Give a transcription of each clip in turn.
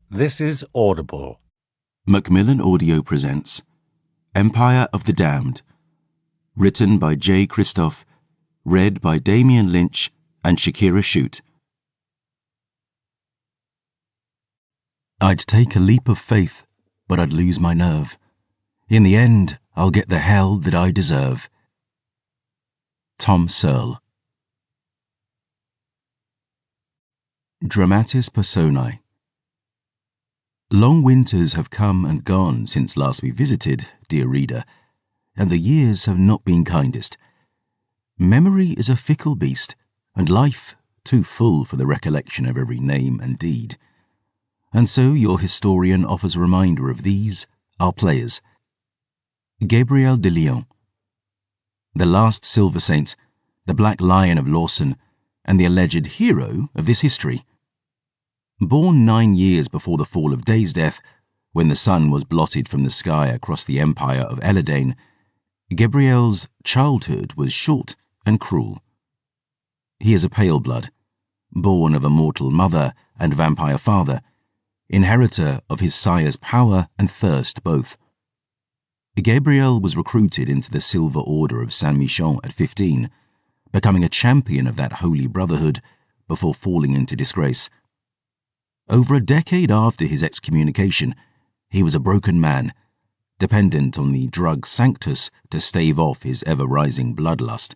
This is Audible. Macmillan Audio presents Empire of the Damned, written by J. Christoph, read by Damien Lynch and Shakira Shute. I'd take a leap of faith, but I'd lose my nerve. In the end, I'll get the hell that I deserve. Tom Searle. Dramatis Personae. Long winters have come and gone since last we visited, dear reader, and the years have not been kindest. Memory is a fickle beast, and life too full for the recollection of every name and deed. And so your historian offers a reminder of these, our players. Gabriel de Lyon, the last Silver Saint, the Black Lion of Lawson, and the alleged hero of this history. Born 9 years before the fall of Day's death, when the sun was blotted from the sky across the empire of Eladane, Gabriel's childhood was short and cruel. He is a pale blood, born of a mortal mother and vampire father, inheritor of his sire's power and thirst both. Gabriel was recruited into the Silver Order of Saint-Michel at 15, becoming a champion of that holy brotherhood before falling into disgrace. Over a decade after his excommunication, he was a broken man, dependent on the drug Sanctus to stave off his ever-rising bloodlust.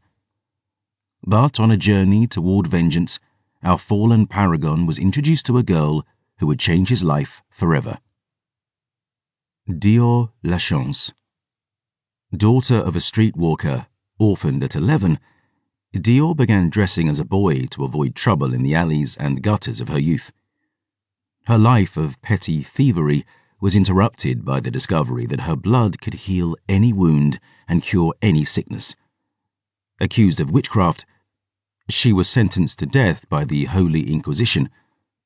But on a journey toward vengeance, our fallen paragon was introduced to a girl who would change his life forever. Dior Lachance. Daughter of a streetwalker, orphaned at 11, Dior began dressing as a boy to avoid trouble in the alleys and gutters of her youth. Her life of petty thievery was interrupted by the discovery that her blood could heal any wound and cure any sickness. Accused of witchcraft, she was sentenced to death by the Holy Inquisition,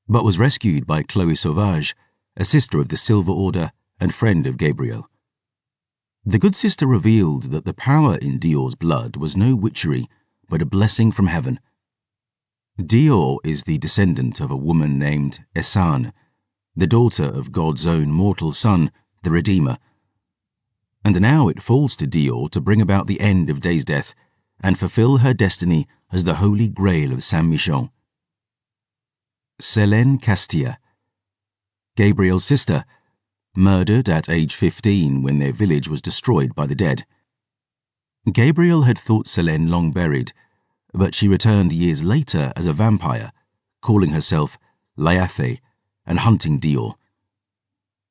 but was rescued by Chloe Sauvage, a sister of the Silver Order and friend of Gabriel. The good sister revealed that the power in Dior's blood was no witchery, but a blessing from heaven. Dior is the descendant of a woman named Esan, the daughter of God's own mortal son, the Redeemer. And now it falls to Dior to bring about the end of Day's death and fulfill her destiny as the Holy Grail of Saint-Michel. Selene Castilla, Gabriel's sister, murdered at age 15 when their village was destroyed by the dead. Gabriel had thought Selene long buried, but she returned years later as a vampire, calling herself Laethe and hunting Dior.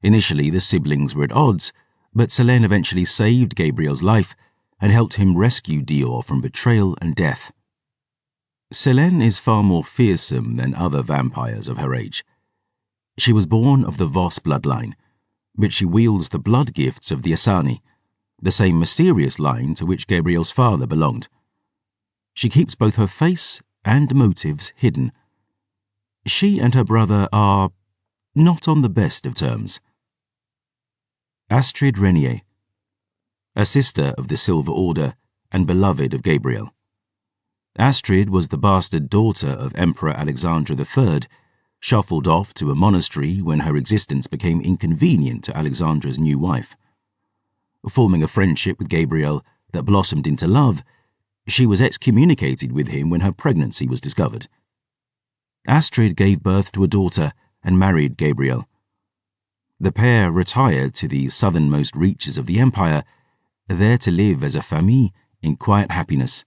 Initially, the siblings were at odds, but Selene eventually saved Gabriel's life and helped him rescue Dior from betrayal and death. Selene is far more fearsome than other vampires of her age. She was born of the Voss bloodline, but she wields the blood gifts of the Asani, the same mysterious line to which Gabriel's father belonged. She keeps both her face and motives hidden. She and her brother are not on the best of terms. Astrid Renier, a sister of the Silver Order and beloved of Gabriel. Astrid was the bastard daughter of Emperor Alexander III, shuffled off to a monastery when her existence became inconvenient to Alexandra's new wife. Forming a friendship with Gabriel that blossomed into love, she was excommunicated with him when her pregnancy was discovered. Astrid gave birth to a daughter and married Gabriel. The pair retired to the southernmost reaches of the empire, there to live as a famille in quiet happiness.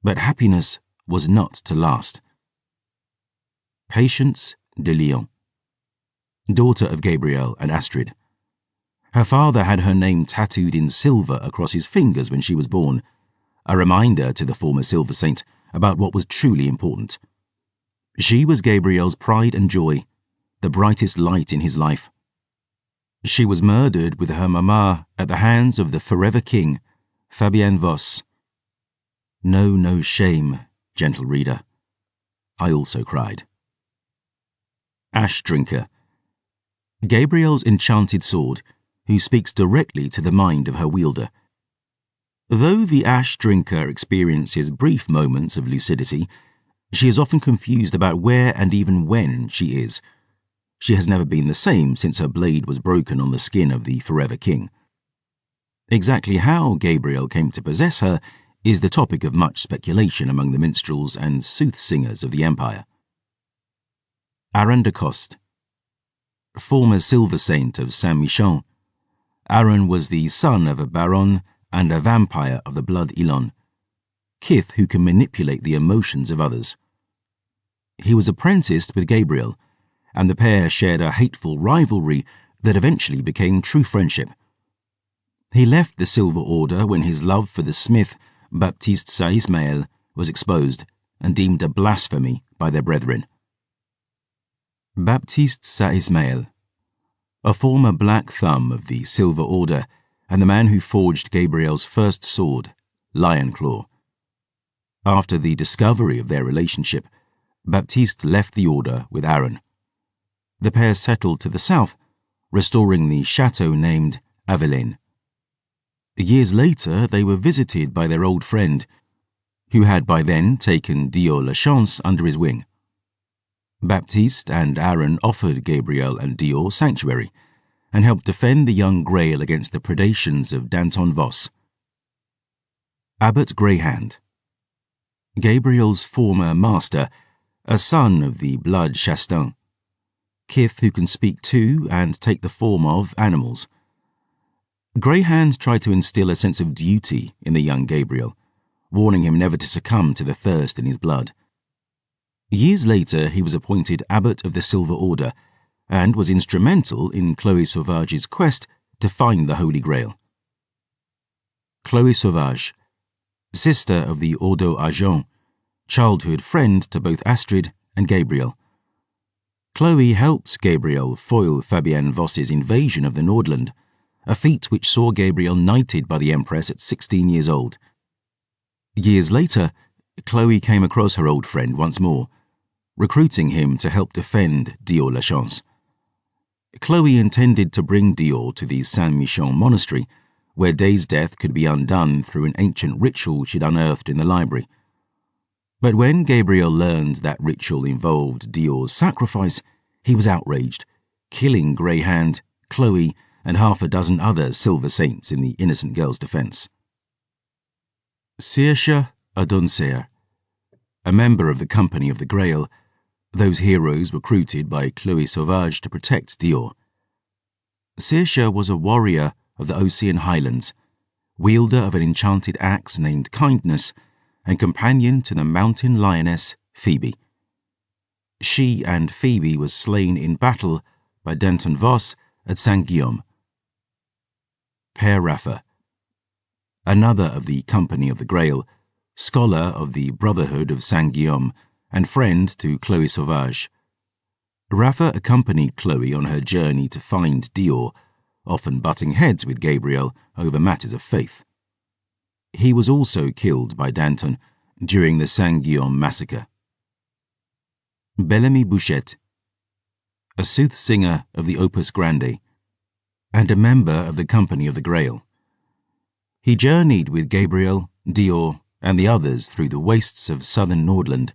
But happiness was not to last. Patience de Lyon, daughter of Gabriel and Astrid. Her father had her name tattooed in silver across his fingers when she was born, a reminder to the former Silver Saint about what was truly important. She was Gabriel's pride and joy, the brightest light in his life. She was murdered with her mama at the hands of the forever king, Fabien Voss. Know no shame, gentle reader. I also cried. Ash Drinker, Gabriel's enchanted sword, who speaks directly to the mind of her wielder. Though the Ash Drinker experiences brief moments of lucidity, she is often confused about where and even when she is. She has never been the same since her blade was broken on the skin of the Forever King. Exactly how Gabriel came to possess her is the topic of much speculation among the minstrels and soothsingers of the Empire. Aaron de Coste, former silver saint of Saint-Michon, Aaron was the son of a baron and a vampire of the blood Elon, kith who can manipulate the emotions of others. He was apprenticed with Gabriel, and the pair shared a hateful rivalry that eventually became true friendship. He left the Silver Order when his love for the smith Baptiste Saint-Ismael was exposed and deemed a blasphemy by their brethren. Baptiste Saint-Ismael, a former Black Thumb of the Silver Order and the man who forged Gabriel's first sword, Lionclaw. After the discovery of their relationship, Baptiste left the order with Aaron. The pair settled to the south, restoring the chateau named Aveline. Years later, they were visited by their old friend, who had by then taken Dio La Chance under his wing. Baptiste and Aaron offered Gabriel and Dio sanctuary and helped defend the young Grail against the predations of Danton Voss. Abbot Greyhand, Gabriel's former master, a son of the blood Chastain, kith who can speak to and take the form of animals. Greyhand tried to instill a sense of duty in the young Gabriel, warning him never to succumb to the thirst in his blood. Years later, he was appointed Abbot of the Silver Order and was instrumental in Chloe Sauvage's quest to find the Holy Grail. Chloe Sauvage, sister of the Ordo Argent, childhood friend to both Astrid and Gabriel. Chloe helped Gabriel foil Fabienne Voss's invasion of the Nordland, a feat which saw Gabriel knighted by the Empress at 16 years old. Years later, Chloe came across her old friend once more, recruiting him to help defend Dio La Chance. Chloe intended to bring Dio to the Saint-Michon monastery, where Day's death could be undone through an ancient ritual she'd unearthed in the library. But when Gabriel learned that ritual involved Dio's sacrifice, he was outraged, killing Greyhand, Chloe, and half a dozen other silver saints in the innocent girl's defense. Saoirse Adonsair, a member of the Company of the Grail, those heroes recruited by Chloe Sauvage to protect Dio. Saoirse was a warrior of the Ocean Highlands, wielder of an enchanted axe named Kindness, and companion to the mountain lioness Phoebe. She and Phoebe was slain in battle by Danton Voss at Saint-Guillaume. Père Raffa, another of the Company of the Grail, scholar of the Brotherhood of Saint-Guillaume, and friend to Chloe Sauvage. Raffa accompanied Chloe on her journey to find Dio, often butting heads with Gabriel over matters of faith. He was also killed by Danton during the Saint-Guillaume massacre. Bellamy Bouchette, a soothsinger of the Opus Grande, and a member of the Company of the Grail. He journeyed with Gabriel, Dio, and the others through the wastes of southern Nordland,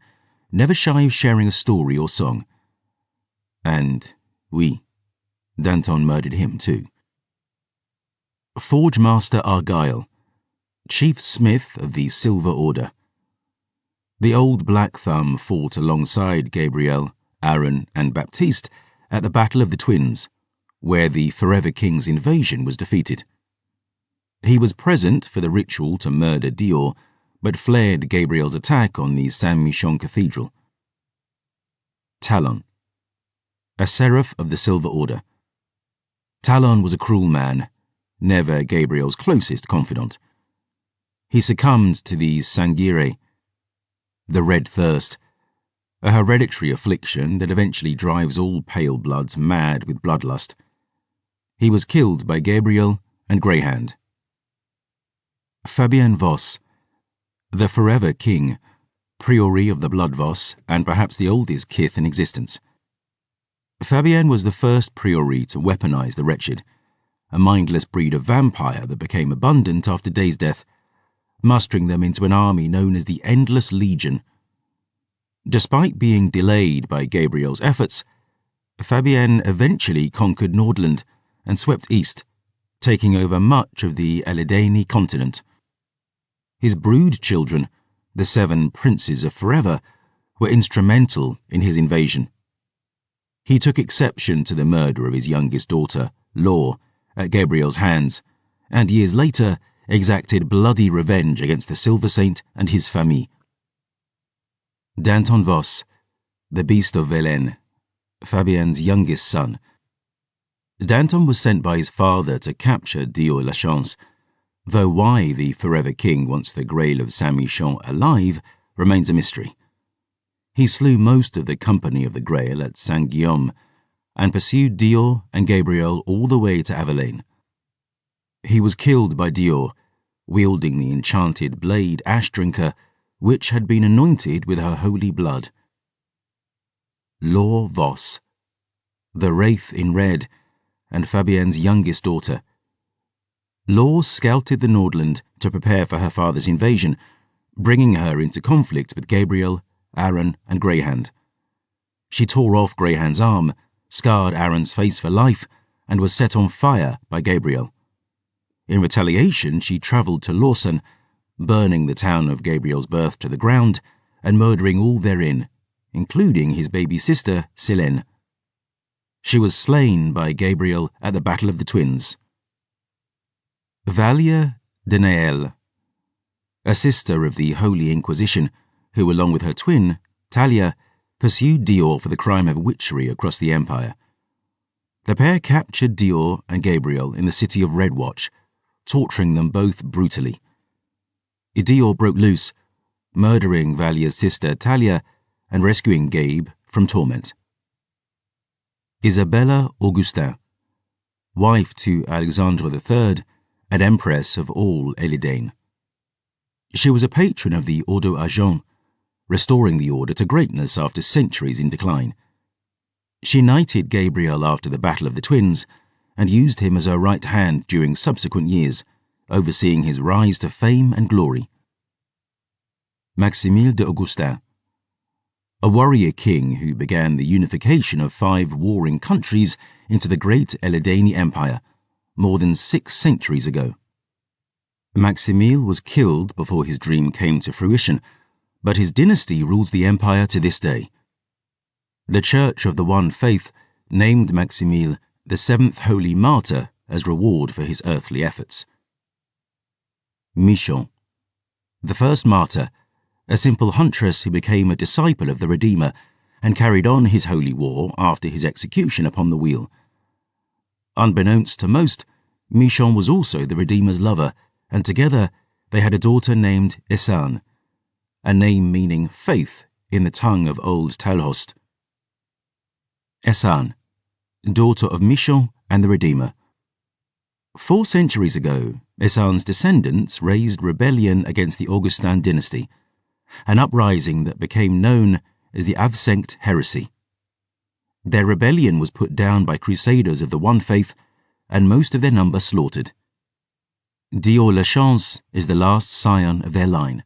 never shy of sharing a story or song. And, oui, Danton murdered him too. Forge Master Argyle, Chief Smith of the Silver Order. The old Black Thumb fought alongside Gabriel, Aaron, and Baptiste at the Battle of the Twins, where the Forever King's invasion was defeated. He was present for the ritual to murder Dio, but fled Gabriel's attack on the Saint-Michon Cathedral. Talon, a seraph of the Silver Order. Talon was a cruel man, never Gabriel's closest confidant. He succumbed to the sanguire, the red thirst, a hereditary affliction that eventually drives all pale bloods mad with bloodlust. He was killed by Gabriel and Greyhand. Fabienne Voss, the Forever King, Priori of the Blood Voss, and perhaps the oldest kith in existence. Fabienne was the first Priori to weaponize the wretched, a mindless breed of vampire that became abundant after Day's death, mustering them into an army known as the Endless Legion. Despite being delayed by Gabriel's efforts, Fabienne eventually conquered Nordland and swept east, taking over much of the Eledani continent. His brood children, the 7 princes of Forever, were instrumental in his invasion. He took exception to the murder of his youngest daughter, Laure, at Gabriel's hands, and years later exacted bloody revenge against the Silver Saint and his famille. Danton Voss, the Beast of Velen, Fabienne's youngest son. Danton was sent by his father to capture Dior Lachance, though why the Forever King wants the Grail of Saint-Michon alive remains a mystery. He slew most of the company of the Grail at Saint-Guillaume and pursued Dior and Gabriel all the way to Avelaine. He was killed by Dior, wielding the enchanted blade Ash-Drinker, which had been anointed with her holy blood. Laure Voss, the Wraith in Red, and Fabienne's youngest daughter. Laure scouted the Nordland to prepare for her father's invasion, bringing her into conflict with Gabriel, Aaron, and Greyhand. She tore off Greyhand's arm, scarred Aaron's face for life, and was set on fire by Gabriel. In retaliation, she travelled to Lausanne, burning the town of Gabriel's birth to the ground and murdering all therein, including his baby sister, Silene. She was slain by Gabriel at the Battle of the Twins. Valia de Nael, a sister of the Holy Inquisition, who, along with her twin, Talia, pursued Dior for the crime of witchery across the empire. The pair captured Dior and Gabriel in the city of Redwatch, torturing them both brutally. Dior broke loose, murdering Valia's sister Talia and rescuing Gabe from torment. Isabella Augustin, wife to Alexandre III and empress of all Elidain. She was a patron of the Ordo Argent, restoring the order to greatness after centuries in decline. She knighted Gabriel after the Battle of the Twins and used him as her right hand during subsequent years, overseeing his rise to fame and glory. Maximile d'Augustin, a warrior king who began the unification of 5 warring countries into the great Eledani Empire more than 6 centuries ago. Maximile was killed before his dream came to fruition, but his dynasty rules the empire to this day. The Church of the One Faith named Maximile the 7th Holy Martyr as reward for his earthly efforts. Michon, the first martyr, a simple huntress who became a disciple of the Redeemer and carried on his holy war after his execution upon the wheel. Unbeknownst to most, Michon was also the Redeemer's lover, and together they had a daughter named Esan, a name meaning faith in the tongue of old Talhost. Esan, daughter of Michon and the Redeemer. 4 centuries ago, Esan's descendants raised rebellion against the Augustin dynasty, an uprising that became known as the Avsenkt heresy. Their rebellion was put down by crusaders of the One Faith, and most of their number slaughtered. Dior Lachance is the last scion of their line.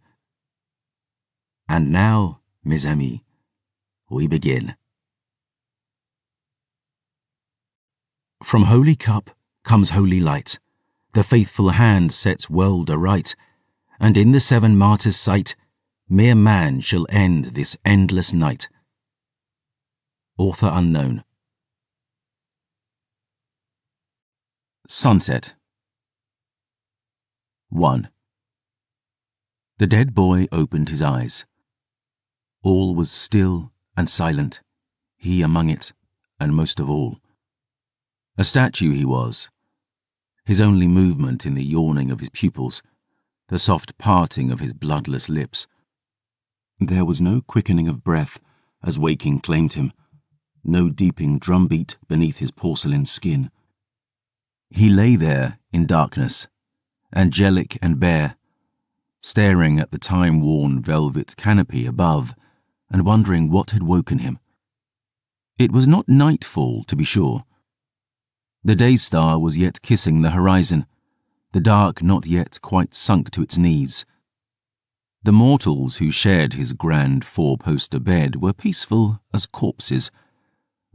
And now, mes amis, we begin. From holy cup comes holy light, the faithful hand sets world aright, and in the 7 martyrs' sight, mere man shall end this endless night. Author unknown. Sunset. 1. The dead boy opened his eyes. All was still and silent, he among it, and most of all. A statue he was, his only movement in the yawning of his pupils, the soft parting of his bloodless lips. There was no quickening of breath as waking claimed him, no deeping drumbeat beneath his porcelain skin. He lay there in darkness, angelic and bare, staring at the time-worn velvet canopy above and wondering what had woken him. It was not nightfall, to be sure. The day star was yet kissing the horizon, the dark not yet quite sunk to its knees. The mortals who shared his grand 4-poster bed were peaceful as corpses,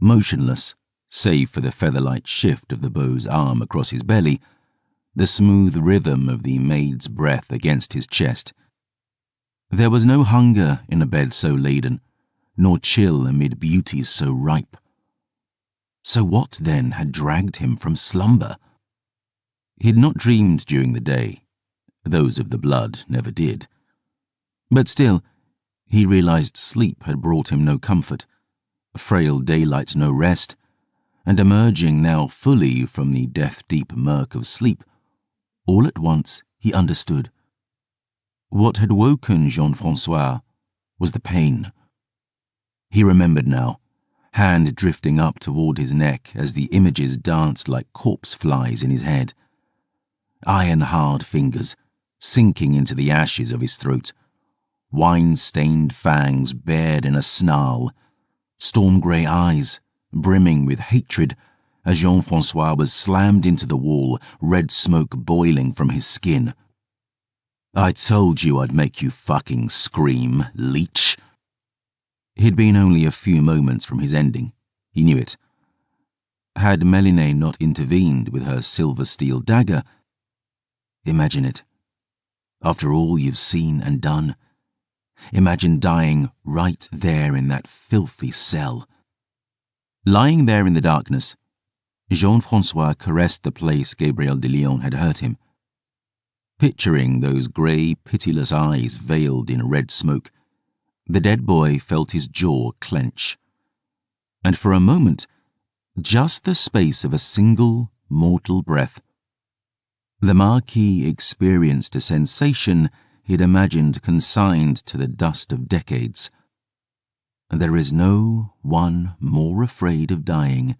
Motionless, save for the feather-light shift of the bow's arm across his belly, the smooth rhythm of the maid's breath against his chest. There was no hunger in a bed so laden, nor chill amid beauties so ripe. So what, then, had dragged him from slumber? He had not dreamed during the day. Those of the blood never did. But still, he realized sleep had brought him no comfort, frail daylight no rest, and emerging now fully from the death-deep murk of sleep, all at once he understood. What had woken Jean-Francois was the pain. He remembered now, hand drifting up toward his neck as the images danced like corpse flies in his head. Iron-hard fingers sinking into the ashes of his throat, wine-stained fangs bared in a snarl, storm-grey eyes brimming with hatred as Jean-Francois was slammed into the wall, red smoke boiling from his skin. "I told you I'd make you fucking scream, leech." He'd been only a few moments from his ending. He knew it. Had Mélinée not intervened with her silver steel dagger, imagine it. After all you've seen and done, imagine dying right there in that filthy cell. Lying there in the darkness, Jean-Francois caressed the place Gabriel de Lyon had hurt him. Picturing those grey, pitiless eyes veiled in red smoke, the dead boy felt his jaw clench. And for a moment, just the space of a single mortal breath, the Marquis experienced a sensation he'd imagined consigned to the dust of decades. There is no one more afraid of dying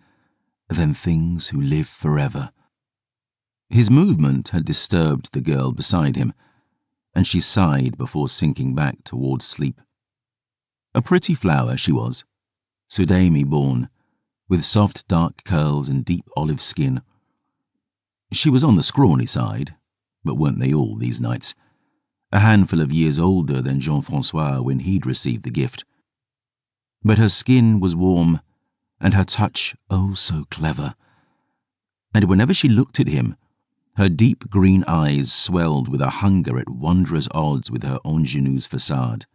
than things who live forever. His movement had disturbed the girl beside him, and she sighed before sinking back towards sleep. A pretty flower she was, Soudami-born, with soft dark curls and deep olive skin. She was on the scrawny side, but weren't they all these nights? A handful of years older than Jean-Francois when he'd received the gift. But her skin was warm, and her touch oh so clever. And whenever she looked at him, her deep green eyes swelled with a hunger at wondrous odds with her ingenue's facade.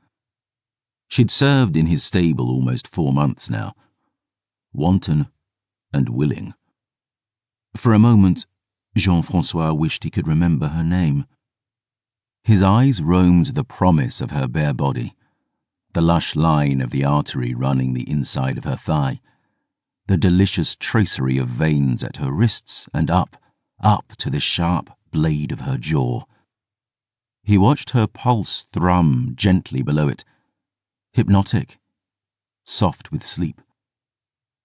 She'd served in his stable almost 4 months now, wanton and willing. For a moment, Jean-Francois wished he could remember her name. His eyes roamed the promise of her bare body, the lush line of the artery running the inside of her thigh, the delicious tracery of veins at her wrists and up to the sharp blade of her jaw. He watched her pulse thrum gently below it, hypnotic, soft with sleep.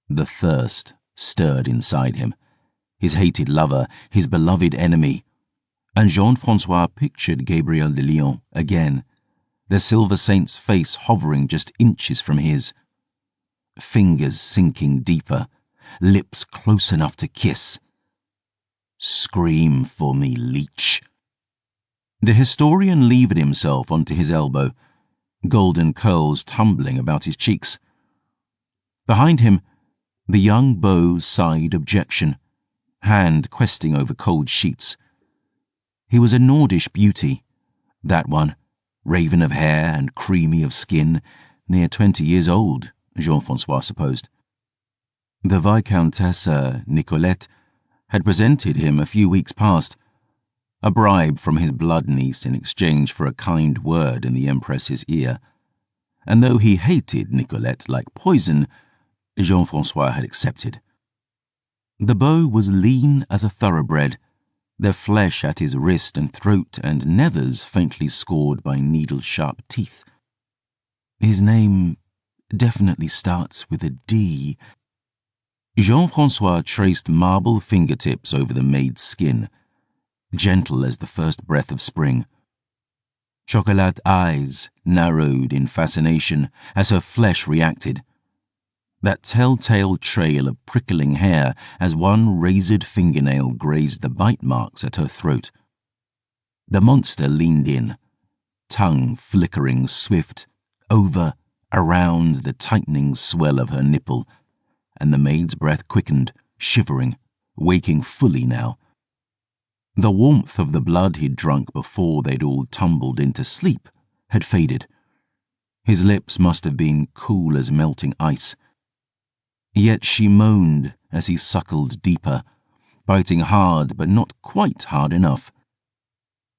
The thirst stirred inside him, his hated lover, his beloved enemy, and Jean-Francois pictured Gabriel de Lyon again, the silver saint's face hovering just inches from his, fingers sinking deeper, lips close enough to kiss. "Scream for me, leech." The historian levered himself onto his elbow, golden curls tumbling about his cheeks. Behind him, the young beau sighed objection, hand questing over cold sheets. He was a Nordish beauty, that one, raven of hair and creamy of skin, near 20 years old, Jean-Francois supposed. The Viscountess Nicolette had presented him a few weeks past, a bribe from his blood niece in exchange for a kind word in the Empress's ear, and though he hated Nicolette like poison, Jean-Francois had accepted. The beau was lean as a thoroughbred, their flesh at his wrist and throat and nethers faintly scored by needle-sharp teeth. His name definitely starts with a D. Jean-Francois traced marble fingertips over the maid's skin, gentle as the first breath of spring. Chocolat eyes narrowed in fascination as her flesh reacted. That telltale trail of prickling hair as one razored fingernail grazed the bite marks at her throat. The monster leaned in, tongue flickering swift, over, around the tightening swell of her nipple, and the maid's breath quickened, shivering, waking fully now. The warmth of the blood he'd drunk before they'd all tumbled into sleep had faded. His lips must have been cool as melting ice. Yet she moaned as he suckled deeper, biting hard but not quite hard enough.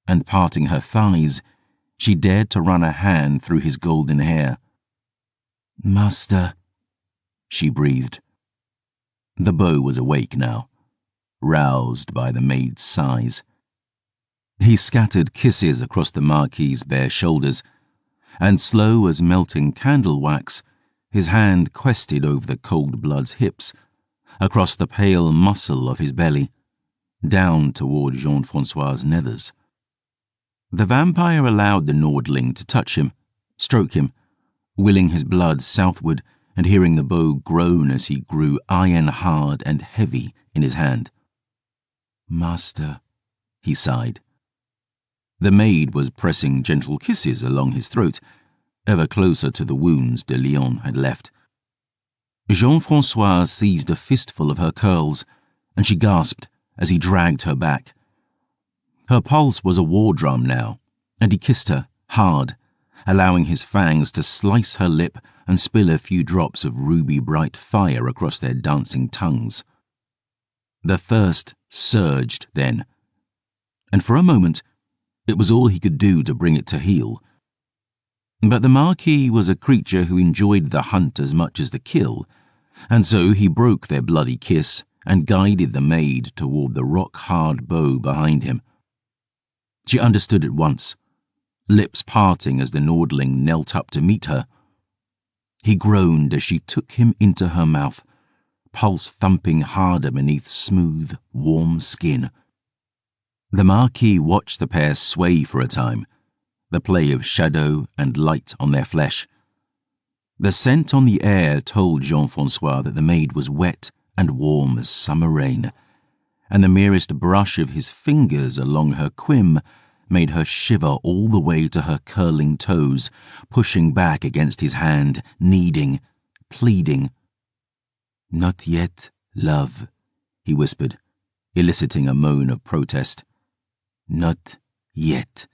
And parting her thighs, she dared to run a hand through his golden hair. "Master," she breathed. The beau was awake now, roused by the maid's sighs. He scattered kisses across the Marquis's bare shoulders, and slow as melting candle wax, his hand quested over the cold blood's hips, across the pale muscle of his belly, down toward Jean-Francois's nethers. The vampire allowed the Nordling to touch him, stroke him, willing his blood southward and hearing the bow groan as he grew iron-hard and heavy in his hand. "Master," he sighed. The maid was pressing gentle kisses along his throat, ever closer to the wounds de Lyon had left. Jean-Francois seized a fistful of her curls, and she gasped as he dragged her back. Her pulse was a war drum now, and he kissed her, hard, allowing his fangs to slice her lip and spill a few drops of ruby-bright fire across their dancing tongues. The thirst surged then, and for a moment it was all he could do to bring it to heel. But the Marquis was a creature who enjoyed the hunt as much as the kill, and so he broke their bloody kiss and guided the maid toward the rock-hard bow behind him. She understood at once, lips parting as the Nordling knelt up to meet her. He groaned as she took him into her mouth, pulse thumping harder beneath smooth, warm skin. The Marquis watched the pair sway for a time, the play of shadow and light on their flesh. The scent on the air told Jean-Francois that the maid was wet and warm as summer rain, and the merest brush of his fingers along her quim made her shiver all the way to her curling toes, pushing back against his hand, needing, pleading. "Not yet, love," he whispered, eliciting a moan of protest. "Not yet."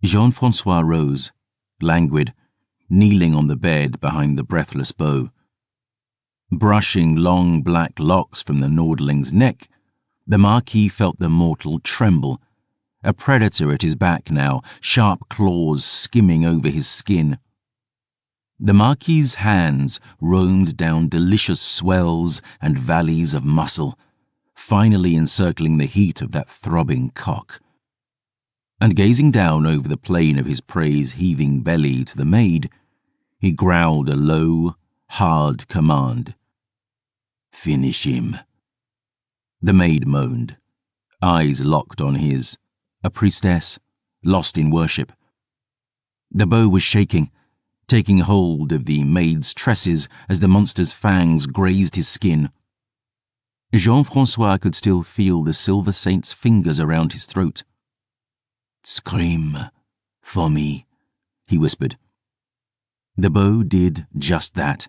Jean-Francois rose, languid, kneeling on the bed behind the breathless beau. Brushing long black locks from the Nordling's neck, the Marquis felt the mortal tremble, a predator at his back now, sharp claws skimming over his skin. The Marquis's hands roamed down delicious swells and valleys of muscle, finally encircling the heat of that throbbing cock. And gazing down over the plain of his prey's heaving belly to the maid, he growled a low, hard command. "Finish him." The maid moaned, eyes locked on his, a priestess, lost in worship. The bow was shaking, taking hold of the maid's tresses as the monster's fangs grazed his skin. Jean-Francois could still feel the silver saint's fingers around his throat. "Scream for me," he whispered. The bow did just that,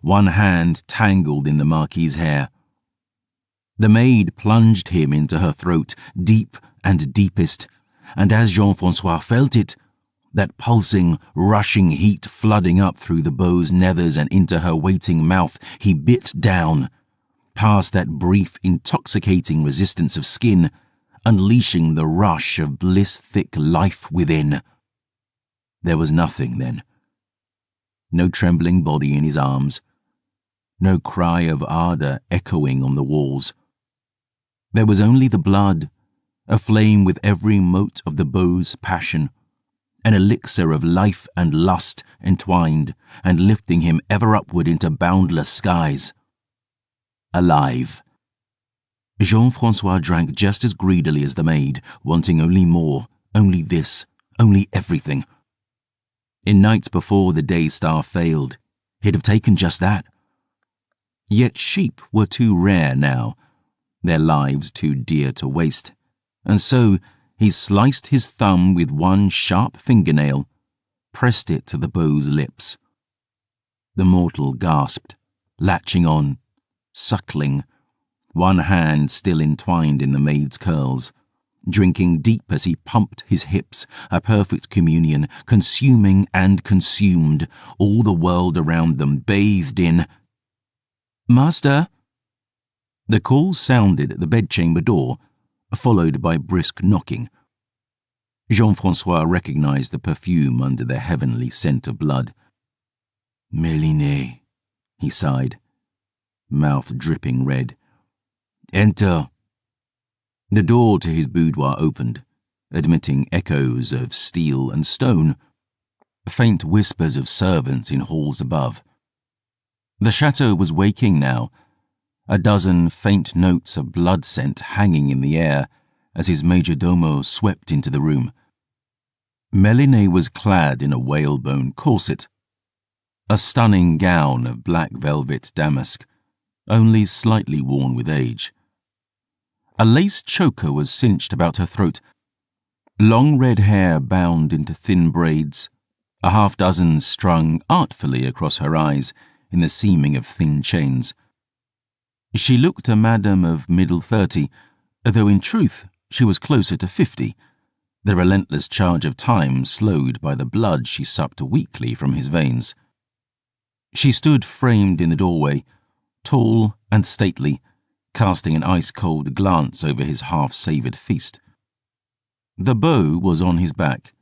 one hand tangled in the Marquis's hair. The maid plunged him into her throat, deep and deepest, and as Jean-Francois felt it, that pulsing, rushing heat flooding up through the bow's nethers and into her waiting mouth, he bit down, past that brief, intoxicating resistance of skin, unleashing the rush of bliss-thick life within. There was nothing then. No trembling body in his arms, no cry of ardor echoing on the walls. There was only the blood, aflame with every mote of the bow's passion, an elixir of life and lust entwined and lifting him ever upward into boundless skies. Alive. Jean-Francois drank just as greedily as the maid, wanting only more, only this, only everything. In nights before the day star failed, he'd have taken just that. Yet sheep were too rare now, their lives too dear to waste, and so he sliced his thumb with one sharp fingernail, pressed it to the bow's lips. The mortal gasped, latching on, suckling, one hand still entwined in the maid's curls, drinking deep as he pumped his hips, a perfect communion, consuming and consumed, all the world around them bathed in. "Master!" The call sounded at the bedchamber door, followed by brisk knocking. Jean-François recognized the perfume under the heavenly scent of blood. "Mélinée," he sighed, mouth dripping red. "Enter." The door to his boudoir opened, admitting echoes of steel and stone, faint whispers of servants in halls above. The chateau was waking now, a dozen faint notes of blood scent hanging in the air as his majordomo swept into the room. Mélinée was clad in a whalebone corset, a stunning gown of black velvet damask, only slightly worn with age. A lace choker was cinched about her throat, long red hair bound into thin braids, a half-dozen strung artfully across her eyes in the seaming of thin chains. She looked a madam of middle 30, though in truth she was closer to 50, the relentless charge of time slowed by the blood she supped weekly from his veins. She stood framed in the doorway, tall and stately, casting an ice-cold glance over his half-savoured feast. The bow was on his back,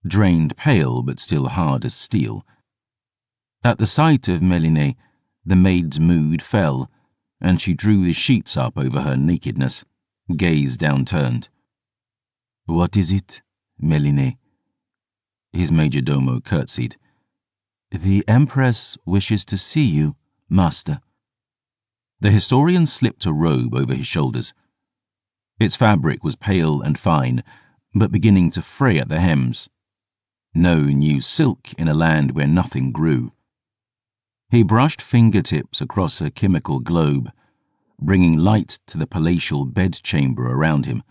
drained pale but still hard as steel. At the sight of Mélinée, the maid's mood fell, and she drew the sheets up over her nakedness, gaze downturned. "What is it, Mélinée?" His majordomo curtsied. "The Empress wishes to see you, master." The historian slipped a robe over his shoulders. Its fabric was pale and fine, but beginning to fray at the hems. No new silk in a land where nothing grew. He brushed fingertips across a chemical globe, bringing light to the palatial bedchamber around him.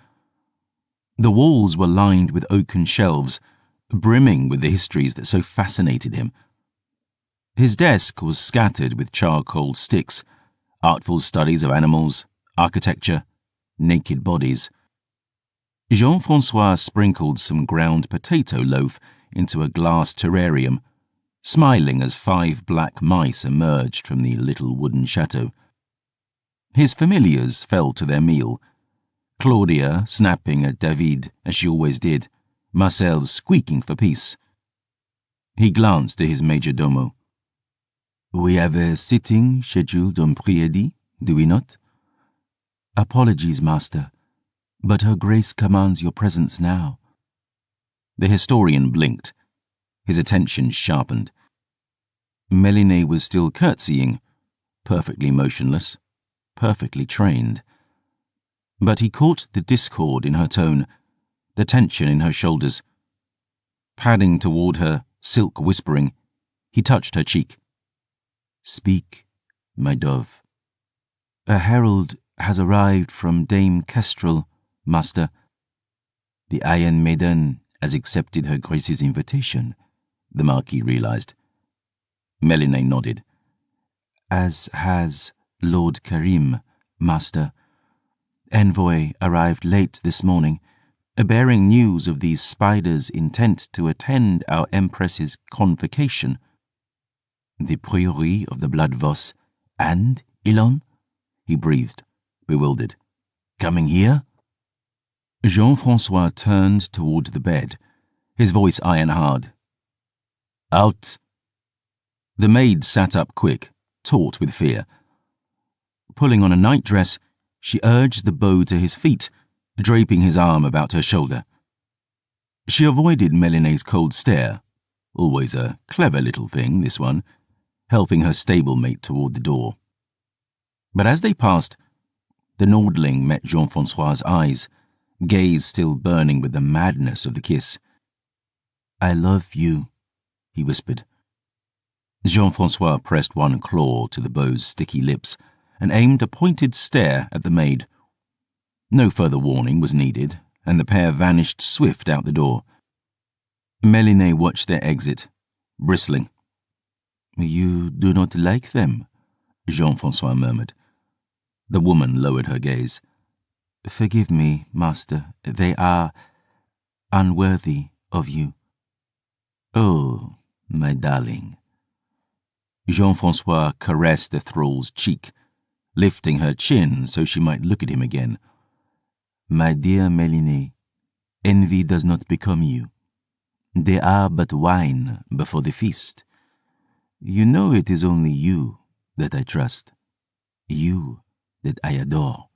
The walls were lined with oaken shelves, brimming with the histories that so fascinated him. His desk was scattered with charcoal sticks, artful studies of animals, architecture, naked bodies. Jean-François sprinkled some ground potato loaf into a glass terrarium, smiling as 5 black mice emerged from the little wooden chateau. His familiars fell to their meal, Claudia snapping at David as she always did, Marcel squeaking for peace. He glanced to his majordomo. "We have a sitting scheduled on Priedi, do we not?" "Apologies, master, but Her Grace commands your presence now." The historian blinked, his attention sharpened. Mélinée was still curtsying, perfectly motionless, perfectly trained. But he caught the discord in her tone, the tension in her shoulders. Padding toward her, silk whispering, he touched her cheek. "Speak, my dove." "A herald has arrived from Dame Kestrel, master." "The Iron Maiden has accepted Her Grace's invitation," the Marquis realized. Mélinée nodded. "As has Lord Karim, master. Envoy arrived late this morning, bearing news of the spiders' intent to attend our Empress's convocation." "The Priory of the Bloodvoss and Ilon?" he breathed, bewildered. "Coming here?" Jean-François turned toward the bed, his voice iron-hard. "Out!" The maid sat up quick, taut with fear. Pulling on a nightdress, she urged the bow to his feet, draping his arm about her shoulder. She avoided Mélinée's cold stare, always a clever little thing, this one, helping her stablemate toward the door. But as they passed, the Nordling met Jean-François' eyes, gaze still burning with the madness of the kiss. "I love you," he whispered. Jean-François pressed one claw to the bow's sticky lips and aimed a pointed stare at the maid. No further warning was needed, and the pair vanished swift out the door. Mélinée watched their exit, bristling. "You do not like them?" Jean-Francois murmured. The woman lowered her gaze. Forgive me, master. They are unworthy of you. Oh, my darling. Jean-Francois caressed the thrall's cheek, lifting her chin so she might look at him again. My dear Mélinée, envy does not become you. They are but wine before the feast. You know it is only you that I trust. You that I adore.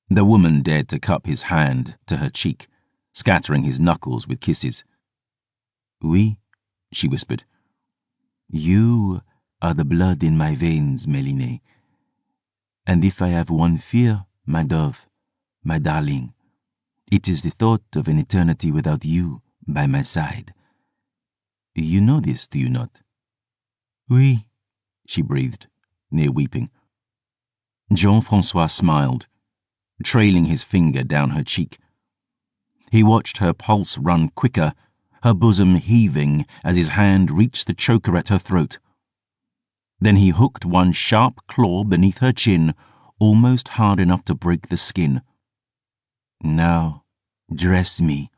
The woman dared to cup his hand to her cheek, scattering his knuckles with kisses. Oui, she whispered. You are the blood in my veins, Mélinée. And if I have one fear, my dove, my darling, it is the thought of an eternity without you by my side. You know this, do you not? Oui, she breathed, near weeping. Jean-Francois smiled, trailing his finger down her cheek. He watched her pulse run quicker, her bosom heaving as his hand reached the choker at her throat. Then he hooked one sharp claw beneath her chin, almost hard enough to break the skin. Now, dress me,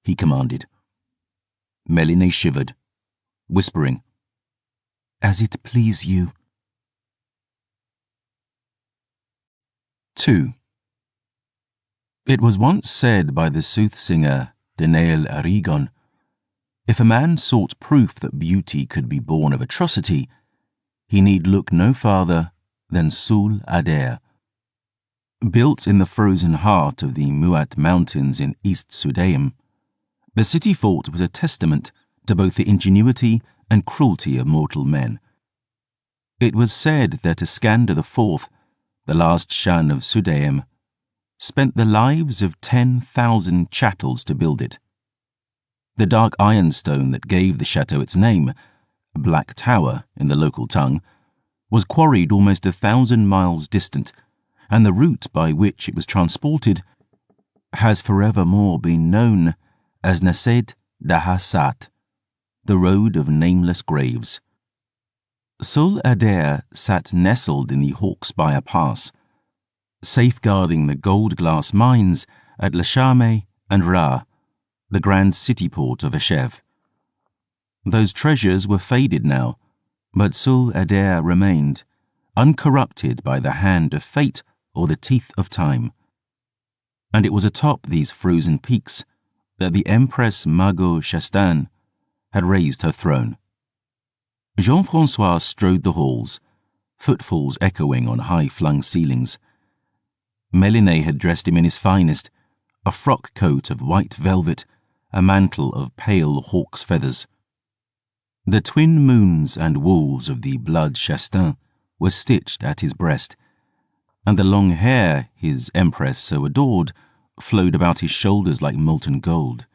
he commanded. Mélinée shivered, whispering, As it please you. 2. It was once said by the soothsinger Denail Arigon, if a man sought proof that beauty could be born of atrocity, he need look no farther than Sul Adair. Built in the frozen heart of the Muat Mountains in East Sudaim, the city fort was a testament to both the ingenuity and cruelty of mortal men. It was said that Iskander IV, the last Shan of Sudaim, spent the lives of 10,000 chattels to build it. The dark ironstone that gave the chateau its name, Black Tower in the local tongue, was quarried almost 1,000 miles distant, and the route by which it was transported has forevermore been known as Nased Dahasat, the road of nameless graves. Sul Adair sat nestled in the Hawkspire Pass, safeguarding the gold glass mines at Lashame and Ra, the grand city port of Eshev. Those treasures were faded now, but Sul Adair remained, uncorrupted by the hand of fate or the teeth of time. And it was atop these frozen peaks that the Empress Margot Chastain had raised her throne. Jean-Francois strode the halls, footfalls echoing on high-flung ceilings. Mélinée had dressed him in his finest, a frock coat of white velvet, a mantle of pale hawk's feathers. The twin moons and wolves of the blood Chastain were stitched at his breast, and the long hair his empress so adored flowed about his shoulders like molten gold.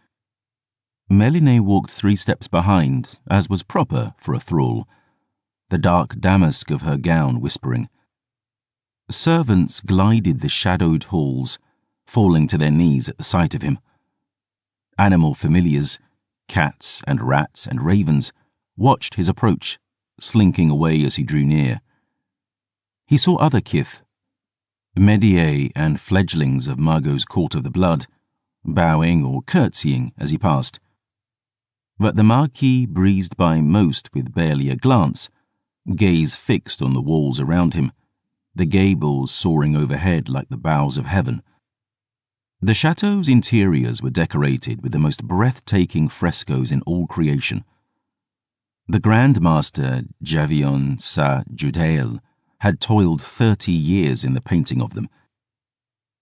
Mélinée walked 3 steps behind, as was proper for a thrall, the dark damask of her gown whispering. Servants glided the shadowed halls, falling to their knees at the sight of him. Animal familiars, cats and rats and ravens, watched his approach, slinking away as he drew near. He saw other kith, médiers and fledglings of Margot's court of the blood, bowing or curtsying as he passed. But the Marquis breezed by most with barely a glance, gaze fixed on the walls around him, the gables soaring overhead like the boughs of heaven. The chateau's interiors were decorated with the most breathtaking frescoes in all creation. The Grand Master Javion Sa Judael had toiled 30 years in the painting of them.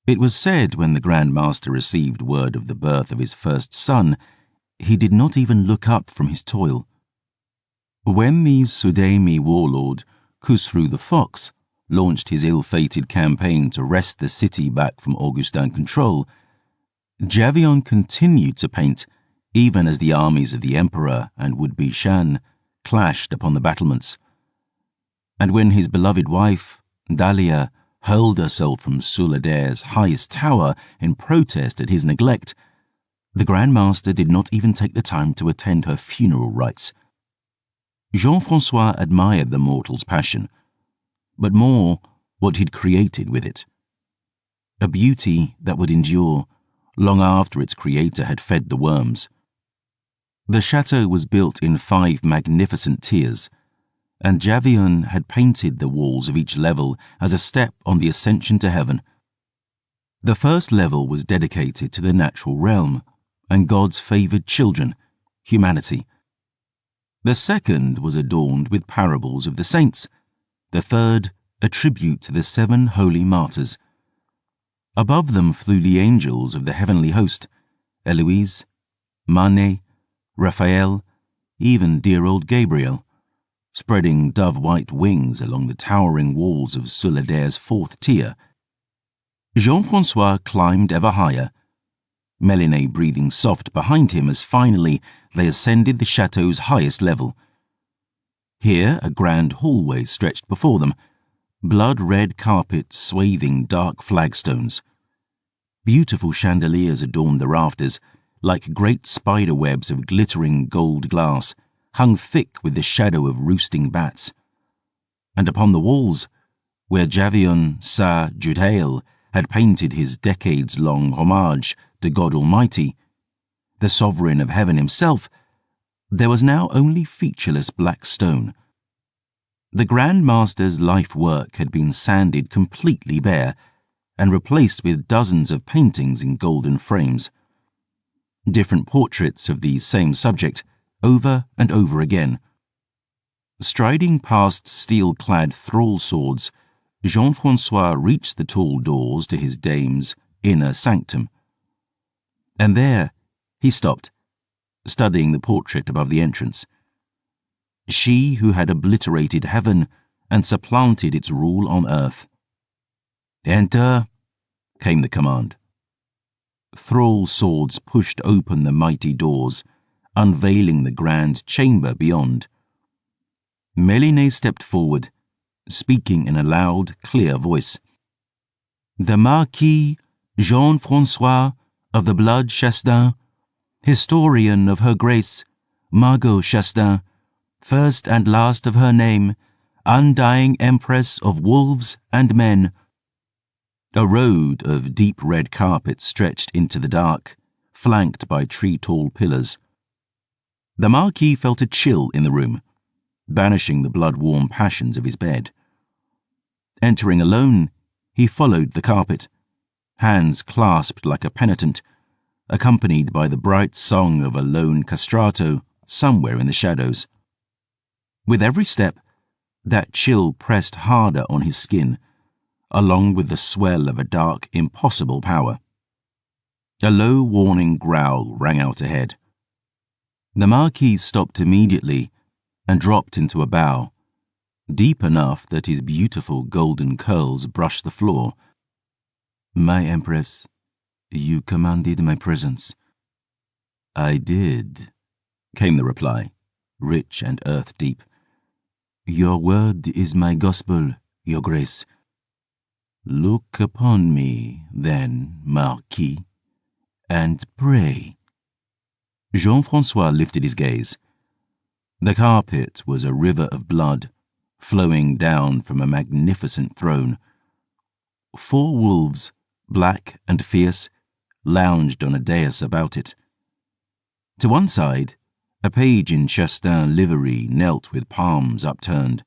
It was said when the Grand Master received word of the birth of his first son, he did not even look up from his toil. When the Sudaimi warlord, Khusru the Fox, launched his ill-fated campaign to wrest the city back from Augustan control, Javion continued to paint even as the armies of the Emperor and would-be Shan clashed upon the battlements. And when his beloved wife, Dahlia, hurled herself from Sul Adair's highest tower in protest at his neglect, the Grand Master did not even take the time to attend her funeral rites. Jean-Francois admired the mortal's passion, but more what he'd created with it. A beauty that would endure long after its creator had fed the worms. The chateau was built in 5 magnificent tiers, and Javion had painted the walls of each level as a step on the ascension to heaven. The first level was dedicated to the natural realm and God's favoured children, humanity. The second was adorned with parables of the saints. The third, a tribute to the 7 holy martyrs. Above them flew the angels of the heavenly host, Eloise, Mane, Raphael, even dear old Gabriel, spreading dove-white wings along the towering walls of Soledaire's 4th tier. Jean-François climbed ever higher, Mélinée breathing soft behind him as finally they ascended the chateau's highest level. Here a grand hallway stretched before them, blood-red carpet swathing dark flagstones. Beautiful chandeliers adorned the rafters, like great spider webs of glittering gold glass, hung thick with the shadow of roosting bats. And upon the walls, where Javion Sa Judael had painted his decades-long homage to God Almighty, the sovereign of heaven himself, there was now only featureless black stone. The Grand Master's life work had been sanded completely bare and replaced with dozens of paintings in golden frames. Different portraits of the same subject, over and over again. Striding past steel-clad thrall swords, Jean-François reached the tall doors to his dame's inner sanctum. And there he stopped, studying the portrait above the entrance. She who had obliterated heaven and supplanted its rule on earth. "Enter," came the command. Thrall swords pushed open the mighty doors, unveiling the grand chamber beyond. Mélinée stepped forward, speaking in a loud, clear voice. "The Marquis Jean-François of the Blood Chastain, historian of Her Grace, Margot Chastain, first and last of her name, undying Empress of wolves and men." A road of deep red carpet stretched into the dark, flanked by tree-tall pillars. The Marquis felt a chill in the room, banishing the blood-warm passions of his bed. Entering alone, he followed the carpet, hands clasped like a penitent, accompanied by the bright song of a lone castrato somewhere in the shadows. With every step, that chill pressed harder on his skin, along with the swell of a dark, impossible power. A low warning growl rang out ahead. The Marquis stopped immediately and dropped into a bow, deep enough that his beautiful golden curls brushed the floor. "My Empress, you commanded my presence." "I did," came the reply, rich and earth-deep. "Your word is my gospel, Your Grace." "Look upon me, then, Marquis, and pray." Jean-François lifted his gaze. The carpet was a river of blood, flowing down from a magnificent throne. 4 wolves, black and fierce, lounged on a dais about it. To one side, a page in Chastain livery knelt with palms upturned,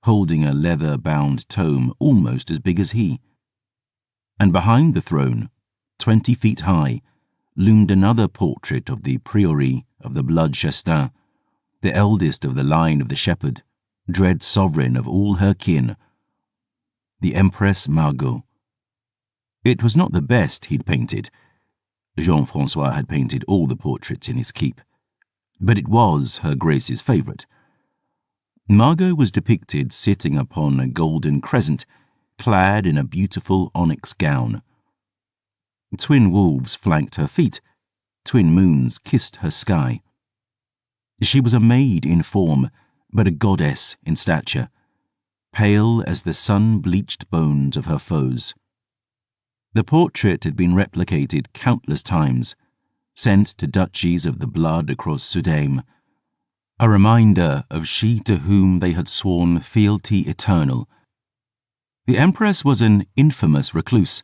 holding a leather-bound tome almost as big as he. And behind the throne, 20 feet high, loomed another portrait of the Priory of the Blood Chastain, the eldest of the line of the shepherd, dread sovereign of all her kin, the Empress Margot. It was not the best he'd painted. Jean-François had painted all the portraits in his keep, but it was Her Grace's favourite. Margot was depicted sitting upon a golden crescent, clad in a beautiful onyx gown. Twin wolves flanked her feet, twin moons kissed her sky. She was a maid in form, but a goddess in stature, pale as the sun-bleached bones of her foes. The portrait had been replicated countless times, sent to duchies of the blood across Sudaim, a reminder of she to whom they had sworn fealty eternal, The Empress was an infamous recluse.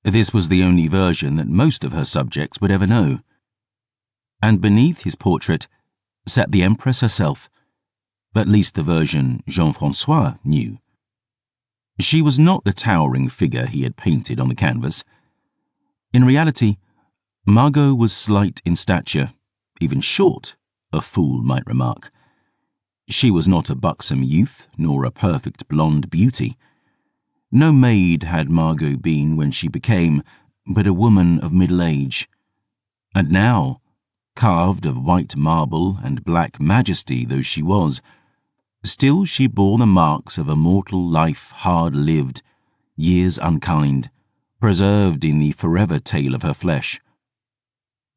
This was the only version that most of her subjects would ever know. And beneath his portrait sat the Empress herself, at least the version Jean-François knew. She was not the towering figure he had painted on the canvas. In reality, Margot was slight in stature, even short, a fool might remark. She was not a buxom youth, nor a perfect blonde beauty. No maid had Margot been when she became, but a woman of middle age. And now, carved of white marble and black majesty though she was, still she bore the marks of a mortal life hard-lived, years unkind, preserved in the forever tale of her flesh.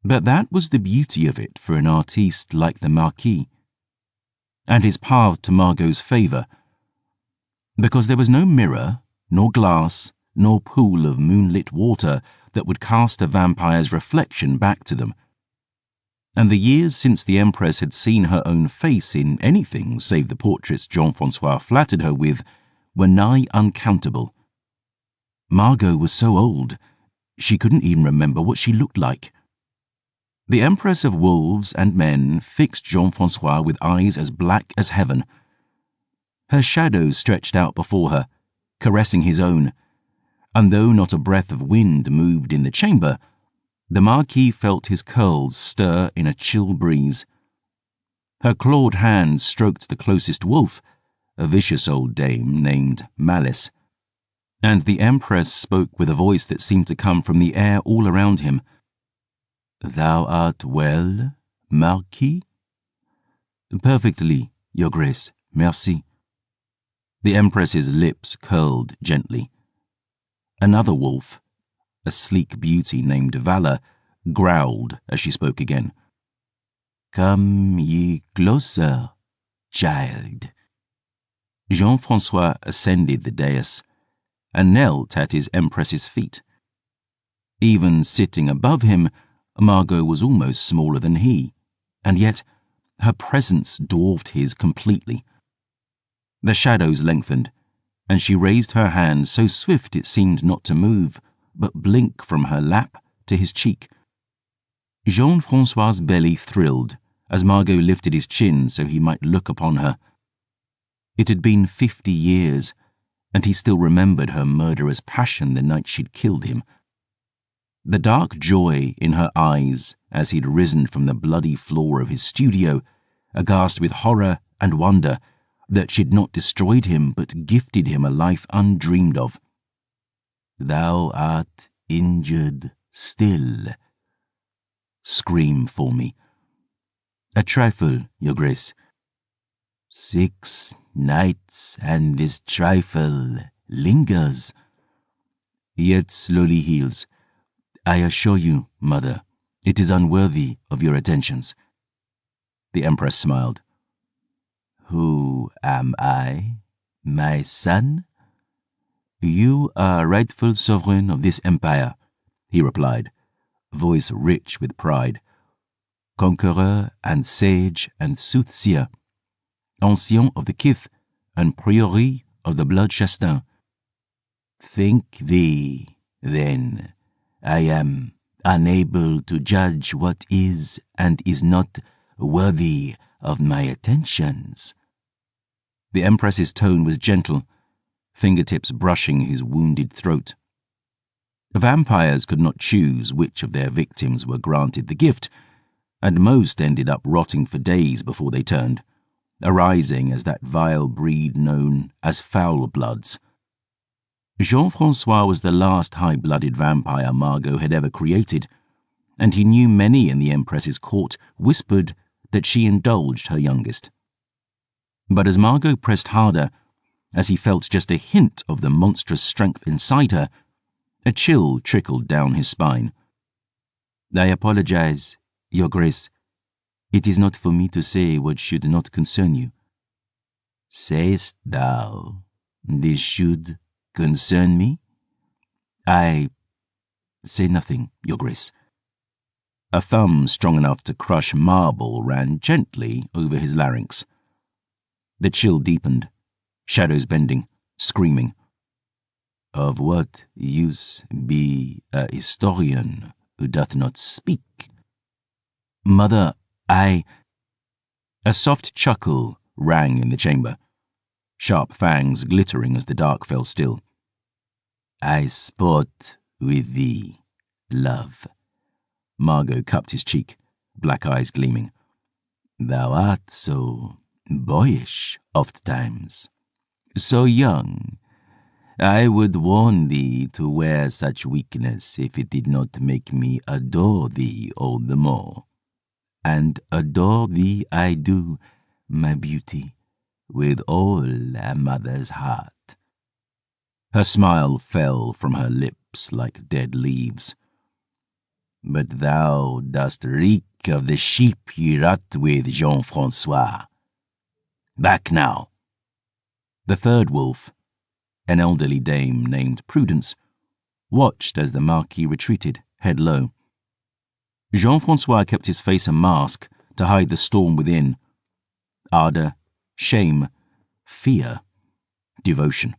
But that was the beauty of it for an artiste like the Marquis, and his path to Margot's favour, because there was no mirror, nor glass, nor pool of moonlit water that would cast a vampire's reflection back to them. And the years since the Empress had seen her own face in anything save the portraits Jean-François flattered her with were nigh uncountable. Margot was so old, she couldn't even remember what she looked like. The Empress of wolves and men fixed Jean-François with eyes as black as heaven. Her shadow stretched out before her, caressing his own, and though not a breath of wind moved in the chamber, the Marquis felt his curls stir in a chill breeze. Her clawed hand stroked the closest wolf, a vicious old dame named Malice, and the Empress spoke with a voice that seemed to come from the air all around him. "Thou art well, Marquis?" "Perfectly, Your Grace, merci." The Empress's lips curled gently. Another wolf, a sleek beauty named Valor, growled as she spoke again. "Come ye closer, child." Jean-François ascended the dais and knelt at his Empress's feet. Even sitting above him, Margot was almost smaller than he, and yet her presence dwarfed his completely. The shadows lengthened, and she raised her hand so swift it seemed not to move, but blink from her lap to his cheek. Jean-François' belly thrilled as Margot lifted his chin so he might look upon her. It had been 50 years, and he still remembered her murderous passion the night she'd killed him. The dark joy in her eyes as he'd risen from the bloody floor of his studio, aghast with horror and wonder that she'd not destroyed him but gifted him a life undreamed of. "Thou art injured still. Scream for me." "A trifle, Your Grace." 6 nights, and this trifle lingers, yet slowly heals. I assure you, Mother, it is unworthy of your attentions." The Empress smiled. "Who am I, my son?" "You are rightful sovereign of this empire," he replied, voice rich with pride. "Conqueror and sage and soothsayer, ancien of the kith and priori of the blood-chastin. Think thee, then, I am unable to judge what is and is not worthy of my attentions." The Empress's tone was gentle, fingertips brushing his wounded throat. Vampires could not choose which of their victims were granted the gift, and most ended up rotting for days before they turned, arising as that vile breed known as foul-bloods. Jean-François was the last high-blooded vampire Margot had ever created, and he knew many in the Empress's court whispered that she indulged her youngest. But as Margot pressed harder, as he felt just a hint of the monstrous strength inside her, a chill trickled down his spine. "I apologize, Your Grace. It is not for me to say what should not concern you." "Sayest thou this should concern me?" "I say nothing, Your Grace." A thumb strong enough to crush marble ran gently over his larynx. The chill deepened, shadows bending, screaming. Of what use be a historian who doth not speak? Mother, A soft chuckle rang in the chamber, sharp fangs glittering as the dark fell still. I sport with thee, love. Margot cupped his cheek, black eyes gleaming. Thou art so boyish oft times, so young. I would warn thee to wear such weakness if it did not make me adore thee all the more. And adore thee I do, my beauty, with all a mother's heart. Her smile fell from her lips like dead leaves. But thou dost reek of the sheep ye rut with, Jean-Francois. Back now. The third wolf, an elderly dame named Prudence, watched as the Marquis retreated, head low. Jean-Francois kept his face a mask to hide the storm within. Ardor, shame, fear, devotion.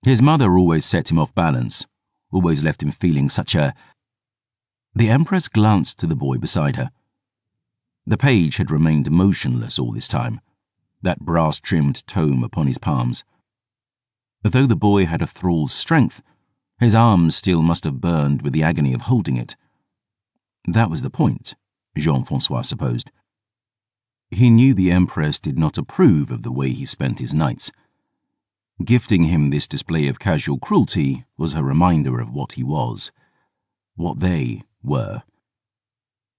His mother always set him off balance, always left him feeling such a... The Empress glanced to the boy beside her. The page had remained motionless all this time, that brass-trimmed tome upon his palms. Though the boy had a thrall's strength, his arms still must have burned with the agony of holding it. That was the point, Jean-Francois supposed. He knew the Empress did not approve of the way he spent his nights. Gifting him this display of casual cruelty was a reminder of what he was, what they were.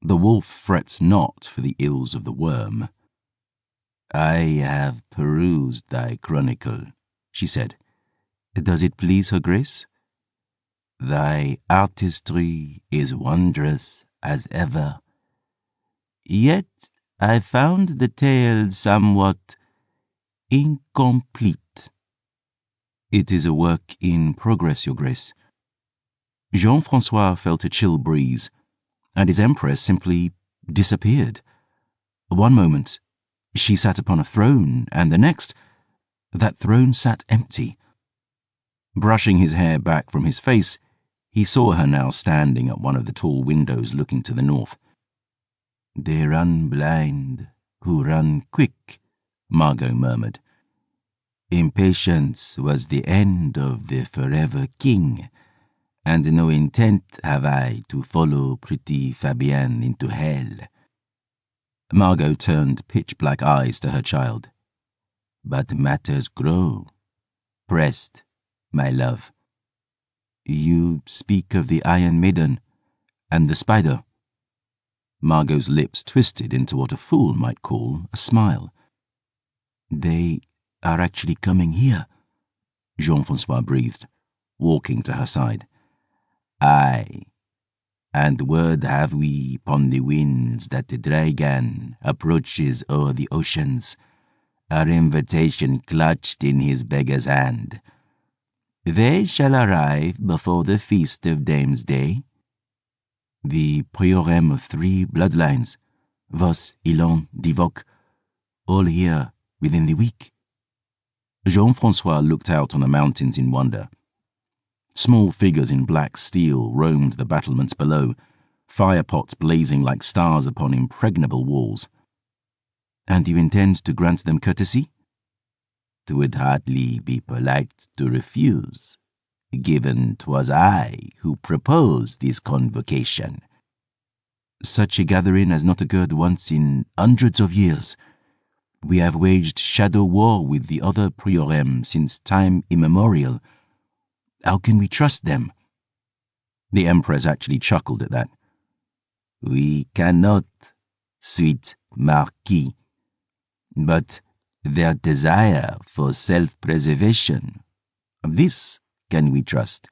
The wolf frets not for the ills of the worm. I have perused thy chronicle, she said. Does it please her grace? Thy artistry is wondrous as ever. Yet I found the tale somewhat incomplete. It is a work in progress, your grace. Jean-Francois felt a chill breeze, and his Empress simply disappeared. One moment, she sat upon a throne, and the next, that throne sat empty. Brushing his hair back from his face, he saw her now standing at one of the tall windows looking to the north. They run blind who run quick, Margot murmured. Impatience was the end of the forever king, and no intent have I to follow pretty Fabienne into hell. Margot turned pitch-black eyes to her child. But matters grow. Pressed, my love. You speak of the Iron Maiden and the spider. Margot's lips twisted into what a fool might call a smile. They are actually coming here, Jean-Francois breathed, walking to her side. Aye, and word have we upon the winds that the dragon approaches o'er the oceans, our invitation clutched in his beggar's hand. They shall arrive before the feast of Dame's Day. The priorem of 3 bloodlines, Vos, Ilan, Divock, all here within the week. Jean-Francois looked out on the mountains in wonder. Small figures in black steel roamed the battlements below, firepots blazing like stars upon impregnable walls. And you intend to grant them courtesy? 'Twould hardly be polite to refuse, given 'twas I who proposed this convocation. Such a gathering has not occurred once in hundreds of years. We have waged shadow war with the other priorem since time immemorial. How can we trust them? The Empress actually chuckled at that. We cannot, sweet Marquis. But their desire for self-preservation, this can we trust.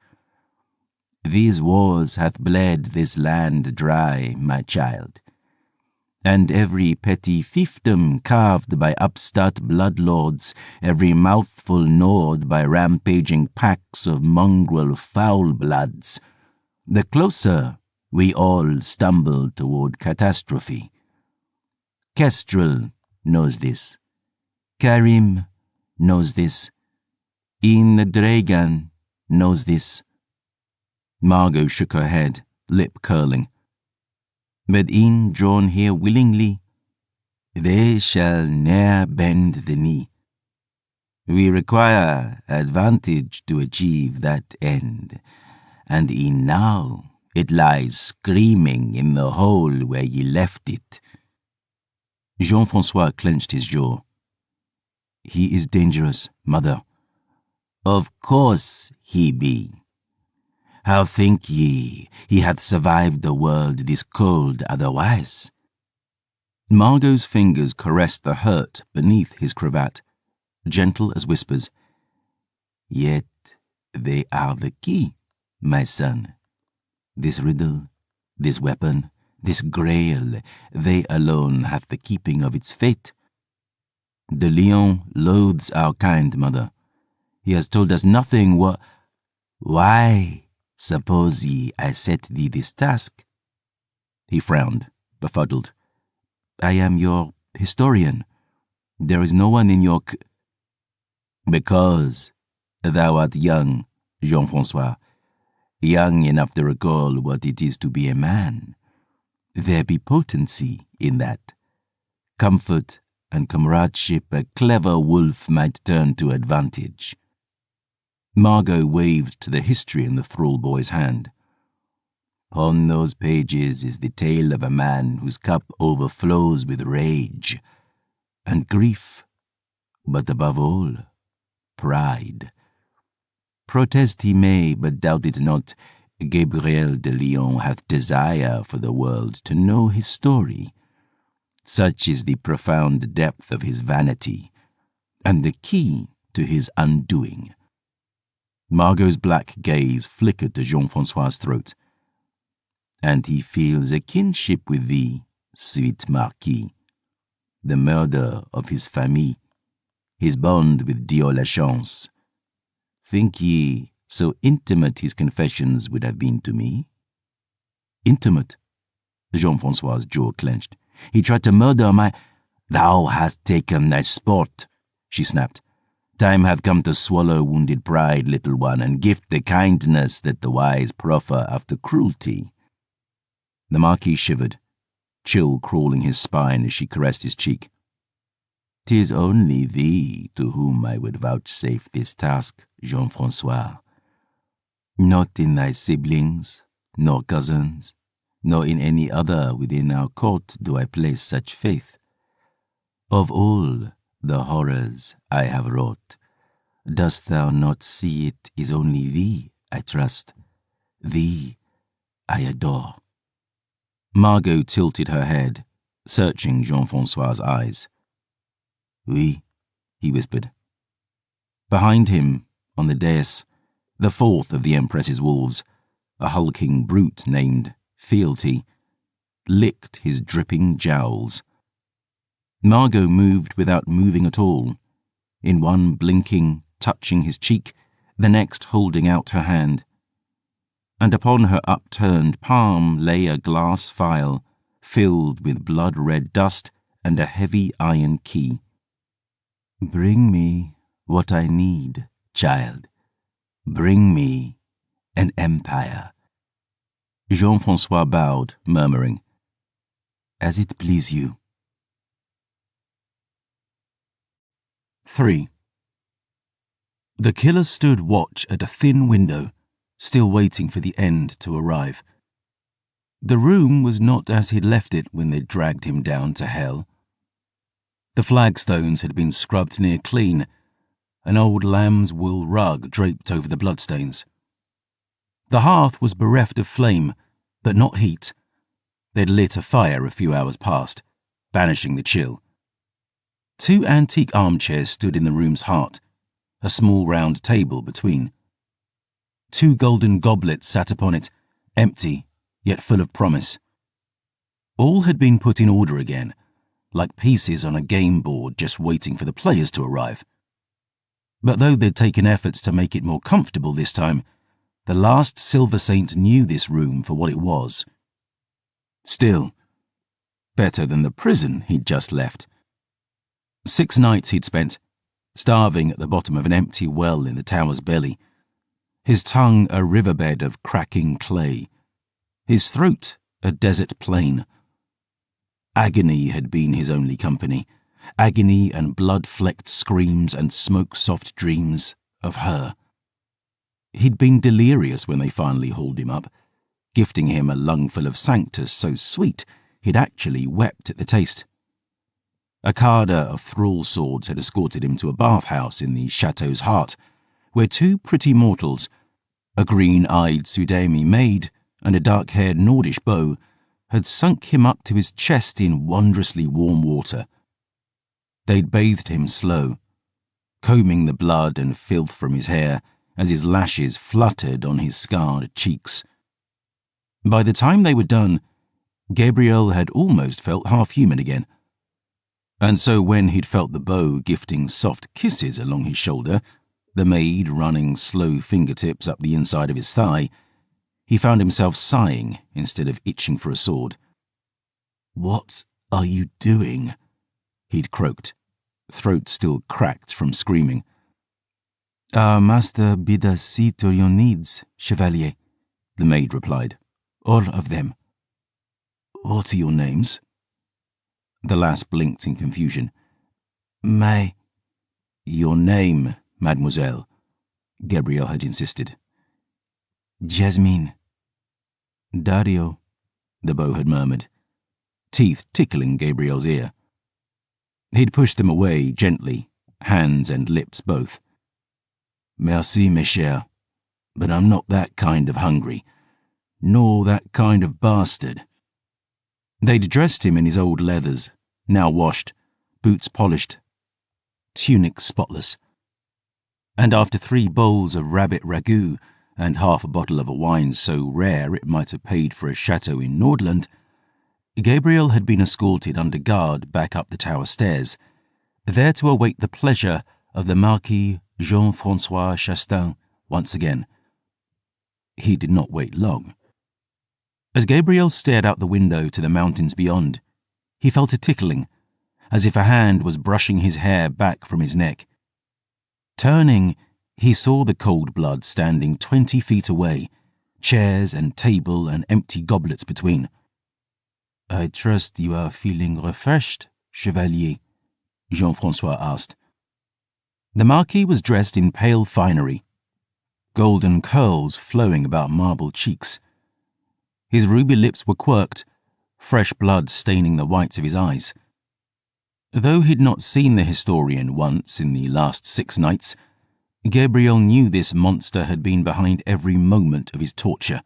These wars hath bled this land dry, my child, and every petty fiefdom carved by upstart bloodlords, every mouthful gnawed by rampaging packs of mongrel foul-bloods, the closer we all stumble toward catastrophe. Kestrel knows this. Karim knows this. In the Dragon knows this. Margot shook her head, lip curling. But in drawn here willingly, they shall ne'er bend the knee. We require advantage to achieve that end, and in now it lies screaming in the hole where ye left it. Jean-François clenched his jaw. He is dangerous, mother. Of course he be. How think ye he hath survived the world this cold otherwise? Margot's fingers caressed the hurt beneath his cravat, gentle as whispers. Yet they are the key, my son. This riddle, this weapon, this grail, they alone have the keeping of its fate. The lion loathes our kind, mother. He has told us nothing Why, suppose ye I set thee this task? He frowned, befuddled. I am your historian. There is no one in your Because thou art young, Jean-François, young enough to recall what it is to be a man. There be potency in that. Comfort and comradeship a clever wolf might turn to advantage. Margot waved to the history in the thrall boy's hand. On those pages is the tale of a man whose cup overflows with rage and grief, but above all, pride. Protest he may, but doubt it not, Gabriel de Lyon hath desire for the world to know his story. Such is the profound depth of his vanity, and the key to his undoing. Margot's black gaze flickered to Jean-François' throat. And he feels a kinship with thee, sweet Marquis. The murder of his famille, his bond with Dieu la Chance. Think ye so intimate his confessions would have been to me? Intimate? Jean-François' jaw clenched. He tried to murder my— Thou hast taken thy sport, she snapped. Time have come to swallow wounded pride, little one, and gift the kindness that the wise proffer after cruelty. The Marquis shivered, chill crawling his spine as she caressed his cheek. 'Tis only thee to whom I would vouchsafe this task, Jean-François. Not in thy siblings, nor cousins, nor in any other within our court do I place such faith. Of all the horrors I have wrought, dost thou not see it is only thee I trust, thee I adore? Margot tilted her head, searching Jean-François' eyes. Oui, he whispered. Behind him, on the dais, the fourth of the Empress's wolves, a hulking brute named Fealty, licked his dripping jowls. Margot moved without moving at all, in one blinking, touching his cheek, the next holding out her hand. And upon her upturned palm lay a glass phial filled with blood-red dust and a heavy iron key. Bring me what I need, child. Bring me an empire. Jean-François bowed, murmuring, As it please you. 3. The killer stood watch at a thin window, still waiting for the end to arrive. The room was not as he'd left it when they dragged him down to hell. The flagstones had been scrubbed near clean, an old lamb's wool rug draped over the bloodstains. The hearth was bereft of flame, but not heat. They'd lit a fire a few hours past, banishing the chill. 2 antique armchairs stood in the room's heart, a small round table between. 2 golden goblets sat upon it, empty, yet full of promise. All had been put in order again, like pieces on a game board just waiting for the players to arrive. But though they'd taken efforts to make it more comfortable this time, the last Silver Saint knew this room for what it was. Still, better than the prison he'd just left. 6 nights he'd spent, starving at the bottom of an empty well in the tower's belly. his tongue a riverbed of cracking clay, his throat a desert plain. Agony had been his only company, agony and blood-flecked screams and smoke-soft dreams of her. He'd been delirious when they finally hauled him up, gifting him a lungful of Sanctus so sweet he'd actually wept at the taste. A carder of thrall swords had escorted him to a bathhouse in the chateau's heart, where two pretty mortals, a green-eyed Sudami maid and a dark-haired Nordish beau, had sunk him up to his chest in wondrously warm water. They'd bathed him slow, combing the blood and filth from his hair as his lashes fluttered on his scarred cheeks. By the time they were done, Gabriel had almost felt half-human again. And so when he'd felt the beau gifting soft kisses along his shoulder, the maid running slow fingertips up the inside of his thigh, he found himself sighing instead of itching for a sword. "What are you doing?" he'd croaked, throat still cracked from screaming. "Our master bid us see to your needs, Chevalier," the maid replied. "All of them." "What are your names?" The lass blinked in confusion. "Your name, mademoiselle," Gabriel had insisted. "Jasmine." "Dario," the beau had murmured, teeth tickling Gabriel's ear. He'd pushed them away gently, hands and lips both. "Merci, mes chers, but I'm not that kind of hungry, nor that kind of bastard." They'd dressed him in his old leathers, now washed, boots polished, tunic spotless. And after 3 bowls of rabbit ragout and half a bottle of a wine so rare it might have paid for a chateau in Nordland, Gabriel had been escorted under guard back up the tower stairs, there to await the pleasure of the Marquis Jean-Francois Chastain once again. He did not wait long. As Gabriel stared out the window to the mountains beyond, he felt a tickling, as if a hand was brushing his hair back from his neck. Turning, he saw the cold blood standing 20 feet away, chairs and table and empty goblets between. "I trust you are feeling refreshed, Chevalier?" Jean-Francois asked. The Marquis was dressed in pale finery, golden curls flowing about marble cheeks. His ruby lips were quirked, fresh blood staining the whites of his eyes. Though he'd not seen the historian once in the last 6 nights, Gabriel knew this monster had been behind every moment of his torture.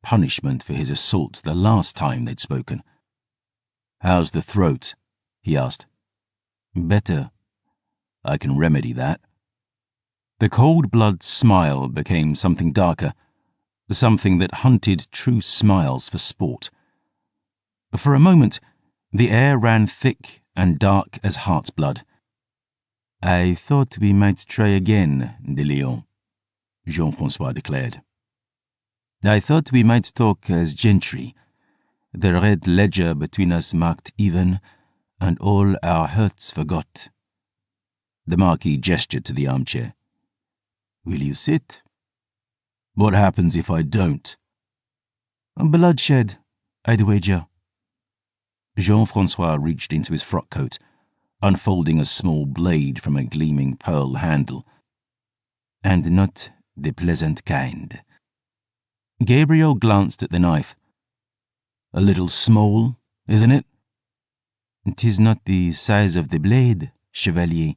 Punishment for his assault the last time they'd spoken. "How's the throat?" he asked. "Better. I can remedy that." The cold blood smile became something darker, something that hunted true smiles for sport. For a moment, the air ran thick and dark as heart's blood. "I thought we might try again, de Leon," Jean-Francois declared. "I thought we might talk as gentry, the red ledger between us marked even, and all our hurts forgot." The Marquis gestured to the armchair. "Will you sit?" "What happens if I don't?" "Bloodshed, I'd wager." Jean-Francois reached into his frock coat, unfolding a small blade from a gleaming pearl handle. "And not the pleasant kind." Gabriel glanced at the knife. "A little small, isn't it?" "'Tis not the size of the blade, Chevalier,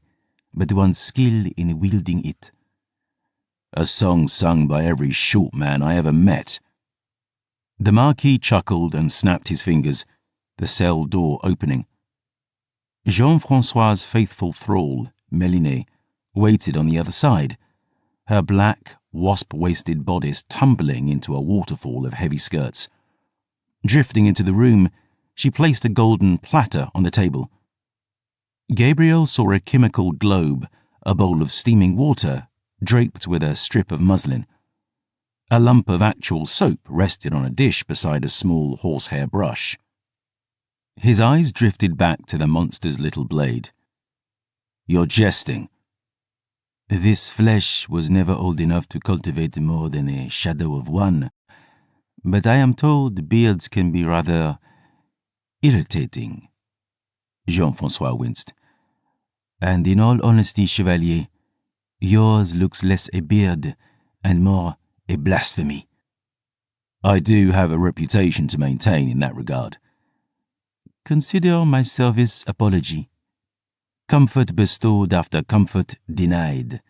but one's skill in wielding it." "A song sung by every short man I ever met." The Marquis chuckled and snapped his fingers, the cell door opening. Jean-Francois's faithful thrall, Mélinée, waited on the other side, her black, wasp-waisted bodice tumbling into a waterfall of heavy skirts. Drifting into the room, she placed a golden platter on the table. Gabriel saw a chemical globe, a bowl of steaming water, draped with a strip of muslin. A lump of actual soap rested on a dish beside a small horsehair brush. His eyes drifted back to the monster's little blade. "You're jesting." This flesh was never old enough to cultivate more than a shadow of one, but I am told beards can be rather irritating. Jean-Francois winced. And in all honesty, Chevalier, yours looks less a beard and more a blasphemy. I do have a reputation to maintain in that regard. Consider my service apology. Comfort bestowed after comfort denied.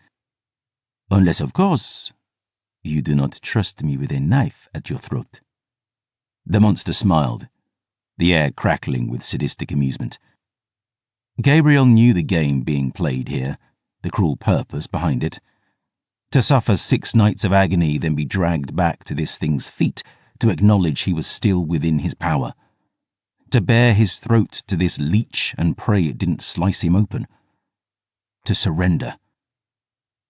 Unless, of course, you do not trust me with a knife at your throat. The monster smiled, the air crackling with sadistic amusement. Gabriel knew the game being played here, the cruel purpose behind it. To suffer 6 nights of agony, then be dragged back to this thing's feet to acknowledge he was still within his power. To bare his throat to this leech and pray it didn't slice him open. To surrender.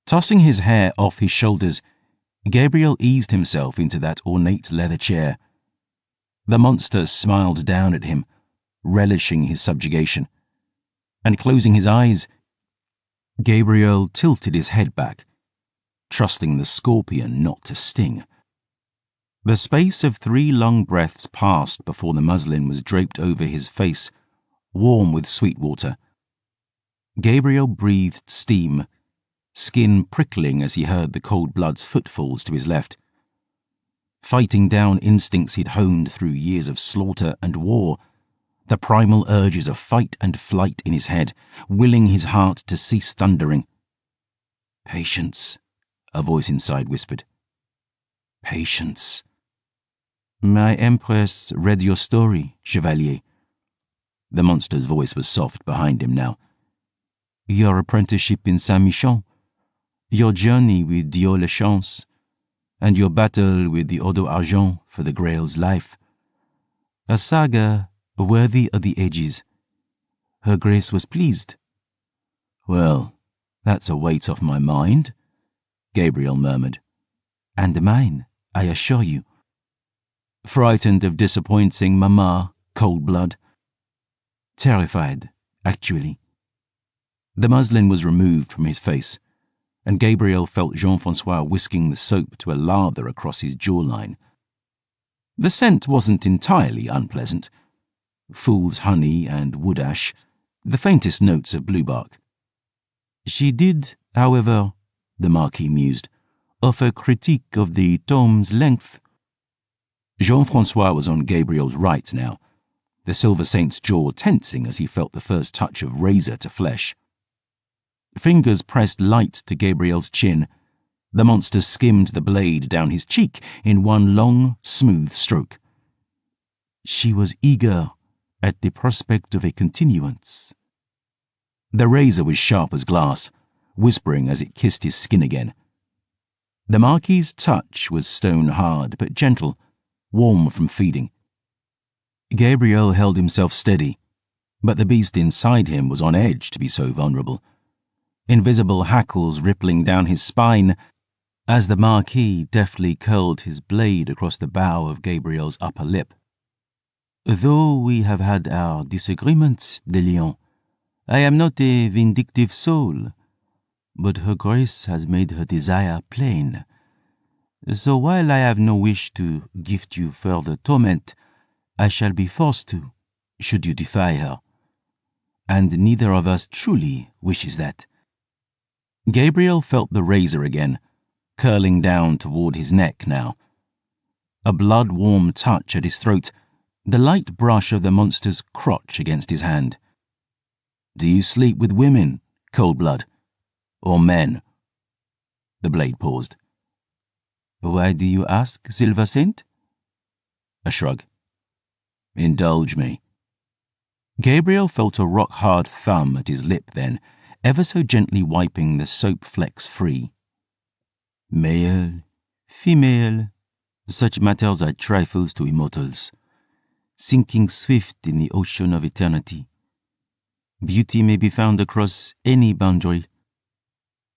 Tossing his hair off his shoulders, Gabriel eased himself into that ornate leather chair. The monster smiled down at him, relishing his subjugation. And closing his eyes, Gabriel tilted his head back, trusting the scorpion not to sting. The space of 3 long breaths passed before the muslin was draped over his face, warm with sweet water. Gabriel breathed steam, skin prickling as he heard the cold blood's footfalls to his left. Fighting down instincts he'd honed through years of slaughter and war, the primal urges of fight and flight in his head, willing his heart to cease thundering. Patience, a voice inside whispered. Patience. My Empress read your story, Chevalier. The monster's voice was soft behind him now. Your apprenticeship in Saint-Michon, your journey with Dio Le Chance, and your battle with the Odo Argent for the Grail's life. A saga worthy of the ages. Her Grace was pleased. Well, that's a weight off my mind, Gabriel murmured. And mine, I assure you. Frightened of disappointing Mama, cold blood. Terrified, actually. The muslin was removed from his face, and Gabriel felt Jean-Francois whisking the soap to a lather across his jawline. The scent wasn't entirely unpleasant. Fool's honey and wood ash, the faintest notes of bluebark. She did, however, the Marquis mused, offer critique of the tome's length. Jean-Francois was on Gabriel's right now, the Silver Saint's jaw tensing as he felt the first touch of razor to flesh. Fingers pressed light to Gabriel's chin. The monster skimmed the blade down his cheek in one long, smooth stroke. She was eager at the prospect of a continuance. The razor was sharp as glass, whispering as it kissed his skin again. The Marquis's touch was stone-hard but gentle, warm from feeding. Gabriel held himself steady, but the beast inside him was on edge to be so vulnerable. Invisible hackles rippling down his spine as the Marquis deftly curled his blade across the bow of Gabriel's upper lip. Though we have had our disagreements, de Lion, I am not a vindictive soul, but Her Grace has made her desire plain. So while I have no wish to gift you further torment, I shall be forced to, should you defy her. And neither of us truly wishes that. Gabriel felt the razor again, curling down toward his neck now. A blood-warm touch at his throat, the light brush of the monster's crotch against his hand. Do you sleep with women, Coldblood? Or men? The blade paused. Why do you ask, Silver Saint? A shrug. Indulge me. Gabriel felt a rock-hard thumb at his lip then, ever so gently wiping the soap flecks free. Male, female, such matters are trifles to immortals, sinking swift in the ocean of eternity. Beauty may be found across any boundary.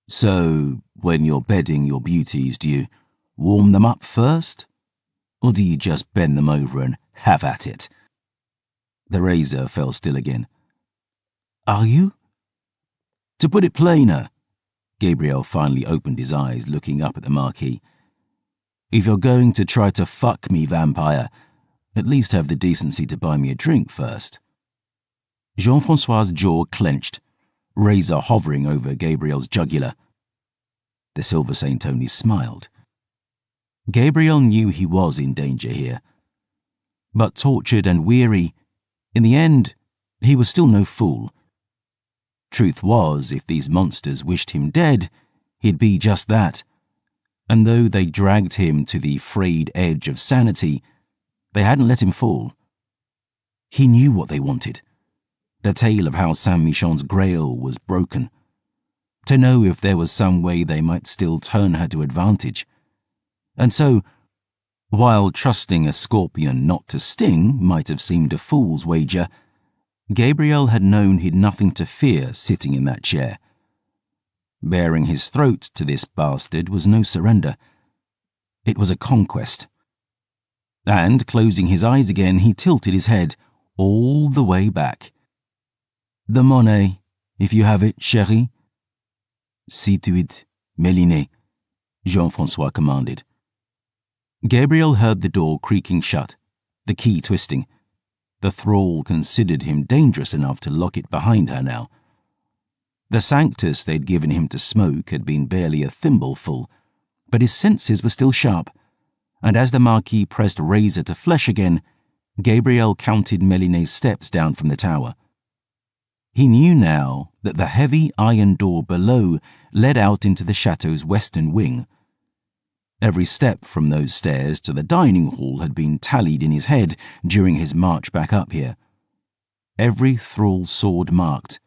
So, when you're bedding your beauties, do you warm them up first? Or do you just bend them over and have at it? The razor fell still again. Are you? To put it plainer, Gabriel finally opened his eyes, looking up at the Marquis. "If you're going to try to fuck me, vampire, at least have the decency to buy me a drink first." Jean-Francois's jaw clenched, razor hovering over Gabriel's jugular. The Silver Saint only smiled. Gabriel knew he was in danger here. But tortured and weary, in the end, he was still no fool. Truth was, if these monsters wished him dead, he'd be just that. And though they dragged him to the frayed edge of sanity, they hadn't let him fall. He knew what they wanted. The tale of how Saint-Michon's grail was broken. To know if there was some way they might still turn her to advantage. And so, while trusting a scorpion not to sting might have seemed a fool's wager, Gabriel had known he'd nothing to fear sitting in that chair. Baring his throat to this bastard was no surrender. It was a conquest. And, closing his eyes again, he tilted his head all the way back. "The money, if you have it, chérie." "See to it, Méliné," Jean-Francois commanded. Gabriel heard the door creaking shut, the key twisting. The thrall considered him dangerous enough to lock it behind her now. The sanctus they'd given him to smoke had been barely a thimbleful, but his senses were still sharp, and as the Marquis pressed razor to flesh again, Gabriel counted Méliné's steps down from the tower. He knew now that the heavy iron door below led out into the chateau's western wing. Every step from those stairs to the dining hall had been tallied in his head during his march back up here. Every thrall sword marked.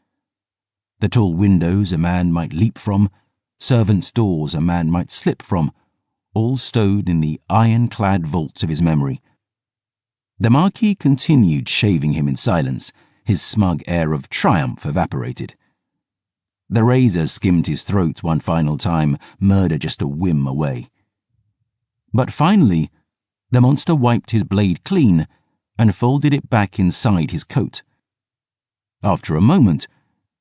The tall windows a man might leap from, servants' doors a man might slip from, all stowed in the iron-clad vaults of his memory. The Marquis continued shaving him in silence, his smug air of triumph evaporated. The razor skimmed his throat one final time, murder just a whim away. But finally, the monster wiped his blade clean and folded it back inside his coat. After a moment,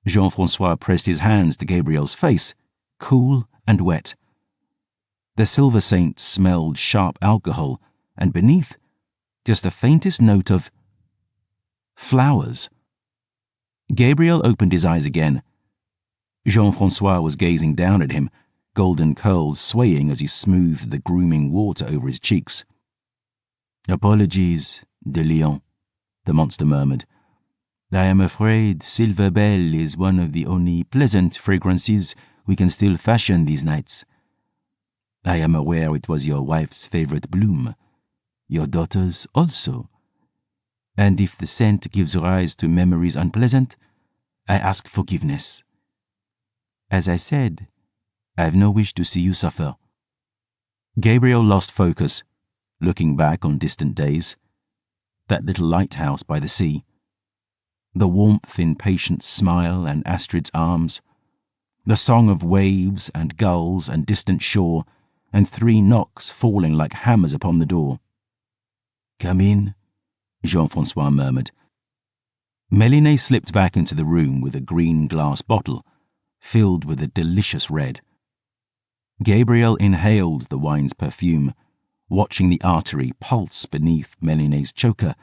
Jean-Francois pressed his hands to Gabriel's face, cool and wet. The Silver Saint smelled sharp alcohol, and beneath, just the faintest note of flowers. Gabriel opened his eyes again. Jean-Francois was gazing down at him, golden curls swaying as he smoothed the grooming water over his cheeks. "Apologies, de Lion," the monster murmured. "I am afraid Silver Bell is one of the only pleasant fragrances we can still fashion these nights. I am aware it was your wife's favorite bloom, your daughter's also. And if the scent gives rise to memories unpleasant, I ask forgiveness. As I said, I have no wish to see you suffer." Gabriel lost focus, looking back on distant days. That little lighthouse by the sea. The warmth in Patience's smile and Astrid's arms. The song of waves and gulls and distant shore, and 3 knocks falling like hammers upon the door. "Come in," Jean-Francois murmured. Méliné slipped back into the room with a green glass bottle, filled with a delicious red. Gabriel inhaled the wine's perfume, watching the artery pulse beneath Méliné's choker,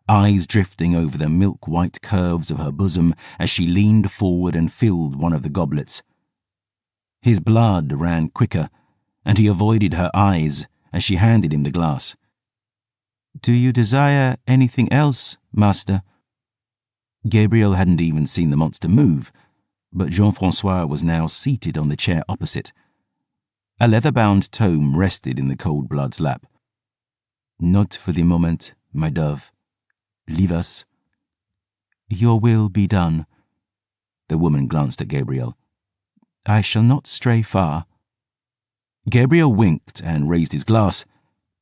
eyes drifting over the milk-white curves of her bosom as she leaned forward and filled one of the goblets. His blood ran quicker, and he avoided her eyes as she handed him the glass. "Do you desire anything else, master?" Gabriel hadn't even seen the monster move, but Jean-Francois was now seated on the chair opposite. A leather-bound tome rested in the cold blood's lap. "Not for the moment, my dove. Leave us." "Your will be done." The woman glanced at Gabriel. "I shall not stray far." Gabriel winked and raised his glass,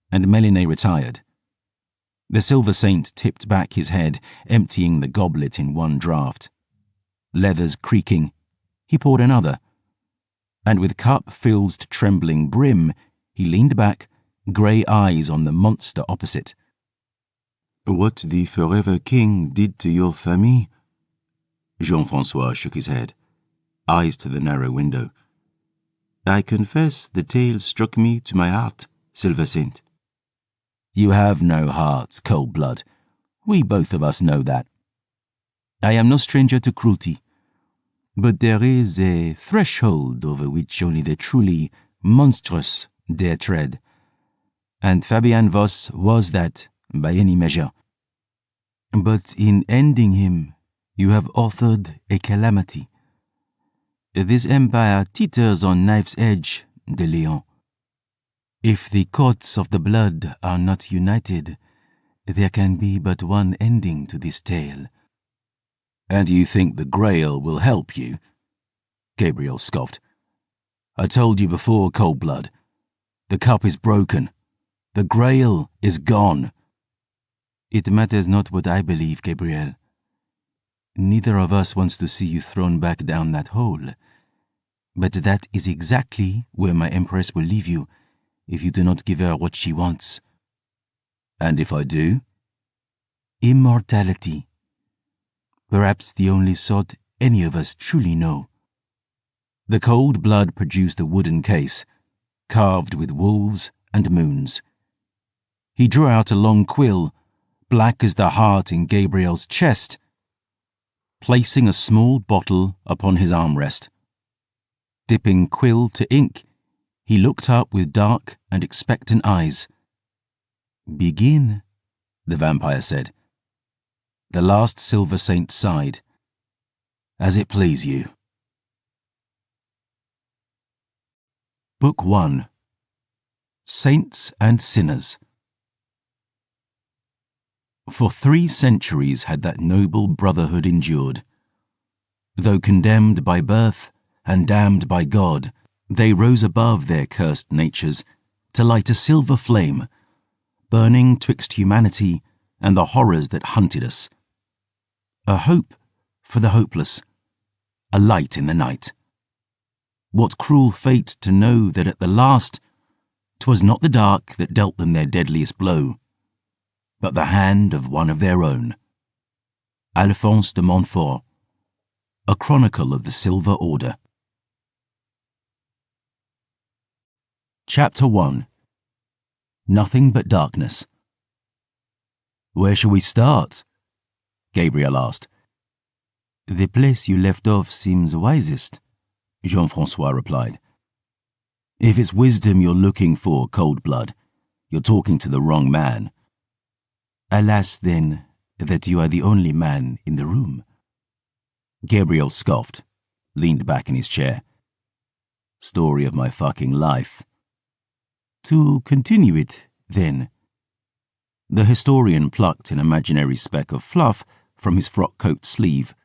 and Méliné retired. The Silver Saint tipped back his head, emptying the goblet in one draught. Leathers creaking, he poured another, and with cup filled to trembling brim, he leaned back, grey eyes on the monster opposite. "What the Forever King did to your famille?" Jean-Francois shook his head, eyes to the narrow window. I confess the tale struck me to my heart, Silver Saint. You have no heart, Cold Blood. We both of us know that. I am no stranger to cruelty, but there is a threshold over which only the truly monstrous dare tread, and Fabian Voss was that by any measure. But in ending him, you have authored a calamity. This empire teeters on knife's edge, de Leon. If the courts of the blood are not united, there can be but one ending to this tale. And you think the Grail will help you? Gabriel scoffed. I told you before, Cold Blood. The cup is broken. The Grail is gone. It matters not what I believe, Gabriel. Neither of us wants to see you thrown back down that hole. But that is exactly where my Empress will leave you if you do not give her what she wants. And if I do? Immortality. Perhaps the only sort any of us truly know. The Cold Blood produced a wooden case, carved with wolves and moons. He drew out a long quill, black as the heart in Gabriel's chest, placing a small bottle upon his armrest. Dipping quill to ink, he looked up with dark and expectant eyes. Begin, the vampire said. The last Silver Saint sighed. As it please you. Book 1. Saints and Sinners. For 3 centuries had that noble brotherhood endured. Though condemned by birth and damned by God, they rose above their cursed natures to light a silver flame, burning twixt humanity and the horrors that hunted us. A hope for the hopeless, a light in the night. What cruel fate to know that at the last 'twas not the dark that dealt them their deadliest blow, but the hand of one of their own. Alphonse de Montfort, A Chronicle of the Silver Order. Chapter 1. Nothing but darkness. Where shall we start? Gabriel asked. The place you left off seems wisest, Jean-Francois replied. If it's wisdom you're looking for, Cold Blood, you're talking to the wrong man. Alas, then, that you are the only man in the room. Gabriel scoffed, leaned back in his chair. Story of my fucking life. To continue it, then. The historian plucked an imaginary speck of fluff from his frock coat sleeve,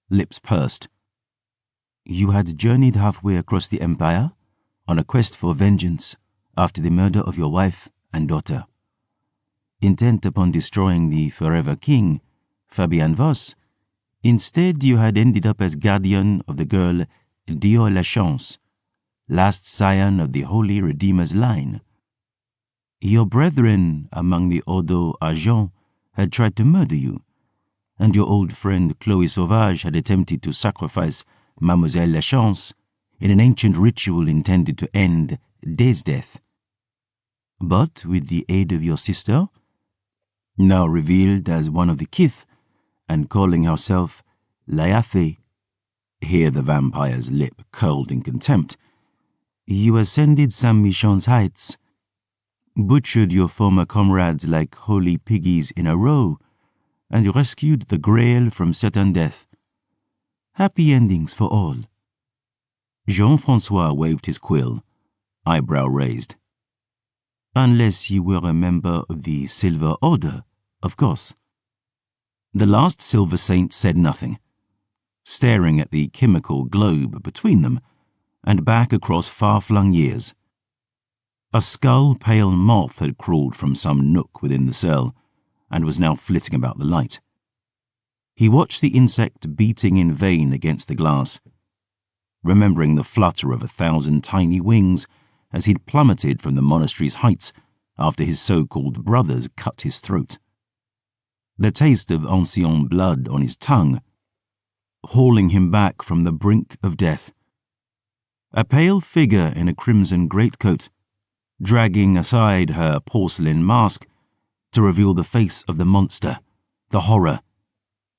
lips pursed. You had journeyed halfway across the empire on a quest for vengeance after the murder of your wife and daughter. Intent upon destroying the forever king, Fabian Voss, instead you had ended up as guardian of the girl Dio La Chance, last scion of the Holy Redeemer's line. Your brethren among the Ordo Argent had tried to murder you, and your old friend Chloe Sauvage had attempted to sacrifice Mademoiselle La Chance in an ancient ritual intended to end Day's death. But with the aid of your sister, now revealed as one of the kith, and calling herself Layafe, here the vampire's lip curled in contempt, you ascended Saint-Michon's heights, butchered your former comrades like holy piggies in a row, and rescued the Grail from certain death. Happy endings for all. Jean-Francois waved his quill, eyebrow raised. Unless you were a member of the Silver Order, of course. The last Silver Saint said nothing, staring at the chemical globe between them and back across far-flung years. A skull-pale moth had crawled from some nook within the cell and was now flitting about the light. He watched the insect beating in vain against the glass, remembering the flutter of 1,000 tiny wings as he'd plummeted from the monastery's heights after his so-called brothers cut his throat. The taste of ancien blood on his tongue, hauling him back from the brink of death. A pale figure in a crimson greatcoat, dragging aside her porcelain mask to reveal the face of the monster, the horror,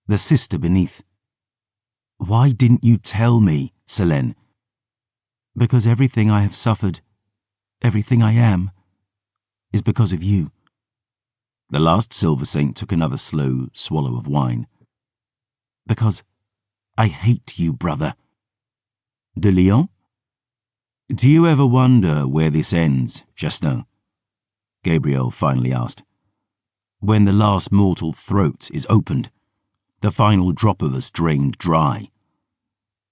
the sister beneath. "Why didn't you tell me, Selene?" "Because everything I have suffered, everything I am, is because of you." The last Silver Saint took another slow swallow of wine. "Because I hate you, brother." "De Leon?" "Do you ever wonder where this ends, Justin?" Gabriel finally asked. "When the last mortal throat is opened, the final drop of us drained dry.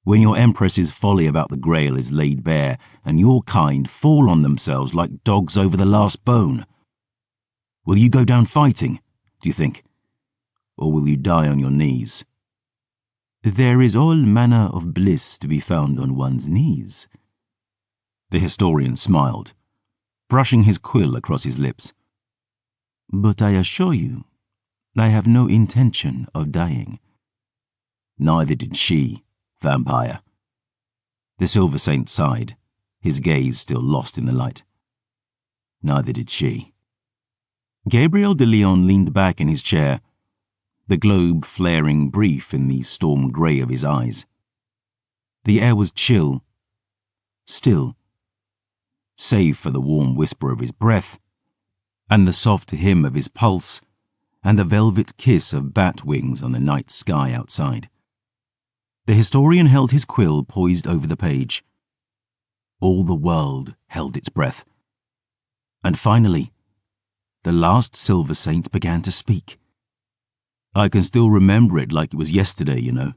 When your Empress's folly about the Grail is laid bare, and your kind fall on themselves like dogs over the last bone. Will you go down fighting, do you think? Or will you die on your knees?" "There is all manner of bliss to be found on one's knees." The historian smiled, brushing his quill across his lips. "But I assure you, I have no intention of dying." "Neither did she, vampire." The Silver Saint sighed, his gaze still lost in the light. "Neither did she." Gabriel de Leon leaned back in his chair, the globe flaring brief in the storm grey of his eyes. The air was chill, still, save for the warm whisper of his breath, and the soft hymn of his pulse, and the velvet kiss of bat wings on the night sky outside. The historian held his quill poised over the page. All the world held its breath. And finally, the last Silver Saint began to speak. "I can still remember it like it was yesterday, you know.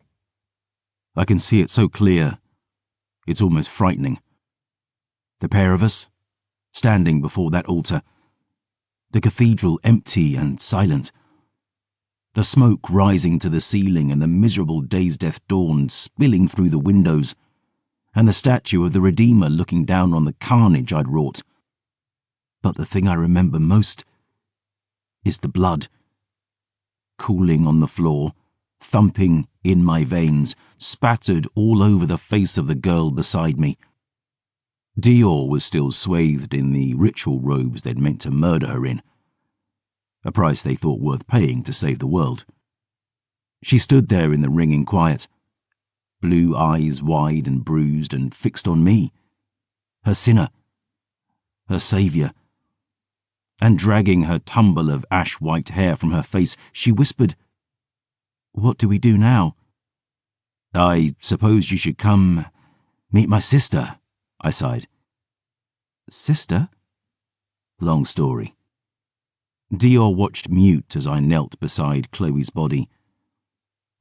I can see it so clear. It's almost frightening. The pair of us, standing before that altar. The cathedral empty and silent. The smoke rising to the ceiling and the miserable day's death dawn spilling through the windows, and the statue of the Redeemer looking down on the carnage I'd wrought. But the thing I remember most is the blood. Cooling on the floor, thumping in my veins, spattered all over the face of the girl beside me. Dior was still swathed in the ritual robes they'd meant to murder her in, a price they thought worth paying to save the world. She stood there in the ringing quiet, blue eyes wide and bruised and fixed on me, her sinner, her saviour. And dragging her tumble of ash-white hair from her face, she whispered, "What do we do now?" "I suppose you should come meet my sister," I sighed. "Sister?" "Long story." Dior watched mute as I knelt beside Chloe's body.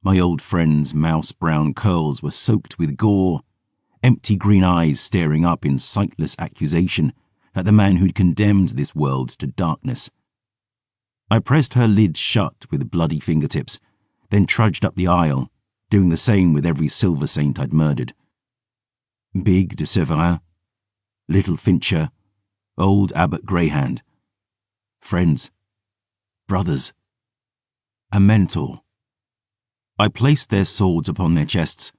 My old friend's mouse-brown curls were soaked with gore, empty green eyes staring up in sightless accusation at the man who'd condemned this world to darkness. I pressed her lids shut with bloody fingertips, then trudged up the aisle, doing the same with every Silver Saint I'd murdered. Big de Severin, Little Fincher, old Abbot Greyhand. Friends, brothers, a mentor. I placed their swords upon their chests,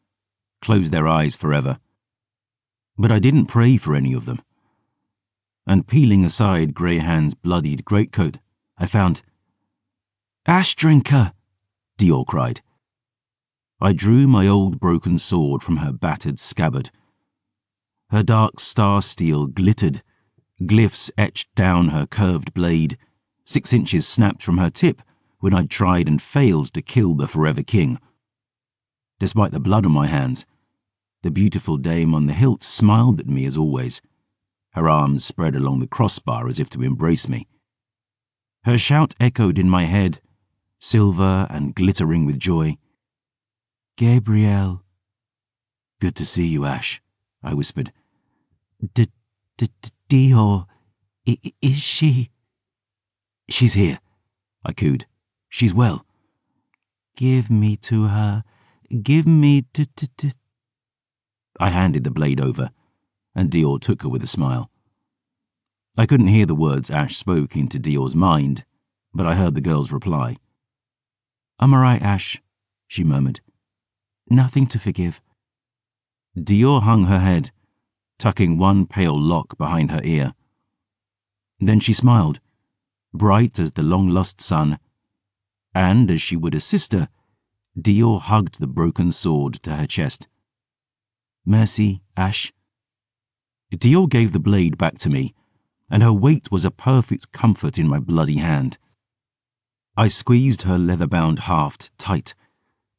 closed their eyes forever. But I didn't pray for any of them. And peeling aside Greyhand's bloodied greatcoat, I found... "Ash drinker!" Dior cried. I drew my old broken sword from her battered scabbard. Her dark star steel glittered, glyphs etched down her curved blade, 6 inches snapped from her tip when I'd tried and failed to kill the Forever King. Despite the blood on my hands, the beautiful dame on the hilt smiled at me as always, her arms spread along the crossbar as if to embrace me. Her shout echoed in my head, silver and glittering with joy. "Gabriel." "Good to see you, Ash," I whispered. "Dior, is she?" "She's here," I cooed. "She's well." "Give me to her. Give me to... I handed the blade over, and Dior took her with a smile. I couldn't hear the words Ash spoke into Dior's mind, but I heard the girl's reply. "I'm all right, Ash," she murmured. "Nothing to forgive." Dior hung her head, tucking one pale lock behind her ear. Then she smiled, bright as the long-lost sun, and, as she would a sister, Dior hugged the broken sword to her chest. "Mercy, Ash." Dior gave the blade back to me, and her weight was a perfect comfort in my bloody hand. I squeezed her leather-bound haft tight,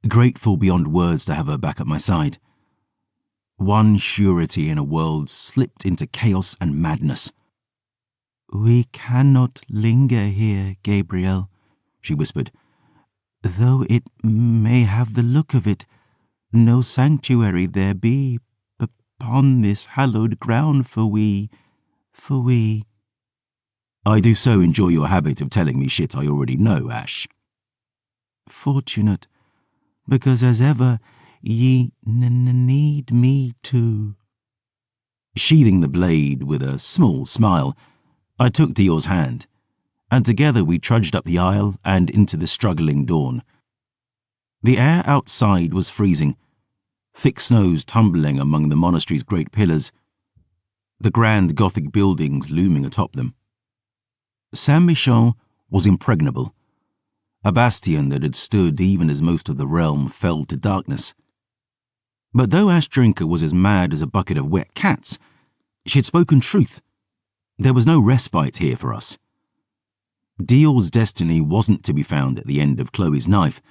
grateful beyond words to have her back at my side. One surety in a world slipped into chaos and madness. "We cannot linger here, Gabriel," she whispered. "Though it may have the look of it, no sanctuary there be upon this hallowed ground for we. I do so enjoy your habit of telling me shit I already know, Ash." "Fortunate, because as ever ye need me too." Sheathing the blade with a small smile, I took Dior's hand, and together we trudged up the aisle and into the struggling dawn. The air outside was freezing, thick snows tumbling among the monastery's great pillars, the grand Gothic buildings looming atop them. Saint-Michel was impregnable, a bastion that had stood even as most of the realm fell to darkness. But though Ash Drinker was as mad as a bucket of wet cats, she had spoken truth. There was no respite here for us. Dior's destiny wasn't to be found at the end of Chloe's knife,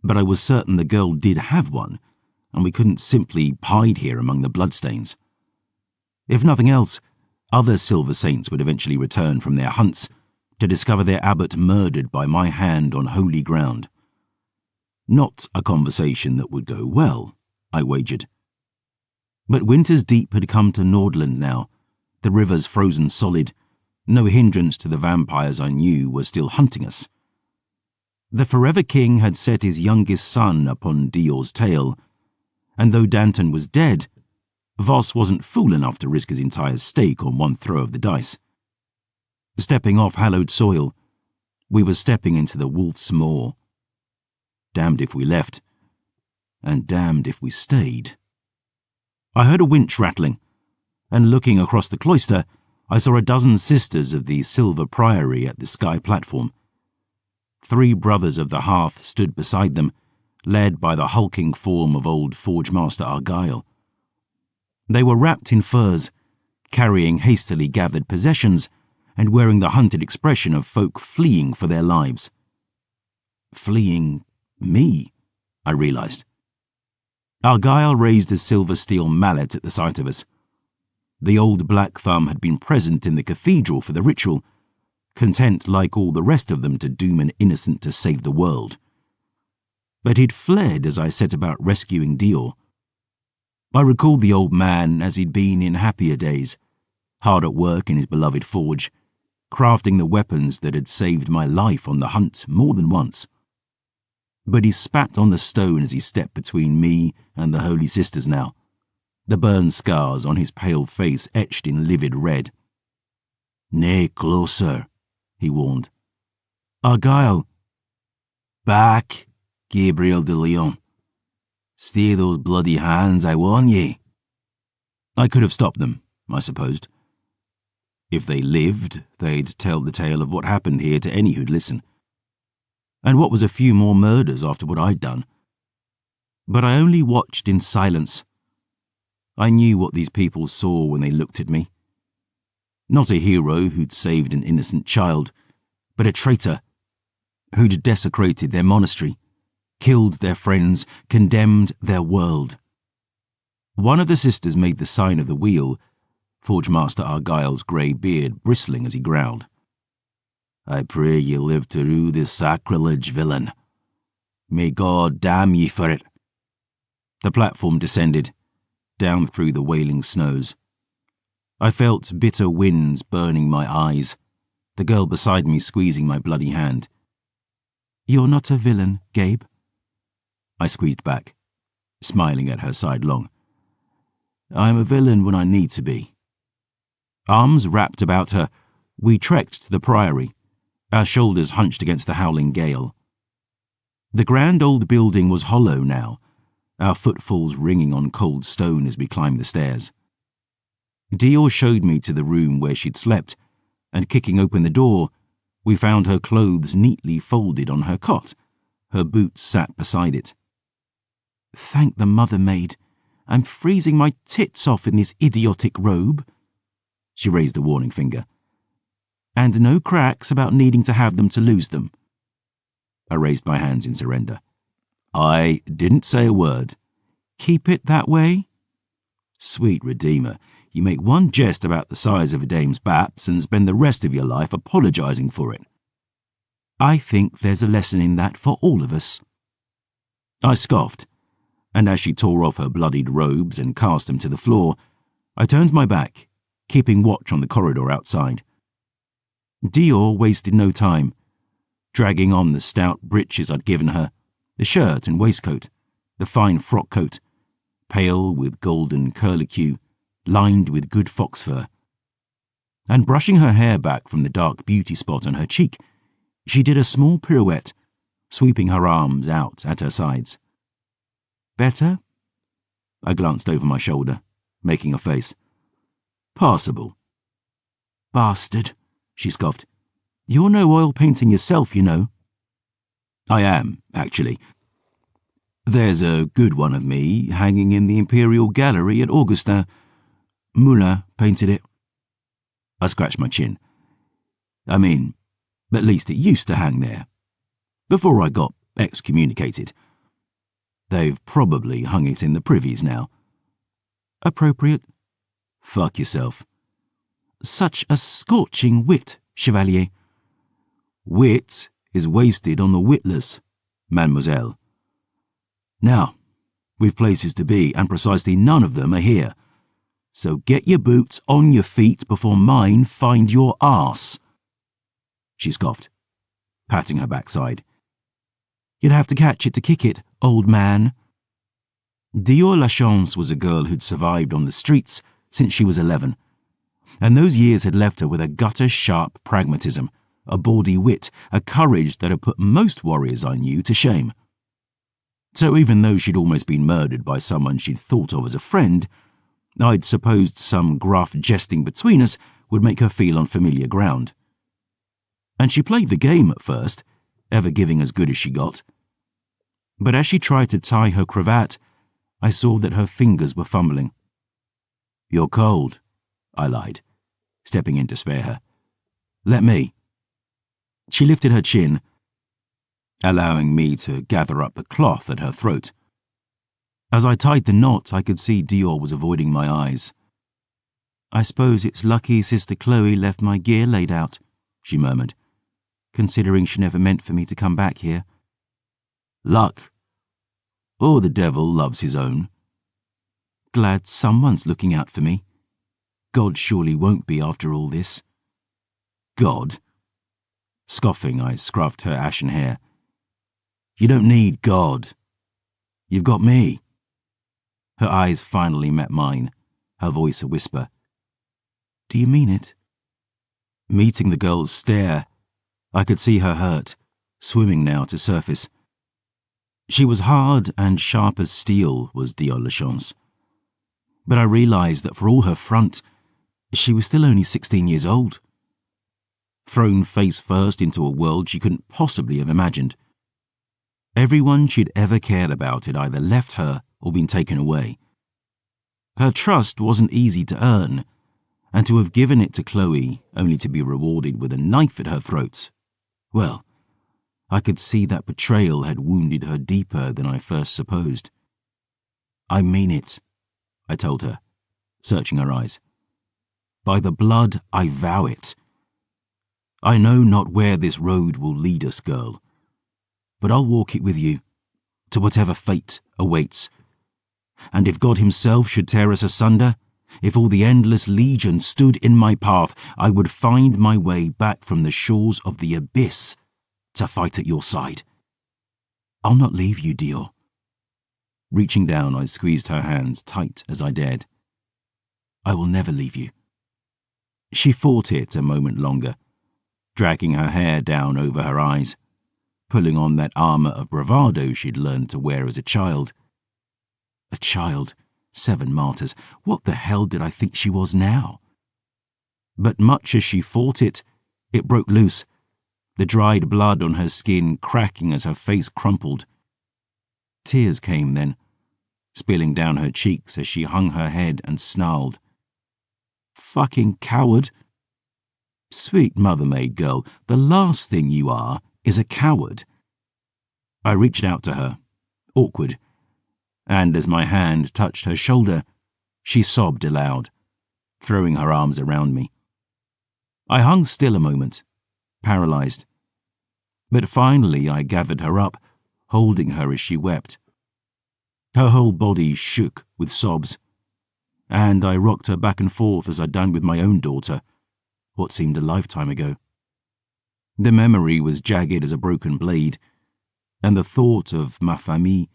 but I was certain the girl did have one, and we couldn't simply hide here among the bloodstains. If nothing else, other Silver Saints would eventually return from their hunts to discover their abbot murdered by my hand on holy ground. Not a conversation that would go well, I wagered. But Winter's Deep had come to Nordland now, the rivers frozen solid, no hindrance to the vampires I knew were still hunting us. The Forever King had set his youngest son upon Dior's tail, and though Danton was dead, Voss wasn't fool enough to risk his entire stake on one throw of the dice. Stepping off hallowed soil, we were stepping into the wolf's maw. Damned if we left, and damned if we stayed. I heard a winch rattling, and looking across the cloister, I saw a dozen sisters of the Silver Priory at the sky platform. 3 brothers of the Hearth stood beside them, led by the hulking form of old Forge Master Argyle. They were wrapped in furs, carrying hastily gathered possessions, and wearing the hunted expression of folk fleeing for their lives. Fleeing me, I realized. Argyle raised a silver steel mallet at the sight of us. The old Black Thumb had been present in the cathedral for the ritual, content like all the rest of them to doom an innocent to save the world. But he'd fled as I set about rescuing Dior. I recalled the old man as he'd been in happier days, hard at work in his beloved forge, crafting the weapons that had saved my life on the hunt more than once. But he spat on the stone as he stepped between me and the Holy Sisters now, the burn scars on his pale face etched in livid red. "Nay closer," he warned. "Argyle." "Back, Gabriel de Leon. Stay those bloody hands, I warn ye." I could have stopped them, I supposed. If they lived, they'd tell the tale of what happened here to any who'd listen. And what was a few more murders after what I'd done. But I only watched in silence. I knew what these people saw when they looked at me. Not a hero who'd saved an innocent child, but a traitor who'd desecrated their monastery, killed their friends, condemned their world. One of the sisters made the sign of the wheel, Forge Master Argyle's grey beard bristling as he growled. "I pray ye live to rue this sacrilege, villain. May God damn ye for it." The platform descended, down through the wailing snows. I felt bitter winds burning my eyes, the girl beside me squeezing my bloody hand. "You're not a villain, Gabe." I squeezed back, smiling at her sidelong. "I'm a villain when I need to be." Arms wrapped about her, we trekked to the priory, our shoulders hunched against the howling gale. The grand old building was hollow now, our footfalls ringing on cold stone as we climbed the stairs. Dior showed me to the room where she'd slept, and kicking open the door, we found her clothes neatly folded on her cot. Her boots sat beside it. "Thank the mother maid. I'm freezing my tits off in this idiotic robe." She raised a warning finger. "And no cracks about needing to have them to lose them." I raised my hands in surrender. "I didn't say a word." "Keep it that way?" "Sweet Redeemer, you make one jest about the size of a dame's baps and spend the rest of your life apologising for it." "I think there's a lesson in that for all of us." I scoffed, and as she tore off her bloodied robes and cast them to the floor, I turned my back, keeping watch on the corridor outside. Dior wasted no time, dragging on the stout breeches I'd given her, the shirt and waistcoat, the fine frock coat, pale with golden curlicue, lined with good fox fur. And brushing her hair back from the dark beauty spot on her cheek, she did a small pirouette, sweeping her arms out at her sides. "Better?" I glanced over my shoulder, making a face. "Passable." "Bastard," she scoffed. "You're no oil painting yourself, you know." "I am, actually. There's a good one of me hanging in the Imperial Gallery at Augustin. Moulin painted it." I scratched my chin. "I mean, at least it used to hang there, before I got excommunicated. They've probably hung it in the privies now." "Appropriate." "Fuck yourself." "Such a scorching wit, Chevalier." "Wit is wasted on the witless, mademoiselle. Now, we've places to be, and precisely none of them are here. So get your boots on your feet before mine find your arse." She scoffed, patting her backside. "You'd have to catch it to kick it, old man." Dior Lachance was a girl who'd survived on the streets since she was 11, and those years had left her with a gutter-sharp pragmatism, a bawdy wit, a courage that had put most warriors I knew to shame. So even though she'd almost been murdered by someone she'd thought of as a friend, I'd supposed some gruff jesting between us would make her feel on familiar ground. And she played the game at first, ever giving as good as she got. But as she tried to tie her cravat, I saw that her fingers were fumbling. "You're cold," I lied, stepping in to spare her. "Let me." She lifted her chin, allowing me to gather up the cloth at her throat. As I tied the knot, I could see Dior was avoiding my eyes. "I suppose it's lucky Sister Chloe left my gear laid out," she murmured, "considering she never meant for me to come back here." "Luck. Or the devil loves his own." "Glad someone's looking out for me. God surely won't be after all this." "God?" Scoffing, I scruffed her ashen hair. "You don't need God. You've got me." Her eyes finally met mine, her voice a whisper. "Do you mean it?" Meeting the girl's stare, I could see her hurt, swimming now to surface. She was hard and sharp as steel, was Dior Lachance. But I realised that for all her front, she was still only 16 years old. Thrown face first into a world she couldn't possibly have imagined. Everyone she'd ever cared about had either left her or been taken away. Her trust wasn't easy to earn, and to have given it to Chloe only to be rewarded with a knife at her throat, well, I could see that betrayal had wounded her deeper than I first supposed. "I mean it," I told her, searching her eyes. "By the blood I vow it. I know not where this road will lead us, girl, but I'll walk it with you, to whatever fate awaits. And if God himself should tear us asunder, if all the endless legion stood in my path, I would find my way back from the shores of the abyss to fight at your side. I'll not leave you, Dior." Reaching down, I squeezed her hands tight as I dared. "I will never leave you." She fought it a moment longer, dragging her hair down over her eyes, pulling on that armour of bravado she'd learned to wear as a child. A child, 7 martyrs. What the hell did I think she was now? But much as she fought it, it broke loose, the dried blood on her skin cracking as her face crumpled. Tears came then, spilling down her cheeks as she hung her head and snarled. Fucking coward. Sweet mother-made girl, the last thing you are is a coward. I reached out to her, awkward, and as my hand touched her shoulder, she sobbed aloud, throwing her arms around me. I hung still a moment, paralyzed. But finally I gathered her up, holding her as she wept. Her whole body shook with sobs, and I rocked her back and forth as I'd done with my own daughter, what seemed a lifetime ago. The memory was jagged as a broken blade, and the thought of ma famille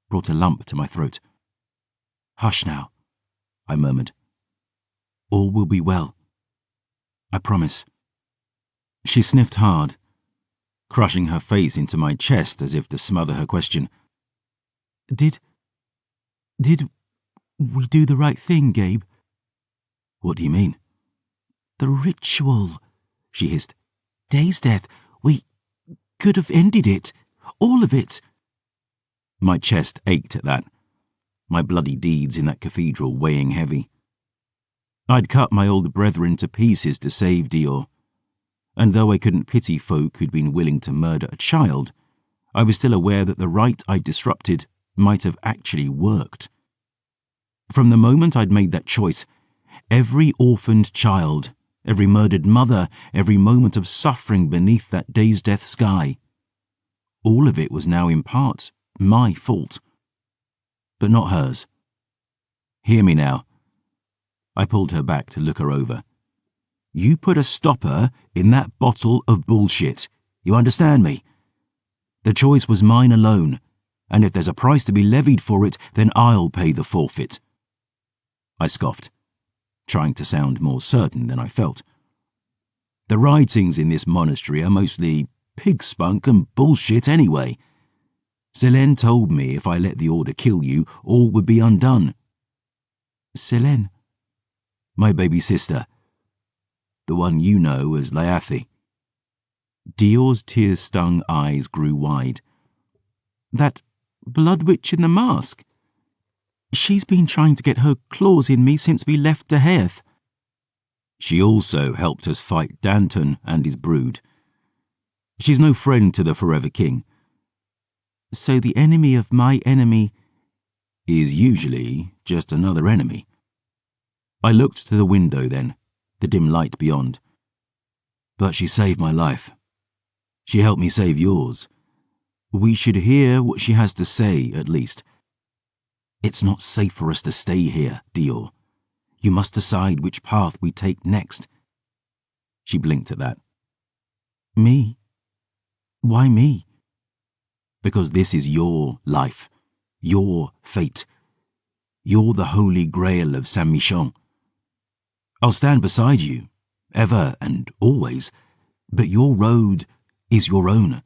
brought a lump to my throat. Hush now, I murmured. All will be well. I promise. She sniffed hard, crushing her face into my chest as if to smother her question. Did we do the right thing, Gabe? What do you mean? The ritual, she hissed. Day's death. We could have ended it. All of it. My chest ached at that, my bloody deeds in that cathedral weighing heavy. I'd cut my old brethren to pieces to save Dior, and though I couldn't pity folk who'd been willing to murder a child, I was still aware that the rite I'd disrupted might have actually worked. From the moment I'd made that choice, every orphaned child, every murdered mother, every moment of suffering beneath that day's death sky, all of it was now in part my fault, but not hers. Hear me now. I pulled her back to look her over. You put a stopper in that bottle of bullshit. You understand me? The choice was mine alone, and if there's a price to be levied for it, then I'll pay the forfeit. I scoffed, trying to sound more certain than I felt. The writings in this monastery are mostly pig spunk and bullshit anyway. Selene told me if I let the order kill you, all would be undone. Selene? My baby sister. The one you know as Layathi. Dior's tear-stung eyes grew wide. That blood witch in the mask? She's been trying to get her claws in me since we left De Hearth. She also helped us fight Danton and his brood. She's no friend to the Forever King. So the enemy of my enemy is usually just another enemy. I looked to the window then, the dim light beyond. But she saved my life. She helped me save yours. We should hear what she has to say, at least. It's not safe for us to stay here, Dior. You must decide which path we take next. She blinked at that. Me? Why me? Because this is your life, your fate. You're the holy grail of Saint-Michon. I'll stand beside you, ever and always, but your road is your own.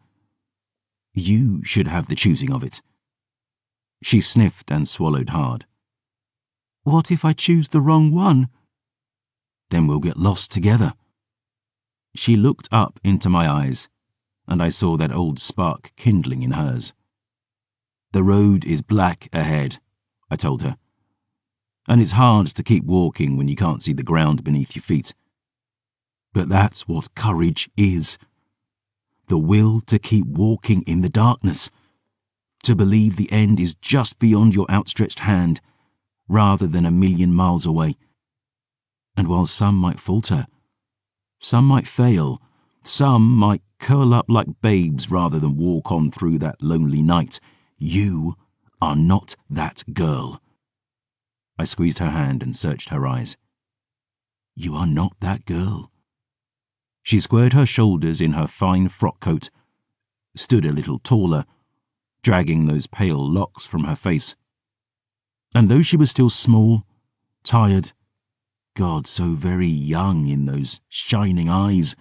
You should have the choosing of it. She sniffed and swallowed hard. What if I choose the wrong one? Then we'll get lost together. She looked up into my eyes, and I saw that old spark kindling in hers. The road is black ahead, I told her. And it's hard to keep walking when you can't see the ground beneath your feet. But that's what courage is. The will to keep walking in the darkness. To believe the end is just beyond your outstretched hand, rather than a million miles away. And while some might falter, some might fail, some might curl up like babes rather than walk on through that lonely night, you are not that girl. I squeezed her hand and searched her eyes. You are not that girl. She squared her shoulders in her fine frock coat, stood a little taller, dragging those pale locks from her face. And though she was still small, tired, God, so very young in those shining eyes,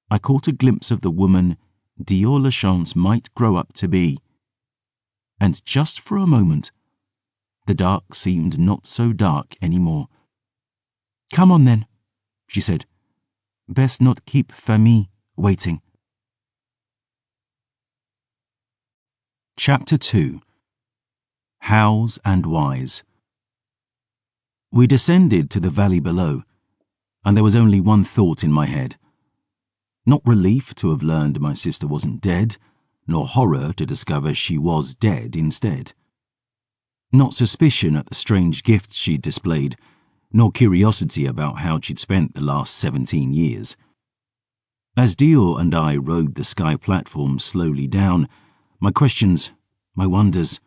I caught a glimpse of the woman Dior Lachance might grow up to be. And just for a moment, The dark seemed not so dark anymore. "Come on then," she said. "Best not keep Famille waiting." Chapter 2. Hows and Whys. We descended to the valley below, and there was only one thought in my head. Not relief to have learned my sister wasn't dead, nor horror to discover she was dead instead. Not suspicion at the strange gifts she'd displayed, nor curiosity about how she'd spent the last 17 years. As Dior and I rode the sky platform slowly down, my questions, my wonders,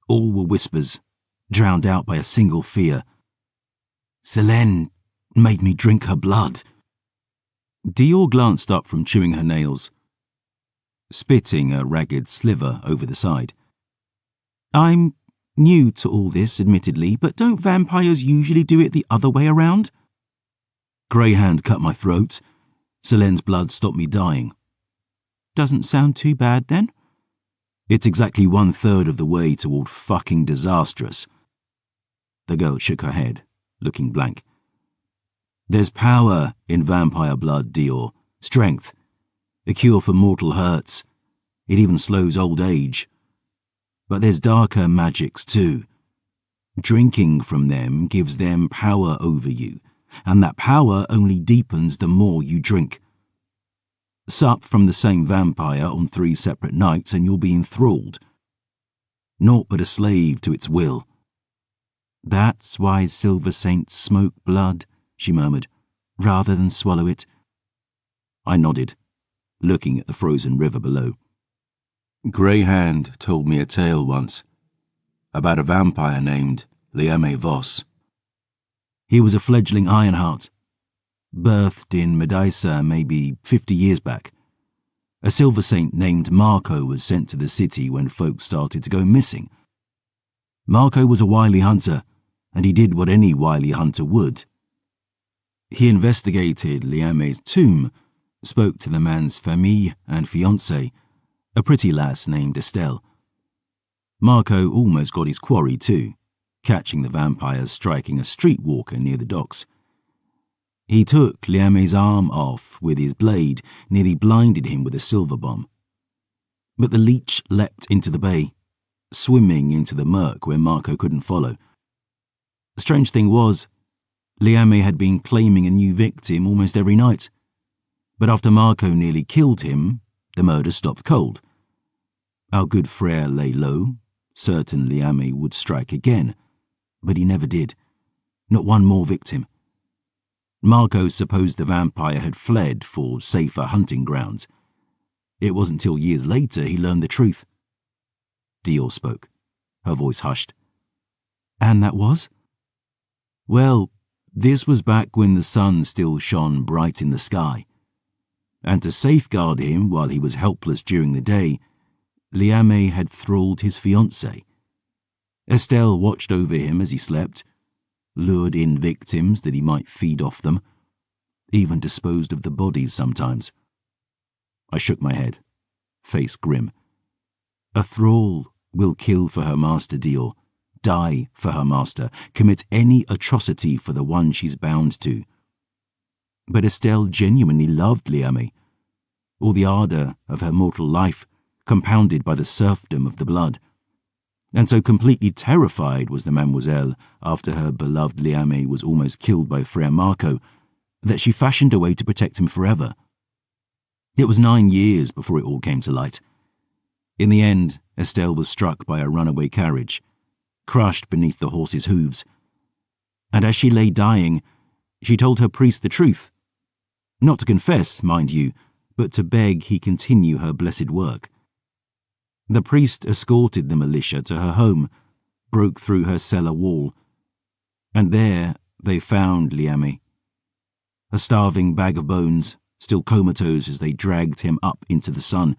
all were whispers, drowned out by a single fear. "Selene made me drink her blood." Dior glanced up from chewing her nails, spitting a ragged sliver over the side. "I'm new to all this, admittedly, but don't vampires usually do it the other way around?" "Greyhand cut my throat. Selene's blood stopped me dying." "Doesn't sound too bad, then?" "It's exactly 1/3 of the way toward fucking disastrous." The girl shook her head, looking blank. "There's power in vampire blood, Dior. Strength. A cure for mortal hurts. It even slows old age. But there's darker magics too. Drinking from them gives them power over you, and that power only deepens the more you drink. Sup from the same vampire on 3 separate nights and you'll be enthralled. Naught but a slave to its will." "That's why silver saints smoke blood," she murmured, "rather than swallow it." I nodded, looking at the frozen river below. "Greyhand told me a tale once, about a vampire named Liame Voss. He was a fledgling Ironheart, birthed in Medaisa maybe 50 years back. A silver saint named Marco was sent to the city when folks started to go missing. Marco was a wily hunter, and he did what any wily hunter would. He investigated Liame's tomb, spoke to the man's famille and fiancée, a pretty lass named Estelle. Marco almost got his quarry too, catching the vampires striking a streetwalker near the docks. He took Liame's arm off with his blade, nearly blinded him with a silver bomb. But the leech leapt into the bay, swimming into the murk where Marco couldn't follow. The strange thing was, Liame had been claiming a new victim almost every night. But after Marco nearly killed him, the murder stopped cold. Our good Frere lay low, certain Liame would strike again, but he never did. Not one more victim. Marco supposed the vampire had fled for safer hunting grounds. It wasn't till years later he learned the truth. Dior spoke, her voice hushed. "And that was?" "Well, this was back when the sun still shone bright in the sky. And to safeguard him while he was helpless during the day, Liame had thralled his fiancée. Estelle watched over him as he slept, lured in victims that he might feed off them, even disposed of the bodies sometimes." I shook my head, face grim. "A thrall will kill for her master, Dior, die for her master, commit any atrocity for the one she's bound to. But Estelle genuinely loved Liame, all the ardour of her mortal life compounded by the serfdom of the blood. And so completely terrified was the mademoiselle after her beloved Liame was almost killed by Frere Marco that she fashioned a way to protect him forever. It was 9 years before it all came to light. In the end, Estelle was struck by a runaway carriage, crushed beneath the horse's hooves. And as she lay dying, she told her priest the truth. Not to confess, mind you, but to beg he continue her blessed work. The priest escorted the militia to her home, broke through her cellar wall, and there they found Liame, a starving bag of bones, still comatose as they dragged him up into the sun.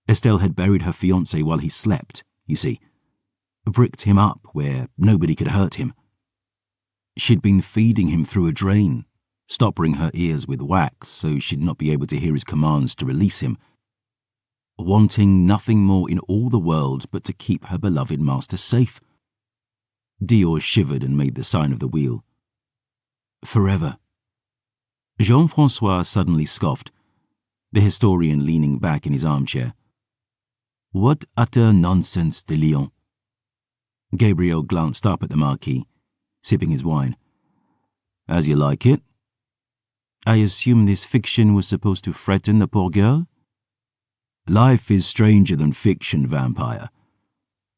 Estelle had buried her fiancé while he slept, you see, bricked him up where nobody could hurt him. She'd been feeding him through a drain, stopping her ears with wax so she'd not be able to hear his commands to release him, wanting nothing more in all the world but to keep her beloved master safe. Dior shivered and made the sign of the wheel. Forever. Jean-Francois suddenly scoffed, the historian leaning back in his armchair. What utter nonsense, de Lyon. Gabriel glanced up at the Marquis, sipping his wine. As you like it. I assume this fiction was supposed to frighten the poor girl? Life is stranger than fiction, vampire.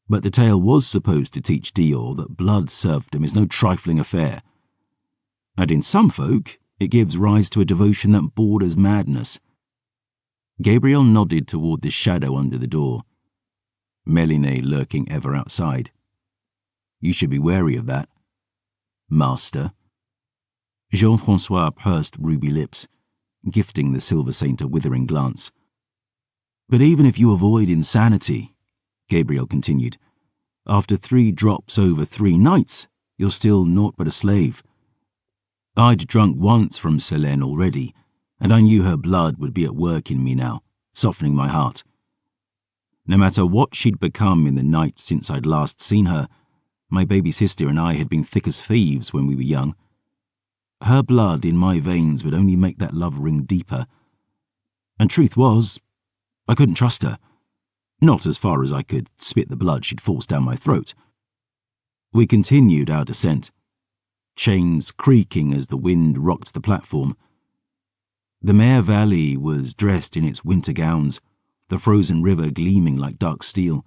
But the tale was supposed to teach Dior that blood serfdom is no trifling affair. And in some folk, it gives rise to a devotion that borders madness. Gabriel nodded toward the shadow under the door, Méliné lurking ever outside. You should be wary of that, master. Jean-Francois pursed ruby lips, gifting the silver saint a withering glance. But even if you avoid insanity, Gabriel continued, after 3 drops over 3 nights, you're still naught but a slave. I'd drunk once from Selene already, and I knew her blood would be at work in me now, softening my heart. No matter what she'd become in the night since I'd last seen her, my baby sister and I had been thick as thieves when we were young. Her blood in my veins would only make that love ring deeper. And truth was, I couldn't trust her. Not as far as I could spit the blood she'd forced down my throat. We continued our descent, chains creaking as the wind rocked the platform. The Mare Valley was dressed in its winter gowns, the frozen river gleaming like dark steel.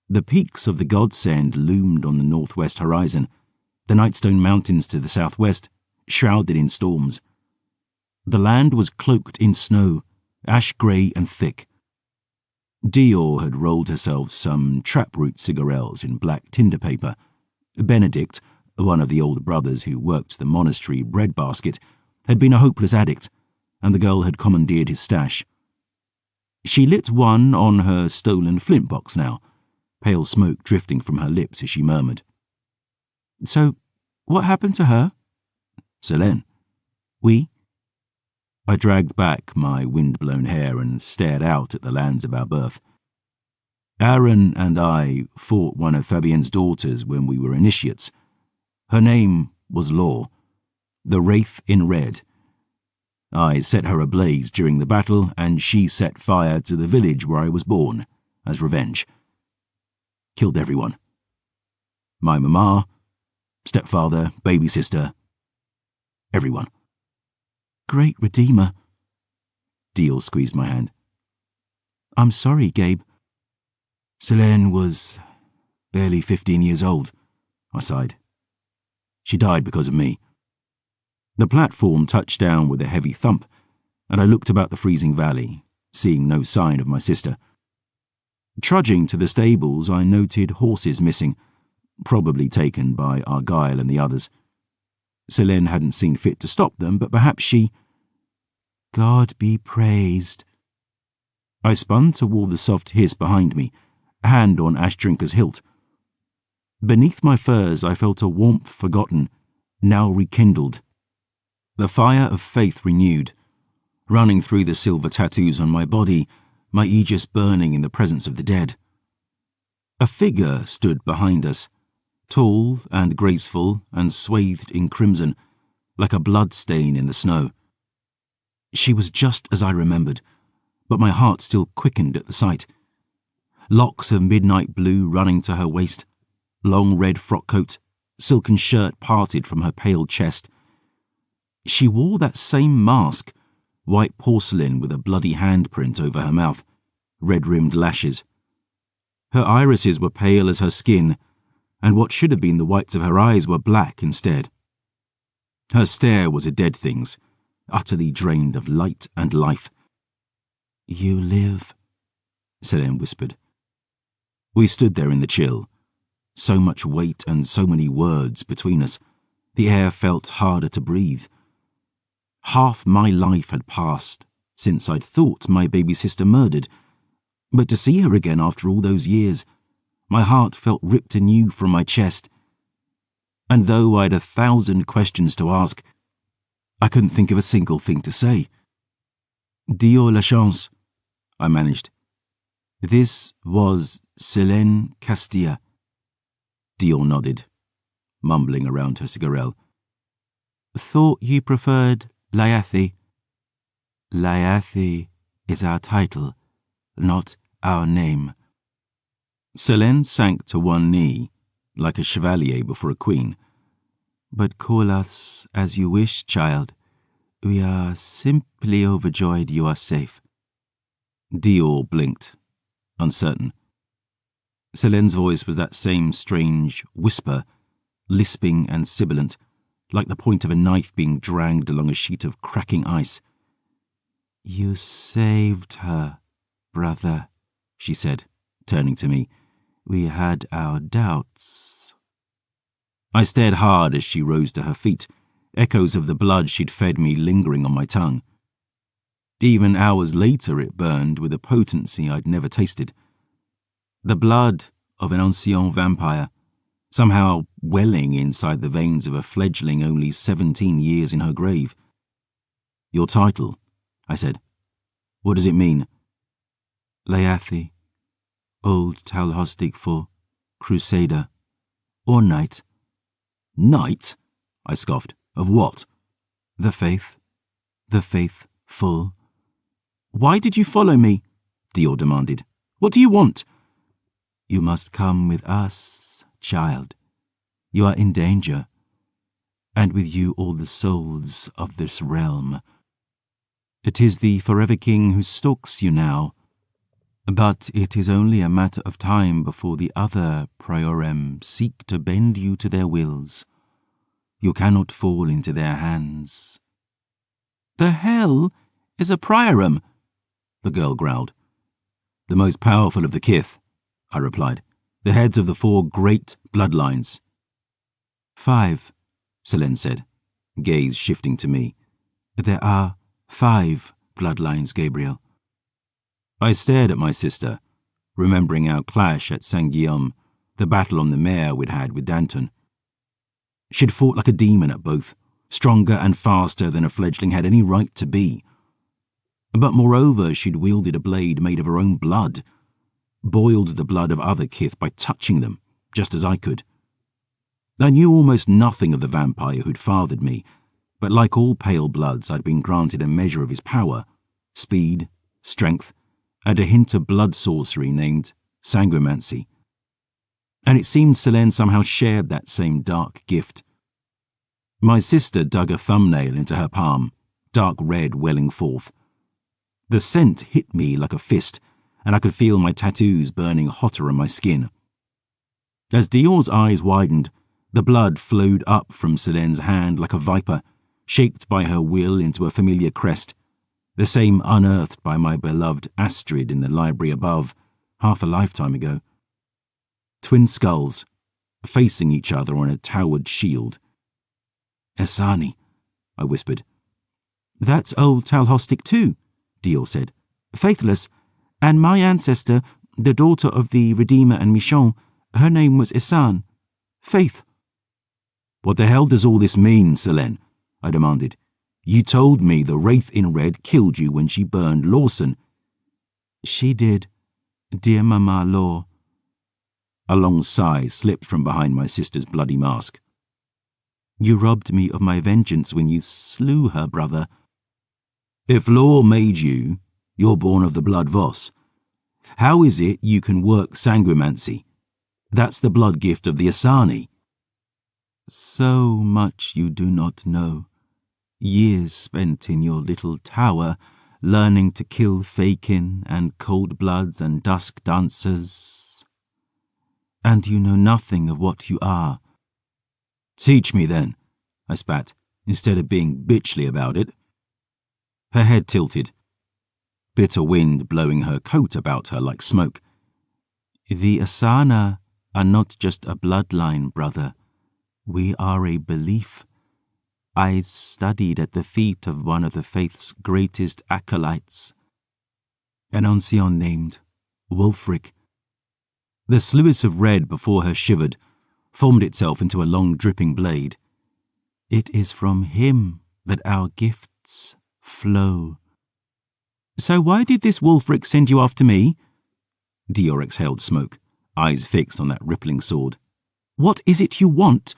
The peaks of the Godsend loomed on the northwest horizon, the Nightstone Mountains to the southwest, shrouded in storms. The land was cloaked in snow, ash-grey and thick. Dior had rolled herself some traproot cigarettes in black tinder paper. Benedict, one of the older brothers who worked the monastery breadbasket, had been a hopeless addict, and the girl had commandeered his stash. She lit one on her stolen flint box now, pale smoke drifting from her lips as she murmured. So, what happened to her? Selene. We? I dragged back my wind-blown hair and stared out at the lands of our birth. Aaron and I fought one of Fabienne's daughters when we were initiates. Her name was Law, the Wraith in Red. I set her ablaze during the battle, and she set fire to the village where I was born, as revenge. Killed everyone. My mama, stepfather, baby sister, everyone. Great Redeemer. Dior squeezed my hand. I'm sorry, Gabe. Selene was barely 15 years old, I sighed. She died because of me. The platform touched down with a heavy thump, and I looked about the freezing valley, seeing no sign of my sister. Trudging to the stables, I noted horses missing, probably taken by Argyle and the others. Selene hadn't seen fit to stop them, but perhaps she... God be praised. I spun toward the soft hiss behind me, hand on Ash Drinker's hilt. Beneath my furs I felt a warmth forgotten, now rekindled. The fire of faith renewed, running through the silver tattoos on my body, my aegis burning in the presence of the dead. A figure stood behind us, tall and graceful and swathed in crimson, like a blood stain in the snow. She was just as I remembered, but my heart still quickened at the sight. Locks of midnight blue running to her waist, long red frock coat, silken shirt parted from her pale chest. She wore that same mask, white porcelain with a bloody handprint over her mouth, red-rimmed lashes. Her irises were pale as her skin, and what should have been the whites of her eyes were black instead. Her stare was a dead thing's, utterly drained of light and life. You live, Selene whispered. We stood there in the chill, so much weight and so many words between us. The air felt harder to breathe. Half my life had passed since I'd thought my baby sister murdered, but to see her again after all those years, my heart felt ripped anew from my chest. And though I'd 1,000 questions to ask, I couldn't think of a single thing to say. Dior la chance, I managed. This was Selene Castilla. Dior nodded, mumbling around her cigarette. Thought you preferred Lyathi. Lyathi is our title, not our name. Selene sank to one knee, like a chevalier before a queen. But call us as you wish, child. We are simply overjoyed you are safe. Dior blinked, uncertain. Selene's voice was that same strange whisper, lisping and sibilant, like the point of a knife being dragged along a sheet of cracking ice. You saved her, brother, she said, turning to me. We had our doubts. I stared hard as she rose to her feet, echoes of the blood she'd fed me lingering on my tongue. Even hours later it burned with a potency I'd never tasted. The blood of an ancien vampire, somehow welling inside the veins of a fledgling only 17 years in her grave. Your title, I said. What does it mean? Lyathi, Old Talhostic for Crusader, or Knight. Knight? I scoffed. Of what? The faith. The faithful. Why did you follow me? Dior demanded. What do you want? You must come with us, child. You are in danger, and with you all the souls of this realm. It is the Forever King who stalks you now, but it is only a matter of time before the other Priorem seek to bend you to their wills. You cannot fall into their hands. The hell is a Priorem? The girl growled. The most powerful of the kith, I replied. The heads of the 4 great bloodlines. 5, Selene said, gaze shifting to me. There are 5 bloodlines, Gabriel. I stared at my sister, remembering our clash at Saint-Guillaume, the battle on the mare we'd had with Danton. She'd fought like a demon at both, stronger and faster than a fledgling had any right to be. But moreover, she'd wielded a blade made of her own blood, boiled the blood of other kith by touching them, just as I could. I knew almost nothing of the vampire who'd fathered me, but like all pale bloods, I'd been granted a measure of his power, speed, strength, and a hint of blood sorcery named sanguimancy. And it seemed Selene somehow shared that same dark gift. My sister dug a thumbnail into her palm, dark red welling forth. The scent hit me like a fist, and I could feel my tattoos burning hotter on my skin. As Dior's eyes widened, the blood flowed up from Selene's hand like a viper, shaped by her will into a familiar crest, the same unearthed by my beloved Astrid in the library above, half a lifetime ago. Twin skulls, facing each other on a towered shield. Esani, I whispered. That's old Talhostic too, Dior said. Faithless, and my ancestor, the daughter of the Redeemer and Michon, her name was Isan. Faith. What the hell does all this mean, Selene? I demanded. You told me the Wraith in Red killed you when she burned Lawson. She did, dear Mama Law. A long sigh slipped from behind my sister's bloody mask. You robbed me of my vengeance when you slew her brother. If Law made you, you're born of the blood Voss. How is it you can work sanguimancy? That's the blood gift of the Asani. So much you do not know. Years spent in your little tower, learning to kill Fakin and cold bloods and dusk dancers. And you know nothing of what you are. Teach me then, I spat, instead of being bitchly about it. Her head tilted, bitter wind blowing her coat about her like smoke. The Asana are not just a bloodline, brother. We are a belief. I studied at the feet of one of the faith's greatest acolytes, an ancien named Wulfric. The sluice of red before her shivered, formed itself into a long dripping blade. It is from him that our gifts flow. So why did this Wulfric send you after me? Dior exhaled smoke, eyes fixed on that rippling sword. What is it you want?"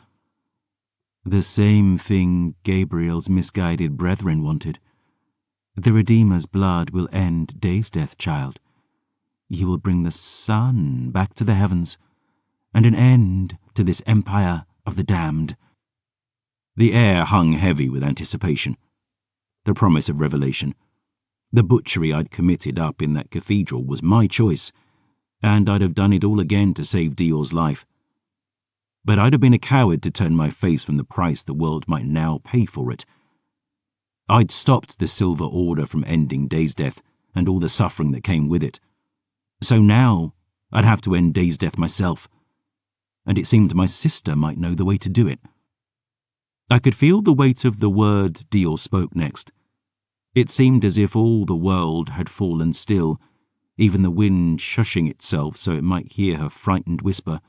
"The same thing Gabriel's misguided brethren wanted. The Redeemer's blood will end Day's death, child. You will bring the sun back to the heavens, and an end to this empire of the damned." The air hung heavy with anticipation. The promise of revelation. The butchery I'd committed up in that cathedral was my choice, and I'd have done it all again to save Dior's life. But I'd have been a coward to turn my face from the price the world might now pay for it. I'd stopped the Silver Order from ending Day's death and all the suffering that came with it. So now I'd have to end Day's death myself, and it seemed my sister might know the way to do it. I could feel the weight of the word Dior spoke next. It seemed as if all the world had fallen still, even the wind shushing itself so it might hear her frightened whisper.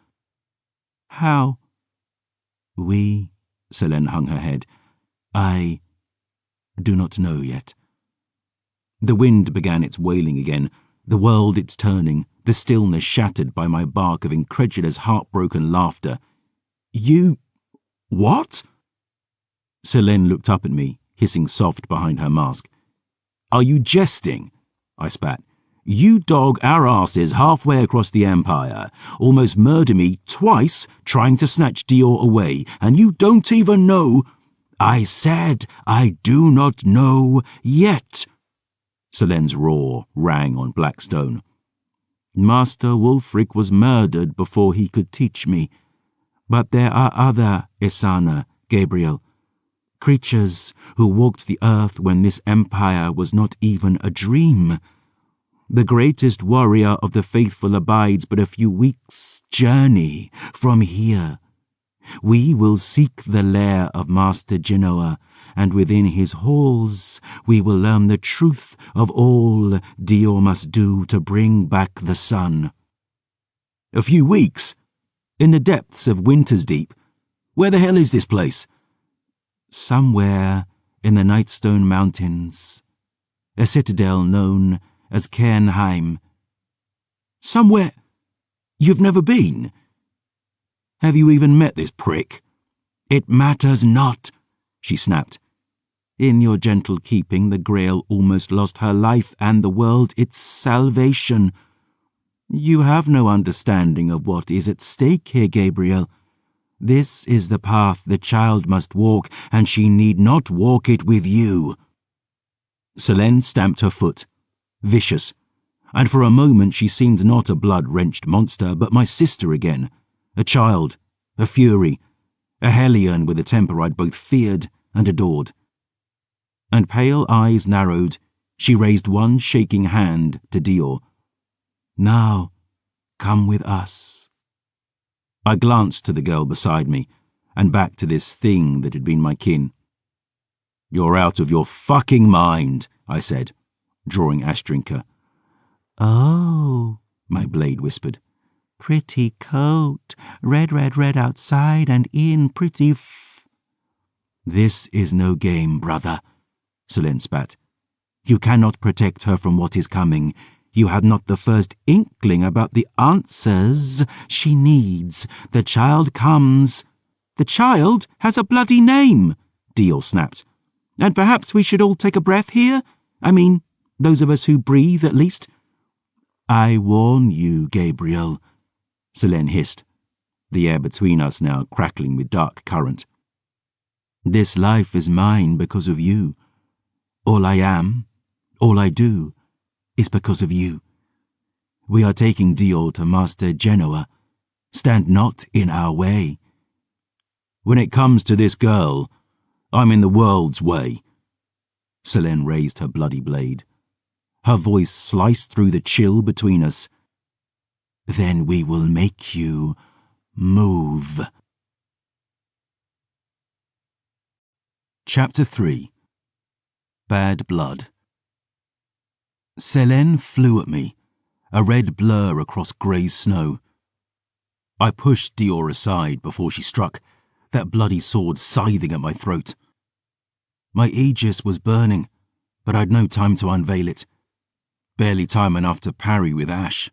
"How?" "We," Selene hung her head. "I do not know yet." The wind began its wailing again, the world its turning, the stillness shattered by my bark of incredulous, heartbroken laughter. "You... what?" Selene looked up at me, hissing soft behind her mask. "Are you jesting?" I spat. "You dog our asses halfway across the Empire, almost murder me twice trying to snatch Dior away, and you don't even know—" "I said I do not know yet." Selene's roar rang on black stone. "Master Wulfric was murdered before he could teach me. But there are other Isana, Gabriel. Creatures who walked the earth when this empire was not even a dream. The greatest warrior of the faithful abides but a few weeks' journey from here. We will seek the lair of Master Genoa, and within his halls we will learn the truth of all Dior must do to bring back the sun." "A few weeks? In the depths of Winter's Deep? Where the hell is this place?" "Somewhere in the Nightstone Mountains. A citadel known as Cairnheim." "Somewhere you've never been? Have you even met this prick?" "It matters not," she snapped. "In your gentle keeping, the Grail almost lost her life and the world its salvation. You have no understanding of what is at stake here, Gabriel. This is the path the child must walk, and she need not walk it with you." Selene stamped her foot, vicious, and for a moment she seemed not a blood-wrenched monster, but my sister again, a child, a fury, a hellion with a temper I'd both feared and adored. And pale eyes narrowed, she raised one shaking hand to Dior. "Now, come with us." I glanced to the girl beside me, and back to this thing that had been my kin. "You're out of your fucking mind," I said, drawing Ashtrinka. "Oh," my blade whispered. "Pretty coat, red, red, red outside and in pretty "This is no game, brother," Selene spat. "You cannot protect her from what is coming. You have not the first inkling about the answers she needs. The child comes." "The child has a bloody name," Dior snapped. "And perhaps we should all take a breath here? I mean, those of us who breathe, at least." "I warn you, Gabriel," Selene hissed, the air between us now crackling with dark current. "This life is mine because of you. All I am, all I do, is because of you. We are taking Dior to Master Genoa. Stand not in our way." "When it comes to this girl, I'm in the world's way." Selene raised her bloody blade. Her voice sliced through the chill between us. "Then we will make you move." Chapter 3. Bad Blood. Selene flew at me, a red blur across grey snow. I pushed Dior aside before she struck, that bloody sword scything at my throat. My aegis was burning, but I'd no time to unveil it. Barely time enough to parry with Ash.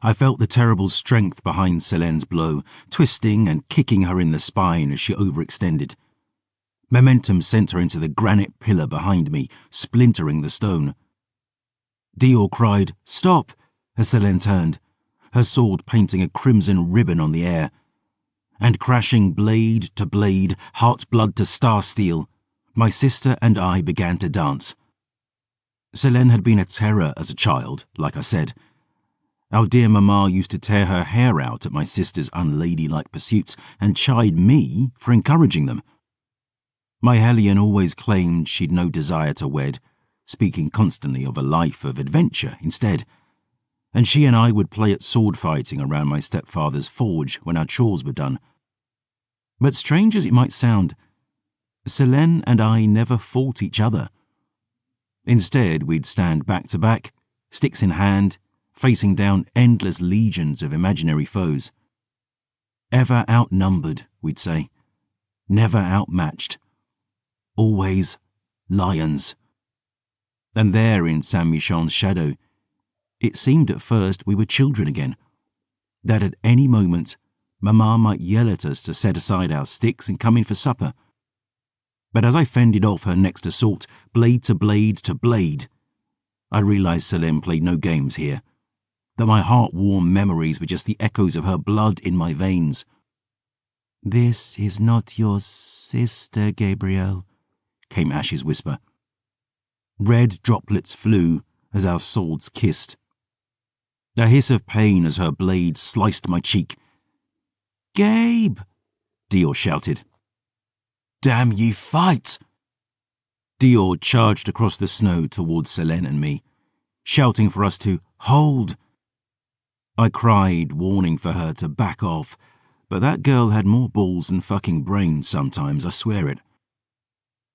I felt the terrible strength behind Selene's blow, twisting and kicking her in the spine as she overextended. Momentum sent her into the granite pillar behind me, splintering the stone. Dior cried, "Stop!" as Selene turned, her sword painting a crimson ribbon on the air. And crashing blade to blade, heart blood to star steel, my sister and I began to dance. Selene had been a terror as a child, like I said. Our dear mamma used to tear her hair out at my sister's unladylike pursuits and chide me for encouraging them. My Hellion always claimed she'd no desire to wed, speaking constantly of a life of adventure instead. And she and I would play at sword fighting around my stepfather's forge when our chores were done. But strange as it might sound, Selene and I never fought each other. Instead, we'd stand back to back, sticks in hand, facing down endless legions of imaginary foes. Ever outnumbered, we'd say. Never outmatched. Always lions. And there in Saint-Michon's shadow, it seemed at first we were children again, that at any moment Mamma might yell at us to set aside our sticks and come in for supper. But as I fended off her next assault, blade to blade to blade, I realized Selene played no games here, that my heart-warm memories were just the echoes of her blood in my veins. "This is not your sister, Gabriel," came Ash's whisper. Red droplets flew as our swords kissed. A hiss of pain as her blade sliced my cheek. "Gabe!" Dior shouted. "Damn ye, fight!" Dior charged across the snow towards Selene and me, shouting for us to hold. I cried, warning for her to back off, but that girl had more balls than fucking brains sometimes, I swear it.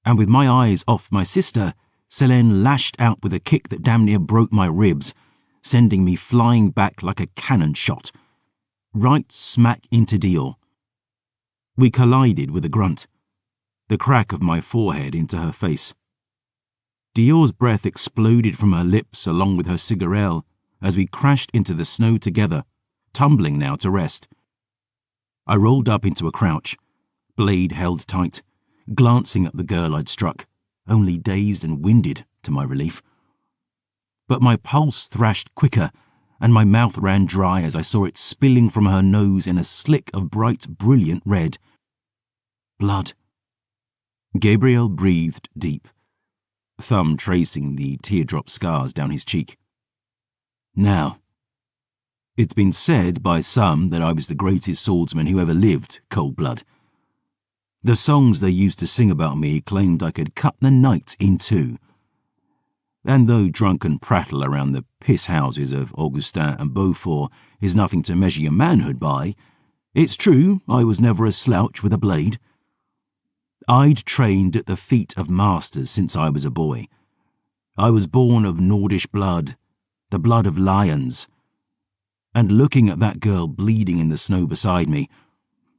And with my eyes off my sister, Selene lashed out with a kick that damn near broke my ribs, sending me flying back like a cannon shot, right smack into Dior. We collided with a grunt, the crack of my forehead into her face. Dior's breath exploded from her lips along with her cigarette as we crashed into the snow together, tumbling now to rest. I rolled up into a crouch, blade held tight, glancing at the girl I'd struck, only dazed and winded, to my relief. But my pulse thrashed quicker, and my mouth ran dry as I saw it spilling from her nose in a slick of bright, brilliant red. Blood. Gabriel breathed deep, thumb tracing the teardrop scars down his cheek. Now, it's been said by some that I was the greatest swordsman who ever lived, Cold Blood. The songs they used to sing about me claimed I could cut the night in two. And though drunken prattle around the piss houses of Augustin and Beaufort is nothing to measure your manhood by, it's true I was never a slouch with a blade. I'd trained at the feet of masters since I was a boy. I was born of Nordish blood, the blood of lions. And looking at that girl bleeding in the snow beside me,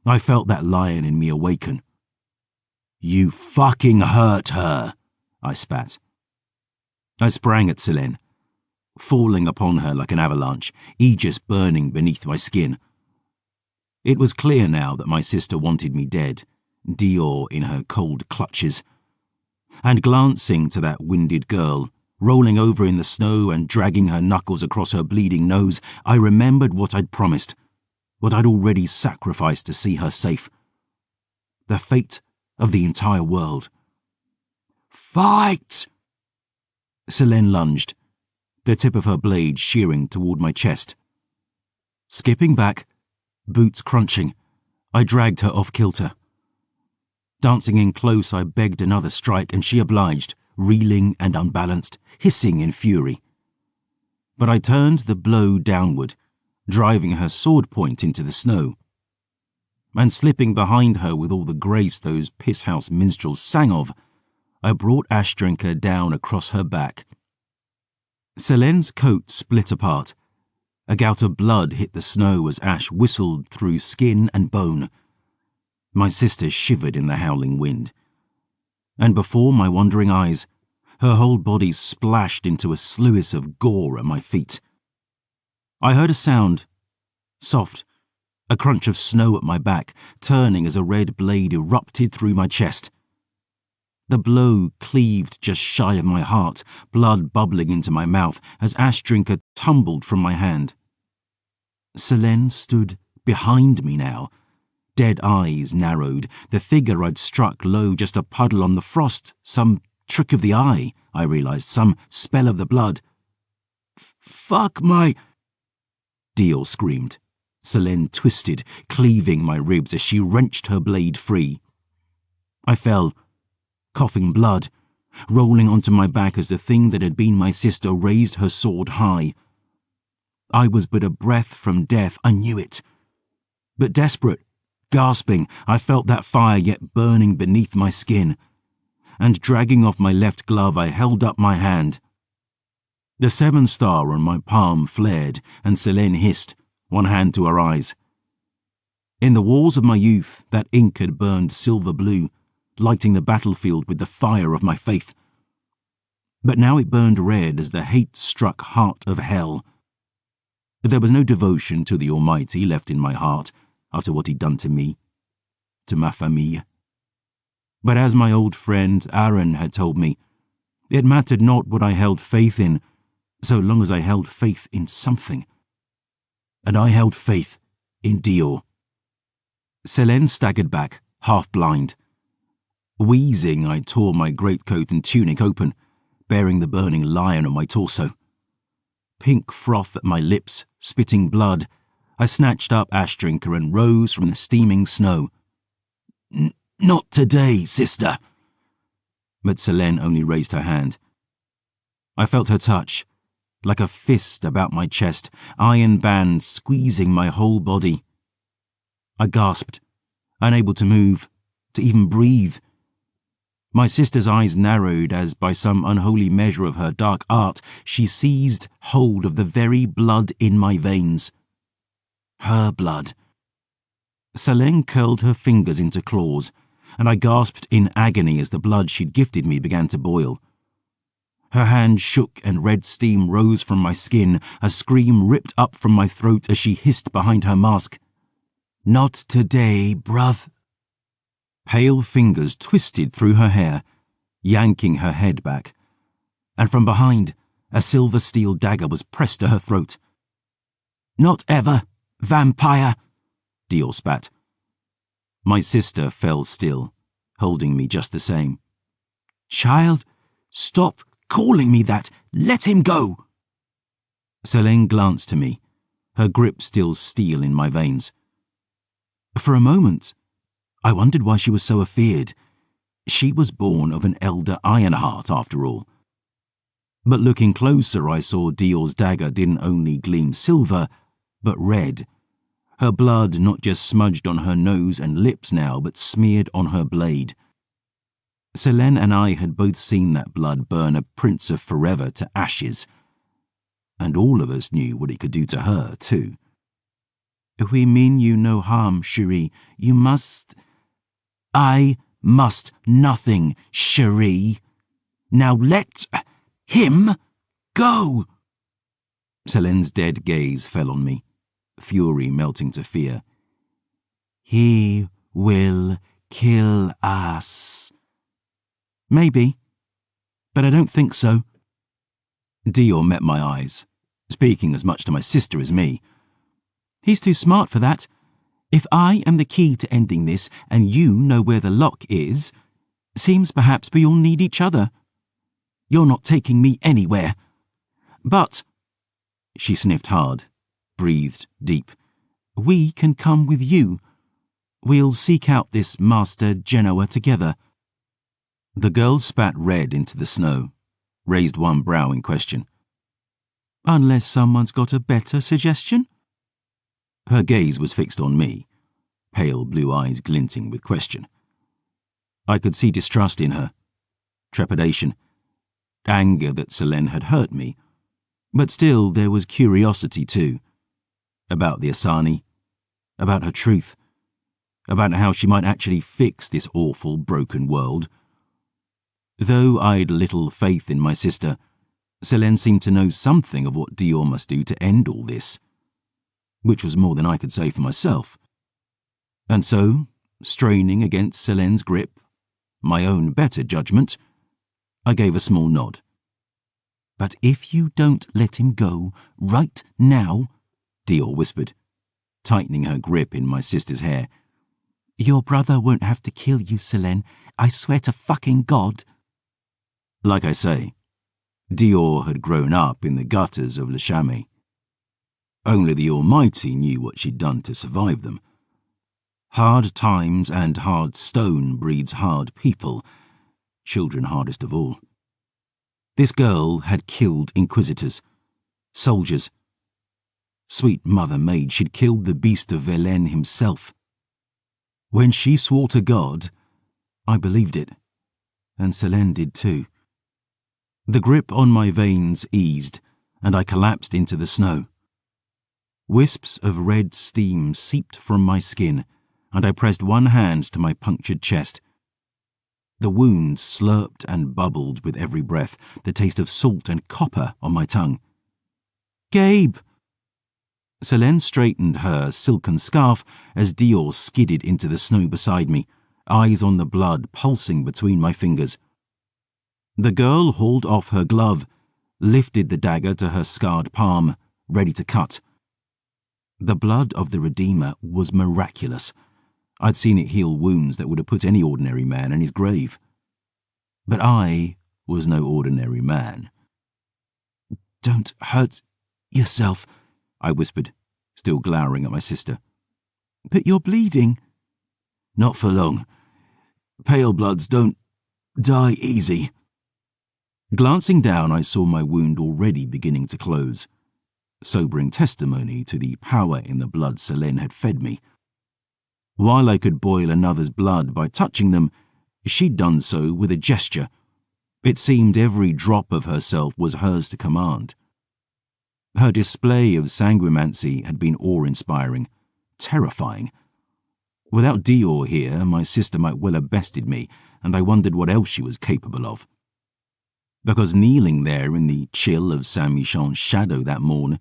I felt that lion in me awaken. "You fucking hurt her," I spat. I sprang at Selene, falling upon her like an avalanche, aegis burning beneath my skin. It was clear now that my sister wanted me dead, Dior in her cold clutches. And glancing to that winded girl, rolling over in the snow and dragging her knuckles across her bleeding nose, I remembered what I'd promised, what I'd already sacrificed to see her safe. The fate of the entire world. "Fight!" Selene lunged, the tip of her blade shearing toward my chest. Skipping back, boots crunching, I dragged her off kilter. Dancing in close, I begged another strike, and she obliged, reeling and unbalanced, hissing in fury. But I turned the blow downward, driving her sword point into the snow. And slipping behind her with all the grace those piss-house minstrels sang of, I brought Ash Drinker down across her back. Selene's coat split apart. A gout of blood hit the snow as Ash whistled through skin and bone. My sister shivered in the howling wind. And before my wandering eyes, her whole body splashed into a sluice of gore at my feet. I heard a sound, soft, a crunch of snow at my back, turning as a red blade erupted through my chest. The blow cleaved just shy of my heart, blood bubbling into my mouth as Ash Drinker tumbled from my hand. Selene stood behind me now, dead eyes narrowed, the figure I'd struck low just a puddle on the frost, some trick of the eye, I realized, some spell of the blood. "Fuck my—" Dior screamed. Selene twisted, cleaving my ribs as she wrenched her blade free. I fell, coughing blood, rolling onto my back as the thing that had been my sister raised her sword high. I was but a breath from death, I knew it. But desperate, gasping, I felt that fire yet burning beneath my skin, and dragging off my left glove, I held up my hand. The 7-star on my palm flared, and Selene hissed, one hand to her eyes. In the wars of my youth, that ink had burned silver blue, lighting the battlefield with the fire of my faith. But now it burned red as the hate-struck heart of hell. There was no devotion to the Almighty left in my heart after what he'd done to me, to ma famille. But as my old friend Aaron had told me, it mattered not what I held faith in, so long as I held faith in something. And I held faith in Dior. Selene staggered back, half blind. Wheezing, I tore my greatcoat and tunic open, bearing the burning lion on my torso. Pink froth at my lips, spitting blood, I snatched up Ash Drinker and rose from the steaming snow. "Not today, sister." But Selene only raised her hand. I felt her touch, like a fist about my chest, iron bands squeezing my whole body. I gasped, unable to move, to even breathe. My sister's eyes narrowed as, by some unholy measure of her dark art, she seized hold of the very blood in my veins. Her blood. Selene curled her fingers into claws, and I gasped in agony as the blood she'd gifted me began to boil. Her hand shook and red steam rose from my skin, a scream ripped up from my throat as she hissed behind her mask. "Not today, bruv." Pale fingers twisted through her hair, yanking her head back, and from behind, a silver steel dagger was pressed to her throat. "Not ever, vampire," Dior spat. My sister fell still, holding me just the same. "Child, stop calling me that. Let him go." Selene glanced to me, her grip still steel in my veins. For a moment, I wondered why she was so afeared. She was born of an elder Ironheart, after all. But looking closer, I saw Dior's dagger didn't only gleam silver, but red. Her blood not just smudged on her nose and lips now, but smeared on her blade. Selene and I had both seen that blood burn a Prince of Forever to ashes. And all of us knew what it could do to her, too. "We mean you no harm, Cherie. You must—" "I must nothing, Cherie. Now let him go." Selene's dead gaze fell on me, fury melting to fear. "He will kill us." "Maybe, but I don't think so." Dior met my eyes, speaking as much to my sister as me. "He's too smart for that. If I am the key to ending this, and you know where the lock is, seems perhaps we all need each other. You're not taking me anywhere. But," she sniffed hard, breathed deep, "we can come with you. We'll seek out this Master Genoa together." The girl spat red into the snow, raised one brow in question. "Unless someone's got a better suggestion?" Her gaze was fixed on me, pale blue eyes glinting with question. I could see distrust in her, trepidation, anger that Selene had hurt me, but still there was curiosity too, about the Asani, about her truth, about how she might actually fix this awful broken world. Though I'd little faith in my sister, Selene seemed to know something of what Dior must do to end all this. which was more than I could say for myself. And so, straining against Selene's grip, my own better judgment, I gave a small nod. "But if you don't let him go right now," Dior whispered, tightening her grip in my sister's hair, "your brother won't have to kill you, Selene. I swear to fucking God." Like I say, Dior had grown up in the gutters of Le Chamet. Only the Almighty knew what she'd done to survive them. Hard times and hard stone breeds hard people, children hardest of all. This girl had killed inquisitors, soldiers. Sweet mother maid, she'd killed the beast of Verlaine himself. When she swore to God, I believed it, and Selene did too. The grip on my veins eased, and I collapsed into the snow. Wisps of red steam seeped from my skin, and I pressed one hand to my punctured chest. The wound slurped and bubbled with every breath, the taste of salt and copper on my tongue. "Gabe!" Selene straightened her silken scarf as Dior skidded into the snow beside me, eyes on the blood pulsing between my fingers. The girl hauled off her glove, lifted the dagger to her scarred palm, ready to cut. The blood of the Redeemer was miraculous. I'd seen it heal wounds that would have put any ordinary man in his grave. But I was no ordinary man. "Don't hurt yourself," I whispered, still glowering at my sister. "But you're bleeding." "Not for long. Pale bloods don't die easy." Glancing down, I saw my wound already beginning to close, sobering testimony to the power in the blood Selene had fed me. While I could boil another's blood by touching them, she'd done so with a gesture. It seemed every drop of herself was hers to command. Her display of sanguimancy had been awe-inspiring, terrifying. Without Dior here, my sister might well have bested me, and I wondered what else she was capable of. Because kneeling there in the chill of Saint-Michan's shadow that morn,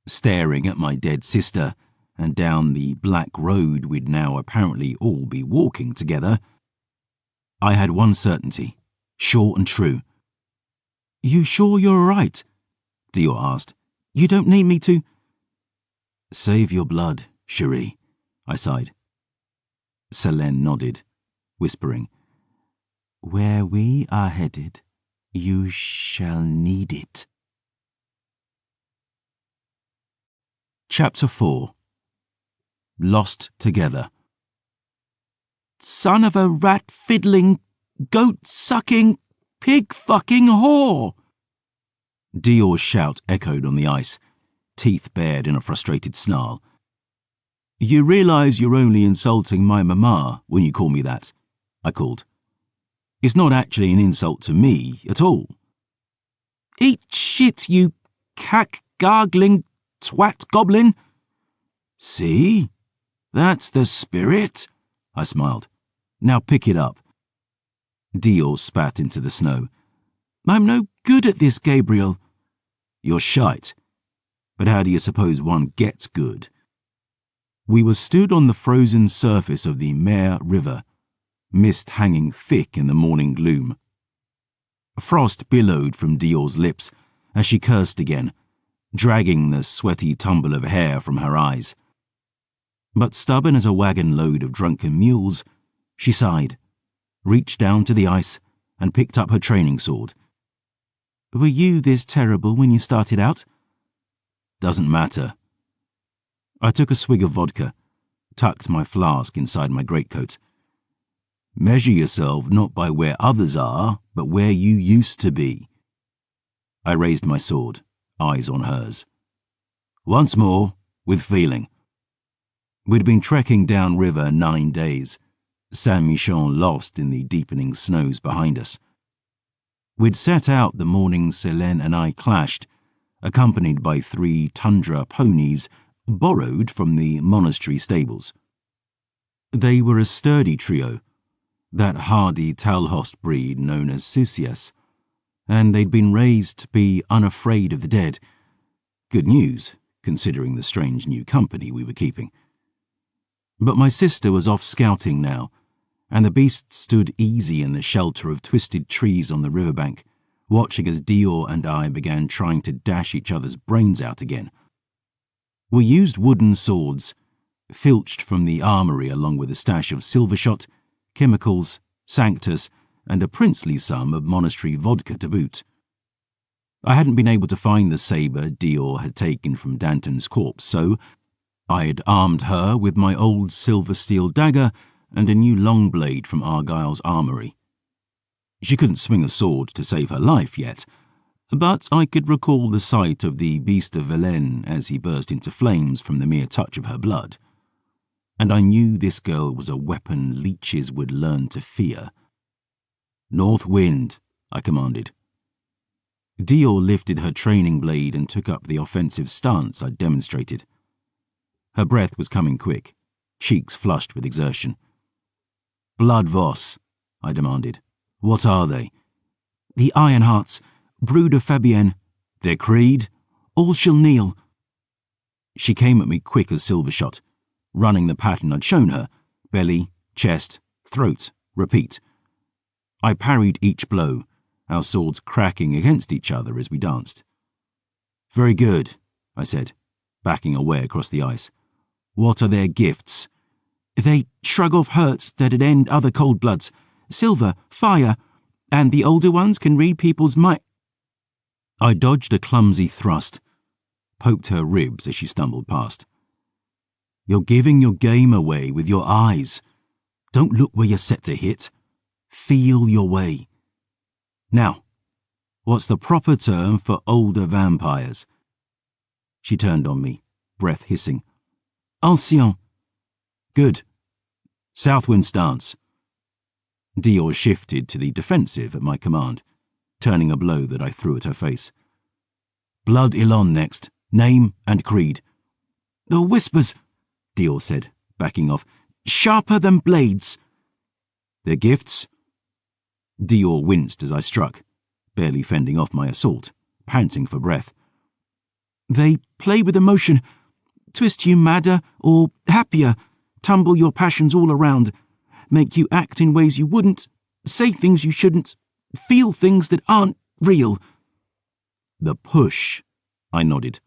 staring at my dead sister and down the black road we'd now apparently all be walking together, I had one certainty, sure and true. "You sure you're all right?" Dior asked. "You don't need me to—" "Save your blood, Cherie," I sighed. Selene nodded, whispering, "Where we are headed, you shall need it." Chapter 4. Lost Together. "Son of a rat-fiddling, goat-sucking, pig-fucking whore!" Dior's shout echoed on the ice, teeth bared in a frustrated snarl. "You realise you're only insulting my mama when you call me that," I called. "It's not actually an insult to me at all." "Eat shit, you cack-gargling twat goblin!" "See? That's the spirit," I smiled. "Now pick it up." Dior spat into the snow. "I'm no good at this, Gabriel." "You're shite. But how do you suppose one gets good?" We were stood on the frozen surface of the Mer River, mist hanging thick in the morning gloom. Frost billowed from Dior's lips as she cursed again, dragging the sweaty tumble of hair from her eyes. But stubborn as a wagon load of drunken mules, she sighed, reached down to the ice, and picked up her training sword. "Were you this terrible when you started out?" "Doesn't matter." I took a swig of vodka, tucked my flask inside my greatcoat. "Measure yourself not by where others are, but where you used to be." I raised my sword, eyes on hers. "Once more, with feeling." We'd been trekking downriver 9 days, Saint-Michon lost in the deepening snows behind us. We'd set out the morning Selene and I clashed, accompanied by 3 tundra ponies borrowed from the monastery stables. They were a sturdy trio, that hardy Talhost breed known as Susias, and they'd been raised to be unafraid of the dead. Good news, considering the strange new company we were keeping. But my sister was off scouting now, and the beast stood easy in the shelter of twisted trees on the riverbank, watching as Dior and I began trying to dash each other's brains out again. We used wooden swords, filched from the armory along with a stash of silvershot, chemicals, sanctus, and a princely sum of monastery vodka to boot. I hadn't been able to find the sabre Dior had taken from Danton's corpse, so I had armed her with my old silver steel dagger and a new long blade from Argyle's armory. She couldn't swing a sword to save her life yet, but I could recall the sight of the beast of Velenne as he burst into flames from the mere touch of her blood. And I knew this girl was a weapon leeches would learn to fear. "North wind," I commanded. Dior lifted her training blade and took up the offensive stance I'd demonstrated. Her breath was coming quick, cheeks flushed with exertion. "Blood Voss," I demanded. "What are they?" "The Ironhearts, brood of Fabienne. Their creed? All shall kneel." She came at me quick as silvershot, running the pattern I'd shown her: belly, chest, throat, repeat. I parried each blow, our swords cracking against each other as we danced. "Very good," I said, backing away across the ice. "What are their gifts?" "They shrug off hurts that'd end other cold bloods. Silver, fire, and the older ones can read people's mind." I dodged a clumsy thrust, poked her ribs as she stumbled past. "You're giving your game away with your eyes. Don't look where you're set to hit. Feel your way. Now, what's the proper term for older vampires?" She turned on me, breath hissing. "Ancien." "Good. Southwind stance." Dior shifted to the defensive at my command, turning a blow that I threw at her face. "Blood Elon next. Name and creed." "The whispers," Dior said, backing off. "Sharper than blades." "Their gifts?" Dior winced as I struck, barely fending off my assault, panting for breath. "They play with emotion, twist you madder or happier, tumble your passions all around, make you act in ways you wouldn't, say things you shouldn't, feel things that aren't real." "The push," I nodded.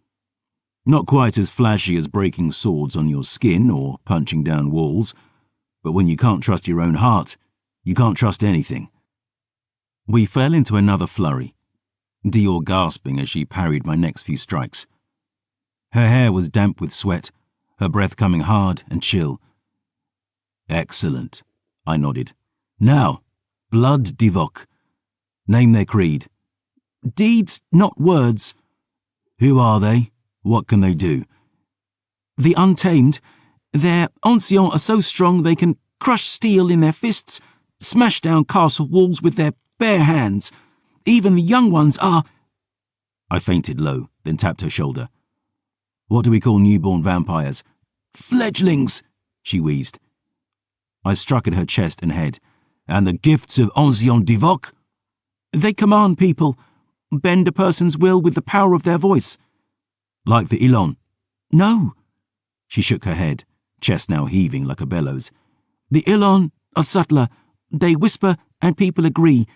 "Not quite as flashy as breaking swords on your skin or punching down walls, but when you can't trust your own heart, you can't trust anything." We fell into another flurry, Dior gasping as she parried my next few strikes. Her hair was damp with sweat, her breath coming hard and chill. "Excellent," I nodded. "Now, Blood Divok. Name their creed." "Deeds, not words." "Who are they? What can they do?" "The Untamed. Their anciens are so strong they can crush steel in their fists, smash down castle walls with their bare hands. Even the young ones are—" I fainted low, then tapped her shoulder. "What do we call newborn vampires?" "Fledglings," she wheezed. I struck at her chest and head. "And the gifts of Ancien Divok?" "They command people, bend a person's will with the power of their voice." "Like the Elon?" "No." She shook her head, chest now heaving like a bellows. "The Elon are subtler. They whisper and people agree.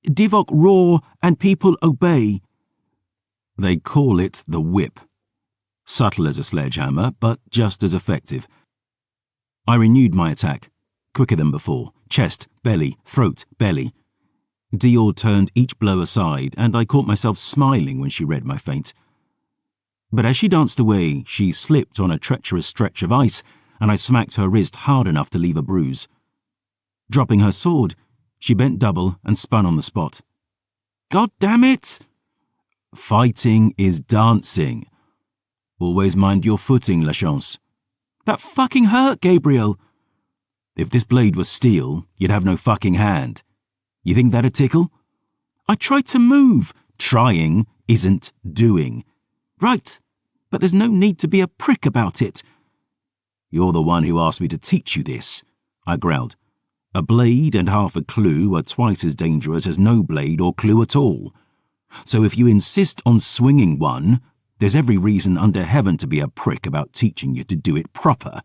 Divok roar and people obey." "They call it the whip. Subtle as a sledgehammer, but just as effective." I renewed my attack, quicker than before. Chest, belly, throat, belly. Dior turned each blow aside, and I caught myself smiling when she read my feint. But as she danced away, she slipped on a treacherous stretch of ice, and I smacked her wrist hard enough to leave a bruise. Dropping her sword, she bent double and spun on the spot. "God damn it!" "Fighting is dancing. Always mind your footing, La Chance." "That fucking hurt, Gabriel." "If this blade was steel, you'd have no fucking hand. You think that'd tickle?" "I tried to move." "Trying isn't doing." "Right, but there's no need to be a prick about it." "You're the one who asked me to teach you this," I growled. "A blade and half a clue are twice as dangerous as no blade or clue at all. So if you insist on swinging one, There's every reason under heaven to be a prick about teaching you to do it proper.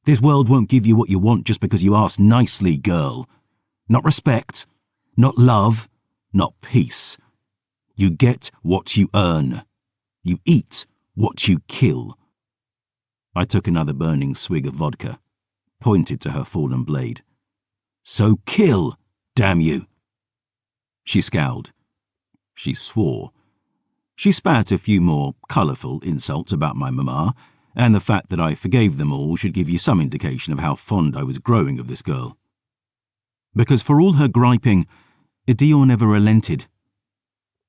This world won't give you what you want just because you ask nicely, girl. Not respect, not love, not peace. You get what you earn. You eat what you kill. I took another burning swig of vodka, pointed to her fallen blade. So kill, damn you. She scowled. She swore. She spat a few more colourful insults about my mama, and the fact that I forgave them all should give you some indication of how fond I was growing of this girl. Because for all her griping, Dior never relented.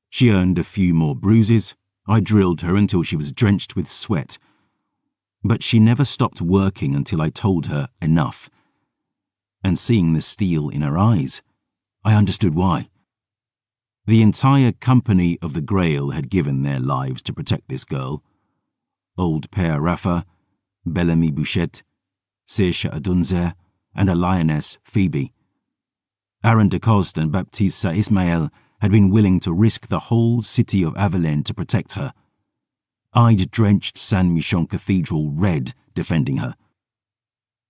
She earned a few more bruises. I drilled her until she was drenched with sweat. But she never stopped working until I told her enough. And seeing the steel in her eyes, I understood why. The entire company of the Grail had given their lives to protect this girl. Old Père Rafa, Bellamy Bouchette, Saoirse Adunzer, and a lioness, Phoebe. Aaron de Coste and Baptiste Ismael had been willing to risk the whole city of Avelaine to protect her. I'd drenched Saint-Michon Cathedral red defending her.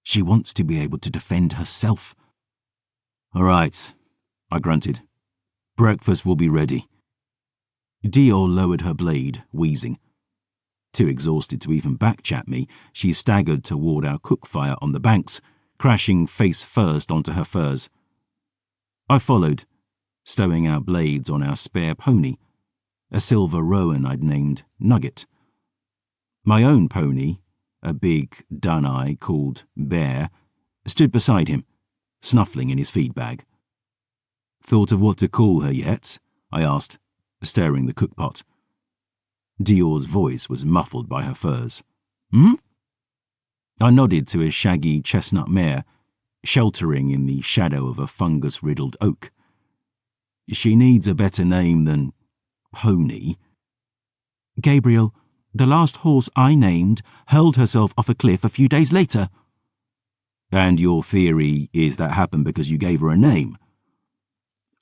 She wants to be able to defend herself. All right, I grunted. Breakfast will be ready. Dior lowered her blade, wheezing. Too exhausted to even backchat me, she staggered toward our cook fire on the banks, crashing face first onto her furs. I followed, stowing our blades on our spare pony, a silver roan I'd named Nugget. My own pony, a big dun-eye called Bear, stood beside him, snuffling in his feed bag. Thought of what to call her yet? I asked, stirring the cookpot. Dior's voice was muffled by her furs. I nodded to a shaggy chestnut mare, sheltering in the shadow of a fungus-riddled oak. She needs a better name than Pony. Gabriel, the last horse I named, hurled herself off a cliff a few days later. And your theory is that happened because you gave her a name?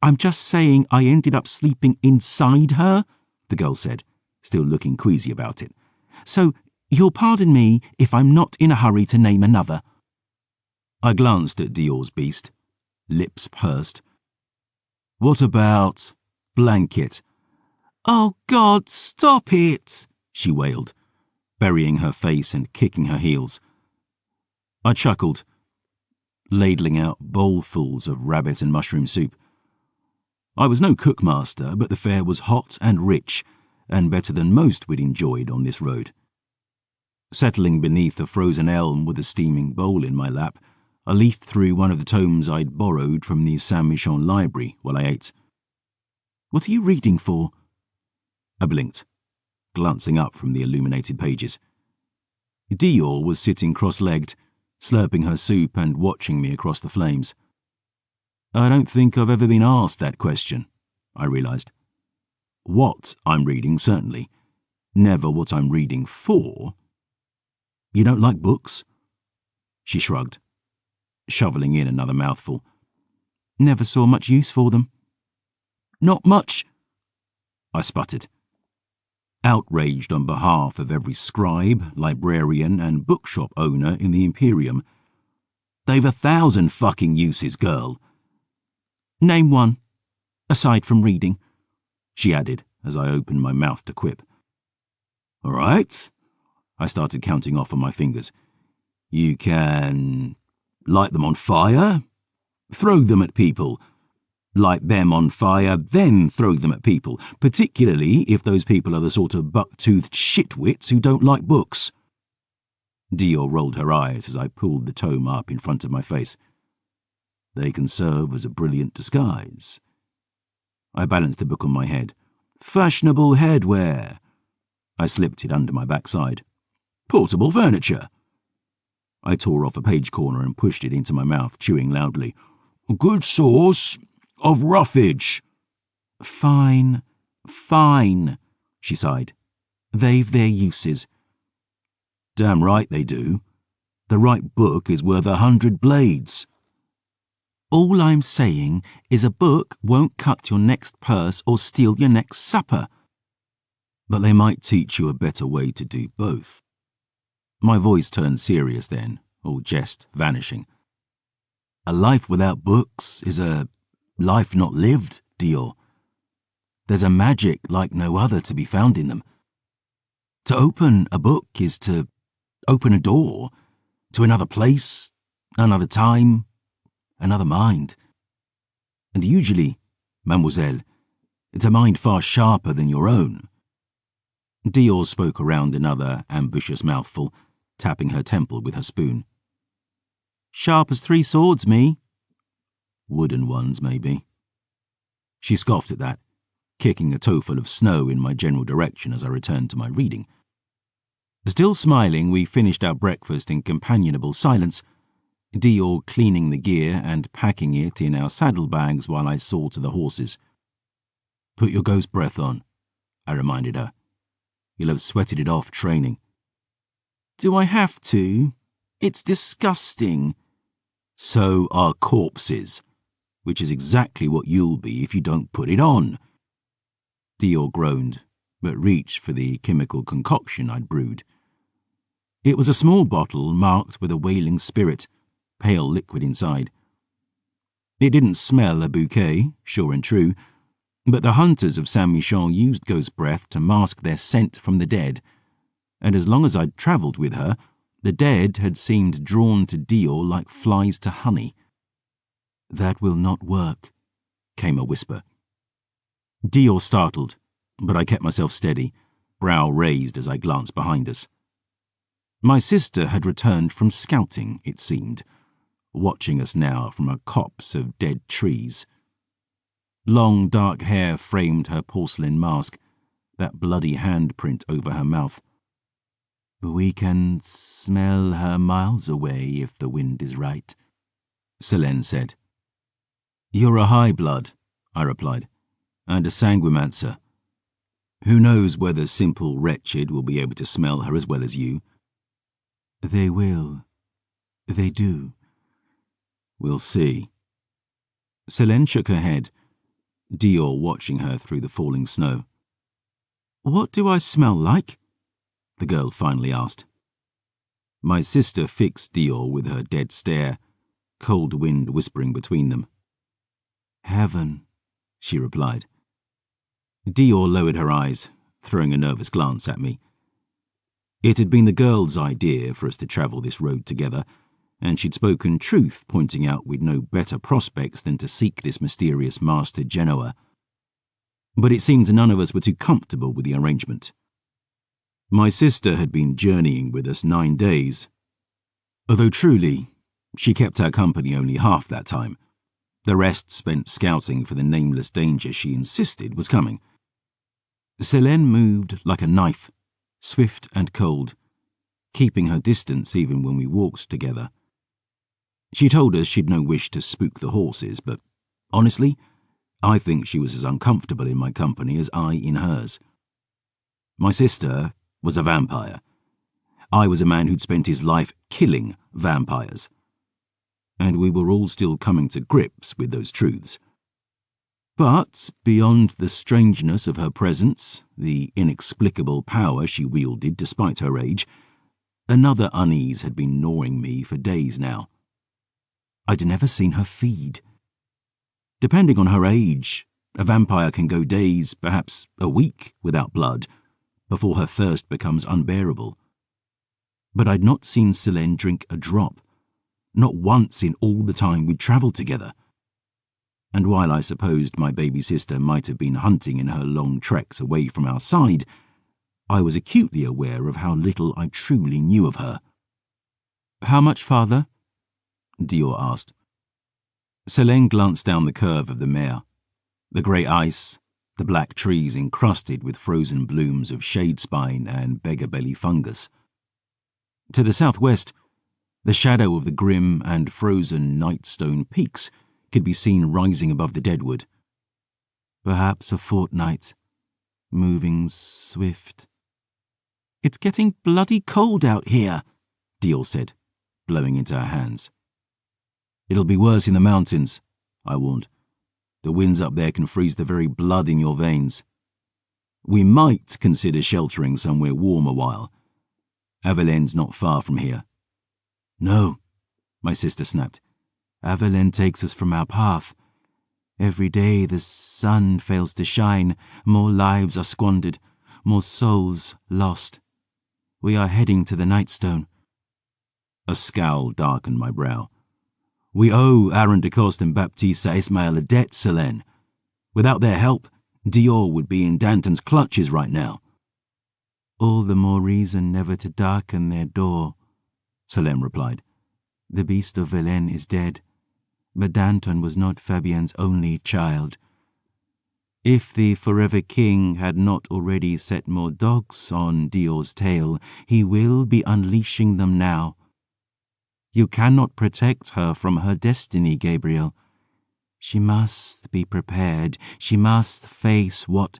I'm just saying I ended up sleeping inside her, the girl said, still looking queasy about it. So you'll pardon me if I'm not in a hurry to name another. I glanced at Dior's beast, lips pursed. What about Blanket? Oh, God, stop it, she wailed, burying her face and kicking her heels. I chuckled, ladling out bowlfuls of rabbit and mushroom soup. I was no cookmaster, but the fare was hot and rich, and better than most we'd enjoyed on this road. Settling beneath a frozen elm with a steaming bowl in my lap, I leafed through one of the tomes I'd borrowed from the Saint-Michon library while I ate. What are you reading for? I blinked, glancing up from the illuminated pages. Dior was sitting cross-legged, slurping her soup and watching me across the flames. I don't think I've ever been asked that question, I realised. What I'm reading, certainly. Never what I'm reading for. You don't like books? She shrugged, shoveling in another mouthful. Never saw much use for them. Not much, I sputtered, outraged on behalf of every scribe, librarian, and bookshop owner in the Imperium. They've 1,000 fucking uses, girl. Name one, aside from reading, she added as I opened my mouth to quip. All right, I started counting off on my fingers. You can light them on fire, throw them at people, light them on fire, then throw them at people, particularly if those people are the sort of buck-toothed shitwits who don't like books. Dior rolled her eyes as I pulled the tome up in front of my face. They can serve as a brilliant disguise. I balanced the book on my head. Fashionable headwear. I slipped it under my backside. Portable furniture. I tore off a page corner and pushed it into my mouth, chewing loudly. A good source of roughage. Fine, she sighed. They've their uses. Damn right they do. The right book is worth 100 blades. All I'm saying is a book won't cut your next purse or steal your next supper. But they might teach you a better way to do both. My voice turned serious then, all jest vanishing. A life without books is a life not lived, Dior. There's a magic like no other to be found in them. To open a book is to open a door to another place, another time, another mind. And usually, mademoiselle, it's a mind far sharper than your own. Dior spoke around another ambitious mouthful, tapping her temple with her spoon. Sharp as 3 swords, me. Wooden ones, maybe. She scoffed at that, kicking a toeful of snow in my general direction as I returned to my reading. Still smiling, we finished our breakfast in companionable silence, Dior cleaning the gear and packing it in our saddlebags while I saw to the horses. Put your ghost breath on, I reminded her. You'll have sweated it off training. Do I have to? It's disgusting. So are corpses, which is exactly what you'll be if you don't put it on. Dior groaned, but reached for the chemical concoction I'd brewed. It was a small bottle marked with a wailing spirit, pale liquid inside. It didn't smell a bouquet, sure and true, but the hunters of Saint-Michel used ghost breath to mask their scent from the dead, and as long as I'd travelled with her, the dead had seemed drawn to Dior like flies to honey. That will not work, came a whisper. Dior startled, but I kept myself steady, brow raised as I glanced behind us. My sister had returned from scouting, it seemed, watching us now from a copse of dead trees. Long dark hair framed her porcelain mask, that bloody handprint over her mouth. We can smell her miles away if the wind is right, Selene said. You're a high blood, I replied, and a sanguimancer. Who knows whether simple wretched will be able to smell her as well as you? They will. They do. We'll see. Selene shook her head, Dior watching her through the falling snow. What do I smell like? The girl finally asked. My sister fixed Dior with her dead stare, cold wind whispering between them. Heaven, she replied. Dior lowered her eyes, throwing a nervous glance at me. It had been the girl's idea for us to travel this road together, and she'd spoken truth, pointing out we'd no better prospects than to seek this mysterious master Genoa. But it seemed none of us were too comfortable with the arrangement. My sister had been journeying with us 9 days, although truly, she kept our company only half that time. The rest spent scouting for the nameless danger she insisted was coming. Selene moved like a knife, swift and cold, keeping her distance even when we walked together. She told us she'd no wish to spook the horses, but honestly, I think she was as uncomfortable in my company as I in hers. My sister was a vampire. I was a man who'd spent his life killing vampires. And we were all still coming to grips with those truths. But beyond the strangeness of her presence, the inexplicable power she wielded despite her age, another unease had been gnawing me for days now. I'd never seen her feed. Depending on her age, a vampire can go days, perhaps a week, without blood, before her thirst becomes unbearable. But I'd not seen Selene drink a drop, not once in all the time we'd travelled together. And while I supposed my baby sister might have been hunting in her long treks away from our side, I was acutely aware of how little I truly knew of her. How much farther? Dior asked. Selene glanced down the curve of the mare. The grey ice, the black trees encrusted with frozen blooms of shadespine and beggar-belly fungus. To the southwest, the shadow of the grim and frozen Nightstone peaks could be seen rising above the deadwood. Perhaps a fortnight, moving swift. It's getting bloody cold out here, Dior said, blowing into her hands. It'll be worse in the mountains, I warned. The winds up there can freeze the very blood in your veins. We might consider sheltering somewhere warm a while. Avelen's not far from here." "No," my sister snapped. "Avelen takes us from our path. Every day the sun fails to shine, more lives are squandered, more souls lost. We are heading to the Nightstone." A scowl darkened my brow. "We owe Aaron de Coste and Baptista Ismail a debt, Selene. Without their help, Dior would be in Danton's clutches right now." "All the more reason never to darken their door," Selene replied. "The beast of Velen is dead, but Danton was not Fabienne's only child. If the forever king had not already set more dogs on Dior's tail, he will be unleashing them now. You cannot protect her from her destiny, Gabriel. She must be prepared. She must face what—"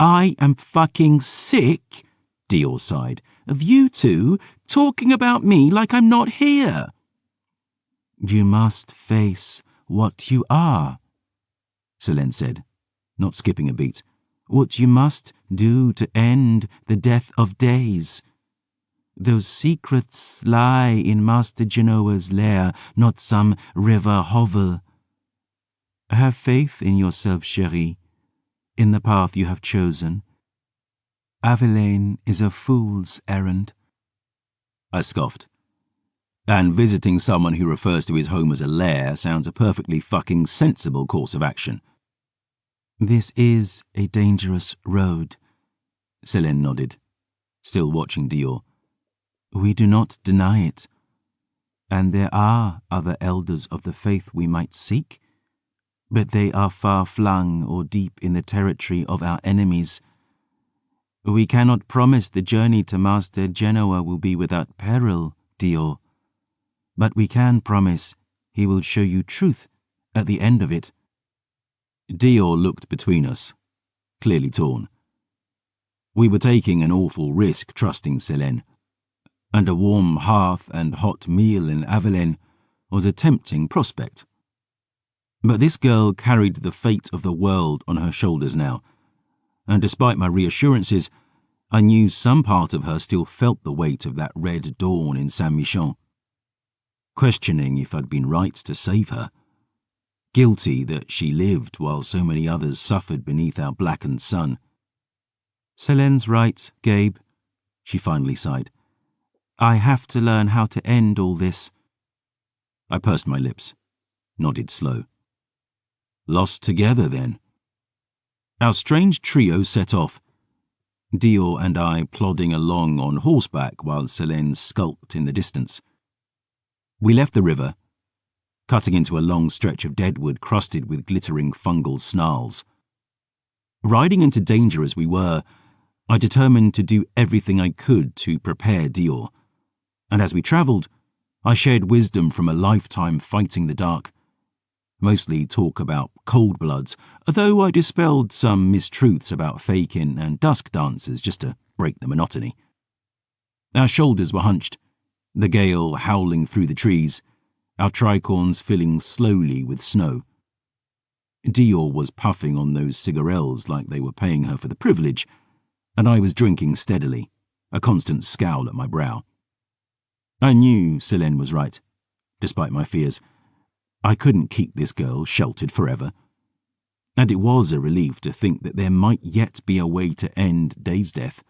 "I am fucking sick," Dior sighed, "of you two talking about me like I'm not here." "You must face what you are," Selene said, not skipping a beat. "What you must do to end the death of days. Those secrets lie in Master Genoa's lair, not some river hovel. Have faith in yourself, chérie, in the path you have chosen. Avelaine is a fool's errand." I scoffed. "And visiting someone who refers to his home as a lair sounds a perfectly fucking sensible course of action." "This is a dangerous road," Selene nodded, still watching Dior. "We do not deny it. And there are other elders of the faith we might seek, but they are far-flung or deep in the territory of our enemies. We cannot promise the journey to Master Genoa will be without peril, Dior, but we can promise he will show you truth at the end of it." Dior looked between us, clearly torn. We were taking an awful risk trusting Selene, and a warm hearth and hot meal in Avelaine was a tempting prospect. But this girl carried the fate of the world on her shoulders now, and despite my reassurances, I knew some part of her still felt the weight of that red dawn in Saint-Michel. Questioning if I'd been right to save her. Guilty that she lived while so many others suffered beneath our blackened sun. "Selene's right, Gabe," she finally sighed. "I have to learn how to end all this." I pursed my lips, nodded slow. "Lost together, then." Our strange trio set off, Dior and I plodding along on horseback while Selene skulked in the distance. We left the river, cutting into a long stretch of deadwood crusted with glittering fungal snarls. Riding into danger as we were, I determined to do everything I could to prepare Dior, and as we travelled, I shared wisdom from a lifetime fighting the dark. Mostly talk about cold bloods, though I dispelled some mistruths about Fakin and dusk dancers just to break the monotony. Our shoulders were hunched, the gale howling through the trees, our tricorns filling slowly with snow. Dior was puffing on those cigarettes like they were paying her for the privilege, and I was drinking steadily, a constant scowl at my brow. I knew Selene was right, despite my fears. I couldn't keep this girl sheltered forever. And it was a relief to think that there might yet be a way to end Day's death.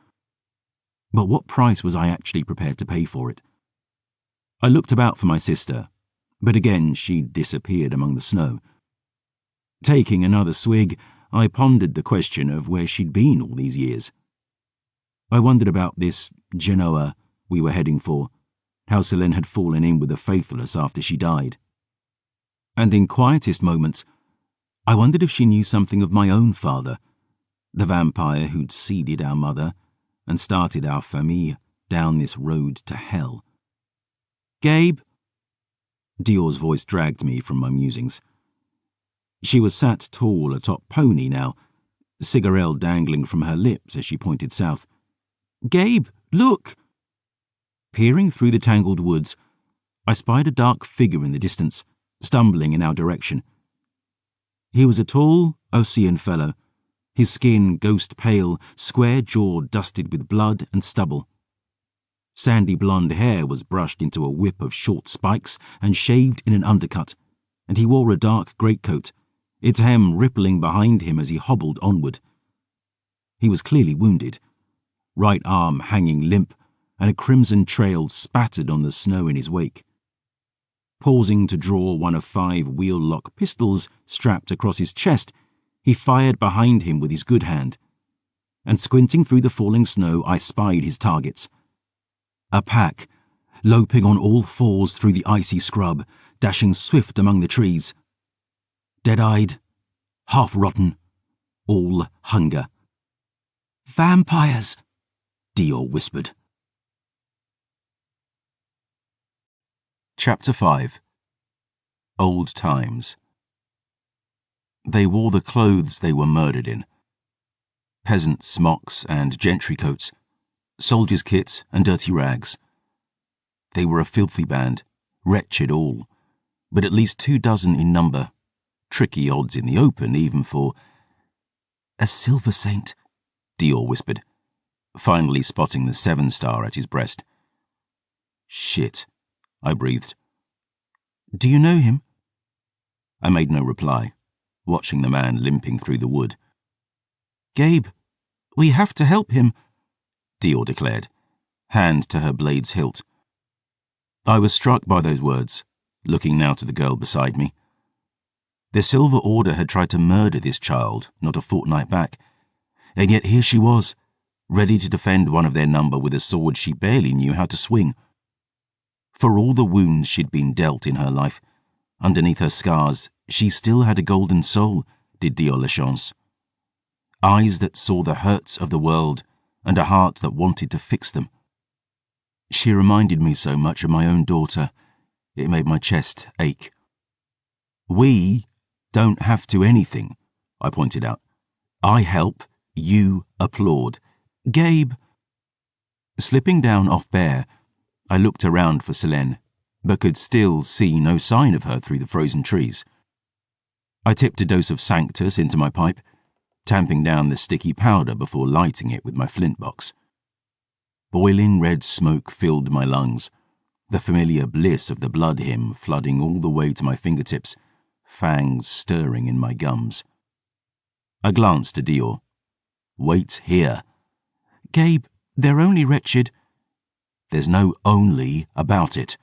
But what price was I actually prepared to pay for it? I looked about for my sister, but again she'd disappeared among the snow. Taking another swig, I pondered the question of where she'd been all these years. I wondered about this Genoa we were heading for, how Selene had fallen in with the faithless after she died. And in quietest moments, I wondered if she knew something of my own father, the vampire who'd seeded our mother and started our famille down this road to hell. "Gabe?" Dior's voice dragged me from my musings. She was sat tall atop Pony now, cigarette dangling from her lips as she pointed south. "Gabe, look!" Peering through the tangled woods, I spied a dark figure in the distance, stumbling in our direction. He was a tall, Osean fellow, his skin ghost pale, square jaw dusted with blood and stubble. Sandy blonde hair was brushed into a whip of short spikes and shaved in an undercut, and he wore a dark greatcoat, its hem rippling behind him as he hobbled onward. He was clearly wounded, right arm hanging limp, and a crimson trail spattered on the snow in his wake. Pausing to draw one of 5 wheel-lock pistols strapped across his chest, he fired behind him with his good hand, and squinting through the falling snow, I spied his targets. A pack, loping on all 4s through the icy scrub, dashing swift among the trees. Dead-eyed, half-rotten, all hunger. "Vampires," Dior whispered. Chapter 5. Old Times. They wore the clothes they were murdered in. Peasant smocks and gentry coats, soldiers' kits and dirty rags. They were a filthy band, wretched all, but at least 24 in number. Tricky odds in the open, even for... "A silver saint," Dior whispered, finally spotting the 7-star at his breast. "Shit," I breathed. "Do you know him?" I made no reply, watching the man limping through the wood. "Gabe, we have to help him," Dior declared, hand to her blade's hilt. I was struck by those words, looking now to the girl beside me. The Silver Order had tried to murder this child not a fortnight back, and yet here she was, ready to defend one of their number with a sword she barely knew how to swing. For all the wounds she'd been dealt in her life, underneath her scars, she still had a golden soul, did Dior Lachance. Eyes that saw the hurts of the world, and a heart that wanted to fix them. She reminded me so much of my own daughter, it made my chest ache. "We don't have to anything," I pointed out. "I help, you applaud. Gabe..." Slipping down off Bear, I looked around for Selene, but could still see no sign of her through the frozen trees. I tipped a dose of Sanctus into my pipe, tamping down the sticky powder before lighting it with my flint box. Boiling red smoke filled my lungs, the familiar bliss of the blood hymn flooding all the way to my fingertips, fangs stirring in my gums. I glanced to Dior. "Wait here." "Gabe, they're only wretched." "There's no only about it,"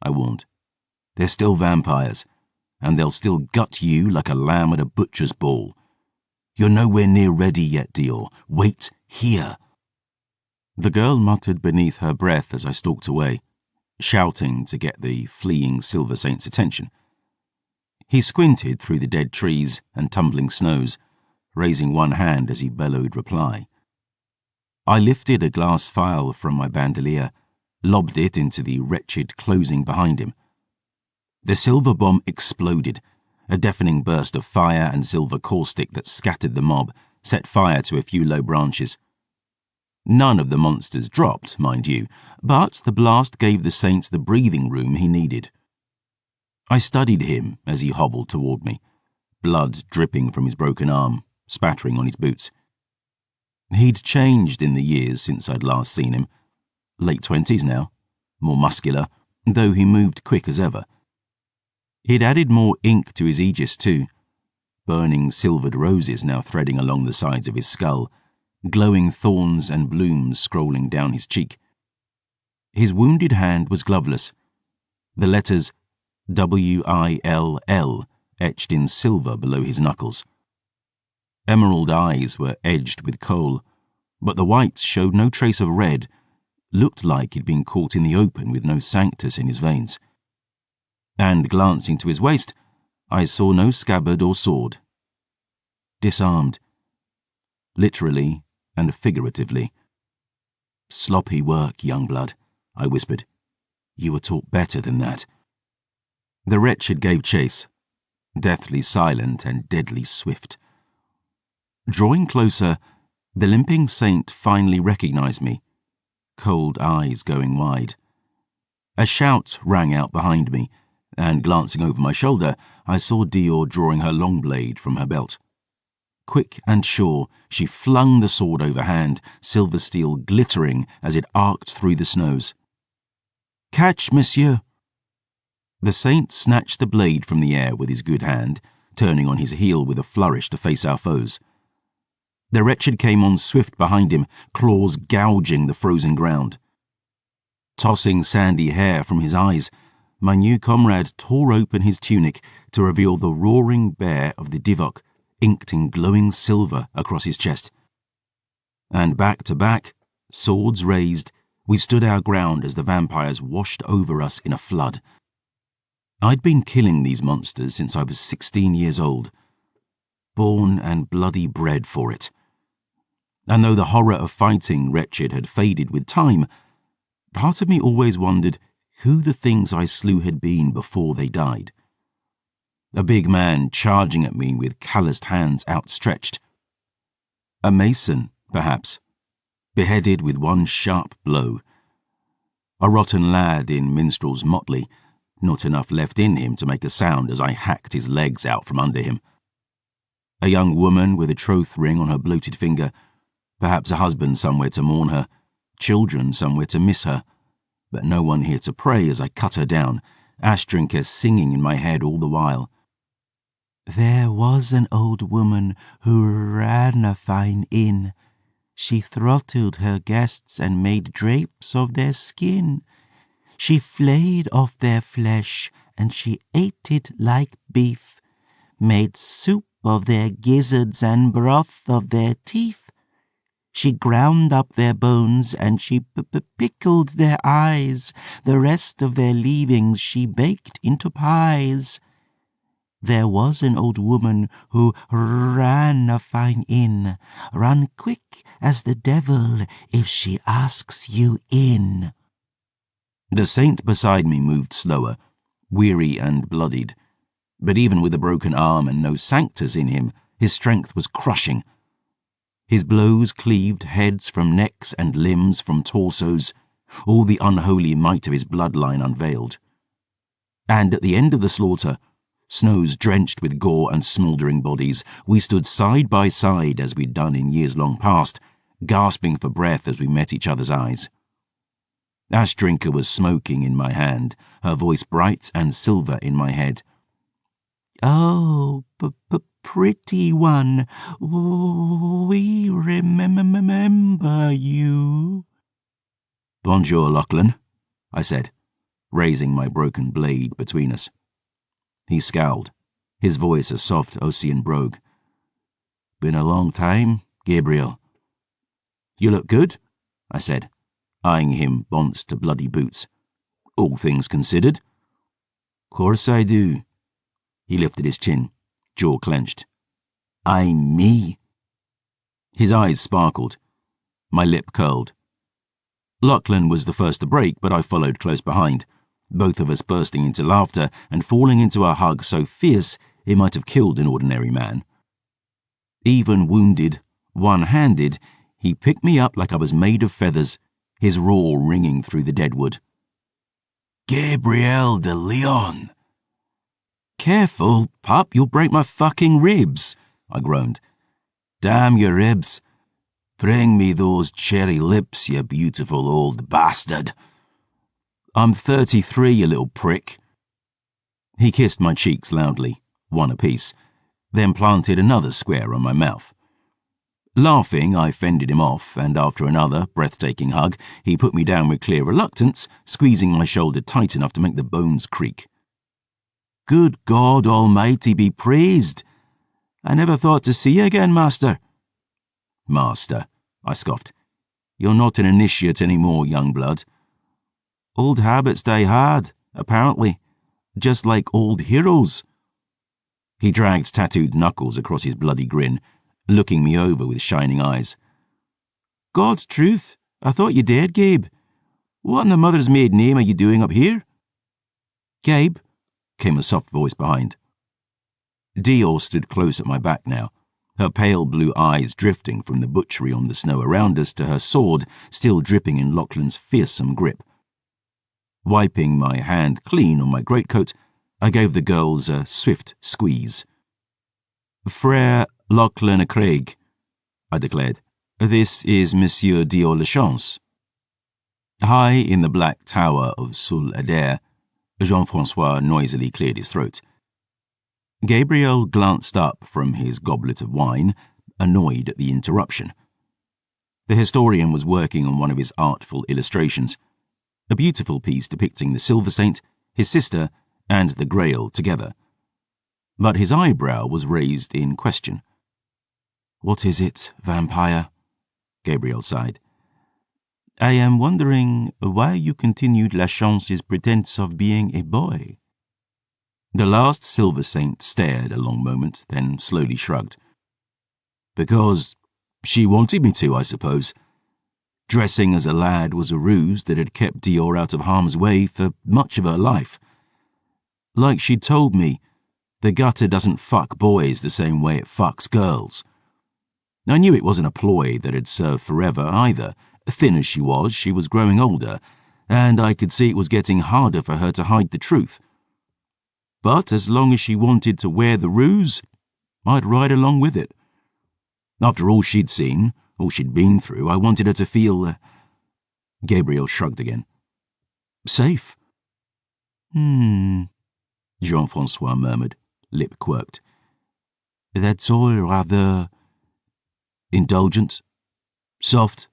I warned. "They're still vampires, and they'll still gut you like a lamb at a butcher's ball. You're nowhere near ready yet, Dior. Wait here." The girl muttered beneath her breath as I stalked away, shouting to get the fleeing Silver Saint's attention. He squinted through the dead trees and tumbling snows, raising one hand as he bellowed reply. I lifted a glass phial from my bandolier, lobbed it into the wretched closing behind him. The silver bomb exploded, a deafening burst of fire and silver caustic that scattered the mob, set fire to a few low branches. None of the monsters dropped, mind you, but the blast gave the saint the breathing room he needed. I studied him as he hobbled toward me, blood dripping from his broken arm, spattering on his boots. He'd changed in the years since I'd last seen him. Late 20s now, more muscular, though he moved quick as ever. He'd added more ink to his aegis too, burning silvered roses now threading along the sides of his skull, glowing thorns and blooms scrolling down his cheek. His wounded hand was gloveless, the letters WILL etched in silver below his knuckles. Emerald eyes were edged with kohl, but the whites showed no trace of red, looked like he'd been caught in the open with no sanctus in his veins. And glancing to his waist, I saw no scabbard or sword. Disarmed. Literally and figuratively. "Sloppy work, young blood," I whispered. "You were taught better than that." The wretched gave chase, deathly silent and deadly swift. Drawing closer, the limping saint finally recognized me, cold eyes going wide. A shout rang out behind me, and glancing over my shoulder, I saw Dior drawing her long blade from her belt. Quick and sure, she flung the sword overhand, silver steel glittering as it arced through the snows. "Catch, monsieur!" The saint snatched the blade from the air with his good hand, turning on his heel with a flourish to face our foes. The wretched came on swift behind him, claws gouging the frozen ground. Tossing sandy hair from his eyes, my new comrade tore open his tunic to reveal the roaring bear of the Divok, inked in glowing silver across his chest. And back to back, swords raised, we stood our ground as the vampires washed over us in a flood. I'd been killing these monsters since I was 16 years old, born and bloody bred for it. And though the horror of fighting wretched had faded with time, part of me always wondered who the things I slew had been before they died. A big man charging at me with calloused hands outstretched. A mason, perhaps, beheaded with one sharp blow. A rotten lad in minstrel's motley, not enough left in him to make a sound as I hacked his legs out from under him. A young woman with a troth ring on her bloated finger, perhaps a husband somewhere to mourn her, children somewhere to miss her, but no one here to pray as I cut her down, Ashdrinker singing in my head all the while. There was an old woman who ran a fine inn. She throttled her guests and made drapes of their skin. She flayed off their flesh and she ate it like beef, made soup of their gizzards and broth of their teeth. She ground up their bones and she pickled their eyes. The rest of their leavings she baked into pies. There was an old woman who ran a fine inn. Run quick as the devil if she asks you in. The saint beside me moved slower, weary and bloodied, but even with a broken arm and no sanctus in him, his strength was crushing. His blows cleaved heads from necks and limbs from torsos, all the unholy might of his bloodline unveiled. And at the end of the slaughter, snows drenched with gore and smouldering bodies, we stood side by side as we'd done in years long past, gasping for breath as we met each other's eyes. Ashdrinker was smoking in my hand, her voice bright and silver in my head. Oh, pretty one, we remember you. Bonjour, Lachlan, I said, raising my broken blade between us. He scowled, his voice a soft Ossian brogue. Been a long time, Gabriel. You look good, I said, eyeing him bonce to bloody boots. All things considered. Course I do. He lifted his chin, jaw clenched. I'm me. His eyes sparkled. My lip curled. Lachlan was the first to break, but I followed close behind, both of us bursting into laughter and falling into a hug so fierce it might have killed an ordinary man. Even wounded, one-handed, he picked me up like I was made of feathers, his roar ringing through the deadwood. Gabriel de Leon! Careful, pup, you'll break my fucking ribs, I groaned. Damn your ribs. Bring me those cherry lips, you beautiful old bastard. I'm 33, you little prick. He kissed my cheeks loudly, one apiece, then planted another square on my mouth. Laughing, I fended him off, and after another breathtaking hug, he put me down with clear reluctance, squeezing my shoulder tight enough to make the bones creak. Good God Almighty be praised! I never thought to see you again, Master. Master, I scoffed. You're not an initiate any more, young blood. Old habits die hard, apparently, just like old heroes. He dragged tattooed knuckles across his bloody grin, looking me over with shining eyes. God's truth, I thought you did, Gabe. What in the mother's maid name are you doing up here? Gabe, came a soft voice behind. Dior stood close at my back now, her pale blue eyes drifting from the butchery on the snow around us to her sword still dripping in Lachlan's fearsome grip. Wiping my hand clean on my greatcoat, I gave the girls a swift squeeze. Frère Lachlan Craig, I declared. This is Monsieur Dior Lachance. High in the black tower of Sul Adair, Jean-Francois noisily cleared his throat. Gabriel glanced up from his goblet of wine, annoyed at the interruption. The historian was working on one of his artful illustrations, a beautiful piece depicting the Silver Saint, his sister, and the Grail together. But his eyebrow was raised in question. "What is it, vampire?" Gabriel sighed. "I am wondering why you continued Lachance's pretense of being a boy." The last Silver Saint stared a long moment, then slowly shrugged. "Because she wanted me to, I suppose. Dressing as a lad was a ruse that had kept Dior out of harm's way for much of her life. Like she'd told me, the gutter doesn't fuck boys the same way it fucks girls. I knew it wasn't a ploy that had served forever either. Thin as she was growing older, and I could see it was getting harder for her to hide the truth. But as long as she wanted to wear the ruse, I'd ride along with it. After all she'd seen, all she'd been through, I wanted her to feel..." Gabriel shrugged again. "Safe." Jean-Francois murmured, lip quirked. "That's all rather indulgent, soft,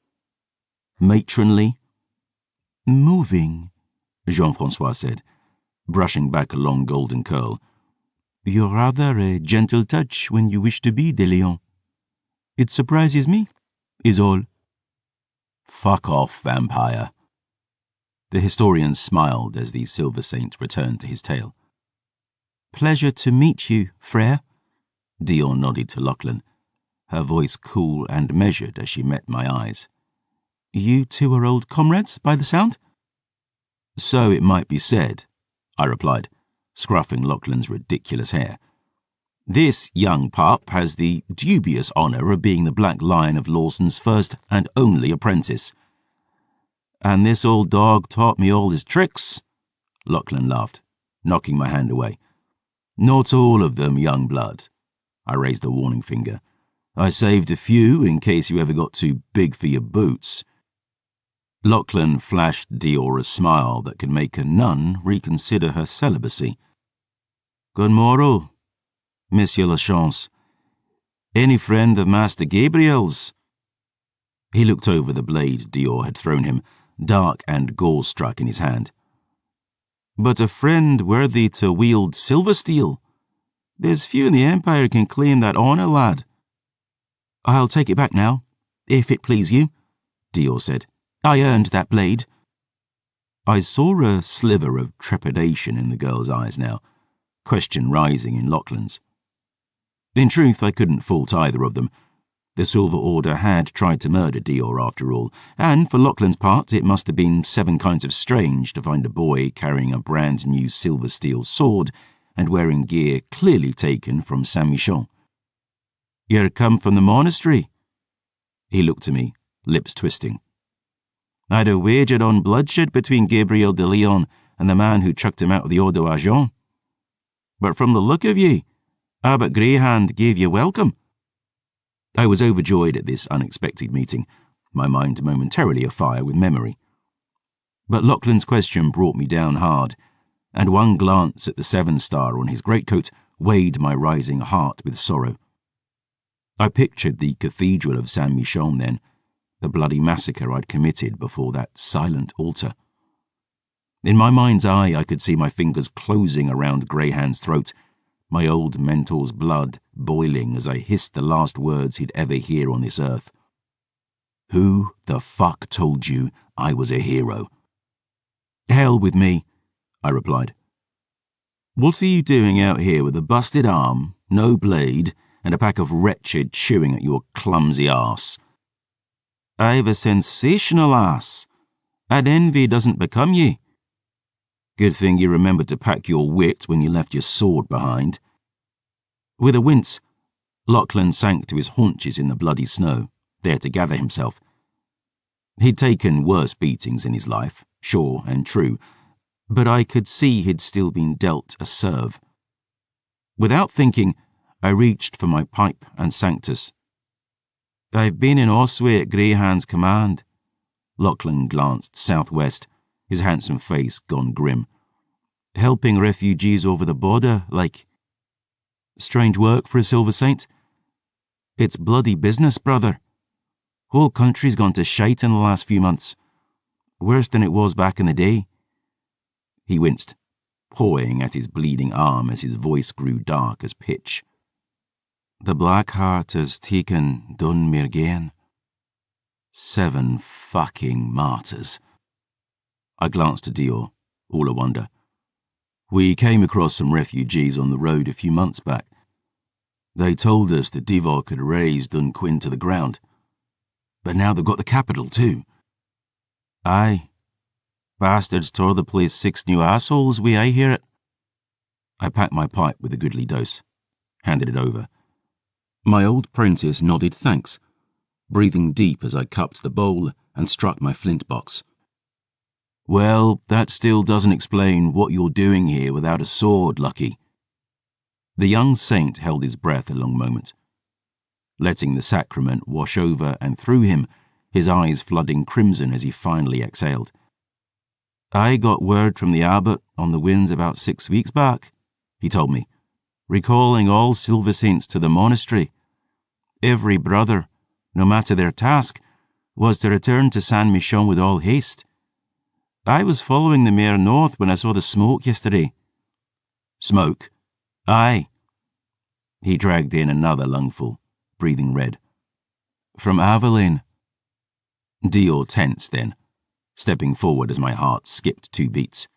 matronly." "Moving," Jean-Francois said, brushing back a long golden curl. "You're rather a gentle touch when you wish to be, de Leon. It surprises me, is all." "Fuck off, vampire." The historian smiled as the Silver Saint returned to his tale. "Pleasure to meet you, frère." Dior nodded to Lachlan, her voice cool and measured as she met my eyes. "You two are old comrades, by the sound?" "So it might be said," I replied, scruffing Lachlan's ridiculous hair. "This young pup has the dubious honour of being the Black Lion of Lawson's first and only apprentice." "And this old dog taught me all his tricks," Lachlan laughed, knocking my hand away. "Not all of them, young blood." I raised a warning finger. "I saved a few in case you ever got too big for your boots." Lachlan flashed Dior a smile that could make a nun reconsider her celibacy. "Good morrow, Monsieur Lachance. Any friend of Master Gabriel's?" He looked over the blade Dior had thrown him, dark and gore-struck in his hand. "But a friend worthy to wield silver steel. There's few in the Empire can claim that honour, lad." "I'll take it back now, if it please you," Dior said. "I earned that blade." I saw a sliver of trepidation in the girl's eyes now, question rising in Lachlan's. In truth, I couldn't fault either of them. The Silver Order had tried to murder Dior after all, and for Lachlan's part it must have been 7 kinds of strange to find a boy carrying a brand new silver steel sword and wearing gear clearly taken from Saint-Michel. "You're come from the monastery?" He looked at me, lips twisting. "I'd have wagered on bloodshed between Gabriel de Leon and the man who chucked him out of the Ordre d'Argent. But from the look of ye, Abbot Greyhand gave you welcome." I was overjoyed at this unexpected meeting, my mind momentarily afire with memory. But Lachlan's question brought me down hard, and one glance at the 7-star on his greatcoat weighed my rising heart with sorrow. I pictured the Cathedral of Saint-Michel then, the bloody massacre I'd committed before that silent altar. In my mind's eye, I could see my fingers closing around Greyhand's throat, my old mentor's blood boiling as I hissed the last words he'd ever hear on this earth. "Who the fuck told you I was a hero?" "Hell with me," I replied. "What are you doing out here with a busted arm, no blade, and a pack of wretched chewing at your clumsy arse?" "I've a sensational ass, and envy doesn't become ye." "Good thing you remembered to pack your wit when you left your sword behind." With a wince, Lachlan sank to his haunches in the bloody snow, there to gather himself. He'd taken worse beatings in his life, sure and true, but I could see he'd still been dealt a serve. Without thinking, I reached for my pipe and Sanctus. "I've been in Osway at Greyhand's command." Lachlan glanced southwest, his handsome face gone grim. "Helping refugees over the border, like." "Strange work for a Silver Saint." "It's bloody business, brother. Whole country's gone to shite in the last few months. Worse than it was back in the day." He winced, pawing at his bleeding arm as his voice grew dark as pitch. "The Black Heart has taken Dunmirgain. 7 fucking martyrs." I glanced at Dior, all a wonder. "We came across some refugees on the road a few months back. They told us that Divock had razed Dunquin to the ground. But now they've got the capital too." "Aye. Bastards tore the place 6 new assholes, I hear it." I packed my pipe with a goodly dose, handed it over. My old prentice nodded thanks, breathing deep as I cupped the bowl and struck my flint box. "Well, that still doesn't explain what you're doing here without a sword, Lucky." The young saint held his breath a long moment, letting the sacrament wash over and through him, his eyes flooding crimson as he finally exhaled. "I got word from the abbot on the winds about 6 weeks back," he told me, "recalling all Silver Saints to the monastery. Every brother, no matter their task, was to return to San Michon with all haste. I was following the mare north when I saw the smoke yesterday." "Smoke?" "Aye." He dragged in another lungful, breathing red. "From Aveline." Dior tensed then, stepping forward as my heart skipped 2 beats.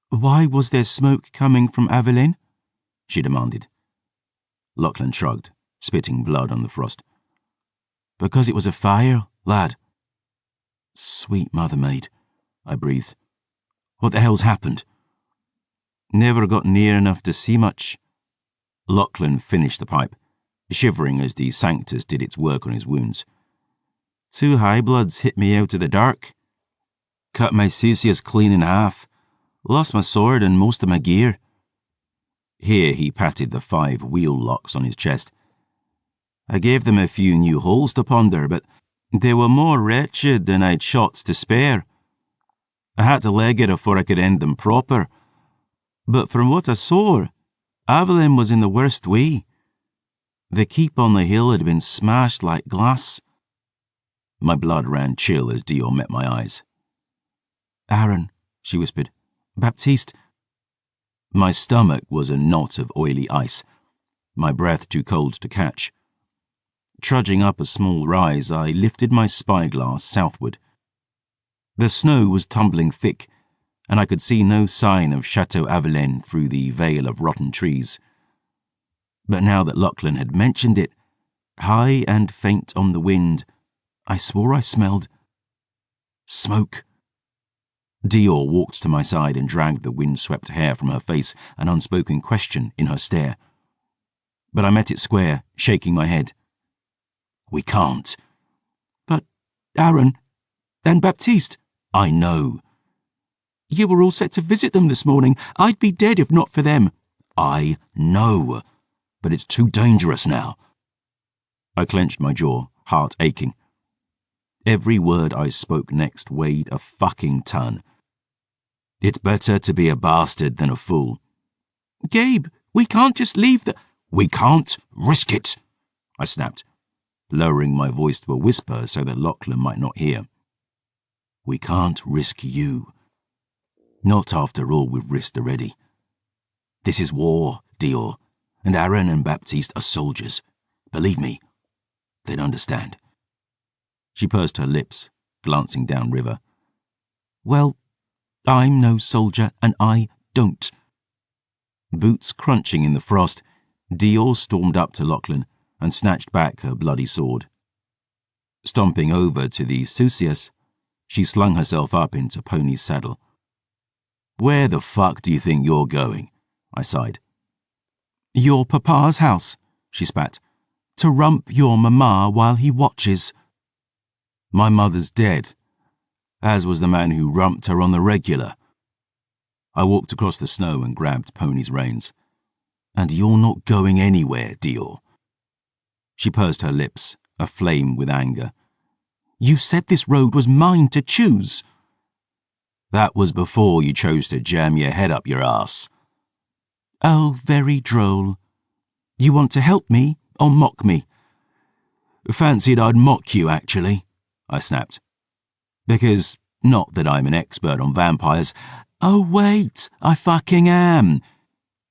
"Why was there smoke coming from Aveline?" she demanded. Lachlan shrugged, spitting blood on the frost. "Because it was a fire, lad." "Sweet mother maid," I breathed. "What the hell's happened?" "Never got near enough to see much." Lachlan finished the pipe, shivering as the Sanctus did its work on his wounds. 2 high bloods hit me out of the dark. Cut my Susius clean in half. Lost my sword and most of my gear." Here he patted the 5 wheel locks on his chest. "I gave them a few new holes to ponder, but they were more wretched than I'd shots to spare. I had to leg it afore I could end them proper. But from what I saw, Aveline was in the worst way. The keep on the hill had been smashed like glass." My blood ran chill as Dior met my eyes. "Aaron," she whispered. "Baptiste." My stomach was a knot of oily ice, my breath too cold to catch. Trudging up a small rise, I lifted my spyglass southward. The snow was tumbling thick, and I could see no sign of Chateau Aveline through the veil of rotten trees. But now that Lachlan had mentioned it, high and faint on the wind, I swore I smelled smoke. Dior walked to my side and dragged the wind-swept hair from her face, an unspoken question in her stare. But I met it square, shaking my head. "We can't." "But, Aaron, and Baptiste." "I know." "You were all set to visit them this morning. I'd be dead if not for them." "I know, but it's too dangerous now." I clenched my jaw, heart aching. Every word I spoke next weighed a fucking ton. "It's better to be a bastard than a fool." "Gabe, we can't just leave the—" "We can't risk it," I snapped, lowering my voice to a whisper so that Lachlan might not hear. "We can't risk you. Not after all we've risked already. This is war, Dior, and Aaron and Baptiste are soldiers. Believe me, they'd understand." She pursed her lips, glancing downriver. "Well, I'm no soldier, and I don't." Boots crunching in the frost, Dior stormed up to Lachlan and snatched back her bloody sword. Stomping over to the Susius, she slung herself up into Pony's saddle. "Where the fuck do you think you're going?" I sighed. "Your papa's house," she spat. "To rump your mama while he watches." "My mother's dead, as was the man who rumped her on the regular." I walked across the snow and grabbed Pony's reins. And you're not going anywhere, Dior. She pursed her lips, aflame with anger. You said this road was mine to choose. That was before you chose to jam your head up your ass. Oh, very droll. You want to help me or mock me? Fancied I'd mock you, actually, I snapped. Because, not that I'm an expert on vampires. Oh, wait, I fucking am.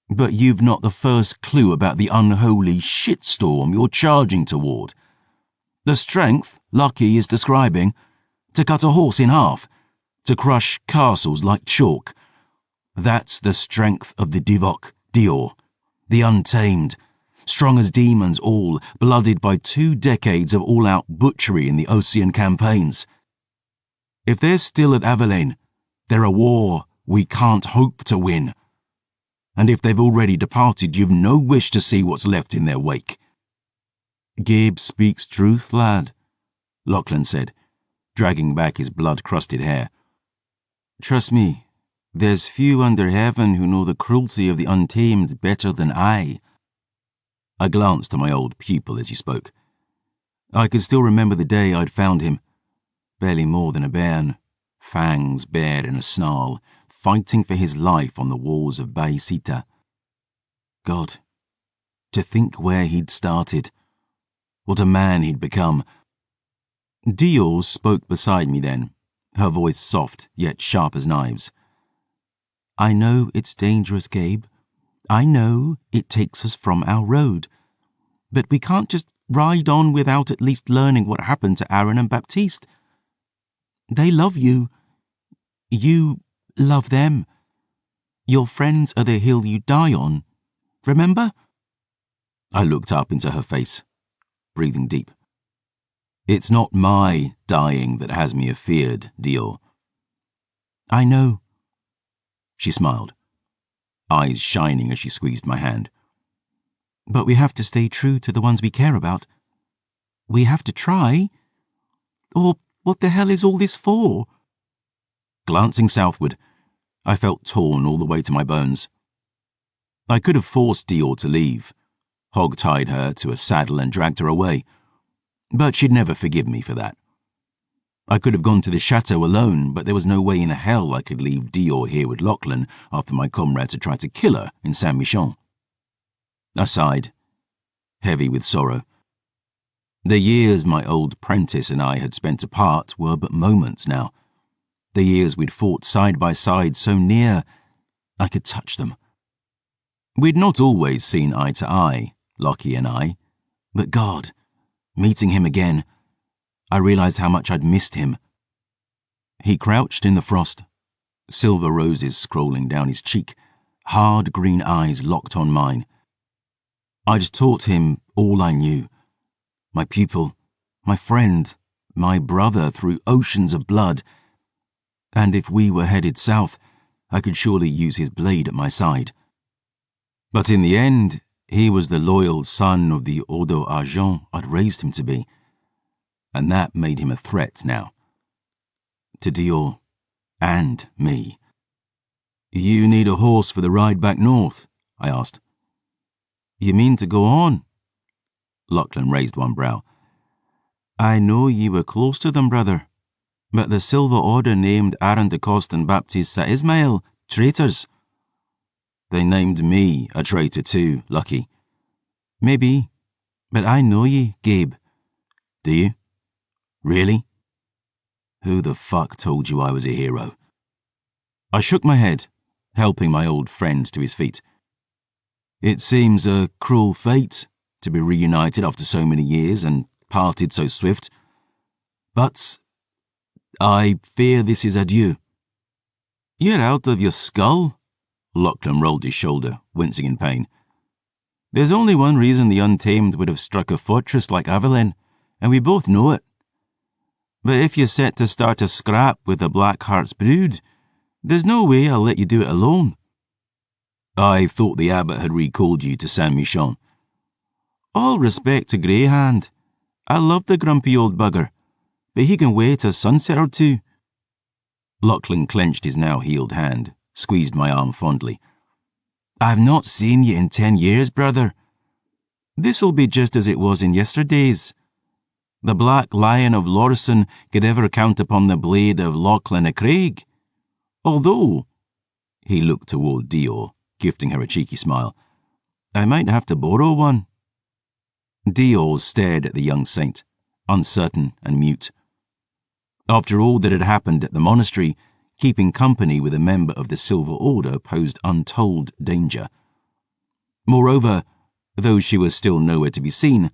But you've not the first clue about the unholy shitstorm you're charging toward. The strength Lucky is describing, to cut a horse in half, to crush castles like chalk. That's the strength of the Divok, Dior, the untamed, strong as demons all, blooded by 2 decades of all-out butchery in the Ocean campaigns. If they're still at Avalane, they're a war we can't hope to win. And if they've already departed, you've no wish to see what's left in their wake. Gabe speaks truth, lad, Lachlan said, dragging back his blood-crusted hair. Trust me, there's few under heaven who know the cruelty of the untamed better than I. I glanced at my old pupil as he spoke. I could still remember the day I'd found him, barely more than a bairn, fangs bared in a snarl, fighting for his life on the walls of Baisita. God, to think where he'd started, what a man he'd become. Dior spoke beside me then, her voice soft yet sharp as knives. I know it's dangerous, Gabe. I know it takes us from our road. But we can't just ride on without at least learning what happened to Aaron and Baptiste. They love you. You love them. Your friends are the hill you die on. Remember? I looked up into her face, breathing deep. It's not my dying that has me afeared, Dior. I know. She smiled, eyes shining as she squeezed my hand. But we have to stay true to the ones we care about. We have to try. Or what the hell is all this for? Glancing southward, I felt torn all the way to my bones. I could have forced Dior to leave, hog-tied her to a saddle and dragged her away, but she'd never forgive me for that. I could have gone to the chateau alone, but there was no way in hell I could leave Dior here with Lachlan after my comrades had tried to kill her in Saint-Michon. I sighed, heavy with sorrow. The years my old prentice and I had spent apart were but moments now. The years we'd fought side by side so near, I could touch them. We'd not always seen eye to eye, Lockie and I, but God, meeting him again, I realized how much I'd missed him. He crouched in the frost, silver roses scrolling down his cheek, hard green eyes locked on mine. I'd taught him all I knew. My pupil, my friend, my brother through oceans of blood. And if we were headed south, I could surely use his blade at my side. But in the end, he was the loyal son of the Odo Argent I'd raised him to be. And that made him a threat now. To Dior and me. You need a horse for the ride back north? I asked. You mean to go on? Lachlan raised one brow. I know ye were close to them, brother, but the Silver Order named Aaron de Coste and Baptiste Ismail traitors. They named me a traitor too, Lucky. Maybe, but I know ye, Gabe. Do you? Really? Who the fuck told you I was a hero? I shook my head, helping my old friend to his feet. It seems a cruel fate to be reunited after so many years and parted so swift. But I fear this is adieu. You're out of your skull? Lachlan rolled his shoulder, wincing in pain. There's only one reason the Untamed would have struck a fortress like Avalane, and we both know it. But if you're set to start a scrap with the Blackheart's brood, there's no way I'll let you do it alone. I thought the abbot had recalled you to Saint-Michon. All respect to Greyhand. I love the grumpy old bugger, but he can wait a sunset or two. Lachlan clenched his now healed hand, squeezed my arm fondly. I've not seen you in 10 years, brother. This'll be just as it was in yesterdays. The Black Lion of Lorson could ever count upon the blade of Lachlan a Craig. Although, he looked toward Dior, gifting her a cheeky smile, I might have to borrow one. Dior stared at the young saint, uncertain and mute. After all that had happened at the monastery, keeping company with a member of the Silver Order posed untold danger. Moreover, though she was still nowhere to be seen,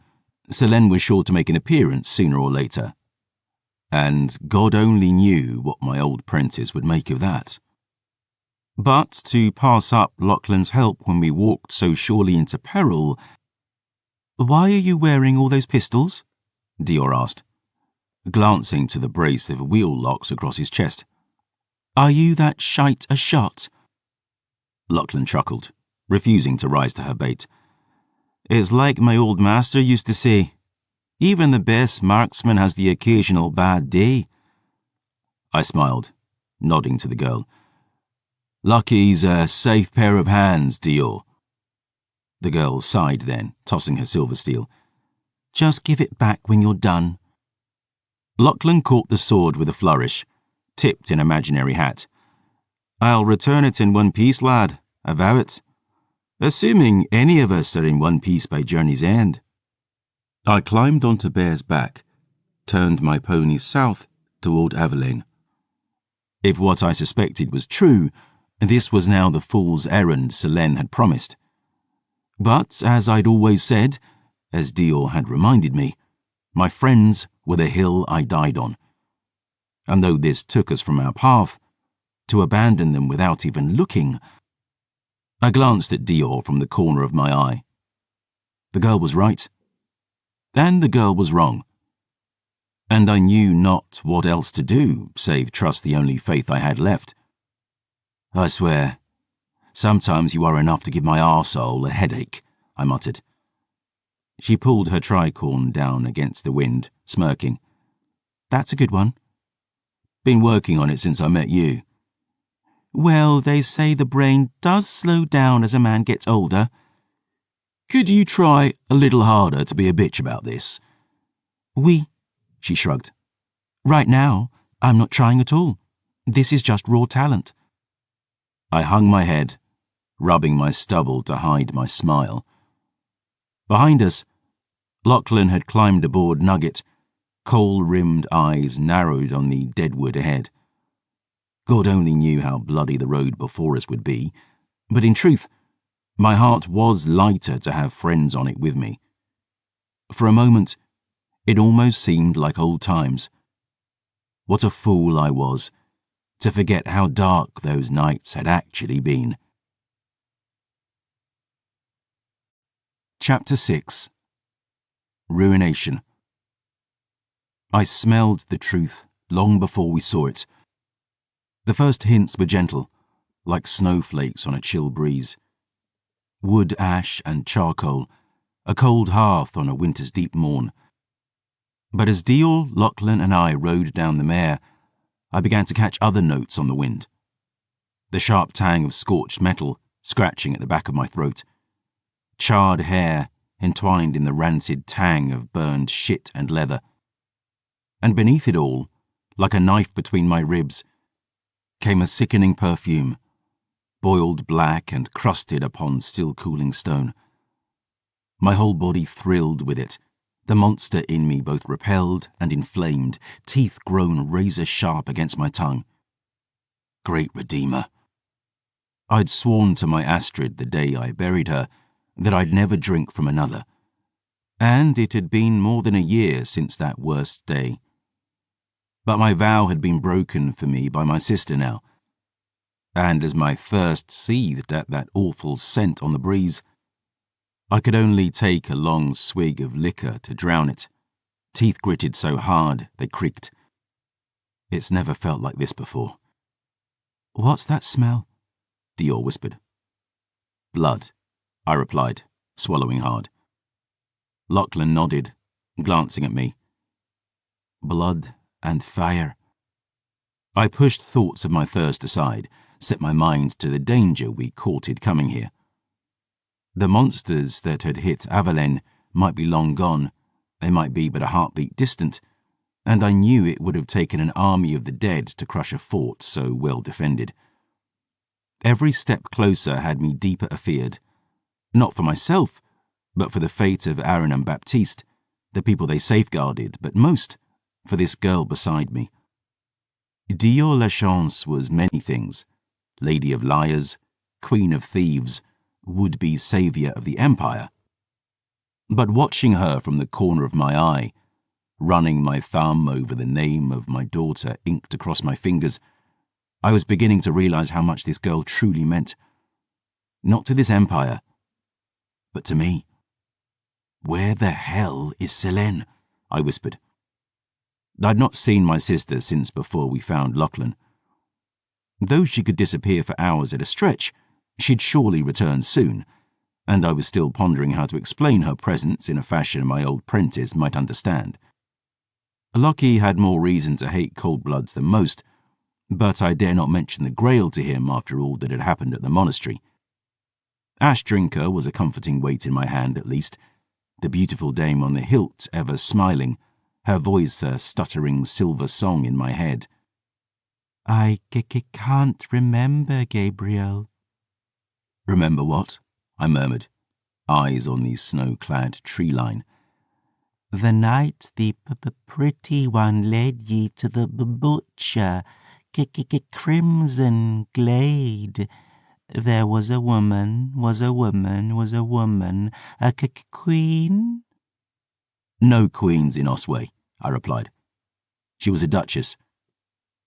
Selene was sure to make an appearance sooner or later. And God only knew what my old prentice would make of that. But to pass up Lachlan's help when we walked so surely into peril— "Why are you wearing all those pistols?" Dior asked, glancing to the brace of wheel locks across his chest. "Are you that shite a shot?" Lachlan chuckled, refusing to rise to her bait. "It's like my old master used to say, even the best marksman has the occasional bad day." I smiled, nodding to the girl. "Lucky's a safe pair of hands, Dior." The girl sighed then, tossing her silver steel. "Just give it back when you're done." Lachlan caught the sword with a flourish, tipped an imaginary hat. "I'll return it in one piece, lad, I vow it. Assuming any of us are in one piece by journey's end." I climbed onto Bear's back, turned my pony south toward Avelaine. If what I suspected was true, this was now the fool's errand Selene had promised. But, as I'd always said, as Dior had reminded me, my friends were the hill I died on. And though this took us from our path, to abandon them without even looking— I glanced at Dior from the corner of my eye. The girl was right. And the girl was wrong. And I knew not what else to do save trust the only faith I had left. "I swear, sometimes you are enough to give my arsehole a headache," I muttered. She pulled her tricorn down against the wind, smirking. "That's a good one." "Been working on it since I met you." "Well, they say the brain does slow down as a man gets older." "Could you try a little harder to be a bitch about this?" "Oui," she shrugged. "Right now, I'm not trying at all. This is just raw talent." I hung my head, rubbing my stubble to hide my smile. Behind us, Lachlan had climbed aboard Nugget, coal-rimmed eyes narrowed on the deadwood ahead. God only knew how bloody the road before us would be, but in truth, my heart was lighter to have friends on it with me. For a moment, it almost seemed like old times. What a fool I was to forget how dark those nights had actually been. Chapter 6. Ruination. I smelled the truth long before we saw it. The first hints were gentle, like snowflakes on a chill breeze. Wood, ash, and charcoal, a cold hearth on a winter's deep morn. But as Dior, Lachlan, and I rode down the mare, I began to catch other notes on the wind. The sharp tang of scorched metal scratching at the back of my throat. Charred hair entwined in the rancid tang of burned shit and leather. And beneath it all, like a knife between my ribs, came a sickening perfume, boiled black and crusted upon still cooling stone. My whole body thrilled with it, the monster in me both repelled and inflamed, teeth grown razor-sharp against my tongue. Great Redeemer. I'd sworn to my Astrid the day I buried her that I'd never drink from another, and it had been more than a year since that worst day. But my vow had been broken for me by my sister now, and as my thirst seethed at that awful scent on the breeze, I could only take a long swig of liquor to drown it, teeth gritted so hard they creaked. It's never felt like this before. "What's that smell?" Dior whispered. "Blood," I replied, swallowing hard. Lachlan nodded, glancing at me. Blood and fire. I pushed thoughts of my thirst aside, set my mind to the danger we courted coming here. The monsters that had hit Awaken might be long gone, they might be but a heartbeat distant, and I knew it would have taken an army of the dead to crush a fort so well defended. Every step closer had me deeper afeared, not for myself, but for the fate of Aaron and Baptiste, the people they safeguarded, but most for this girl beside me. Dior Lachance was many things: Lady of Liars, Queen of Thieves, would-be saviour of the Empire. But watching her from the corner of my eye, running my thumb over the name of my daughter inked across my fingers, I was beginning to realise how much this girl truly meant. Not to this empire, but to me. "Where the hell is Selene?" I whispered. I'd not seen my sister since before we found Lachlan. Though she could disappear for hours at a stretch, she'd surely return soon, and I was still pondering how to explain her presence in a fashion my old prentice might understand. Lockie had more reason to hate cold-bloods than most, but I dare not mention the Grail to him after all that had happened at the monastery. Ash Drinker was a comforting weight in my hand, at least, the beautiful dame on the hilt ever smiling, her voice a stuttering silver song in my head. "I can't remember, Gabriel." "Remember what?" I murmured, eyes on the snow-clad tree line. "The night the pretty one led ye to the butcher, crimson glade. There was a woman, a queen?" "No queens in Osway," I replied. "She was a duchess.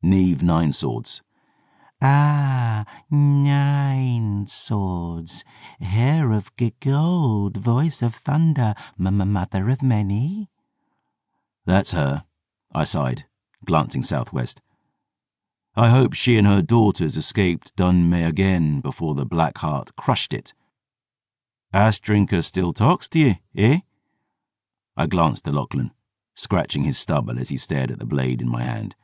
Neve Nine Swords." "Ah, 9 swords, hair of gold, voice of thunder, mother of many." "That's her," I sighed, glancing southwest. "I hope she and her daughters escaped Dunmay again before the Black Heart crushed it. Ash Drinker still talks to you, eh?" I glanced at Lachlan, scratching his stubble as he stared at the blade in my hand.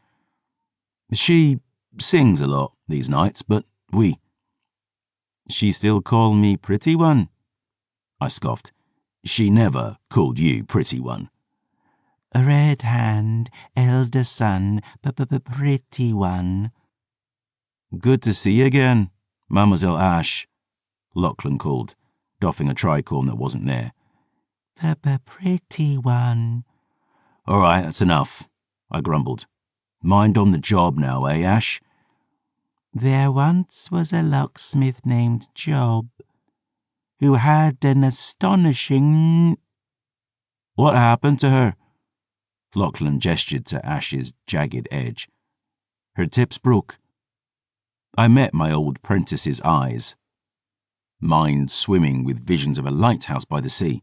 "She sings a lot these nights, but She still call me Pretty One?" I scoffed. "She never called you Pretty One." "Red Hand, elder son, pretty one." "Good to see you again, Mademoiselle Ash," Lachlan called, doffing a tricorn that wasn't there. Pretty one." "All right, that's enough," I grumbled. "Mind on the job now, eh, Ash?" "There once was a locksmith named Job, who had an astonishing—" "What happened to her?" Lachlan gestured to Ash's jagged edge. "Her tips broke." I met my old prentice's eyes, mine swimming with visions of a lighthouse by the sea.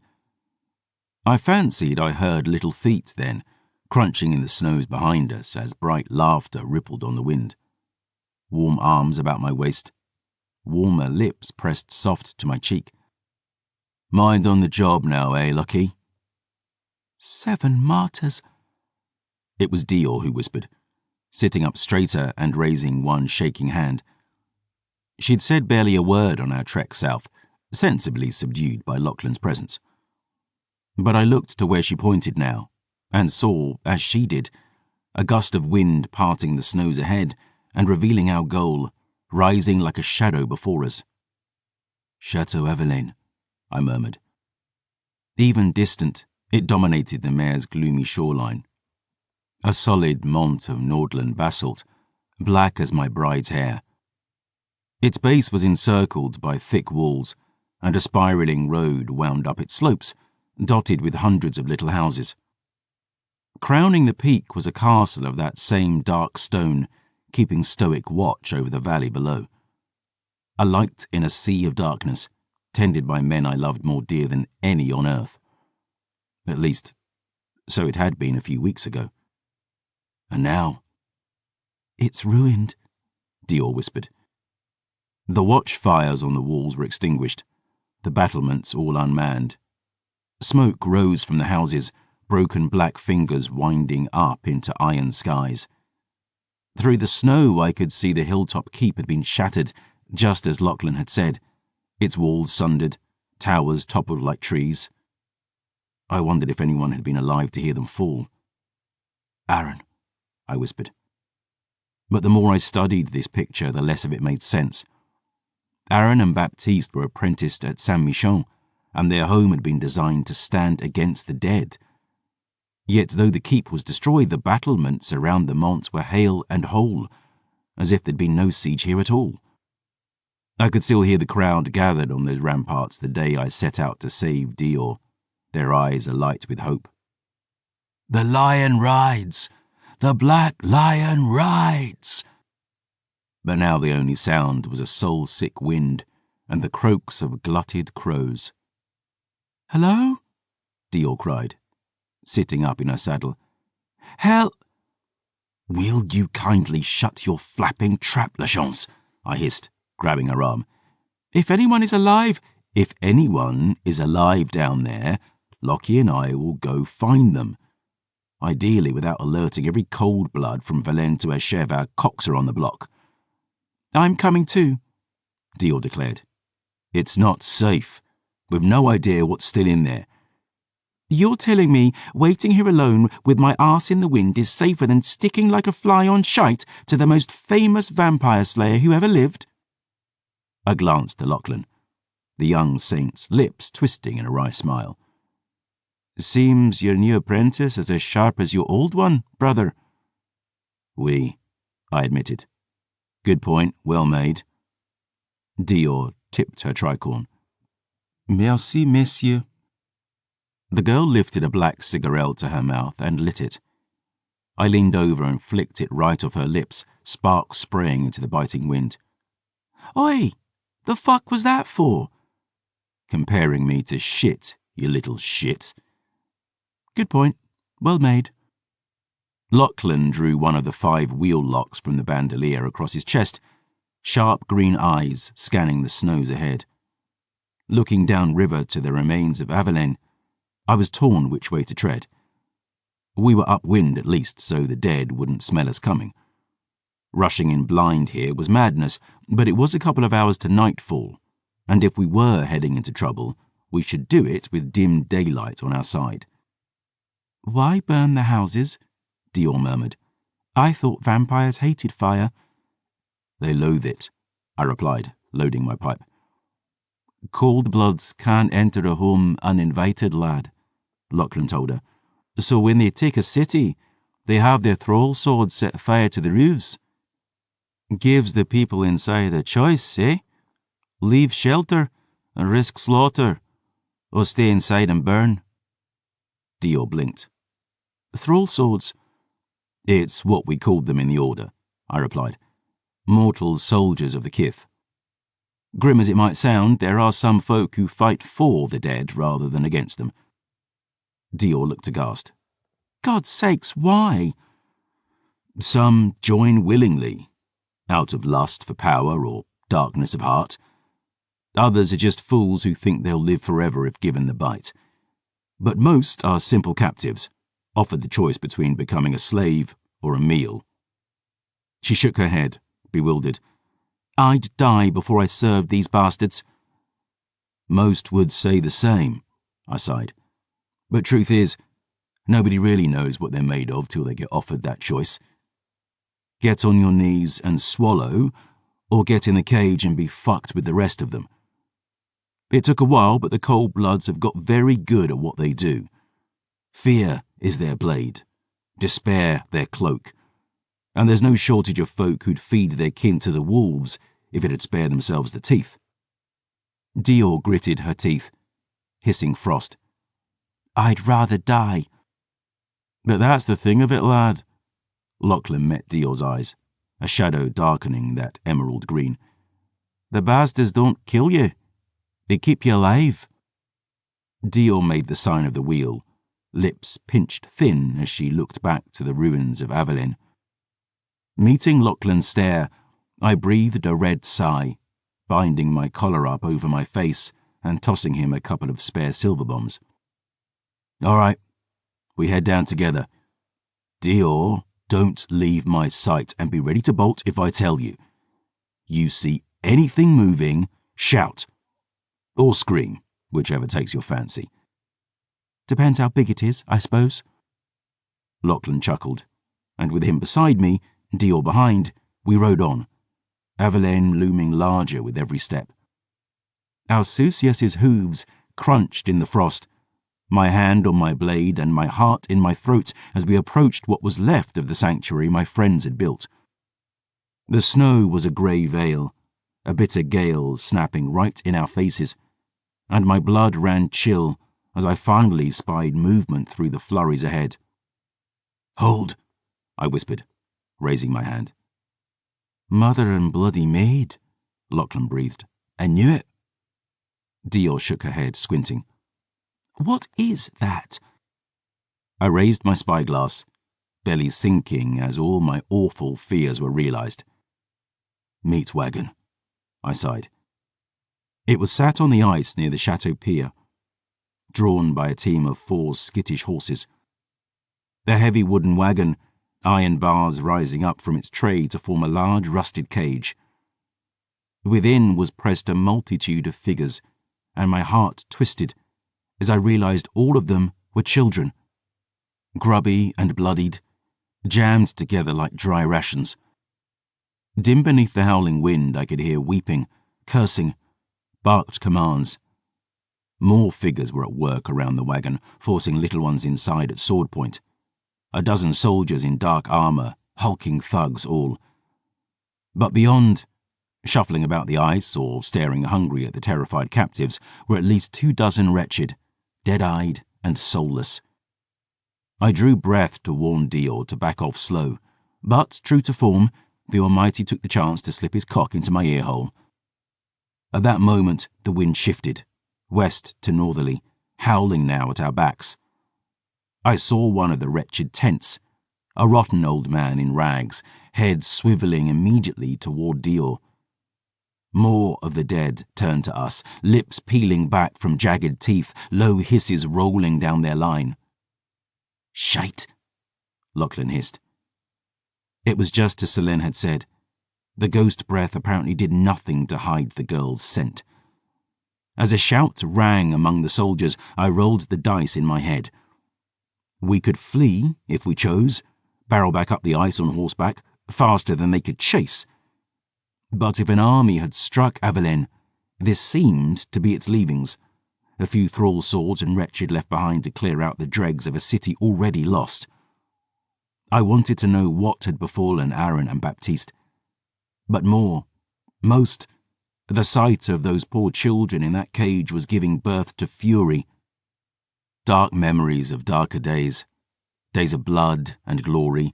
I fancied I heard little feet then, crunching in the snows behind us as bright laughter rippled on the wind. Warm arms about my waist, warmer lips pressed soft to my cheek. "Mind on the job now, eh, Lucky?" 7 martyrs. It was Dior who whispered, sitting up straighter and raising one shaking hand. She'd said barely a word on our trek south, sensibly subdued by Lachlan's presence. But I looked to where she pointed now, and saw, as she did, a gust of wind parting the snows ahead and revealing our goal, rising like a shadow before us. "Chateau Awaken," I murmured. Even distant, it dominated the mare's gloomy shoreline. A solid mont of Nordland basalt, black as my bride's hair. Its base was encircled by thick walls, and a spiralling road wound up its slopes, dotted with hundreds of little houses. Crowning the peak was a castle of that same dark stone, keeping stoic watch over the valley below. A light in a sea of darkness, tended by men I loved more dear than any on earth. At least, so it had been a few weeks ago. And now, "It's ruined," Dior whispered. The watch fires on the walls were extinguished, the battlements all unmanned. Smoke rose from the houses, broken black fingers winding up into iron skies. Through the snow I could see the hilltop keep had been shattered, just as Lachlan had said, its walls sundered, Towers toppled like trees. I wondered if anyone had been alive to hear them fall. "Aaron," I whispered. But the more I studied this picture, the less of it made sense. Aaron and Baptiste were apprenticed at Saint-Michon, and their home had been designed to stand against the dead. Yet though the keep was destroyed, the battlements around the Mont were hale and whole, as if there'd been no siege here at all. I could still hear the crowd gathered on those ramparts the day I set out to save Dior, their eyes alight with hope. "The lion rides! The black lion rides!" But now the only sound was a soul-sick wind and the croaks of glutted crows. "Hello?" Dior cried, sitting up in her saddle. "Hell—" "Will you kindly shut your flapping trap, La Chance?" I hissed, grabbing her arm. "If anyone is alive—" "If anyone is alive down there, Lockie and I will go find them. Ideally without alerting every cold blood from Valenne to Echev our cocks are on the block." "I'm coming too," Dior declared. "It's not safe. We've no idea what's still in there." "You're telling me waiting here alone with my arse in the wind is safer than sticking like a fly on shite to the most famous vampire slayer who ever lived?" I glanced at Lachlan, the young saint's lips twisting in a wry smile. "Seems your new apprentice is as sharp as your old one, brother." "Oui," I admitted. "Good point, well made." Dior tipped her tricorn. "Merci, messieurs." The girl lifted a black cigarette to her mouth and lit it. I leaned over and flicked it right off her lips, sparks spraying into the biting wind. "Oi! The fuck was that for?" "Comparing me to shit, you little shit." "Good point. Well made." Lachlan drew one of the 5 wheel locks from the bandolier across his chest, sharp green eyes scanning the snows ahead. Looking downriver to the remains of Avelaine, I was torn which way to tread. We were upwind at least, so the dead wouldn't smell us coming. Rushing in blind here was madness, but it was a couple of hours to nightfall, and if we were heading into trouble, we should do it with dim daylight on our side. "Why burn the houses?" Dior murmured. "I thought vampires hated fire." "They loathe it," I replied, loading my pipe. "Cold bloods can't enter a home uninvited, lad," Lachlan told her. "So when they take a city, they have their thrall swords set fire to the roofs. Gives the people inside a choice, eh? Leave shelter and risk slaughter, or stay inside and burn." Dior blinked. "Thrall swords?" "It's what we called them in the Order," I replied. "Mortal soldiers of the kith. Grim as it might sound, there are some folk who fight for the dead rather than against them." Dior looked aghast. "God's sakes, why?" "Some join willingly, out of lust for power or darkness of heart. Others are just fools who think they'll live forever if given the bite. But most are simple captives, offered the choice between becoming a slave or a meal." She shook her head, bewildered. "I'd die before I served these bastards." "Most would say the same," I sighed. "But truth is, nobody really knows what they're made of till they get offered that choice. Get on your knees and swallow, or get in the cage and be fucked with the rest of them. It took a while, but the cold bloods have got very good at what they do. Fear is their blade, despair their cloak, and there's no shortage of folk who'd feed their kin to the wolves if it'd spare themselves the teeth." Dior gritted her teeth, hissing frost. "I'd rather die." "But that's the thing of it, lad." Lachlan met Dior's eyes, a shadow darkening that emerald green. "The bastards don't kill you. They keep you alive." Dior made the sign of the wheel, lips pinched thin as she looked back to the ruins of Avelaine. Meeting Lachlan's stare, I breathed a red sigh, binding my collar up over my face and tossing him a couple of spare silver bombs. "All right, we head down together. Dior, don't leave my sight and be ready to bolt if I tell you. You see anything moving, shout. Or scream. whichever takes your fancy. Depends how big it is, I suppose. Lachlan chuckled, and with him beside me, Dior behind, we rode on, Awaken looming larger with every step. Alsusius's hooves crunched in the frost, my hand on my blade and my heart in my throat as we approached what was left of the sanctuary my friends had built. The snow was a grey veil, a bitter gale snapping right in our faces, and my blood ran chill as I finally spied movement through the flurries ahead. "Hold," I whispered, raising my hand. Mother and bloody maid, Lachlan breathed. "I knew it." Dior shook her head, squinting. What is that? I raised my spyglass, belly sinking as all my awful fears were realized. "Meat wagon," I sighed. It was sat on the ice near the chateau pier, drawn by a team of 4 skittish horses. The heavy wooden wagon, iron bars rising up from its tray to form a large rusted cage. Within was pressed a multitude of figures, and my heart twisted as I realized all of them were children. Grubby and bloodied, jammed together like dry rations. Dim beneath the howling wind, I could hear weeping, cursing, barked commands. More figures were at work around the wagon, forcing little ones inside at sword point. A dozen soldiers in dark armor, hulking thugs all. But beyond, shuffling about the ice or staring hungry at the terrified captives, were at least 24 wretched, dead-eyed and soulless. I drew breath to warn Dior to back off slow, but, true to form, the Almighty took the chance to slip his cock into my earhole. At that moment, the wind shifted, west to northerly, howling now at our backs. I saw one of the wretched tents, a rotten old man in rags, head swivelling immediately toward Dior. More of the dead turned to us, lips peeling back from jagged teeth, low hisses rolling down their line. "Shite," Lachlan hissed. It was just as Selene had said. The ghost breath apparently did nothing to hide the girl's scent. As a shout rang among the soldiers, I rolled the dice in my head. We could flee, if we chose, barrel back up the ice on horseback, faster than they could chase. But if an army had struck Awaken, this seemed to be its leavings, a few thrall swords and wretched left behind to clear out the dregs of a city already lost. I wanted to know what had befallen Aaron and Baptiste. But most, the sight of those poor children in that cage was giving birth to fury. Dark memories of darker days of blood and glory,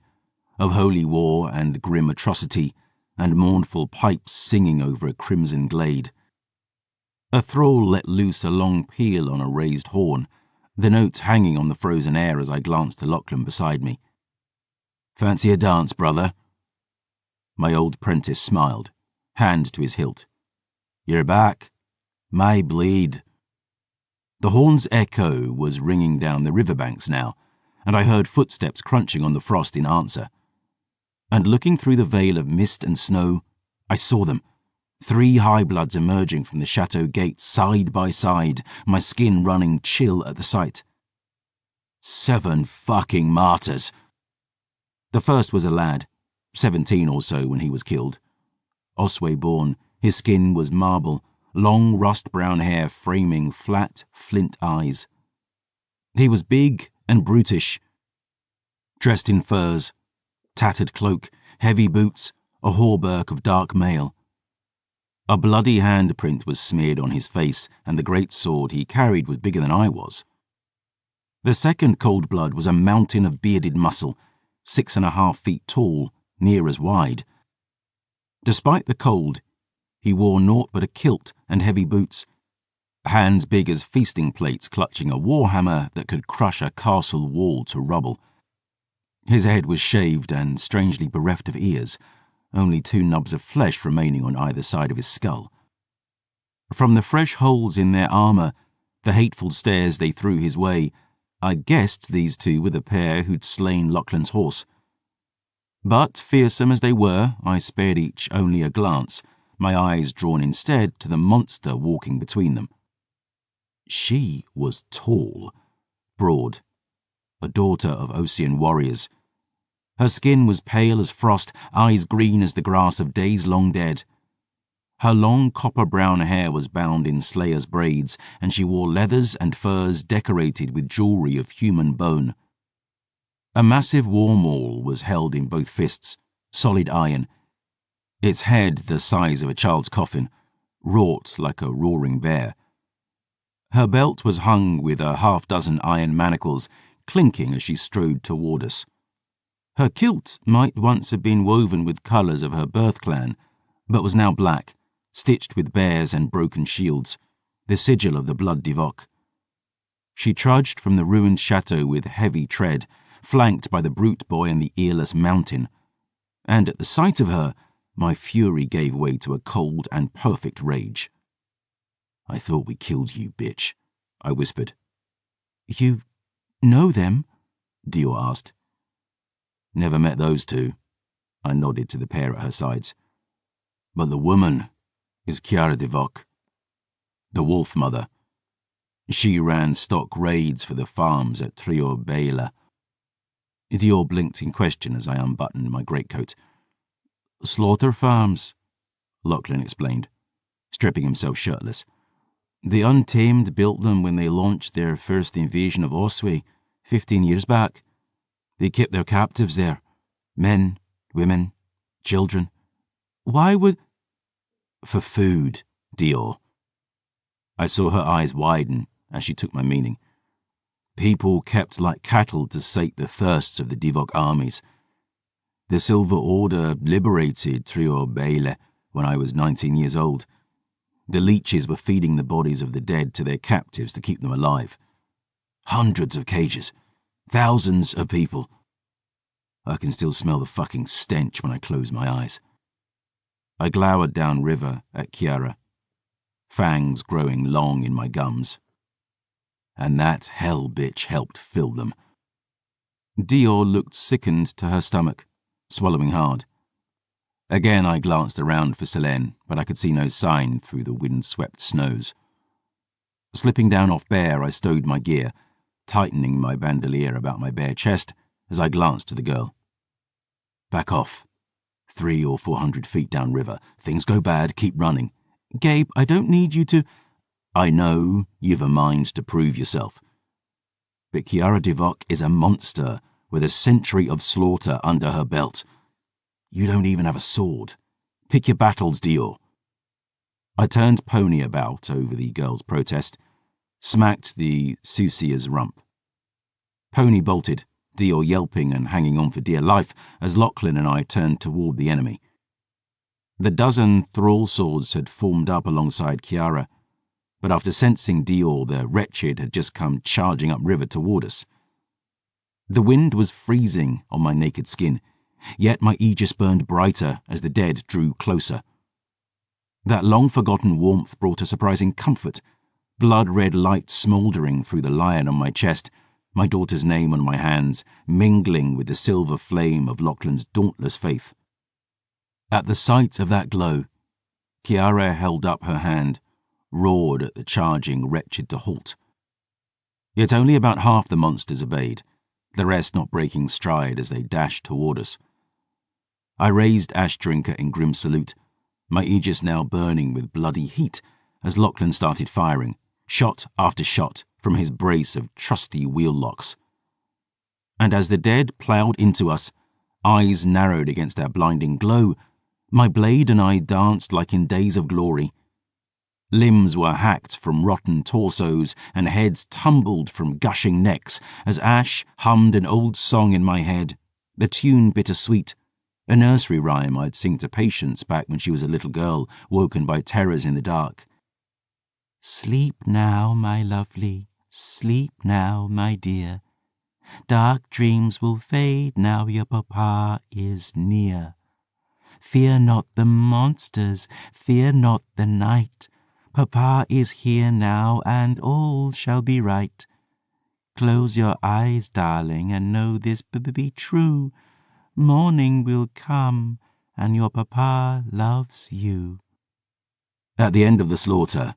of holy war and grim atrocity, and mournful pipes singing over a crimson glade. A thrall let loose a long peal on a raised horn, the notes hanging on the frozen air as I glanced to Lachlan beside me. "Fancy a dance, brother?" My old prentice smiled, hand to his hilt. "You're back. My bleed." The horn's echo was ringing down the riverbanks now, and I heard footsteps crunching on the frost in answer. And looking through the veil of mist and snow, I saw them, 3 high-bloods emerging from the chateau gates side by side, my skin running chill at the sight. 7 fucking martyrs. The first was a lad, 17 or so when he was killed. Osway born, his skin was marble, long rust-brown hair framing flat, flint eyes. He was big and brutish, dressed in furs, tattered cloak, heavy boots, a hauberk of dark mail. A bloody handprint was smeared on his face, and the great sword he carried was bigger than I was. The second cold blood was a mountain of bearded muscle, 6.5 feet tall, near as wide. Despite the cold, he wore naught but a kilt and heavy boots, hands big as feasting plates clutching a warhammer that could crush a castle wall to rubble. His head was shaved and strangely bereft of ears, only 2 nubs of flesh remaining on either side of his skull. From the fresh holes in their armor, the hateful stares they threw his way, I guessed these 2 were the pair who'd slain Lachlan's horse. But, fearsome as they were, I spared each only a glance, my eyes drawn instead to the monster walking between them. She was tall, broad, a daughter of Ocean warriors. Her skin was pale as frost, eyes green as the grass of days long dead. Her long copper-brown hair was bound in slayer's braids, and she wore leathers and furs decorated with jewelry of human bone. A massive war maul was held in both fists, solid iron, its head the size of a child's coffin, wrought like a roaring bear. Her belt was hung with a half-dozen iron manacles, clinking as she strode toward us. Her kilt might once have been woven with colours of her birth clan, but was now black, stitched with bears and broken shields, the sigil of the blood Divok. She trudged from the ruined chateau with heavy tread, flanked by the brute boy and the earless mountain, and at the sight of her, my fury gave way to a cold and perfect rage. "I thought we killed you, bitch," I whispered. "You know them?" Dior asked. "Never met those two," I nodded to the pair at her sides. "But the woman is Kiara Divok, the Wolf Mother. She ran stock raids for the farms at Trio Baila." Dior blinked in question as I unbuttoned my greatcoat. "Slaughter farms," Lachlan explained, stripping himself shirtless. "The Untamed built them when they launched their first invasion of Oswey 15 years back. They kept their captives there, men, women, children." "Why would—" "For food, Dior." I saw her eyes widen as she took my meaning. People kept like cattle to sate the thirsts of the Divok armies. The Silver Order liberated Trio Baile when I was 19 years old. The leeches were feeding the bodies of the dead to their captives to keep them alive. Hundreds of cages, thousands of people. I can still smell the fucking stench when I close my eyes. I glowered downriver at Kiara, fangs growing long in my gums. And that hell bitch helped fill them. Dior looked sickened to her stomach, swallowing hard. Again I glanced around for Selene, but I could see no sign through the wind-swept snows. Slipping down off Bear, I stowed my gear, tightening my bandolier about my bare chest as I glanced to the girl. "Back off. 300 or 400 feet downriver. Things go bad, keep running." "Gabe, I don't need you to—" "I know you've a mind to prove yourself. But Kiara Divok is a monster with a century of slaughter under her belt. You don't even have a sword. Pick your battles, Dior." I turned Pony about over the girl's protest, smacked the Susia's rump. Pony bolted, Dior yelping and hanging on for dear life as Lachlan and I turned toward the enemy. The dozen thrall swords had formed up alongside Kiara, but after sensing Dior, the wretched had just come charging upriver toward us. The wind was freezing on my naked skin, yet my aegis burned brighter as the dead drew closer. That long-forgotten warmth brought a surprising comfort, blood-red light smouldering through the lion on my chest, my daughter's name on my hands, mingling with the silver flame of Lachlan's dauntless faith. At the sight of that glow, Kiara held up her hand, roared at the charging wretched to halt. Yet only about half the monsters obeyed, the rest not breaking stride as they dashed toward us. I raised Ash Drinker in grim salute, my aegis now burning with bloody heat as Lachlan started firing, shot after shot from his brace of trusty wheel locks. And as the dead ploughed into us, eyes narrowed against their blinding glow, my blade and I danced like in days of glory. Limbs were hacked from rotten torsos and heads tumbled from gushing necks as Ash hummed an old song in my head, the tune bittersweet, a nursery rhyme I'd sing to Patience back when she was a little girl, woken by terrors in the dark. "Sleep now, my lovely, sleep now, my dear. Dark dreams will fade now your papa is near. Fear not the monsters, fear not the night. Papa is here now and all shall be right. Close your eyes, darling, and know this be true. Morning will come and your papa loves you." At the end of the slaughter,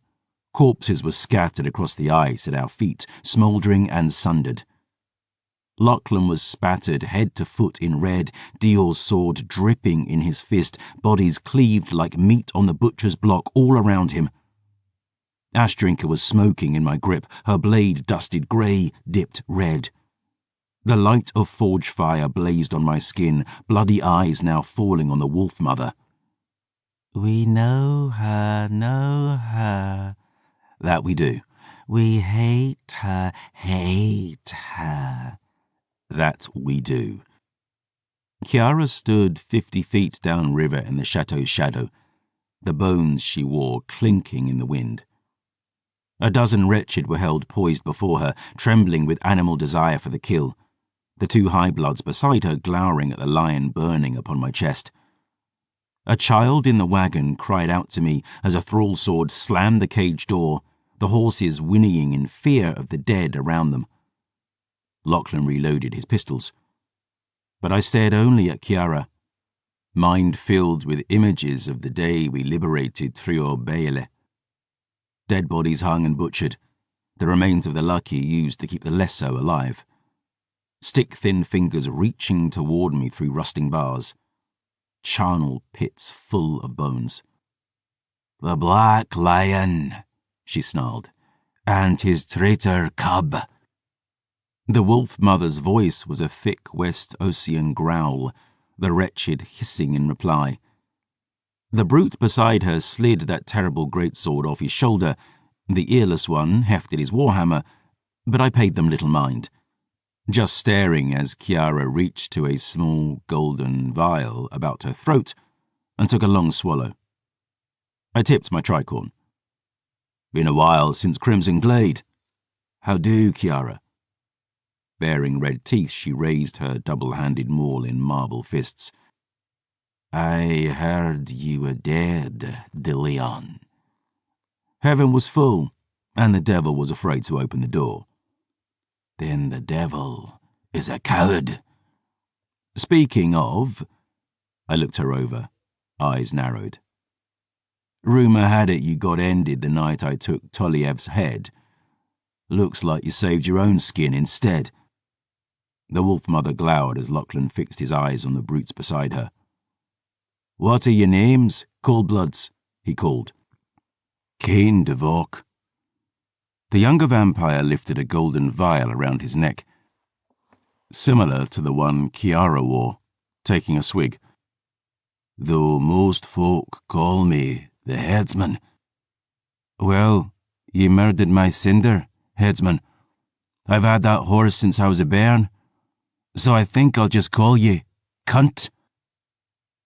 Corpses were scattered across the ice at our feet, smouldering and sundered. Lachlan was spattered head to foot in red, Dior's sword dripping in his fist, bodies cleaved like meat on the butcher's block all around him. Ashdrinker was smoking in my grip, her blade dusted grey, dipped red. The light of forge fire blazed on my skin, bloody eyes now falling on the wolf mother. We know her. That we do. We hate her. That we do. Chiara stood 50 feet downriver in the chateau's shadow, the bones she wore clinking in the wind. A dozen wretched were held poised before her, trembling with animal desire for the kill, the 2 high-bloods beside her glowering at the lion burning upon my chest. A child in the wagon cried out to me as a thrall sword slammed the cage door, the horses whinnying in fear of the dead around them. Lachlan reloaded his pistols. But I stared only at Chiara, mind filled with images of the day we liberated Triobeile. Dead bodies hung and butchered, the remains of the lucky used to keep the lesso alive. Stick-thin fingers reaching toward me through rusting bars. Charnel pits full of bones. The Black Lion, she snarled, and his traitor cub. The wolf mother's voice was a thick West Ocean growl, the wretched hissing in reply. The brute beside her slid that terrible greatsword off his shoulder. The earless one hefted his warhammer, but I paid them little mind, just staring as Chiara reached to a small golden vial about her throat and took a long swallow. I tipped my tricorn. Been a while since Crimson Glade. How do, Chiara? Baring red teeth, she raised her double-handed maul in marble fists. I heard you were dead, deadlier. Heaven was full, and the devil was afraid to open the door. Then the devil is a coward. Speaking of, I looked her over, eyes narrowed. Rumour had it you got ended the night I took Toliev's head. Looks like you saved your own skin instead. The wolf mother glowered as Lachlan fixed his eyes on the brutes beside her. What are your names, cold-bloods? He called. Cain de Vok. The younger vampire lifted a golden vial around his neck, similar to the one Chiara wore, taking a swig. Though most folk call me the headsman. Well, ye murdered my cinder, headsman. I've had that horse since I was a bairn, so I think I'll just call ye cunt.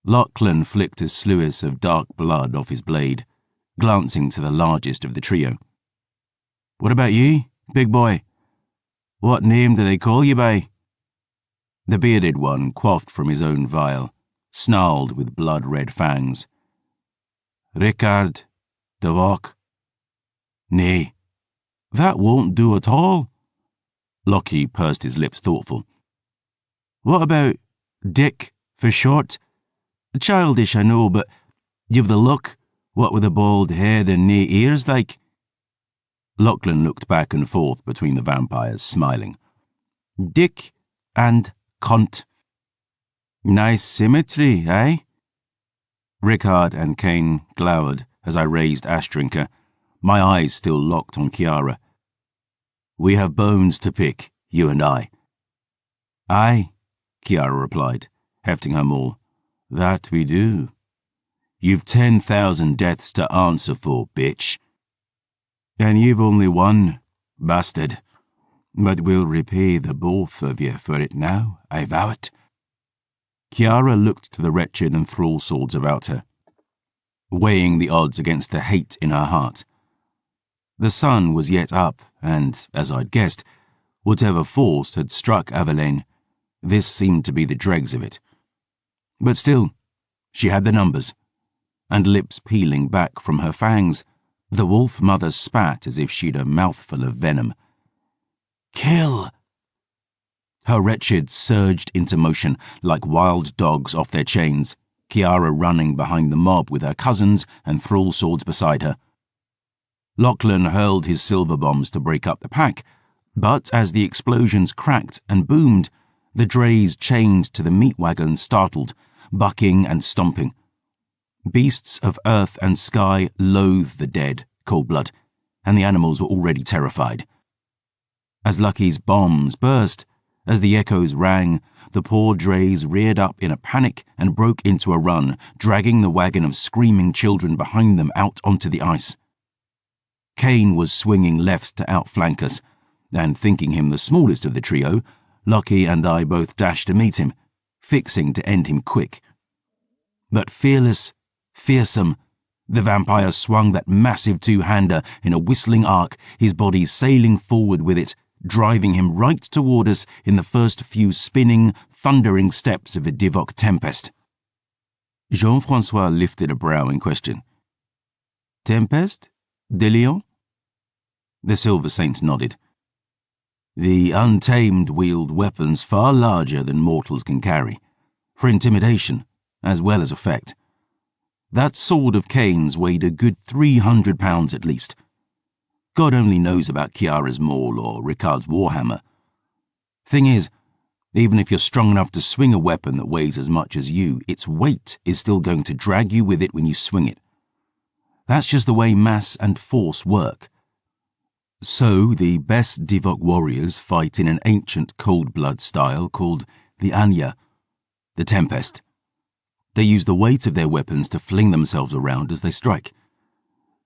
Lachlan flicked a sluice of dark blood off his blade, glancing to the largest of the trio. What about ye, big boy? What name do they call you by? The bearded one quaffed from his own vial, snarled with blood-red fangs. Rickard de Vok. Nay, that won't do at all. Lockie pursed his lips thoughtful. What about Dick, for short? Childish, I know, but you've the look, what with a bald head and nae ears like. Lachlan looked back and forth between the vampires, smiling. Dick and cunt. Nice symmetry, eh? Rickard and Cain glowered as I raised Ashdrinker, my eyes still locked on Chiara. We have bones to pick, you and I. Aye, Chiara replied, hefting her maul. That we do. You've 10,000 deaths to answer for, bitch. And you've only one, bastard. But we'll repay the both of you for it now, I vow it. Chiara looked to the wretched and thrall swords about her, weighing the odds against the hate in her heart. The sun was yet up, and, as I'd guessed, whatever force had struck Avelaine, this seemed to be the dregs of it. But still, she had the numbers, and lips peeling back from her fangs, the wolf mother spat as if she'd a mouthful of venom. Kill! Her wretched surged into motion like wild dogs off their chains, Chiara running behind the mob with her cousins and thrall swords beside her. Lachlan hurled his silver bombs to break up the pack, but as the explosions cracked and boomed, the drays chained to the meat wagon startled, bucking and stomping. Beasts of earth and sky loathed the dead, cold blood, and the animals were already terrified. As Lucky's bombs burst, as the echoes rang, the poor drays reared up in a panic and broke into a run, dragging the wagon of screaming children behind them out onto the ice. Kane was swinging left to outflank us, and thinking him the smallest of the trio, Lucky and I both dashed to meet him, fixing to end him quick. But fearless, fearsome, the vampire swung that massive two-hander in a whistling arc, his body sailing forward with it, driving him right toward us in the first few spinning, thundering steps of a Divock tempest. Jean-Francois lifted a brow in question. Tempest? De Lion? The Silver Saint nodded. The Untamed wield weapons far larger than mortals can carry, for intimidation as well as effect. That sword of Kane's weighed a good 300 pounds at least. God only knows about Chiara's maul or Ricard's warhammer. Thing is, even if you're strong enough to swing a weapon that weighs as much as you, its weight is still going to drag you with it when you swing it. That's just the way mass and force work. So the best Divock warriors fight in an ancient cold-blood style called the Anya, the Tempest. They use the weight of their weapons to fling themselves around as they strike,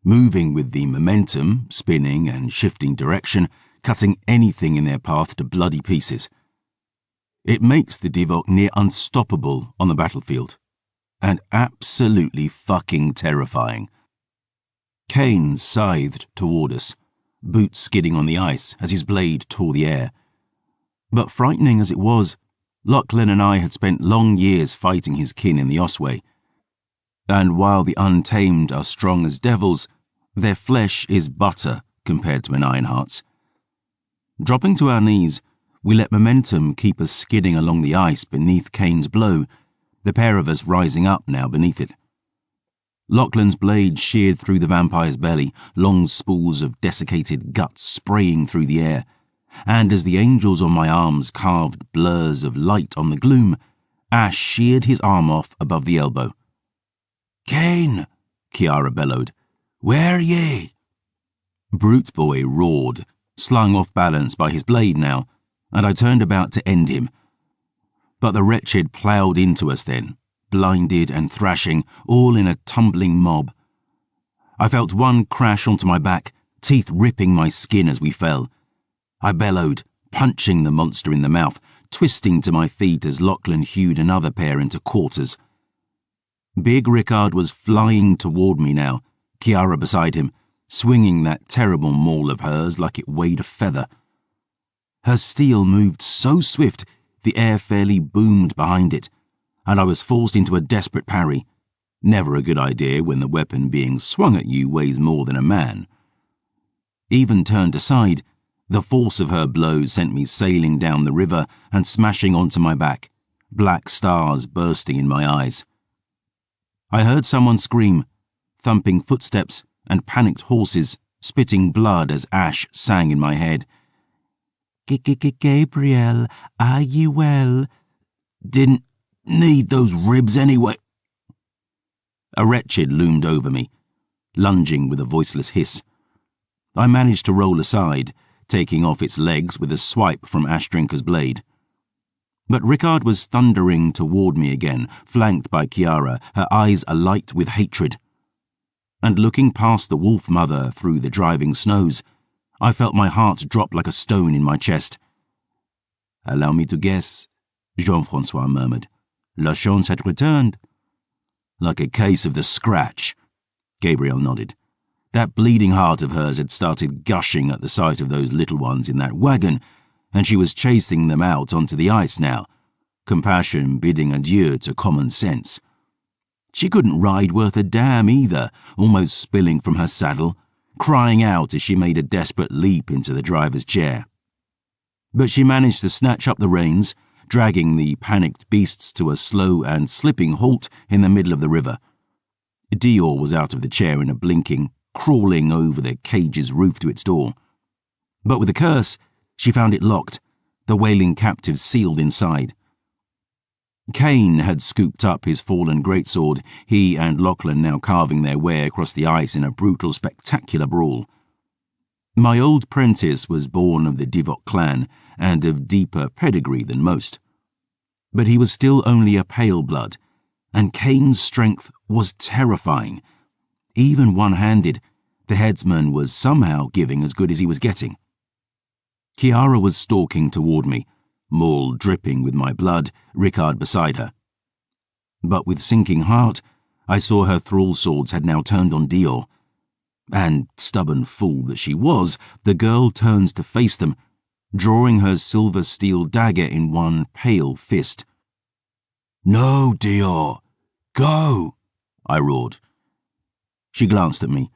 moving with the momentum, spinning and shifting direction, cutting anything in their path to bloody pieces. It makes the Divock near unstoppable on the battlefield, and absolutely fucking terrifying. Kane scythed toward us, boots skidding on the ice as his blade tore the air. But frightening as it was, Lachlan and I had spent long years fighting his kin in the Osway, and while the Untamed are strong as devils, their flesh is butter compared to an Ironheart's. Dropping to our knees, we let momentum keep us skidding along the ice beneath Kane's blow, the pair of us rising up now beneath it. Lachlan's blade sheared through the vampire's belly, long spools of desiccated guts spraying through the air, and as the angels on my arms carved blurs of light on the gloom, Ash sheared his arm off above the elbow. "Kane!" Chiara bellowed. "Where ye?" Brute Boy roared, slung off balance by his blade now, and I turned about to end him. But the wretched ploughed into us then, blinded and thrashing, all in a tumbling mob. I felt one crash onto my back, teeth ripping my skin as we fell. I bellowed, punching the monster in the mouth, twisting to my feet as Lachlan hewed another pair into quarters. Big Ricard was flying toward me now, Chiara beside him, swinging that terrible maul of hers like it weighed a feather. Her steel moved so swift the air fairly boomed behind it, and I was forced into a desperate parry. Never a good idea when the weapon being swung at you weighs more than a man. Even turned aside, the force of her blows sent me sailing down the river and smashing onto my back, black stars bursting in my eyes. I heard someone scream, thumping footsteps and panicked horses, spitting blood as Ash sang in my head. "Gabriel, are you well? Didn't need those ribs anyway." A wretched loomed over me, lunging with a voiceless hiss. I managed to roll aside, taking off its legs with a swipe from Ash Drinker's blade. But Ricard was thundering toward me again, flanked by Chiara, her eyes alight with hatred. And looking past the wolf mother through the driving snows, I felt my heart drop like a stone in my chest. "Allow me to guess," Jean-Francois murmured. "La Chance had returned." "Like a case of the scratch," Gabriel nodded. That bleeding heart of hers had started gushing at the sight of those little ones in that wagon, and she was chasing them out onto the ice now, compassion bidding adieu to common sense. She couldn't ride worth a damn either, almost spilling from her saddle, crying out as she made a desperate leap into the driver's chair. But she managed to snatch up the reins, dragging the panicked beasts to a slow and slipping halt in the middle of the river. Dior was out of the chair in a blinking, crawling over the cage's roof to its door. But with a curse, she found it locked, the wailing captives sealed inside. Cain had scooped up his fallen greatsword, he and Lachlan now carving their way across the ice in a brutal, spectacular brawl. My old prentice was born of the Divok clan and of deeper pedigree than most. But he was still only a pale blood, and Cain's strength was terrifying. Even one-handed, the headsman was somehow giving as good as he was getting. Kiara was stalking toward me, maul dripping with my blood, Rickard beside her. But with sinking heart, I saw her thrall swords had now turned on Dior. And, stubborn fool that she was, the girl turns to face them, drawing her silver steel dagger in one pale fist. "No, Dior! Go!" I roared. She glanced at me,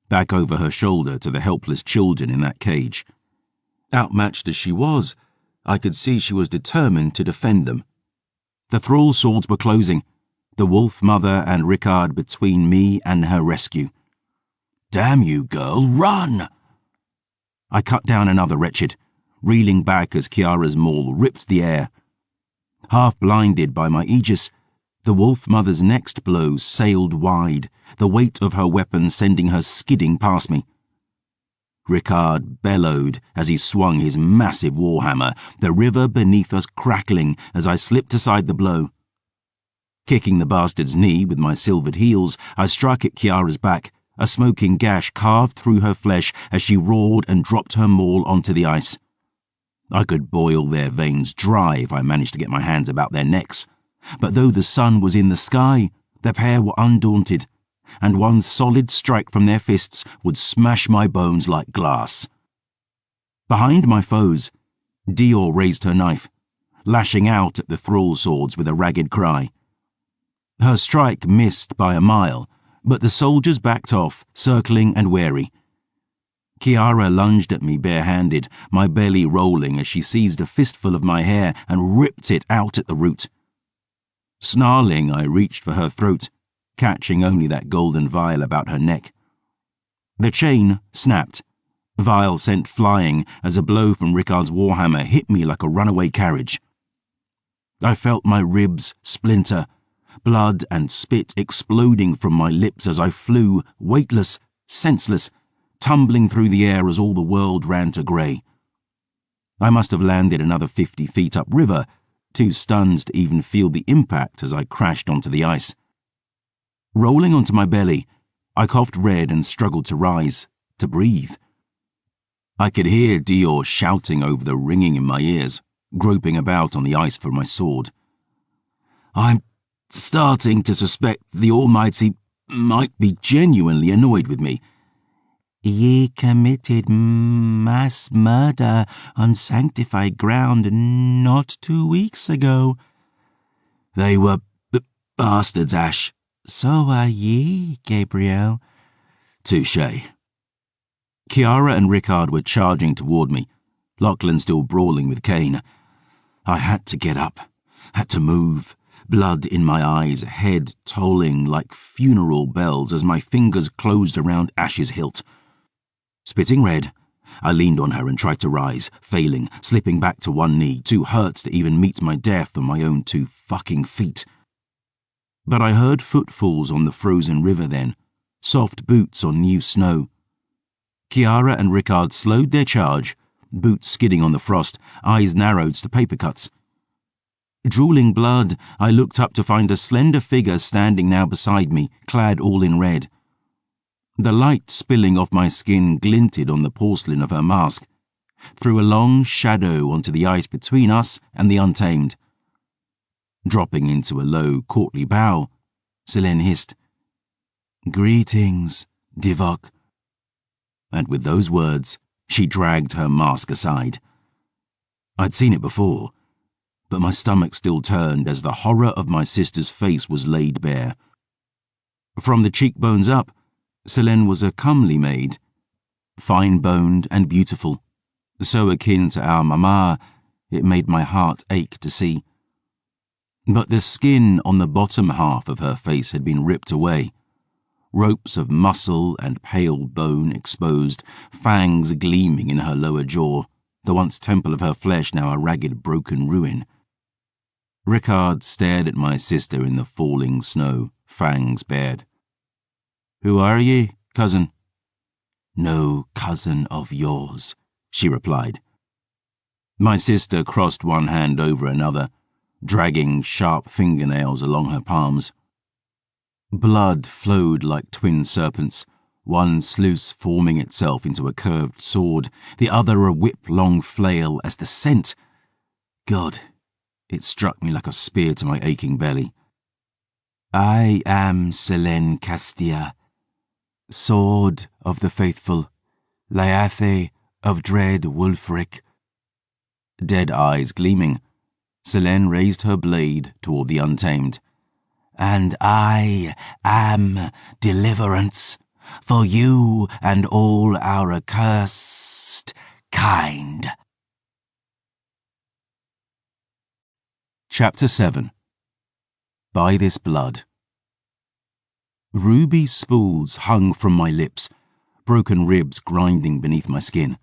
back over her shoulder to the helpless children in that cage. Outmatched as she was, I could see she was determined to defend them. The thrall swords were closing, the wolf mother and Rickard between me and her rescue. "Damn you, girl, run!" I cut down another wretched, reeling back as Kiara's maul ripped the air. Half blinded by my aegis, the wolf mother's next blow sailed wide, the weight of her weapon sending her skidding past me. Rickard bellowed as he swung his massive warhammer, the river beneath us crackling as I slipped aside the blow. Kicking the bastard's knee with my silvered heels, I struck at Kiara's back, a smoking gash carved through her flesh as she roared and dropped her maul onto the ice. I could boil their veins dry if I managed to get my hands about their necks, but though the sun was in the sky, the pair were undaunted, and one solid strike from their fists would smash my bones like glass. Behind my foes, Dior raised her knife, lashing out at the thrall swords with a ragged cry. Her strike missed by a mile, but the soldiers backed off, circling and wary. Kiara lunged at me barehanded, my belly rolling as she seized a fistful of my hair and ripped it out at the root. Snarling, I reached for her throat, catching only that golden vial about her neck. The chain snapped, vial sent flying as a blow from Rickard's warhammer hit me like a runaway carriage. I felt my ribs splinter, blood and spit exploding from my lips as I flew, weightless, senseless, tumbling through the air as all the world ran to grey. I must have landed another 50 feet upriver, too stunned to even feel the impact as I crashed onto the ice. Rolling onto my belly, I coughed red and struggled to rise, to breathe. I could hear Dior shouting over the ringing in my ears, groping about on the ice for my sword. "I'm starting to suspect the Almighty might be genuinely annoyed with me. Ye committed mass murder on sanctified ground not 2 weeks ago." "They were bastards, Ash." "So are ye, Gabriel." "Touché." Kiara and Rickard were charging toward me, Lachlan still brawling with Cain. I had to get up, had to move, blood in my eyes, head tolling like funeral bells as my fingers closed around Ash's hilt. Spitting red, I leaned on her and tried to rise, failing, slipping back to one knee, too hurt to even meet my death on my own 2 fucking feet. But I heard footfalls on the frozen river then, soft boots on new snow. Kiara and Rickard slowed their charge, boots skidding on the frost, eyes narrowed to paper cuts. Drooling blood, I looked up to find a slender figure standing now beside me, clad all in red. The light spilling off my skin glinted on the porcelain of her mask, threw a long shadow onto the ice between us and the Untamed. Dropping into a low, courtly bow, Selene hissed, "Greetings, Divok." And with those words, she dragged her mask aside. I'd seen it before, but my stomach still turned as the horror of my sister's face was laid bare. From the cheekbones up, Selene was a comely maid, fine-boned and beautiful, so akin to our mama, it made my heart ache to see. But the skin on the bottom half of her face had been ripped away. ropes of muscle and pale bone exposed, fangs gleaming in her lower jaw, the once temple of her flesh now a ragged broken ruin. Rickard stared at my sister in the falling snow, fangs bared. "Who are ye, cousin?" "No cousin of yours," she replied. My sister crossed one hand over another, dragging sharp fingernails along her palms. Blood flowed like twin serpents, one sluice forming itself into a curved sword, the other a whip-long flail as the scent. God, it struck me like a spear to my aching belly. "I am Selene Castia, sword of the faithful, Liathe of dread Wulfric." Dead eyes gleaming, Selene raised her blade toward the untamed. "And I am deliverance for you and all our accursed kind." Chapter 7. By This Blood. Ruby spools hung from my lips, broken ribs grinding beneath my skin.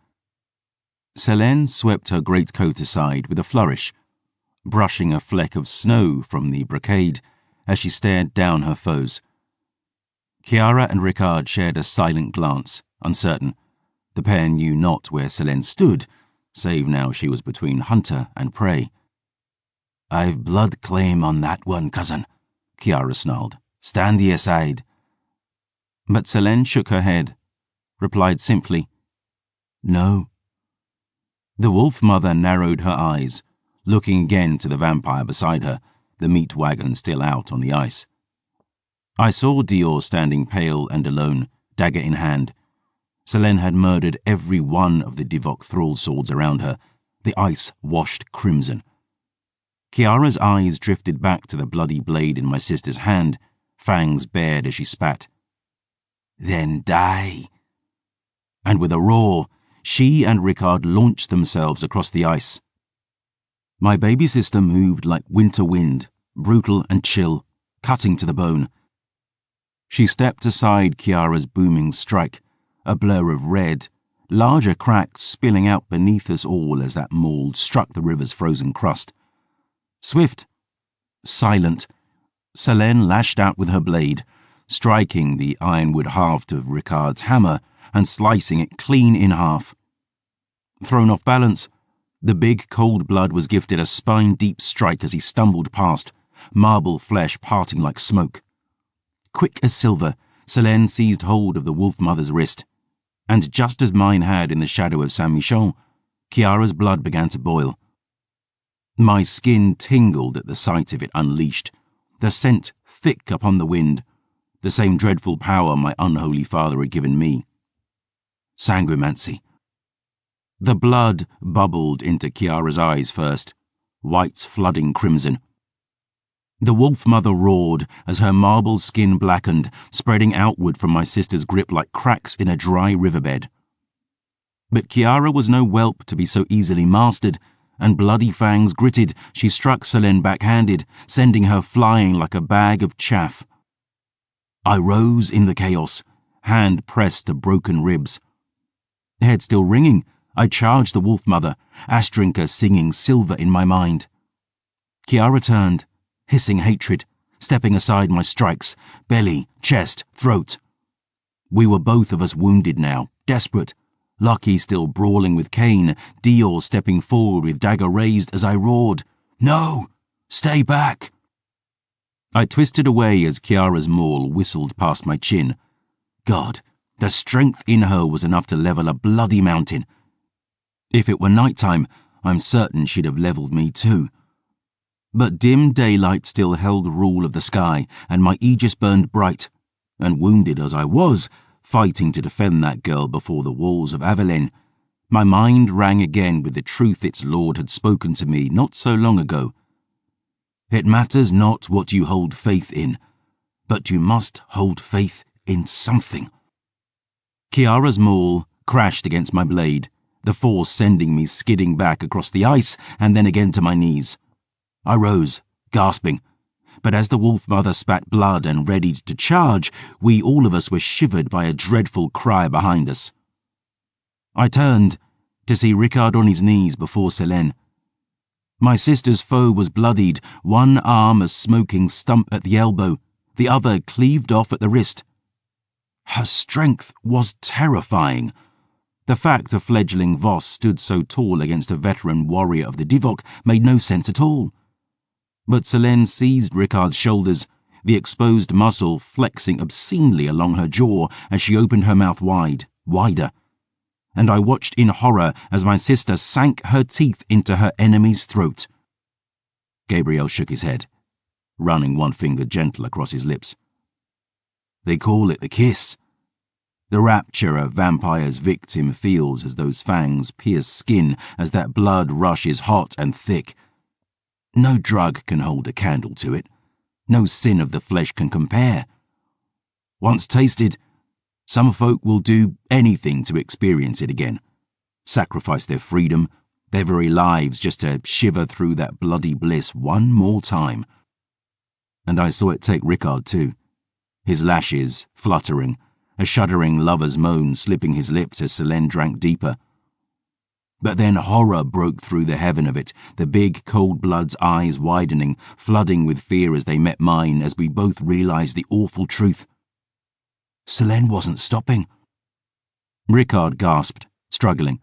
Selene swept her greatcoat aside with a flourish, brushing a fleck of snow from the brocade as she stared down her foes. Chiara and Rickard shared a silent glance, uncertain. The pair knew not where Selene stood, save now she was between hunter and prey. "I've blood claim on that one, cousin," Chiara snarled. "Stand ye aside." But Selene shook her head, replied simply, "No." The wolf mother narrowed her eyes, looking again to the vampire beside her, the meat wagon still out on the ice. I saw Dior standing pale and alone, dagger in hand. Selene had murdered every one of the Divok thrall swords around her, the ice washed crimson. Chiara's eyes drifted back to the bloody blade in my sister's hand, fangs bared as she spat. "Then die." And with a roar, she and Rickard launched themselves across the ice. My baby sister moved like winter wind, brutal and chill, cutting to the bone. She stepped aside Chiara's booming strike, a blur of red, larger cracks spilling out beneath us all as that maul struck the river's frozen crust. Swift, silent, Selene lashed out with her blade, striking the ironwood haft of Rickard's hammer and slicing it clean in half. Thrown off balance, the big cold blood was gifted a spine-deep strike as he stumbled past, marble flesh parting like smoke. Quick as silver, Selene seized hold of the wolf mother's wrist, and just as mine had in the shadow of Saint-Michel, Chiara's blood began to boil. My skin tingled at the sight of it unleashed, the scent thick upon the wind, the same dreadful power my unholy father had given me. Sanguimancy. The blood bubbled into Chiara's eyes first, whites flooding crimson. The wolf mother roared as her marble skin blackened, spreading outward from my sister's grip like cracks in a dry riverbed. But Chiara was no whelp to be so easily mastered, and bloody fangs gritted, she struck Selene backhanded, sending her flying like a bag of chaff. I rose in the chaos, hand pressed to broken ribs. Head still ringing, I charged the wolf mother, Astrinka singing silver in my mind. Chiara turned, hissing hatred, stepping aside my strikes, belly, chest, throat. We were both of us wounded now, desperate. Lucky still brawling with Cain, Dior stepping forward with dagger raised as I roared, "No! Stay back!" I twisted away as Chiara's maul whistled past my chin. God, the strength in her was enough to level a bloody mountain. If it were nighttime, I'm certain she'd have leveled me too. But dim daylight still held rule of the sky, and my aegis burned bright, and wounded as I was, fighting to defend that girl before the walls of Avallen, my mind rang again with the truth its Lord had spoken to me not so long ago. It matters not what you hold faith in, but you must hold faith in something. Chiara's maul crashed against my blade, the force sending me skidding back across the ice and then again to my knees. I rose, gasping. but as the wolf mother spat blood and readied to charge, we all of us were shivered by a dreadful cry behind us. I turned to see Ricard on his knees before Selene. My sister's foe was bloodied, one arm a smoking stump at the elbow, the other cleaved off at the wrist. Her strength was terrifying. The fact a fledgling Voss stood so tall against a veteran warrior of the Divok made no sense at all. But Selene seized Ricard's shoulders, the exposed muscle flexing obscenely along her jaw as she opened her mouth wide, wider. And I watched in horror as my sister sank her teeth into her enemy's throat. Gabriel shook his head, running one finger gentle across his lips. They call it the kiss. The rapture a vampire's victim feels as those fangs pierce skin, as that blood rushes hot and thick. No drug can hold a candle to it. No sin of the flesh can compare. Once tasted, some folk will do anything to experience it again. Sacrifice their freedom, their very lives, just to shiver through that bloody bliss one more time. And I saw it take Ricard too, his lashes fluttering, a shuddering lover's moan slipping his lips as Selene drank deeper. But then horror broke through the heaven of it, the big cold blood's eyes widening, flooding with fear as they met mine, as we both realized the awful truth. Selene wasn't stopping. Ricard gasped, struggling,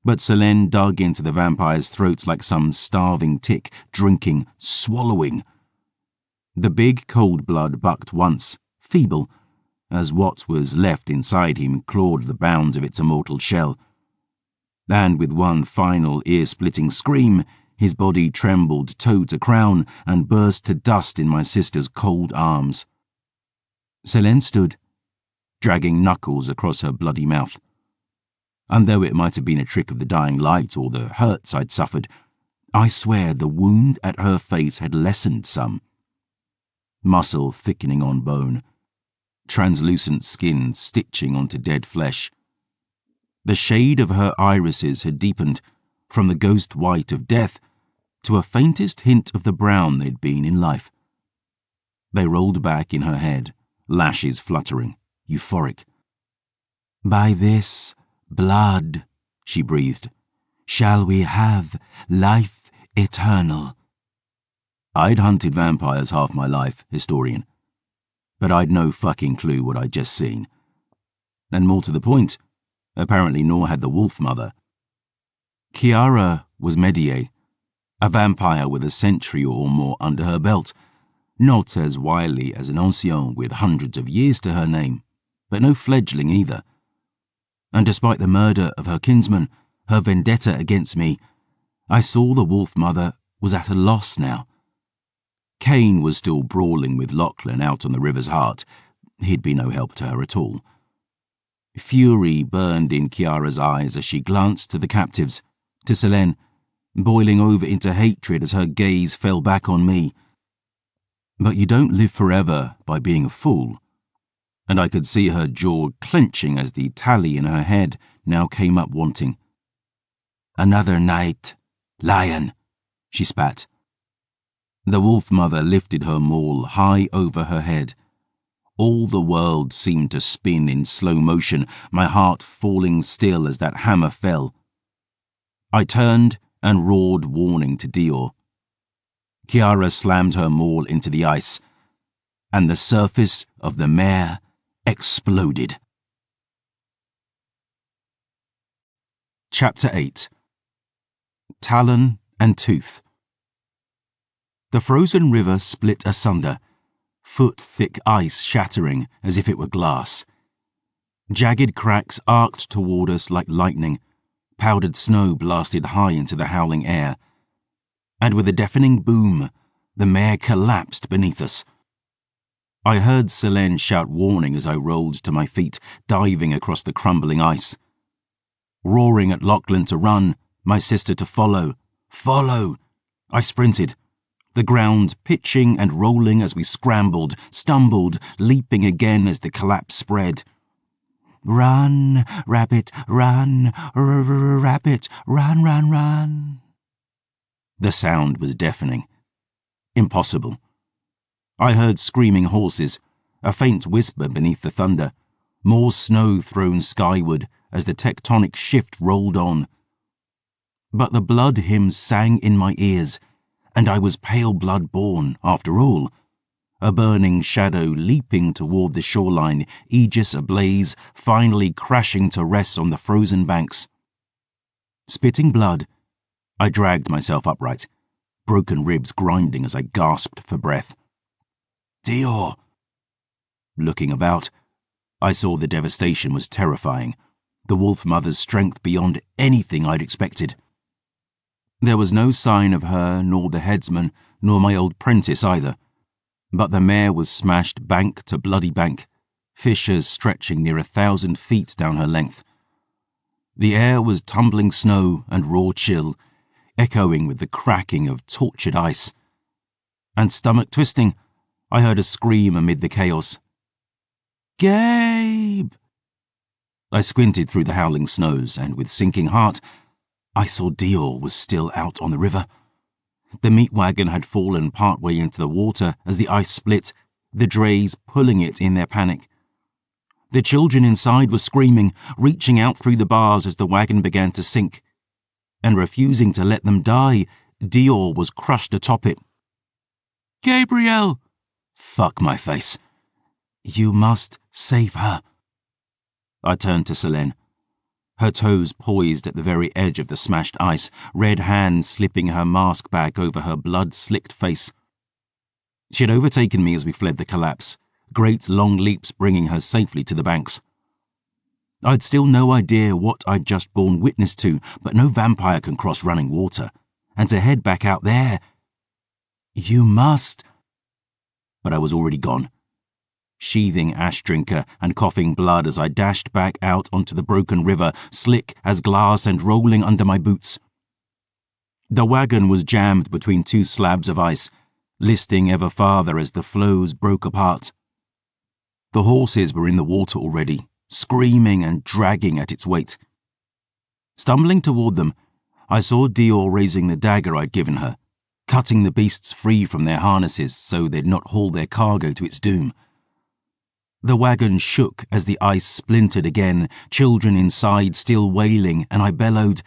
but Selene dug into the vampire's throat like some starving tick, drinking, swallowing. The big cold blood bucked once, feeble, as what was left inside him clawed the bounds of its immortal shell. And with one final ear-splitting scream, his body trembled toe to crown and burst to dust in my sister's cold arms. Selene stood, dragging knuckles across her bloody mouth. And though it might have been a trick of the dying light or the hurts I'd suffered, I swear the wound at her face had lessened some. Muscle thickening on bone, translucent skin stitching onto dead flesh. The shade of her irises had deepened from the ghost white of death to a faintest hint of the brown they'd been in life. They rolled back in her head, lashes fluttering, euphoric. "By this blood," she breathed, "shall we have life eternal." I'd hunted vampires half my life, historian, but I'd no fucking clue what I'd just seen. And more to the point, apparently nor had the wolf mother. Chiara was Medie, a vampire with a century or more under her belt, not as wily as an ancien with hundreds of years to her name, but no fledgling either. And despite the murder of her kinsman, her vendetta against me, I saw the wolf mother was at a loss now. Cain was still brawling with Lachlan out on the river's heart. He'd be no help to her at all. Fury burned in Chiara's eyes as she glanced to the captives, to Selene, boiling over into hatred as her gaze fell back on me. But you don't live forever by being a fool, and I could see her jaw clenching as the tally in her head now came up wanting. "Another night, lion," she spat. The wolf mother lifted her maul high over her head. All the world seemed to spin in slow motion, my heart falling still as that hammer fell. I turned and roared warning to Dior. Chiara slammed her maul into the ice, and the surface of the mare exploded. Chapter 8. Talon and Tooth. The frozen river split asunder, foot-thick ice shattering as if it were glass. Jagged cracks arced toward us like lightning, powdered snow blasted high into the howling air. And with a deafening boom, the mare collapsed beneath us. I heard Selene shout warning as I rolled to my feet, diving across the crumbling ice. Roaring at Lachlan to run, my sister to follow. Follow! I sprinted, the ground pitching and rolling as we scrambled, stumbled, leaping again as the collapse spread. "Run, rabbit, run, rabbit, run, run, run." The sound was deafening. Impossible. I heard screaming horses, a faint whisper beneath the thunder, more snow thrown skyward as the tectonic shift rolled on. But the blood hymn sang in my ears, and I was pale blood born, after all. A burning shadow leaping toward the shoreline, aegis ablaze, finally crashing to rest on the frozen banks. Spitting blood, I dragged myself upright, broken ribs grinding as I gasped for breath. Dior! Looking about, I saw the devastation was terrifying, the wolf mother's strength beyond anything I'd expected. There was no sign of her, nor the headsman, nor my old prentice either, but the mare was smashed bank to bloody bank, fissures stretching near 1,000 feet down her length. The air was tumbling snow and raw chill, echoing with the cracking of tortured ice. And stomach twisting, I heard a scream amid the chaos. Gabe! I squinted through the howling snows, and with sinking heart, I saw Dior was still out on the river. The meat wagon had fallen partway into the water as the ice split, the drays pulling it in their panic. The children inside were screaming, reaching out through the bars as the wagon began to sink. And refusing to let them die, Dior was crushed atop it. Gabriel! Fuck my face. You must save her. I turned to Selene. Her toes poised at the very edge of the smashed ice, red hands slipping her mask bag over her blood-slicked face. She had overtaken me as we fled the collapse, great long leaps bringing her safely to the banks. I'd still no idea what I'd just borne witness to, but no vampire can cross running water. And to head back out there... You must... But I was already gone, sheathing ash drinker and coughing blood as I dashed back out onto the broken river, slick as glass and rolling under my boots. The wagon was jammed between two slabs of ice, listing ever farther as the floes broke apart. The horses were in the water already, screaming and dragging at its weight. Stumbling toward them, I saw Dior raising the dagger I'd given her, cutting the beasts free from their harnesses so they'd not haul their cargo to its doom. The wagon shook as the ice splintered again, children inside still wailing, and I bellowed,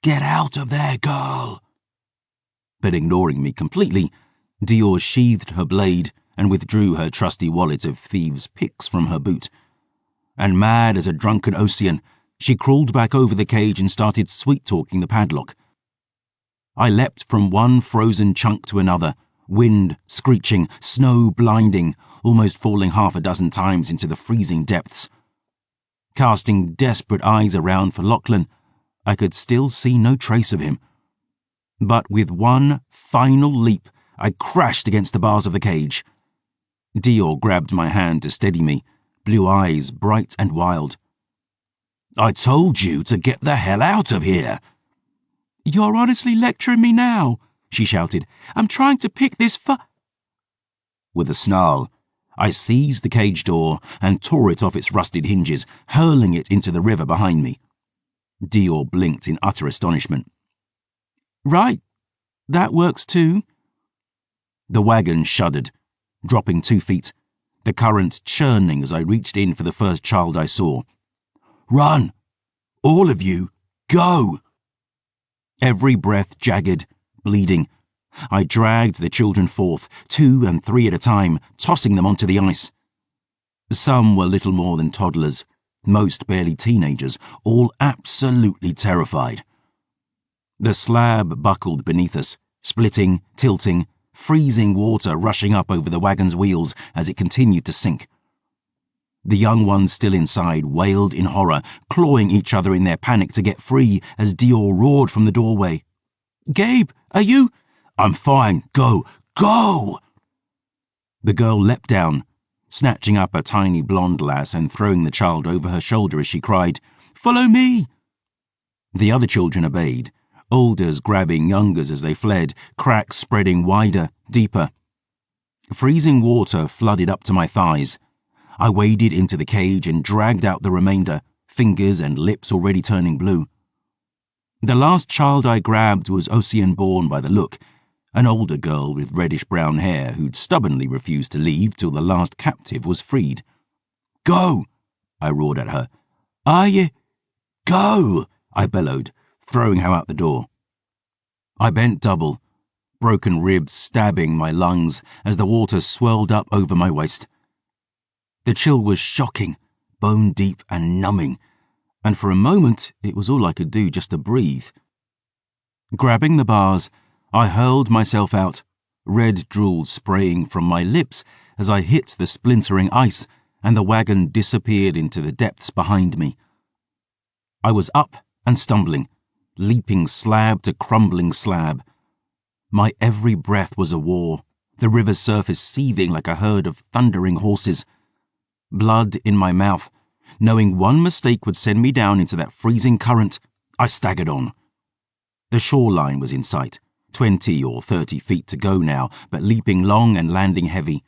"Get out of there, girl!" But ignoring me completely, Dior sheathed her blade and withdrew her trusty wallet of thieves' picks from her boot. And mad as a drunken Ocean, she crawled back over the cage and started sweet-talking the padlock. I leapt from one frozen chunk to another, wind screeching, snow blinding, almost falling 6 times into the freezing depths. Casting desperate eyes around for Lachlan, I could still see no trace of him. But with one final leap, I crashed against the bars of the cage. Dior grabbed my hand to steady me, blue eyes bright and wild. "I told you to get the hell out of here!" "You're honestly lecturing me now," she shouted. "I'm trying to pick this With a snarl, I seized the cage door and tore it off its rusted hinges, hurling it into the river behind me. Dior blinked in utter astonishment. "Right, that works too." The wagon shuddered, dropping 2 feet, the current churning as I reached in for the first child I saw. "Run! All of you, go!" Every breath jagged, bleeding. I dragged the children forth, 2 and 3 at a time, tossing them onto the ice. Some were little more than toddlers, most barely teenagers, all absolutely terrified. The slab buckled beneath us, splitting, tilting, freezing water rushing up over the wagon's wheels as it continued to sink. The young ones still inside wailed in horror, clawing each other in their panic to get free as Dior roared from the doorway. "Gabe, are you—" "I'm fine. Go! Go!" The girl leapt down, snatching up a tiny blonde lass and throwing the child over her shoulder as she cried, "Follow me!" The other children obeyed, olders grabbing youngers as they fled, cracks spreading wider, deeper. Freezing water flooded up to my thighs. I waded into the cage and dragged out the remainder, fingers and lips already turning blue. The last child I grabbed was Ocean-born by the look, an older girl with reddish-brown hair who'd stubbornly refused to leave till the last captive was freed. "Go!" I roared at her. "Are you? Go!" I bellowed, throwing her out the door. I bent double, broken ribs stabbing my lungs as the water swirled up over my waist. The chill was shocking, bone-deep and numbing, and for a moment it was all I could do just to breathe. Grabbing the bars, I hurled myself out, red drool spraying from my lips as I hit the splintering ice and the wagon disappeared into the depths behind me. I was up and stumbling, leaping slab to crumbling slab. My every breath was a war, the river's surface seething like a herd of thundering horses. Blood in my mouth, knowing one mistake would send me down into that freezing current, I staggered on. The shoreline was in sight, 20 or 30 feet to go now, but leaping long and landing heavy.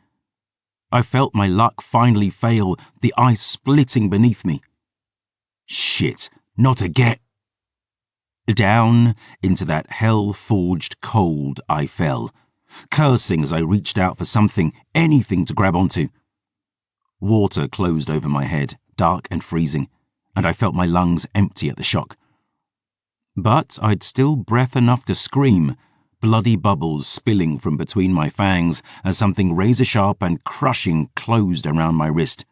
I felt my luck finally fail, the ice splitting beneath me. Shit, not again. Down into that hell-forged cold I fell, cursing as I reached out for something, anything to grab onto. Water closed over my head, dark and freezing, and I felt my lungs empty at the shock. But I'd still breath enough to scream, bloody bubbles spilling from between my fangs as something razor-sharp and crushing closed around my wrist.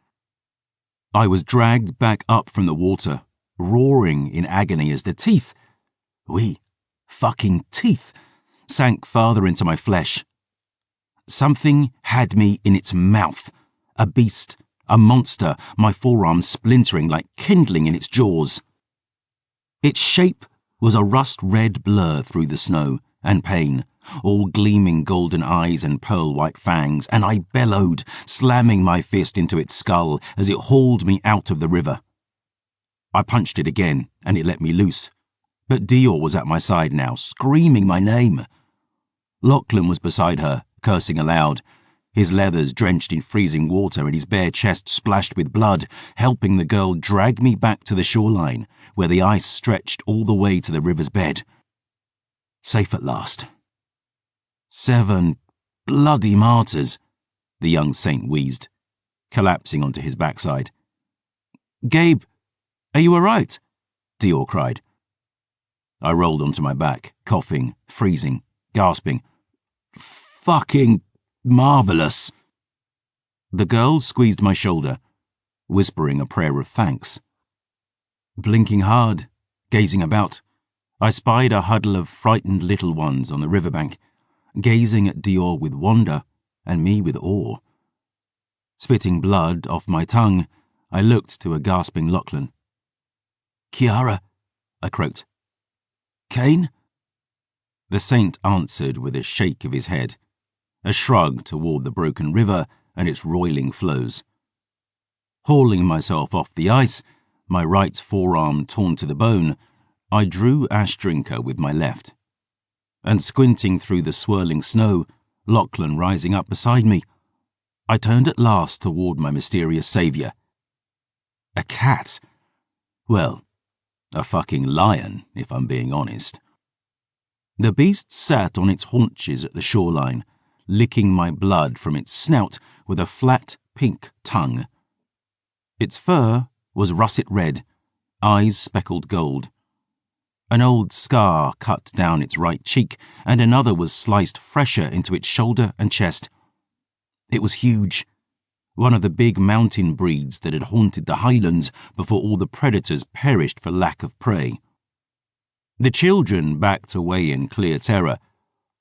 I was dragged back up from the water, roaring in agony as the teeth, fucking teeth, sank farther into my flesh. Something had me in its mouth, a beast, a monster, my forearm splintering like kindling in its jaws. Its shape was a rust-red blur through the snow and pain, all gleaming golden eyes and pearl-white fangs, and I bellowed, slamming my fist into its skull as it hauled me out of the river. I punched it again, and it let me loose. But Dior was at my side now, screaming my name. Lachlan was beside her, cursing aloud, his leathers drenched in freezing water and his bare chest splashed with blood, helping the girl drag me back to the shoreline, where the ice stretched all the way to the river's bed. Safe at last. 7 bloody martyrs, the young saint wheezed, collapsing onto his backside. "Gabe, are you all right?" Dior cried. I rolled onto my back, coughing, freezing, gasping. "Fucking marvelous." The girl squeezed my shoulder, whispering a prayer of thanks. Blinking hard, gazing about, I spied a huddle of frightened little ones on the riverbank, gazing at Dior with wonder and me with awe. Spitting blood off my tongue, I looked to a gasping Lachlan. "Kiara," I croaked. "Kane?" The saint answered with a shake of his head, a shrug toward the broken river and its roiling flows. Hauling myself off the ice, my right forearm torn to the bone, I drew Ash Drinker with my left. And squinting through the swirling snow, Lachlan rising up beside me, I turned at last toward my mysterious saviour. A cat. Well, a fucking lion, if I'm being honest. The beast sat on its haunches at the shoreline, licking my blood from its snout with a flat, pink tongue. Its fur was russet red, eyes speckled gold. An old scar cut down its right cheek, and another was sliced fresher into its shoulder and chest. It was huge, one of the big mountain breeds that had haunted the highlands before all the predators perished for lack of prey. The children backed away in clear terror,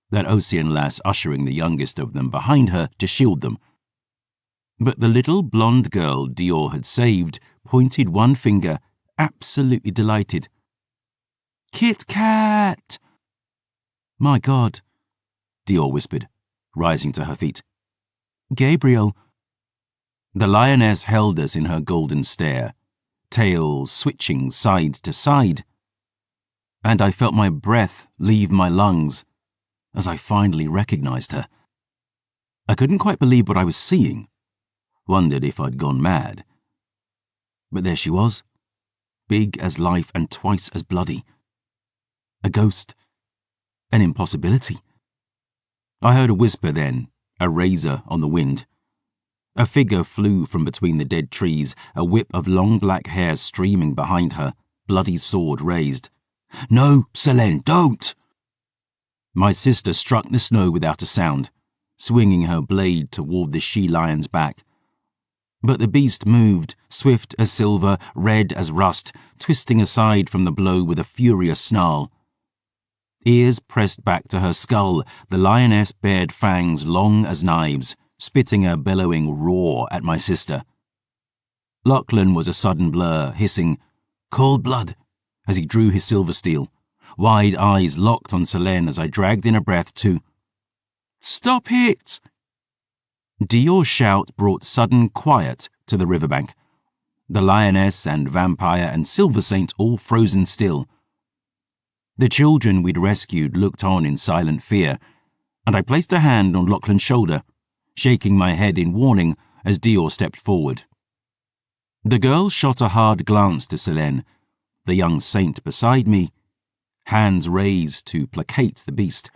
that Ocean lass ushering the youngest of them behind her to shield them. But the little blonde girl Dior had saved pointed one finger, absolutely delighted. "Kit Kat!" "My God," Dior whispered, rising to her feet. "Gabriel." The lioness held us in her golden stare, tail switching side to side, and I felt my breath leave my lungs as I finally recognized her. I couldn't quite believe what I was seeing, wondered if I'd gone mad. But there she was, big as life and twice as bloody. A ghost, an impossibility. I heard a whisper then, a razor on the wind. A figure flew from between the dead trees, a whip of long black hair streaming behind her, bloody sword raised. "No, Selene, don't!" My sister struck the snow without a sound, swinging her blade toward the she-lion's back. But the beast moved, swift as silver, red as rust, twisting aside from the blow with a furious snarl. Ears pressed back to her skull, the lioness bared fangs long as knives, spitting a bellowing roar at my sister. Lachlan was a sudden blur, hissing, "Cold blood," as he drew his silver steel, wide eyes locked on Selene as I dragged in a breath to, "Stop it!" Dior's shout brought sudden quiet to the riverbank. The lioness and vampire and silver saint all frozen still. The children we'd rescued looked on in silent fear, and I placed a hand on Lachlan's shoulder, shaking my head in warning as Dior stepped forward. The girl shot a hard glance to Selene, the young saint beside me, hands raised to placate the beast.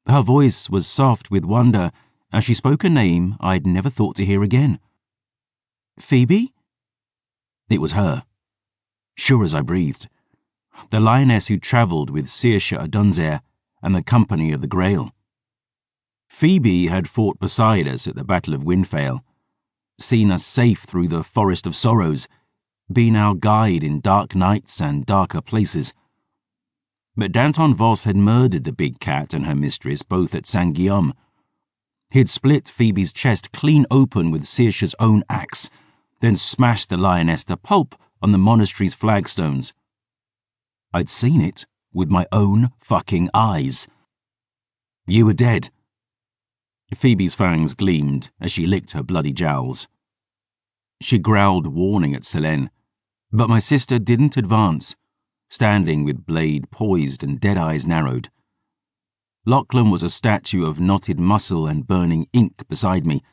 Her voice was soft with wonder as she spoke a name I'd never thought to hear again. "Phoebe?" It was her, sure as I breathed. The lioness who travelled with Saoirse Adunzer and the company of the Grail. Phoebe had fought beside us at the Battle of Windfale, seen us safe through the Forest of Sorrows, been our guide in dark nights and darker places. But Danton Voss had murdered the big cat and her mistress both at Saint-Guillaume. He'd split Phoebe's chest clean open with Saoirse's own axe, then smashed the lioness to pulp on the monastery's flagstones. I'd seen it with my own fucking eyes. "You were dead." Phoebe's fangs gleamed as she licked her bloody jowls. She growled warning at Selene, but my sister didn't advance, standing with blade poised and dead eyes narrowed. Lachlan was a statue of knotted muscle and burning ink beside me,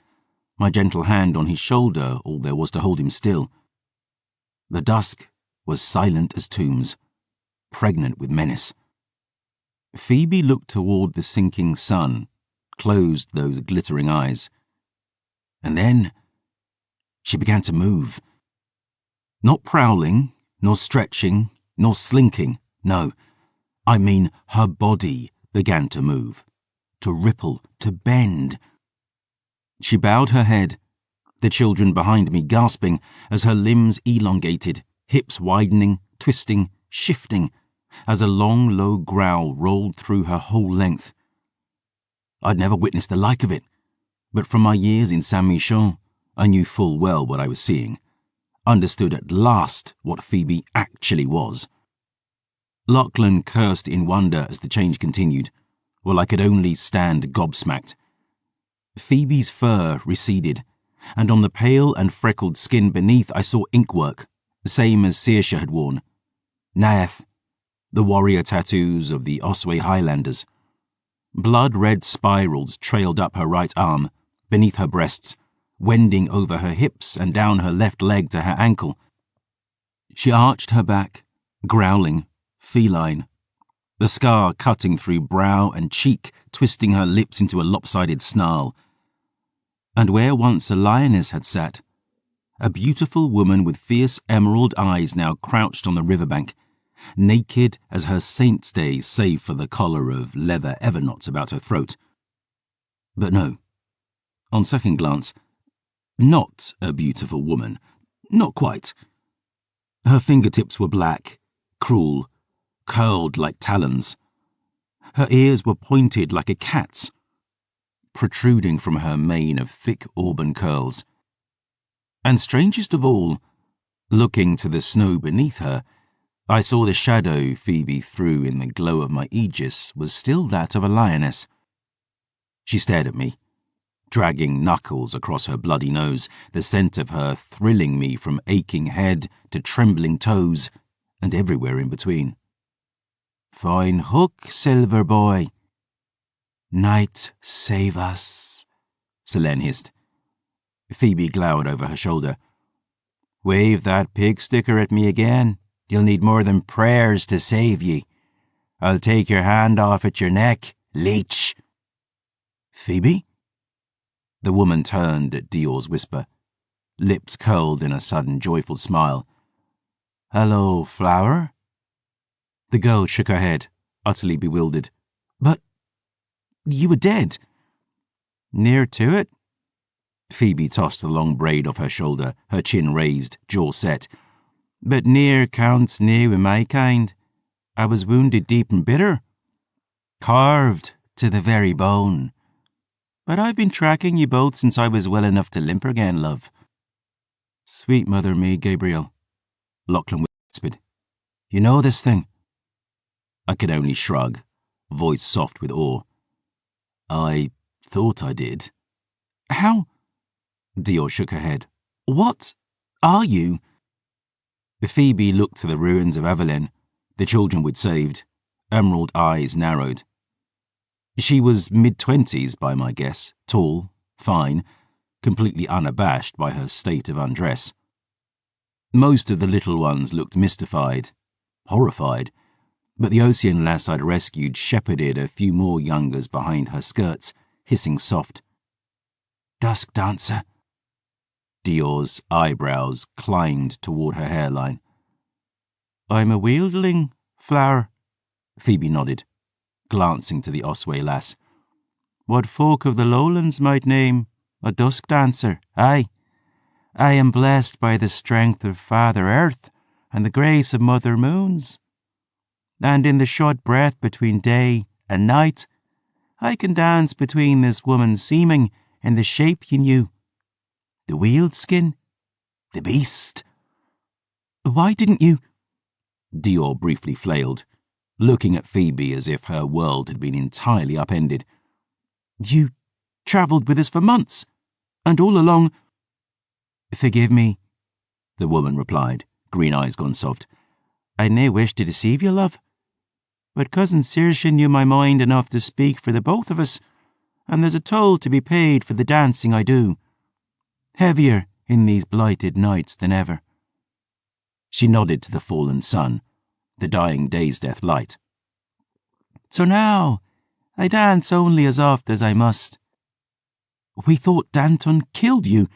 my gentle hand on his shoulder all there was to hold him still. The dusk was silent as tombs, pregnant with menace. Phoebe looked toward the sinking sun, closed those glittering eyes. And then she began to move. Not prowling, nor stretching, nor slinking, no. I mean her body began to move, to ripple, to bend. She bowed her head, the children behind me gasping as her limbs elongated, hips widening, twisting, shifting, as a long, low growl rolled through her whole length. I'd never witnessed the like of it, but from my years in Saint-Michel, I knew full well what I was seeing, understood at last what Phoebe actually was. Lachlan cursed in wonder as the change continued, while I could only stand gobsmacked. Phoebe's fur receded, and on the pale and freckled skin beneath I saw inkwork, same as Saoirse had worn. Naeth, the warrior tattoos of the Osway Highlanders. Blood-red spirals trailed up her right arm, beneath her breasts, wending over her hips and down her left leg to her ankle. She arched her back, growling, feline, the scar cutting through brow and cheek, twisting her lips into a lopsided snarl. And where once a lioness had sat, a beautiful woman with fierce emerald eyes now crouched on the riverbank, naked as her saint's day save for the collar of leather everknots about her throat. But no, on second glance, not a beautiful woman, not quite. Her fingertips were black, cruel, curled like talons. Her ears were pointed like a cat's, protruding from her mane of thick auburn curls. And strangest of all, looking to the snow beneath her, I saw the shadow Phoebe threw in the glow of my aegis was still that of a lioness. She stared at me, dragging knuckles across her bloody nose, the scent of her thrilling me from aching head to trembling toes, and everywhere in between. "Fine hook, silver boy." "Night save us," Selene hissed. Phoebe glowered over her shoulder. "Wave that pig sticker at me again. You'll need more than prayers to save ye. I'll take your hand off at your neck, leech." Phoebe? The woman turned at Dior's whisper, lips curled in a sudden joyful smile. Hello, Flower? The girl shook her head, utterly bewildered. But you were dead. Near to it. Phoebe tossed the long braid off her shoulder, her chin raised, jaw set. But near counts near with my kind. I was wounded deep and bitter. Carved to the very bone. But I've been tracking you both since I was well enough to limp again, love. Sweet mother me, Gabriel, Lachlan whispered. You know this thing? I could only shrug, voice soft with awe. I thought I did. How? Dior shook her head. What are you? Phoebe looked to the ruins of Avalon, the children we'd saved, emerald eyes narrowed. She was mid-20s by my guess, tall, fine, completely unabashed by her state of undress. Most of the little ones looked mystified, horrified, but the Ocean lass I'd rescued shepherded a few more youngers behind her skirts, hissing soft. Dusk dancer. Dior's eyebrows climbed toward her hairline. I'm a wieldling, Flower, Phoebe nodded, glancing to the Osway lass. What folk of the lowlands might name a dusk dancer, aye. I am blessed by the strength of Father Earth and the grace of Mother Moons. And in the short breath between day and night, I can dance between this woman's seeming and the shape you knew. The weald skin, the beast. Why didn't you? Dior briefly flailed, looking at Phoebe as if her world had been entirely upended. You travelled with us for months, and all along... Forgive me, the woman replied, green eyes gone soft. I nae wish to deceive you, love. But Cousin Saoirse knew my mind enough to speak for the both of us, and there's a toll to be paid for the dancing I do. Heavier in these blighted nights than ever. She nodded to the fallen sun, the dying day's death light. So now, I dance only as oft as I must. We thought Danton killed you.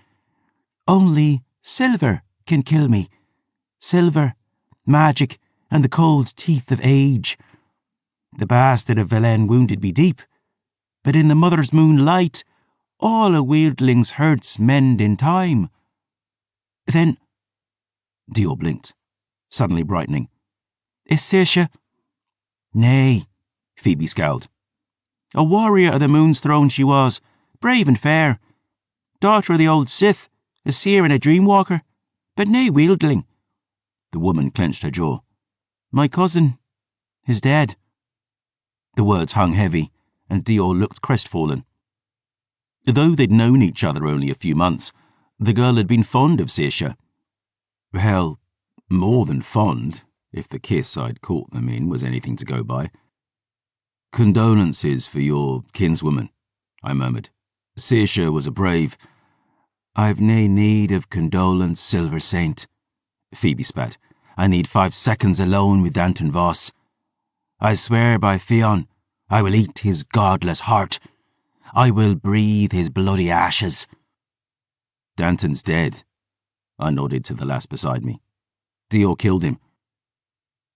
Only silver can kill me. Silver, magic, and the cold teeth of age. The bastard of Velen wounded me deep, but in the mother's moonlight, all a wieldling's hurts mend in time. Then... Dior blinked, suddenly brightening. Is Saoirse? Nay, Phoebe scowled. A warrior of the moon's throne she was, brave and fair. Daughter of the old Sith, a seer and a dreamwalker, but nae wieldling. The woman clenched her jaw. My cousin is dead. The words hung heavy, and Dior looked crestfallen. Though they'd known each other only a few months, the girl had been fond of Saoirse. Hell, more than fond, if the kiss I'd caught them in was anything to go by. Condolences for your kinswoman, I murmured. Saoirse was a brave. I've nae need of condolence, Silver Saint, Phoebe spat. I need 5 seconds alone with Danton Voss. I swear by Fionn, I will eat his godless heart. I will breathe his bloody ashes. Danton's dead, I nodded to the lass beside me. Dior killed him.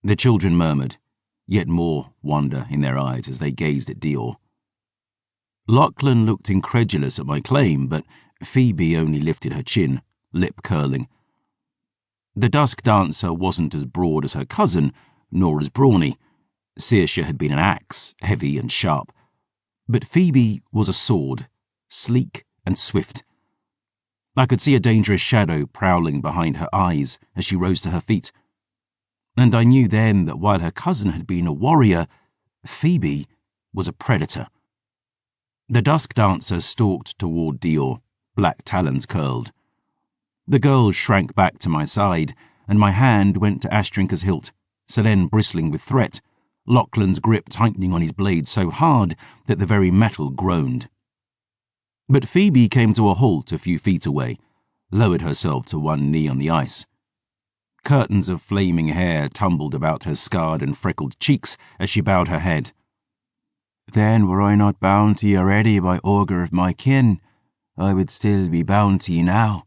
The children murmured, yet more wonder in their eyes as they gazed at Dior. Lachlan looked incredulous at my claim, but Phoebe only lifted her chin, lip curling. The dusk dancer wasn't as broad as her cousin, nor as brawny. Saoirse had been an axe, heavy and sharp. But Phoebe was a sword, sleek and swift. I could see a dangerous shadow prowling behind her eyes as she rose to her feet. And I knew then that while her cousin had been a warrior, Phoebe was a predator. The dusk dancer stalked toward Dior, black talons curled. The girl shrank back to my side, and my hand went to Astrinka's hilt, Selene bristling with threat, Lachlan's grip tightening on his blade so hard that the very metal groaned. But Phoebe came to a halt a few feet away, lowered herself to one knee on the ice. Curtains of flaming hair tumbled about her scarred and freckled cheeks as she bowed her head. Then were I not bound to ye already by augur of my kin, I would still be bound to ye now.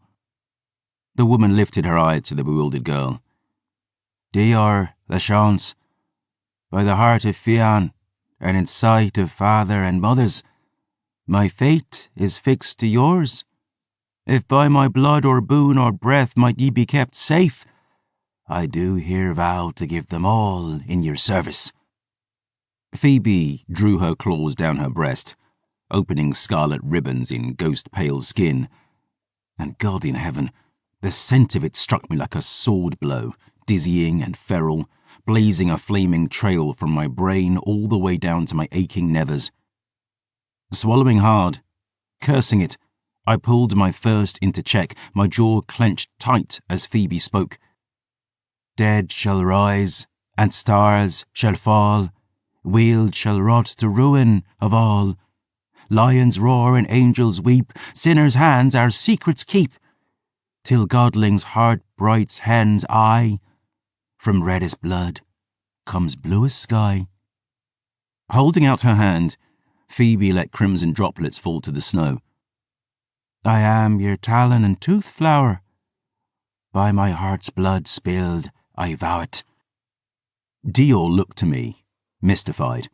The woman lifted her eyes to the bewildered girl. Dior, la chance, by the heart of Fian, and in sight of father and mothers, my fate is fixed to yours. If by my blood or boon or breath might ye be kept safe, I do here vow to give them all in your service. Phoebe drew her claws down her breast, opening scarlet ribbons in ghost-pale skin, and God in heaven, the scent of it struck me like a sword blow, dizzying and feral, blazing a flaming trail from my brain all the way down to my aching nevers. Swallowing hard, cursing it, I pulled my thirst into check, my jaw clenched tight as Phoebe spoke. Dead shall rise, and stars shall fall, weald shall rot to ruin of all. Lions roar and angels weep, sinners' hands our secrets keep, till godlings' heart bright's hen's eye, from reddest blood comes bluest sky. Holding out her hand, Phoebe let crimson droplets fall to the snow. I am your talon and tooth flower. By my heart's blood spilled, I vow it. Dior looked to me, mystified.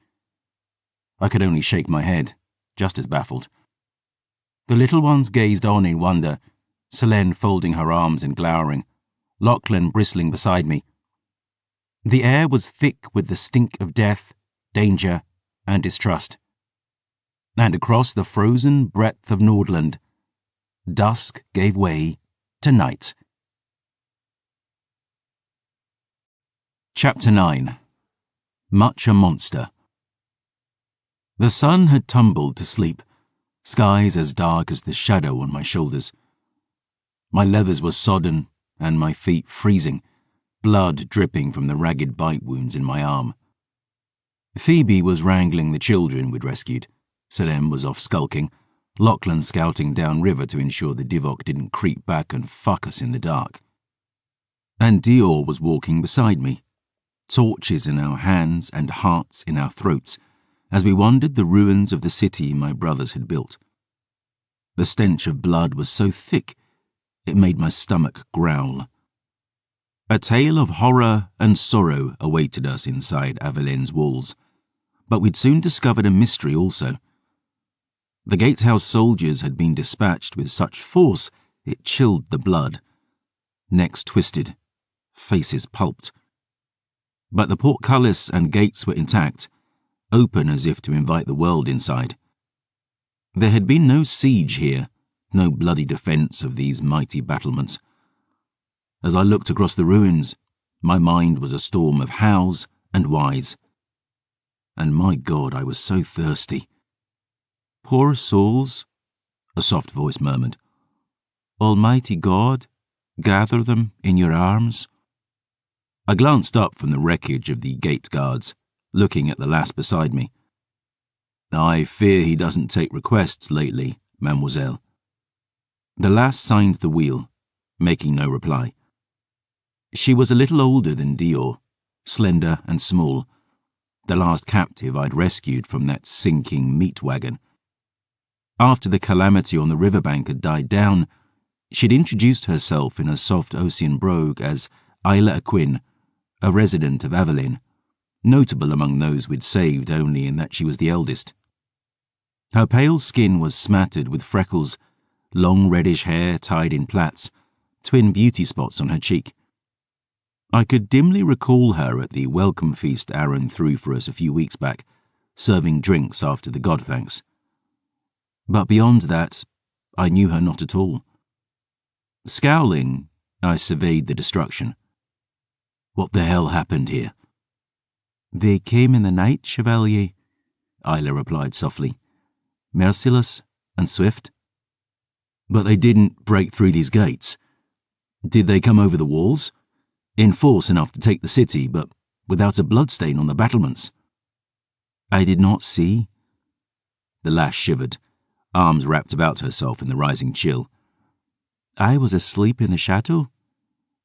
I could only shake my head, just as baffled. The little ones gazed on in wonder, Selene folding her arms and glowering, Lachlan bristling beside me. The air was thick with the stink of death, danger, and distrust. And across the frozen breadth of Nordland, dusk gave way to night. Chapter 9. Much a Monster. The sun had tumbled to sleep, skies as dark as the shadow on my shoulders. My leathers were sodden and my feet freezing, blood dripping from the ragged bite wounds in my arm. Phoebe was wrangling the children we'd rescued. Selene was off skulking, Lachlan scouting downriver to ensure the Divok didn't creep back and fuck us in the dark. And Dior was walking beside me, torches in our hands and hearts in our throats, as we wandered the ruins of the city my brothers had built. The stench of blood was so thick, it made my stomach growl. A tale of horror and sorrow awaited us inside Avelin's walls, but we'd soon discovered a mystery also. The gatehouse soldiers had been dispatched with such force it chilled the blood. Necks twisted, faces pulped. But the portcullis and gates were intact, open as if to invite the world inside. There had been no siege here, no bloody defence of these mighty battlements. As I looked across the ruins, my mind was a storm of hows and whys. And my God, I was so thirsty. Poor souls, a soft voice murmured. Almighty God, gather them in your arms. I glanced up from the wreckage of the gate guards, looking at the lass beside me. I fear he doesn't take requests lately, mademoiselle. The lass signed the wheel, making no reply. She was a little older than Dior, slender and small, the last captive I'd rescued from that sinking meat wagon. After the calamity on the riverbank had died down, she'd introduced herself in a soft Ossian brogue as Isla Aquin, a resident of Avalin, notable among those we'd saved only in that she was the eldest. Her pale skin was smattered with freckles, long reddish hair tied in plaits, twin beauty spots on her cheek. I could dimly recall her at the welcome feast Aaron threw for us a few weeks back, serving drinks after the god thanks. But beyond that, I knew her not at all. Scowling, I surveyed the destruction. What the hell happened here? They came in the night, Chevalier, Isla replied softly, merciless and swift. But they didn't break through these gates. Did they come over the walls? In force enough to take the city, but without a bloodstain on the battlements? I did not see. The lass shivered, arms wrapped about herself in the rising chill. I was asleep in the chateau,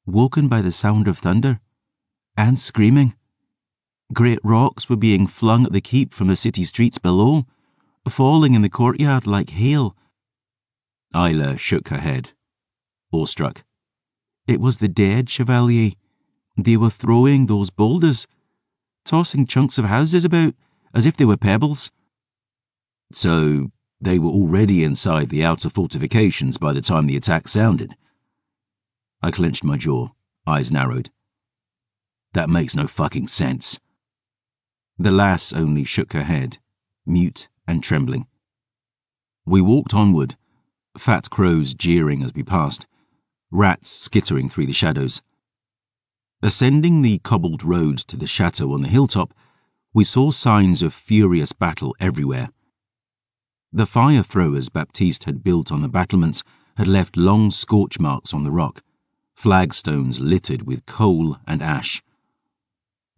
woken by the sound of thunder, and screaming. Great rocks were being flung at the keep from the city streets below, falling in the courtyard like hail. Isla shook her head, awestruck. It was the dead, Chevalier. They were throwing those boulders, tossing chunks of houses about as if they were pebbles. So they were already inside the outer fortifications by the time the attack sounded. I clenched my jaw, eyes narrowed. That makes no fucking sense. The lass only shook her head, mute and trembling. We walked onward, fat crows jeering as we passed, rats skittering through the shadows. Ascending the cobbled road to the chateau on the hilltop, we saw signs of furious battle everywhere. The fire throwers Baptiste had built on the battlements had left long scorch marks on the rock, flagstones littered with coal and ash.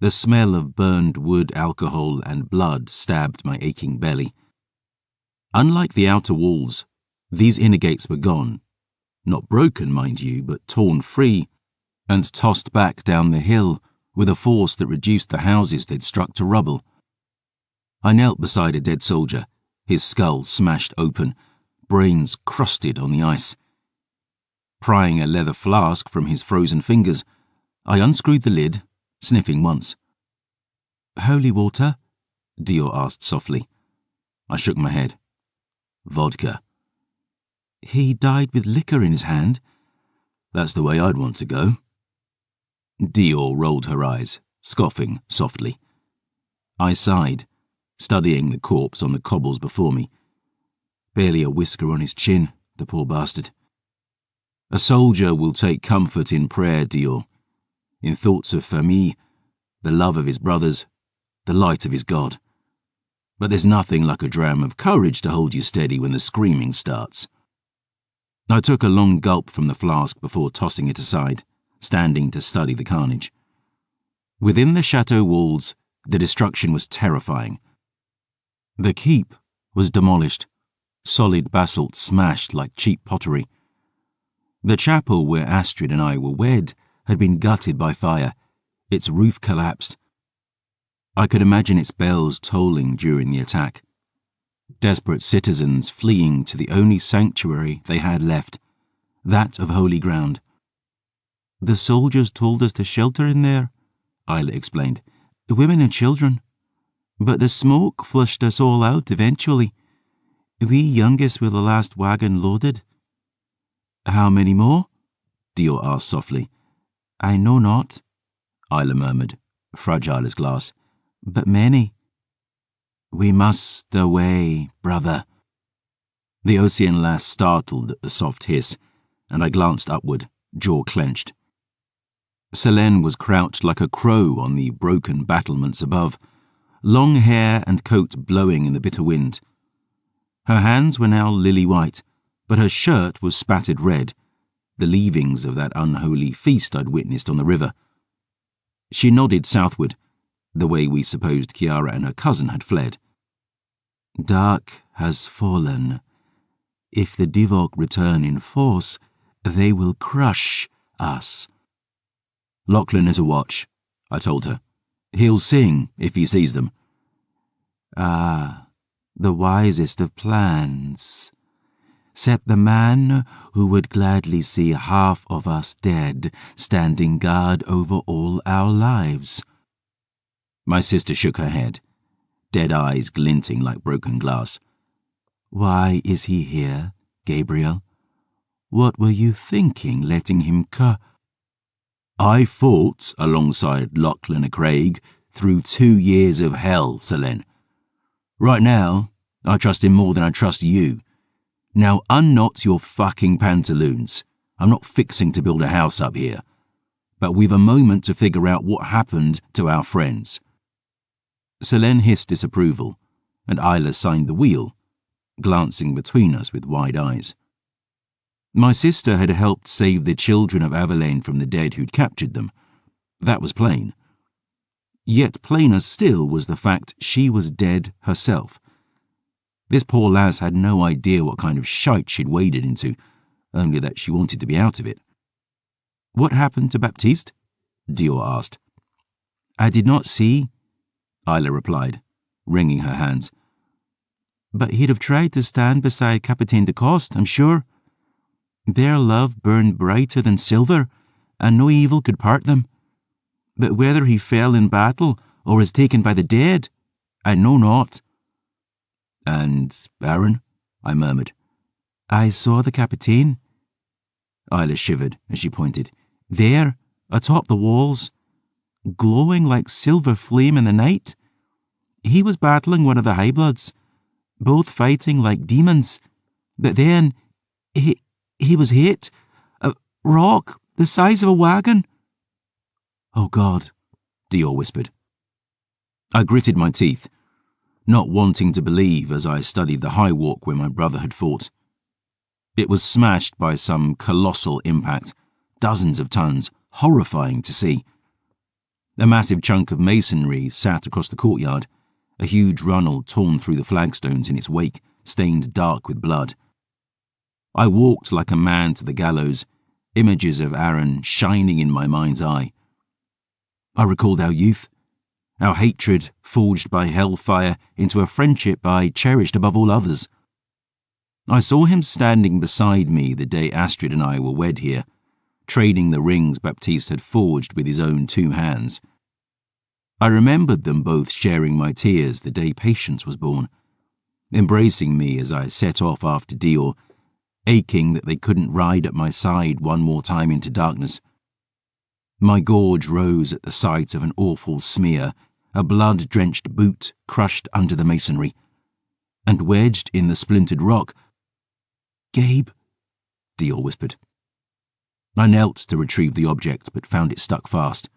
The smell of burned wood, alcohol, and blood stabbed my aching belly. Unlike the outer walls, these inner gates were gone, not broken, mind you, but torn free and tossed back down the hill with a force that reduced the houses they'd struck to rubble. I knelt beside a dead soldier, his skull smashed open, brains crusted on the ice. Prying a leather flask from his frozen fingers, I unscrewed the lid, sniffing once. Holy water? Dior asked softly. I shook my head. Vodka. He died with liquor in his hand. That's the way I'd want to go. Dior rolled her eyes, scoffing softly. I sighed, studying the corpse on the cobbles before me. Barely a whisker on his chin, the poor bastard. A soldier will take comfort in prayer, Dior, in thoughts of famille, the love of his brothers, the light of his God. But there's nothing like a dram of courage to hold you steady when the screaming starts. I took a long gulp from the flask before tossing it aside, standing to study the carnage. Within the chateau walls, the destruction was terrifying. The keep was demolished, solid basalt smashed like cheap pottery. The chapel where Astrid and I were wed had been gutted by fire, its roof collapsed. I could imagine its bells tolling during the attack. Desperate citizens fleeing to the only sanctuary they had left, that of holy ground. The soldiers told us to shelter in there, Isla explained. Women and children. But the smoke flushed us all out eventually. We youngest were the last wagon loaded. How many more? Dior asked softly. I know not, Isla murmured, fragile as glass. But many. We must away, brother. The Ocean lass startled at the soft hiss, and I glanced upward, jaw clenched. Selene was crouched like a crow on the broken battlements above, long hair and coat blowing in the bitter wind. Her hands were now lily-white, but her shirt was spattered red, the leavings of that unholy feast I'd witnessed on the river. She nodded southward, the way we supposed Chiara and her cousin had fled. Dark has fallen. If the Divok return in force, they will crush us. Lachlan is a watch, I told her. He'll sing if he sees them. Ah, the wisest of plans. Except the man who would gladly see half of us dead, standing guard over all our lives. My sister shook her head, dead eyes glinting like broken glass. Why is he here, Gabriel? What were you thinking, letting him I fought alongside Lachlan and Craig through 2 years of hell, Selene. Right now, I trust him more than I trust you. Now unknot your fucking pantaloons. I'm not fixing to build a house up here. But we've a moment to figure out what happened to our friends. Selene hissed disapproval, and Isla signed the wheel, glancing between us with wide eyes. My sister had helped save the children of Avelaine from the dead who'd captured them. That was plain. Yet plainer still was the fact she was dead herself. This poor lass had no idea what kind of shite she'd waded into, only that she wanted to be out of it. What happened to Baptiste? Dior asked. I did not see, Isla replied, wringing her hands. But he'd have tried to stand beside Capitaine de Coste, I'm sure. Their love burned brighter than silver, and no evil could part them. But whether he fell in battle or was taken by the dead, I know not. And Baron? I murmured. I saw the Capitaine. Isla shivered as she pointed. There, atop the walls, glowing like silver flame in the night. He was battling one of the High Bloods, both fighting like demons. But then, he was hit. A rock the size of a wagon. Oh God, Dior whispered. I gritted my teeth, not wanting to believe as I studied the high walk where my brother had fought. It was smashed by some colossal impact, dozens of tons, horrifying to see. A massive chunk of masonry sat across the courtyard, a huge runnel torn through the flagstones in its wake, stained dark with blood. I walked like a man to the gallows, images of Aaron shining in my mind's eye. I recalled our youth, our hatred forged by hellfire into a friendship I cherished above all others. I saw him standing beside me the day Astrid and I were wed here, trading the rings Baptiste had forged with his own 2 hands. I remembered them both sharing my tears the day Patience was born, embracing me as I set off after Dior, aching that they couldn't ride at my side one more time into darkness. My gorge rose at the sight of an awful smear, a blood-drenched boot crushed under the masonry, and wedged in the splintered rock. Gabe, Dior whispered. I knelt to retrieve the object, but found it stuck fast.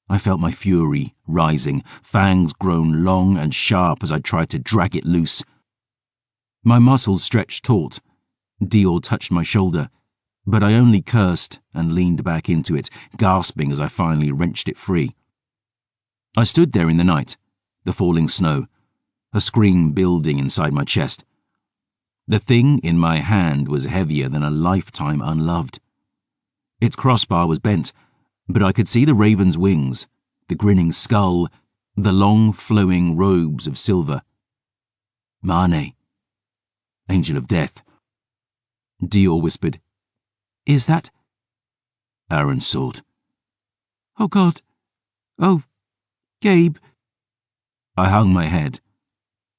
I felt my fury rising, fangs grown long and sharp as I tried to drag it loose. My muscles stretched taut. Dior touched my shoulder, but I only cursed and leaned back into it, gasping as I finally wrenched it free. I stood there in the night, the falling snow, a scream building inside my chest. The thing in my hand was heavier than a lifetime unloved. Its crossbar was bent, but I could see the raven's wings, the grinning skull, the long flowing robes of silver. Mane, angel of death. Dior whispered, Is that Aaron's sword? Oh God. Oh, Gabe. I hung my head,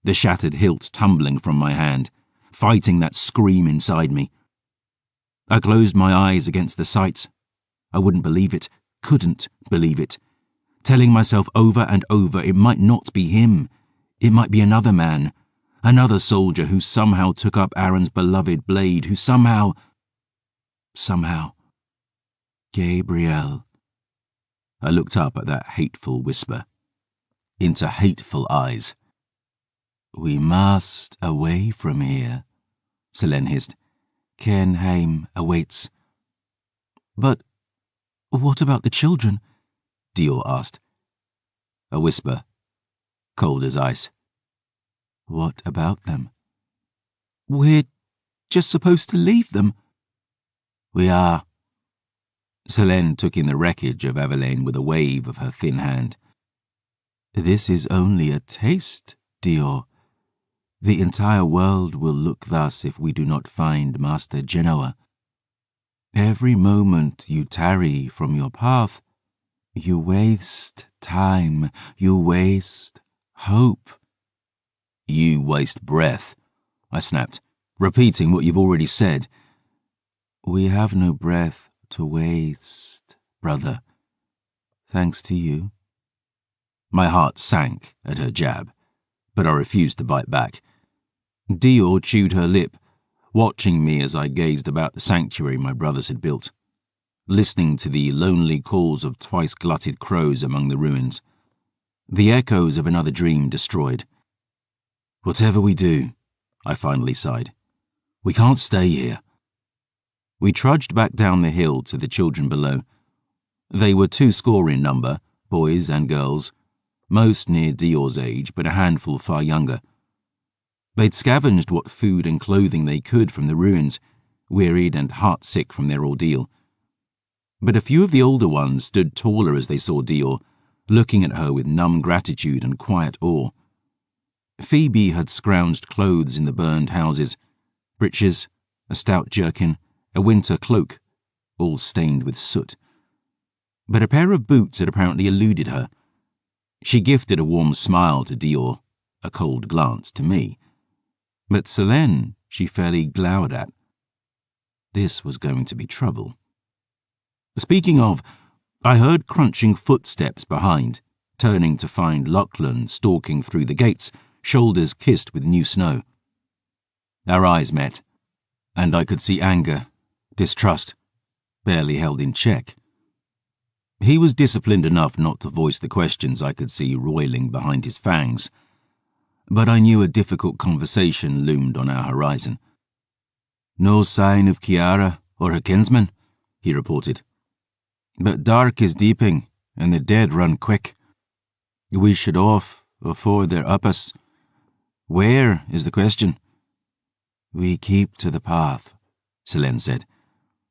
the shattered hilt tumbling from my hand, fighting that scream inside me. I closed my eyes against the sight. I wouldn't believe it, couldn't believe it, telling myself over and over it might not be him. It might be another man, another soldier who somehow took up Aaron's beloved blade, who somehow... Gabriel. I looked up at that hateful whisper, into hateful eyes. We must away from here, Selene hissed. Kenheim awaits. But what about the children? Dior asked. A whisper, cold as ice. What about them? We're just supposed to leave them. We are. Selene took in the wreckage of Aveline with a wave of her thin hand. This is only a taste, Dior. The entire world will look thus if we do not find Master Genoa. Every moment you tarry from your path, you waste time, you waste hope. You waste breath, I snapped, repeating what you've already said. We have no breath to waste, brother. Thanks to you. My heart sank at her jab, but I refused to bite back. Dior chewed her lip, watching me as I gazed about the sanctuary my brothers had built, listening to the lonely calls of twice-glutted crows among the ruins, the echoes of another dream destroyed. Whatever we do, I finally sighed, we can't stay here. We trudged back down the hill to the children below. They were 200 in number, boys and girls, most near Dior's age, but a handful far younger. They'd scavenged what food and clothing they could from the ruins, wearied and heartsick from their ordeal. But a few of the older ones stood taller as they saw Dior, looking at her with numb gratitude and quiet awe. Phoebe had scrounged clothes in the burned houses, breeches, a stout jerkin, a winter cloak, all stained with soot. But a pair of boots had apparently eluded her. She gifted a warm smile to Dior, a cold glance to me. But Selene she fairly glowered at. This was going to be trouble. Speaking of, I heard crunching footsteps behind, turning to find Lachlan stalking through the gates, shoulders kissed with new snow. Our eyes met, and I could see anger, distrust, barely held in check. He was disciplined enough not to voice the questions I could see roiling behind his fangs, but I knew a difficult conversation loomed on our horizon. "No sign of Chiara or her kinsman," he reported. "But dark is deeping, and the dead run quick. We should off afore they're up us. Where is the question?" "We keep to the path," Selene said.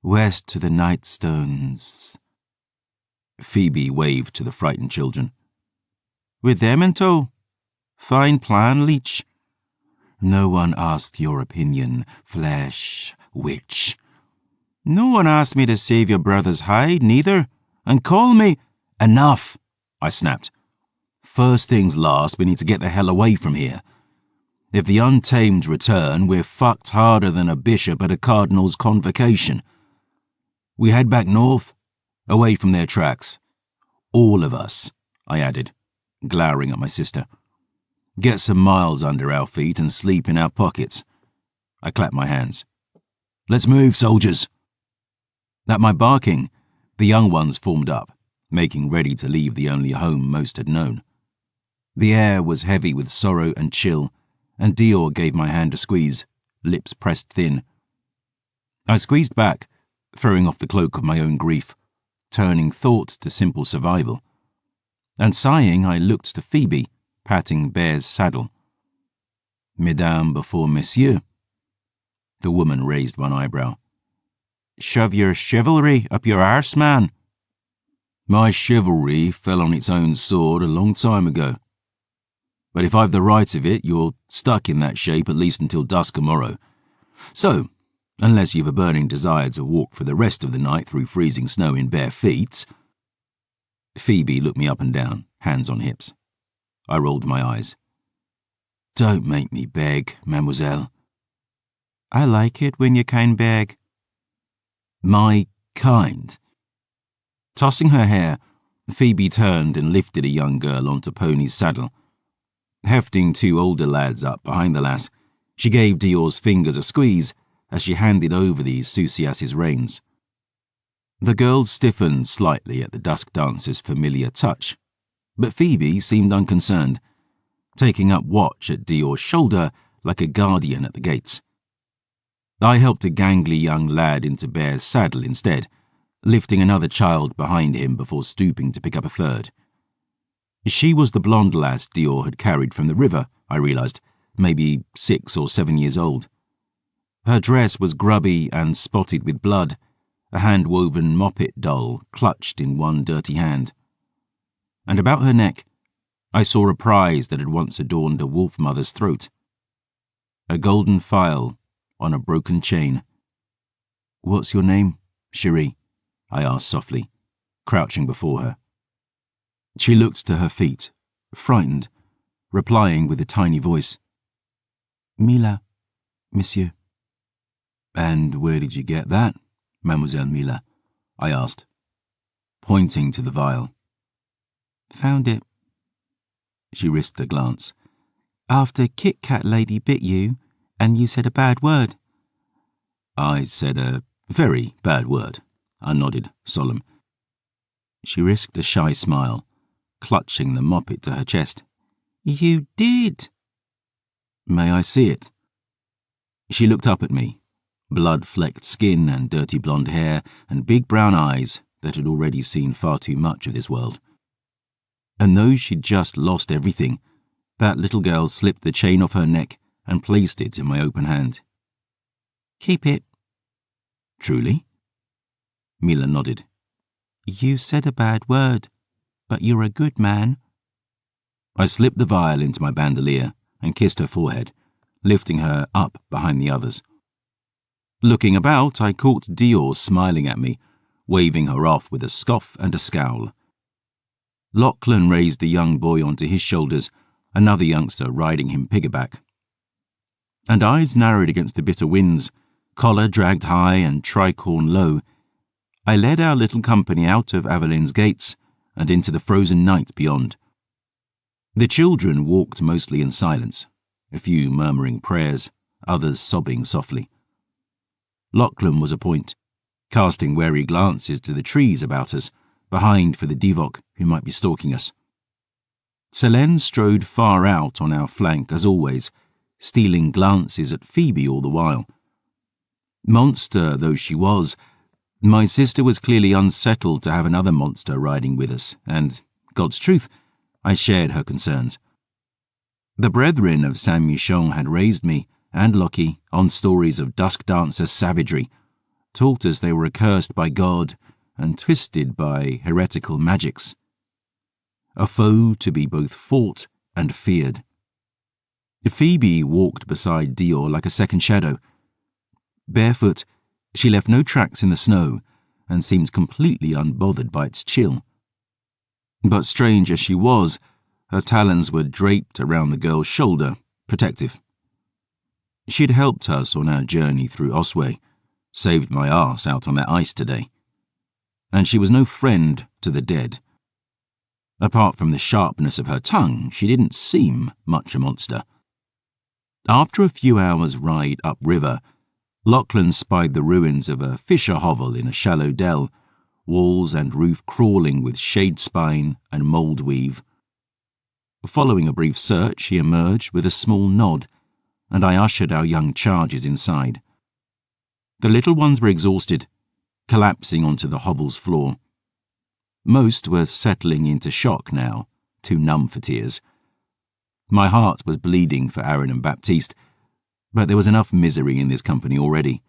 "West to the Nightstones." Phoebe waved to the frightened children. "With them in tow? Fine plan, leech." "No one asked your opinion, flesh witch." "No one asked me to save your brother's hide, neither. And call me—" "Enough," I snapped. "First things last, we need to get the hell away from here. If the Untamed return, we're fucked harder than a bishop at a cardinal's convocation. We head back north, away from their tracks. All of us," I added, glowering at my sister. "Get some miles under our feet and sleep in our pockets." I clapped my hands. "Let's move, soldiers." At my barking, the young ones formed up, making ready to leave the only home most had known. The air was heavy with sorrow and chill, and Dior gave my hand a squeeze, lips pressed thin. I squeezed back, throwing off the cloak of my own grief, turning thought to simple survival. And sighing, I looked to Phoebe, patting Bear's saddle. "Mesdames before messieurs." The woman raised one eyebrow. "Shove your chivalry up your arse, man." "My chivalry fell on its own sword a long time ago. But if I've the right of it, you're stuck in that shape at least until dusk tomorrow. So, unless you've a burning desire to walk for the rest of the night through freezing snow in bare feet—" Phoebe looked me up and down, hands on hips. I rolled my eyes. "Don't make me beg, mademoiselle." "I like it when you kind beg." "My kind." Tossing her hair, Phoebe turned and lifted a young girl onto Pony's saddle. Hefting two older lads up behind the lass, she gave Dior's fingers a squeeze as she handed over the Susias's reins. The girls stiffened slightly at the dusk dancer's familiar touch, but Phoebe seemed unconcerned, taking up watch at Dior's shoulder like a guardian at the gates. I helped a gangly young lad into Bear's saddle instead, lifting another child behind him before stooping to pick up a third. She was the blonde lass Dior had carried from the river, I realized, maybe 6 or 7 years old. Her dress was grubby and spotted with blood, a hand-woven moppet doll clutched in one dirty hand. And about her neck, I saw a prize that had once adorned a wolf mother's throat. A golden file on a broken chain. "What's your name, Cherie?" I asked softly, crouching before her. She looked to her feet, frightened, replying with a tiny voice. "Mila, monsieur." "And where did you get that, Mademoiselle Mila?" I asked, pointing to the vial. "Found it." She risked a glance. "After Kit Kat lady bit you, and you said a bad word." "I said a very bad word," I nodded, solemn. She risked a shy smile, clutching the moppet to her chest. "You did." "May I see it?" She looked up at me, blood-flecked skin and dirty blonde hair and big brown eyes that had already seen far too much of this world. And though she'd just lost everything, that little girl slipped the chain off her neck and placed it in my open hand. "Keep it." "Truly?" Mila nodded. "You said a bad word, but you're a good man." I slipped the vial into my bandolier and kissed her forehead, lifting her up behind the others. Looking about, I caught Dior smiling at me, waving her off with a scoff and a scowl. Lachlan raised a young boy onto his shoulders, another youngster riding him piggyback. And eyes narrowed against the bitter winds, collar dragged high and tricorn low, I led our little company out of Avelin's gates and into the frozen night beyond. The children walked mostly in silence, a few murmuring prayers, others sobbing softly. Lachlan was a point, casting wary glances to the trees about us, behind for the Divok who might be stalking us. Selene strode far out on our flank as always, stealing glances at Phoebe all the while. Monster though she was, my sister was clearly unsettled to have another monster riding with us, and, God's truth, I shared her concerns. The brethren of Saint-Michon had raised me, and Lockie, on stories of dusk dancer savagery, taught us they were accursed by God and twisted by heretical magics. A foe to be both fought and feared. Phoebe walked beside Dior like a second shadow. Barefoot, she left no tracks in the snow and seemed completely unbothered by its chill. But strange as she was, her talons were draped around the girl's shoulder, protective. She'd helped us on our journey through Osway, saved my arse out on that ice today. And she was no friend to the dead. Apart from the sharpness of her tongue, she didn't seem much a monster. After a few hours' ride upriver, Lachlan spied the ruins of a fisher hovel in a shallow dell, walls and roof crawling with shade spine and mould weave. Following a brief search, he emerged with a small nod, and I ushered our young charges inside. The little ones were exhausted, collapsing onto the hovel's floor. Most were settling into shock now, too numb for tears. My heart was bleeding for Aaron and Baptiste, but there was enough misery in this company already.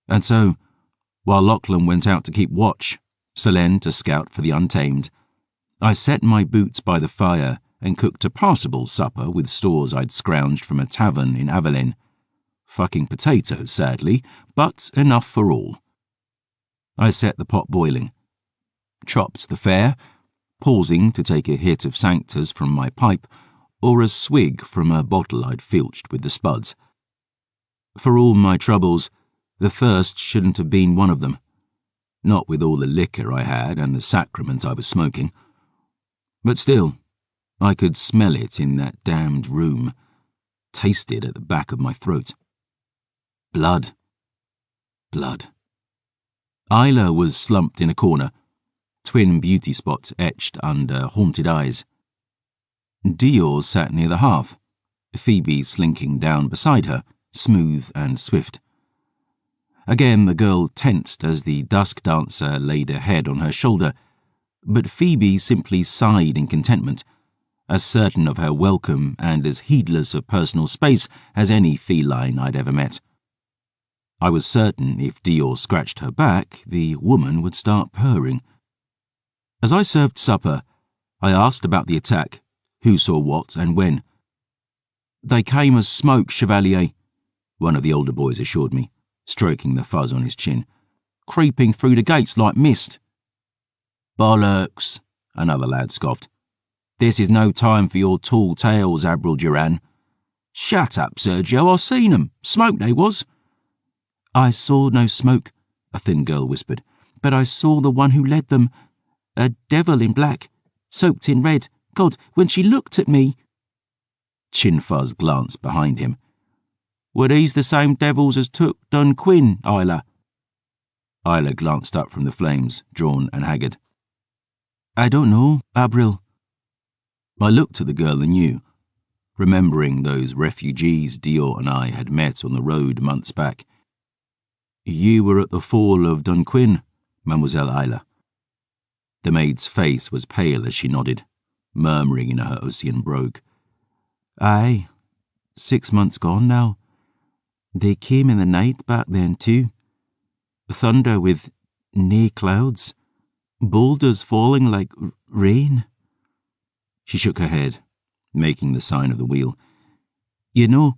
And so, while Lachlan went out to keep watch, Selene to scout for the untamed, I set my boots by the fire and cooked a passable supper with stores I'd scrounged from a tavern in Avalon. Fucking potatoes, sadly, but enough for all. I set the pot boiling, chopped the fare, pausing to take a hit of Sanctus from my pipe or a swig from a bottle I'd filched with the spuds. For all my troubles, the thirst shouldn't have been one of them. Not with all the liquor I had and the sacrament I was smoking. But still, I could smell it in that damned room, taste it at the back of my throat. Blood. Blood. Isla was slumped in a corner, twin beauty spots etched under haunted eyes. Dior sat near the hearth, Phoebe slinking down beside her, smooth and swift. Again the girl tensed as the dusk dancer laid a head on her shoulder, but Phoebe simply sighed in contentment, as certain of her welcome and as heedless of personal space as any feline I'd ever met. I was certain if Dior scratched her back, the woman would start purring. As I served supper, I asked about the attack, who saw what and when. "They came as smoke, Chevalier," one of the older boys assured me, stroking the fuzz on his chin, "creeping through the gates like mist." "Bollocks," another lad scoffed. "This is no time for your tall tales, Admiral Duran." "Shut up, Sergio, I seen 'em. Smoke they was." "I saw no smoke," a thin girl whispered, "but I saw the one who led them. A devil in black, soaked in red. God, when she looked at me—" Chinfuzz glanced behind him. "Were these the same devils as took Dun Quinn, Isla?" Isla glanced up from the flames, drawn and haggard. "I don't know, Abril." I looked at the girl anew, remembering those refugees Dior and I had met on the road months back. "You were at the fall of Dun Quinn, Mademoiselle Isla." The maid's face was pale as she nodded, murmuring in her Ossian brogue. "Aye, 6 months gone now. They came in the night back then too. Thunder with nae clouds. Boulders falling like rain. She shook her head, making the sign of the wheel. You know,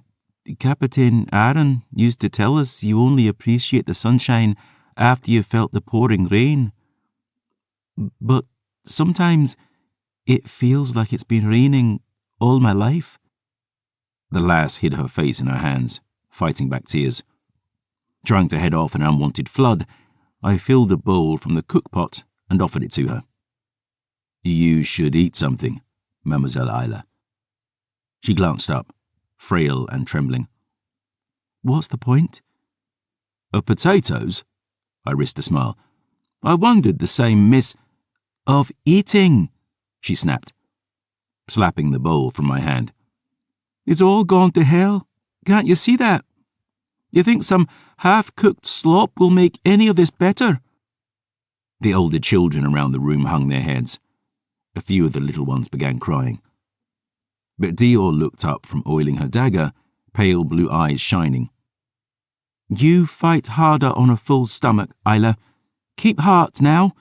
Captain Aaron used to tell us you only appreciate the sunshine after you've felt the pouring rain. But sometimes it feels like it's been raining all my life. The lass hid her face in her hands, fighting back tears. Trying to head off an unwanted flood, I filled a bowl from the cookpot and offered it to her. You should eat something, Mademoiselle Isla. She glanced up, frail and trembling. What's the point? Of potatoes? I risked a smile. I wondered the same, miss. Of eating, she snapped, slapping the bowl from my hand. It's all gone to hell. Can't you see that? You think some half-cooked slop will make any of this better? The older children around the room hung their heads. A few of the little ones began crying. But Dior looked up from oiling her dagger, pale blue eyes shining. You fight harder on a full stomach, Isla. Keep heart now.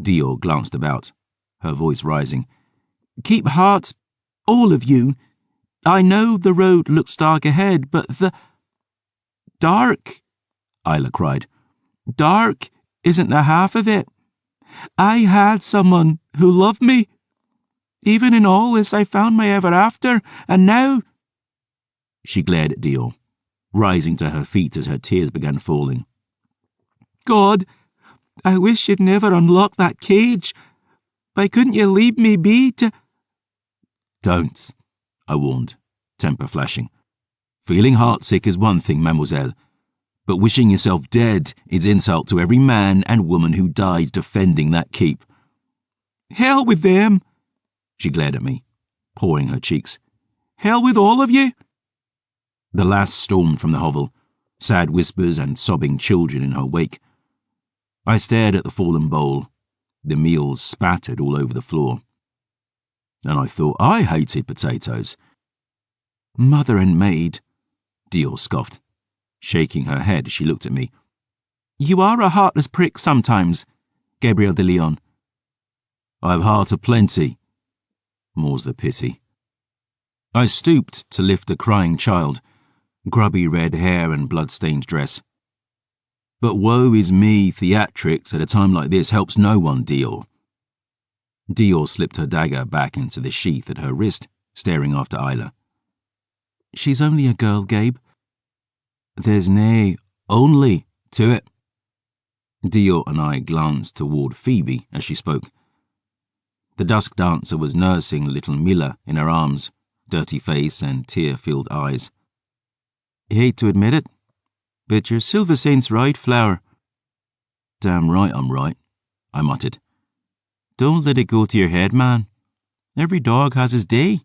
Dior glanced about, her voice rising. Keep heart, all of you. I know the road looks dark ahead, but the... Dark, Isla cried. Dark isn't the half of it. I had someone who loved me. Even in all this I found my ever after, and now... She glared at Dior, rising to her feet as her tears began falling. God, I wish you'd never unlocked that cage. Why couldn't you leave me be to... Don't, I warned, temper flashing. Feeling heartsick is one thing, mademoiselle, but wishing yourself dead is insult to every man and woman who died defending that keep. Hell with them, she glared at me, pawing her cheeks. Hell with all of you. The lass stormed from the hovel, sad whispers and sobbing children in her wake. I stared at the fallen bowl, the meals spattered all over the floor. And I thought I hated potatoes. Mother and maid, Dior scoffed, shaking her head as she looked at me. You are a heartless prick sometimes, Gabriel de Leon. I've heart aplenty, more's the pity. I stooped to lift a crying child, grubby red hair and blood-stained dress. But woe is me, theatrics at a time like this helps no one, Dior. Dior slipped her dagger back into the sheath at her wrist, staring after Isla. She's only a girl, Gabe. There's nae only to it. Dior and I glanced toward Phoebe as she spoke. The dusk dancer was nursing little Mila in her arms, dirty face and tear-filled eyes. Hate to admit it, but your Silver Saint's right, Flower. Damn right I'm right, I muttered. Don't let it go to your head, man. Every dog has his day.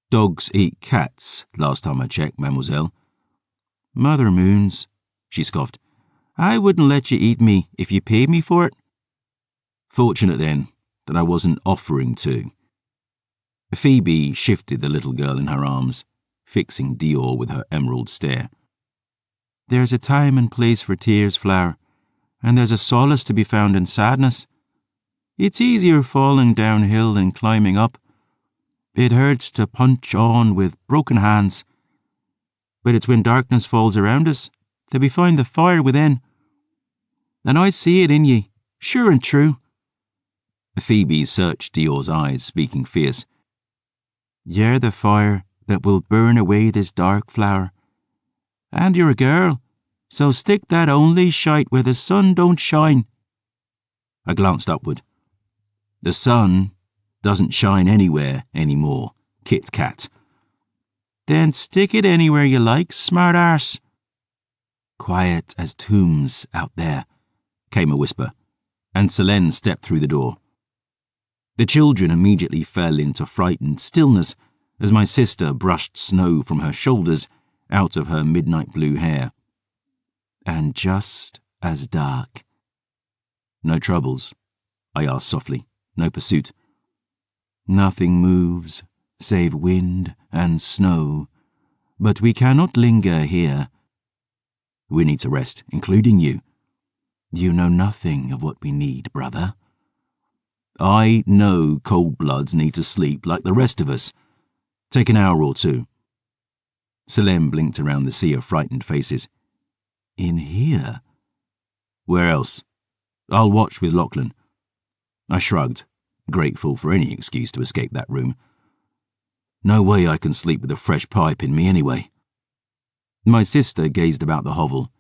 Dogs eat cats, last time I checked, mademoiselle. Mother moons, she scoffed. I wouldn't let you eat me if you paid me for it. Fortunate, then, that I wasn't offering to. Phoebe shifted the little girl in her arms, fixing Dior with her emerald stare. There's a time and place for tears, Flower, and there's a solace to be found in sadness. It's easier falling downhill than climbing up. It hurts to punch on with broken hands. But it's when darkness falls around us that we find the fire within. And I see it in ye, sure and true. Phoebe searched Dior's eyes, speaking fierce. You're the fire that will burn away this dark, Flower. And you're a girl, so stick that only shite where the sun don't shine. I glanced upward. The sun doesn't shine anywhere anymore, Kit Kat. Then stick it anywhere you like, smart arse. Quiet as tombs out there, came a whisper, and Selene stepped through the door. The children immediately fell into frightened stillness as my sister brushed snow from her shoulders out of her midnight blue hair. And just as dark. No troubles? I asked softly. No pursuit? Nothing moves, save wind and snow, but we cannot linger here. We need to rest, including you. You know nothing of what we need, brother. I know cold bloods need to sleep like the rest of us. Take an hour or two. Selene blinked around the sea of frightened faces. In here? Where else? I'll watch with Lachlan. I shrugged, grateful for any excuse to escape that room. No way I can sleep with a fresh pipe in me anyway. My sister gazed about the hovel,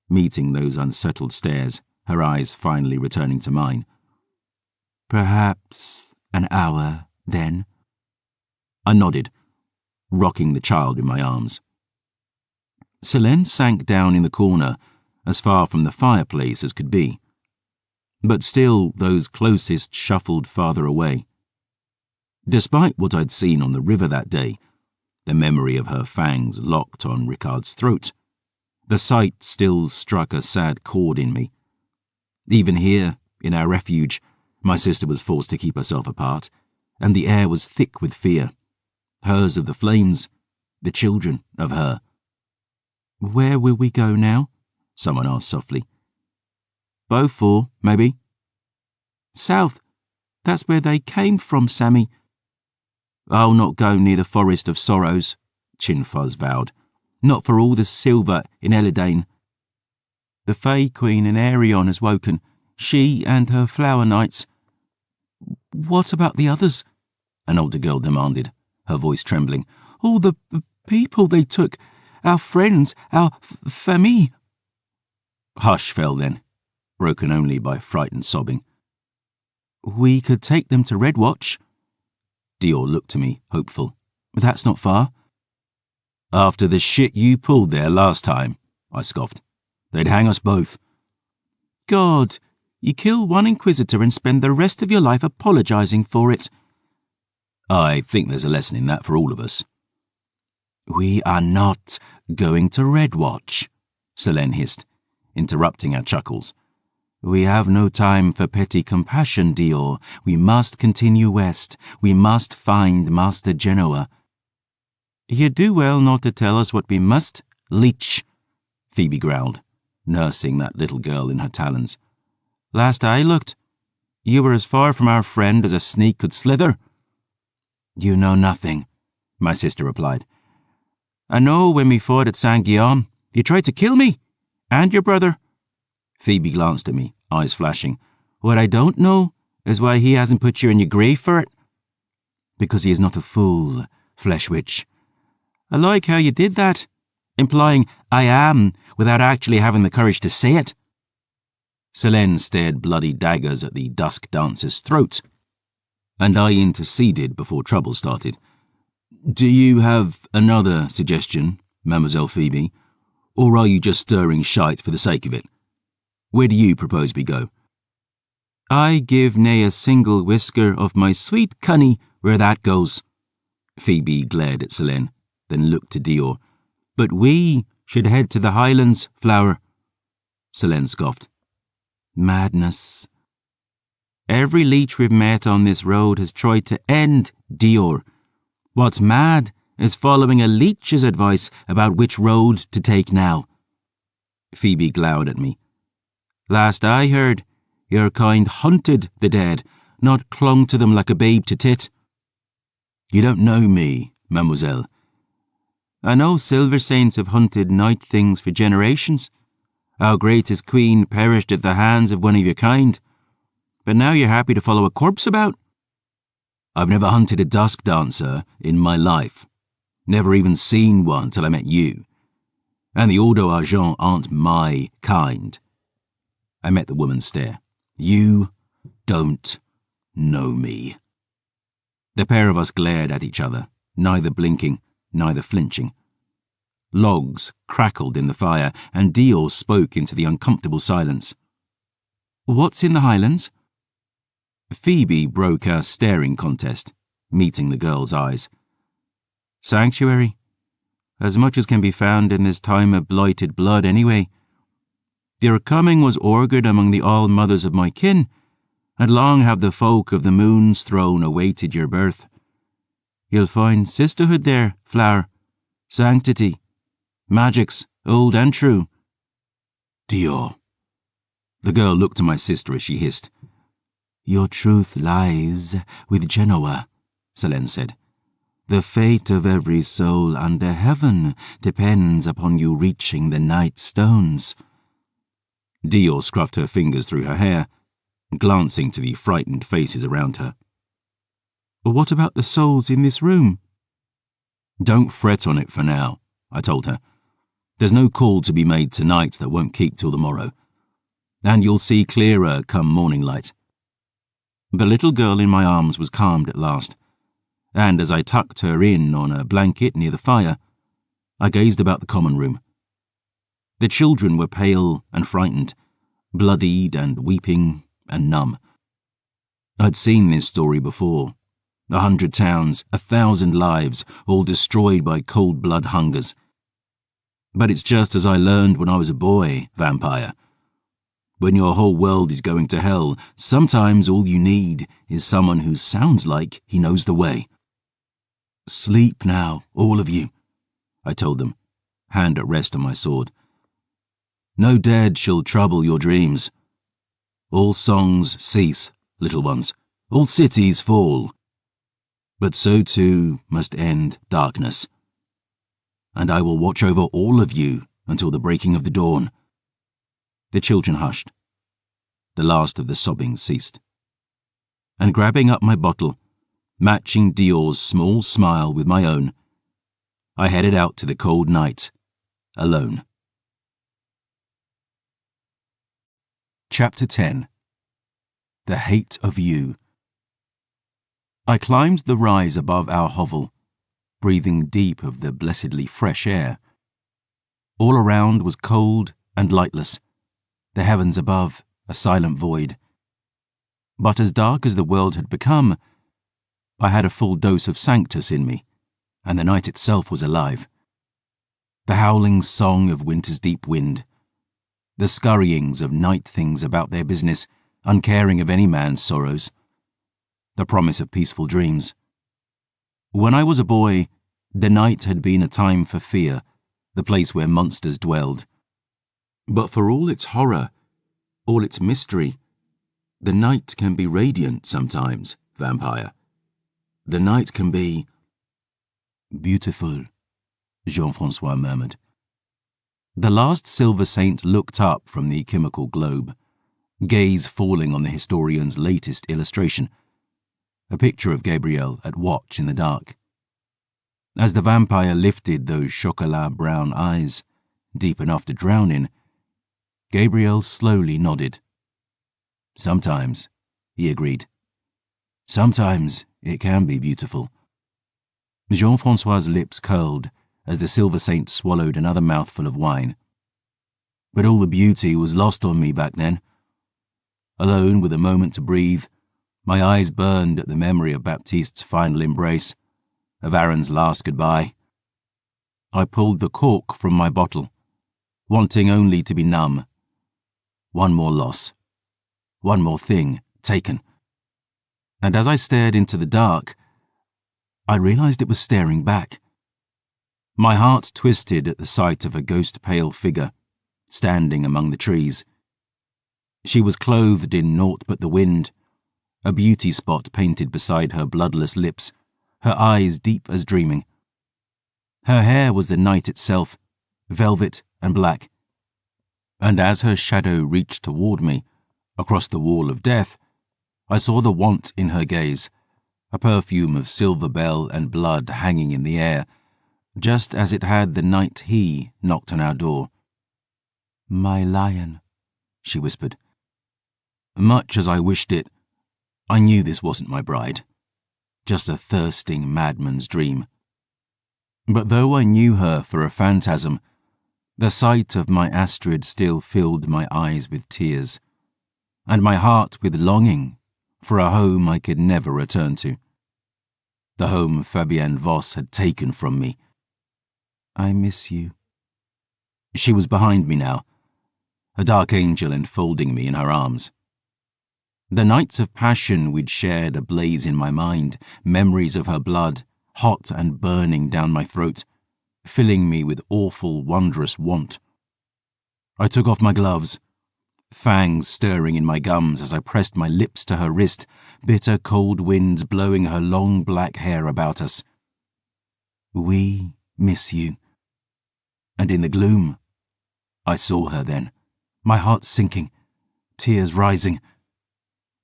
meeting those unsettled stares, her eyes finally returning to mine. Perhaps an hour, then? I nodded, rocking the child in my arms. Selene sank down in the corner, as far from the fireplace as could be. But still, those closest shuffled farther away. Despite what I'd seen on the river that day, the memory of her fangs locked on Ricard's throat, the sight still struck a sad chord in me. Even here, in our refuge, my sister was forced to keep herself apart, and the air was thick with fear. Hers of the flames, the children of her. Where will we go now? Someone asked softly. Beaufort, maybe. South. That's where they came from, Sammy. I'll not go near the Forest of Sorrows, Chinfuzz vowed. Not for all the silver in Elidane. The Fae Queen in Aerion has woken. She and her flower knights. What about the others? An older girl demanded, her voice trembling. All the people they took. Our friends, our famille. Hush fell then, broken only by frightened sobbing. We could take them to Redwatch. Dior looked to me, hopeful. That's not far. After the shit you pulled there last time, I scoffed. They'd hang us both. God, you kill one Inquisitor and spend the rest of your life apologizing for it. I think there's a lesson in that for all of us. We are not going to Redwatch, Selene hissed, interrupting our chuckles. We have no time for petty compassion, Dior. We must continue west. We must find Master Genoa. You do well not to tell us what we must, leech, Phoebe growled, nursing that little girl in her talons. Last I looked, you were as far from our friend as a snake could slither. You know nothing, my sister replied. I know when we fought at Saint-Guillaume, you tried to kill me, and your brother. Phoebe glanced at me, eyes flashing. What I don't know is why he hasn't put you in your grave for it. Because he is not a fool, Flesh Witch. I like how you did that, implying I am without actually having the courage to say it. Selene stared bloody daggers at the dusk dancer's throat, and I interceded before trouble started. Do you have another suggestion, Mademoiselle Phoebe, or are you just stirring shite for the sake of it? Where do you propose we go? I give nae a single whisker of my sweet cunny where that goes. Phoebe glared at Selene, then looked to Dior. But we should head to the Highlands, Flower. Selene scoffed. Madness. Every leech we've met on this road has tried to end Dior. What's mad is following a leech's advice about which road to take now. Phoebe glowered at me. Last I heard, your kind hunted the dead, not clung to them like a babe to tit. You don't know me, mademoiselle. I know silver saints have hunted night things for generations. Our greatest queen perished at the hands of one of your kind. But now you're happy to follow a corpse about? I've never hunted a dusk dancer in my life. Never even seen one till I met you. And the Ordo Argent aren't my kind. I met the woman's stare. You don't know me. The pair of us glared at each other, neither blinking, neither flinching. Logs crackled in the fire, and Dior spoke into the uncomfortable silence. What's in the Highlands? Phoebe broke our staring contest, meeting the girl's eyes. Sanctuary. As much as can be found in this time of blighted blood anyway. Your coming was augured among the all-mothers of my kin, and long have the folk of the moon's throne awaited your birth. You'll find sisterhood there, Flower, sanctity, magics, old and true. Dior. The girl looked to my sister as she hissed. Your truth lies with Genoa, Selene said. The fate of every soul under heaven depends upon you reaching the night stones. Dior scruffed her fingers through her hair, glancing to the frightened faces around her. What about the souls in this room? Don't fret on it for now, I told her. There's no call to be made tonight that won't keep till the morrow. And you'll see clearer come morning light. The little girl in my arms was calmed at last, and as I tucked her in on a blanket near the fire, I gazed about the common room. The children were pale and frightened, bloodied and weeping and numb. I'd seen this story before. 100 towns, 1,000 lives, all destroyed by cold-blood hungers. But it's just as I learned when I was a boy, vampire. When your whole world is going to hell, sometimes all you need is someone who sounds like he knows the way. Sleep now, all of you, I told them, hand at rest on my sword. No dead shall trouble your dreams. All songs cease, little ones. All cities fall. But so too must end darkness. And I will watch over all of you until the breaking of the dawn. The children hushed. The last of the sobbing ceased. And grabbing up my bottle, matching Dior's small smile with my own, I headed out to the cold night, alone. Chapter 10. The Hate of You. I climbed the rise above our hovel, breathing deep of the blessedly fresh air. All around was cold and lightless, the heavens above a silent void. But as dark as the world had become, I had a full dose of Sanctus in me, and the night itself was alive. The howling song of winter's deep wind, the scurryings of night things about their business, uncaring of any man's sorrows, the promise of peaceful dreams. When I was a boy, the night had been a time for fear, the place where monsters dwelled. But for all its horror, all its mystery, the night can be radiant sometimes, vampire. The night can be beautiful, Jean-Francois murmured. The last silver saint looked up from the chemical globe, gaze falling on the historian's latest illustration, a picture of Gabriel at watch in the dark. As the vampire lifted those chocolat-brown eyes, deep enough to drown in, Gabriel slowly nodded. Sometimes, he agreed. Sometimes it can be beautiful. Jean-Francois's lips curled as the silver saint swallowed another mouthful of wine. But all the beauty was lost on me back then. Alone with a moment to breathe, my eyes burned at the memory of Baptiste's final embrace, of Aaron's last goodbye. I pulled the cork from my bottle, wanting only to be numb. One more loss. One more thing taken. And as I stared into the dark, I realized it was staring back. My heart twisted at the sight of a ghost-pale figure, standing among the trees. She was clothed in naught but the wind, a beauty spot painted beside her bloodless lips, her eyes deep as dreaming. Her hair was the night itself, velvet and black. And as her shadow reached toward me, across the wall of death, I saw the want in her gaze, a perfume of silver bell and blood hanging in the air, just as it had the night he knocked on our door. My lion, she whispered. Much as I wished it, I knew this wasn't my bride, just a thirsting madman's dream. But though I knew her for a phantasm, the sight of my Astrid still filled my eyes with tears, and my heart with longing for a home I could never return to. The home Fabienne Voss had taken from me. I miss you. She was behind me now, a dark angel enfolding me in her arms. The nights of passion we'd shared ablaze in my mind, memories of her blood, hot and burning down my throat, filling me with awful, wondrous want. I took off my gloves, fangs stirring in my gums as I pressed my lips to her wrist, bitter cold winds blowing her long black hair about us. We miss you. And in the gloom, I saw her then, my heart sinking, tears rising.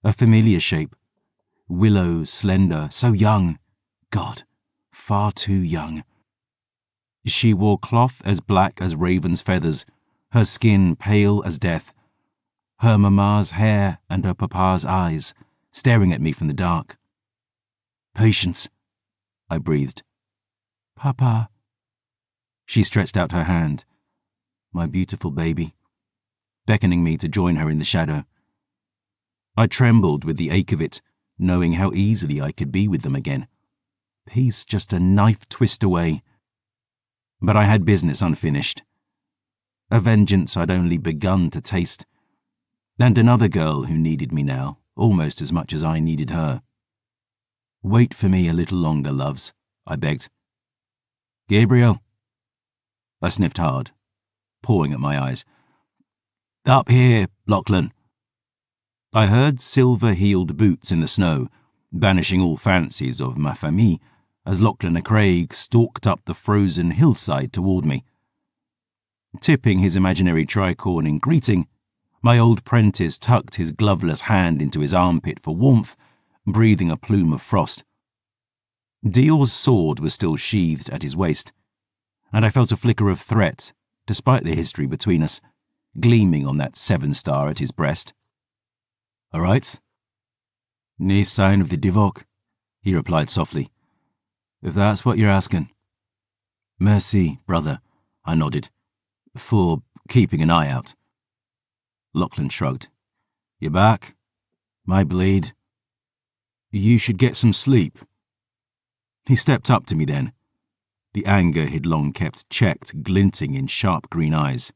A familiar shape, willow, slender, so young. God, far too young. She wore cloth as black as raven's feathers, her skin pale as death, her mamma's hair and her papa's eyes, staring at me from the dark. Patience, I breathed. Papa. She stretched out her hand, my beautiful baby, beckoning me to join her in the shadow. I trembled with the ache of it, knowing how easily I could be with them again. Peace just a knife twist away. But I had business unfinished. A vengeance I'd only begun to taste. And another girl who needed me now, almost as much as I needed her. Wait for me a little longer, loves, I begged. Gabriel. I sniffed hard, pawing at my eyes. Up here, Lachlan. I heard silver-heeled boots in the snow, banishing all fancies of ma famille, as Lachlan a Craig stalked up the frozen hillside toward me. Tipping his imaginary tricorn in greeting, my old prentice tucked his gloveless hand into his armpit for warmth, breathing a plume of frost. Dior's sword was still sheathed at his waist, and I felt a flicker of threat, despite the history between us, gleaming on that 7-star at his breast. All right? Nae sign of the Divok, he replied softly. If that's what you're asking. Merci, brother, I nodded, for keeping an eye out. Lachlan shrugged. You back? My bleed. You should get some sleep. He stepped up to me then, the anger he'd long kept checked glinting in sharp green eyes.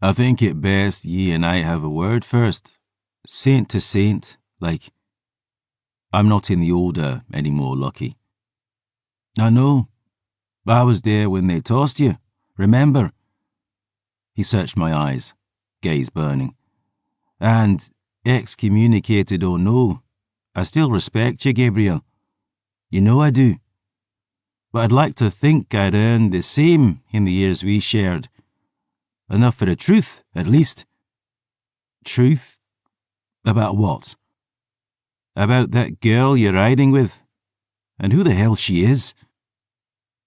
I think it best ye and I have a word first. Saint to saint, like. I'm not in the order anymore, Lucky. I know. I was there when they tossed you, remember? He searched my eyes, gaze burning. And, excommunicated or no, I still respect you, Gabriel. You know I do. But I'd like to think I'd earned the same in the years we shared. Enough for the truth, at least. Truth? About what? About that girl you're riding with. And who the hell she is.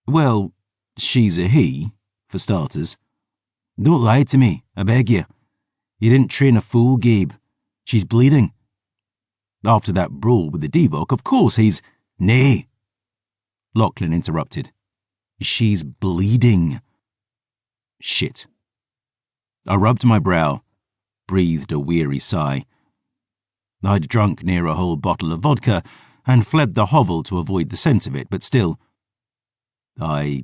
Well, she's a he, for starters. Don't lie to me, I beg you. You didn't train a fool, Gabe. She's bleeding. After that brawl with the Divok, of course he's... Nay. Lachlan interrupted. She's bleeding. Shit. I rubbed my brow, breathed a weary sigh. I'd drunk near a whole bottle of vodka and fled the hovel to avoid the scent of it, but still, I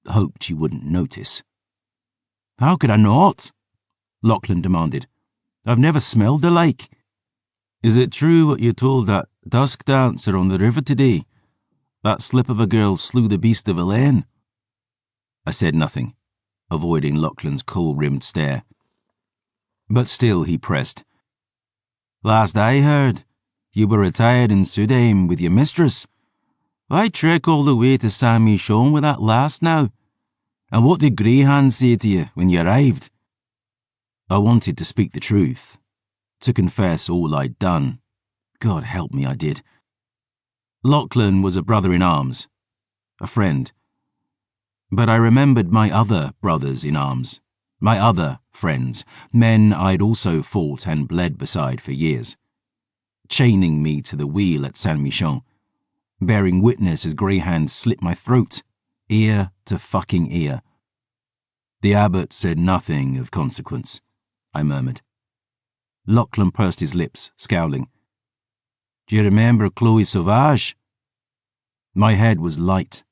hoped you wouldn't notice. How could I not? Lachlan demanded. I've never smelled the like. Is it true what you told that dusk dancer on the river today? That slip of a girl slew the beast of Elaine? I said nothing, avoiding Lachlan's coal-rimmed stare. But still he pressed. Last I heard, you were retired in Sudheim with your mistress. I trek all the way to Saint-Michon with that lass now. And what did Greyhand say to you when you arrived? I wanted to speak the truth, to confess all I'd done. God help me, I did. Lachlan was a brother in arms, a friend. But I remembered my other brothers in arms, my other friends, men I'd also fought and bled beside for years, chaining me to the wheel at Saint-Michon, bearing witness as Greyhand slit my throat, ear to fucking ear. The abbot said nothing of consequence, I murmured. Lachlan pursed his lips, scowling. Do you remember Chloe Sauvage? My head was light,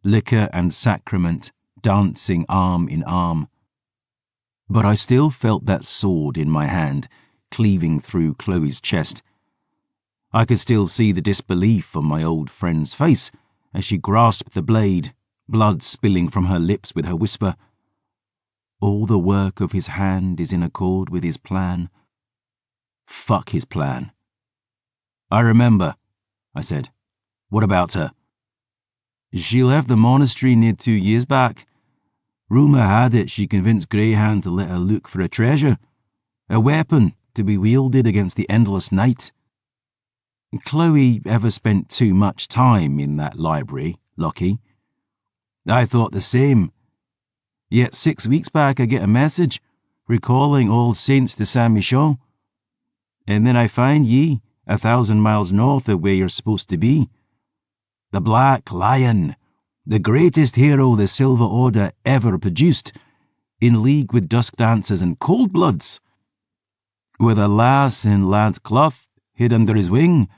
liquor and sacrament dancing arm in arm. But I still felt that sword in my hand, cleaving through Chloe's chest. I could still see the disbelief on my old friend's face as she grasped the blade, blood spilling from her lips with her whisper, All the work of his hand is in accord with his plan. Fuck his plan. I remember, I said. What about her? She left the monastery near 2 years back. Rumour had it she convinced Greyhand to let her look for a treasure, a weapon to be wielded against the endless night. Chloe ever spent too much time in that library, Lockie? I thought the same. Yet 6 weeks back I get a message recalling All Saints de Saint-Michel. And then I find ye 1,000 miles north of where you're supposed to be. The Black Lion, the greatest hero the Silver Order ever produced, in league with dusk dancers and cold bloods, with a lass in lad cloth hid under his wing,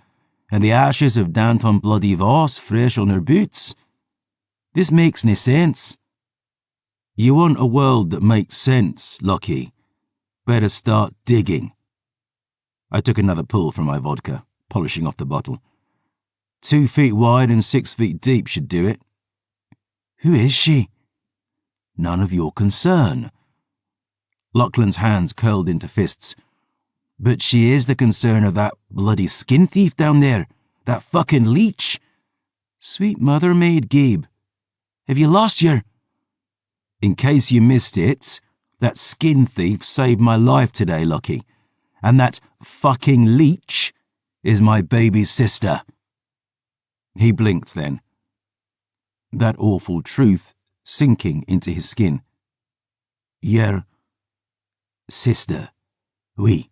and the ashes of Danton Bloody Voss fresh on her boots. This makes nae sense. You want a world that makes sense, Lockie? Better start digging. I took another pull from my vodka, polishing off the bottle. 2 feet wide and 6 feet deep should do it. Who is she? None of your concern. Lachlan's hands curled into fists. But she is the concern of that bloody skin thief down there, that fucking leech. Sweet mother maid, Gabe. Have you lost your... In case you missed it, that skin thief saved my life today, Lockie. And that fucking leech is my baby's sister. He blinked then. That awful truth sinking into his skin. Your sister, oui.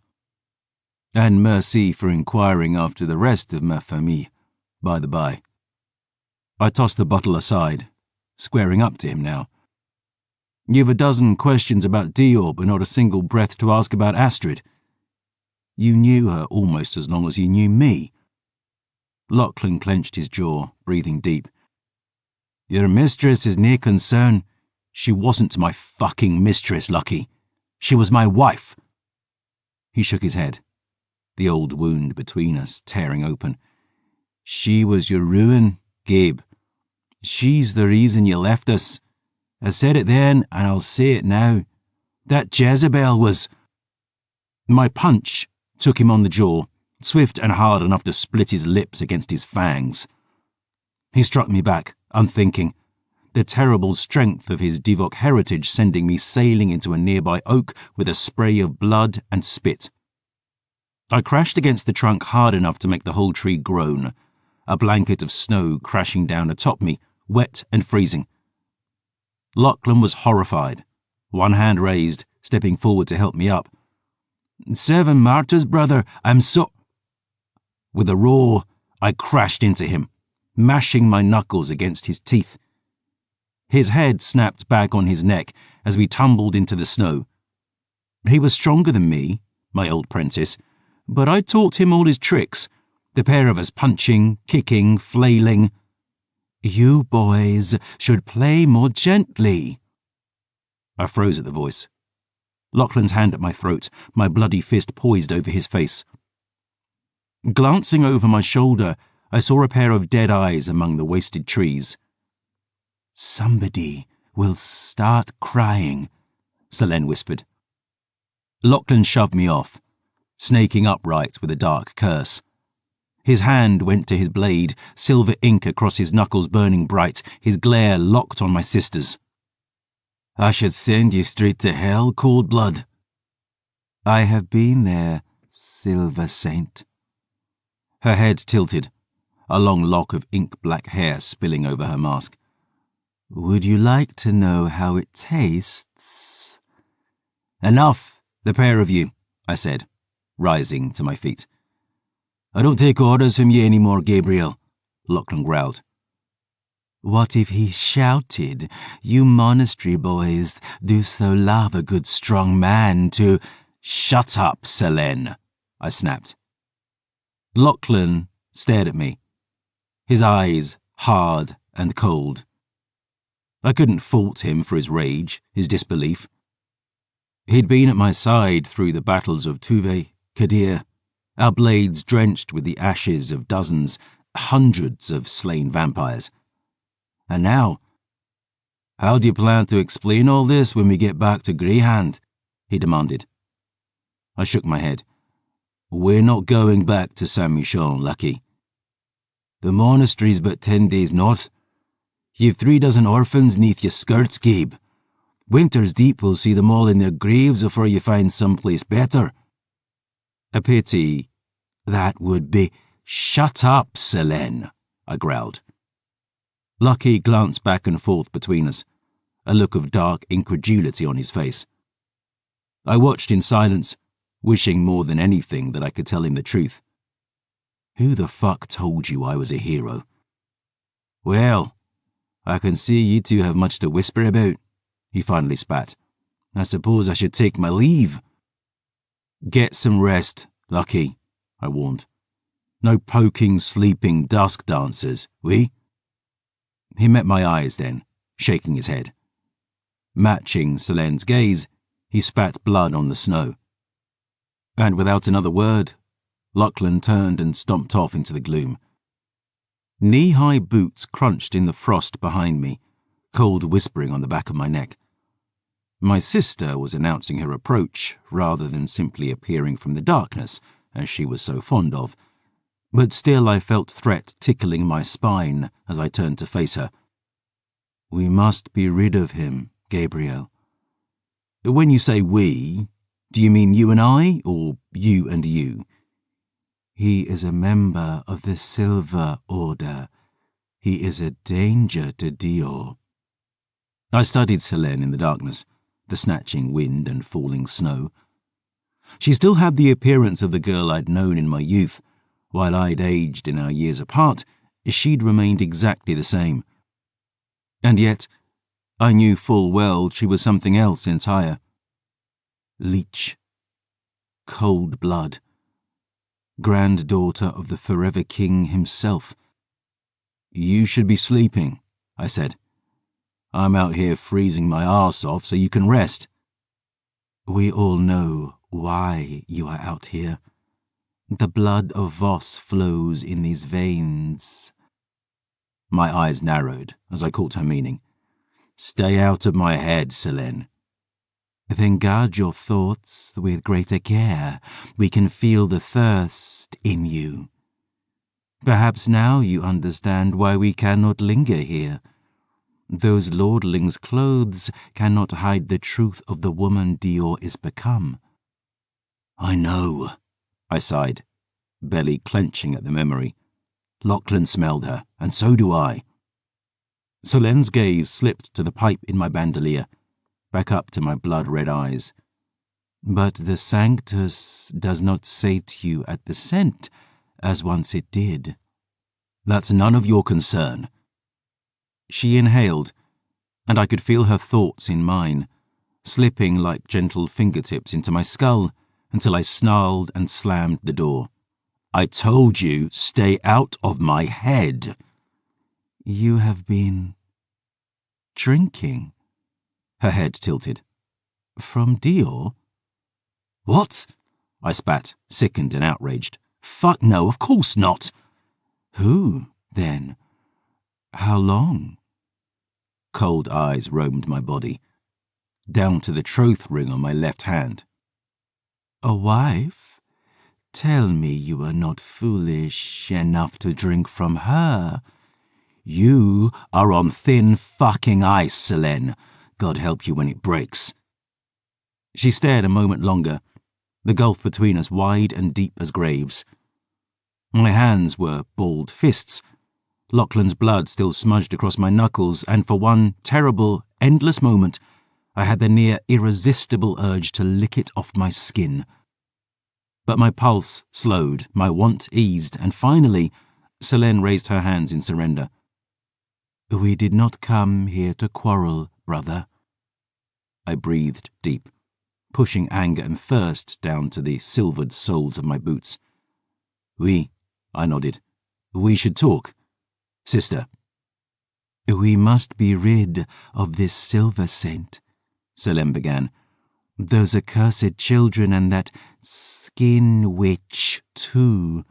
And merci for inquiring after the rest of ma famille, by the by. I tossed the bottle aside, squaring up to him now. You've a dozen questions about Dior, but not a single breath to ask about Astrid. You knew her almost as long as you knew me. Lachlan clenched his jaw, breathing deep. Your mistress is nae concern. She wasn't my fucking mistress, Lucky. She was my wife. He shook his head, the old wound between us tearing open. She was your ruin, Gabe. She's the reason you left us. I said it then, and I'll say it now. That Jezebel was... My punch took him on the jaw, swift and hard enough to split his lips against his fangs. He struck me back, unthinking, the terrible strength of his Divok heritage sending me sailing into a nearby oak with a spray of blood and spit. I crashed against the trunk hard enough to make the whole tree groan, a blanket of snow crashing down atop me, wet and freezing. Lachlan was horrified, one hand raised, stepping forward to help me up. 7 martyrs, brother, I'm so... With a roar, I crashed into him, mashing my knuckles against his teeth. His head snapped back on his neck as we tumbled into the snow. He was stronger than me, my old prentice, but I taught him all his tricks, the pair of us punching, kicking, flailing. You boys should play more gently. I froze at the voice. Lachlan's hand at my throat, my bloody fist poised over his face. Glancing over my shoulder, I saw a pair of dead eyes among the wasted trees. Somebody will start crying, Selene whispered. Lachlan shoved me off, snaking upright with a dark curse. His hand went to his blade, silver ink across his knuckles burning bright, his glare locked on my sister's. I should send you straight to hell, cold blood. I have been there, Silver Saint. Her head tilted, a long lock of ink-black hair spilling over her mask. Would you like to know how it tastes? Enough, the pair of you, I said, rising to my feet. I don't take orders from you anymore, Gabriel, Lachlan growled. What if he shouted, you monastery boys do so love a good strong man to... Shut up, Selene, I snapped. Lachlan stared at me, his eyes hard and cold. I couldn't fault him for his rage, his disbelief. He'd been at my side through the battles of Tuve, Kadir, our blades drenched with the ashes of dozens, hundreds of slain vampires. And now, How do you plan to explain all this when we get back to Greyhand? He demanded. I shook my head. We're not going back to Saint Michon, Lucky. The monastery's but 10 days north. You've 3 dozen orphans neath your skirts, Gabe. Winter's deep will see them all in their graves before you find someplace better. A pity. That would be. Shut up, Selene, I growled. Lucky glanced back and forth between us, a look of dark incredulity on his face. I watched in silence, wishing more than anything that I could tell him the truth. Who the fuck told you I was a hero? Well, I can see you two have much to whisper about, he finally spat. I suppose I should take my leave. Get some rest, Lucky, I warned. No poking, sleeping dusk dancers, we? He met my eyes then, shaking his head. Matching Selene's gaze, he spat blood on the snow. And without another word, Lachlan turned and stomped off into the gloom. Knee-high boots crunched in the frost behind me, cold whispering on the back of my neck. My sister was announcing her approach rather than simply appearing from the darkness, as she was so fond of. But still I felt threat tickling my spine as I turned to face her. We must be rid of him, Gabriel. When you say we, do you mean you and I, or you and you? He is a member of the Silver Order. He is a danger to Dior. I studied Selene in the darkness, the snatching wind and falling snow. She still had the appearance of the girl I'd known in my youth. While I'd aged in our years apart, she'd remained exactly the same. And yet, I knew full well she was something else entire. Leech. Cold blood. Granddaughter of the Forever King himself. You should be sleeping, I said. I'm out here freezing my arse off so you can rest. We all know why you are out here. The blood of Voss flows in these veins. My eyes narrowed as I caught her meaning. Stay out of my head, Selene. Then guard your thoughts with greater care. We can feel the thirst in you. Perhaps now you understand why we cannot linger here. Those lordlings' clothes cannot hide the truth of the woman Dior is become. I know, I sighed, belly clenching at the memory. Lachlan smelled her, and so do I. Selene's gaze slipped to the pipe in my bandolier, back up to my blood-red eyes. But the Sanctus does not sate you at the scent, as once it did. That's none of your concern. She inhaled, and I could feel her thoughts in mine, slipping like gentle fingertips into my skull until I snarled and slammed the door. I told you, stay out of my head. You have been drinking. Her head tilted. From Dior? What? I spat, sickened and outraged. Fuck no, of course not. Who, then? How long? Cold eyes roamed my body, down to the troth ring on my left hand. A wife? Tell me you are not foolish enough to drink from her. You are on thin fucking ice, Selene. God help you when it breaks. She stared a moment longer, the gulf between us wide and deep as graves. My hands were balled fists. Lachlan's blood still smudged across my knuckles, and for one terrible, endless moment, I had the near irresistible urge to lick it off my skin. But my pulse slowed, my want eased, and finally, Selene raised her hands in surrender. We did not come here to quarrel, brother. I breathed deep, pushing anger and thirst down to the silvered soles of my boots. I nodded. We should talk. Sister. We must be rid of this silver saint, Selene began. Those accursed children and that skin witch, too.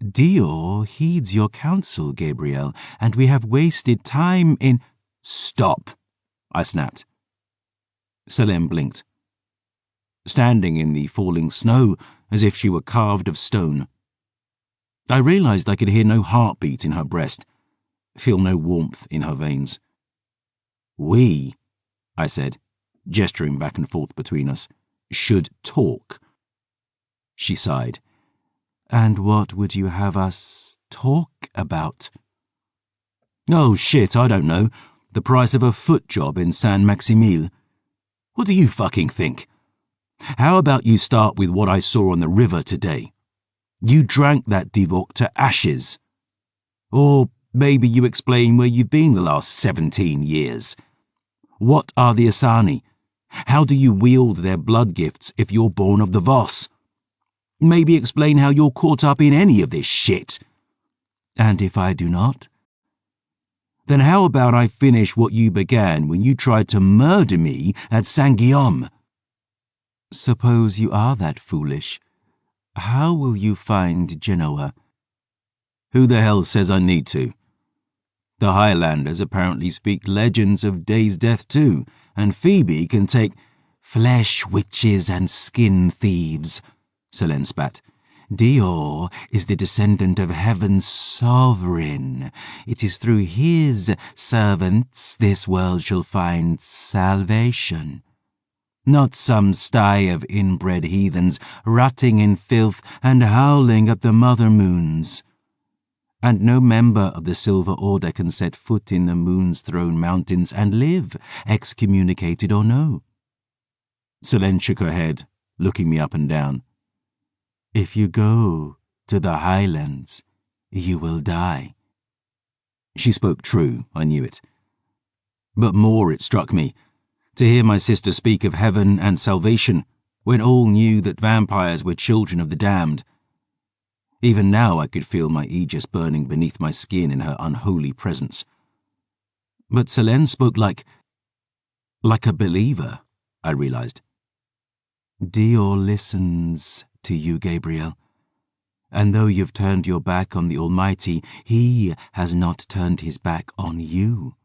Dior heeds your counsel, Gabriel, and we have wasted time in— Stop, I snapped. Selene blinked, standing in the falling snow as if she were carved of stone. I realized I could hear no heartbeat in her breast, feel no warmth in her veins. We, I said, gesturing back and forth between us, should talk. She sighed. And what would you have us talk about? Oh shit, I don't know. The price of a foot job in San Maximile. What do you fucking think? How about you start with what I saw on the river today? You drank that Divok to ashes. Or maybe you explain where you've been the last 17 years. What are the Asani? How do you wield their blood gifts if you're born of the Voss? Maybe explain how you're caught up in any of this shit. And if I do not? Then how about I finish what you began when you tried to murder me at Saint-Guillaume? Suppose you are that foolish. How will you find Genoa? Who the hell says I need to? The Highlanders apparently speak legends of Day's death too, and Phoebe can take flesh witches and skin thieves, Selene spat. Dior is the descendant of heaven's sovereign. It is through his servants this world shall find salvation. Not some sty of inbred heathens rotting in filth and howling at the mother moons. And no member of the Silver Order can set foot in the moon's throne mountains and live, excommunicated or no. Selene shook her head, looking me up and down. If you go to the Highlands, you will die. She spoke true, I knew it. But more it struck me, to hear my sister speak of heaven and salvation, when all knew that vampires were children of the damned. Even now I could feel my aegis burning beneath my skin in her unholy presence. But Selene spoke like a believer, I realized. Dior listens to you, Gabriel. And though you've turned your back on the Almighty, he has not turned his back on you.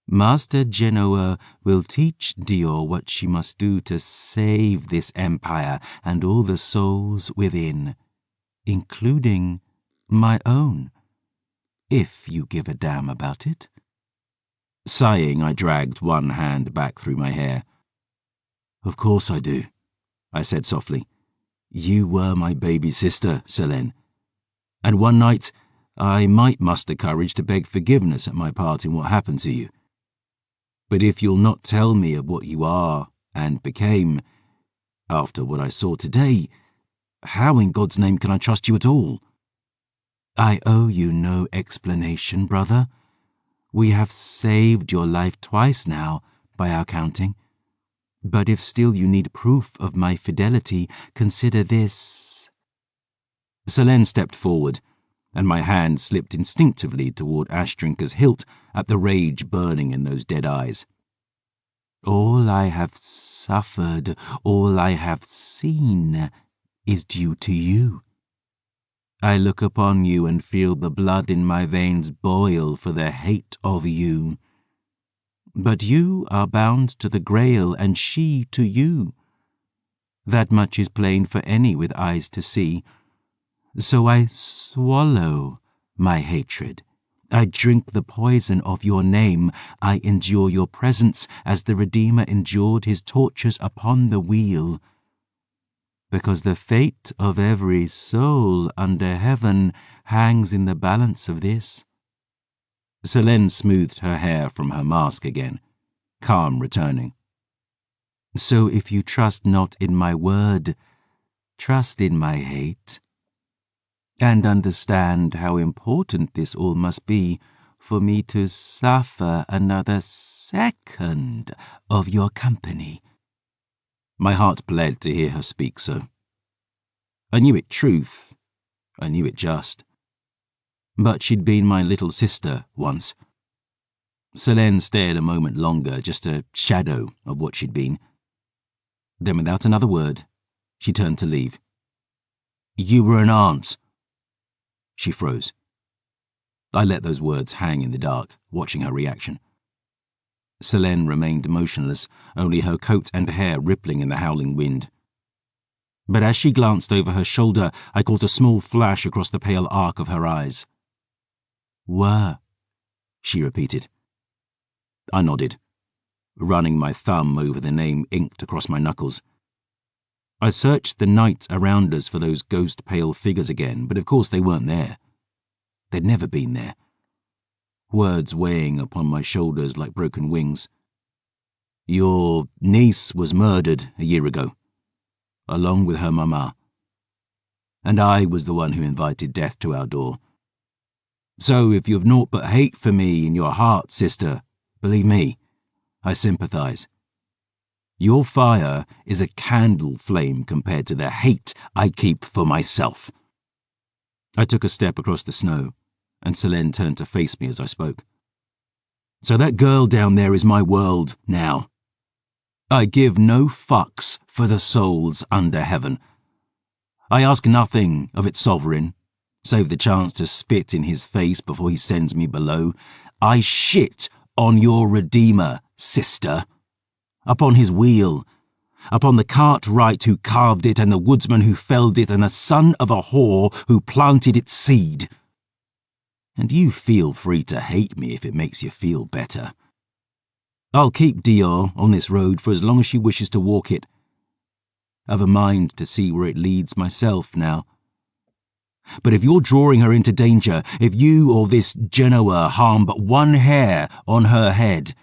Master Genoa will teach Dior what she must do to save this empire and all the souls within, including my own, if you give a damn about it. Sighing, I dragged one hand back through my hair. Of course I do, I said softly. You were my baby sister, Selene. And one night, I might muster courage to beg forgiveness at my part in what happened to you. But if you'll not tell me of what you are and became, after what I saw today, how in God's name can I trust you at all? I owe you no explanation, brother. We have saved your life twice now, by our counting. But if still you need proof of my fidelity, consider this. Selene stepped forward, and my hand slipped instinctively toward Ashdrinker's hilt at the rage burning in those dead eyes. All I have suffered, all I have seen, is due to you. I look upon you and feel the blood in my veins boil for the hate of you. But you are bound to the Grail, and she to you. That much is plain for any with eyes to see. So I swallow my hatred. I drink the poison of your name. I endure your presence as the Redeemer endured his tortures upon the wheel. Because the fate of every soul under heaven hangs in the balance of this. Selene smoothed her hair from her mask again, calm returning. So if you trust not in my word, trust in my hate. And understand how important this all must be for me to suffer another second of your company. My heart bled to hear her speak so. I knew it truth, I knew it just. But she'd been my little sister once. Selene stared a moment longer, just a shadow of what she'd been. Then without another word, she turned to leave. You were an aunt. She froze. I let those words hang in the dark, watching her reaction. Selene remained motionless, only her coat and hair rippling in the howling wind. But as she glanced over her shoulder, I caught a small flash across the pale arc of her eyes. "Were," she repeated. I nodded, running my thumb over the name inked across my knuckles. I searched the night around us for those ghost-pale figures again, but of course they weren't there. They'd never been there. Words weighing upon my shoulders like broken wings. "Your niece was murdered a year ago, along with her mama. And I was the one who invited death to our door. So if you have naught but hate for me in your heart, sister, believe me, I sympathize. Your fire is a candle flame compared to the hate I keep for myself." I took a step across the snow, and Selene turned to face me as I spoke. "So that girl down there is my world now. I give no fucks for the souls under heaven. I ask nothing of its sovereign, save the chance to spit in his face before he sends me below. I shit on your Redeemer, sister. Upon his wheel, upon the cartwright who carved it and the woodsman who felled it and the son of a whore who planted its seed. And you feel free to hate me if it makes you feel better. I'll keep Dior on this road for as long as she wishes to walk it. I've a mind to see where it leads myself now. But if you're drawing her into danger, if you or this Genoa harm but one hair on her head,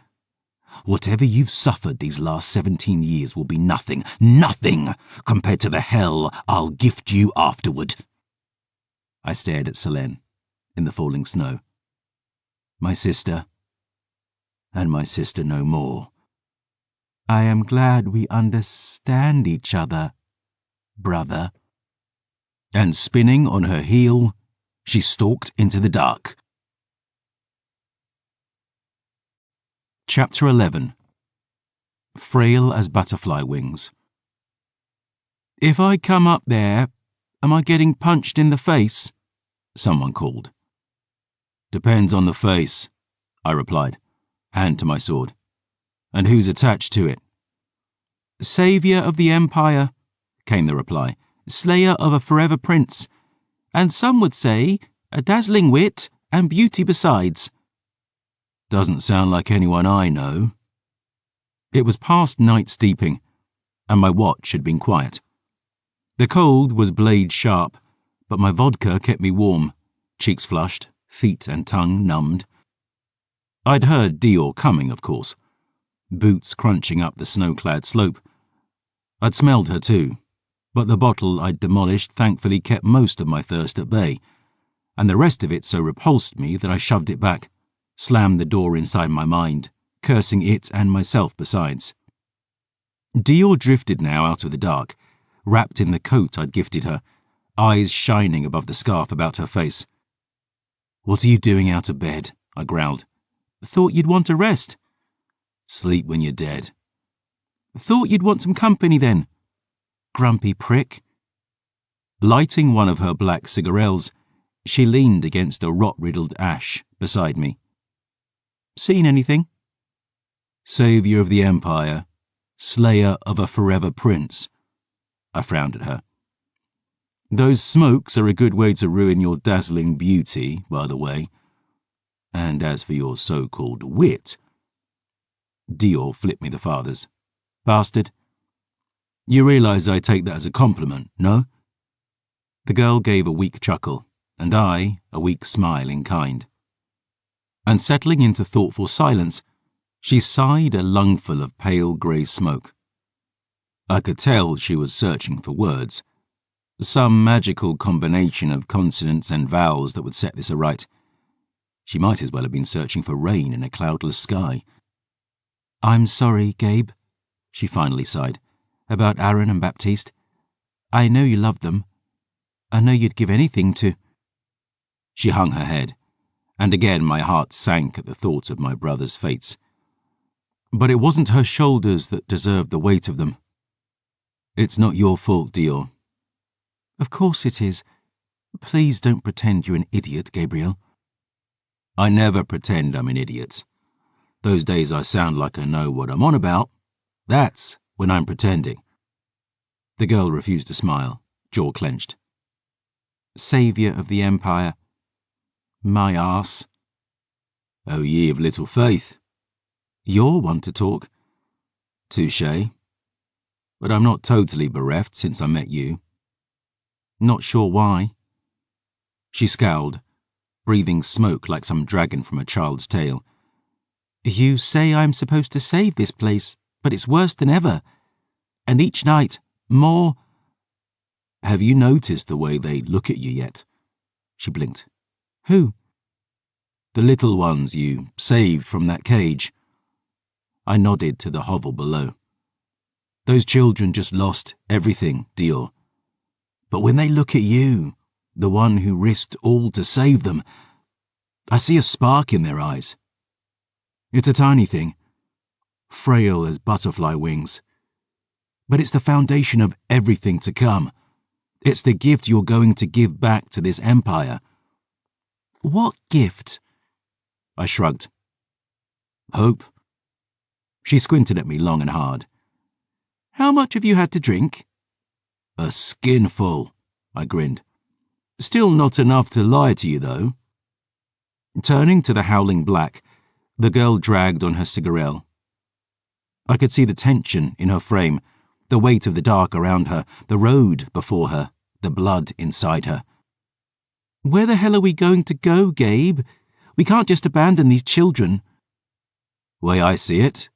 whatever you've suffered these last 17 years will be nothing compared to the hell I'll gift you afterward." I stared at Selene in the falling snow. My sister, and my sister no more. "I am glad we understand each other, brother." And spinning on her heel, she stalked into the dark. Chapter 11. Frail as butterfly wings. "If I come up there, am I getting punched in the face?" someone called. "Depends on the face," I replied, hand to my sword. "And who's attached to it?" "Saviour of the Empire," came the reply. "Slayer of a forever prince. And some would say, a dazzling wit and beauty besides." "Doesn't sound like anyone I know." It was past night steeping, and my watch had been quiet. The cold was blade sharp, but my vodka kept me warm, cheeks flushed, feet and tongue numbed. I'd heard Dior coming, of course, boots crunching up the snow-clad slope. I'd smelled her too, but the bottle I'd demolished thankfully kept most of my thirst at bay, and the rest of it so repulsed me that I shoved it back, slammed the door inside my mind, cursing it and myself besides. Dior drifted now out of the dark, wrapped in the coat I'd gifted her, eyes shining above the scarf about her face. "What are you doing out of bed?" I growled. "Thought you'd want a rest." "Sleep when you're dead." "Thought you'd want some company then. Grumpy prick." Lighting one of her black cigarettes, she leaned against a rot-riddled ash beside me. "Seen anything?" "Saviour of the Empire, slayer of a forever prince." I frowned at her. "Those smokes are a good way to ruin your dazzling beauty, by the way. And as for your so-called wit..." Dior flipped me the fathers. "Bastard. You realise I take that as a compliment, no?" The girl gave a weak chuckle, and I a weak smile in kind. And settling into thoughtful silence, she sighed a lungful of pale grey smoke. I could tell she was searching for words, some magical combination of consonants and vowels that would set this aright. She might as well have been searching for rain in a cloudless sky. "I'm sorry, Gabe," she finally sighed, "about Aaron and Baptiste. I know you loved them. I know you'd give anything to..." She hung her head, and again my heart sank at the thought of my brother's fates. But it wasn't her shoulders that deserved the weight of them. "It's not your fault, Dior." "Of course it is. Please don't pretend you're an idiot, Gabriel." "I never pretend I'm an idiot. Those days I sound like I know what I'm on about. That's when I'm pretending." The girl refused to smile, jaw clenched. "Saviour of the Empire. My arse." "O ye of little faith." "You're one to talk." "Touché. But I'm not totally bereft since I met you." "Not sure why." She scowled, breathing smoke like some dragon from a child's tale. "You say I'm supposed to save this place, but it's worse than ever. And each night, more—" "Have you noticed the way they look at you yet?" She blinked. "Who?" "The little ones you saved from that cage." I nodded to the hovel below. "Those children just lost everything, Dior. But when they look at you, the one who risked all to save them, I see a spark in their eyes. It's a tiny thing, frail as butterfly wings. But it's the foundation of everything to come. It's the gift you're going to give back to this empire." "What gift?" I shrugged. "Hope." She squinted at me long and hard. "How much have you had to drink?" "A skinful," I grinned. "Still not enough to lie to you, though." Turning to the howling black, the girl dragged on her cigarette. I could see the tension in her frame, the weight of the dark around her, the road before her, the blood inside her. "Where the hell are we going to go, Gabe? We can't just abandon these children." "Way I see it,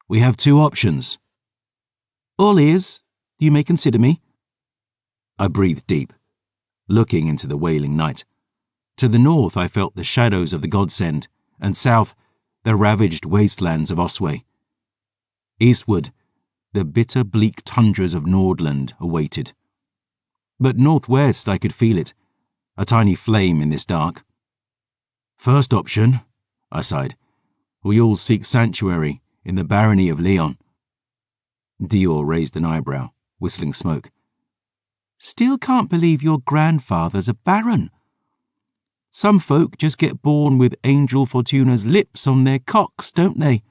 we have two options." "All ears. You may consider me." I breathed deep, looking into the wailing night. To the north I felt the shadows of the godsend, and south, the ravaged wastelands of Osway. Eastward, the bitter bleak tundras of Nordland awaited. But northwest I could feel it, a tiny flame in this dark. "First option," I sighed, "we all seek sanctuary in the barony of Leon." Dior raised an eyebrow, whistling smoke. "Still can't believe your grandfather's a baron. Some folk just get born with Angel Fortuna's lips on their cocks, don't they?"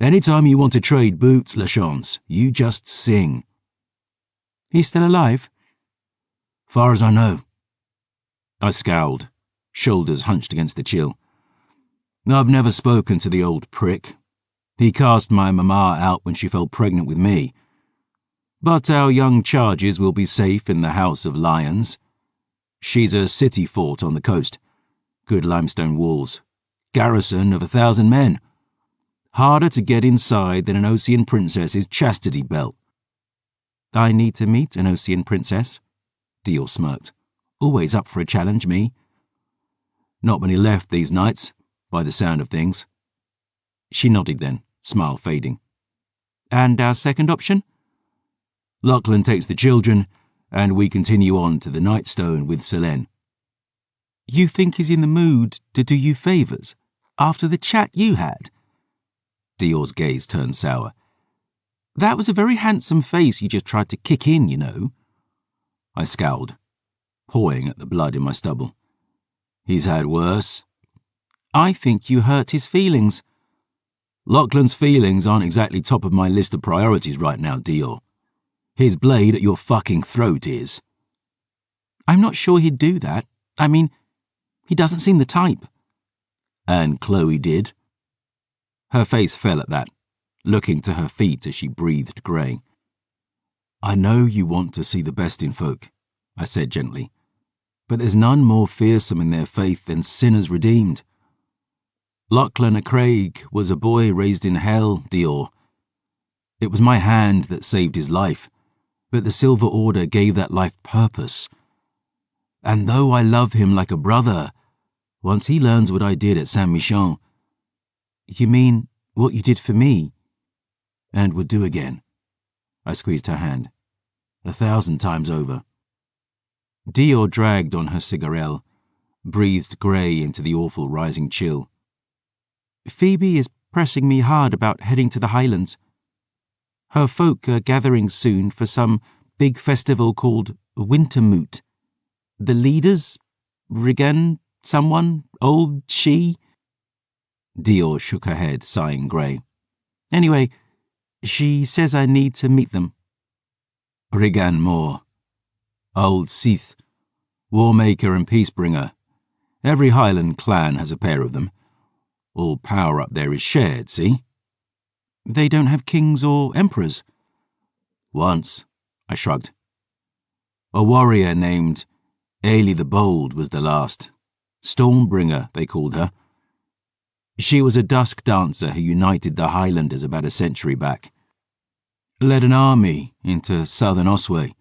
"Anytime you want to trade boots, LaChance, you just sing." "He's still alive?" "Far as I know." I scowled, shoulders hunched against the chill. "I've never spoken to the old prick. He cast my mama out when she fell pregnant with me. But our young charges will be safe in the House of Lions. She's a city fort on the coast. Good limestone walls. Garrison of 1,000 men. Harder to get inside than an Ocean princess's chastity belt." "I need to meet an Ocean princess." Dior smirked. "Always up for a challenge, me." "Not many left these nights, by the sound of things." She nodded then, smile fading. "And our second option?" "Lachlan takes the children, and we continue on to the Nightstone with Selene." "You think he's in the mood to do you favours, after the chat you had?" Dior's gaze turned sour. "That was a very handsome face you just tried to kick in, you know." I scowled, pawing at the blood in my stubble. "He's had worse." "I think you hurt his feelings." "Lachlan's feelings aren't exactly top of my list of priorities right now, Dior. His blade at your fucking throat is." "I'm not sure he'd do that. I mean, he doesn't seem the type." "And Chloe did." Her face fell at that, looking to her feet as she breathed grey. "I know you want to see the best in folk," I said gently, "but there's none more fearsome in their faith than sinners redeemed. Lachlan of Craig was a boy raised in hell, Dior. It was my hand that saved his life, but the Silver Order gave that life purpose. And though I love him like a brother, once he learns what I did at Saint-Michel—" "You mean what you did for me?" "And would do again." I squeezed her hand. 1,000 times over. Dior dragged on her cigarette, breathed grey into the awful rising chill. "Phoebe is pressing me hard about heading to the Highlands. Her folk are gathering soon for some big festival called Wintermoot. The leaders, Rigan, someone, old she—" Dior shook her head, sighing grey. Anyway, she says I need to meet them. Rigan Moore. Old Sith. Warmaker and Peacebringer. Every Highland clan has a pair of them. All power up there is shared, see? They don't have kings or emperors. Once, I shrugged. A warrior named Ailey the Bold was the last. Stormbringer, they called her. She was a dusk dancer who united the Highlanders about a century back. Led an army into southern Osway.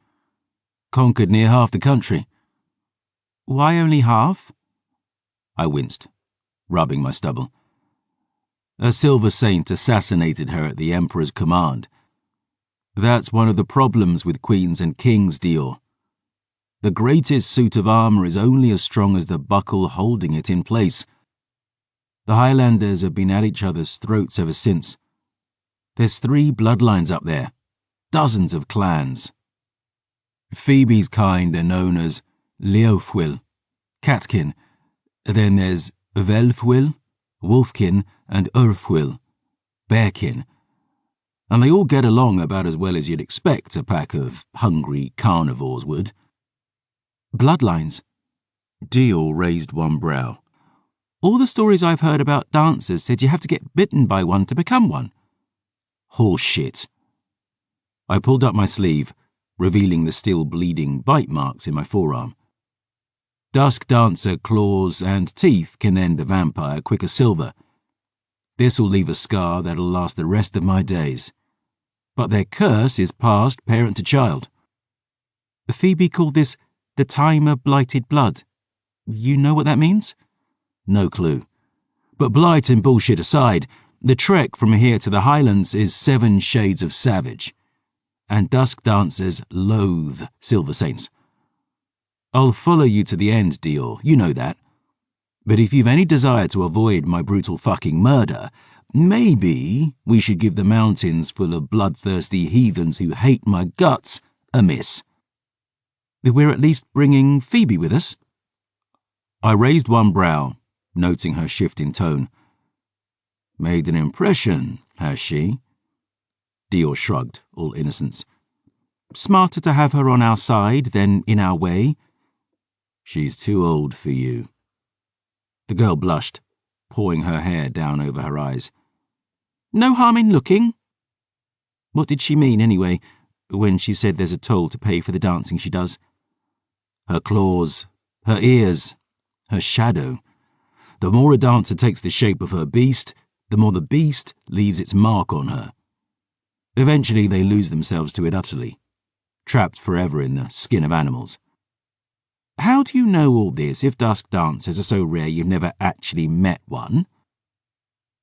Conquered near half the country. Why only half? I winced, rubbing my stubble. A silver saint assassinated her at the Emperor's command. That's one of the problems with queens and kings, Dior. The greatest suit of armour is only as strong as the buckle holding it in place. The Highlanders have been at each other's throats ever since. There's 3 bloodlines up there, dozens of clans. Phoebe's kind are known as Leofwyl, catkin. Then there's Velfwyl, wolfkin, and Urfwyl, bearkin. And they all get along about as well as you'd expect a pack of hungry carnivores would. Bloodlines? Dior raised one brow. All the stories I've heard about dancers said you have to get bitten by one to become one. Horseshit. I pulled up my sleeve, revealing the still bleeding bite marks in my forearm. Dusk dancer claws and teeth can end a vampire quick as silver. This'll leave a scar that'll last the rest of my days. But their curse is passed parent to child. Phoebe called this the time of blighted blood. You know what that means? No clue. But blight and bullshit aside, the trek from here to the Highlands is 7 shades of savage. And dusk dancers loathe silver saints. I'll follow you to the end, Dior, you know that. But if you've any desire to avoid my brutal fucking murder, maybe we should give the mountains full of bloodthirsty heathens who hate my guts a miss. We're at least bringing Phoebe with us. I raised one brow, noting her shift in tone. Made an impression, has she? Dior shrugged, all innocence. Smarter to have her on our side than in our way. She's too old for you. The girl blushed, pawing her hair down over her eyes. No harm in looking. What did she mean, anyway, when she said there's a toll to pay for the dancing she does? Her claws, her ears, her shadow. The more a dancer takes the shape of her beast, the more the beast leaves its mark on her. Eventually they lose themselves to it utterly, trapped forever in the skin of animals. How do you know all this if dusk dancers are so rare you've never actually met one?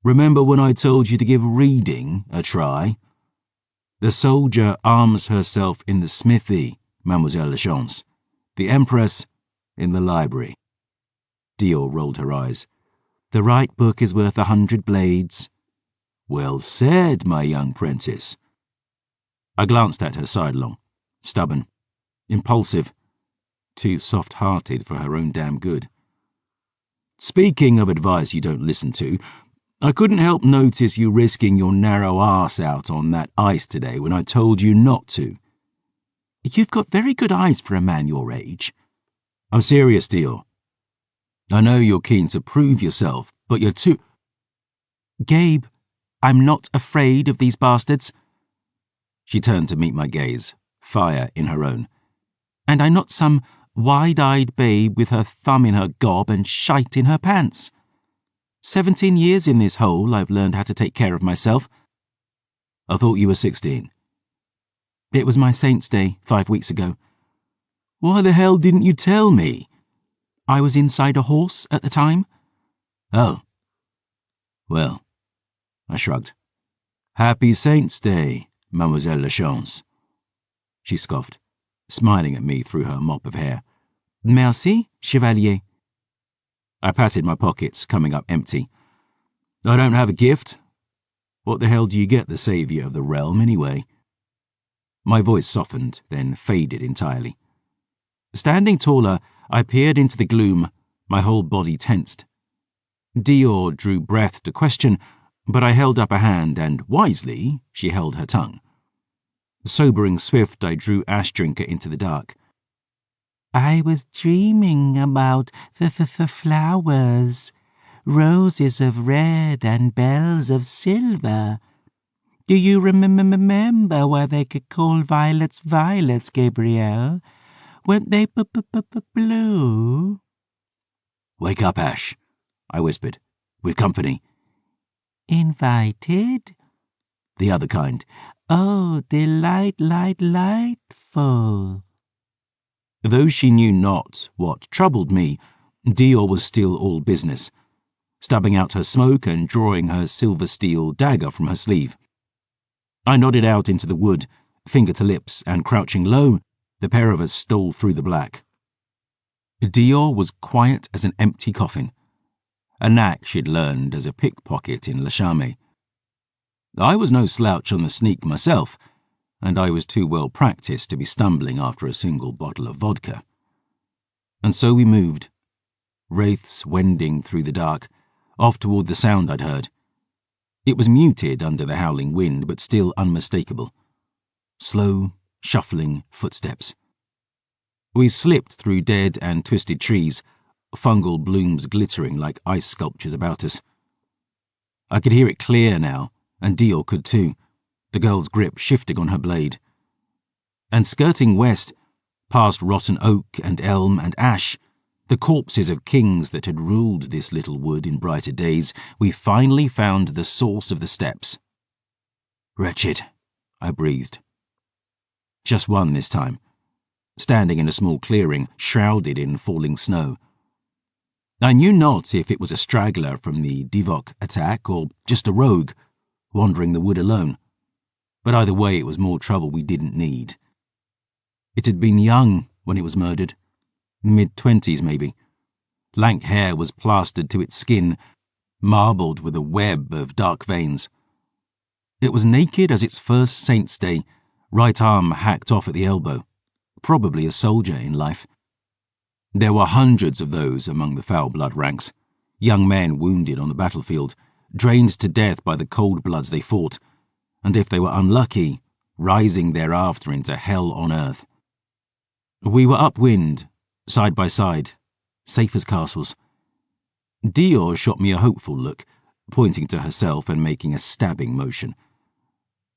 Remember when I told you to give reading a try? The soldier arms herself in the smithy, Mademoiselle Lachance. The Empress in the library. Dior rolled her eyes. The right book is worth 100 blades. Well said, my young princess. I glanced at her sidelong. Stubborn. Impulsive. Too soft-hearted for her own damn good. Speaking of advice you don't listen to, I couldn't help notice you risking your narrow arse out on that ice today when I told you not to. You've got very good eyes for a man your age. I'm serious, Dior. I know you're keen to prove yourself, but you're too... Gabe, I'm not afraid of these bastards. She turned to meet my gaze, fire in her own. And I'm not some wide-eyed babe with her thumb in her gob and shite in her pants. 17 years in this hole, I've learned how to take care of myself. I thought you were 16. It was my Saint's Day 5 weeks ago. Why the hell didn't you tell me? I was inside a horse at the time. Oh. Well, I shrugged. Happy Saint's Day, Mademoiselle Lachance. She scoffed, smiling at me through her mop of hair. Merci, Chevalier. I patted my pockets, coming up empty. I don't have a gift. What the hell do you get the saviour of the realm, anyway? My voice softened, then faded entirely. Standing taller, I peered into the gloom, my whole body tensed. Dior drew breath to question, but I held up a hand and, wisely, she held her tongue. Sobering swift, I drew Ash Drinker into the dark. I was dreaming about the flowers, roses of red and bells of silver. Do you remember why they could call violets violets, Gabriel? Weren't they blue? Wake up, Ash, I whispered. We're company. Invited? The other kind. Oh, delightful. Though she knew not what troubled me, Dior was still all business, stubbing out her smoke and drawing her silver steel dagger from her sleeve. I nodded out into the wood, finger to lips, and crouching low, the pair of us stole through the black. Dior was quiet as an empty coffin, a knack she'd learned as a pickpocket in La Charme. I was no slouch on the sneak myself, and I was too well practiced to be stumbling after a single bottle of vodka. And so we moved, wraiths wending through the dark, off toward the sound I'd heard. It was muted under the howling wind, but still unmistakable. Slow, shuffling footsteps. We slipped through dead and twisted trees, fungal blooms glittering like ice sculptures about us. I could hear it clear now, and Dior could too, the girl's grip shifting on her blade. And skirting west, past rotten oak and elm and ash, the corpses of kings that had ruled this little wood in brighter days, we finally found the source of the steps. Wretched, I breathed. Just one this time, standing in a small clearing, shrouded in falling snow. I knew not if it was a straggler from the Divok attack or just a rogue, wandering the wood alone. But either way, it was more trouble we didn't need. It had been young when it was murdered. Mid-20s, maybe. Lank hair was plastered to its skin, marbled with a web of dark veins. It was naked as its first Saint's Day, right arm hacked off at the elbow, probably a soldier in life. There were hundreds of those among the foul blood ranks, young men wounded on the battlefield, drained to death by the cold bloods they fought, and if they were unlucky, rising thereafter into hell on earth. We were upwind, side by side, safe as castles. Dior shot me a hopeful look, pointing to herself and making a stabbing motion.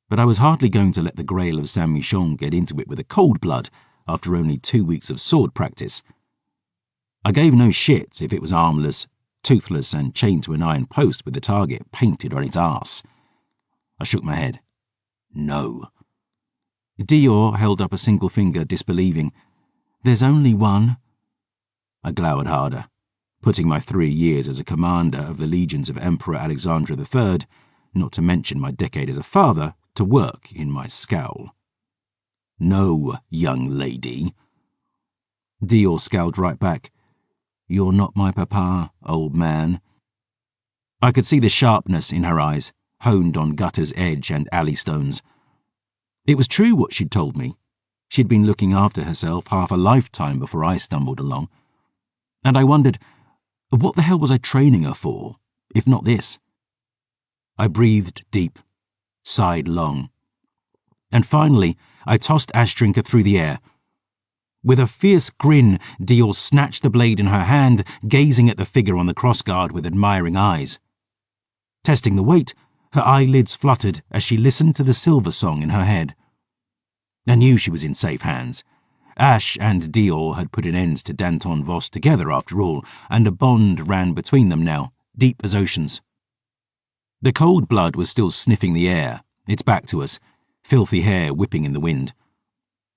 But I was hardly going to let the Grail of Saint-Michon get into it with a cold blood after only 2 weeks of sword practice. I gave no shit if it was armless, toothless, and chained to an iron post with the target painted on its arse. I shook my head. No. Dior held up a single finger, disbelieving. There's only one. I glowered harder, putting my 3 years as a commander of the legions of Emperor Alexander III, not to mention my decade as a father, to work in my scowl. No, young lady. Dior scowled right back. You're not my papa, old man. I could see the sharpness in her eyes, honed on gutter's edge and alley stones. It was true what she'd told me. She'd been looking after herself half a lifetime before I stumbled along. And I wondered, what the hell was I training her for, if not this? I breathed deep, sighed long. And finally, I tossed Ash Drinker through the air. With a fierce grin, Dior snatched the blade in her hand, gazing at the figure on the crossguard with admiring eyes. Testing the weight, her eyelids fluttered as she listened to the silver song in her head. I knew she was in safe hands. Ash and Dior had put an end to Danton Voss together after all, and a bond ran between them now, deep as oceans. The cold blood was still sniffing the air, its back to us, filthy hair whipping in the wind.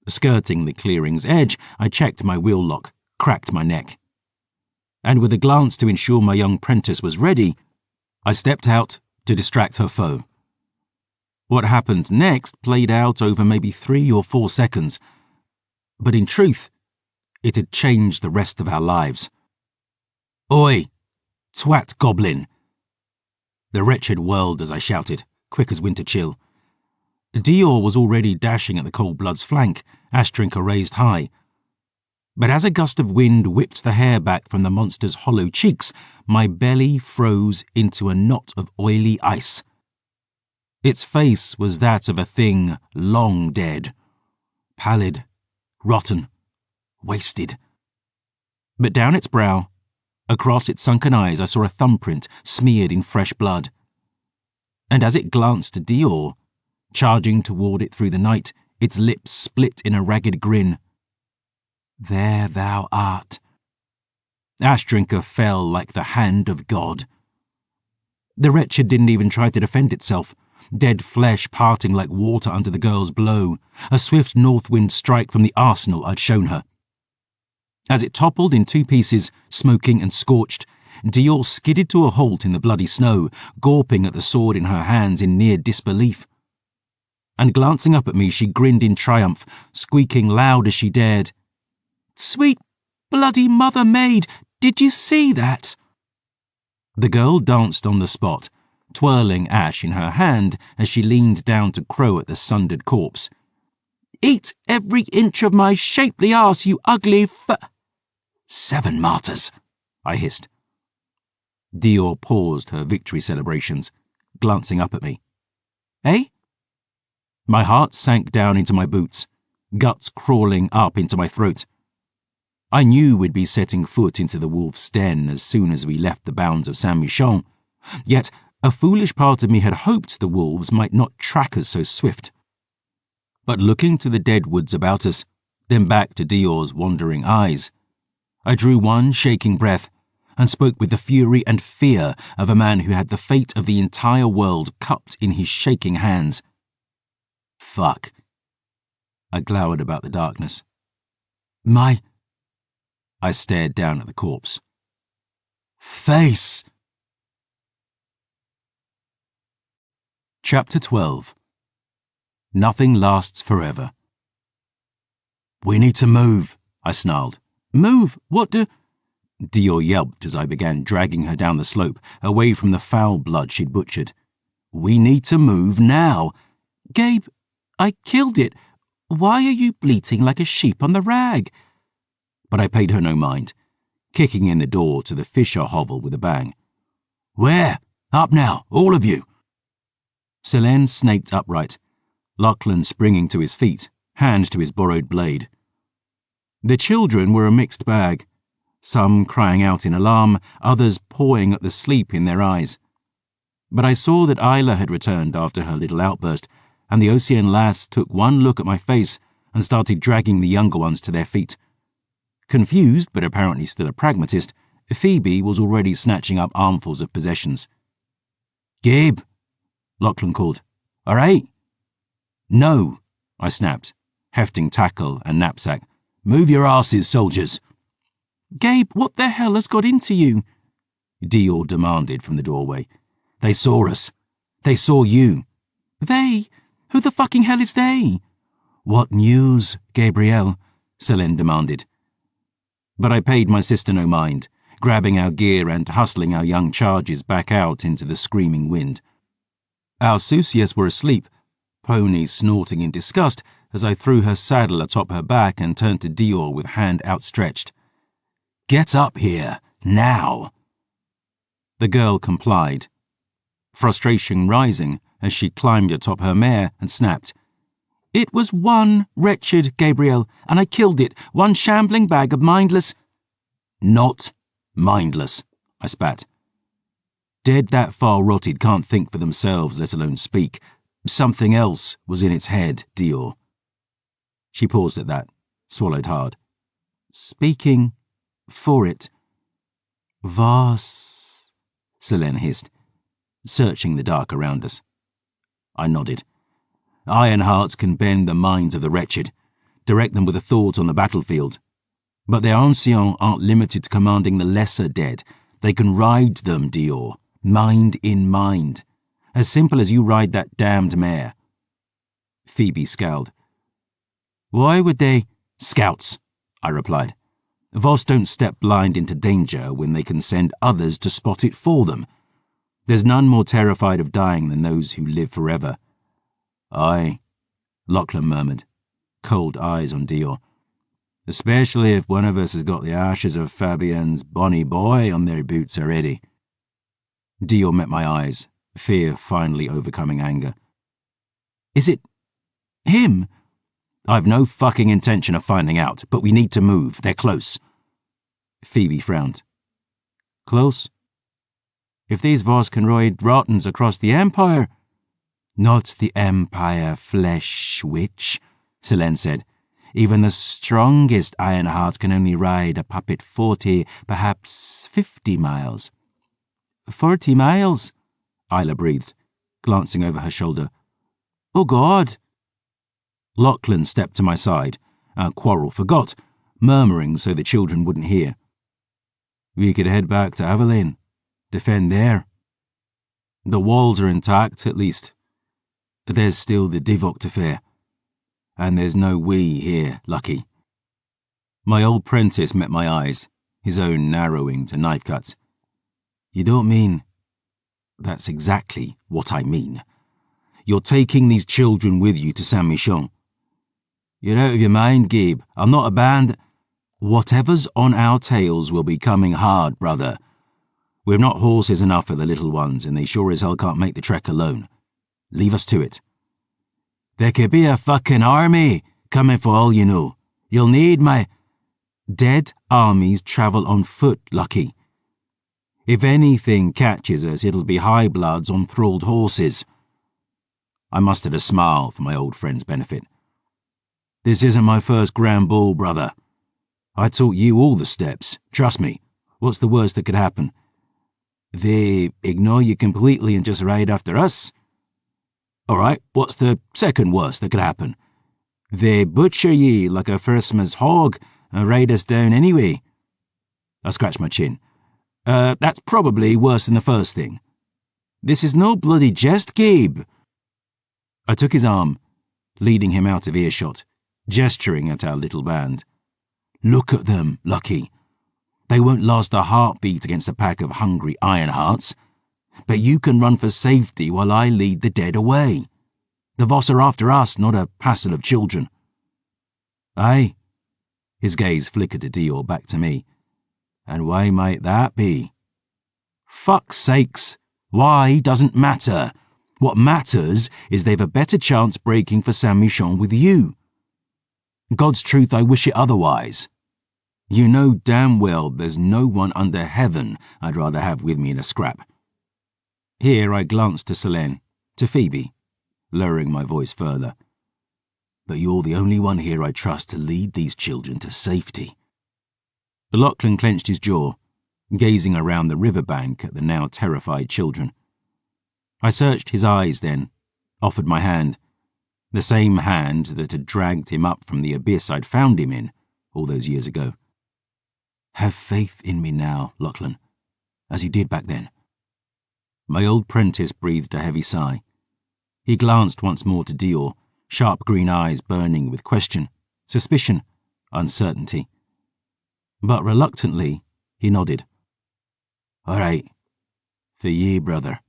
Skirting the clearing's edge, I checked my wheel lock, cracked my neck. And with a glance to ensure my young prentice was ready, I stepped out to distract her foe. What happened next played out over maybe 3 or 4 seconds, but in truth, it had changed the rest of our lives. Oi! Twat goblin! The wretched whirled as I shouted, quick as winter chill. Dior was already dashing at the cold blood's flank, Ash Drinker raised high. But as a gust of wind whipped the hair back from the monster's hollow cheeks, my belly froze into a knot of oily ice. Its face was that of a thing long dead, pallid, rotten, wasted. But down its brow, across its sunken eyes, I saw a thumbprint smeared in fresh blood. And as it glanced at Dior, charging toward it through the night, its lips split in a ragged grin. There thou art. Ashdrinker fell like the hand of God. The wretched didn't even try to defend itself, dead flesh parting like water under the girl's blow, a swift north wind strike from the arsenal I'd shown her. As it toppled in two pieces, smoking and scorched, Dior skidded to a halt in the bloody snow, gawping at the sword in her hands in near disbelief. And glancing up at me, she grinned in triumph, squeaking loud as she dared, "Sweet bloody mother maid, did you see that?" The girl danced on the spot, twirling ash in her hand as she leaned down to crow at the sundered corpse. "Eat every inch of my shapely arse, you ugly 7 martyrs," I hissed. Dior paused her victory celebrations, glancing up at me. "Eh?" My heart sank down into my boots, guts crawling up into my throat. I knew we'd be setting foot into the wolf's den as soon as we left the bounds of Saint-Michon, yet a foolish part of me had hoped the wolves might not track us so swift. But looking to the dead woods about us, then back to Dior's wandering eyes, I drew one shaking breath and spoke with the fury and fear of a man who had the fate of the entire world cupped in his shaking hands. "Fuck." I glowered about the darkness. I stared down at the corpse. "Face!" Chapter 12. Nothing lasts forever. "We need to move," I snarled. "Move? What do—" Dior yelped as I began dragging her down the slope, away from the foul blood she'd butchered. "We need to move now." "Gabe, I killed it. Why are you bleating like a sheep on the rag?" But I paid her no mind, kicking in the door to the Fisher hovel with a bang. "Where? Up now, all of you!" Selene snaked upright, Lachlan springing to his feet, hand to his borrowed blade. The children were a mixed bag, some crying out in alarm, others pawing at the sleep in their eyes. But I saw that Isla had returned after her little outburst, and the Ocean lass took one look at my face and started dragging the younger ones to their feet. Confused, but apparently still a pragmatist, Phoebe was already snatching up armfuls of possessions. "Gabe," Lachlan called. "All right?" "No," I snapped, hefting tackle and knapsack. "Move your asses, soldiers." "Gabe, what the hell has got into you?" Dior demanded from the doorway. "They saw us. They saw you." "They? Who the fucking hell is they?" "What news, Gabrielle?" Selene demanded. But I paid my sister no mind, grabbing our gear and hustling our young charges back out into the screaming wind. Our Susias were asleep, Pony snorting in disgust as I threw her saddle atop her back and turned to Dior with hand outstretched. "Get up here, now!" The girl complied, frustration rising as she climbed atop her mare and snapped. "It was one wretched, Gabriel, and I killed it, one shambling bag of mindless—" "Not mindless," I spat. "Dead that far rotted can't think for themselves, let alone speak. Something else was in its head, Dior." She paused at that, swallowed hard. "Speaking for it." "Was," Selene hissed, searching the dark around us. I nodded. Iron hearts can bend the minds of the wretched, direct them with a thought on the battlefield. But their anciens aren't limited to commanding the lesser dead. They can ride them, Dior, mind in mind. As simple as you ride that damned mare. Phoebe scowled. "Why would they—" "Scouts," I replied. Voss don't step blind into danger when they can send others to spot it for them. There's none more terrified of dying than those who live forever. "Aye," Lachlan murmured, cold eyes on Dior. especially if one of us has got the ashes of Fabienne's bonny boy on their boots already. Dior met my eyes, fear finally overcoming anger. Is it him? I've no fucking intention of finding out, but we need to move. They're close. Phoebe frowned. Close? If these Vos can ride rottens across the Empire... Not the Empire, flesh witch, Selene said. Even the strongest Ironheart can only ride a puppet 40, perhaps 50 miles. 40 miles? Isla breathed, glancing over her shoulder. Oh, God! Lachlan stepped to my side, our quarrel forgot, murmuring so the children wouldn't hear. We could head back to Aveline. Defend there. The walls are intact, at least. There's still the Divock to fear. And there's no we here, lucky. My old prentice met my eyes, his own narrowing to knife cuts. You don't mean... That's exactly what I mean. You're taking these children with you to Saint-Michon. You're out of your mind, Gabe. I'm not a band... Whatever's on our tails will be coming hard, brother. We're not horses enough for the little ones, and they sure as hell can't make the trek alone. Leave us to it. There could be a fucking army coming for all you know. You'll need my... Dead armies travel on foot, Lucky. If anything catches us, it'll be high bloods on thralled horses. I mustered a smile for my old friend's benefit. This isn't my first grand ball, brother. I taught you all the steps. Trust me. What's the worst that could happen? They ignore you completely and just ride after us? All right, what's the second worst that could happen? They butcher ye like a firstman's hog and ride us down anyway. I scratched my chin. That's probably worse than the first thing. This is no bloody jest, Gabe. I took his arm, leading him out of earshot, gesturing at our little band. Look at them, Lucky. They won't last a heartbeat against a pack of hungry Ironhearts. But you can run for safety while I lead the dead away. The Voss are after us, not a passel of children. Aye. His gaze flickered to Dior back to me. And why might that be? Fuck's sakes. Why doesn't matter. What matters is they've a better chance breaking for Saint-Michon with you. God's truth, I wish it otherwise. You know damn well there's no one under heaven I'd rather have with me in a scrap. Here I glanced to Selene, to Phoebe, lowering my voice further. But you're the only one here I trust to lead these children to safety. Lachlan clenched his jaw, gazing around the riverbank at the now terrified children. I searched his eyes then, offered my hand, the same hand that had dragged him up from the abyss I'd found him in all those years ago. Have faith in me now, Lachlan, as you did back then. My old prentice breathed a heavy sigh. He glanced once more to Dior, sharp green eyes burning with question, suspicion, uncertainty. But reluctantly, he nodded. All right, for ye, brother.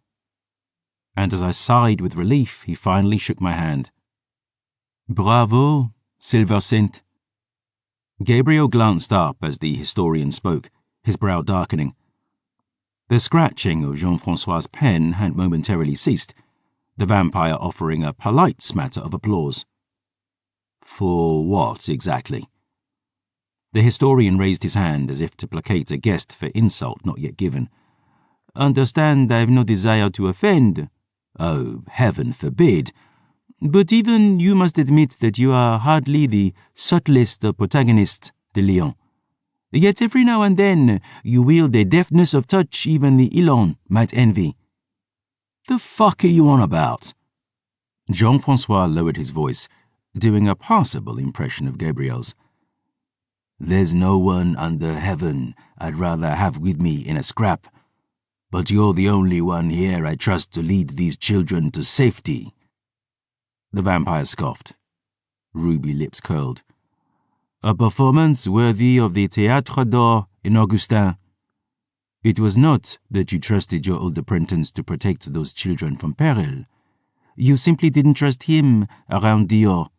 And as I sighed with relief, he finally shook my hand. Bravo, Silver Saint. Gabriel glanced up as the historian spoke, his brow darkening. The scratching of Jean-Francois's pen had momentarily ceased, the vampire offering a polite smatter of applause. For what, exactly? The historian raised his hand as if to placate a guest for insult not yet given. Understand I've no desire to offend. Oh, heaven forbid. But even you must admit that you are hardly the subtlest of protagonists, de Lyon. Yet every now and then you wield a deftness of touch even the Elon might envy. The fuck are you on about? Jean-Francois lowered his voice, doing a passable impression of Gabriel's. There's no one under heaven I'd rather have with me in a scrap, but you're the only one here I trust to lead these children to safety. The vampire scoffed. Ruby lips curled. A performance worthy of the Théâtre d'Or in Augustin. It was not that you trusted your old apprentice to protect those children from peril. You simply didn't trust him around Dior.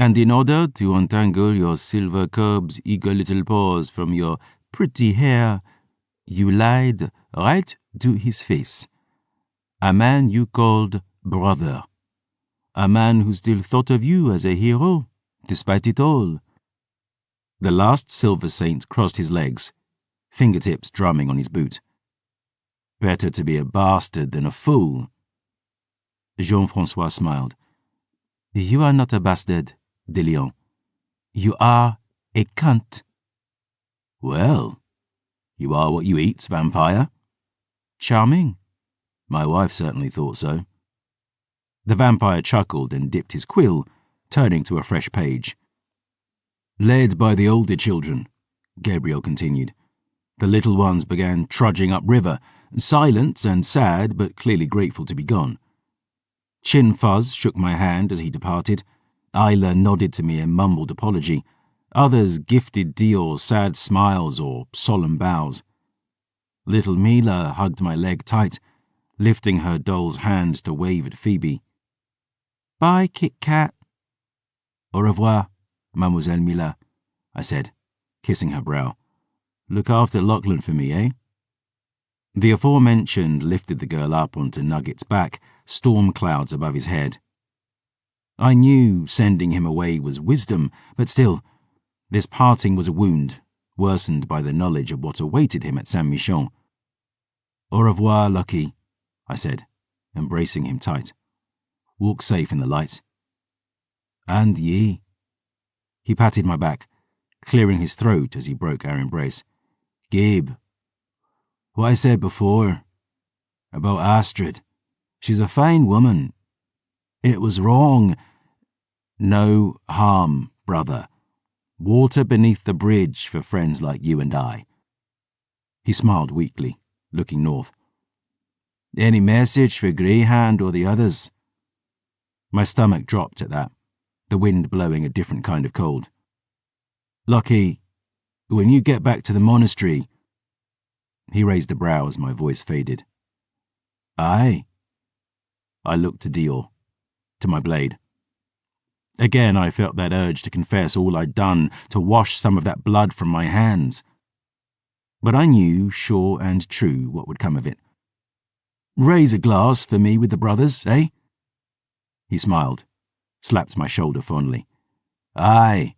And in order to untangle your silver cub's eager little paws from your pretty hair, you lied right to his face. A man you called brother. A man who still thought of you as a hero, despite it all. The last silver saint crossed his legs, fingertips drumming on his boot. Better to be a bastard than a fool. Jean-Francois smiled. You are not a bastard, de Lyon. You are a cunt. Well, you are what you eat, vampire. Charming. My wife certainly thought so. The vampire chuckled and dipped his quill, turning to a fresh page. Led by the older children, Gabriel continued, the little ones began trudging upriver, silent and sad but clearly grateful to be gone. Chin Fuzz shook my hand as he departed. Isla nodded to me and mumbled apology. Others gifted Dior sad smiles or solemn bows. Little Mila hugged my leg tight, lifting her doll's hand to wave at Phoebe. Bye, Kit Kat. Au revoir, Mademoiselle Mila, I said, kissing her brow. Look after Lachlan for me, eh? The aforementioned lifted the girl up onto Nugget's back, storm clouds above his head. I knew sending him away was wisdom, but still, this parting was a wound, worsened by the knowledge of what awaited him at Saint-Michon. Au revoir, Lucky, I said, embracing him tight. Walk safe in the light. And ye. He patted my back, clearing his throat as he broke our embrace. Gabe, what I said before about Astrid, she's a fine woman. It was wrong. No harm, brother. Water beneath the bridge for friends like you and I. He smiled weakly, looking north. Any message for Greyhound or the others? My stomach dropped at that, the wind blowing a different kind of cold. Lucky, when you get back to the monastery... He raised a brow as my voice faded. Aye. I looked to Dior, to my blade. Again I felt that urge to confess all I'd done, to wash some of that blood from my hands. But I knew, sure and true, what would come of it. Raise a glass for me with the brothers, eh? He smiled, slapped my shoulder fondly. Aye,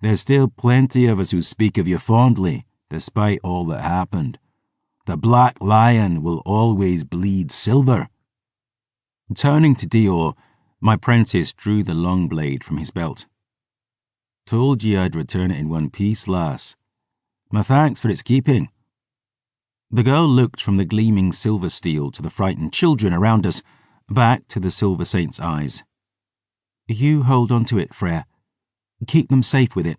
there's still plenty of us who speak of you fondly, despite all that happened. The Black Lion will always bleed silver. Turning to Dior, my prentice drew the long blade from his belt. Told ye I'd return it in one piece, lass. My thanks for its keeping. The girl looked from the gleaming silver steel to the frightened children around us, back to the Silver Saint's eyes. You hold on to it, Frere. Keep them safe with it.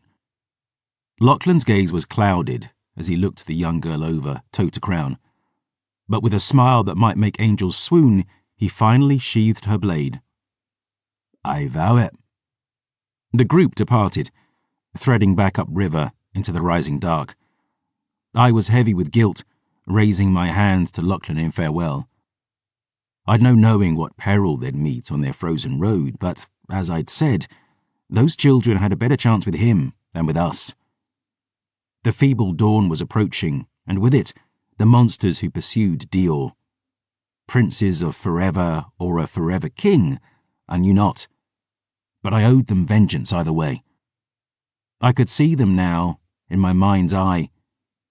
Lachlan's gaze was clouded as he looked the young girl over, toe to crown. But with a smile that might make angels swoon, he finally sheathed her blade. I vow it. The group departed, threading back upriver into the rising dark. I was heavy with guilt, raising my hand to Lachlan in farewell. I'd no knowing what peril they'd meet on their frozen road, but, as I'd said, those children had a better chance with him than with us. The feeble dawn was approaching, and with it, the monsters who pursued Dior. Princes of forever or a forever king, I knew not. But I owed them vengeance either way. I could see them now, in my mind's eye,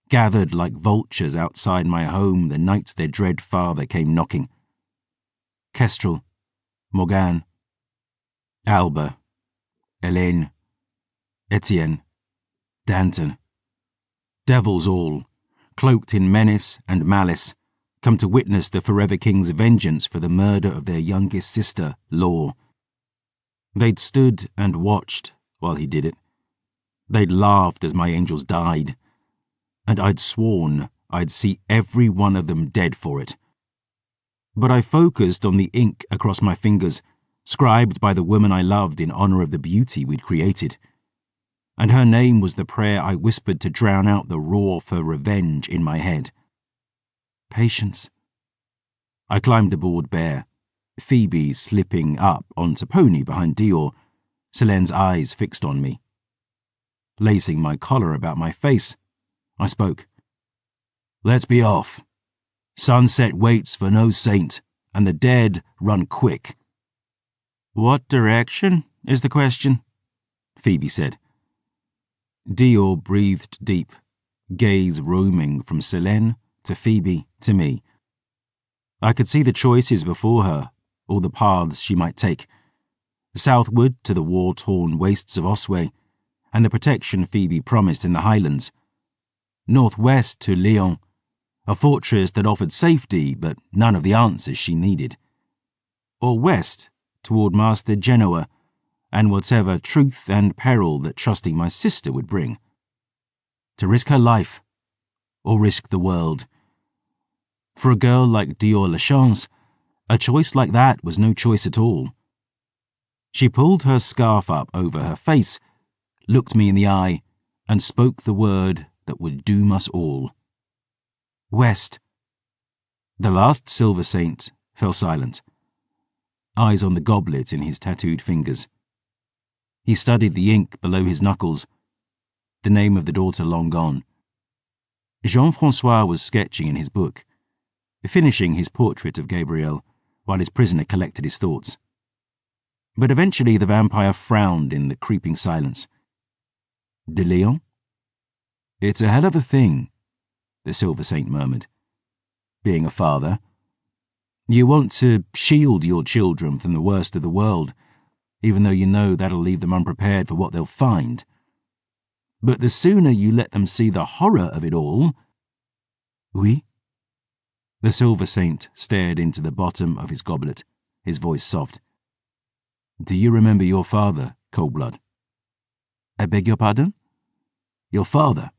gathered like vultures outside my home the night their dread father came knocking. Kestrel, Morgane, Alba, Helene, Etienne, Danton. Devils all, cloaked in menace and malice, come to witness the Forever King's vengeance for the murder of their youngest sister, Law. They'd stood and watched while he did it. They'd laughed as my angels died. And I'd sworn I'd see every one of them dead for it. But I focused on the ink across my fingers, scribed by the woman I loved in honor of the beauty we'd created. And her name was the prayer I whispered to drown out the roar for revenge in my head. Patience. I climbed aboard Bear, Phoebe slipping up onto Pony behind Dior, Céline's eyes fixed on me. Lacing my collar about my face, I spoke. Let's be off. Sunset waits for no saint, and the dead run quick. What direction is the question? Phoebe said. Dior breathed deep, gaze roaming from Céline to Phoebe to me. I could see the choices before her, all the paths she might take. Southward to the war-torn wastes of Osway, and the protection Phoebe promised in the Highlands. Northwest to Lyon, a fortress that offered safety but none of the answers she needed. Or west toward Master Genoa, and whatever truth and peril that trusting my sister would bring. To risk her life, or risk the world. For a girl like Dior Lachance, a choice like that was no choice at all. She pulled her scarf up over her face, looked me in the eye, and spoke the word that would doom us all. West. The last silver saint fell silent, eyes on the goblet in his tattooed fingers. He studied the ink below his knuckles, the name of the daughter long gone. Jean-François was sketching in his book, finishing his portrait of Gabrielle while his prisoner collected his thoughts. But eventually the vampire frowned in the creeping silence. De Lyon? It's a hell of a thing, the Silver Saint murmured. Being a father. You want to shield your children from the worst of the world, even though you know that'll leave them unprepared for what they'll find. But the sooner you let them see the horror of it all... Oui? The Silver Saint stared into the bottom of his goblet, his voice soft. Do you remember your father, Coldblood? I beg your pardon? Your father.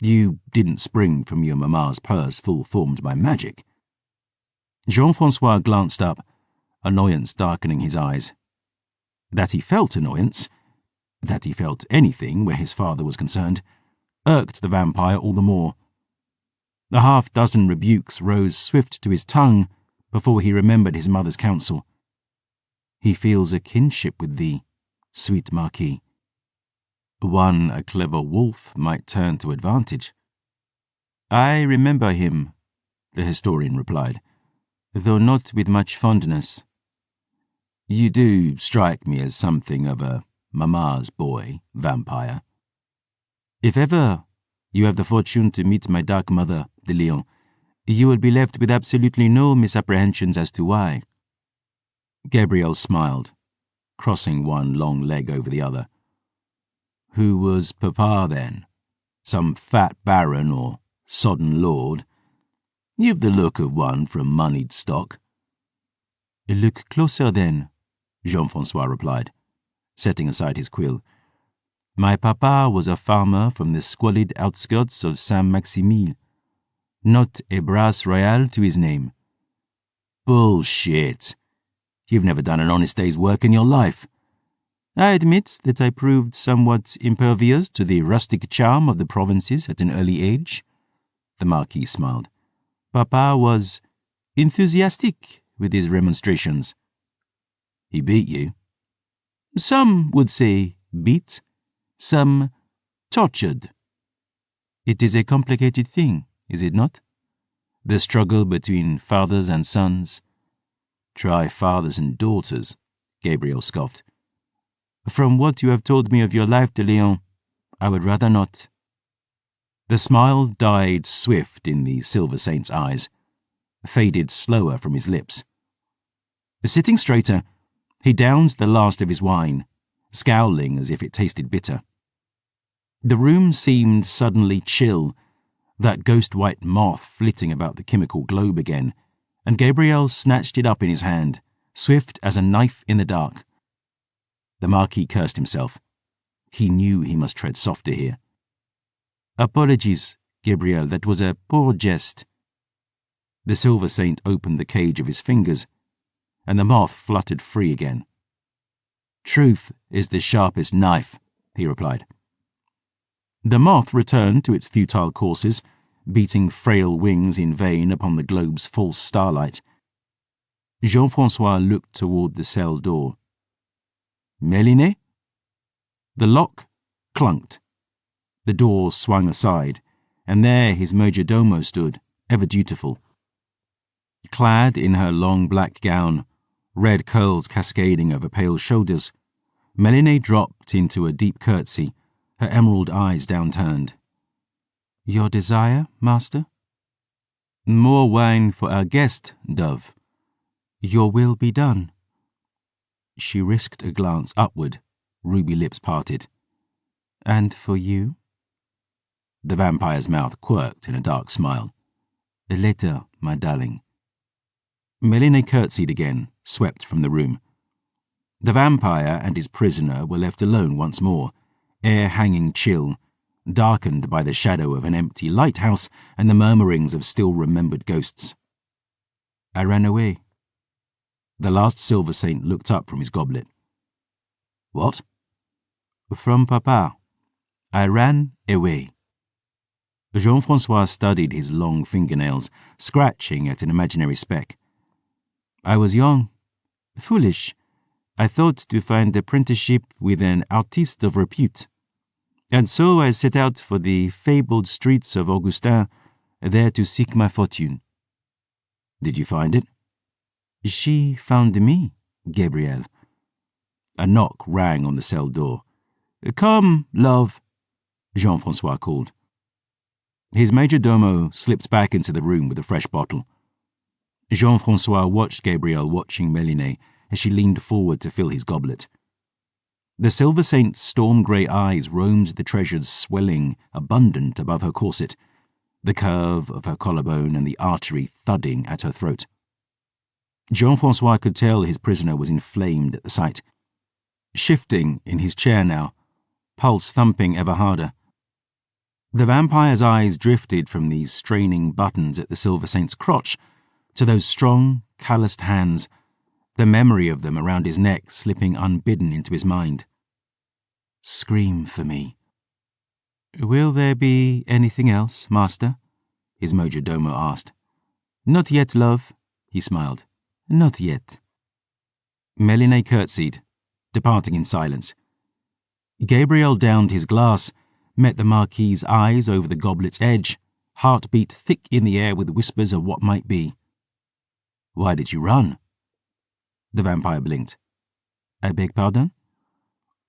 You didn't spring from your mamma's purse full-formed by magic. Jean-François glanced up, annoyance darkening his eyes. That he felt annoyance, that he felt anything where his father was concerned, irked the vampire all the more. A half-dozen rebukes rose swift to his tongue before he remembered his mother's counsel. He feels a kinship with thee, sweet Marquis. One a clever wolf might turn to advantage. I remember him, the historian replied, though not with much fondness. You do strike me as something of a mamma's boy, vampire. If ever you have the fortune to meet my dark mother, de Lyon, you will be left with absolutely no misapprehensions as to why. Gabrielle smiled, crossing one long leg over the other. Who was Papa, then? Some fat baron or sodden lord? You've the look of one from moneyed stock. Look closer, then, Jean-François replied, setting aside his quill. My papa was a farmer from the squalid outskirts of Saint-Maximile. Not a brass royale to his name. Bullshit. You've never done an honest day's work in your life. I admit that I proved somewhat impervious to the rustic charm of the provinces at an early age. The Marquis smiled. Papa was enthusiastic with his remonstrations. He beat you? Some would say beat, some tortured. It is a complicated thing, is it not? The struggle between fathers and sons. Try fathers and daughters, Gabrielle scoffed. From what you have told me of your life, de Lyon, I would rather not. The smile died swift in the Silver Saint's eyes, faded slower from his lips. Sitting straighter, he downed the last of his wine, scowling as if it tasted bitter. The room seemed suddenly chill, that ghost-white moth flitting about the chemical globe again, and Gabrielle snatched it up in his hand, swift as a knife in the dark. The Marquis cursed himself. He knew he must tread softer here. Apologies, Gabrielle, that was a poor jest. The Silver Saint opened the cage of his fingers, and the moth fluttered free again. Truth is the sharpest knife, he replied. The moth returned to its futile courses, beating frail wings in vain upon the globe's false starlight. Jean-François looked toward the cell door. Méliné? The lock clunked. The door swung aside, and there his majordomo stood, ever dutiful. Clad in her long black gown, red curls cascading over pale shoulders, Méliné dropped into a deep curtsy, her emerald eyes downturned. Your desire, master? More wine for our guest, dove. Your will be done. She risked a glance upward, ruby lips parted. And for you? The vampire's mouth quirked in a dark smile. Later, my darling. Méliné curtsied again, swept from the room. The vampire and his prisoner were left alone once more, air hanging chill, darkened by the shadow of an empty lighthouse and the murmurings of still-remembered ghosts. I ran away. The last silver saint looked up from his goblet. What? From Papa. I ran away. Jean-Francois studied his long fingernails, scratching at an imaginary speck. I was young, foolish. I thought to find apprenticeship with an artiste of repute. And so I set out for the fabled streets of Augustin, there to seek my fortune. Did you find it? She found me, Gabriel. A knock rang on the cell door. Come, love, Jean-Francois called. His majordomo slipped back into the room with a fresh bottle. Jean-Francois watched Gabriel watching Méliné as she leaned forward to fill his goblet. The silver saint's storm-grey eyes roamed the treasures swelling, abundant above her corset, the curve of her collarbone and the artery thudding at her throat. Jean-Francois could tell his prisoner was inflamed at the sight. Shifting in his chair now, pulse thumping ever harder. The vampire's eyes drifted from these straining buttons at the silver saint's crotch to those strong, calloused hands, the memory of them around his neck slipping unbidden into his mind. Scream for me. Will there be anything else, master? His majordomo asked. Not yet, love, he smiled. Not yet. Méliné curtsied, departing in silence. Gabriel downed his glass, met the Marquis's eyes over the goblet's edge, heartbeat thick in the air with whispers of what might be. Why did you run? The vampire blinked. I beg pardon?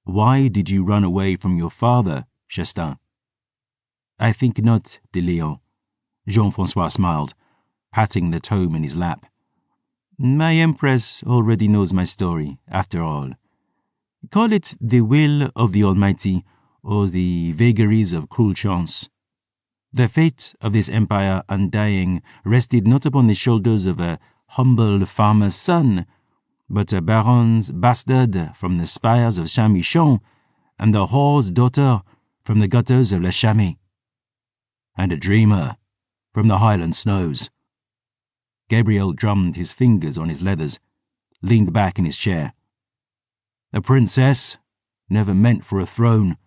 Why did you run away from your father, Chastain? I think not, de Leon. Jean-Francois smiled, patting the tome in his lap. My empress already knows my story, after all. Call it the will of the Almighty or the vagaries of cruel chance. The fate of this empire undying rested not upon the shoulders of a humble farmer's son, but a baron's bastard from the spires of Saint-Michon and the whore's daughter from the gutters of La Chamée. And a dreamer from the Highland snows. Gabriel drummed his fingers on his leathers, leaned back in his chair. A princess, never meant for a throne,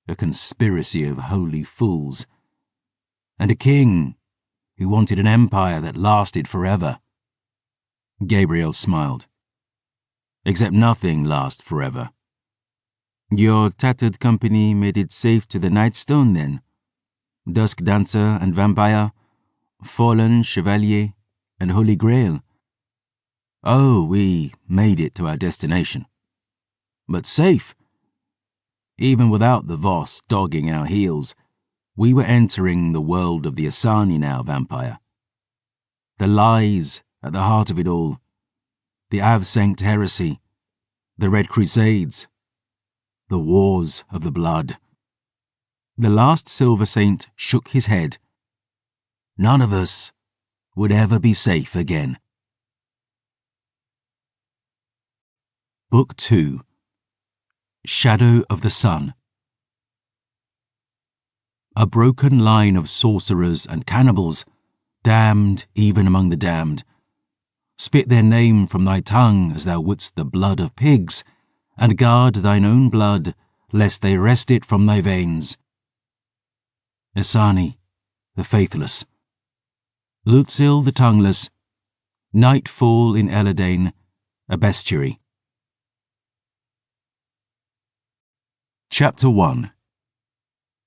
a conspiracy of holy fools, and a king who wanted an empire that lasted forever. Gabriel smiled. Except nothing lasts forever. Your tattered company made it safe to the Nightstone, then? Dusk Dancer and Vampire, Fallen Chevalier, and Holy Grail. Oh, we made it to our destination. But safe. Even without the Voss dogging our heels, we were entering the world of the Asani now, Vampire. The lies at the heart of it all. The Avsankt heresy. The Red Crusades. The Wars of the Blood. The last Silver Saint shook his head. None of us would ever be safe again. Book 2. Shadow of the Sun. A broken line of sorcerers and cannibals, damned even among the damned. Spit their name from thy tongue as thou wouldst the blood of pigs, and guard thine own blood, lest they wrest it from thy veins. Asani, the faithless. Lutzil the tongueless. Nightfall in Eladane, a bestiary. Chapter 1.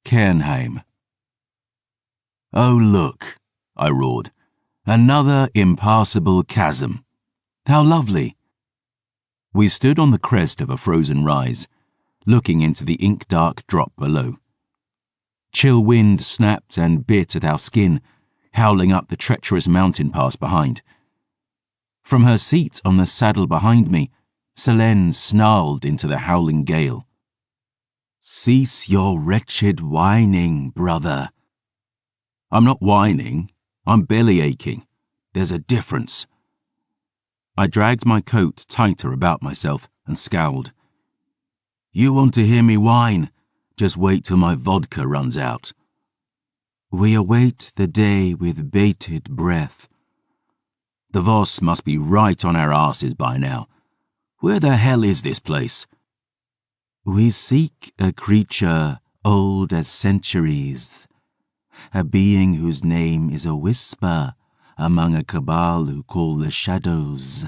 Cairnheim. "Oh, look," I roared. "Another impassable chasm. How lovely." We stood on the crest of a frozen rise, looking into the ink-dark drop below. Chill wind snapped and bit at our skin, howling up the treacherous mountain pass behind. From her seat on the saddle behind me, Selene snarled into the howling gale. "Cease your wretched whining, brother." "I'm not whining. I'm belly aching. There's a difference." I dragged my coat tighter about myself and scowled. "You want to hear me whine? Just wait till my vodka runs out." "We await the day with bated breath." "The Voss must be right on our asses by now. Where the hell is this place?" "We seek a creature old as centuries, a being whose name is a whisper among a cabal who call the shadows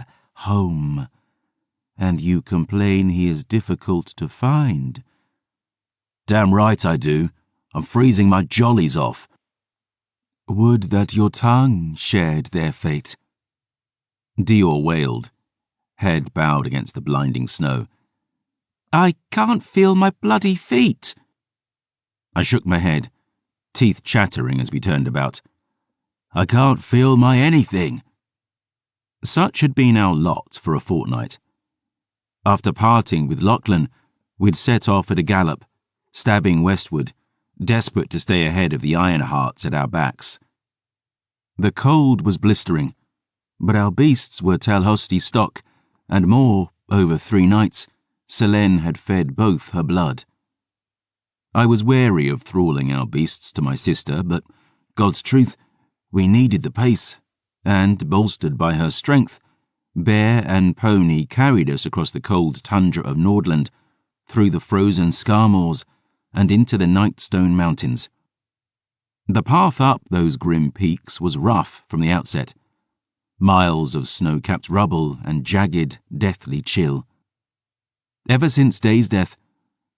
home, and you complain he is difficult to find." "Damn right I do. I'm freezing my jollies off." "Would that your tongue shared their fate." Dior wailed, head bowed against the blinding snow. "I can't feel my bloody feet." I shook my head, teeth chattering as we turned about. "I can't feel my anything." Such had been our lot for a fortnight. After parting with Lachlan, we'd set off at a gallop, stabbing westward, desperate to stay ahead of the Ironhearts at our backs. The cold was blistering, but our beasts were Talhosti stock, and more, over 3 nights, Selene had fed both her blood. I was wary of thralling our beasts to my sister, but, God's truth, we needed the pace, and, bolstered by her strength, bear and pony carried us across the cold tundra of Nordland, through the frozen skarmoors, and into the Nightstone Mountains. The path up those grim peaks was rough from the outset. Miles of snow-capped rubble and jagged, deathly chill. Ever since Day's death,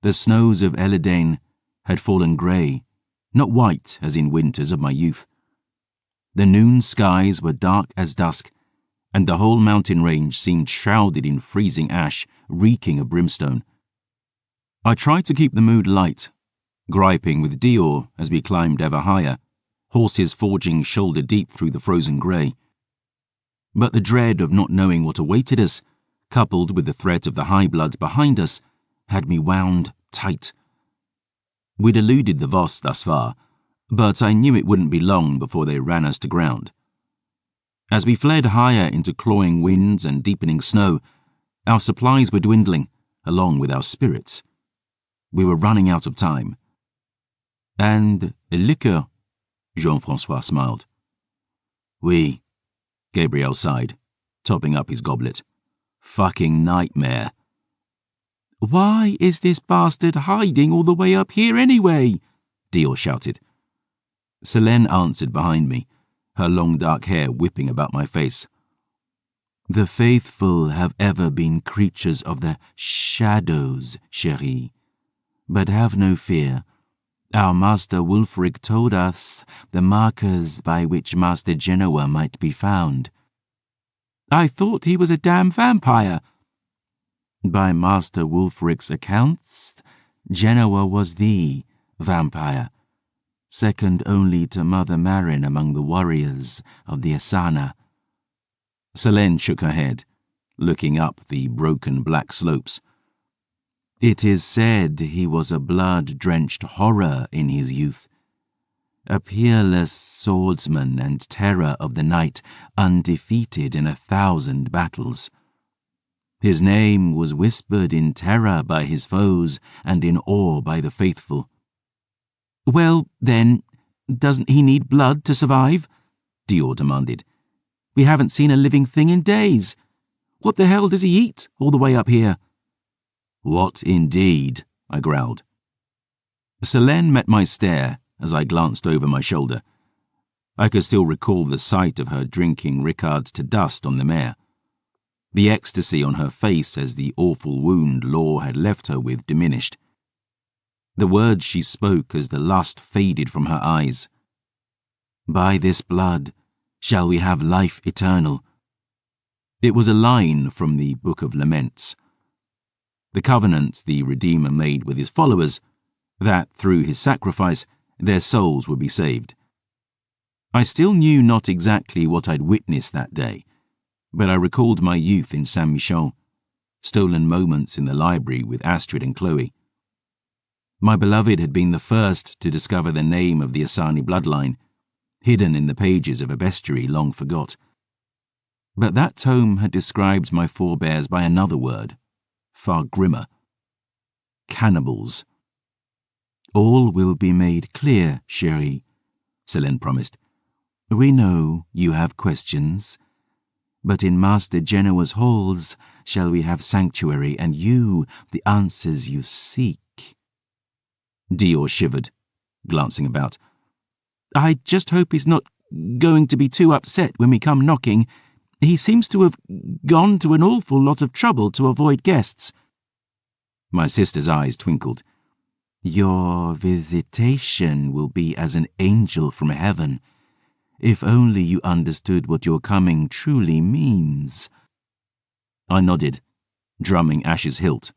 the snows of Elidane had fallen grey, not white as in winters of my youth. The noon skies were dark as dusk, and the whole mountain range seemed shrouded in freezing ash, reeking of brimstone. I tried to keep the mood light, griping with Dior as we climbed ever higher, horses forging shoulder deep through the frozen grey. But the dread of not knowing what awaited us, coupled with the threat of the high bloods behind us, had me wound tight. We'd eluded the Voss thus far, but I knew it wouldn't be long before they ran us to ground. As we fled higher into clawing winds and deepening snow, our supplies were dwindling, along with our spirits. We were running out of time. "And liquor," Jean-Francois smiled. "Oui," Gabriel sighed, topping up his goblet. "Fucking nightmare." "Why is this bastard hiding all the way up here anyway?" Dior shouted. Selene answered behind me, her long dark hair whipping about my face. "The faithful have ever been creatures of the shadows, chérie. But have no fear. Our Master Wulfric told us the markers by which Master Genoa might be found." "I thought he was a damn vampire." "By Master Wulfric's accounts, Genoa was the vampire, second only to Mother Marin among the warriors of the Asana." Selene shook her head, looking up the broken black slopes. "It is said he was a blood-drenched horror in his youth, a peerless swordsman and terror of the night, undefeated in 1,000 battles. His name was whispered in terror by his foes and in awe by the faithful." "Well, then, doesn't he need blood to survive?" Dior demanded. "We haven't seen a living thing in days. What the hell does he eat all the way up here?" "What indeed?" I growled. Selene met my stare as I glanced over my shoulder. I could still recall the sight of her drinking Ricards to dust on the mare. The ecstasy on her face as the awful wound Law had left her with diminished. The words she spoke as the lust faded from her eyes. By this blood shall we have life eternal. It was a line from the Book of Laments. The covenant the Redeemer made with his followers, that through his sacrifice their souls would be saved. I still knew not exactly what I'd witnessed that day, but I recalled my youth in Saint-Michel, stolen moments in the library with Astrid and Chloe. My beloved had been the first to discover the name of the Asani bloodline, hidden in the pages of a bestiary long forgot. But that tome had described my forebears by another word, far grimmer. Cannibals. All will be made clear, chérie, Selene promised. We know you have questions, but in Master Genoa's halls shall we have sanctuary, and you the answers you seek. Dior shivered, glancing about. I just hope he's not going to be too upset when we come knocking. He seems to have gone to an awful lot of trouble to avoid guests. My sister's eyes twinkled. Your visitation will be as an angel from heaven. If only you understood what your coming truly means. I nodded, drumming Ash's hilt.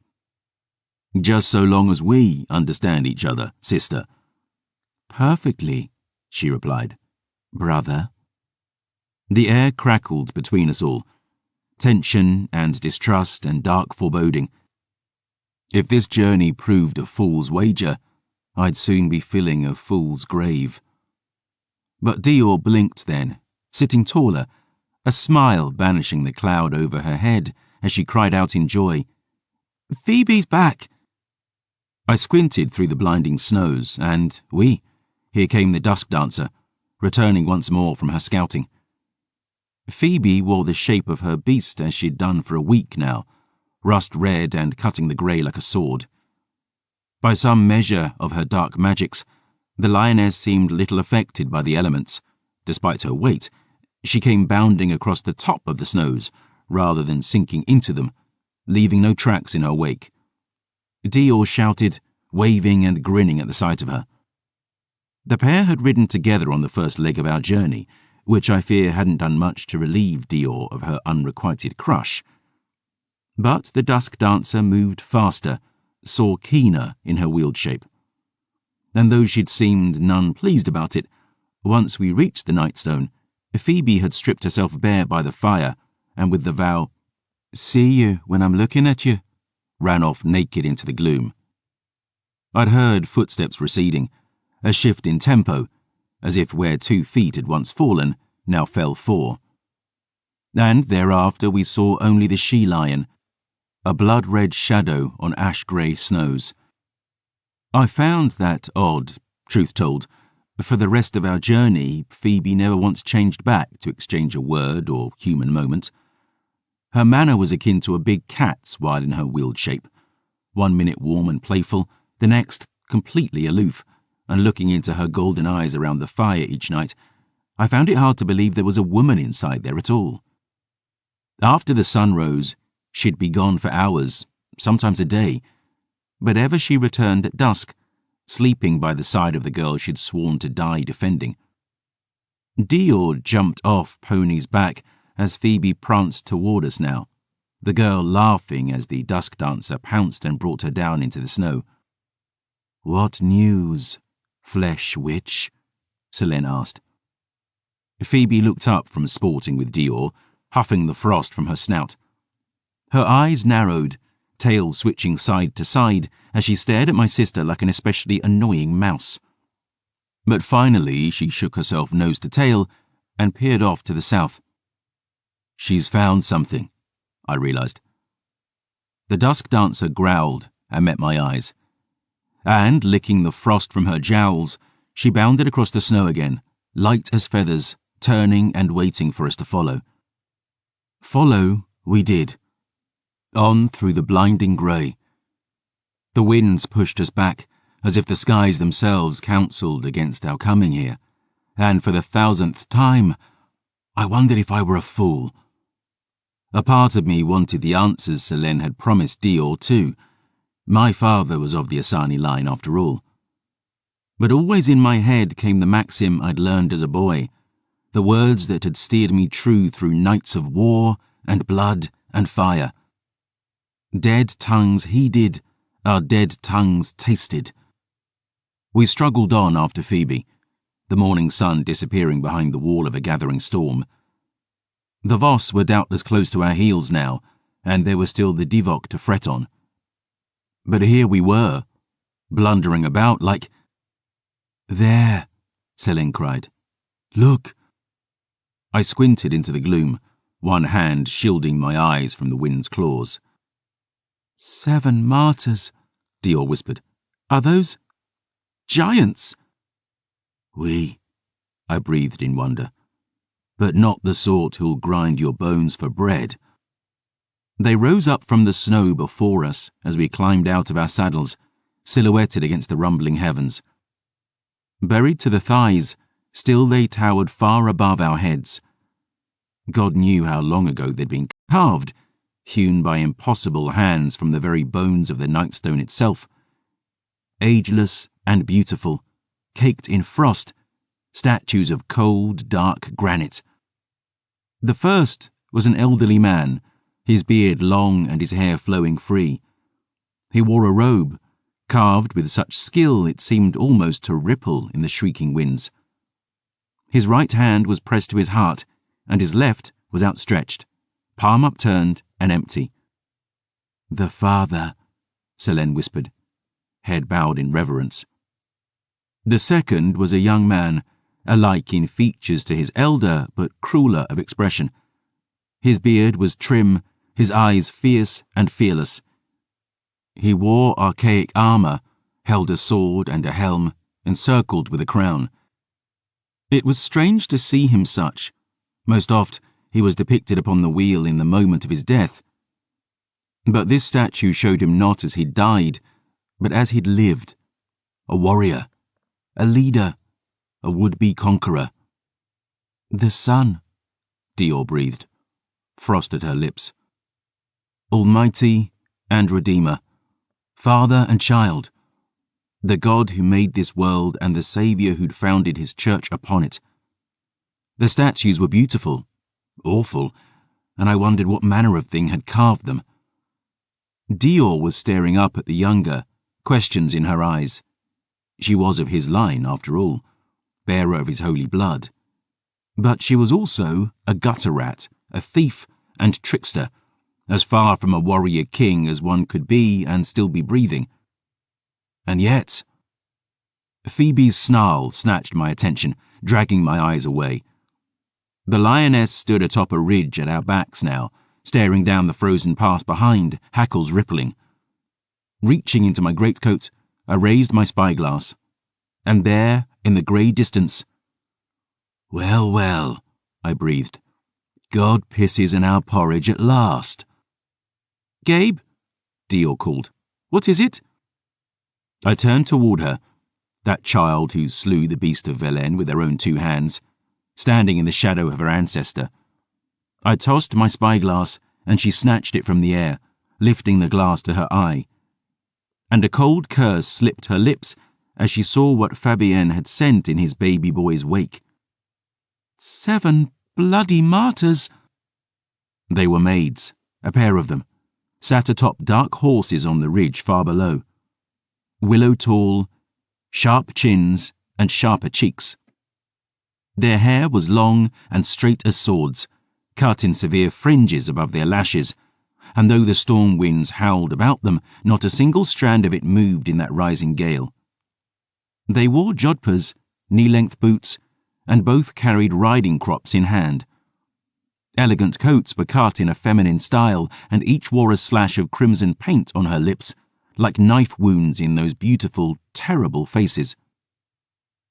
Just so long as we understand each other, sister. Perfectly, she replied. Brother. The air crackled between us all, tension and distrust and dark foreboding. If this journey proved a fool's wager, I'd soon be filling a fool's grave. But Dior blinked then, sitting taller, a smile banishing the cloud over her head as she cried out in joy, Phoebe's back! I squinted through the blinding snows, and here came the dusk dancer, returning once more from her scouting. Phoebe wore the shape of her beast as she'd done for a week now, rust red and cutting the grey like a sword. By some measure of her dark magics, the lioness seemed little affected by the elements. Despite her weight, she came bounding across the top of the snows, rather than sinking into them, leaving no tracks in her wake. Dior shouted, waving and grinning at the sight of her. The pair had ridden together on the first leg of our journey, which I fear hadn't done much to relieve Dior of her unrequited crush. But the dusk dancer moved faster, saw keener in her wheeled shape. And though she'd seemed none pleased about it, once we reached the Nightstone, Phoebe had stripped herself bare by the fire, and with the vow, See you when I'm looking at you, ran off naked into the gloom. I'd heard footsteps receding, a shift in tempo, as if where 2 feet had once fallen, now fell 4. And thereafter we saw only the she-lion, a blood-red shadow on ash-grey snows. I found that odd, truth told. For the rest of our journey, Phoebe never once changed back to exchange a word or human moment. Her manner was akin to a big cat's while in her wheeled shape, 1 minute warm and playful, the next completely aloof, and looking into her golden eyes around the fire each night, I found it hard to believe there was a woman inside there at all. After the sun rose, she'd be gone for hours, sometimes a day, but ever she returned at dusk, sleeping by the side of the girl she'd sworn to die defending. Dior jumped off Pony's back as Phoebe pranced toward us now, the girl laughing as the dusk dancer pounced and brought her down into the snow. What news, flesh witch? Selene asked. Phoebe looked up from sporting with Dior, huffing the frost from her snout. Her eyes narrowed, tail switching side to side as she stared at my sister like an especially annoying mouse. But finally she shook herself nose to tail and peered off to the south. She's found something, I realized. The dusk dancer growled and met my eyes, and, licking the frost from her jowls, she bounded across the snow again, light as feathers, turning and waiting for us to follow. Follow we did. On through the blinding grey. The winds pushed us back, as if the skies themselves counselled against our coming here, and for the 1000th time, I wondered if I were a fool. A part of me wanted the answers Selene had promised Dior too, My father was of the Asani line, after all. But always in my head came the maxim I'd learned as a boy, the words that had steered me true through nights of war and blood and fire. Dead tongues heeded, our dead tongues tasted. We struggled on after Phoebe, the morning sun disappearing behind the wall of a gathering storm. The Voss were doubtless close to our heels now, and there was still the Divok to fret on. But here we were, blundering about like— "There," Selene cried. "Look." I squinted into the gloom, one hand shielding my eyes from the wind's claws. 7 martyrs, Dior whispered. Are those giants? "We," I breathed in wonder, "but not the sort who'll grind your bones for bread." They rose up from the snow before us as we climbed out of our saddles, silhouetted against the rumbling heavens. Buried to the thighs, still they towered far above our heads. God knew how long ago they'd been carved, hewn by impossible hands from the very bones of the nightstone itself. Ageless and beautiful, caked in frost, statues of cold, dark granite. The first was an elderly man, his beard long and his hair flowing free. He wore a robe, carved with such skill it seemed almost to ripple in the shrieking winds. His right hand was pressed to his heart, and his left was outstretched, palm upturned and empty. "The Father," Selene whispered, head bowed in reverence. The second was a young man, alike in features to his elder but crueler of expression. His beard was trim, his eyes fierce and fearless. He wore archaic armor, held a sword and a helm, encircled with a crown. It was strange to see him such. Most oft he was depicted upon the wheel in the moment of his death. But this statue showed him not as he'd died, but as he'd lived. A warrior, a leader, a would-be conqueror. "The Son," Dior breathed, frost at her lips. "Almighty and Redeemer, Father and child, the God who made this world and the Saviour who'd founded his church upon it." The statues were beautiful, awful, and I wondered what manner of thing had carved them. Dior was staring up at the younger, questions in her eyes. She was of his line, after all, bearer of his holy blood. But she was also a gutter rat, a thief and trickster, as far from a warrior king as one could be and still be breathing. And yet— Phoebe's snarl snatched my attention, dragging my eyes away. The lioness stood atop a ridge at our backs now, staring down the frozen path behind, hackles rippling. Reaching into my greatcoat, I raised my spyglass, and there, in the grey distance— "Well, well," I breathed. "God pisses in our porridge at last." "Gabe," Dior called. "what is it?" I turned toward her, that child who slew the beast of Velen with her own 2 hands, standing in the shadow of her ancestor. I tossed my spyglass, and she snatched it from the air, lifting the glass to her eye. And a cold curse slipped her lips as she saw what Fabienne had sent in his baby boy's wake. 7 bloody martyrs. They were maids, a pair of them, sat atop dark horses on the ridge far below. Willow tall, sharp chins and sharper cheeks. Their hair was long and straight as swords, cut in severe fringes above their lashes, and though the storm winds howled about them, not a single strand of it moved in that rising gale. They wore jodhpurs, knee-length boots, and both carried riding crops in hand. Elegant coats were cut in a feminine style, and each wore a slash of crimson paint on her lips, like knife wounds in those beautiful, terrible faces.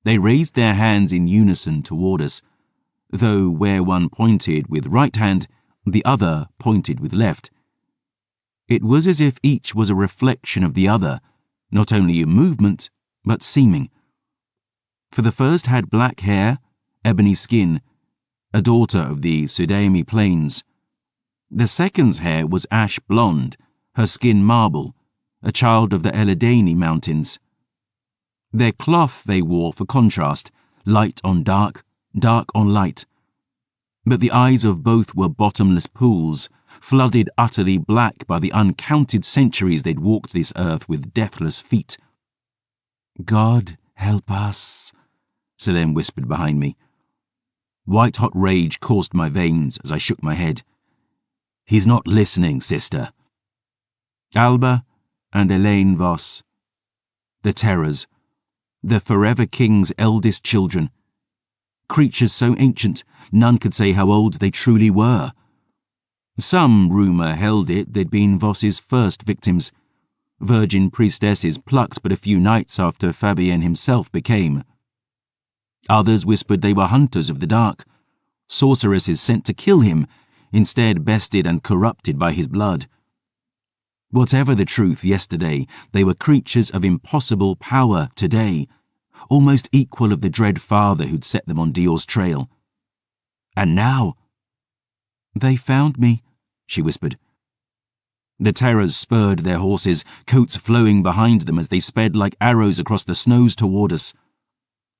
They raised their hands in unison toward us, though where one pointed with right hand, the other pointed with left. It was as if each was a reflection of the other, not only in movement, but seeming. For the first had black hair, ebony skin, a daughter of the Sudaimi plains. The second's hair was ash blonde, her skin marble, a child of the Eladani mountains. Their cloth they wore for contrast, light on dark, dark on light. But the eyes of both were bottomless pools, flooded utterly black by the uncounted centuries they'd walked this earth with deathless feet. "God help us," Selene whispered behind me. White-hot rage coursed my veins as I shook my head. "He's not listening, sister." Alba and Elaine Voss. The Terrors. The Forever King's eldest children. Creatures so ancient, none could say how old they truly were. Some rumour held it they'd been Voss's first victims, virgin priestesses plucked but a few nights after Fabien himself became. Others whispered they were hunters of the dark, sorceresses sent to kill him, instead bested and corrupted by his blood. Whatever the truth yesterday, they were creatures of impossible power today, almost equal of the dread father who'd set them on Dior's trail. And now... "They found me," she whispered. The Terrors spurred their horses, coats flowing behind them as they sped like arrows across the snows toward us.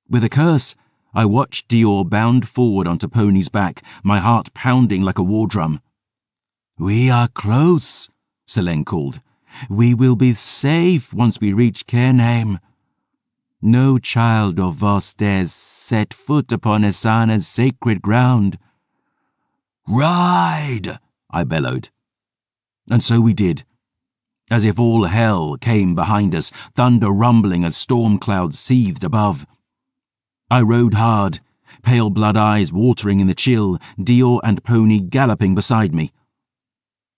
With a curse, I watched Dior bound forward onto Pony's back, my heart pounding like a war drum. "We are close," Selene called. "We will be safe once we reach Cairnheim. No child of Voss dares set foot upon Asana's sacred ground." "Ride!" I bellowed. And so we did, as if all hell came behind us, thunder rumbling as storm clouds seethed above. I rode hard, pale blood eyes watering in the chill, Dior and Pony galloping beside me.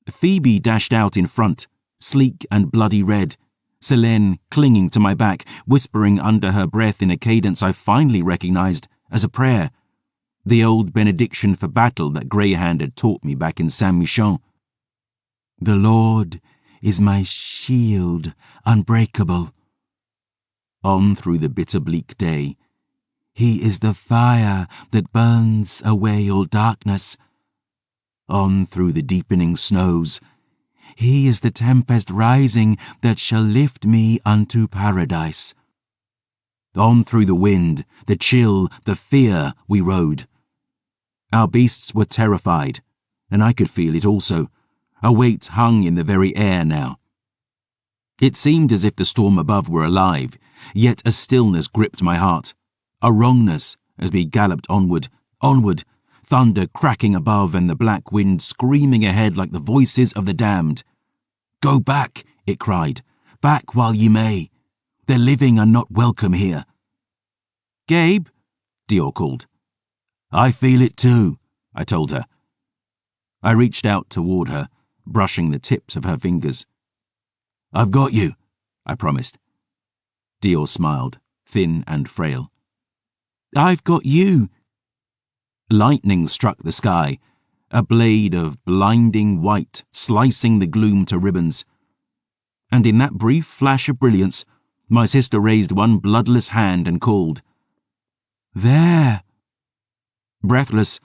Phoebe dashed out in front, sleek and bloody red, Selene clinging to my back, whispering under her breath in a cadence I finally recognized as a prayer, the old benediction for battle that Greyhand had taught me back in Saint-Michon. "The Lord is my shield, unbreakable." On through the bitter bleak day. "He is the fire that burns away all darkness." On through the deepening snows. "He is the tempest rising that shall lift me unto paradise." On through the wind, the chill, the fear we rode. Our beasts were terrified, and I could feel it also. A weight hung in the very air now. It seemed as if the storm above were alive, yet a stillness gripped my heart, a wrongness as we galloped onward, thunder cracking above and the black wind screaming ahead like the voices of the damned. "Go back," it cried, "back while ye may. The living are not welcome here." "Gabe," Dior called. "I feel it too," I told her. I reached out toward her, brushing the tips of her fingers. "I've got you," I promised. Dior smiled, thin and frail. "I've got you." Lightning struck the sky, a blade of blinding white slicing the gloom to ribbons. And in that brief flash of brilliance, my sister raised one bloodless hand and called, "There!" Breathless,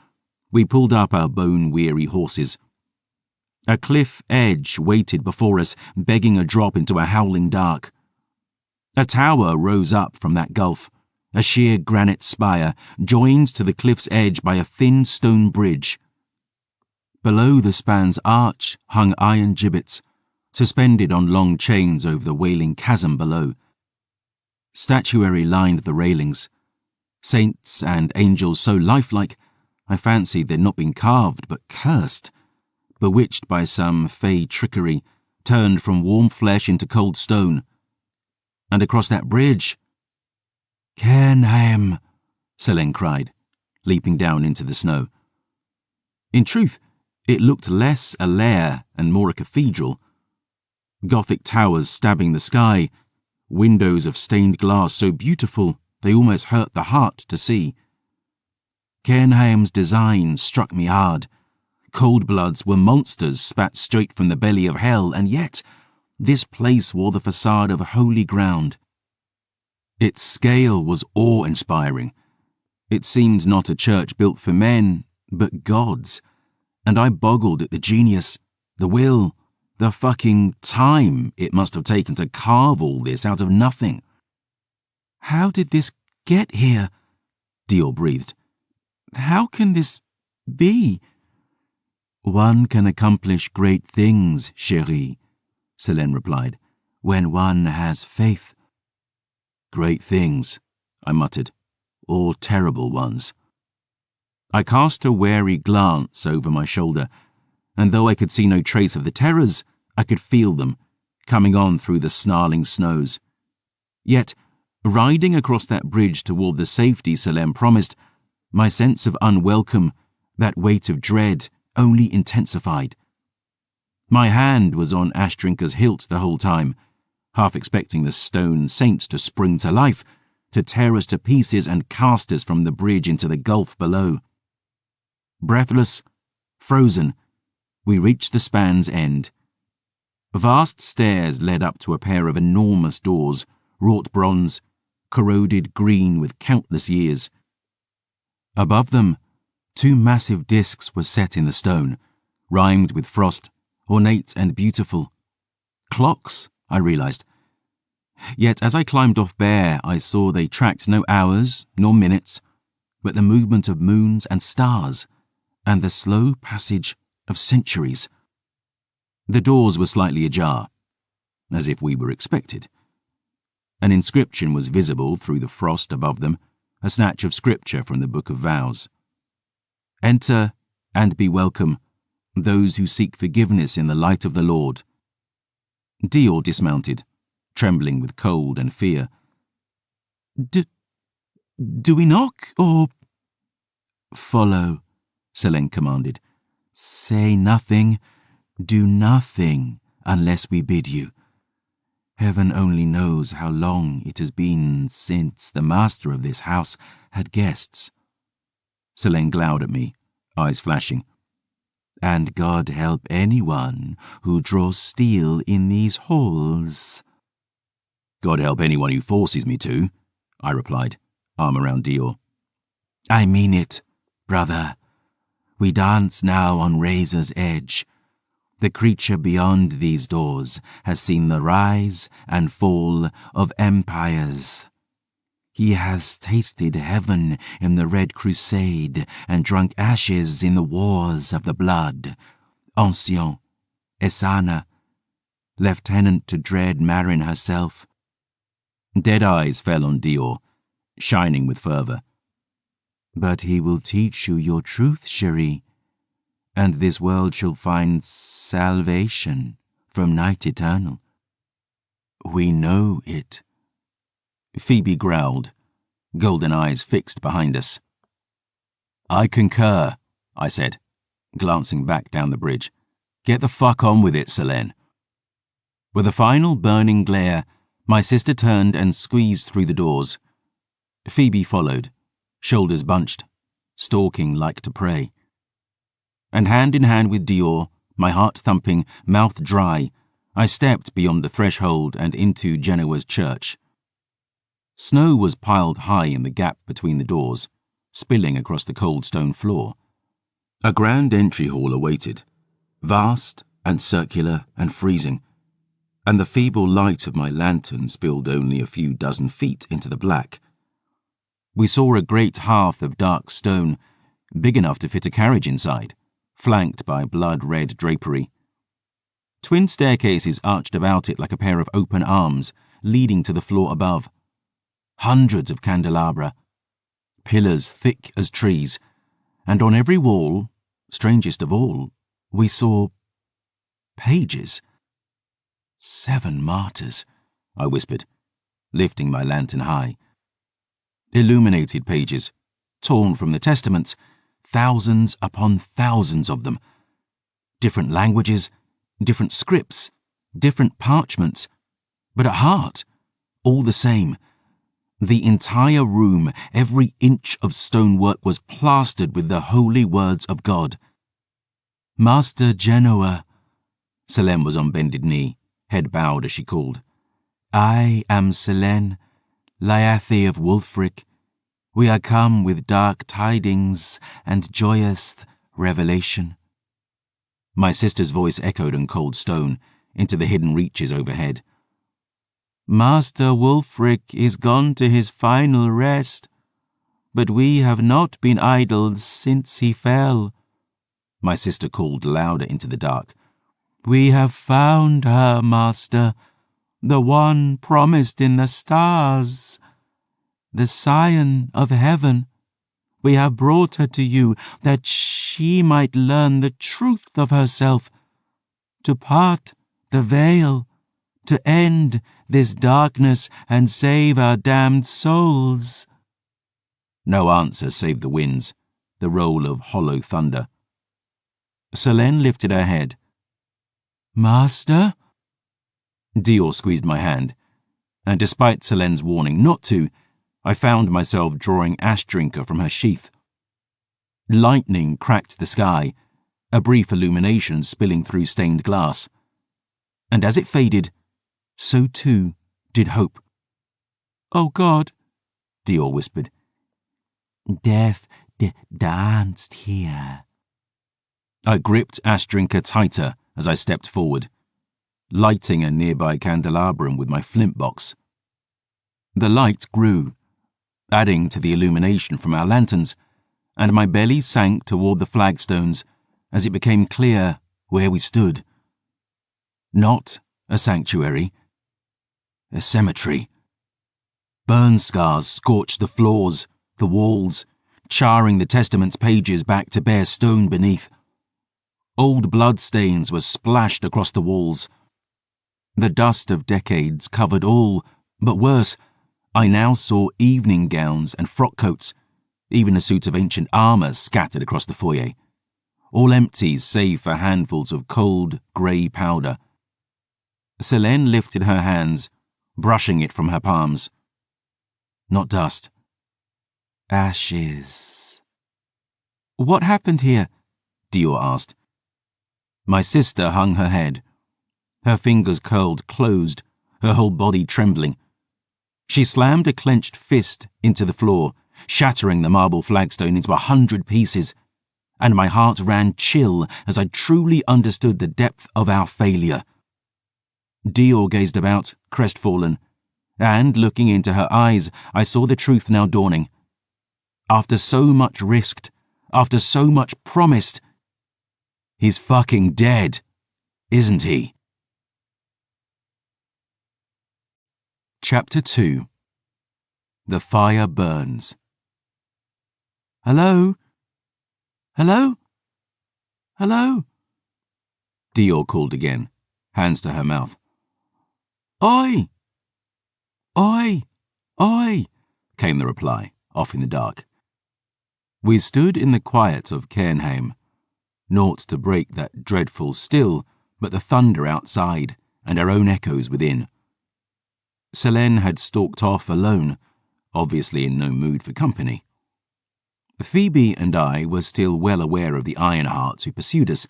we pulled up our bone-weary horses. A cliff edge waited before us, begging a drop into a howling dark. A tower rose up from that gulf, a sheer granite spire, joined to the cliff's edge by a thin stone bridge. Below the span's arch hung iron gibbets, suspended on long chains over the wailing chasm below. Statuary lined the railings. Saints and angels so lifelike, I fancied they'd not been carved but cursed, bewitched by some fey trickery, turned from warm flesh into cold stone. And across that bridge... "Cairnheim," Selene cried, leaping down into the snow. In truth, it looked less a lair and more a cathedral. Gothic towers stabbing the sky, windows of stained glass so beautiful they almost hurt the heart to see. Cairnheim's design struck me hard. Cold-bloods were monsters spat straight from the belly of hell, and yet this place wore the facade of holy ground. Its scale was awe-inspiring. It seemed not a church built for men, but gods, and I boggled at the genius, the will, The fucking time it must have taken to carve all this out of nothing. How did this get here? Dior breathed. How can this be? One can accomplish great things, chérie, Selene replied, when one has faith. Great things, I muttered, all terrible ones. I cast a wary glance over my shoulder, and though I could see no trace of the terrors, I could feel them, coming on through the snarling snows. Yet, riding across that bridge toward the safety Selene promised, my sense of unwelcome, that weight of dread, only intensified. My hand was on Ashtrinka's hilt the whole time, half expecting the stone saints to spring to life, to tear us to pieces and cast us from the bridge into the gulf below. Breathless, frozen, we reached the span's end. Vast stairs led up to a pair of enormous doors, wrought bronze, corroded green with countless years. Above them, 2 massive discs were set in the stone, rimed with frost, ornate and beautiful. Clocks, I realized. Yet as I climbed off bare, I saw they tracked no hours nor minutes, but the movement of moons and stars, and the slow passage of centuries. The doors were slightly ajar, as if we were expected. An inscription was visible through the frost above them, a snatch of scripture from the Book of Vows. Enter and be welcome, those who seek forgiveness in the light of the Lord. Dior dismounted, trembling with cold and fear. Do we knock, or? Follow, Selene commanded. Say nothing, do nothing, unless we bid you. Heaven only knows how long it has been since the master of this house had guests. Selene glowered at me, eyes flashing. And God help anyone who draws steel in these halls. God help anyone who forces me to, I replied, arm around Dior. I mean it, brother. We dance now on razor's edge. The creature beyond these doors has seen the rise and fall of empires. He has tasted heaven in the Red Crusade and drunk ashes in the wars of the blood. Ancien, Esana, lieutenant to dread Marin herself. Dead eyes fell on Dior, shining with fervour. But he will teach you your truth, chérie, and this world shall find salvation from night eternal. We know it. Phoebe growled, golden eyes fixed behind us. I concur, I said, glancing back down the bridge. Get the fuck on with it, Selene. With a final burning glare, my sister turned and squeezed through the doors. Phoebe followed, shoulders bunched, stalking like to prey. And hand in hand with Dior, my heart thumping, mouth dry, I stepped beyond the threshold and into Genoa's church. Snow was piled high in the gap between the doors, spilling across the cold stone floor. A grand entry hall awaited, vast and circular and freezing, and the feeble light of my lantern spilled only a few dozen feet into the black. We saw a great hearth of dark stone, big enough to fit a carriage inside, flanked by blood-red drapery. Twin staircases arched about it like a pair of open arms, leading to the floor above. Hundreds of candelabra, pillars thick as trees, and on every wall, strangest of all, we saw pages. 7 martyrs, I whispered, lifting my lantern high. Illuminated pages, torn from the Testaments, thousands upon thousands of them. Different languages, different scripts, different parchments, but at heart, all the same. The entire room, every inch of stonework was plastered with the holy words of God. Master Genoa, Selene was on bended knee, head bowed as she called. I am Selene, Laerthe of Wulfric. We are come with dark tidings and joyous revelation. My sister's voice echoed on cold stone into the hidden reaches overhead. Master Wulfric is gone to his final rest, but we have not been idle since he fell. My sister called louder into the dark. We have found her, Master, the one promised in the stars, the scion of heaven. We have brought her to you that she might learn the truth of herself, to part the veil, to end this darkness and save our damned souls. No answer save the winds, the roll of hollow thunder. Selene lifted her head. Master? Dior squeezed my hand, and despite Selene's warning not to, I found myself drawing ash drinker from her sheath. Lightning cracked the sky, a brief illumination spilling through stained glass. And as it faded, so too did hope. Oh God, Dior whispered. Death danced here. I gripped ash drinker tighter as I stepped forward, lighting a nearby candelabrum with my flint box. The light grew, adding to the illumination from our lanterns, and my belly sank toward the flagstones as it became clear where we stood. Not a sanctuary, a cemetery. Burn scars scorched the floors, the walls, charring the testament's pages back to bare stone beneath. Old bloodstains were splashed across the walls. The dust of decades covered all, but worse, I now saw evening gowns and frock coats, even a suit of ancient armour scattered across the foyer, all empty save for handfuls of cold, grey powder. Selene lifted her hands, brushing it from her palms. Not dust. Ashes. What happened here? Dior asked. My sister hung her head. Her fingers curled closed, her whole body trembling. She slammed a clenched fist into the floor, shattering the marble flagstone into 100 pieces, and my heart ran chill as I truly understood the depth of our failure. Dior gazed about, crestfallen, and, looking into her eyes, I saw the truth now dawning. After so much risked, after so much promised, he's fucking dead, isn't he? Chapter 2. The Fire Burns. Hello? Hello? Hello? Dior called again, hands to her mouth. Oi! Oi! Oi! Came the reply, off in the dark. We stood in the quiet of Cairnheim, naught to break that dreadful still but the thunder outside and our own echoes within. Selene had stalked off alone, obviously in no mood for company. Phoebe and I were still well aware of the Ironhearts who pursued us,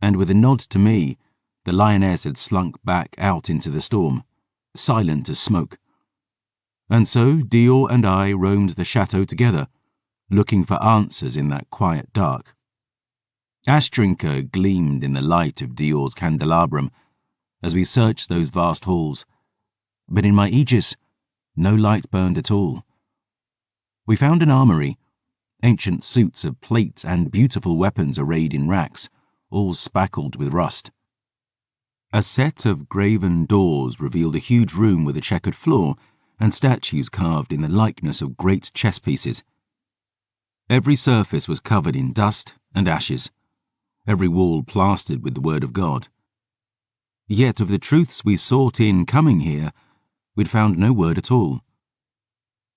and with a nod to me, the lioness had slunk back out into the storm, silent as smoke. And so Dior and I roamed the chateau together, looking for answers in that quiet dark. Ashdrinker gleamed in the light of Dior's candelabrum as we searched those vast halls, but in my aegis, no light burned at all. We found an armory, ancient suits of plate and beautiful weapons arrayed in racks, all spackled with rust. A set of graven doors revealed a huge room with a checkered floor and statues carved in the likeness of great chess pieces. Every surface was covered in dust and ashes, every wall plastered with the word of God. Yet of the truths we sought in coming here, we'd found no word at all.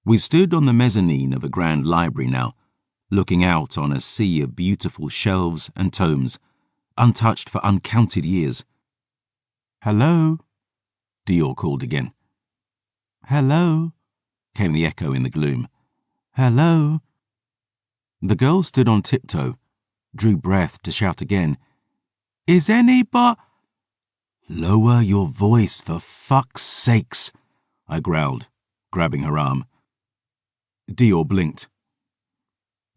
We stood on the mezzanine of a grand library now, looking out on a sea of beautiful shelves and tomes, untouched for uncounted years. Hello? Dior called again. Hello? Came the echo in the gloom. Hello? The girl stood on tiptoe, drew breath to shout again. Is anybody... Lower your voice, for fuck's sakes, I growled, grabbing her arm. Dior blinked.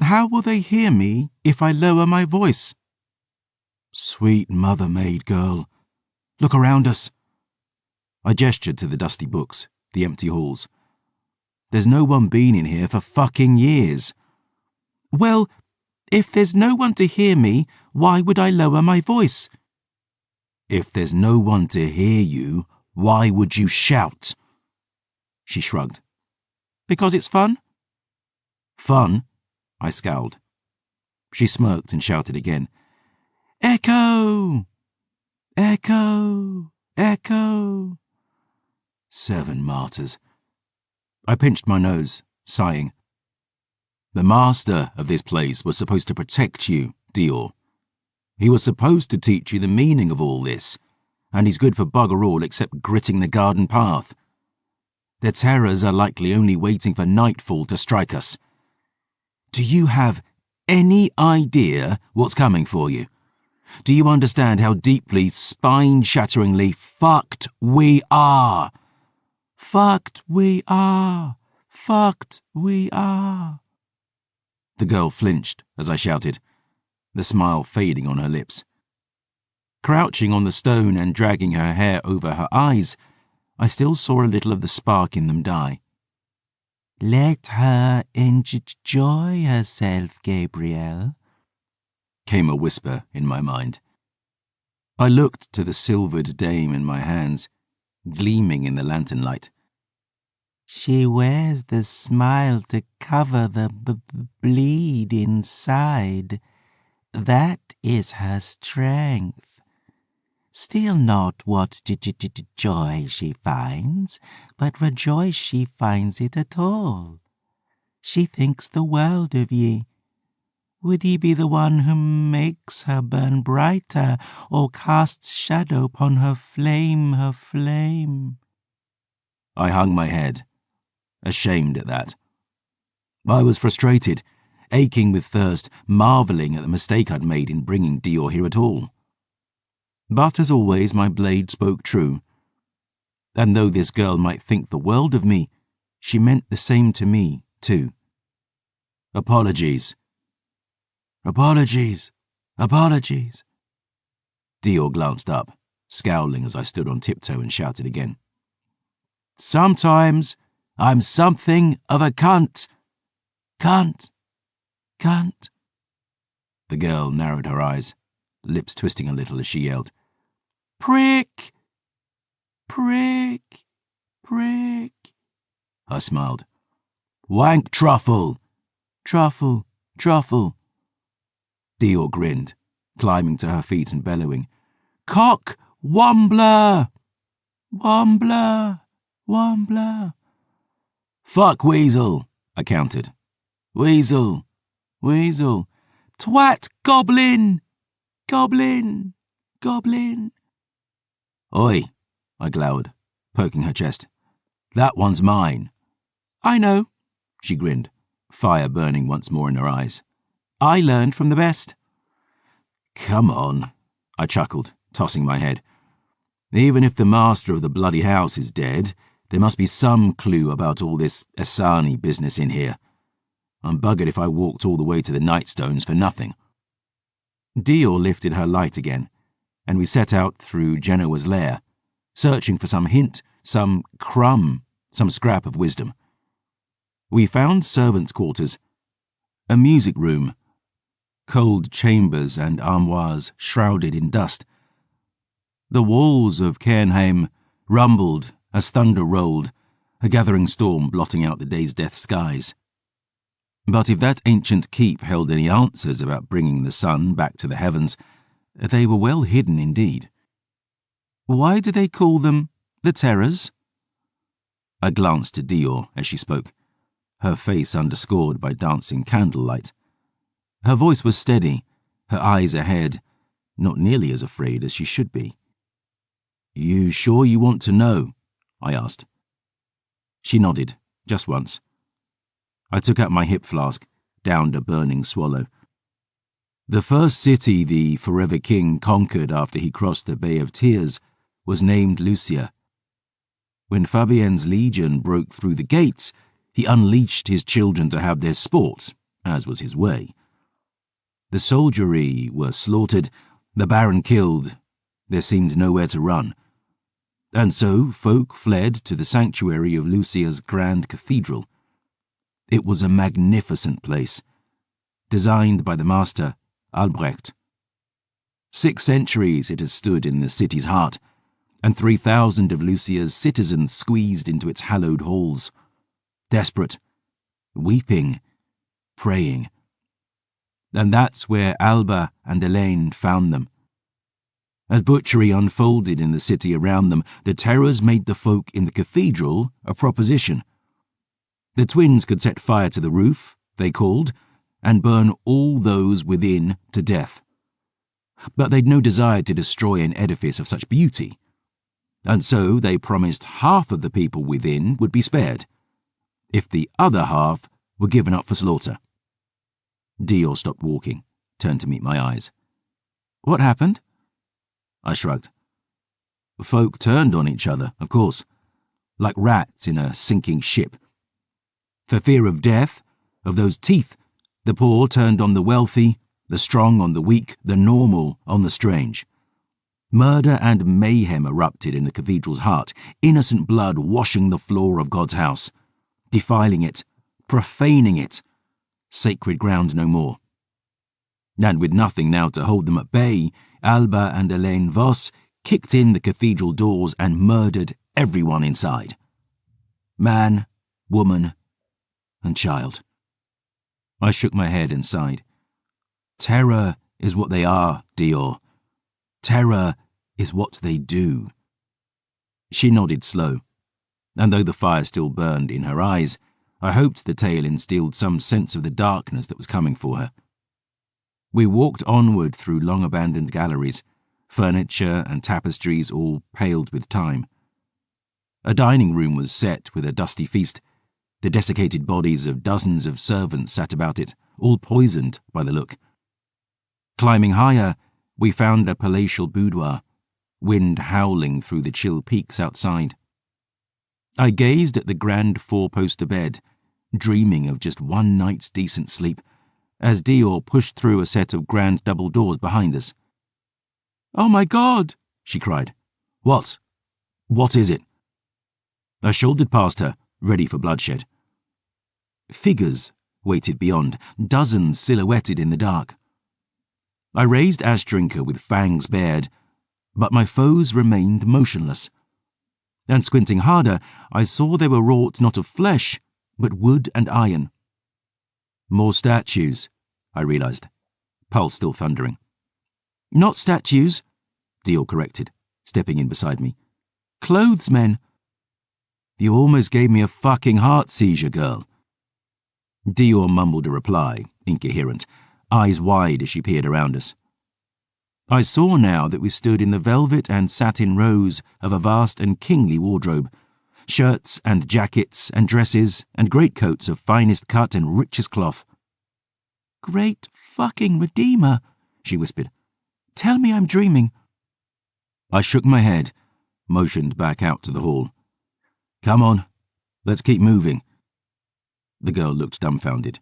How will they hear me if I lower my voice? Sweet mother-made girl. Look around us. I gestured to the dusty books, the empty halls. There's no one been in here for fucking years. Well, if there's no one to hear me, why would I lower my voice? If there's no one to hear you, why would you shout? She shrugged. Because it's fun? Fun? I scowled. She smirked and shouted again. Echo! Echo! Echo! 7 martyrs. I pinched my nose, sighing. The master of this place was supposed to protect you, Dior. He was supposed to teach you the meaning of all this, and he's good for bugger all except gritting the garden path. The terrors are likely only waiting for nightfall to strike us. Do you have any idea what's coming for you? Do you understand how deeply, spine-shatteringly fucked we are? Fucked we are. Fucked we are. The girl flinched as I shouted, the smile fading on her lips. Crouching on the stone and dragging her hair over her eyes, I still saw a little of the spark in them die. Let her enjoy herself, Gabriel, came a whisper in my mind. I looked to the silvered dame in my hands, gleaming in the lantern light. She wears the smile to cover the bleed inside. That is her strength. Still not what joy she finds, but rejoice she finds it at all. She thinks the world of ye. Would ye be the one who makes her burn brighter, or casts shadow upon her flame, her flame? I hung my head, ashamed at that. I was frustrated, aching with thirst, marvelling at the mistake I'd made in bringing Dior here at all. But as always, my blade spoke true. And though this girl might think the world of me, she meant the same to me, too. Apologies. Apologies. Apologies. Dior glanced up, scowling as I stood on tiptoe and shouted again. Sometimes I'm something of a cunt. Cunt. Cunt. The girl narrowed her eyes, lips twisting a little as she yelled, Prick! Prick! Prick! I smiled. Wank truffle! Truffle! Truffle! Dior grinned, climbing to her feet and bellowing, Cock! Wombler! Wombler! Wombler! Fuck weasel! I countered. Weasel! Weasel! Twat goblin! Goblin! Goblin! Oi! I glowered, poking her chest. That one's mine. I know, she grinned, fire burning once more in her eyes. I learned from the best. Come on, I chuckled, tossing my head. Even if the master of the bloody house is dead, there must be some clue about all this Asani business in here. I'm buggered if I walked all the way to the Nightstones for nothing. Dior lifted her light again, and we set out through Genoa's lair, searching for some hint, some crumb, some scrap of wisdom. We found servants' quarters, a music room, cold chambers and armoires shrouded in dust. The walls of Cairnheim rumbled as thunder rolled, a gathering storm blotting out the day's death skies. But if that ancient keep held any answers about bringing the sun back to the heavens, they were well hidden indeed. Why do they call them the Terrors? I glanced to Dior as she spoke, her face underscored by dancing candlelight. Her voice was steady, her eyes ahead, not nearly as afraid as she should be. You sure you want to know? I asked. She nodded, just once. I took out my hip flask, downed a burning swallow. The first city the Forever King conquered after he crossed the Bay of Tears was named Lucia. When Fabienne's legion broke through the gates, he unleashed his children to have their sport, as was his way. The soldiery were slaughtered, The Baron killed, there seemed nowhere to run. And so folk fled to the sanctuary of Lucia's grand cathedral. It was a magnificent place, designed by the master, Albrecht. 6 centuries it has stood in the city's heart, and 3,000 of Lucia's citizens squeezed into its hallowed halls, desperate, weeping, praying. And that's where Alba and Elaine found them. As butchery unfolded in the city around them, the terrors made the folk in the cathedral a proposition. The twins could set fire to the roof, they called, and burn all those within to death. But they'd no desire to destroy an edifice of such beauty, and so they promised half of the people within would be spared, if the other half were given up for slaughter. Dior stopped walking, turned to meet my eyes. What happened? I shrugged. Folk turned on each other, of course, like rats in a sinking ship. For fear of death, of those teeth, the poor turned on the wealthy, the strong on the weak, the normal on the strange. Murder and mayhem erupted in the cathedral's heart, innocent blood washing the floor of God's house, defiling it, profaning it, sacred ground no more. And with nothing now to hold them at bay, Alba and Elaine Voss kicked in the cathedral doors and murdered everyone inside. Man, woman, and child. I shook my head and sighed. Terror is what they are, Dior. Terror is what they do. She nodded slow, and though the fire still burned in her eyes, I hoped the tale instilled some sense of the darkness that was coming for her. We walked onward through long-abandoned galleries, furniture and tapestries all paled with time. A dining room was set with a dusty feast. The desiccated bodies of dozens of servants sat about it, all poisoned by the look. Climbing higher, we found a palatial boudoir, wind howling through the chill peaks outside. I gazed at the grand 4-poster bed, dreaming of just one night's decent sleep, as Dior pushed through a set of grand double doors behind us. "Oh my God!" she cried. "What? What is it?" I shouldered past her, ready for bloodshed. Figures waited beyond, dozens silhouetted in the dark. I raised ash drinker with fangs bared, but my foes remained motionless. And squinting harder, I saw they were wrought not of flesh, but wood and iron. More statues, I realized, pulse still thundering. Not statues, Dior corrected, stepping in beside me. Clothesmen. You almost gave me a fucking heart seizure, girl. Dior mumbled a reply, incoherent, eyes wide as she peered around us. I saw now that we stood in the velvet and satin rows of a vast and kingly wardrobe, shirts and jackets and dresses and greatcoats of finest cut and richest cloth. Great fucking Redeemer, she whispered. Tell me I'm dreaming. I shook my head, motioned back out to the hall. Come on, let's keep moving. The girl looked dumbfounded.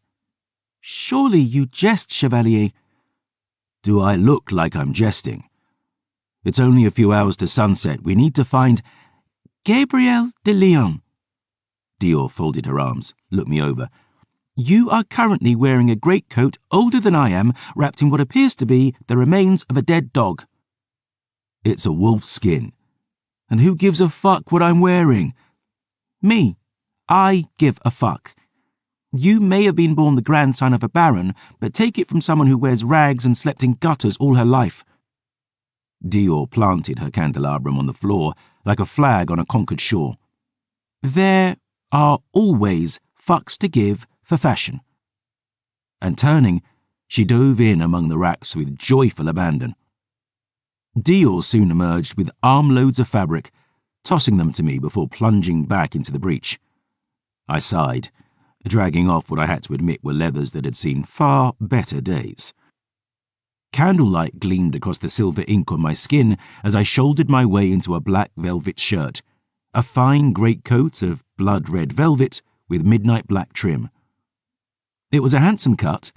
Surely you jest, Chevalier. Do I look like I'm jesting? It's only a few hours to sunset. We need to find Gabriel de Leon. Dior folded her arms, looked me over. You are currently wearing a greatcoat older than I am, wrapped in what appears to be the remains of a dead dog. It's a wolf's skin. And who gives a fuck what I'm wearing? Me. I give a fuck. You may have been born the grandson of a baron, but take it from someone who wears rags and slept in gutters all her life. Dior planted her candelabrum on the floor like a flag on a conquered shore. There are always fucks to give for fashion. And turning, she dove in among the racks with joyful abandon. Dior soon emerged with armloads of fabric, tossing them to me before plunging back into the breach. I sighed, dragging off what I had to admit were leathers that had seen far better days. Candlelight gleamed across the silver ink on my skin as I shouldered my way into a black velvet shirt, a fine greatcoat of blood-red velvet with midnight black trim. It was a handsome cut,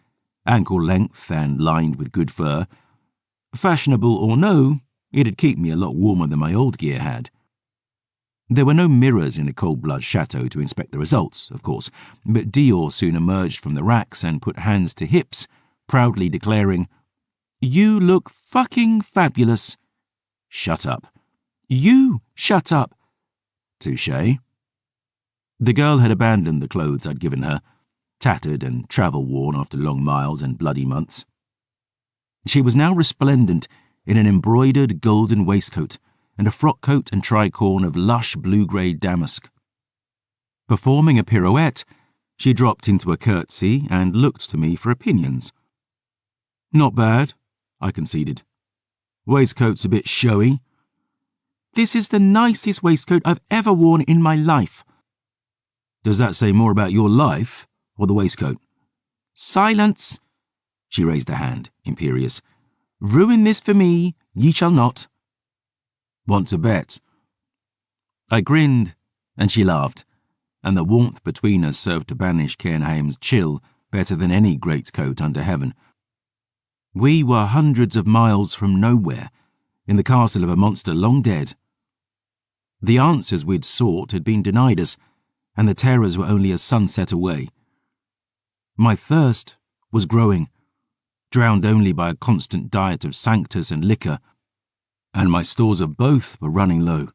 ankle length and lined with good fur, Fashionable or no, it'd keep me a lot warmer than my old gear had. There were no mirrors in the Cold-Blood Chateau to inspect the results, of course, but Dior soon emerged from the racks and put hands to hips, proudly declaring, "You look fucking fabulous." "Shut up." "You shut up." "Touché." The girl had abandoned the clothes I'd given her, tattered and travel-worn after long miles and bloody months. She was now resplendent in an embroidered golden waistcoat and a frock coat and tricorn of lush blue-grey damask. Performing a pirouette, she dropped into a curtsy and looked to me for opinions. "Not bad," I conceded. "Waistcoat's a bit showy." "This is the nicest waistcoat I've ever worn in my life." "Does that say more about your life or the waistcoat?" "Silence!" She raised a hand, imperious. "Ruin this for me, ye shall not." "Want to bet?" I grinned, and she laughed, and the warmth between us served to banish Cairnheim's chill better than any greatcoat under heaven. We were hundreds of miles from nowhere, in the castle of a monster long dead. The answers we'd sought had been denied us, and the terrors were only a sunset away. My thirst was growing, drowned only by a constant diet of sanctus and liquor, and my stores of both were running low.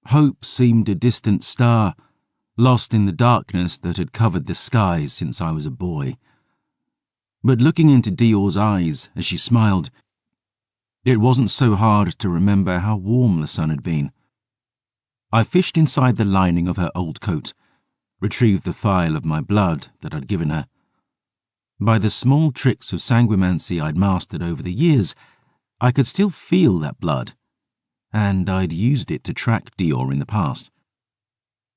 Hope seemed a distant star, lost in the darkness that had covered the skies since I was a boy. But looking into Dior's eyes as she smiled, it wasn't so hard to remember how warm the sun had been. I fished inside the lining of her old coat, retrieved the phial of my blood that I'd given her. By the small tricks of sanguimancy I'd mastered over the years, I could still feel that blood, and I'd used it to track Dior in the past.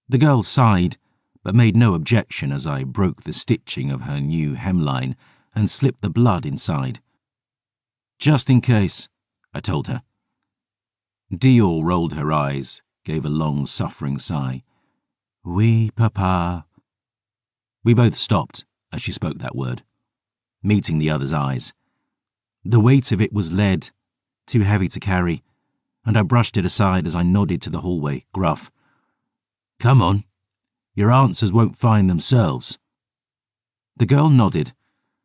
The girl sighed, but made no objection as I broke the stitching of her new hemline and slipped the blood inside. "Just in case," I told her. Dior rolled her eyes, gave a long, suffering sigh. "Oui, papa." We both stopped as she spoke that word, meeting the other's eyes. The weight of it was lead, too heavy to carry, and I brushed it aside as I nodded to the hallway, gruff. "Come on. Your answers won't find themselves." The girl nodded,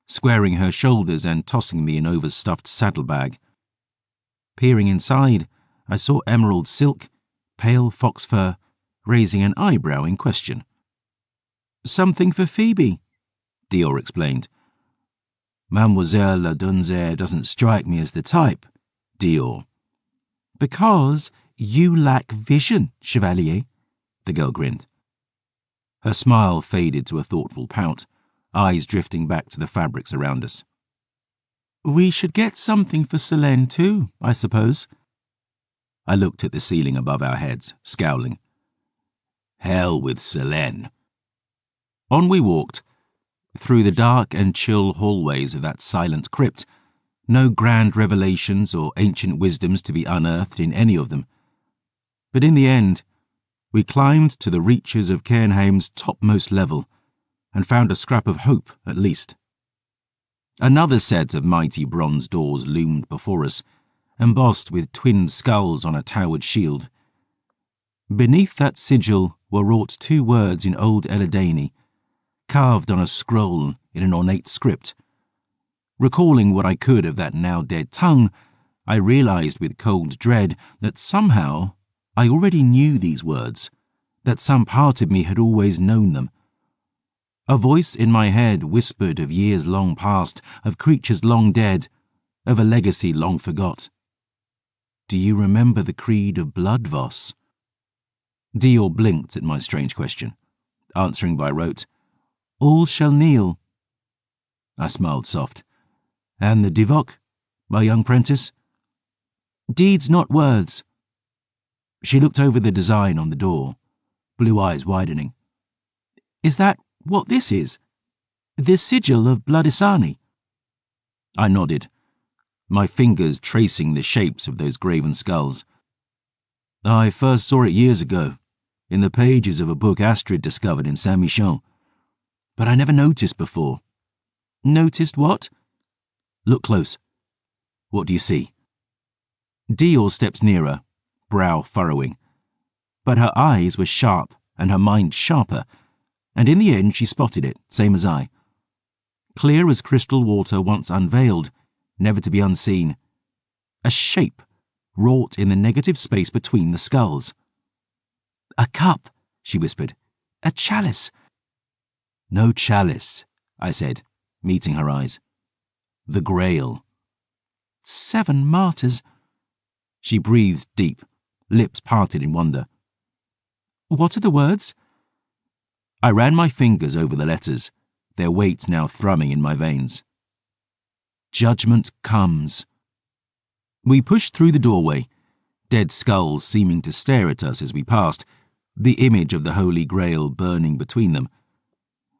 squaring her shoulders and tossing me an overstuffed saddlebag. Peering inside, I saw emerald silk, pale fox fur, raising an eyebrow in question. "Something for Phoebe," Dior explained. "Mademoiselle La Dunzère doesn't strike me as the type, Dior." "Because you lack vision, Chevalier," the girl grinned. Her smile faded to a thoughtful pout, eyes drifting back to the fabrics around us. "We should get something for Selene too, I suppose." I looked at the ceiling above our heads, scowling. "Hell with Selene." On we walked, through the dark and chill hallways of that silent crypt, no grand revelations or ancient wisdoms to be unearthed in any of them. But in the end, we climbed to the reaches of Cairnheim's topmost level and found a scrap of hope, at least. Another set of mighty bronze doors loomed before us, embossed with twin skulls on a towered shield. Beneath that sigil were wrought 2 words in Old Eladani, carved on a scroll in an ornate script. Recalling what I could of that now-dead tongue, I realized with cold dread that somehow I already knew these words, that some part of me had always known them. A voice in my head whispered of years long past, of creatures long dead, of a legacy long forgot. "Do you remember the creed of blood, Voss?" Dior blinked at my strange question, answering by rote, "All shall kneel." I smiled soft. "And the Divok, my young prentice?" "Deeds, not words." She looked over the design on the door, blue eyes widening. "Is that what this is? The sigil of Bloodisani?" I nodded, my fingers tracing the shapes of those graven skulls. "I first saw it years ago, in the pages of a book Astrid discovered in Saint-Michel. But I never noticed before." "Noticed what?" "Look close." What do you see? Dior stepped nearer, brow furrowing. But her eyes were sharp and her mind sharper, and in the end she spotted it, same as I. Clear as crystal water once unveiled, never to be unseen. A shape wrought in the negative space between the skulls. "A cup," she whispered. "A chalice." "No chalice," I said, meeting her eyes. "The Grail." 7 martyrs. She breathed deep, lips parted in wonder. "What are the words?" I ran my fingers over the letters, their weight now thrumming in my veins. "Judgment comes." We pushed through the doorway, dead skulls seeming to stare at us as we passed, the image of the Holy Grail burning between them.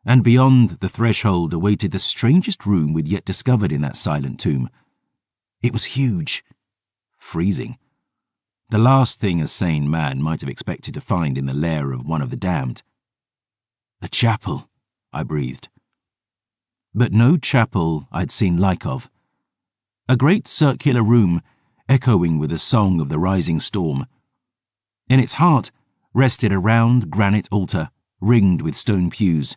And beyond the threshold awaited the strangest room we'd yet discovered in that silent tomb. It was huge, freezing. The last thing a sane man might have expected to find in the lair of one of the damned. "A chapel," I breathed. But no chapel I'd seen like of. A great circular room, echoing with the song of the rising storm. In its heart rested a round granite altar, ringed with stone pews.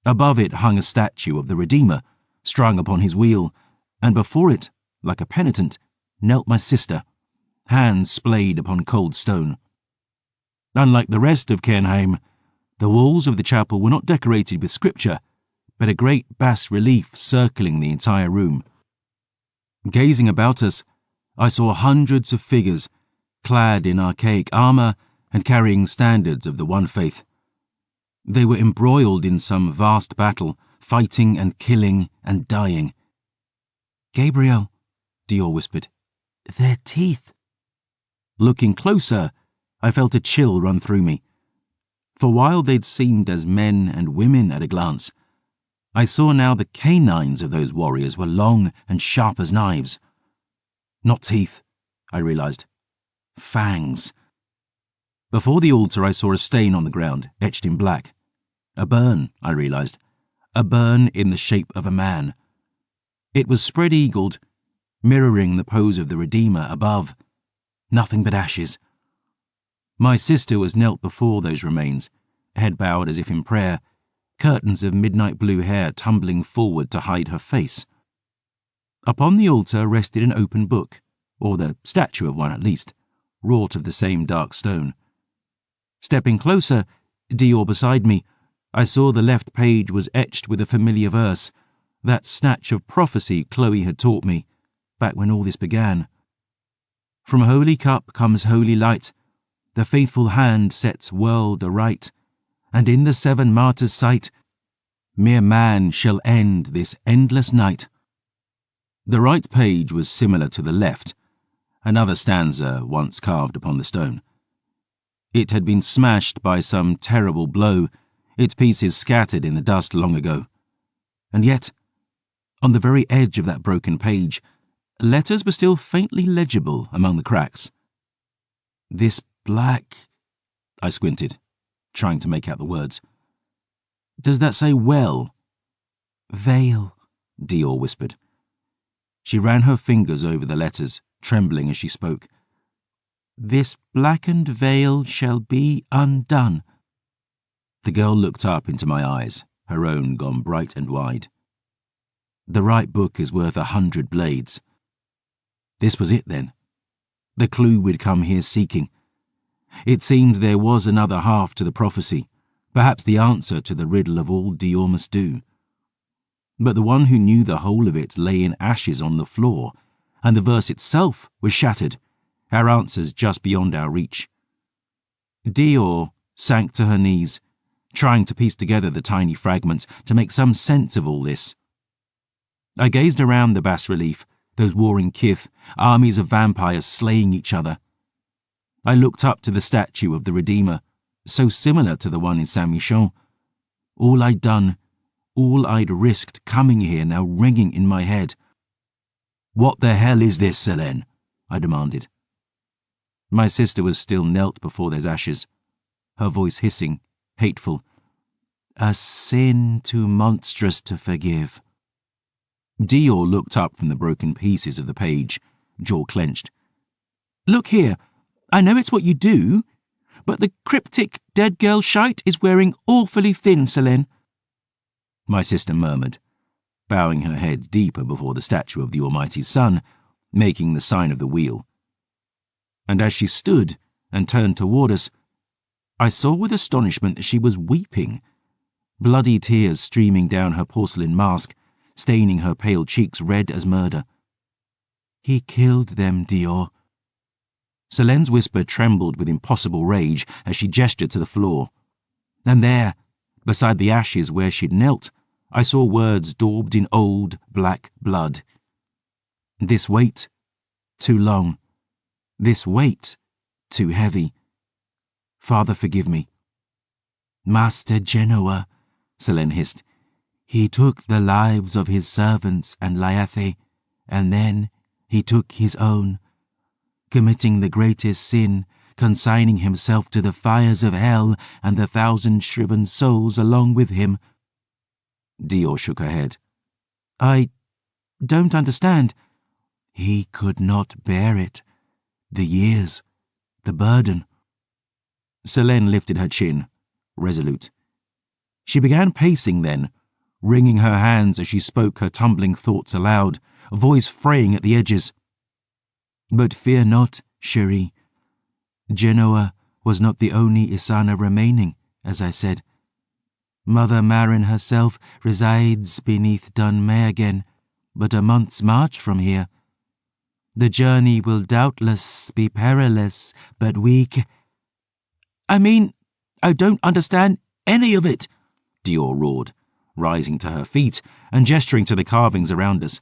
Above it hung a statue of the Redeemer, strung upon his wheel, and before it, like a penitent, knelt my sister, hands splayed upon cold stone. Unlike the rest of Cairnheim, the walls of the chapel were not decorated with scripture, but a great bas-relief circling the entire room. Gazing about us, I saw hundreds of figures, clad in archaic armour and carrying standards of the one faith. They were embroiled in some vast battle, fighting and killing and dying. "Gabriel," Dior whispered, "their teeth." Looking closer, I felt a chill run through me. For while they'd seemed as men and women at a glance, I saw now the canines of those warriors were long and sharp as knives. Not teeth, I realized. Fangs. Before the altar I saw a stain on the ground, etched in black. A burn, I realized. A burn in the shape of a man. It was spread-eagled, mirroring the pose of the Redeemer above. Nothing but ashes. My sister was knelt before those remains, head bowed as if in prayer, curtains of midnight blue hair tumbling forward to hide her face. Upon the altar rested an open book, or the statue of one at least, wrought of the same dark stone. Stepping closer, Dior beside me, I saw the left page was etched with a familiar verse, that snatch of prophecy Chloe had taught me, back when all this began. From holy cup comes holy light, the faithful hand sets world aright, and in the 7 martyrs' sight, mere man shall end this endless night. The right page was similar to the left, another stanza once carved upon the stone. It had been smashed by some terrible blow, its pieces scattered in the dust long ago. And yet, on the very edge of that broken page, letters were still faintly legible among the cracks. "This black," I squinted, trying to make out the words. "Does that say well?" "Veil," Dior whispered. She ran her fingers over the letters, trembling as she spoke. "This blackened veil shall be undone." The girl looked up into my eyes, her own gone bright and wide. "The right book is worth 100 blades." This was it then. The clue we'd come here seeking. It seemed there was another half to the prophecy, perhaps the answer to the riddle of all Dior must do. But the one who knew the whole of it lay in ashes on the floor, and the verse itself was shattered, our answers just beyond our reach. Dior sank to her knees, trying to piece together the tiny fragments to make some sense of all this. I gazed around the bas-relief, those warring kith, armies of vampires slaying each other. I looked up to the statue of the Redeemer, so similar to the one in Saint-Michel. All I'd done, all I'd risked coming here now ringing in my head. "What the hell is this, Selene?" I demanded. My sister was still knelt before those ashes, her voice hissing, hateful. "A sin too monstrous to forgive." Dior looked up from the broken pieces of the page, jaw clenched. Look here, I know it's what you do, but the cryptic dead girl shite is wearing awfully thin, Selene. My sister murmured, bowing her head deeper before the statue of the Almighty Sun, making the sign of the wheel. And as she stood and turned toward us, I saw with astonishment that she was weeping, bloody tears streaming down her porcelain mask, staining her pale cheeks red as murder. He killed them, Dior. Selene's whisper trembled with impossible rage as she gestured to the floor. And there, beside the ashes where she'd knelt, I saw words daubed in old, black blood. This weight, too long. This weight, too heavy. Father, forgive me. Master Genoa, Selene hissed. He took the lives of his servants and Laethe, and then he took his own, committing the greatest sin, consigning himself to the fires of hell and the 1,000 shriven souls along with him. Dior shook her head. I don't understand. He could not bear it. The years, the burden. Selene lifted her chin, resolute. She began pacing then, wringing her hands as she spoke her tumbling thoughts aloud, a voice fraying at the edges. But fear not, chérie. Genoa was not the only Isana remaining, as I said. Mother Marin herself resides beneath Dunmay again, but a month's march from here. The journey will doubtless be perilous, but I don't understand any of it, Dior roared, rising to her feet and gesturing to the carvings around us.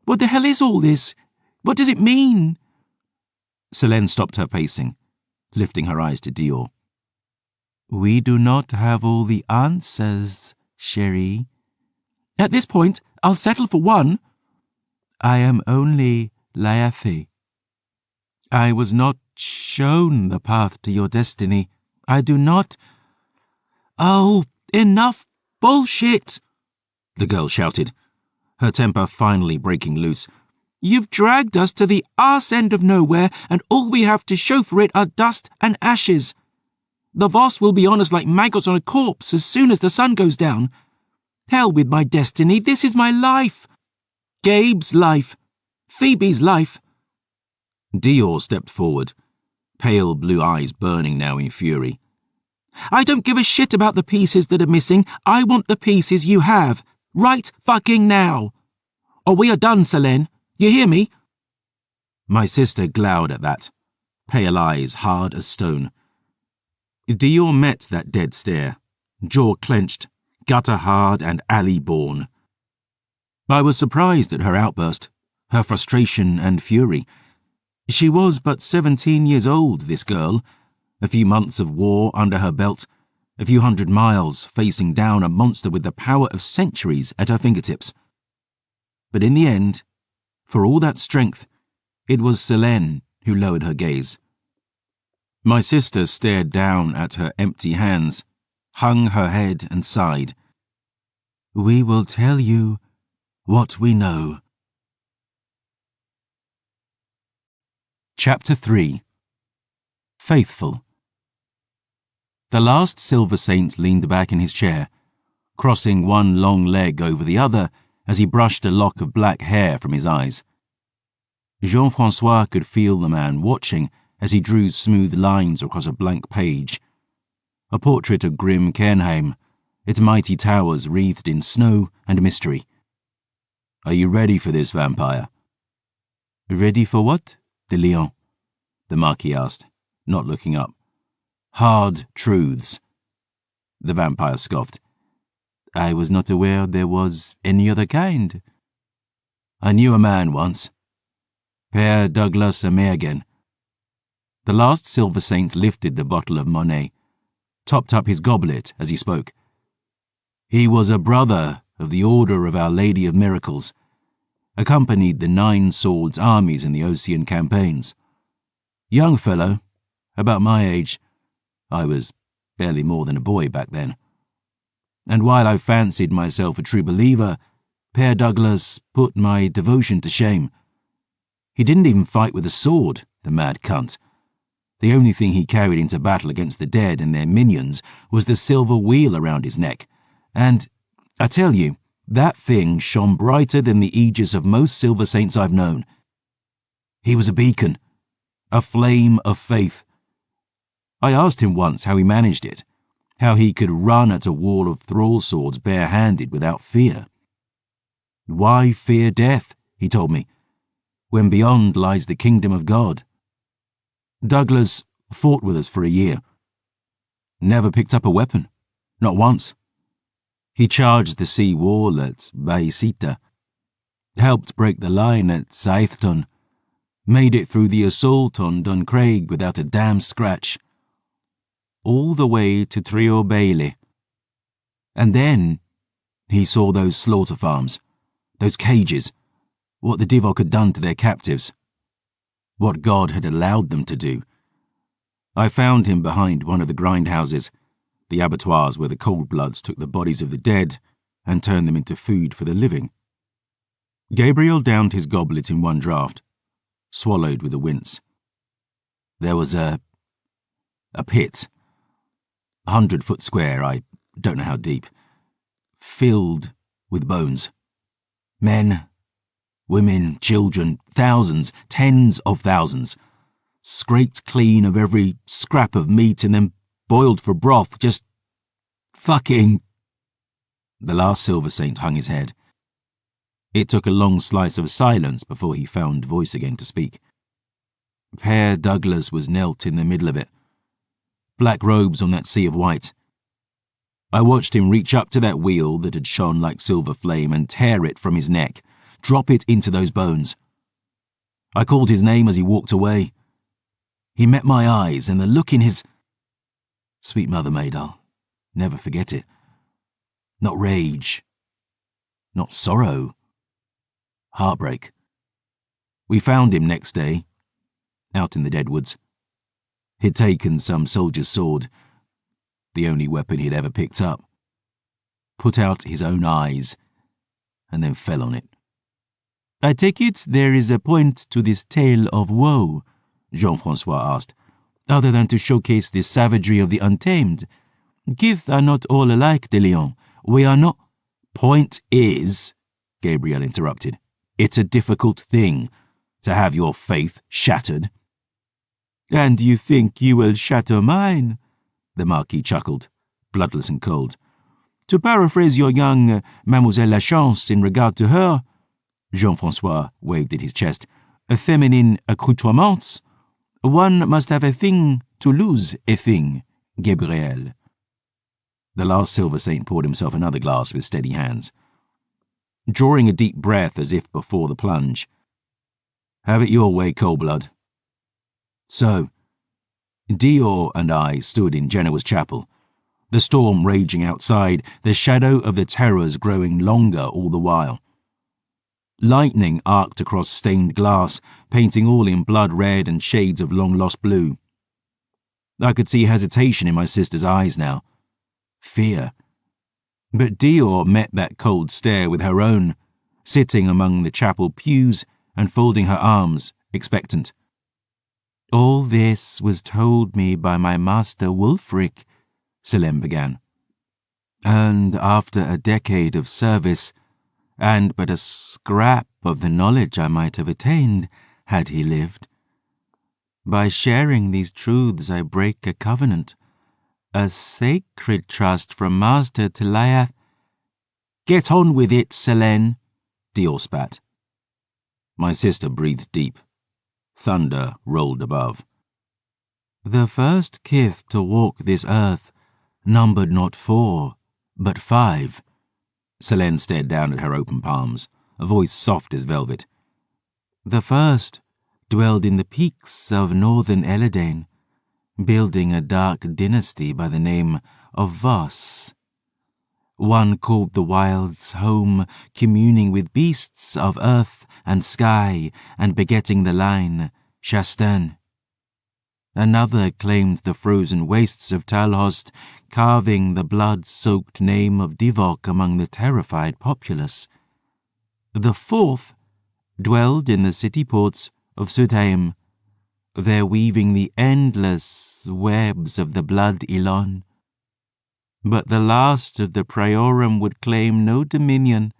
What the hell is all this? What does it mean? Selene stopped her pacing, lifting her eyes to Dior. We do not have all the answers, chérie. At this point, I'll settle for one. I am only Laethe. I was not shown the path to your destiny. I do not... Oh, enough bullshit, the girl shouted, her temper finally breaking loose. You've dragged us to the arse end of nowhere, and all we have to show for it are dust and ashes. The Voss will be on us like maggots on a corpse as soon as the sun goes down. Hell with my destiny, this is my life. Gabe's life. Phoebe's life. Dior stepped forward, pale blue eyes burning now in fury. I don't give a shit about the pieces that are missing. I want the pieces you have, right fucking now. Or we are done, Selene. You hear me? My sister glowered at that, pale eyes hard as stone. Dior met that dead stare, jaw clenched, gutter hard and alley born. I was surprised at her outburst, her frustration and fury. She was but 17 years old, this girl, a few months of war under her belt, a few 100 miles facing down a monster with the power of centuries at her fingertips. But in the end, for all that strength, it was Selene who lowered her gaze. My sister stared down at her empty hands, hung her head and sighed. We will tell you what we know. Chapter 3. Faithful. The last Silver Saint leaned back in his chair, crossing one long leg over the other as he brushed a lock of black hair from his eyes. Jean-François could feel the man watching as he drew smooth lines across a blank page. A portrait of grim Cairnheim, its mighty towers wreathed in snow and mystery. Are you ready for this, vampire? Ready for what, de Lion? The Marquis asked, not looking up. Hard truths. The vampire scoffed. I was not aware there was any other kind. I knew a man once. Père Douglas Amergen. The last Silver Saint lifted the bottle of Monet, topped up his goblet as he spoke. He was a brother of the Order of Our Lady of Miracles, accompanied the 9 Swords armies in the Ocean campaigns. Young fellow, about my age. I was barely more than a boy back then. And while I fancied myself a true believer, Père Douglas put my devotion to shame. He didn't even fight with a sword, the mad cunt. The only thing he carried into battle against the dead and their minions was the silver wheel around his neck. And, I tell you, that thing shone brighter than the aegis of most silver saints I've known. He was a beacon, a flame of faith. I asked him once how he managed it, how he could run at a wall of thrall swords bare-handed without fear. Why fear death, he told me, when beyond lies the kingdom of God. Douglas fought with us for a year. Never picked up a weapon, not once. He charged the sea wall at Baisita, helped break the line at Saithton, made it through the assault on Duncraig without a damn scratch, all the way to Trio Bailey. And then he saw those slaughter farms, those cages, what the Divok had done to their captives, what God had allowed them to do. I found him behind one of the grindhouses, the abattoirs where the cold-bloods took the bodies of the dead and turned them into food for the living. Gabriel downed his goblet in one draught, swallowed with a wince. There was a pit, 100-foot square, I don't know how deep, filled with bones. Men, women, children, thousands, tens of thousands, scraped clean of every scrap of meat and then boiled for broth, just fucking... The last silver saint hung his head. It took a long slice of silence before he found voice again to speak. Père Douglas was knelt in the middle of it, black robes on that sea of white. I watched him reach up to that wheel that had shone like silver flame and tear it from his neck, drop it into those bones. I called his name as he walked away. He met my eyes, and the look in his... Sweet Mother Maid, I'll never forget it. Not rage, not sorrow, heartbreak. We found him next day, out in the deadwoods. He'd taken some soldier's sword, the only weapon he'd ever picked up, put out his own eyes, and then fell on it. I take it there is a point to this tale of woe, Jean-Francois asked, other than to showcase the savagery of the untamed. Kith are not all alike, de Leon. We are not... Point is, Gabriel interrupted, it's a difficult thing to have your faith shattered. And you think you will shatter mine? The Marquis chuckled, bloodless and cold. To paraphrase your young Mademoiselle Lachance in regard to her, Jean-Francois waved at his chest, feminine accoutrements. One must have a thing to lose a thing, Gabriel. The last silver saint poured himself another glass with steady hands, drawing a deep breath as if before the plunge. Have it your way, Coldblood. So, Dior and I stood in Genoa's chapel, the storm raging outside, the shadow of the terrors growing longer all the while. Lightning arced across stained glass, painting all in blood red and shades of long-lost blue. I could see hesitation in my sister's eyes now. Fear. But Dior met that cold stare with her own, sitting among the chapel pews and folding her arms, expectant. All this was told me by my master Wulfric, Selene began. And after a decade of service, and but a scrap of the knowledge I might have attained had he lived. By sharing these truths I break a covenant, a sacred trust from master to Laiath. Get on with it, Selene, Dior spat. My sister breathed deep. Thunder rolled above. The first kith to walk this earth numbered not 4, but 5. Selene stared down at her open palms, a voice soft as velvet. The first dwelled in the peaks of northern Eladane, building a dark dynasty by the name of Voss. One called the wilds home, communing with beasts of earth and sky, and begetting the line, Chastain. Another claimed the frozen wastes of Talhost, carving the blood-soaked name of Divok among the terrified populace. The fourth dwelled in the city ports of Sutaim, there weaving the endless webs of the blood Elon. But the last of the Priorum would claim no dominion,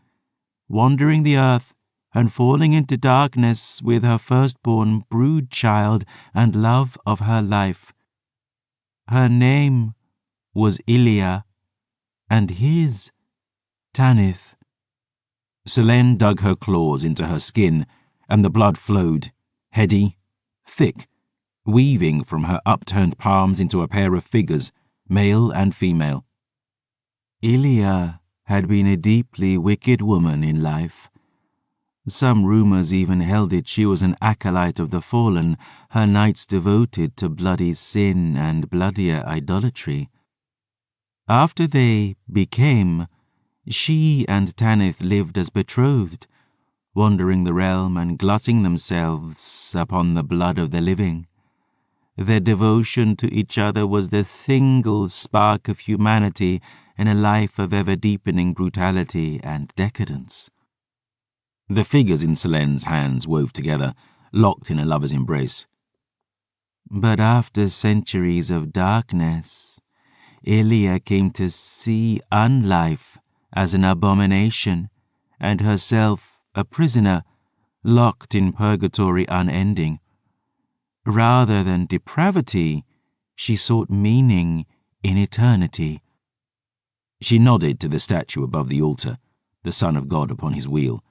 wandering the earth and falling into darkness with her firstborn brood child and love of her life. Her name was Ilia, and his Tanith. Selene dug her claws into her skin, and the blood flowed, heady, thick, weaving from her upturned palms into a pair of figures, male and female. Ilia had been a deeply wicked woman in life. Some rumors even held it she was an acolyte of the fallen, her nights devoted to bloody sin and bloodier idolatry. After they became, she and Tanith lived as betrothed, wandering the realm and glutting themselves upon the blood of the living. Their devotion to each other was the single spark of humanity in a life of ever-deepening brutality and decadence. The figures in Selene's hands wove together, locked in a lover's embrace. But after centuries of darkness, Ilia came to see unlife as an abomination, and herself a prisoner, locked in purgatory unending. Rather than depravity, she sought meaning in eternity. She nodded to the statue above the altar, the Son of God upon his wheel,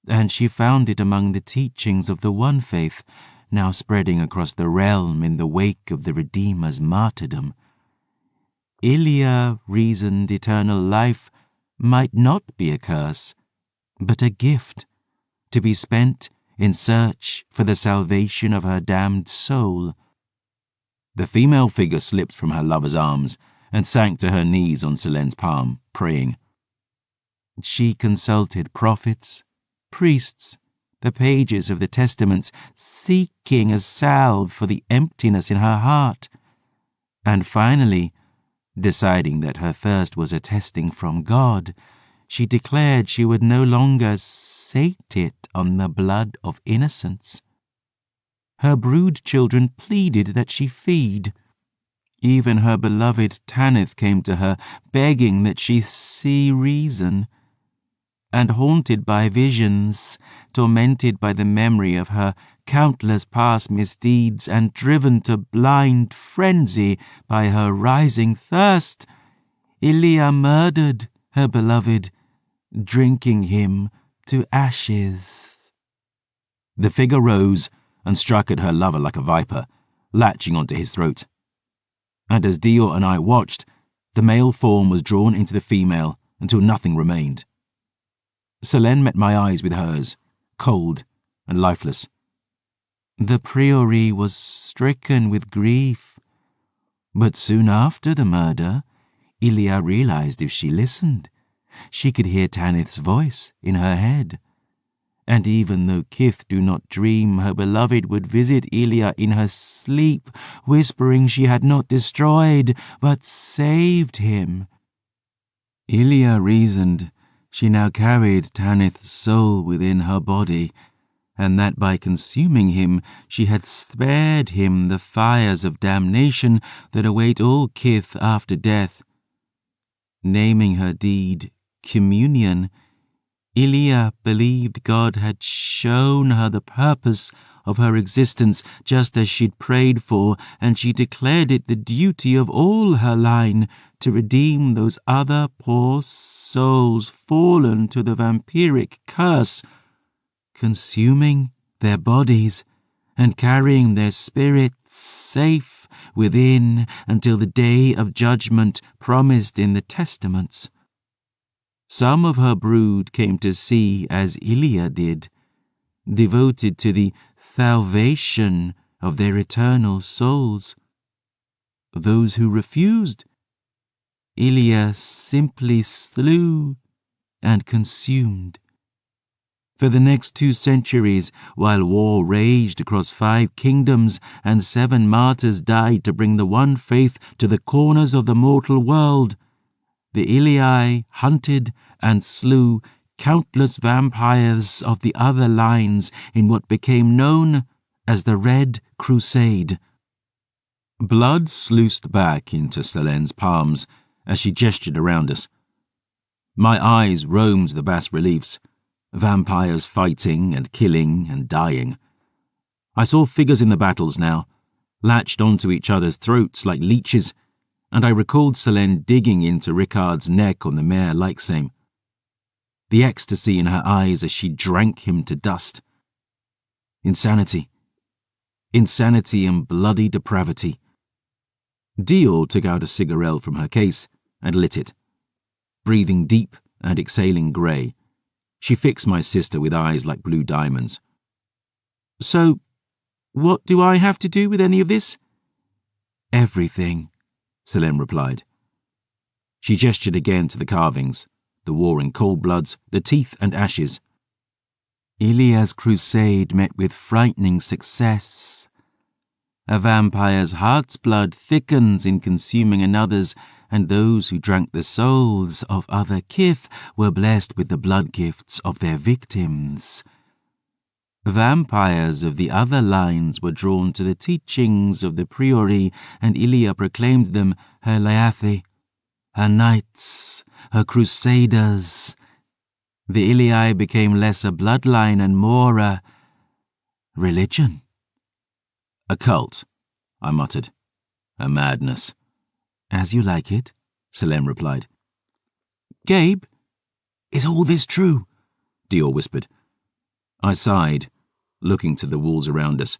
and she found it among the teachings of the one faith, now spreading across the realm in the wake of the Redeemer's martyrdom. Ilia reasoned eternal life might not be a curse, but a gift, to be spent in search for the salvation of her damned soul. The female figure slipped from her lover's arms and sank to her knees on Selene's palm, praying. She consulted prophets, priests, the pages of the testaments, seeking a salve for the emptiness in her heart, and finally, deciding that her thirst was a testing from God, she declared she would no longer sate it on the blood of innocents. Her brood children pleaded that she feed. Even her beloved Tanith came to her, begging that she see reason. And haunted by visions, tormented by the memory of her countless past misdeeds, and driven to blind frenzy by her rising thirst, Ilia murdered her beloved, drinking him to ashes. The figure rose and struck at her lover like a viper, latching onto his throat. And as Dior and I watched, the male form was drawn into the female until nothing remained. Selene met my eyes with hers, cold and lifeless. The priori was stricken with grief, but soon after the murder, Ilia realized if she listened, she could hear Tanith's voice in her head. And even though Kith do not dream, her beloved would visit Ilia in her sleep, whispering she had not destroyed, but saved him. Ilia reasoned she now carried Tanith's soul within her body, and that by consuming him she had spared him the fires of damnation that await all Kith after death. Naming her deed communion, Ilia believed God had shown her the purpose of her existence just as she'd prayed for, and she declared it the duty of all her line to redeem those other poor souls fallen to the vampiric curse, consuming their bodies and carrying their spirits safe within until the day of judgment promised in the testaments. Some of her brood came to see as Ilia did, devoted to the salvation of their eternal souls. Those who refused, Ilia simply slew and consumed. For the next 2 centuries, while war raged across 5 kingdoms and 7 martyrs died to bring the one faith to the corners of the mortal world, the Ilii hunted and slew countless vampires of the other lines in what became known as the Red Crusade. Blood sluiced back into Selene's palms as she gestured around us. My eyes roamed the bas-reliefs, vampires fighting and killing and dying. I saw figures in the battles now, latched onto each other's throats like leeches, and I recalled Selene digging into Ricard's neck on the mare Leixheim. The ecstasy in her eyes as she drank him to dust. Insanity. Insanity and bloody depravity. Dio took out a cigarette from her case and lit it. Breathing deep and exhaling grey, she fixed my sister with eyes like blue diamonds. So, what do I have to do with any of this? Everything, Selene replied. She gestured again to the carvings, the warring cold-bloods, the teeth and ashes. Ilia's crusade met with frightening success. A vampire's heart's blood thickens in consuming another's, and those who drank the souls of other kith were blessed with the blood gifts of their victims. Vampires of the other lines were drawn to the teachings of the Priori, and Ilia proclaimed them her Leathi, her knights, her crusaders. The Ilii became less a bloodline and more a religion. A cult, I muttered. A madness. As you like it, Selene replied. Gabe, is all this true? Dior whispered. I sighed, looking to the walls around us.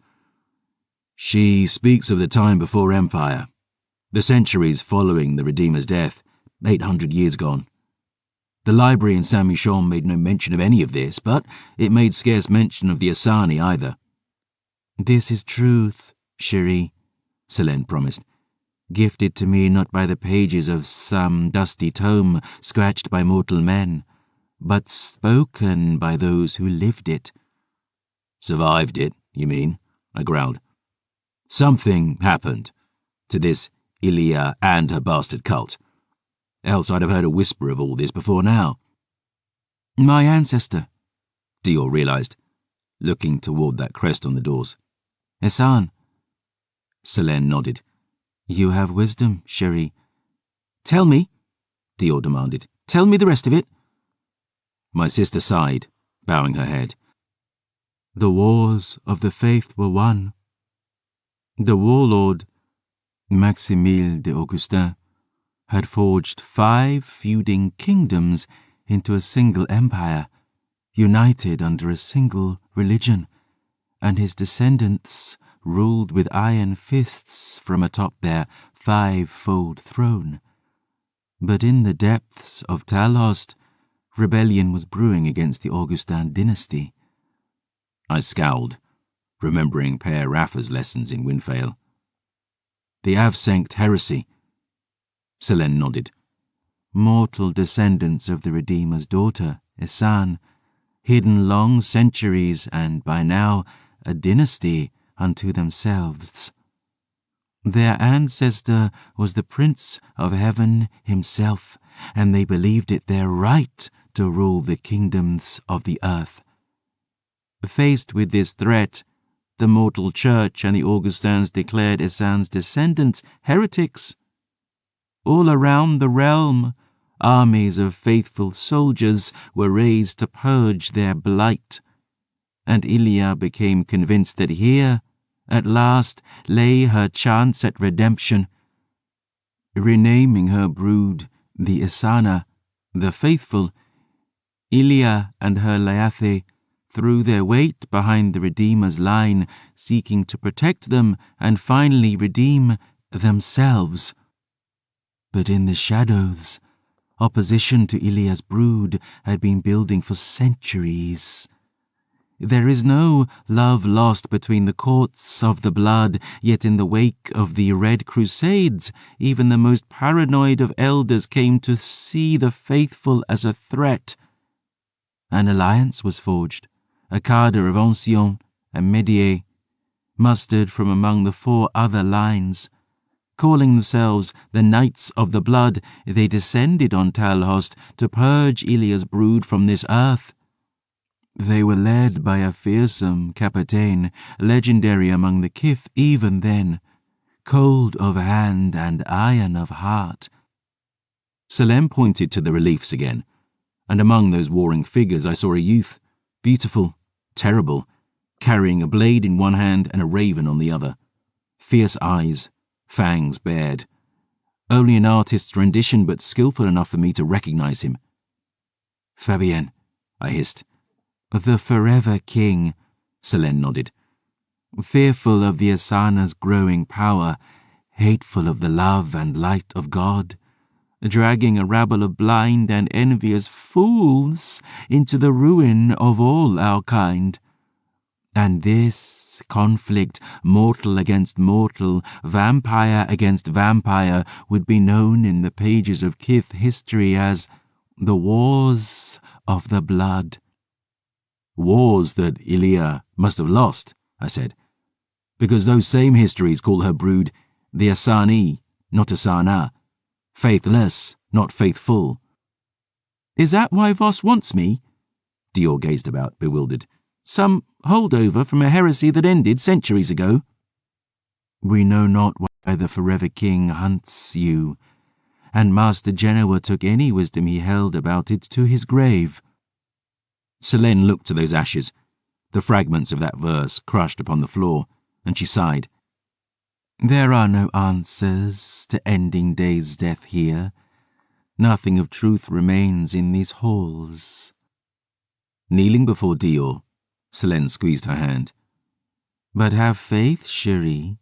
She speaks of the time before Empire, the centuries following the Redeemer's death, 800 years gone. The library in Saint-Michon made no mention of any of this, but it made scarce mention of the Asani either. This is truth, chérie, Selene promised, gifted to me not by the pages of some dusty tome scratched by mortal men, but spoken by those who lived it. Survived it, you mean? I growled. Something happened to this Ilia and her bastard cult. Else I'd have heard a whisper of all this before now. My ancestor, Dior realized, looking toward that crest on the doors. Esan. Selene nodded. You have wisdom, chérie. Tell me, Dior demanded. Tell me the rest of it. My sister sighed, bowing her head. The wars of the faith were won. The warlord, Maximile de Augustin, had forged 5 feuding kingdoms into a single empire, united under a single religion, and his descendants ruled with iron fists from atop their 5-fold throne. But in the depths of Talhost, rebellion was brewing against the Augustin dynasty. I scowled, remembering Père Raffa's lessons in Windvale. The Avsenkt heresy. Selene nodded. Mortal descendants of the Redeemer's daughter, Esan, hidden long centuries and by now a dynasty unto themselves. Their ancestor was the Prince of Heaven himself, and they believed it their right to rule the kingdoms of the earth. Faced with this threat, the mortal church and the Augustins declared Esan's descendants heretics. All around the realm, armies of faithful soldiers were raised to purge their blight, and Ilia became convinced that here, at last, lay her chance at redemption. Renaming her brood the Esana, the faithful, Ilia and her Leathi threw their weight behind the Redeemer's line, seeking to protect them and finally redeem themselves. But in the shadows, opposition to Ilia's brood had been building for centuries. There is no love lost between the courts of the blood, yet in the wake of the Red Crusades, even the most paranoid of elders came to see the faithful as a threat. An alliance was forged, a cadre of anciens and médiés, mustered from among the 4 other lines. Calling themselves the Knights of the Blood, they descended on Talhost to purge Ilia's brood from this earth. They were led by a fearsome Capitaine, legendary among the kith even then, cold of hand and iron of heart. Selene pointed to the reliefs again, and among those warring figures I saw a youth, beautiful, terrible, carrying a blade in one hand and a raven on the other. Fierce eyes, fangs bared. Only an artist's rendition, but skillful enough for me to recognize him. "Fabienne," I hissed. "The Forever King," Selene nodded. "Fearful of the Asana's growing power, hateful of the love and light of God, dragging a rabble of blind and envious fools into the ruin of all our kind. And this conflict, mortal against mortal, vampire against vampire, would be known in the pages of Kith history as the Wars of the Blood." "Wars that Ilia must have lost," I said, "because those same histories call her brood the Asani, not Asana, faithless, not faithful." "Is that why Voss wants me?" Dior gazed about, bewildered. "Some holdover from a heresy that ended centuries ago?" "We know not why the Forever King hunts you, and Master Genoa took any wisdom he held about it to his grave." Selene looked to those ashes, the fragments of that verse crushed upon the floor, and she sighed. "There are no answers to ending day's death here. Nothing of truth remains in these halls." Kneeling before Dior, Selene squeezed her hand. "But have faith, Cherie.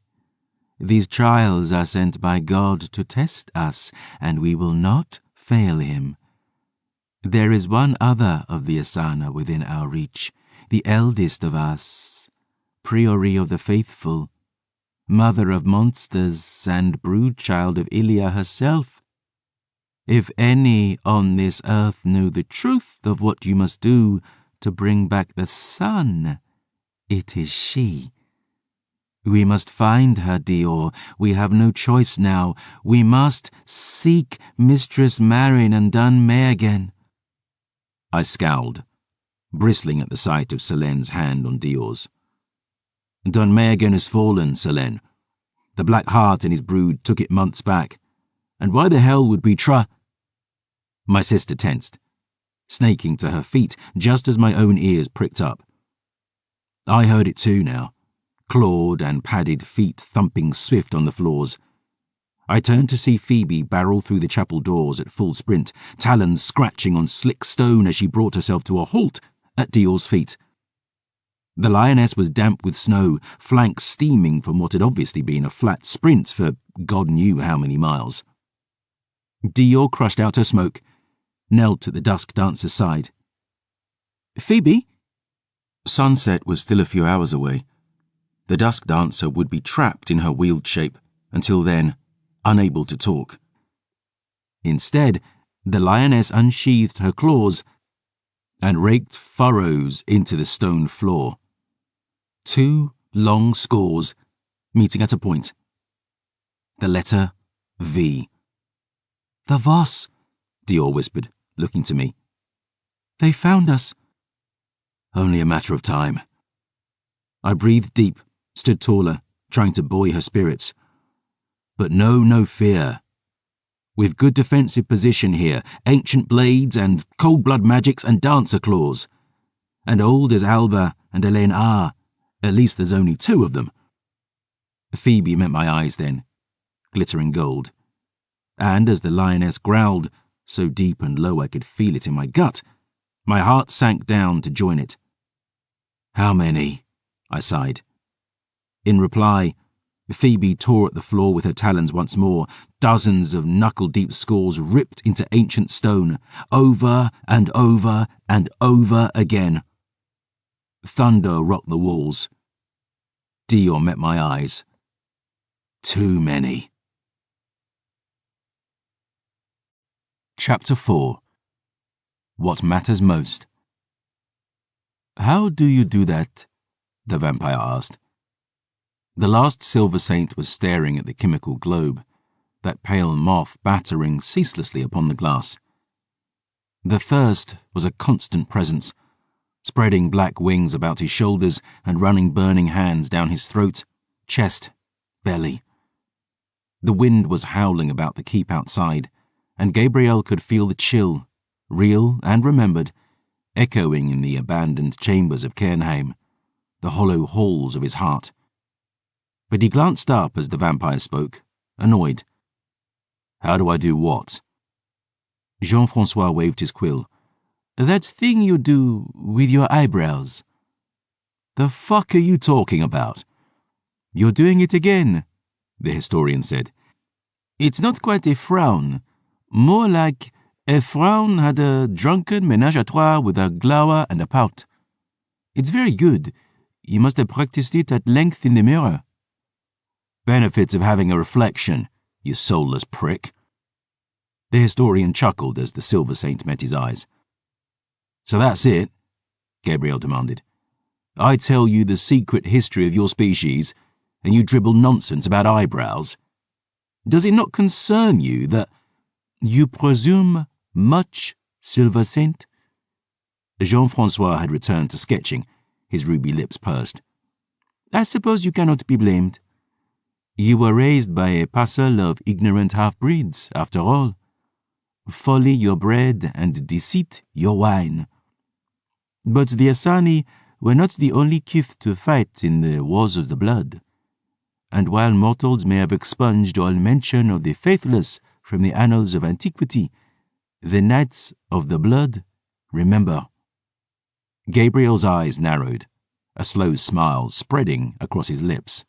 These trials are sent by God to test us, and we will not fail him. There is one other of the Asana within our reach, the eldest of us, Priori of the Faithful, mother of monsters and brood-child of Ilia herself. If any on this earth know the truth of what you must do to bring back the sun, it is she. We must find her, Dior. We have no choice now. We must seek Mistress Marin and Dunmay again." I scowled, bristling at the sight of Selene's hand on Dior's. "Dunmagan has fallen, Selene. The Black Heart and his brood took it months back. And why the hell would we try—" My sister tensed, snaking to her feet just as my own ears pricked up. I heard it too now, clawed and padded feet thumping swift on the floors. I turned to see Phoebe barrel through the chapel doors at full sprint, talons scratching on slick stone as she brought herself to a halt at Dior's feet. The lioness was damp with snow, flanks steaming from what had obviously been a flat sprint for God knew how many miles. Dior crushed out her smoke, knelt at the dusk dancer's side. "Phoebe?" Sunset was still a few hours away. The dusk dancer would be trapped in her wheeled shape, until then, unable to talk. Instead, the lioness unsheathed her claws and raked furrows into the stone floor. 2 long scores, meeting at a point. The letter V. "The Voss," Dior whispered, looking to me. "They found us." "Only a matter of time." I breathed deep, stood taller, trying to buoy her spirits. "But no fear. We've good defensive position here, ancient blades and cold blood magics and dancer claws. And old as Alba and Elaine are, at least there's only 2 of them." Phoebe met my eyes then, glittering gold. And as the lioness growled, so deep and low I could feel it in my gut, my heart sank down to join it. "How many?" I sighed. In reply, Phoebe tore at the floor with her talons once more, dozens of knuckle-deep scores ripped into ancient stone, over and over and over again. Thunder rocked the walls. Dior met my eyes. "Too many." Chapter 4. What Matters Most. "How do you do that?" the vampire asked. The last silver saint was staring at the chemical globe, that pale moth battering ceaselessly upon the glass. The thirst was a constant presence, spreading black wings about his shoulders and running burning hands down his throat, chest, belly. The wind was howling about the keep outside, and Gabriel could feel the chill, real and remembered, echoing in the abandoned chambers of Cairnheim, the hollow halls of his heart. But he glanced up as the vampire spoke, annoyed. "How do I do what?" Jean-Francois waved his quill. "That thing you do with your eyebrows." "The fuck are you talking about?" "You're doing it again," the historian said. "It's not quite a frown, more like a frown had a drunken ménage à trois with a glower and a pout. It's very good. You must have practiced it at length in the mirror." "Benefits of having a reflection, you soulless prick." The historian chuckled as the silver saint met his eyes. "So that's it?" Gabriel demanded. "I tell you the secret history of your species, and you dribble nonsense about eyebrows? Does it not concern you that you presume much, silver saint?" Jean-Francois had returned to sketching, his ruby lips pursed. "I suppose you cannot be blamed. You were raised by a parcel of ignorant half-breeds, after all. Folly your bread and deceit your wine. But the Asani were not the only kith to fight in the Wars of the Blood. And while mortals may have expunged all mention of the faithless from the annals of antiquity, the Knights of the Blood remember." Gabriel's eyes narrowed, a slow smile spreading across his lips.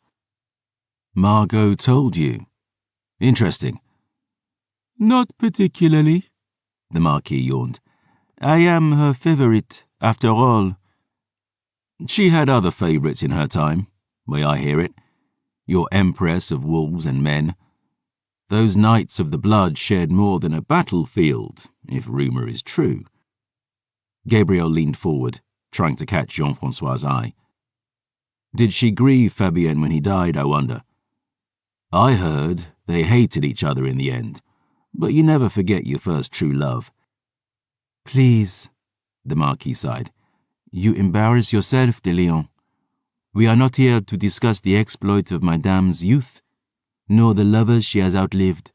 "Margot told you. Interesting." "Not particularly," the Marquis yawned. "I am her favorite, after all." "She had other favorites in her time, way I hear it. Your empress of wolves and men. Those Knights of the Blood shared more than a battlefield, if rumour is true." Gabriel leaned forward, trying to catch Jean-Francois' eye. "Did she grieve Fabienne when he died, I wonder? I heard they hated each other in the end, but you never forget your first true love." "Please," the Marquis sighed. "You embarrass yourself, de Leon. We are not here to discuss the exploit of Madame's youth, nor the lovers she has outlived.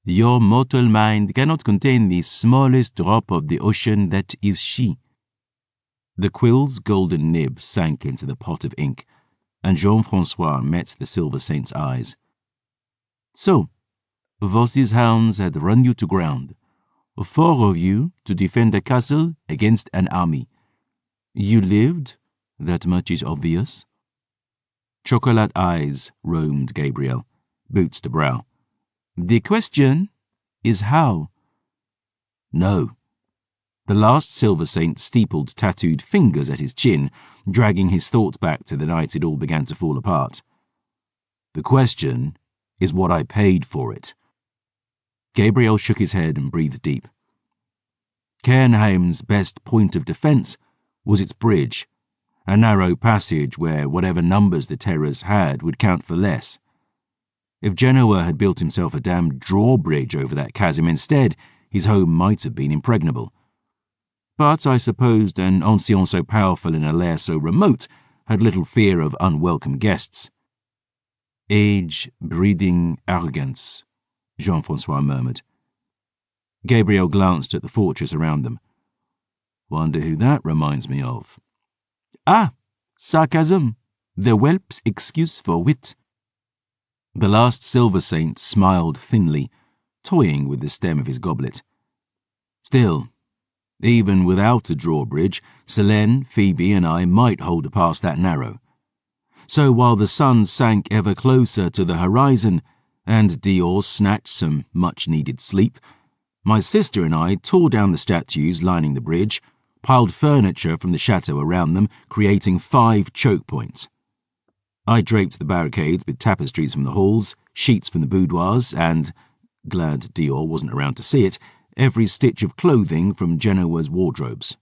Your mortal mind cannot contain the smallest drop of the ocean that is she." The quill's golden nib sank into the pot of ink, and Jean-Francois met the silver saint's eyes. "So, Voss's hounds had run you to ground. 4 of you to defend a castle against an army. You lived, that much is obvious." Chocolate eyes roamed Gabriel, boots to brow. "The question is how?" "No." The last silver saint steepled tattooed fingers at his chin, dragging his thoughts back to the night it all began to fall apart. "The question is what I paid for it." Gabriel shook his head and breathed deep. Cairnheim's best point of defence was its bridge, a narrow passage where whatever numbers the terrors had would count for less. If Genoa had built himself a damned drawbridge over that chasm instead, his home might have been impregnable. But I supposed an ancien so powerful in a lair so remote had little fear of unwelcome guests. "Age breeding arrogance," Jean-Francois murmured. Gabriel glanced at the fortress around them. "Wonder who that reminds me of." "Ah, sarcasm, the whelp's excuse for wit." The last silver saint smiled thinly, toying with the stem of his goblet. "Still, even without a drawbridge, Selene, Phoebe, and I might hold a pass that narrow. So while the sun sank ever closer to the horizon, and Dior snatched some much-needed sleep, my sister and I tore down the statues lining the bridge, piled furniture from the chateau around them, creating 5 choke points. I draped the barricades with tapestries from the halls, sheets from the boudoirs, and, glad Dior wasn't around to see it, every stitch of clothing from Genoa's wardrobes.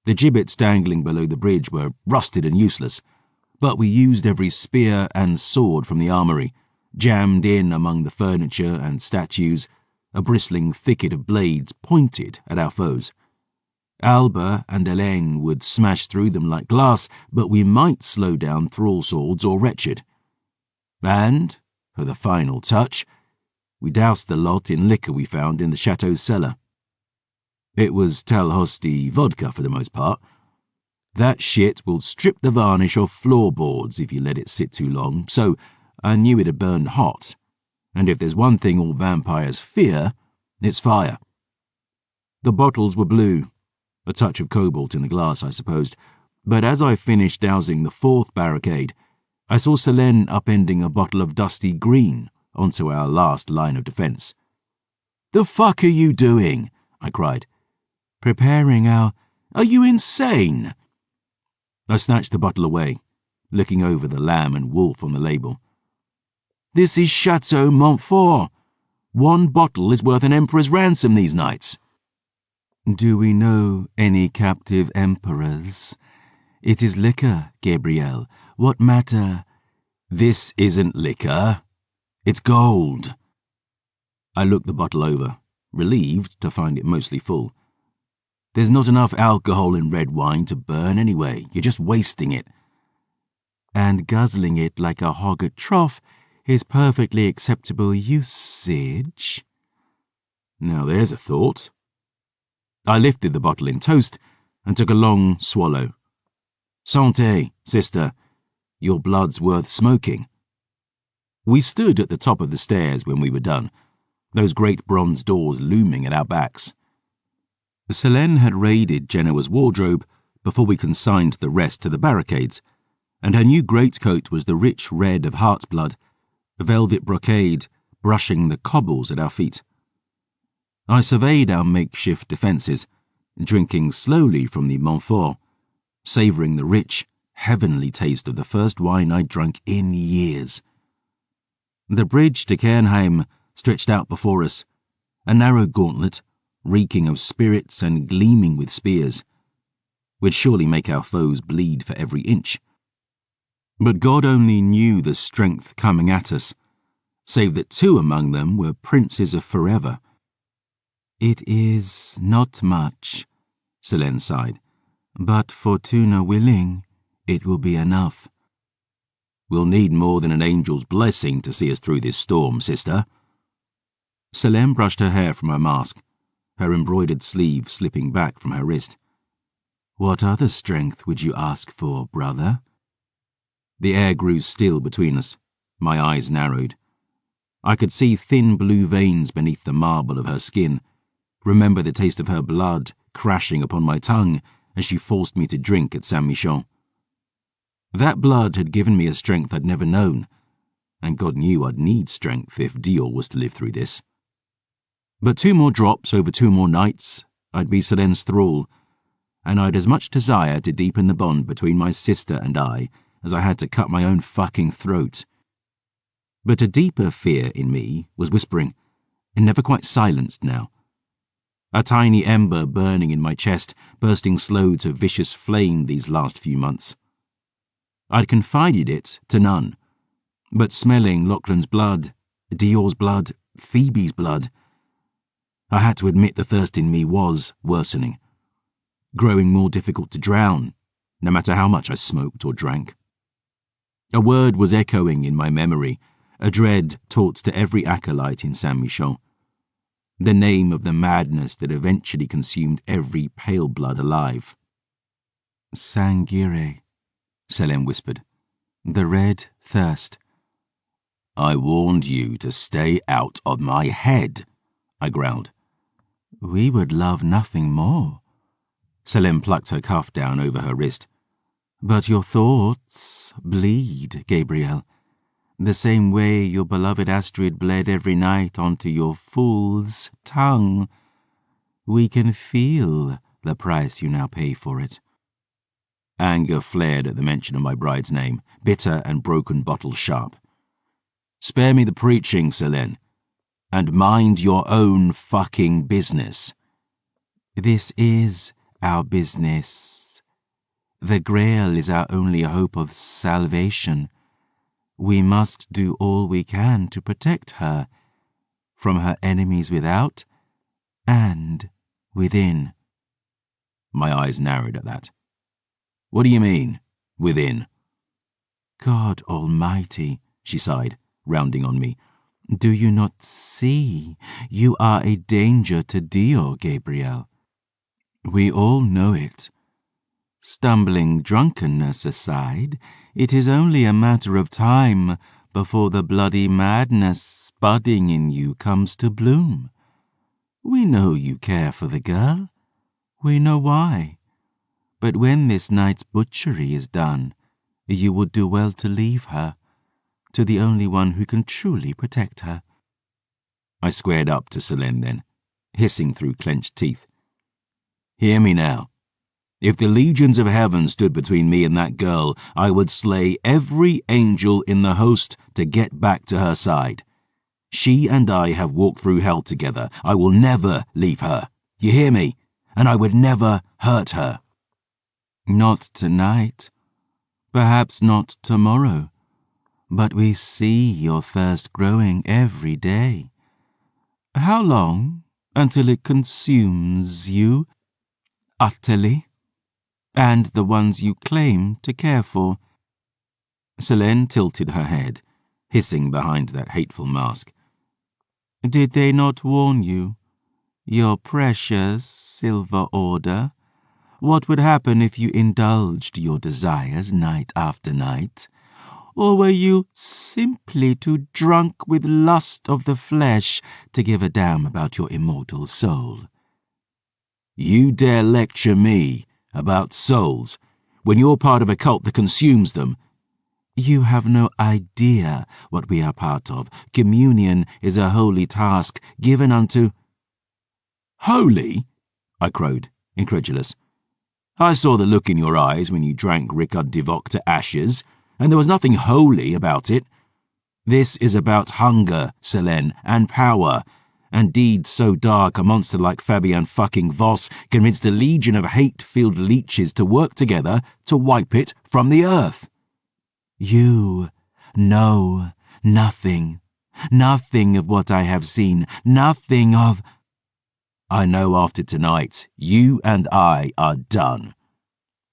The gibbets dangling below the bridge were rusted and useless, but we used every spear and sword from the armory, jammed in among the furniture and statues, a bristling thicket of blades pointed at our foes. Alba and Helene would smash through them like glass, but we might slow down thrall swords or wretched. And, for the final touch, we doused the lot in liquor we found in the chateau's cellar. It was Talhosti vodka for the most part. That shit will strip the varnish off floorboards if you let it sit too long, so I knew it had burned hot, and if there's one thing all vampires fear, it's fire. The bottles were blue, a touch of cobalt in the glass, I supposed, but as I finished dousing the fourth barricade, I saw Selene upending a bottle of dusty green onto our last line of defence. "The fuck are you doing?" I cried. "Preparing our... Are you insane?" I snatched the bottle away, looking over the lamb and wolf on the label. "This is Chateau Montfort. One bottle is worth an emperor's ransom these nights." "Do we know any captive emperors? It is liquor, Gabriel. What matter?" "This isn't liquor. It's gold." I looked the bottle over, relieved to find it mostly full. "There's not enough alcohol in red wine to burn anyway. You're just wasting it." "And guzzling it like a hog at trough is perfectly acceptable usage." Now there's a thought. I lifted the bottle in toast and took a long swallow. "Santé, sister. Your blood's worth smoking." We stood at the top of the stairs when we were done, those great bronze doors looming at our backs. Selene had raided Genoa's wardrobe before we consigned the rest to the barricades, and her new greatcoat was the rich red of heart's blood, velvet brocade brushing the cobbles at our feet. I surveyed our makeshift defences, drinking slowly from the Montfort, savouring the rich, heavenly taste of the first wine I'd drunk in years. The bridge to Cairnheim stretched out before us, a narrow gauntlet, reeking of spirits and gleaming with spears, would surely make our foes bleed for every inch. But God only knew the strength coming at us, save that 2 among them were princes of forever. "It is not much," Selene sighed, "but Fortuna willing, it will be enough." "We'll need more than an angel's blessing to see us through this storm, sister." Selene brushed her hair from her mask, her embroidered sleeve slipping back from her wrist. "What other strength would you ask for, brother?" The air grew still between us. My eyes narrowed. I could see thin blue veins beneath the marble of her skin, remember the taste of her blood crashing upon my tongue as she forced me to drink at Saint-Michel. That blood had given me a strength I'd never known, and God knew I'd need strength if Dior was to live through this. But 2 more drops over 2 more nights, I'd be Selene's thrall, and I'd as much desire to deepen the bond between my sister and I as I had to cut my own fucking throat. But a deeper fear in me was whispering, and never quite silenced now. A tiny ember burning in my chest, bursting slow to vicious flame these last few months. I'd confided it to none, but smelling Lachlan's blood, Dior's blood, Phoebe's blood, I had to admit the thirst in me was worsening, growing more difficult to drown, no matter how much I smoked or drank. A word was echoing in my memory, a dread taught to every acolyte in Saint-Michel. The name of the madness that eventually consumed every pale blood alive. "Sanguire," Selene whispered. "The red thirst." "I warned you to stay out of my head," I growled. "We would love nothing more." Selene plucked her cuff down over her wrist. "But your thoughts bleed, Gabriel, the same way your beloved Astrid bled every night onto your fool's tongue. We can feel the price you now pay for it." Anger flared at the mention of my bride's name, bitter and broken bottle sharp. "Spare me the preaching, Selene, and mind your own fucking business." "This is our business. The Grail is our only hope of salvation. We must do all we can to protect her from her enemies without and within." My eyes narrowed at that. "What do you mean, within?" "God Almighty," she sighed, rounding on me. "Do you not see? You are a danger to Dio, Gabriel. We all know it. Stumbling drunkenness aside, it is only a matter of time before the bloody madness budding in you comes to bloom. We know you care for the girl. We know why. But when this night's butchery is done, you would do well to leave her to the only one who can truly protect her." I squared up to Selene then, hissing through clenched teeth. "Hear me now. If the legions of heaven stood between me and that girl, I would slay every angel in the host to get back to her side. She and I have walked through hell together. I will never leave her. You hear me? And I would never hurt her." "Not tonight. Perhaps not tomorrow. But we see your thirst growing every day. How long until it consumes you utterly, and the ones you claim to care for?" Selene tilted her head, hissing behind that hateful mask. "Did they not warn you, your precious Silver Order, what would happen if you indulged your desires night after night? Or were you simply too drunk with lust of the flesh to give a damn about your immortal soul?" "You dare lecture me about souls when you're part of a cult that consumes them?" "You have no idea what we are part of. Communion is a holy task given unto—" "Holy?" I crowed, incredulous. "I saw the look in your eyes when you drank Rickard Divok to ashes, and there was nothing holy about it. This is about hunger, Selene, and power, and deeds so dark a monster like Fabian fucking Voss convinced a legion of hate-filled leeches to work together to wipe it from the earth." "You know nothing. Nothing of what I have seen. Nothing of—" "I know after tonight, you and I are done.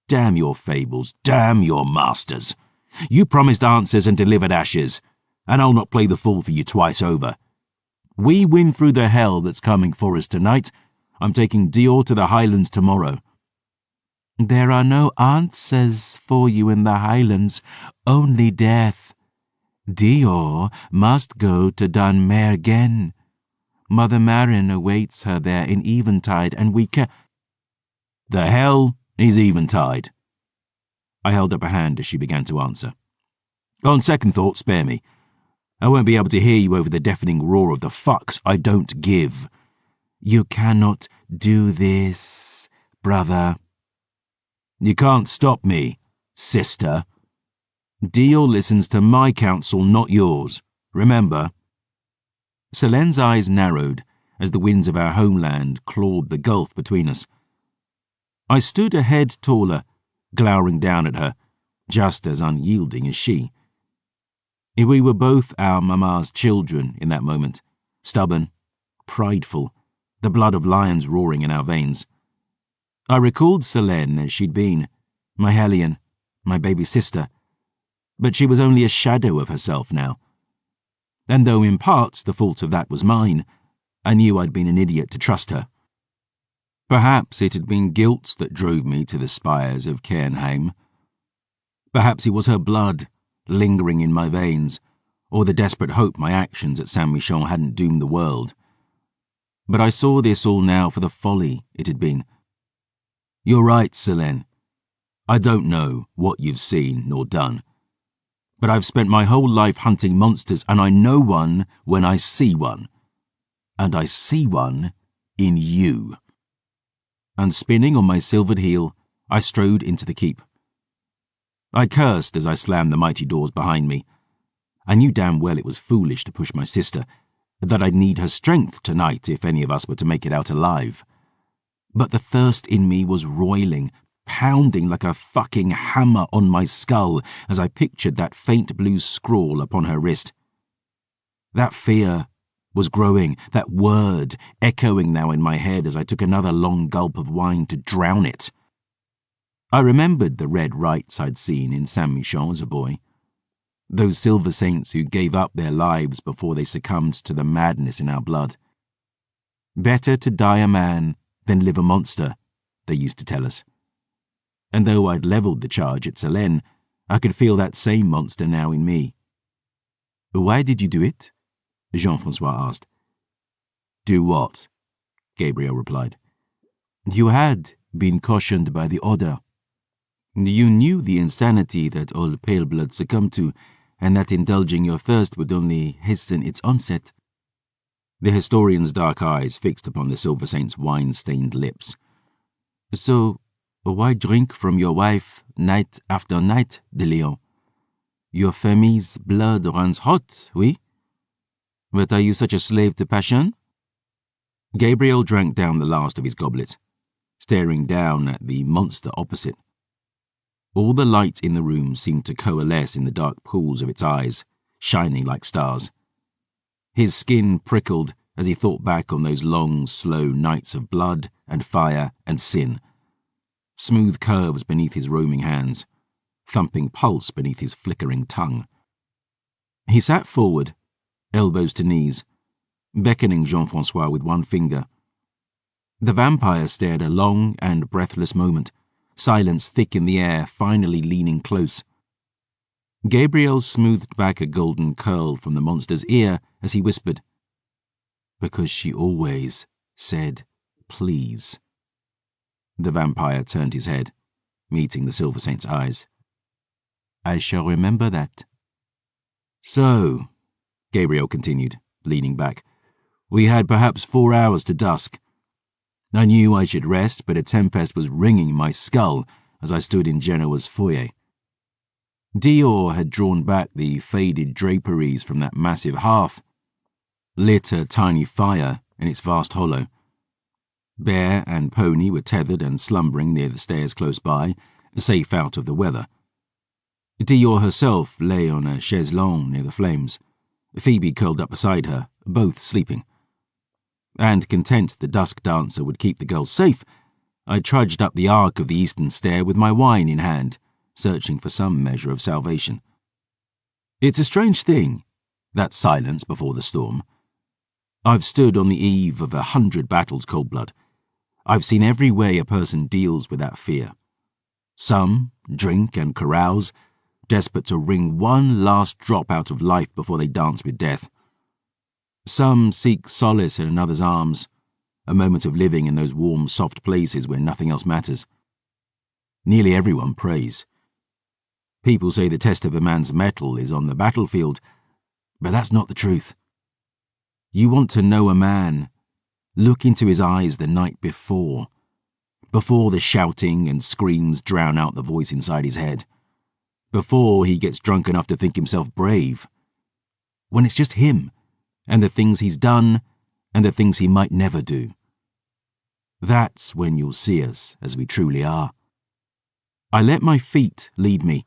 Damn your fables, damn your masters. You promised answers and delivered ashes, and I'll not play the fool for you twice over. We win through the hell that's coming for us tonight. I'm taking Dior to the Highlands tomorrow." "There are no answers for you in the Highlands, only death. Dior must go to Dunmergen. Mother Marin awaits her there in eventide, and we can—" "The hell is eventide?" I held up a hand as she began to answer. "On second thought, spare me. I won't be able to hear you over the deafening roar of the fucks I don't give." "You cannot do this, brother." "You can't stop me, sister. Dior listens to my counsel, not yours. Remember." Selene's eyes narrowed as the winds of our homeland clawed the gulf between us. I stood a head taller, glowering down at her, just as unyielding as she. We were both our mama's children in that moment, stubborn, prideful, the blood of lions roaring in our veins. I recalled Selene as she'd been, my Hellion, my baby sister, but she was only a shadow of herself now. And though in parts the fault of that was mine, I knew I'd been an idiot to trust her. Perhaps it had been guilt that drove me to the spires of Cairnheim. Perhaps it was her blood lingering in my veins, or the desperate hope my actions at Saint-Michel hadn't doomed the world. But I saw this all now for the folly it had been. "You're right, Selene. I don't know what you've seen nor done, but I've spent my whole life hunting monsters, and I know one when I see one. And I see one in you." And spinning on my silvered heel, I strode into the keep. I cursed as I slammed the mighty doors behind me. I knew damn well it was foolish to push my sister, that I'd need her strength tonight if any of us were to make it out alive. But the thirst in me was roiling, pounding like a fucking hammer on my skull as I pictured that faint blue scrawl upon her wrist. That fear was growing, that word echoing now in my head as I took another long gulp of wine to drown it. I remembered the red rites I'd seen in Saint-Michel as a boy. Those silver saints who gave up their lives before they succumbed to the madness in our blood. Better to die a man than live a monster, they used to tell us. And though I'd levelled the charge at Selene, I could feel that same monster now in me. "Why did you do it?" Jean-Francois asked. "Do what?" Gabriel replied. "You had been cautioned by the Order. You knew the insanity that all pale blood succumbed to, and that indulging your thirst would only hasten its onset." The historian's dark eyes fixed upon the Silver Saint's wine-stained lips. "So, why drink from your wife night after night, de Leon? Your family's blood runs hot, oui? But are you such a slave to passion?" Gabriel drank down the last of his goblet, staring down at the monster opposite. All the light in the room seemed to coalesce in the dark pools of its eyes, shining like stars. His skin prickled as he thought back on those long, slow nights of blood and fire and sin. Smooth curves beneath his roaming hands, thumping pulse beneath his flickering tongue. He sat forward, elbows to knees, beckoning Jean-Francois with one finger. The vampire stared a long and breathless moment, silence thick in the air, finally leaning close. Gabriel smoothed back a golden curl from the monster's ear as he whispered, "Because she always said, please." The vampire turned his head, meeting the Silver Saint's eyes. "I shall remember that." "So," Gabriel continued, leaning back, "we had perhaps 4 hours to dusk. I knew I should rest, but a tempest was ringing my skull as I stood in Genoa's foyer. Dior had drawn back the faded draperies from that massive hearth, lit a tiny fire in its vast hollow. Bear and pony were tethered and slumbering near the stairs close by, safe out of the weather. Dior herself lay on a chaise longue near the flames, Phoebe curled up beside her, both sleeping. And content the dusk dancer would keep the girls safe, I trudged up the arc of the eastern stair with my wine in hand, searching for some measure of salvation. It's a strange thing, that silence before the storm. I've stood on the eve of 100 battles cold-blood. I've seen every way a person deals with that fear. Some drink and carouse, desperate to wring one last drop out of life before they dance with death. Some seek solace in another's arms, a moment of living in those warm, soft places where nothing else matters. Nearly everyone prays. People say the test of a man's mettle is on the battlefield, but that's not the truth. You want to know a man, look into his eyes the night before the shouting and screams drown out the voice inside his head, before he gets drunk enough to think himself brave, when it's just him and the things he's done and the things he might never do. That's when you'll see us as we truly are. I let my feet lead me,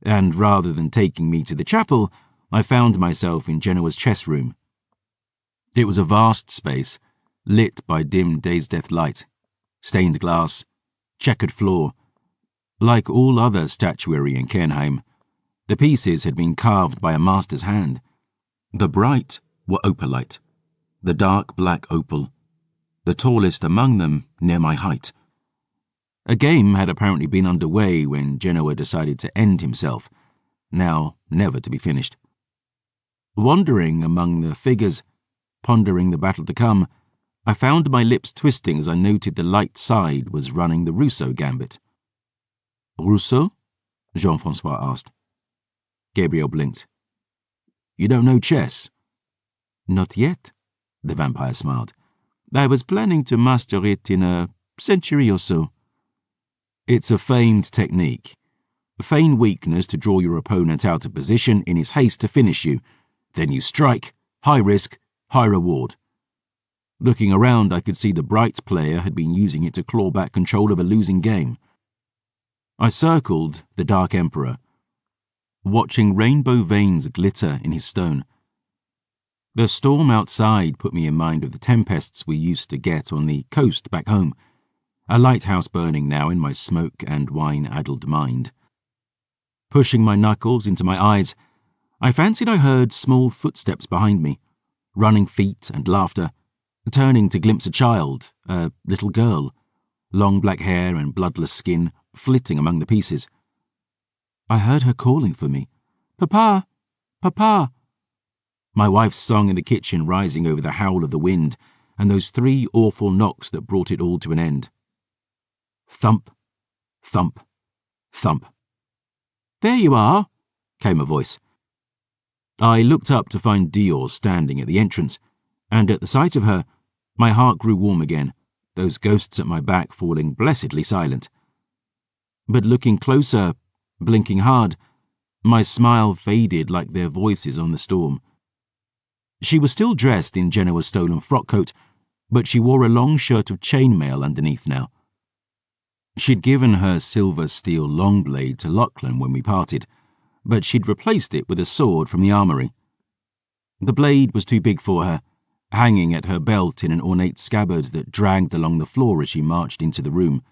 and rather than taking me to the chapel, I found myself in Genoa's chess room. It was a vast space, lit by dim day's death light, stained glass, checkered floor. Like all other statuary in Kernheim, the pieces had been carved by a master's hand. The bright were opalite, the dark black opal, the tallest among them near my height. A game had apparently been underway when Genoa decided to end himself, now never to be finished. Wandering among the figures, pondering the battle to come, I found my lips twisting as I noted the light side was running the Rousseau gambit. "Rousseau?" Jean-Francois asked. Gabriel blinked. "You don't know chess?" "Not yet," the vampire smiled. "I was planning to master it in a century or so." "It's a feigned technique. Feign weakness to draw your opponent out of position in his haste to finish you. Then you strike, high risk, high reward." Looking around, I could see the bright player had been using it to claw back control of a losing game. I circled the Dark Emperor, watching rainbow veins glitter in his stone. The storm outside put me in mind of the tempests we used to get on the coast back home, a lighthouse burning now in my smoke and wine-addled mind. Pushing my knuckles into my eyes, I fancied I heard small footsteps behind me, running feet and laughter, turning to glimpse a child, a little girl, long black hair and bloodless skin flitting among the pieces. I heard her calling for me. "Papa! Papa!" My wife's song in the kitchen rising over the howl of the wind and those 3 awful knocks that brought it all to an end. Thump, thump, thump. "There you are," came a voice. I looked up to find Dior standing at the entrance, and at the sight of her, my heart grew warm again, those ghosts at my back falling blessedly silent. But looking closer, blinking hard, my smile faded like their voices on the storm. She was still dressed in Genoa's stolen frock coat, but she wore a long shirt of chainmail underneath now. She'd given her silver steel long blade to Lachlan when we parted, but she'd replaced it with a sword from the armory. The blade was too big for her, hanging at her belt in an ornate scabbard that dragged along the floor as she marched into the room.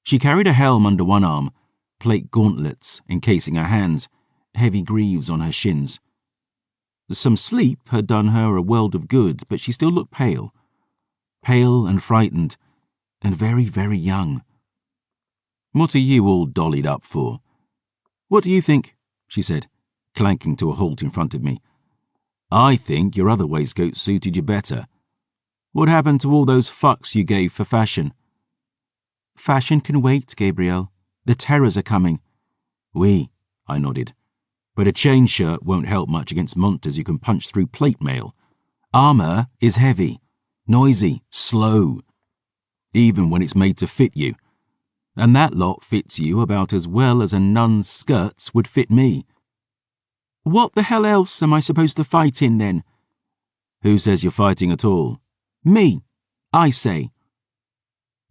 She carried a helm under one arm, plate gauntlets encasing her hands, heavy greaves on her shins. Some sleep had done her a world of good, but she still looked pale and frightened, and very, very young. "What are you all dollied up for?" "What do you think?" she said, clanking to a halt in front of me. "I think your other waistcoat suited you better. What happened to all those fucks you gave for fashion?" "Fashion can wait, Gabriel. The terrors are coming." "Oui," I nodded. "But a chain shirt won't help much against monsters who can punch through plate mail. Armour is heavy, noisy, slow, even when it's made to fit you. And that lot fits you about as well as a nun's skirts would fit me." "What the hell else am I supposed to fight in, then?" "Who says you're fighting at all?" "Me, I say."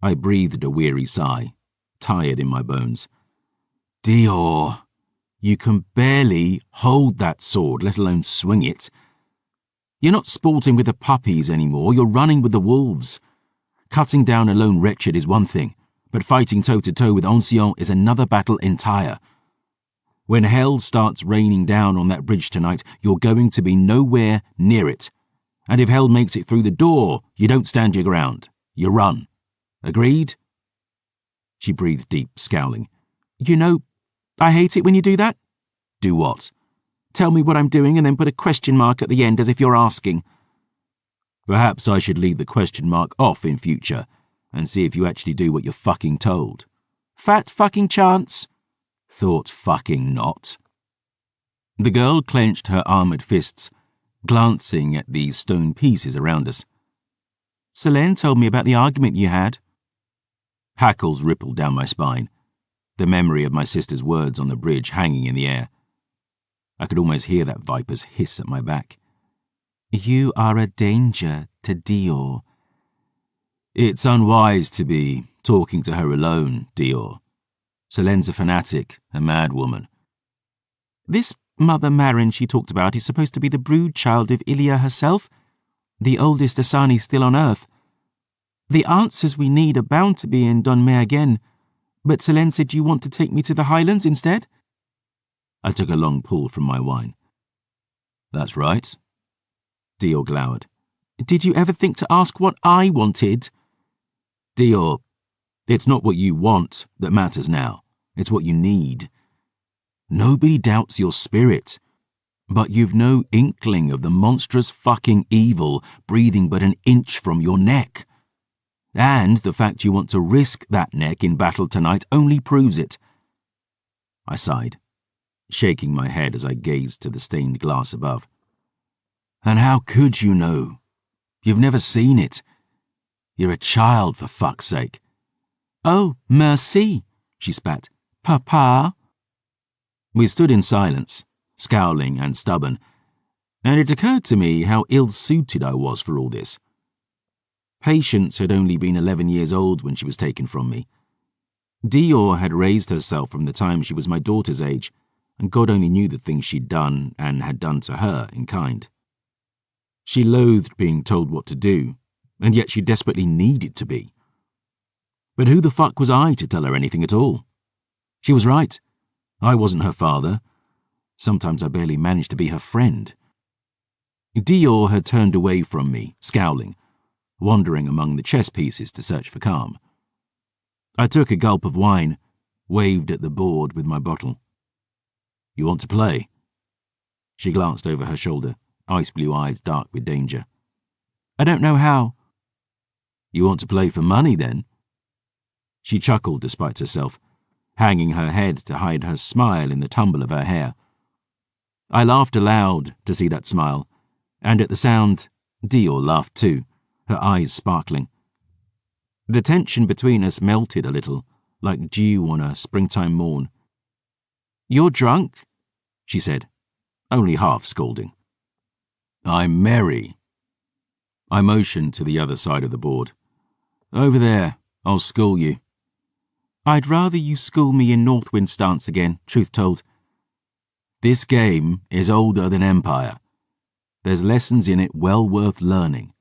I breathed a weary sigh, tired in my bones. "Dior, you can barely hold that sword, let alone swing it. You're not sporting with the puppies anymore, you're running with the wolves. Cutting down a lone wretched is one thing, but fighting toe-to-toe with Ancien is another battle entire. When hell starts raining down on that bridge tonight, you're going to be nowhere near it. And if hell makes it through the door, you don't stand your ground. You run. Agreed?" She breathed deep, scowling. "You know, I hate it when you do that." "Do what?" "Tell me what I'm doing and then put a question mark at the end as if you're asking." "Perhaps I should leave the question mark off in future and see if you actually do what you're fucking told." "Fat fucking chance." "Thought fucking not." The girl clenched her armoured fists, glancing at the stone pieces around us. "Selene told me about the argument you had." Hackles rippled down my spine, the memory of my sister's words on the bridge hanging in the air. I could almost hear that viper's hiss at my back. "You are a danger to Dior." "It's unwise to be talking to her alone, Dior. Selene's a fanatic, a mad woman." "This Mother Marin she talked about is supposed to be the brood child of Ilia herself, the oldest Asani still on Earth. The answers we need are bound to be in Don again, but Selene said you want to take me to the Highlands instead?" I took a long pull from my wine. "That's right." Dior glowered. "Did you ever think to ask what I wanted?" "Dior, it's not what you want that matters now. It's what you need. Nobody doubts your spirit, but you've no inkling of the monstrous fucking evil breathing but an inch from your neck. And the fact you want to risk that neck in battle tonight only proves it." I sighed, shaking my head as I gazed to the stained glass above. "And how could you know? You've never seen it. You're a child, for fuck's sake." "Oh, merci," she spat. "Papa." We stood in silence, scowling and stubborn, and it occurred to me how ill-suited I was for all this. Patience had only been 11 years old when she was taken from me. Dior had raised herself from the time she was my daughter's age, and God only knew the things she'd done and had done to her in kind. She loathed being told what to do, and yet she desperately needed to be. But who the fuck was I to tell her anything at all? She was right. I wasn't her father. Sometimes I barely managed to be her friend. Dior had turned away from me, scowling, wandering among the chess pieces to search for calm. I took a gulp of wine, waved at the board with my bottle. You want to play? She glanced over her shoulder, ice blue eyes dark with danger. I don't know how. You want to play for money, then? She chuckled despite herself, hanging her head to hide her smile in the tumble of her hair. I laughed aloud to see that smile, and at the sound, Dior laughed too, her eyes sparkling. The tension between us melted a little, like dew on a springtime morn. You're drunk, she said, only half scolding. I'm merry. I motioned to the other side of the board. Over there, I'll school you. I'd rather you school me in Northwind stance again, truth told. This game is older than Empire. There's lessons in it well worth learning.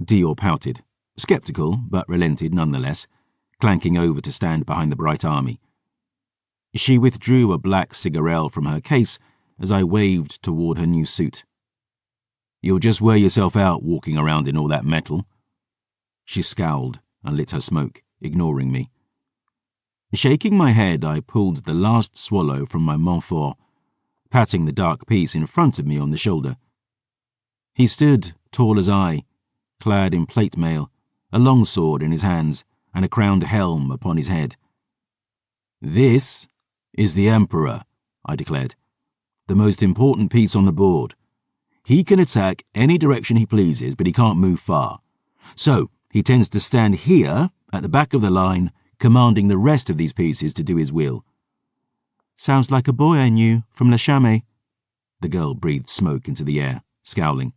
Dior pouted, sceptical but relented nonetheless, clanking over to stand behind the bright army. She withdrew a black cigarette from her case as I waved toward her new suit. You'll just wear yourself out walking around in all that metal. She scowled and lit her smoke, ignoring me. Shaking my head, I pulled the last swallow from my Montfort, patting the dark piece in front of me on the shoulder. He stood, tall as I, clad in plate mail, a long sword in his hands, and a crowned helm upon his head. This is the Emperor, I declared, the most important piece on the board. He can attack any direction he pleases, but he can't move far. So, he tends to stand here, at the back of the line, commanding the rest of these pieces to do his will. Sounds like a boy I knew from La Chamée. The girl breathed smoke into the air, scowling.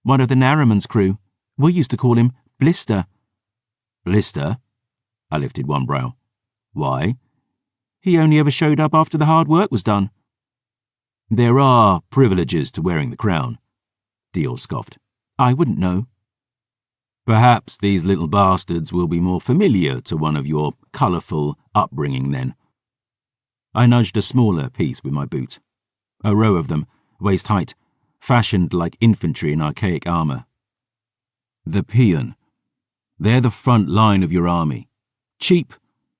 One of the Narrowman's crew. We used to call him Blister. Blister? I lifted one brow. Why? He only ever showed up after the hard work was done. There are privileges to wearing the crown, Dior scoffed. I wouldn't know. Perhaps these little bastards will be more familiar to one of your colourful upbringing then. I nudged a smaller piece with my boot. A row of them, waist height, fashioned like infantry in archaic armour. The peon. They're the front line of your army. Cheap,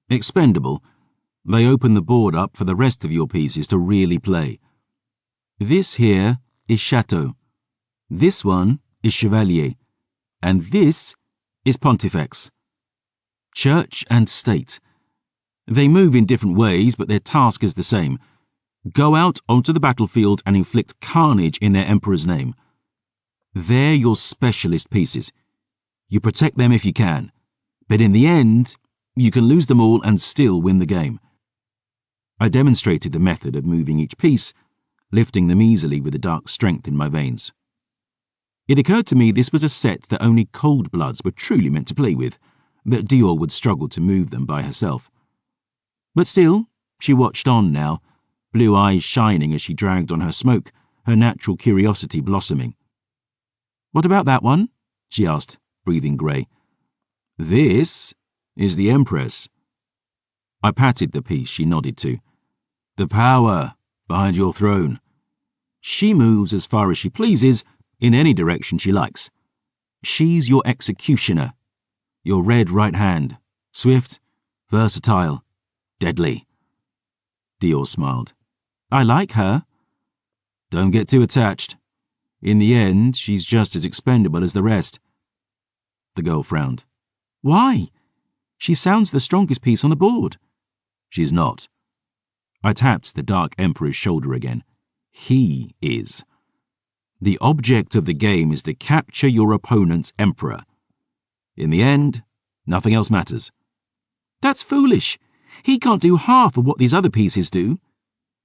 expendable. They open the board up for the rest of your pieces to really play. This here is Chateau. This one is Chevalier. And this is Pontifex. Church and state. They move in different ways, but their task is the same. Go out onto the battlefield and inflict carnage in their emperor's name. They're your specialist pieces. You protect them if you can, but in the end, you can lose them all and still win the game. I demonstrated the method of moving each piece, lifting them easily with the dark strength in my veins. It occurred to me this was a set that only cold bloods were truly meant to play with, that Dior would struggle to move them by herself. But still, she watched on now, blue eyes shining as she dragged on her smoke, her natural curiosity blossoming. What about that one? She asked, breathing grey. This is the Empress. I patted the piece she nodded to. The power behind your throne. She moves as far as she pleases, in any direction she likes. She's your executioner, your red right hand, swift, versatile, deadly. Dior smiled. I like her. Don't get too attached. In the end, she's just as expendable as the rest. The girl frowned. Why? She sounds the strongest piece on the board. She's not. I tapped the Dark Emperor's shoulder again. He is. The object of the game is to capture your opponent's emperor. In the end, nothing else matters. That's foolish. He can't do half of what these other pieces do.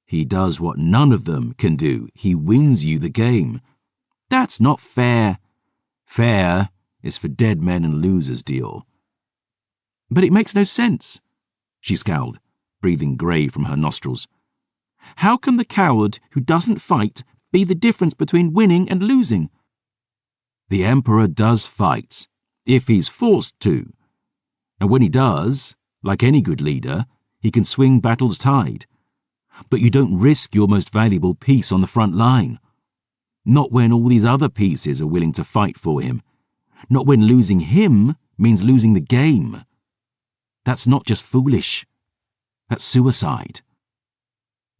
He does what none of them can do. He wins you the game. That's not fair. Fair is for dead men and losers, Dior. But it makes no sense. she scowled, breathing grey from her nostrils. How can the coward who doesn't fight be the difference between winning and losing? The Emperor does fight, if he's forced to. And when he does, like any good leader, he can swing battle's tide. But you don't risk your most valuable piece on the front line. Not when all these other pieces are willing to fight for him. Not when losing him means losing the game. That's not just foolish. That's suicide.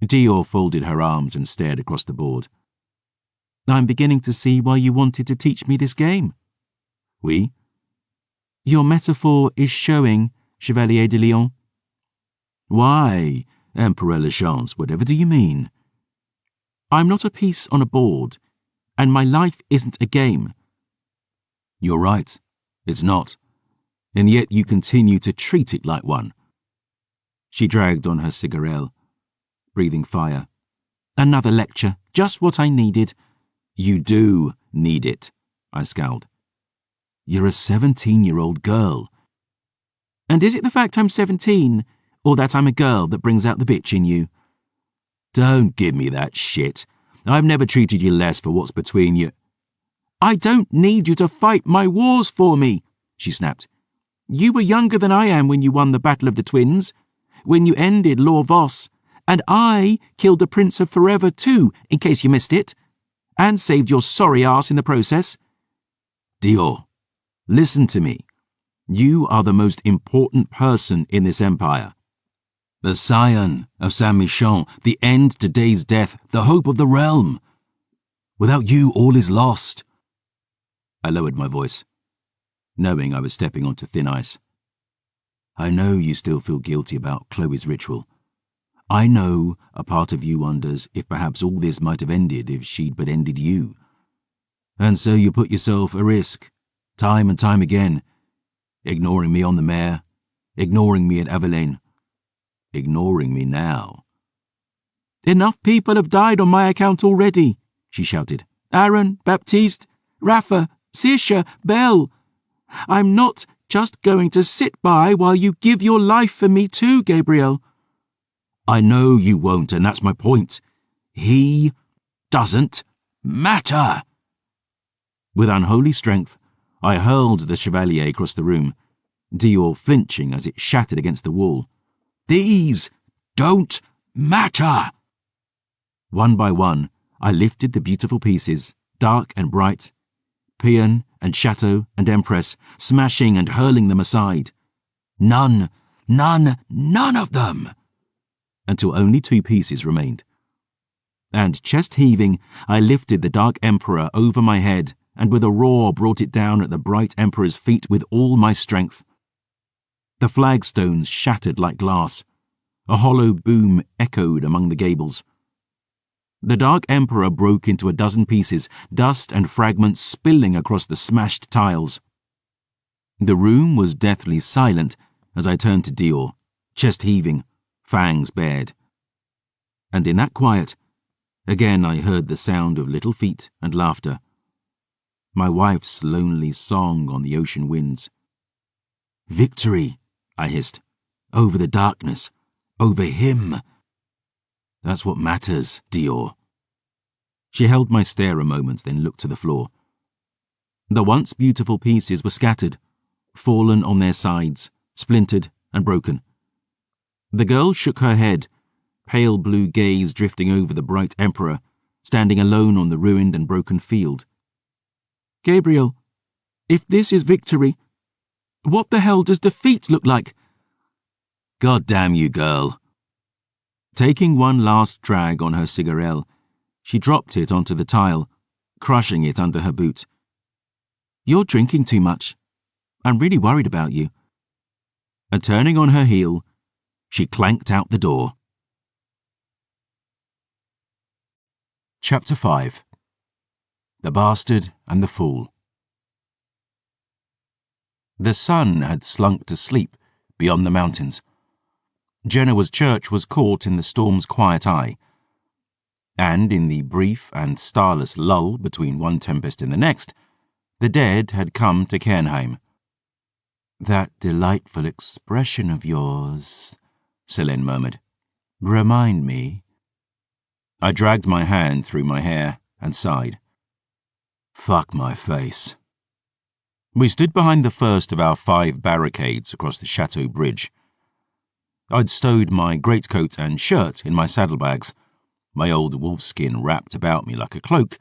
Dior folded her arms and stared across the board. I'm beginning to see why you wanted to teach me this game. Oui? Your metaphor is showing, Chevalier de Lyon. Why, Emperor Lachance, whatever do you mean? I'm not a piece on a board, and my life isn't a game. You're right, it's not, and yet you continue to treat it like one. She dragged on her cigarette, breathing fire. Another lecture, just what I needed. You do need it, I scowled. You're a 17-year-old girl. And is it the fact I'm 17, or that I'm a girl that brings out the bitch in you? Don't give me that shit. I've never treated you less for what's between you. I don't need you to fight my wars for me, she snapped. You were younger than I am when you won the Battle of the Twins, when you ended Lord Voss, and I killed the Prince of Forever too, in case you missed it, and saved your sorry ass in the process. Dior, listen to me. You are the most important person in this empire. The scion of Saint-Michon, the end to day's death, the hope of the realm. Without you, all is lost. I lowered my voice, knowing I was stepping onto thin ice. I know you still feel guilty about Chloe's ritual. I know a part of you wonders if perhaps all this might have ended if she'd but ended you. And so you put yourself at risk, time and time again, ignoring me on the mare, ignoring me at Avelaine, ignoring me now. Enough people have died on my account already, she shouted. Aaron, Baptiste, Rafa, Saoirse, Belle. I'm not just going to sit by while you give your life for me too, Gabriel. I know you won't, and that's my point. He doesn't matter. With unholy strength, I hurled the Chevalier across the room, Dior flinching as it shattered against the wall. These don't matter. One by one, I lifted the beautiful pieces, dark and bright, Peon and Chateau and Empress, smashing and hurling them aside. None of them! Until only 2 pieces remained. And chest-heaving, I lifted the Dark Emperor over my head and with a roar brought it down at the bright Emperor's feet with all my strength. The flagstones shattered like glass. A hollow boom echoed among the gables. The Dark Emperor broke into a dozen pieces, dust and fragments spilling across the smashed tiles. The room was deathly silent as I turned to Dior, chest heaving, fangs bared. And in that quiet, again I heard the sound of little feet and laughter. My wife's lonely song on the ocean winds. Victory, I hissed, over the darkness, over him. That's what matters, Dior. She held my stare a moment, then looked to the floor. The once beautiful pieces were scattered, fallen on their sides, splintered and broken. The girl shook her head, pale blue gaze drifting over the bright Emperor, standing alone on the ruined and broken field. Gabriel, if this is victory, what the hell does defeat look like? God damn you, girl. Taking one last drag on her cigarette, she dropped it onto the tile, crushing it under her boot. You're drinking too much. I'm really worried about you. And turning on her heel, she clanked out the door. Chapter 5. The Bastard and the Fool. The sun had slunk to sleep beyond the mountains. Genoa's church was caught in the storm's quiet eye, and in the brief and starless lull between one tempest and the next, the dead had come to Cairnheim. That delightful expression of yours, Selene murmured. Remind me. I dragged my hand through my hair and sighed. Fuck my face. We stood behind the first of our 5 barricades across the chateau bridge. I'd stowed my greatcoat and shirt in my saddlebags, my old wolfskin wrapped about me like a cloak,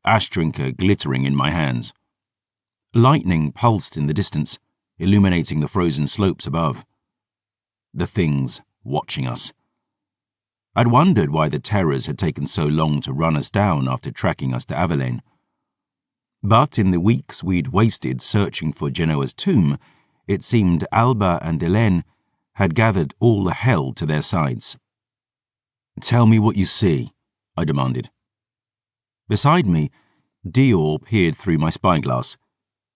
ash drinker glittering in my hands. Lightning pulsed in the distance, illuminating the frozen slopes above. The things watching us. I'd wondered why the terrors had taken so long to run us down after tracking us to Awaken. But in the weeks we'd wasted searching for Genoa's tomb, it seemed Alba and Hélène had gathered all the hell to their sides. Tell me what you see, I demanded. Beside me, Dior peered through my spyglass,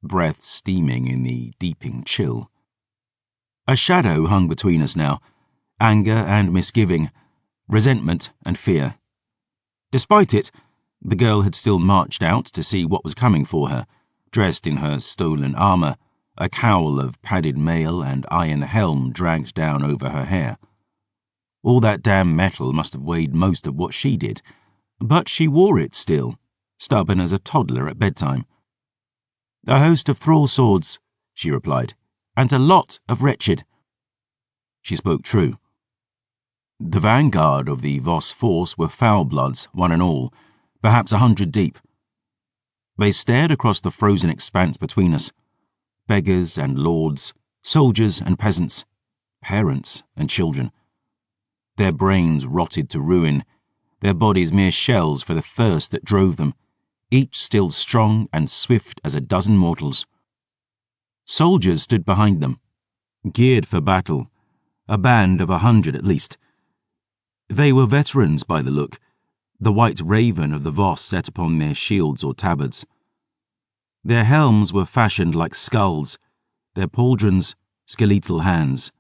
breath steaming in the deeping chill. A shadow hung between us now, anger and misgiving, resentment and fear. Despite it, the girl had still marched out to see what was coming for her, dressed in her stolen armor, a cowl of padded mail and iron helm dragged down over her hair. All that damn metal must have weighed most of what she did, but she wore it still, stubborn as a toddler at bedtime. A host of thrall swords, she replied, and a lot of wretched. She spoke true. The vanguard of the Voss force were foul-bloods, one and all, perhaps 100 deep. They stared across the frozen expanse between us. Beggars and lords, soldiers and peasants, parents and children. Their brains rotted to ruin, their bodies mere shells for the thirst that drove them, each still strong and swift as a dozen mortals. Soldiers stood behind them, geared for battle, a band of 100 at least. They were veterans by the look, the white raven of the Voss set upon their shields or tabards. Their helms were fashioned like skulls, their pauldrons skeletal hands.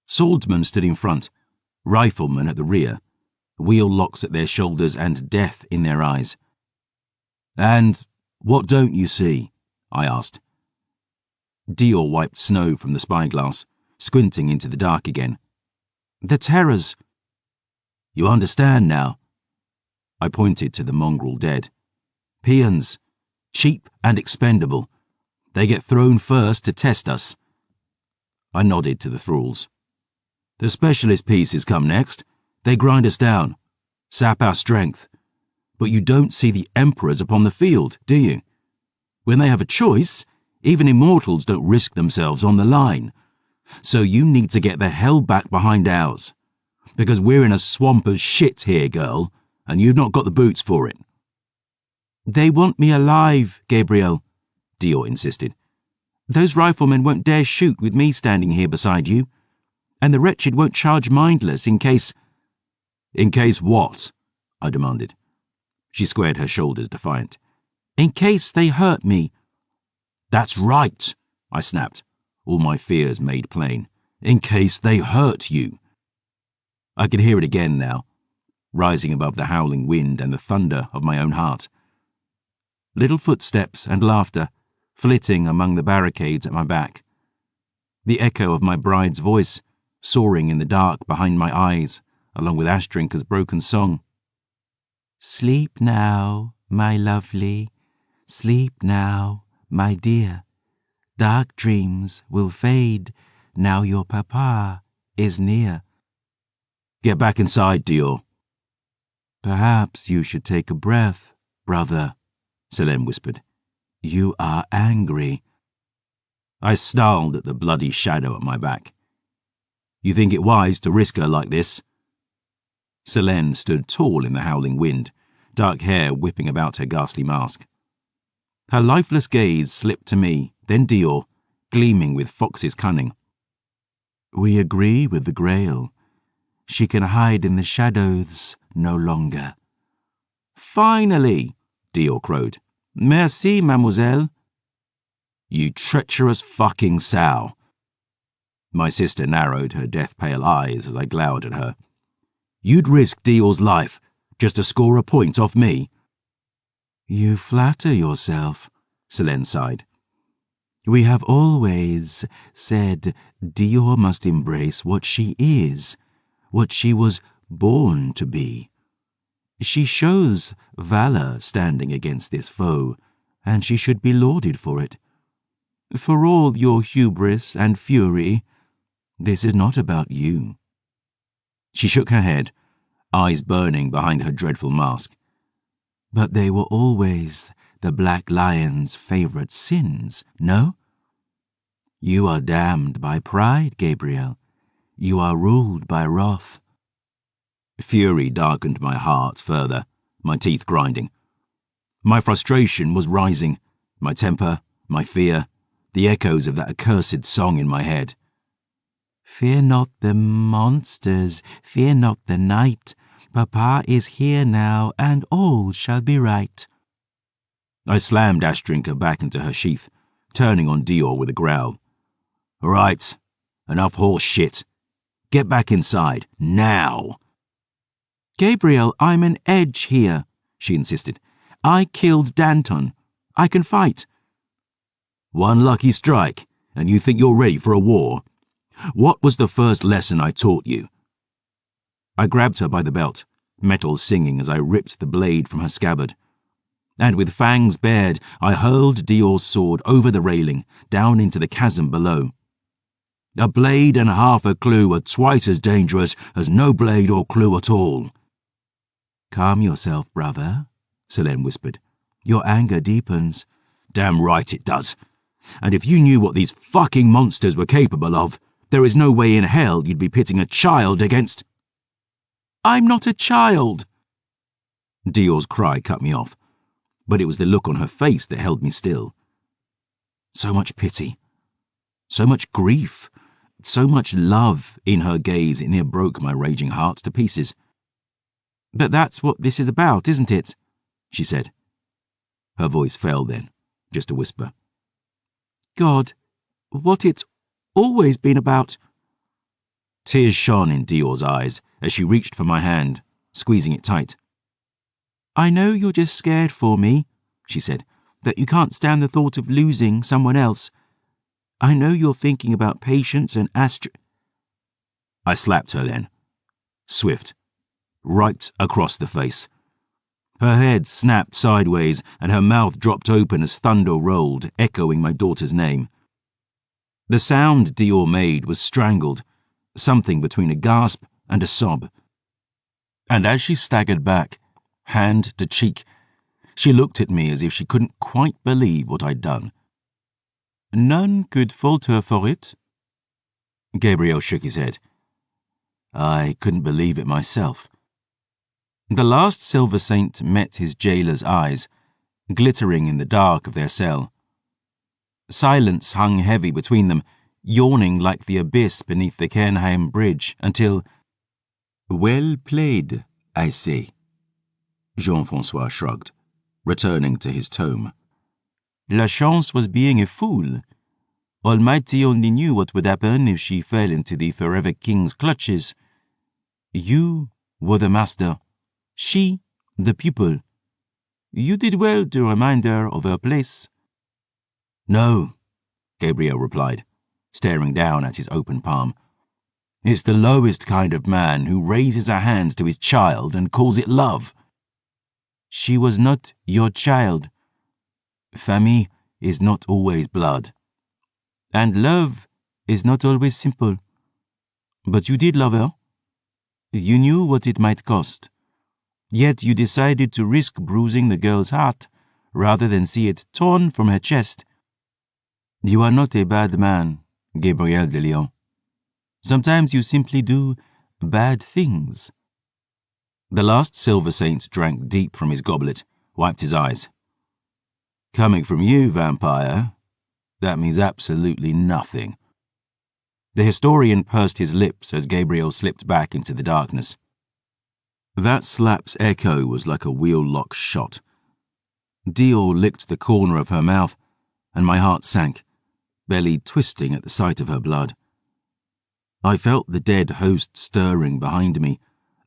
Swordsmen stood in front, riflemen at the rear, wheel locks at their shoulders and death in their eyes. And what don't you see? I asked. Dior wiped snow from the spyglass, squinting into the dark again. The terrors. You understand now? I pointed to the mongrel dead. Peons, cheap and expendable. They get thrown first to test us. I nodded to the thralls. The specialist pieces come next. They grind us down, sap our strength. But you don't see the emperors upon the field, do you? When they have a choice, even immortals don't risk themselves on the line. So you need to get the hell back behind ours. Because we're in a swamp of shit here, girl, and you've not got the boots for it. They want me alive, Gabriel, Dior insisted. Those riflemen won't dare shoot with me standing here beside you. And the wretched won't charge mindless in case... In case what? I demanded. She squared her shoulders defiant. In case they hurt me. That's right, I snapped, all my fears made plain. In case they hurt you. I could hear it again now, rising above the howling wind and the thunder of my own heart. Little footsteps and laughter, flitting among the barricades at my back. The echo of my bride's voice, soaring in the dark behind my eyes, along with Ash Drinker's broken song. Sleep now, my lovely, sleep now, my dear. Dark dreams will fade now your papa is near. Get back inside, Dior. Perhaps you should take a breath, brother, Selene whispered. You are angry. I snarled at the bloody shadow at my back. You think it wise to risk her like this? Selene stood tall in the howling wind, dark hair whipping about her ghastly mask. Her lifeless gaze slipped to me, then Dior, gleaming with fox's cunning. We agree with the Grail. She can hide in the shadows no longer. Finally, Dior crowed. Merci, mademoiselle. You treacherous fucking sow. My sister narrowed her death-pale eyes as I glowered at her. You'd risk Dior's life just to score a point off me. You flatter yourself, Selene sighed. We have always said Dior must embrace what she is, what she was born to be. She shows valor standing against this foe, and she should be lauded for it. For all your hubris and fury, this is not about you." She shook her head, eyes burning behind her dreadful mask. "But they were always the Black Lion's favorite sins, no? You are damned by pride, Gabriel. You are ruled by wrath." Fury darkened my heart further, my teeth grinding. My frustration was rising, my temper, my fear, the echoes of that accursed song in my head. "Fear not the monsters, fear not the night. Papa is here now, and all shall be right." I slammed Ashtrinka back into her sheath, turning on Dior with a growl. "All right, enough horse shit. Get back inside, now." "Gabriel, I'm an edge here," she insisted. "I killed Danton. I can fight." "One lucky strike, and you think you're ready for a war? What was the first lesson I taught you?" I grabbed her by the belt, metal singing as I ripped the blade from her scabbard. And with fangs bared, I hurled Dior's sword over the railing, down into the chasm below. "A blade and half a clue are twice as dangerous as no blade or clue at all." "Calm yourself, brother," Selene whispered. "Your anger deepens." "Damn right it does. And if you knew what these fucking monsters were capable of, there is no way in hell you'd be pitting a child against—" "I'm not a child!" Dior's cry cut me off, but it was the look on her face that held me still. So much pity, so much grief, so much love in her gaze it near broke my raging heart to pieces. "But that's what this is about, isn't it?" she said. Her voice fell then, just a whisper. "God, what it's always been about." Tears shone in Dior's eyes as she reached for my hand, squeezing it tight. "I know you're just scared for me," she said, "that you can't stand the thought of losing someone else. I know you're thinking about Patience and I slapped her then. Swift. Right across the face. Her head snapped sideways and her mouth dropped open as thunder rolled, echoing my daughter's name. The sound Dior made was strangled, something between a gasp and a sob. And as she staggered back, hand to cheek, she looked at me as if she couldn't quite believe what I'd done. "None could fault her for it." Gabriel shook his head. I couldn't believe it myself. The last Silver Saint met his jailer's eyes, glittering in the dark of their cell. Silence hung heavy between them, yawning like the abyss beneath the Kernheim Bridge, until— "Well played, I say." Jean-Francois shrugged, returning to his tome. "La Chance was being a fool. Almighty only knew what would happen if she fell into the Forever King's clutches. You were the master, she the pupil. You did well to remind her of her place." "No," Gabriel replied, staring down at his open palm. "It's the lowest kind of man who raises a hand to his child and calls it love." "She was not your child. Famille is not always blood. And love is not always simple. But you did love her. You knew what it might cost. Yet you decided to risk bruising the girl's heart rather than see it torn from her chest. You are not a bad man, Gabriel de Lyon. Sometimes you simply do bad things." The last Silver Saint drank deep from his goblet, wiped his eyes. "Coming from you, vampire, that means absolutely nothing." The historian pursed his lips as Gabriel slipped back into the darkness. That slap's echo was like a wheel-lock shot. Dior licked the corner of her mouth, and my heart sank, belly twisting at the sight of her blood. I felt the dead host stirring behind me,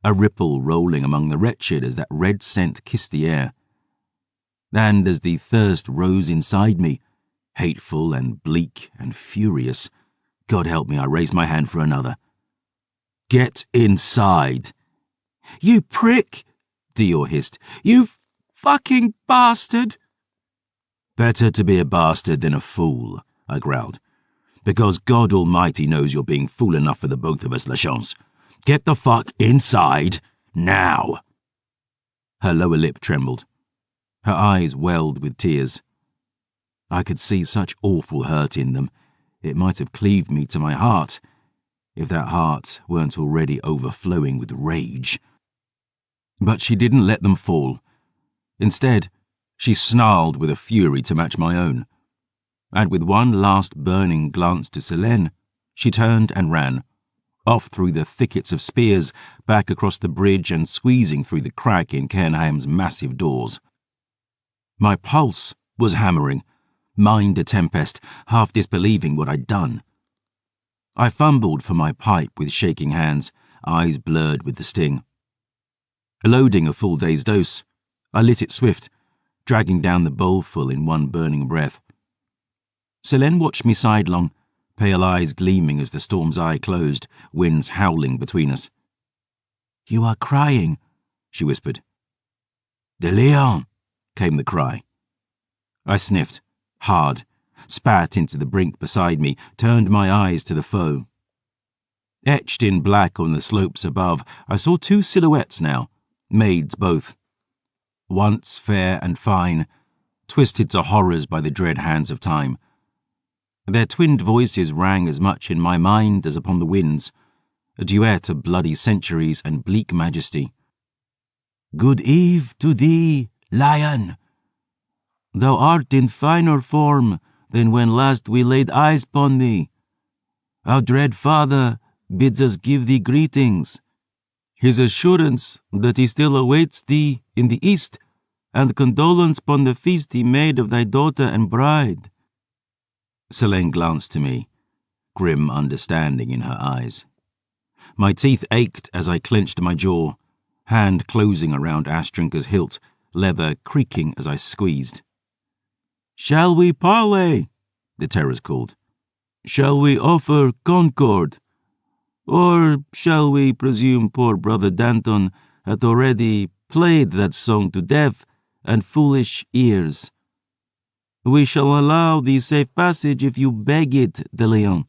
a ripple rolling among the wretched as that red scent kissed the air. And as the thirst rose inside me, hateful and bleak and furious. God help me, I raised my hand for another. Get inside. You prick, Dior hissed. You fucking bastard. Better to be a bastard than a fool, I growled. Because God Almighty knows you're being fool enough for the both of us, LaChance. Get the fuck inside, now. Her lower lip trembled. Her eyes welled with tears. I could see such awful hurt in them. It might have cleaved me to my heart, if that heart weren't already overflowing with rage. But she didn't let them fall. Instead, she snarled with a fury to match my own. And with one last burning glance to Selene, she turned and ran, off through the thickets of spears, back across the bridge and squeezing through the crack in Cairnheim's massive doors. My pulse was hammering, mind a tempest, half disbelieving what I'd done. I fumbled for my pipe with shaking hands, eyes blurred with the sting. Loading a full day's dose, I lit it swift, dragging down the bowlful in one burning breath. Selene watched me sidelong, pale eyes gleaming as the storm's eye closed, winds howling between us. You are crying, she whispered. De Leon, came the cry. I sniffed, hard, spat into the brink beside me, turned my eyes to the foe. Etched in black on the slopes above, I saw two silhouettes now, maids both. Once fair and fine, twisted to horrors by the dread hands of time. Their twinned voices rang as much in my mind as upon the winds, a duet of bloody centuries and bleak majesty. Good eve to thee, lion! Thou art in finer form than when last we laid eyes upon thee. Our dread father bids us give thee greetings. His assurance that he still awaits thee in the east, and condolence upon the feast he made of thy daughter and bride. Selene glanced to me, grim understanding in her eyes. My teeth ached as I clenched my jaw, hand closing around Ashtrinker's hilt, leather creaking as I squeezed. Shall we parley? The terrors called. Shall we offer concord? Or shall we presume poor brother Danton hath already played that song to deaf and foolish ears? We shall allow thee safe passage if you beg it, De Leon.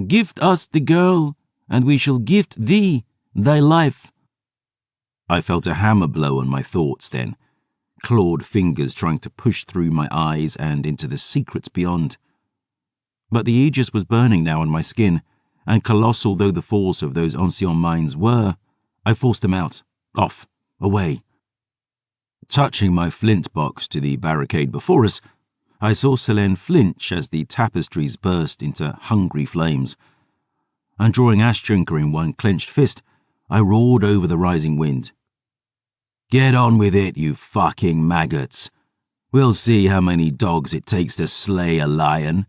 Gift us the girl, and we shall gift thee thy life. I felt a hammer blow on my thoughts then, clawed fingers trying to push through my eyes and into the secrets beyond. But the aegis was burning now on my skin, and colossal though the force of those ancien minds were, I forced them out, off, away. Touching my flint box to the barricade before us, I saw Selene flinch as the tapestries burst into hungry flames, and drawing Ashtrinker in one clenched fist, I roared over the rising wind. Get on with it, you fucking maggots. We'll see how many dogs it takes to slay a lion.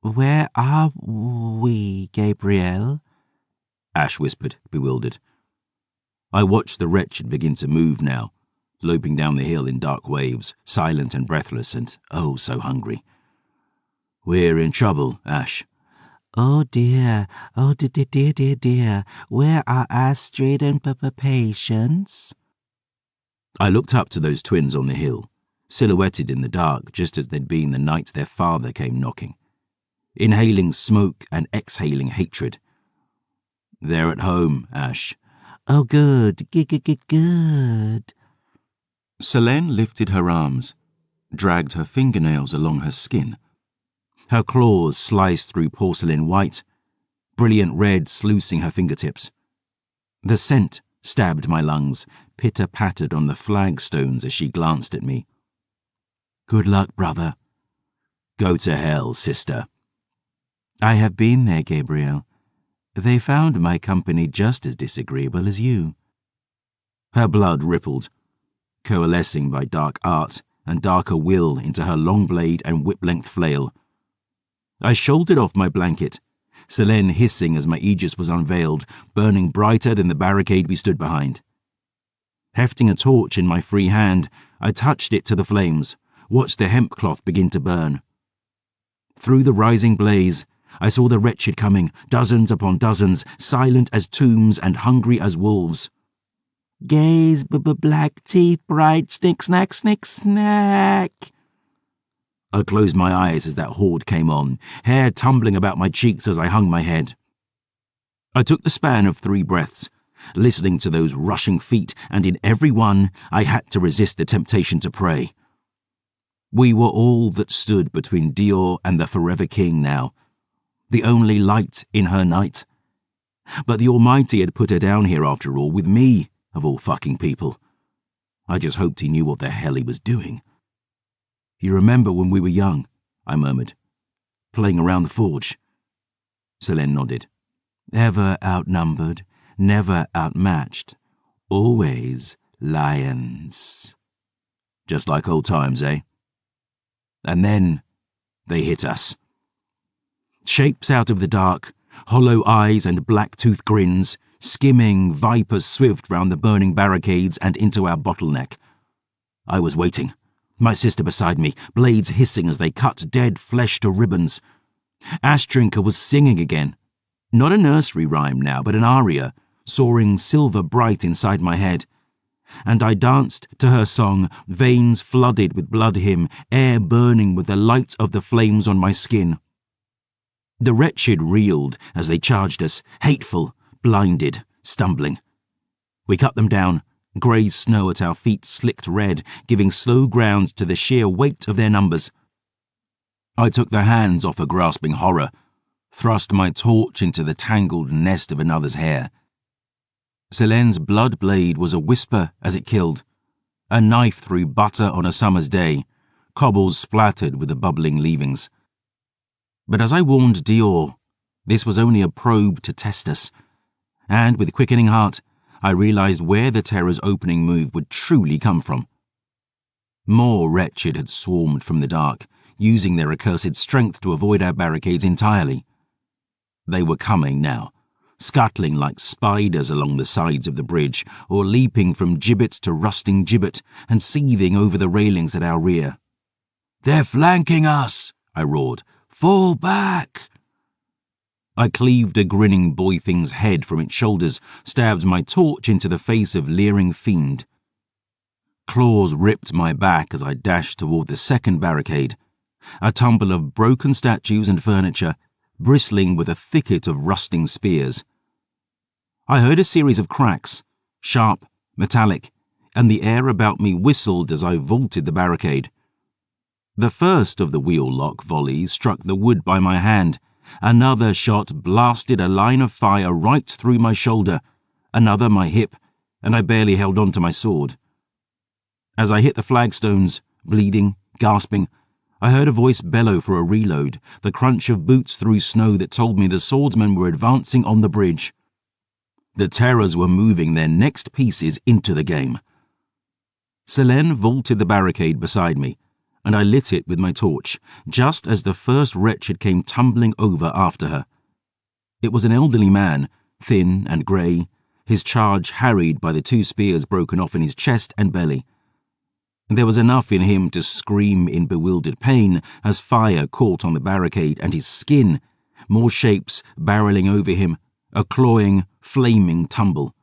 Where are we, Gabriel? Ash whispered, bewildered. I watched the wretched begin to move now, loping down the hill in dark waves, silent and breathless and oh so hungry. We're in trouble, Ash. Oh dear, dear, where are Astrid and Patience? I looked up to those twins on the hill, silhouetted in the dark just as they'd been the night their father came knocking, inhaling smoke and exhaling hatred. They're at home, Ash. Oh good, good. Selene lifted her arms, dragged her fingernails along her skin. Her claws sliced through porcelain white, brilliant red sluicing her fingertips. The scent stabbed my lungs, pitter-pattered on the flagstones as she glanced at me. Good luck, brother. Go to hell, sister. I have been there, Gabriel. They found my company just as disagreeable as you. Her blood rippled, coalescing by dark art and darker will into her long blade and whip-length flail. I shouldered off my blanket, Selene hissing as my aegis was unveiled, burning brighter than the barricade we stood behind. Hefting a torch in my free hand, I touched it to the flames, watched the hemp cloth begin to burn. Through the rising blaze, I saw the wretched coming, dozens upon dozens, silent as tombs and hungry as wolves. Gaze, black teeth, bright, snick, snack, snick, snack. I closed my eyes as that horde came on, hair tumbling about my cheeks as I hung my head. I took the span of 3 breaths, listening to those rushing feet, and in every one I had to resist the temptation to pray. We were all that stood between Dior and the Forever King now, the only light in her night. But the Almighty had put her down here after all, with me, of all fucking people. I just hoped he knew what the hell he was doing. You remember when we were young, I murmured, playing around the forge? Selene nodded. Ever outnumbered, never outmatched, always lions. Just like old times, eh? And then they hit us. Shapes out of the dark, hollow eyes and black-toothed grins, skimming vipers swift round the burning barricades and into our bottleneck. I was waiting, my sister beside me, blades hissing as they cut dead flesh to ribbons. Ashdrinker was singing again. Not a nursery rhyme now, but an aria, soaring silver bright inside my head. And I danced to her song, veins flooded with blood hymn, air burning with the light of the flames on my skin. The wretched reeled as they charged us, hateful, blinded, stumbling. We cut them down, grey snow at our feet slicked red, giving slow ground to the sheer weight of their numbers. I took their hands off a grasping horror, thrust my torch into the tangled nest of another's hair. Selene's blood blade was a whisper as it killed, a knife through butter on a summer's day, cobbles splattered with the bubbling leavings. But as I warned Dior, this was only a probe to test us, and with quickening heart, I realized where the terror's opening move would truly come from. More wretched had swarmed from the dark, using their accursed strength to avoid our barricades entirely. They were coming now, scuttling like spiders along the sides of the bridge, or leaping from gibbet to rusting gibbet and seething over the railings at our rear. "They're flanking us!" I roared. "Fall back!" I cleaved a grinning boy thing's head from its shoulders, stabbed my torch into the face of leering fiend. Claws ripped my back as I dashed toward the second barricade, a tumble of broken statues and furniture, bristling with a thicket of rusting spears. I heard a series of cracks, sharp, metallic, and the air about me whistled as I vaulted the barricade. The first of the wheel-lock volleys struck the wood by my hand. Another shot blasted a line of fire right through my shoulder, another my hip, and I barely held on to my sword. As I hit the flagstones, bleeding, gasping, I heard a voice bellow for a reload, the crunch of boots through snow that told me the swordsmen were advancing on the bridge. The terrors were moving their next pieces into the game. Selene vaulted the barricade beside me, and I lit it with my torch, just as the first wretched came tumbling over after her. It was an elderly man, thin and grey, his charge harried by the 2 spears broken off in his chest and belly. There was enough in him to scream in bewildered pain as fire caught on the barricade and his skin, more shapes barreling over him, a clawing, flaming tumble.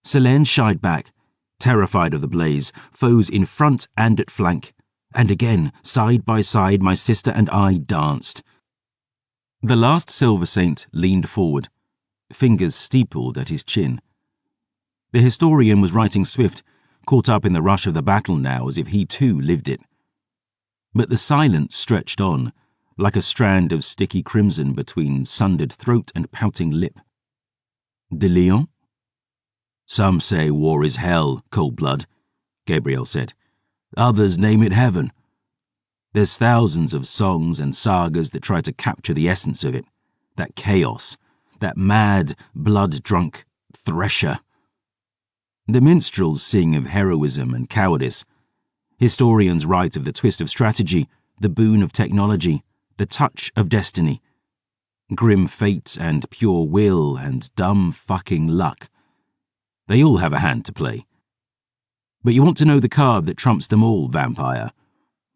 Selene shied back, terrified of the blaze, foes in front and at flank. And again, side by side, my sister and I danced. The last Silver Saint leaned forward, fingers steepled at his chin. The historian was writing swift, caught up in the rush of the battle now as if he too lived it. But the silence stretched on, like a strand of sticky crimson between sundered throat and pouting lip. "De Lion?" "Some say war is hell, cold blood," Gabriel said. "Others name it heaven. There's thousands of songs and sagas that try to capture the essence of it, that chaos, that mad, blood-drunk thresher. The minstrels sing of heroism and cowardice. Historians write of the twist of strategy, the boon of technology, the touch of destiny. Grim fate and pure will and dumb fucking luck. They all have a hand to play. But you want to know the card that trumps them all, vampire?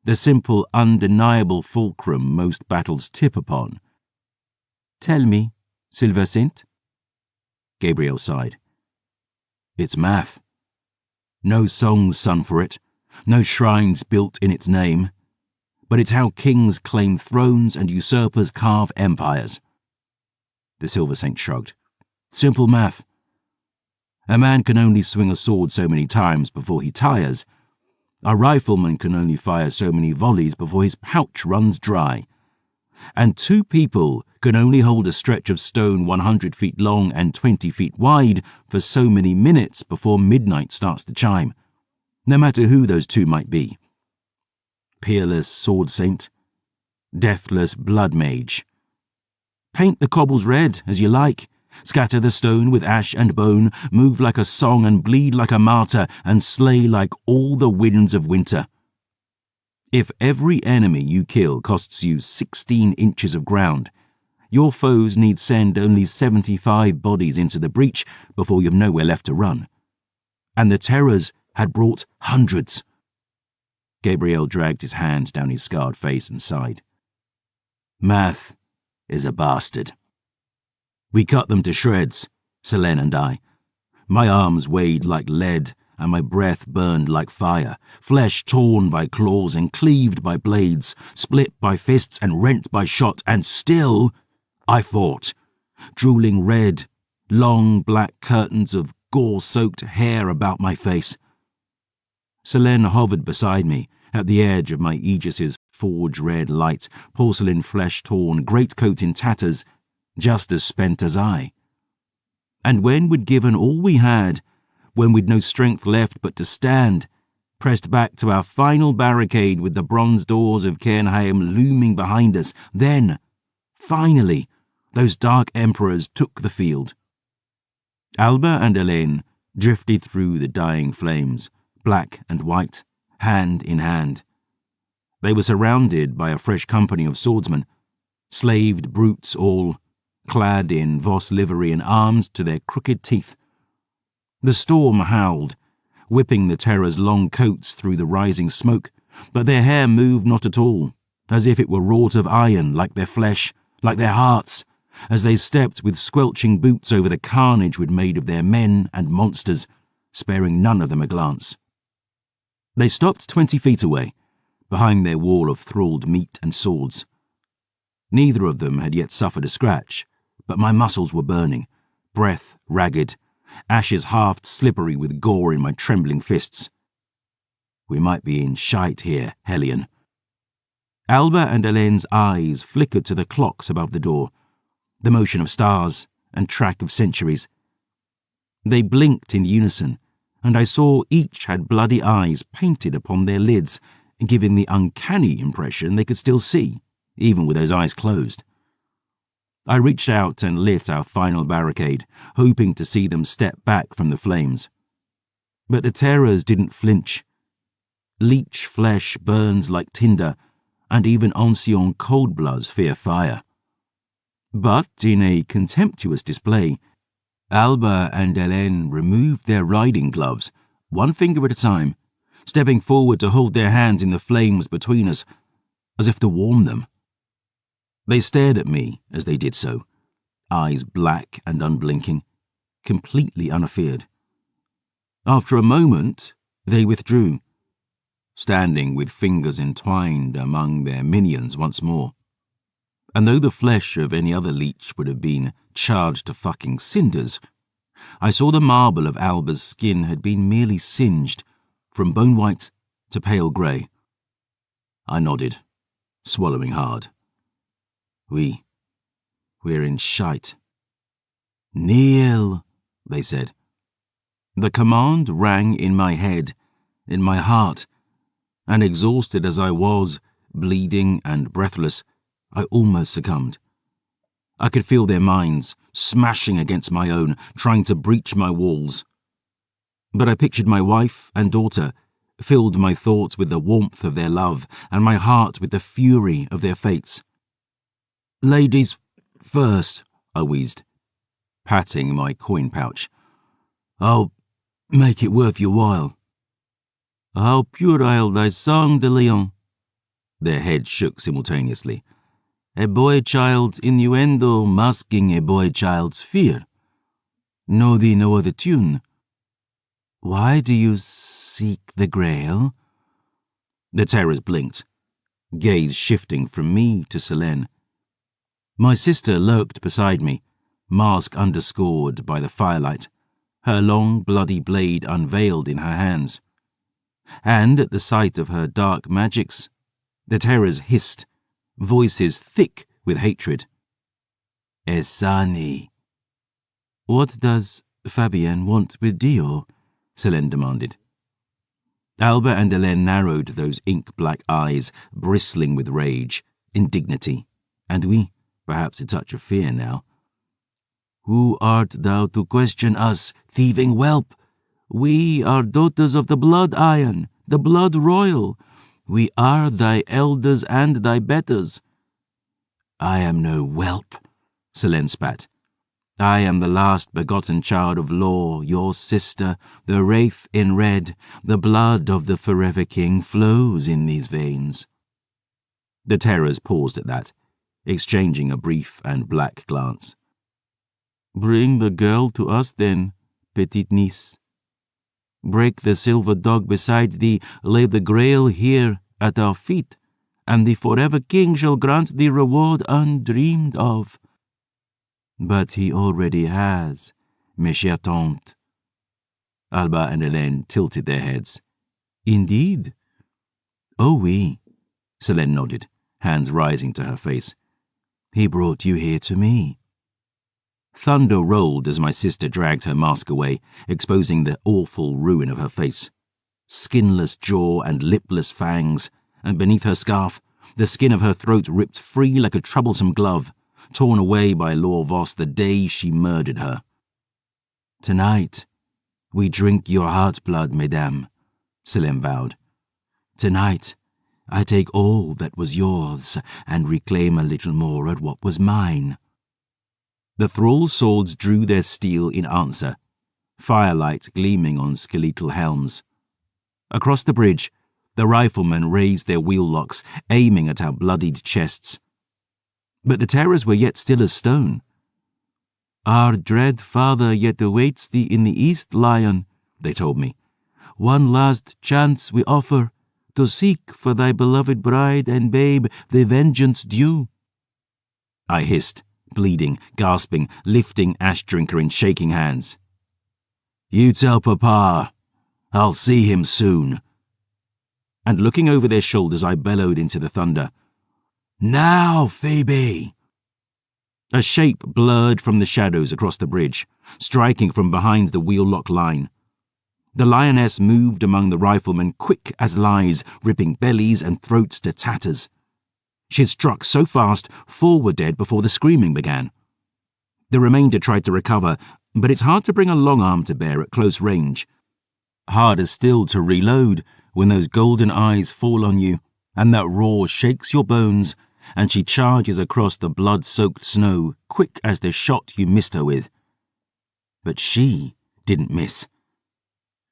the simple, undeniable fulcrum most battles tip upon. Tell me, Silver Saint. Gabriel sighed. It's math. No songs sung for it, no shrines built in its name, but it's how kings claim thrones and usurpers carve empires. The Silver Saint shrugged. Simple math. A man can only swing a sword so many times before he tires. A rifleman can only fire so many volleys before his pouch runs dry. And two people can only hold a stretch of stone 100 feet long and 20 feet wide for so many minutes before midnight starts to chime, no matter who those two might be. Peerless sword saint, deathless blood mage. Paint the cobbles red as you like, scatter the stone with ash and bone, move like a song and bleed like a martyr, and slay like all the winds of winter. If every enemy you kill costs you 16 inches of ground, your foes need send only 75 bodies into the breach before you've nowhere left to run. And the terrors had brought hundreds. Gabriel dragged his hand down his scarred face and sighed. Math is a bastard. We cut them to shreds, Selene and I. My arms weighed like lead, and my breath burned like fire, flesh torn by claws and cleaved by blades, split by fists and rent by shot, and still I fought, drooling red, long black curtains of gore-soaked hair about my face. Selene hovered beside me, at the edge of my Aegis's forge-red light, porcelain flesh-torn, greatcoat in tatters, just as spent as I. And when we'd given all we had, when we'd no strength left but to stand, pressed back to our final barricade with the bronze doors of Cairnheim looming behind us, then, finally, those dark emperors took the field. Alba and Elaine drifted through the dying flames, black and white, hand in hand. They were surrounded by a fresh company of swordsmen, slaved brutes all, clad in Voss livery and armed to their crooked teeth. The storm howled, whipping the terrors' long coats through the rising smoke, but their hair moved not at all, as if it were wrought of iron like their flesh, like their hearts, as they stepped with squelching boots over the carnage we'd made of their men and monsters, sparing none of them a glance. They stopped 20 feet away, behind their wall of thralled meat and swords. Neither of them had yet suffered a scratch, but my muscles were burning, breath ragged, ashes half slippery with gore in my trembling fists. We might be in shite here, Hellion. Alba and Elaine's eyes flickered to the clocks above the door, the motion of stars and track of centuries. They blinked in unison, and I saw each had bloody eyes painted upon their lids, giving the uncanny impression they could still see, even with those eyes closed. I reached out and lit our final barricade, hoping to see them step back from the flames. But the terrors didn't flinch. Leech flesh burns like tinder, and even ancien cold-bloods fear fire. But in a contemptuous display, Alba and Elaine removed their riding gloves, one finger at a time, stepping forward to hold their hands in the flames between us, as if to warm them. They stared at me as they did so, eyes black and unblinking, completely unafeared. After a moment, they withdrew, standing with fingers entwined among their minions once more. And though the flesh of any other leech would have been charged to fucking cinders, I saw the marble of Alba's skin had been merely singed, from bone white to pale grey. I nodded, swallowing hard. We're in shite. Kneel, they said. The command rang in my head, in my heart, and exhausted as I was, bleeding and breathless, I almost succumbed. I could feel their minds smashing against my own, trying to breach my walls. But I pictured my wife and daughter, filled my thoughts with the warmth of their love, and my heart with the fury of their fates. Ladies first, I wheezed, patting my coin pouch. I'll make it worth your while. How puerile thy song, de Leon, Their heads shook simultaneously. A boy-child's innuendo masking a boy-child's fear. Know thee no other tune? Why do you seek the Grail? The terrors blinked, gaze shifting from me to Selene. My sister lurked beside me, mask underscored by the firelight, her long bloody blade unveiled in her hands. And at the sight of her dark magics, the terrors hissed, voices thick with hatred. Esani. What does Fabienne want with Dio? Selene demanded. Alba and Helene narrowed those ink-black eyes, bristling with rage, indignity, and we, perhaps a touch of fear now. Who art thou to question us, thieving whelp? We are daughters of the blood iron, the blood royal. We are thy elders and thy betters. I am no whelp, Selene spat. I am the last begotten child of Law, your sister, the wraith in red. The blood of the forever king flows in these veins. The terrors paused at that, exchanging a brief and black glance. Bring the girl to us then, petite niece. Break the silver dog beside thee, lay the Grail here at our feet, and the forever king shall grant thee reward undreamed of. But he already has, mes chères tantes. Alba and Helene tilted their heads. Indeed? Oh oui, Selene nodded, hands rising to her face. He brought you here to me. Thunder rolled as my sister dragged her mask away, exposing the awful ruin of her face. Skinless jaw and lipless fangs, and beneath her scarf, the skin of her throat ripped free like a troublesome glove, torn away by Lor Vos the day she murdered her. Tonight, we drink your heart's blood, mesdames, Selene vowed. Tonight, I take all that was yours and reclaim a little more of what was mine. The thralls' swords drew their steel in answer, firelight gleaming on skeletal helms. Across the bridge, the riflemen raised their wheel-locks, aiming at our bloodied chests. But the terrors were yet still as stone. Our dread father yet awaits thee in the east, lion, they told me. One last chance we offer, to seek for thy beloved bride and babe the vengeance due. I hissed, bleeding, gasping, lifting Ash Drinker in shaking hands. You tell Papa, I'll see him soon. And looking over their shoulders, I bellowed into the thunder. Now, Phoebe! A shape blurred from the shadows across the bridge, striking from behind the wheel-lock line. The lioness moved among the riflemen quick as lies, ripping bellies and throats to tatters. She had struck so fast, 4 were dead before the screaming began. The remainder tried to recover, but it's hard to bring a long arm to bear at close range. Harder still to reload when those golden eyes fall on you, and that roar shakes your bones, and she charges across the blood-soaked snow, quick as the shot you missed her with. But she didn't miss.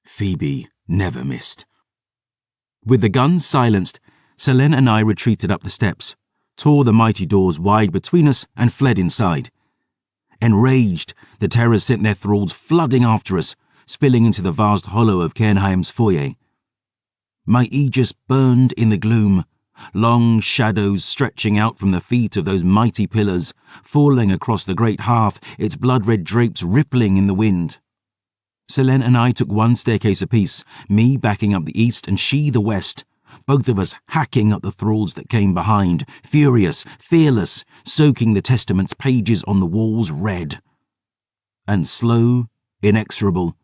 Phoebe never missed. With the guns silenced, Selene and I retreated up the steps, tore the mighty doors wide between us, and fled inside. Enraged, the terrors sent their thralls flooding after us, spilling into the vast hollow of Cairnheim's foyer. My aegis burned in the gloom, long shadows stretching out from the feet of those mighty pillars, falling across the great hearth, its blood-red drapes rippling in the wind. Selene and I took 1 staircase apiece, me backing up the east and she the west, both of us hacking up the thralls that came behind, furious, fearless, soaking the testament's pages on the walls red. And slow, inexorable,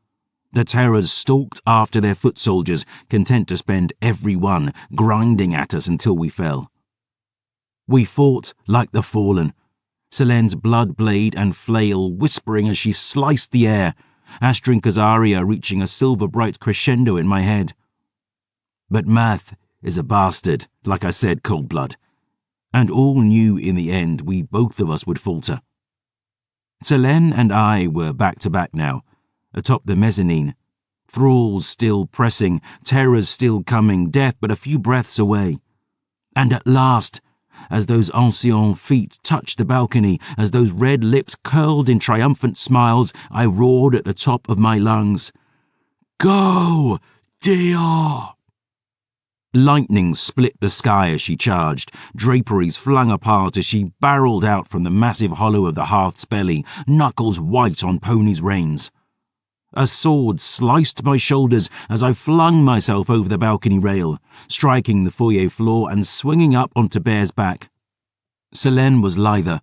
the terrors stalked after their foot soldiers, content to spend every one grinding at us until we fell. We fought like the fallen, Selene's blood blade and flail whispering as she sliced the air, Ash Drinker's aria reaching a silver-bright crescendo in my head. But Math is a bastard, like I said, cold blood, and all knew in the end we both of us would falter. Selene and I were back to back now, atop the mezzanine, thralls still pressing, terrors still coming, death but a few breaths away. And at last, as those ancien feet touched the balcony, as those red lips curled in triumphant smiles, I roared at the top of my lungs, "Go, Dior!" Lightning split the sky as she charged, draperies flung apart as she barreled out from the massive hollow of the hearth's belly, knuckles white on pony's reins. A sword sliced my shoulders as I flung myself over the balcony rail, striking the foyer floor and swinging up onto Bear's back. Selene was lither,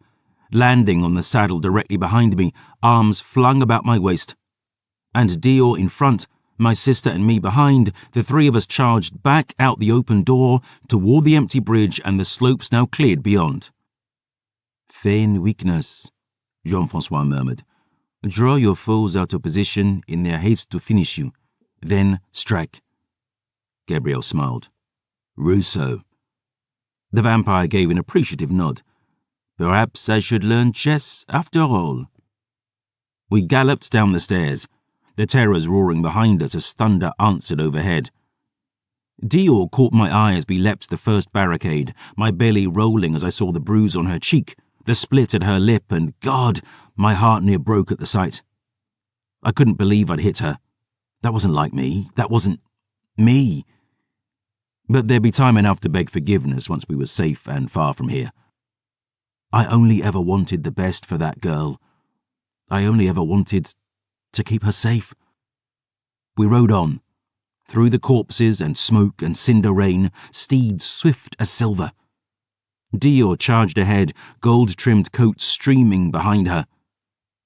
landing on the saddle directly behind me, arms flung about my waist. And Dior in front, my sister and me behind, the three of us charged back out the open door toward the empty bridge and the slopes now cleared beyond. "Feign weakness," Jean-François murmured. "Draw your foes out of position in their haste to finish you. Then strike." Gabrielle smiled. "Rousseau." The vampire gave an appreciative nod. "Perhaps I should learn chess after all." We galloped down the stairs, the terrors roaring behind us as thunder answered overhead. Dior caught my eye as we leapt the first barricade, my belly rolling as I saw the bruise on her cheek, the split at her lip, and God, my heart near broke at the sight. I couldn't believe I'd hit her. That wasn't like me. That wasn't me. But there'd be time enough to beg forgiveness once we were safe and far from here. I only ever wanted the best for that girl. I only ever wanted to keep her safe. We rode on, through the corpses and smoke and cinder rain, steeds swift as silver. Dior charged ahead, gold-trimmed coat streaming behind her.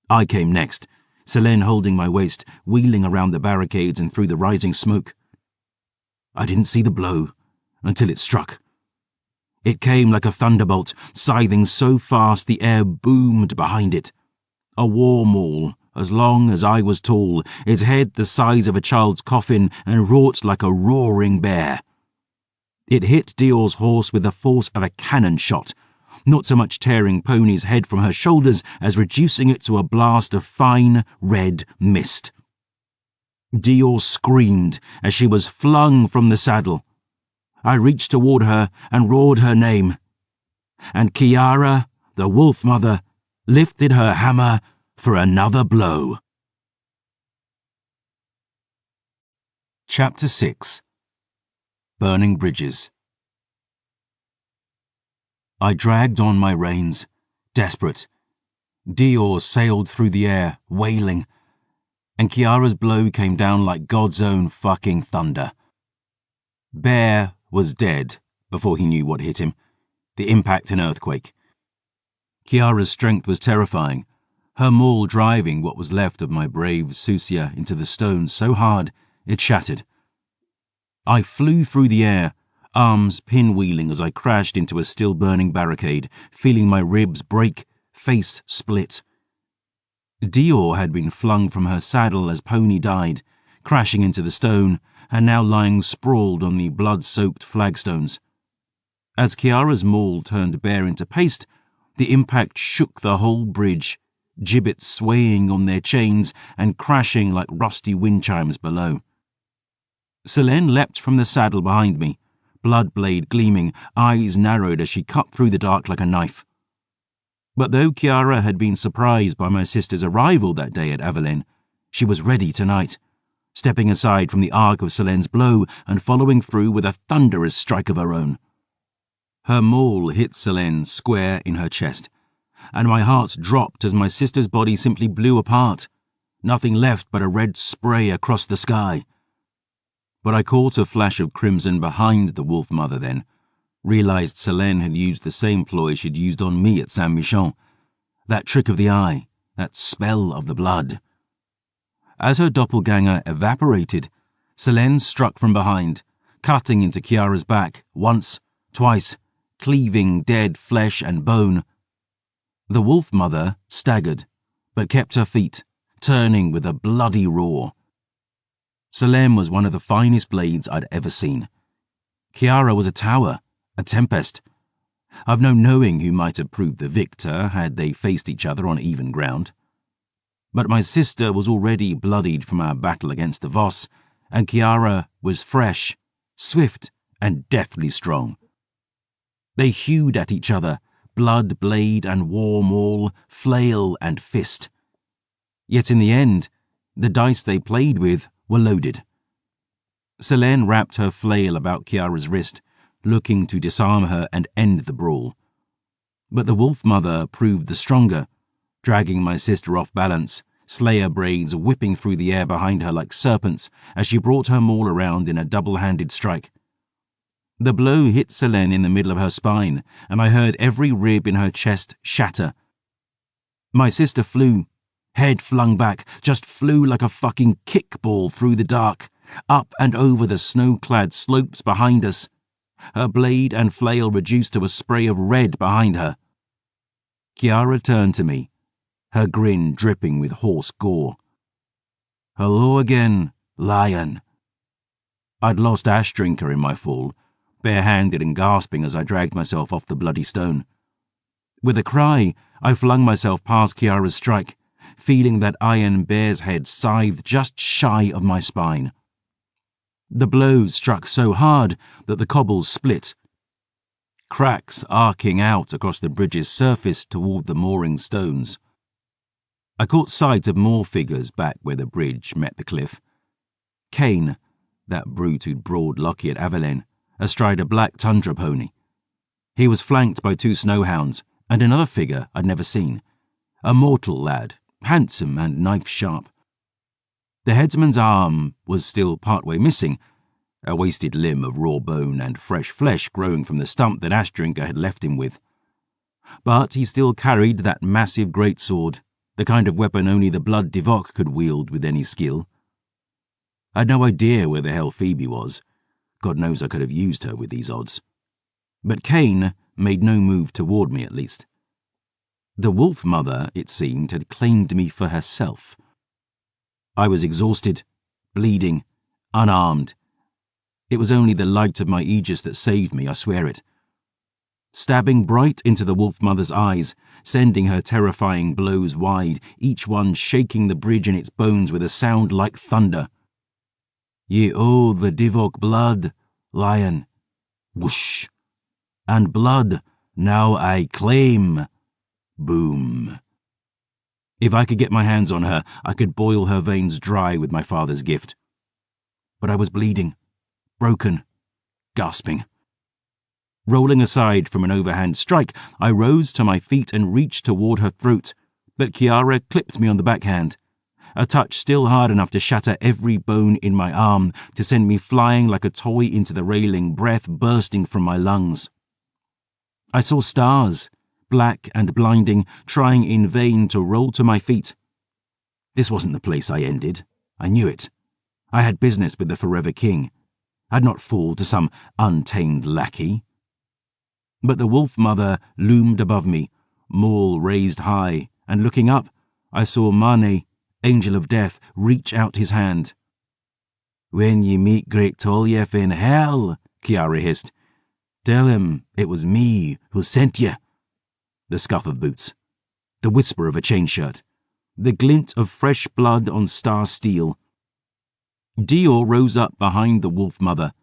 I came next, Selene holding my waist, wheeling around the barricades and through the rising smoke. I didn't see the blow until it struck. It came like a thunderbolt, scything so fast the air boomed behind it. A war maul, as long as I was tall, its head the size of a child's coffin and wrought like a roaring bear. It hit Dior's horse with the force of a cannon shot, not so much tearing Pony's head from her shoulders as reducing it to a blast of fine red mist. Dior screamed as she was flung from the saddle. I reached toward her and roared her name. And Chiara, the wolf mother, lifted her hammer for another blow. Chapter 6. Burning Bridges. I dragged on my reins, desperate. Dior sailed through the air, wailing, and Chiara's blow came down like God's own fucking thunder. Bear was dead before he knew what hit him. The impact an earthquake. Chiara's strength was terrifying, her maul driving what was left of my brave Susia into the stone so hard it shattered. I flew through the air, arms pinwheeling as I crashed into a still-burning barricade, feeling my ribs break, face split. Dior had been flung from her saddle as Pony died, crashing into the stone, and now lying sprawled on the blood-soaked flagstones. As Chiara's maul turned Bear into paste, the impact shook the whole bridge, gibbets swaying on their chains and crashing like rusty wind chimes below. Selene leapt from the saddle behind me, blood blade gleaming, eyes narrowed as she cut through the dark like a knife. But though Chiara had been surprised by my sister's arrival that day at Avallen, she was ready tonight, stepping aside from the arc of Selene's blow and following through with a thunderous strike of her own. Her maul hit Selene square in her chest, and my heart dropped as my sister's body simply blew apart, nothing left but a red spray across the sky. But I caught a flash of crimson behind the wolf mother then, realized Selene had used the same ploy she'd used on me at Saint-Michon, that trick of the eye, that spell of the blood. As her doppelganger evaporated, Selene struck from behind, cutting into Chiara's back once, twice, cleaving dead flesh and bone. The wolf mother staggered, but kept her feet, turning with a bloody roar. Selene was one of the finest blades I'd ever seen. Chiara was a tower, a tempest. I've no knowing who might have proved the victor had they faced each other on even ground. But my sister was already bloodied from our battle against the Voss, and Chiara was fresh, swift, and deathly strong. They hewed at each other, blood, blade and war maul, flail and fist. Yet in the end, the dice they played with were loaded. Selene wrapped her flail about Kiara's wrist, looking to disarm her and end the brawl. But the wolf mother proved the stronger, dragging my sister off balance, slayer braids whipping through the air behind her like serpents as she brought her maul around in a double-handed strike. The blow hit Selene in the middle of her spine, and I heard every rib in her chest shatter. My sister flew, head flung back, just flew like a fucking kickball through the dark, up and over the snow-clad slopes behind us, her blade and flail reduced to a spray of red behind her. Kiara turned to me, her grin dripping with horse gore. "Hello again, lion." I'd lost Ash Drinker in my fall, barehanded and gasping as I dragged myself off the bloody stone. With a cry, I flung myself past Kiara's strike, feeling that iron bear's head scythe just shy of my spine. The blow struck so hard that the cobbles split, cracks arcing out across the bridge's surface toward the mooring stones. I caught sight of more figures back where the bridge met the cliff. Kane, that brute who'd brawled Lockie at Avalon, astride a black tundra pony. He was flanked by 2 snowhounds and another figure I'd never seen, a mortal lad, handsome and knife-sharp. The headsman's arm was still partway missing, a wasted limb of raw bone and fresh flesh growing from the stump that Ash Drinker had left him with. But he still carried that massive greatsword, the kind of weapon only the blood Divok could wield with any skill. I'd no idea where the hell Phoebe was. God knows I could have used her with these odds. But Kane made no move toward me, at least. The wolf mother, it seemed, had claimed me for herself. I was exhausted, bleeding, unarmed. It was only the light of my aegis that saved me, I swear it. Stabbing bright into the wolf mother's eyes, sending her terrifying blows wide, each one shaking the bridge in its bones with a sound like thunder. "Ye owe the Divok blood, lion." Whoosh. "And blood now I claim." Boom. If I could get my hands on her, I could boil her veins dry with my father's gift. But I was bleeding, broken, gasping. Rolling aside from an overhand strike, I rose to my feet and reached toward her throat, but Kiara clipped me on the backhand, a touch still hard enough to shatter every bone in my arm, to send me flying like a toy into the railing, breath bursting from my lungs. I saw stars, black and blinding, trying in vain to roll to my feet. This wasn't the place I ended. I knew it. I had business with the Forever King. I'd not fall to some untamed lackey. But the wolf mother loomed above me, maul raised high, and looking up, I saw Mane, Angel of Death, reach out his hand. "When ye meet Great Tolyef in hell," Kiara hissed, "tell him it was me who sent ye." The scuff of boots, the whisper of a chain shirt, the glint of fresh blood on star steel. Dior rose up behind the wolf mother,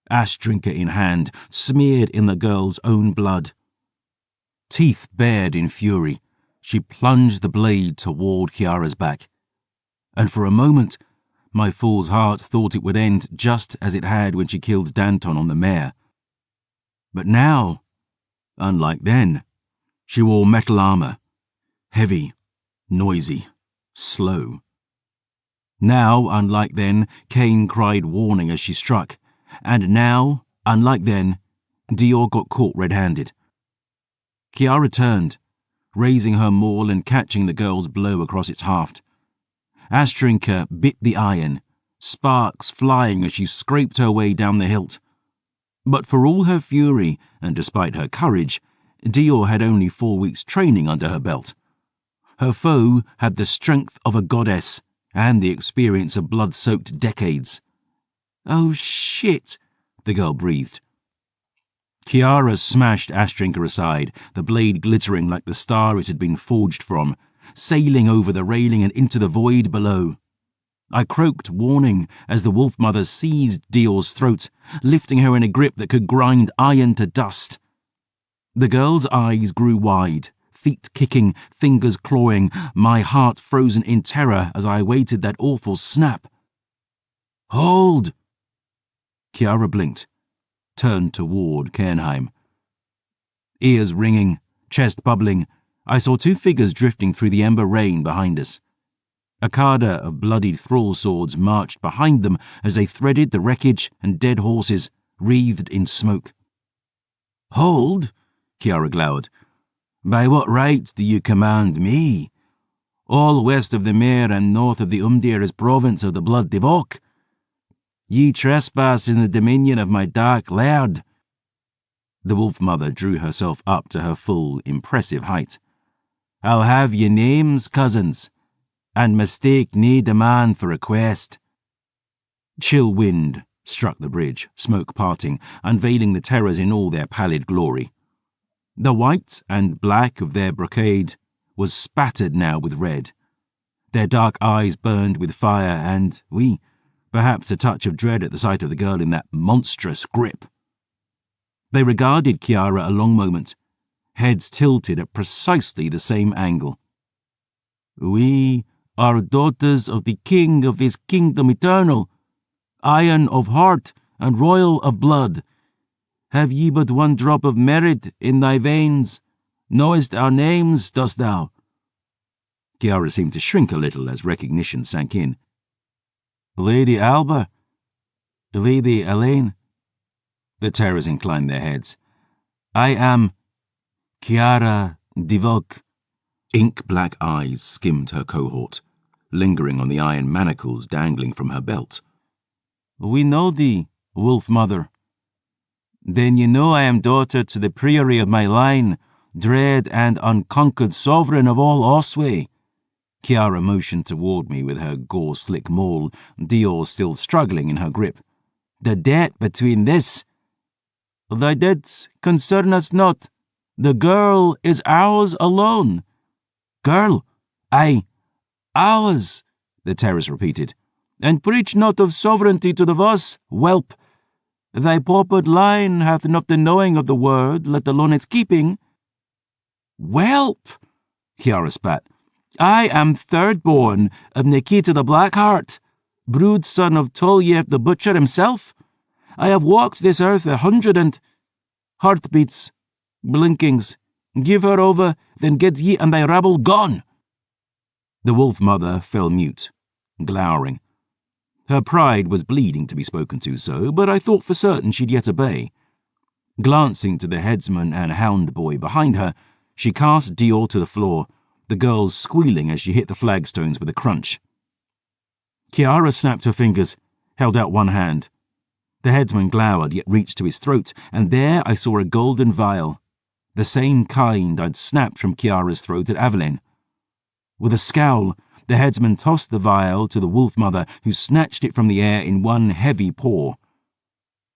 Ash Drinker in hand, smeared in the girl's own blood. Teeth bared in fury, she plunged the blade toward Kiara's back. And for a moment, my fool's heart thought it would end just as it had when she killed Danton on the mare. But now, unlike then, she wore metal armor, heavy, noisy, slow. Now, unlike then, Kane cried warning as she struck, and now, unlike then, Dior got caught red-handed. Kiara turned, raising her maul and catching the girl's blow across its haft. Ash Drinker bit the iron, sparks flying as she scraped her way down the hilt. But for all her fury, and despite her courage, Dior had only 4 weeks' training under her belt. Her foe had the strength of a goddess and the experience of blood-soaked decades. "Oh, shit," the girl breathed. Kiara smashed Ash Drinker aside, the blade glittering like the star it had been forged from, sailing over the railing and into the void below. I croaked warning as the wolf mother seized Dior's throat, lifting her in a grip that could grind iron to dust. The girl's eyes grew wide, feet kicking, fingers clawing, my heart frozen in terror as I awaited that awful snap. "Hold!" Chiara blinked, turned toward Cairnheim. Ears ringing, chest bubbling, I saw two figures drifting through the ember rain behind us. A cadre of bloodied thrall swords marched behind them as they threaded the wreckage and dead horses, wreathed in smoke. "Hold!" Chiara glowered. "By what right do you command me? All west of the Mere and north of the Umdir is province of the blood Divok. Ye trespass in the dominion of my dark laird." The wolf mother drew herself up to her full, impressive height. "I'll have ye names, cousins, and mistake nae demand for a quest." Chill wind struck the bridge, smoke parting, unveiling the terrors in all their pallid glory. The white and black of their brocade was spattered now with red. Their dark eyes burned with fire and, perhaps a touch of dread at the sight of the girl in that monstrous grip. They regarded Chiara a long moment, heads tilted at precisely the same angle. "We are daughters of the king of his kingdom eternal, iron of heart and royal of blood. Have ye but one drop of merit in thy veins? Knowest our names, dost thou?" Chiara seemed to shrink a little as recognition sank in. "Lady Alba, Lady Elaine." The terrors inclined their heads. "I am Chiara Divok." Ink-black eyes skimmed her cohort, lingering on the iron manacles dangling from her belt. "We know thee, wolf mother." "Then you know I am daughter to the priory of my line, dread and unconquered sovereign of all Osway." Chiara motioned toward me with her gore-slick maul, Dior still struggling in her grip. "The debt between this—" "Thy debts concern us not. The girl is ours alone." "Girl? Aye, ours," the terrors repeated. "And preach not of sovereignty to the Voss, whelp. Thy paupered line hath not the knowing of the word, let alone its keeping." "Whelp!" Chiara spat. "I am third-born of Nikita the Blackheart, brood son of Tolyev the Butcher himself. I have walked this earth 100 and— heartbeats, blinkings. Give her over, then get ye and thy rabble gone." The wolf mother fell mute, glowering. Her pride was bleeding to be spoken to so, but I thought for certain she'd yet obey. Glancing to the headsman and hound boy behind her, she cast Dior to the floor, the girls squealing as she hit the flagstones with a crunch. Chiara snapped her fingers, held out one hand. The headsman glowered, yet reached to his throat, and there I saw a golden vial, the same kind I'd snapped from Chiara's throat at Aveline. With a scowl, the headsman tossed the vial to the wolf mother, who snatched it from the air in one heavy paw.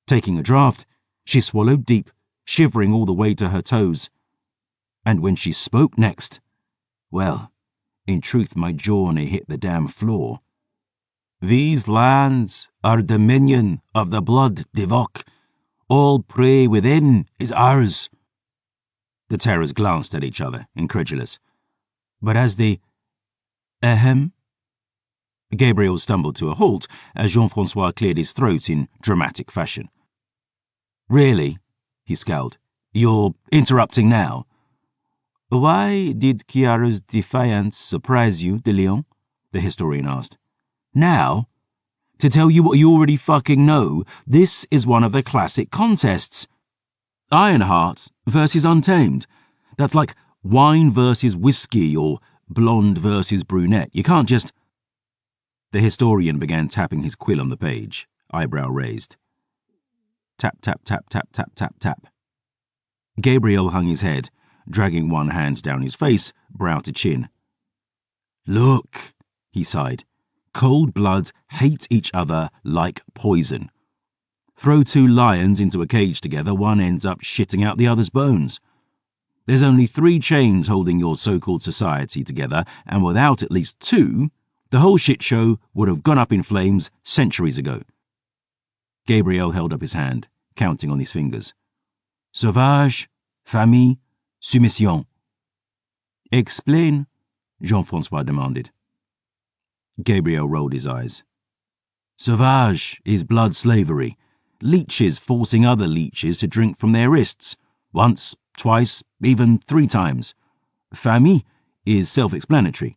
Taking a draught, she swallowed deep, shivering all the way to her toes. And when she spoke next, well, in truth my jaw near hit the damn floor. "These lands are dominion of the blood Divok. All prey within is ours." The terrors glanced at each other, incredulous. But as the "Ahem?" Gabriel stumbled to a halt as Jean-Francois cleared his throat in dramatic fashion. "Really?" he scowled. "You're interrupting now?" "Why did Chiara's defiance surprise you, de Leon?" the historian asked. "Now? To tell you what you already fucking know, this is one of the classic contests. Ironheart versus Untamed. That's like wine versus whiskey or blonde versus brunette. You can't just—" The historian began tapping his quill on the page, eyebrow raised. Tap, tap, tap, tap, tap, tap, tap. Gabriel hung his head, dragging one hand down his face, brow to chin. "Look," he sighed. "Cold bloods hate each other like poison. Throw two lions into a cage together, one ends up shitting out the other's bones. There's only 3 chains holding your so-called society together, and without at least 2, the whole shit show would have gone up in flames centuries ago." Gabriel held up his hand, counting on his fingers. "Sauvage, famille, soumission. Explain, Jean-Francois demanded. Gabriel rolled his eyes. Sauvage is blood slavery. Leeches forcing other leeches to drink from their wrists. Once, twice, even 3 times. Famille is self-explanatory.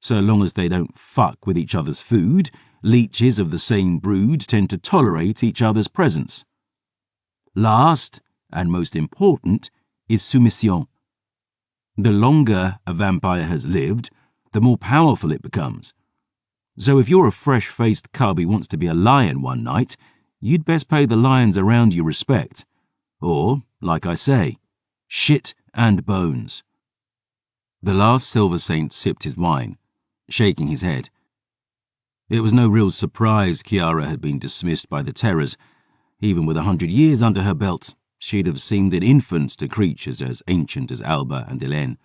So long as they don't fuck with each other's food, leeches of the same brood tend to tolerate each other's presence. Last, and most important, is soumission. The longer a vampire has lived, the more powerful it becomes. So if you're a fresh-faced cub who wants to be a lion one night, you'd best pay the lions around you respect. Or, like I say, shit and bones. The last Silver Saint sipped his wine, shaking his head. It was no real surprise Chiara had been dismissed by the terrors. Even with 100 years under her belt, she'd have seemed an infant to creatures as ancient as Alba and Hélène.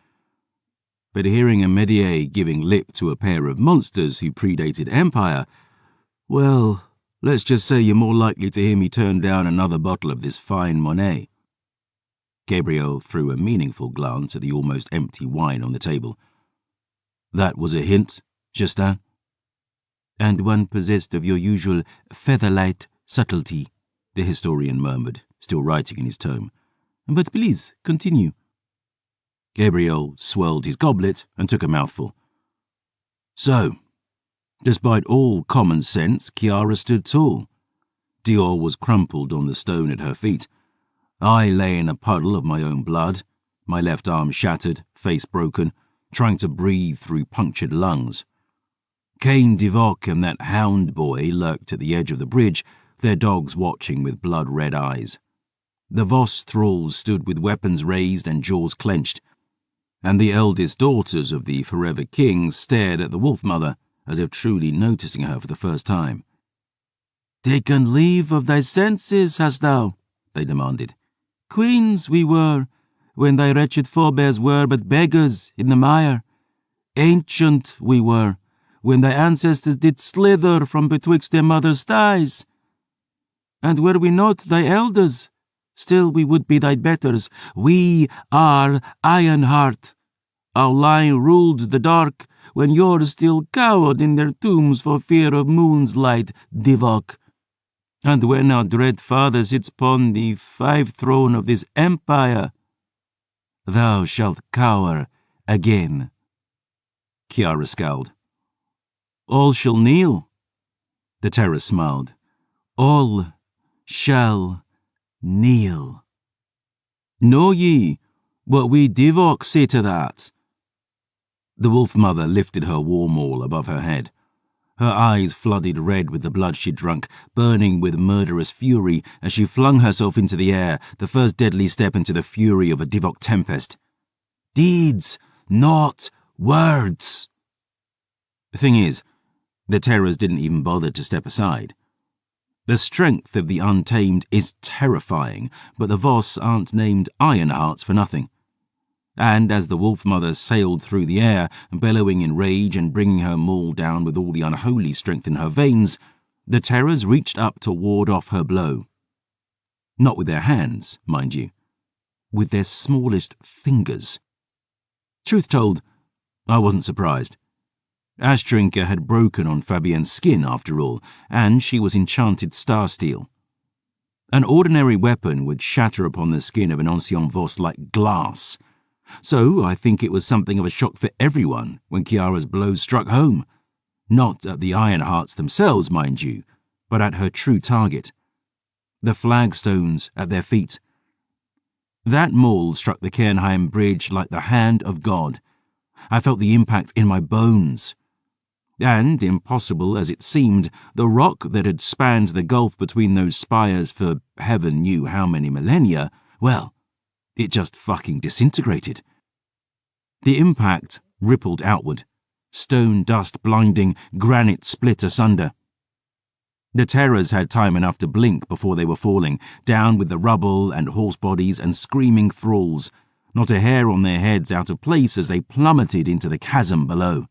But hearing a médier giving lip to a pair of monsters who predated Empire, well, let's just say you're more likely to hear me turn down another bottle of this fine Monet. Gabriel threw a meaningful glance at the almost empty wine on the table. That was a hint, Justin. And one possessed of your usual featherlight subtlety, the historian murmured, still writing in his tome. But please, continue. Gabriel swirled his goblet and took a mouthful. So, despite all common sense, Chiara stood tall. Dior was crumpled on the stone at her feet. I lay in a puddle of my own blood, my left arm shattered, face broken, trying to breathe through punctured lungs. Cain Divock and that hound boy lurked at the edge of the bridge, their dogs watching with blood-red eyes. The Voss thralls stood with weapons raised and jaws clenched, and the eldest daughters of the forever king stared at the wolf-mother, as if truly noticing her for the first time. "Taken leave of thy senses, hast thou?" they demanded. "Queens we were, when thy wretched forebears were but beggars in the mire. Ancient we were, when thy ancestors did slither from betwixt their mothers' thighs. And were we not thy elders, still we would be thy betters. We are Ironheart. Our line ruled the dark, when yours still cowered in their tombs for fear of moon's light, Divock. And when our dread father sits upon the 5 throne of this empire, thou shalt cower again." Chiara scowled. "All shall kneel." The terror smiled. "All shall kneel. Know ye what we Divock say to that?" The wolf-mother lifted her war maul above her head. Her eyes flooded red with the blood she'd drunk, burning with murderous fury as she flung herself into the air, the first deadly step into the fury of a Divock tempest. "Deeds, not words." The thing is, the terrors didn't even bother to step aside. The strength of the untamed is terrifying, but the Voss aren't named Ironhearts for nothing. And as the wolf-mother sailed through the air, bellowing in rage and bringing her maul down with all the unholy strength in her veins, the terrors reached up to ward off her blow. Not with their hands, mind you. With their smallest fingers. Truth told, I wasn't surprised. Ashdrinker had broken on Fabienne's skin, after all, and she was enchanted star steel. An ordinary weapon would shatter upon the skin of an ancien Voss like glass. So I think it was something of a shock for everyone when Chiara's blows struck home. Not at the Ironhearts themselves, mind you, but at her true target. The flagstones at their feet. That maul struck the Cairnheim bridge like the hand of God. I felt the impact in my bones. And, impossible as it seemed, the rock that had spanned the gulf between those spires for heaven knew how many millennia, well, it just fucking disintegrated. The impact rippled outward, stone dust blinding, granite split asunder. The terrors had time enough to blink before they were falling, down with the rubble and horse bodies and screaming thralls, not a hair on their heads out of place as they plummeted into the chasm below.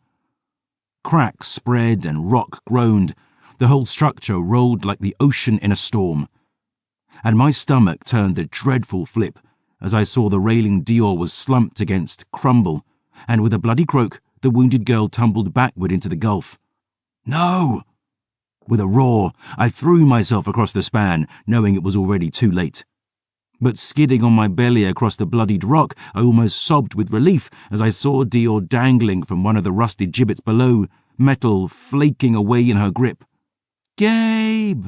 Cracks spread and rock groaned. The whole structure rolled like the ocean in a storm. And my stomach turned a dreadful flip as I saw the railing Dior was slumped against crumble, and with a bloody croak, the wounded girl tumbled backward into the gulf. "No!" With a roar, I threw myself across the span, knowing it was already too late. But skidding on my belly across the bloodied rock, I almost sobbed with relief as I saw Dior dangling from one of the rusted gibbets below, metal flaking away in her grip. "Gabe!"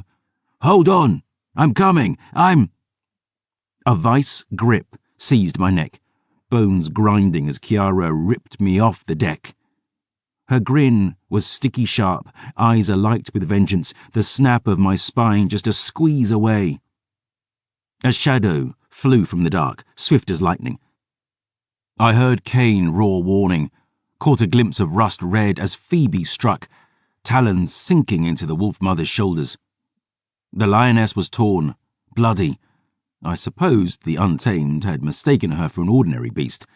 "Hold on! I'm coming! A vice grip seized my neck, bones grinding as Chiara ripped me off the deck. Her grin was sticky sharp, eyes alight with vengeance, the snap of my spine just a squeeze away. A shadow flew from the dark, swift as lightning. I heard Cain roar warning, caught a glimpse of rust red as Phoebe struck, talons sinking into the wolf mother's shoulders. The lioness was torn, bloody. I supposed the Untamed had mistaken her for an ordinary beast,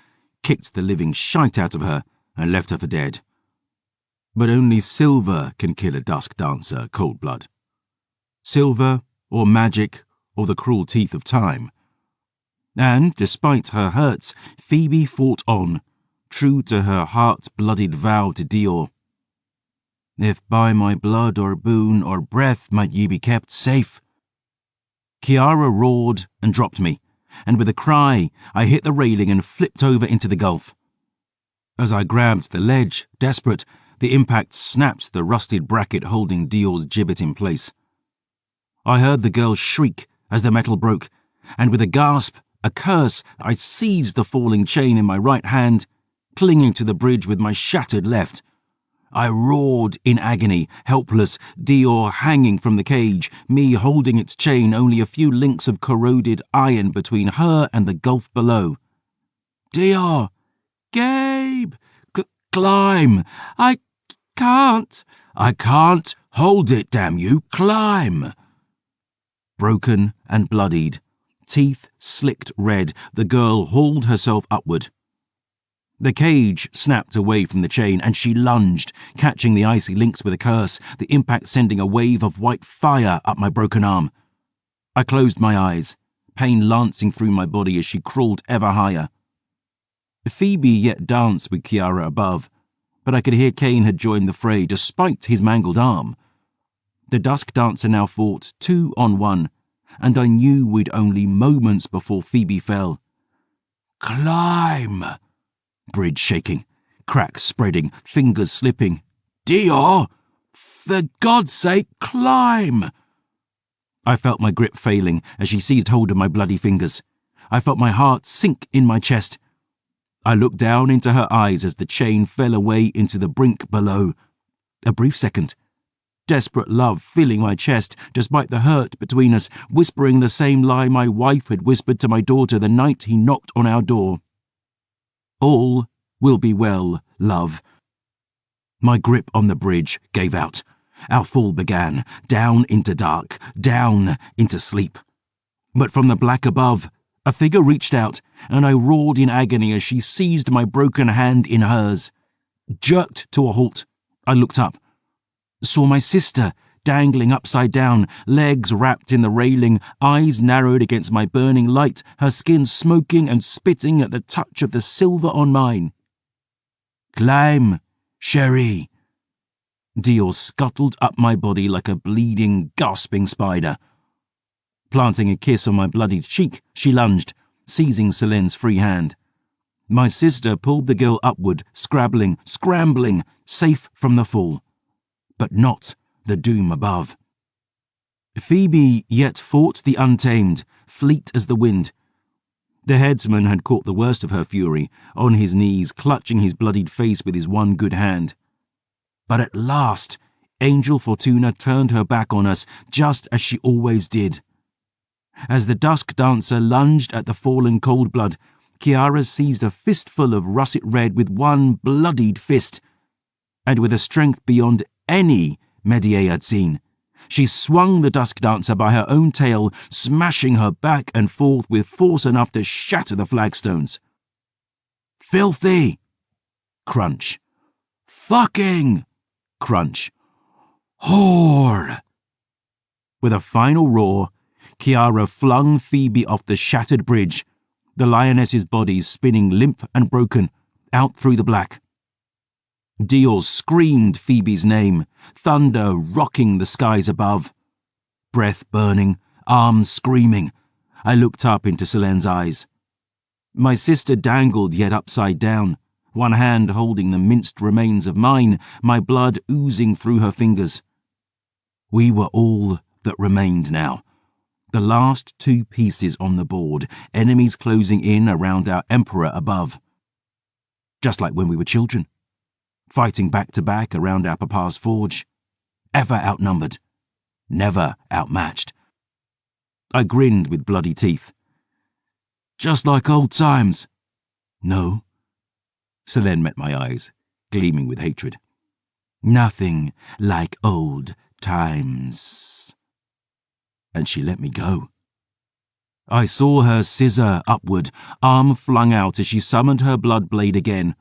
kicked the living shite out of her, and left her for dead. But only silver can kill a dusk dancer cold blood. Silver, or magic, or the cruel teeth of time. And, despite her hurts, Phoebe fought on, true to her heart-blooded vow to Dior. "If by my blood or boon or breath might ye be kept safe." Chiara roared and dropped me, and with a cry, I hit the railing and flipped over into the gulf. As I grabbed the ledge, desperate, the impact snapped the rusted bracket holding Dior's gibbet in place. I heard the girl shriek as the metal broke, and with a gasp, a curse, I seized the falling chain in my right hand, clinging to the bridge with my shattered left. I roared in agony, helpless, Dior hanging from the cage, me holding its chain, only a few links of corroded iron between her and the gulf below. "Dior! Gabe! Climb! I can't hold it, damn you! Climb!" Broken and bloodied, teeth slicked red, the girl hauled herself upward. The cage snapped away from the chain, and she lunged, catching the icy links with a curse, the impact sending a wave of white fire up my broken arm. I closed my eyes, pain lancing through my body as she crawled ever higher. Phoebe yet danced with Chiara above, but I could hear Cain had joined the fray despite his mangled arm. The dusk dancer now fought 2-on-1, and I knew we'd only moments before Phoebe fell. "Climb!" Bridge shaking, cracks spreading, fingers slipping. "Dior! For God's sake, climb!" I felt my grip failing as she seized hold of my bloody fingers. I felt my heart sink in my chest. I looked down into her eyes as the chain fell away into the brink below. A brief second. Desperate love filling my chest, despite the hurt between us, whispering the same lie my wife had whispered to my daughter the night he knocked on our door. "All will be well, love." My grip on the bridge gave out. Our fall began, down into dark, down into sleep. But from the black above, a figure reached out, and I roared in agony as she seized my broken hand in hers. Jerked to a halt, I looked up. Saw my sister, dangling upside down, legs wrapped in the railing, eyes narrowed against my burning light, her skin smoking and spitting at the touch of the silver on mine. "Climb, Cherie." Dior scuttled up my body like a bleeding, gasping spider. Planting a kiss on my bloodied cheek, she lunged, seizing Celine's free hand. My sister pulled the girl upward, scrambling, safe from the fall. But not the doom above. Phoebe yet fought the Untamed, fleet as the wind. The headsman had caught the worst of her fury, on his knees, clutching his bloodied face with his one good hand. But at last, Angel Fortuna turned her back on us, just as she always did. As the dusk dancer lunged at the fallen Coldblood, Chiara seized a fistful of russet red with one bloodied fist, and with a strength beyond any Mediae had seen, she swung the dusk dancer by her own tail, smashing her back and forth with force enough to shatter the flagstones. "Filthy!" Crunch. "Fucking!" Crunch. "Whore!" With a final roar, Chiara flung Phoebe off the shattered bridge, the lioness's body spinning limp and broken, out through the black. Dior screamed Phoebe's name, thunder rocking the skies above. Breath burning, arms screaming, I looked up into Selene's eyes. My sister dangled yet upside down, one hand holding the minced remains of mine, my blood oozing through her fingers. We were all that remained now. The last two pieces on the board, enemies closing in around our emperor above. Just like when we were children, fighting back to back around our papa's forge. Ever outnumbered, never outmatched. I grinned with bloody teeth. Just like old times. No. Selene met my eyes, gleaming with hatred. Nothing like old times. And she let me go. I saw her scissor upward, arm flung out as she summoned her blood blade again.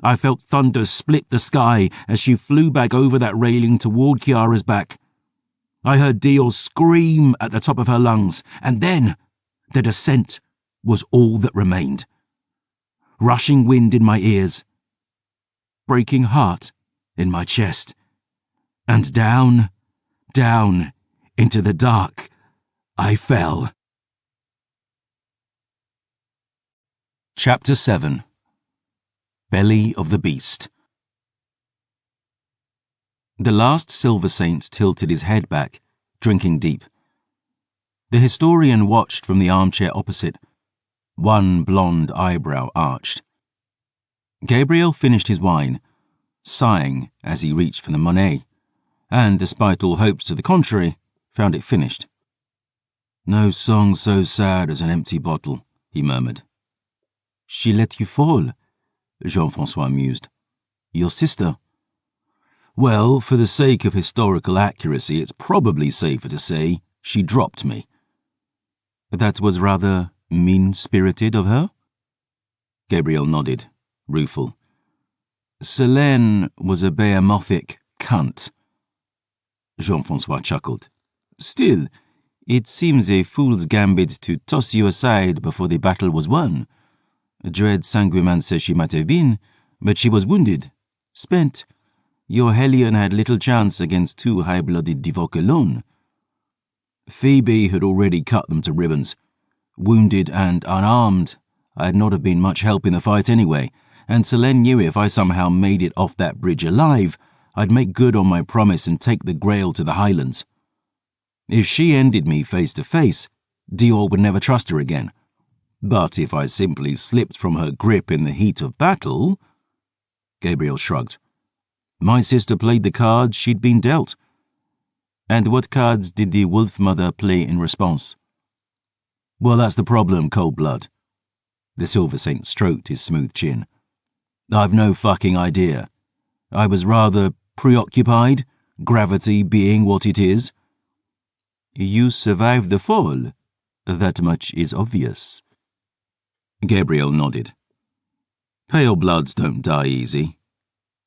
I felt thunder split the sky as she flew back over that railing toward Chiara's back. I heard Dior scream at the top of her lungs, and then the descent was all that remained. Rushing wind in my ears, breaking heart in my chest, and down, down into the dark I fell. Chapter 7. Belly of the Beast. The last Silver Saint tilted his head back, drinking deep. The historian watched from the armchair opposite, one blonde eyebrow arched. Gabriel finished his wine, sighing as he reached for the monnaie, and, despite all hopes to the contrary, found it finished. No song so sad as an empty bottle, he murmured. She let you fall, Jean-Francois mused. Your sister. Well, for the sake of historical accuracy, it's probably safer to say she dropped me. That was rather mean-spirited of her? Gabriel nodded, rueful. Selene was a behemothhic cunt. Jean-Francois chuckled. Still, it seems a fool's gambit to toss you aside before the battle was won. Dread Sanguiman says she might have been, but she was wounded, spent. Your Hellion had little chance against two high-blooded Devoc alone. Phoebe had already cut them to ribbons. Wounded and unarmed, I'd not have been much help in the fight anyway, and Selene knew if I somehow made it off that bridge alive, I'd make good on my promise and take the Grail to the Highlands. If she ended me face to face, Dior would never trust her again. But if I simply slipped from her grip in the heat of battle... Gabriel shrugged. My sister played the cards she'd been dealt. And what cards did the Wolf Mother play in response? Well, that's the problem, Cold Blood. The Silver Saint stroked his smooth chin. I've no fucking idea. I was rather preoccupied, gravity being what it is. You survived the fall. That much is obvious. Gabriel nodded. Pale bloods don't die easy.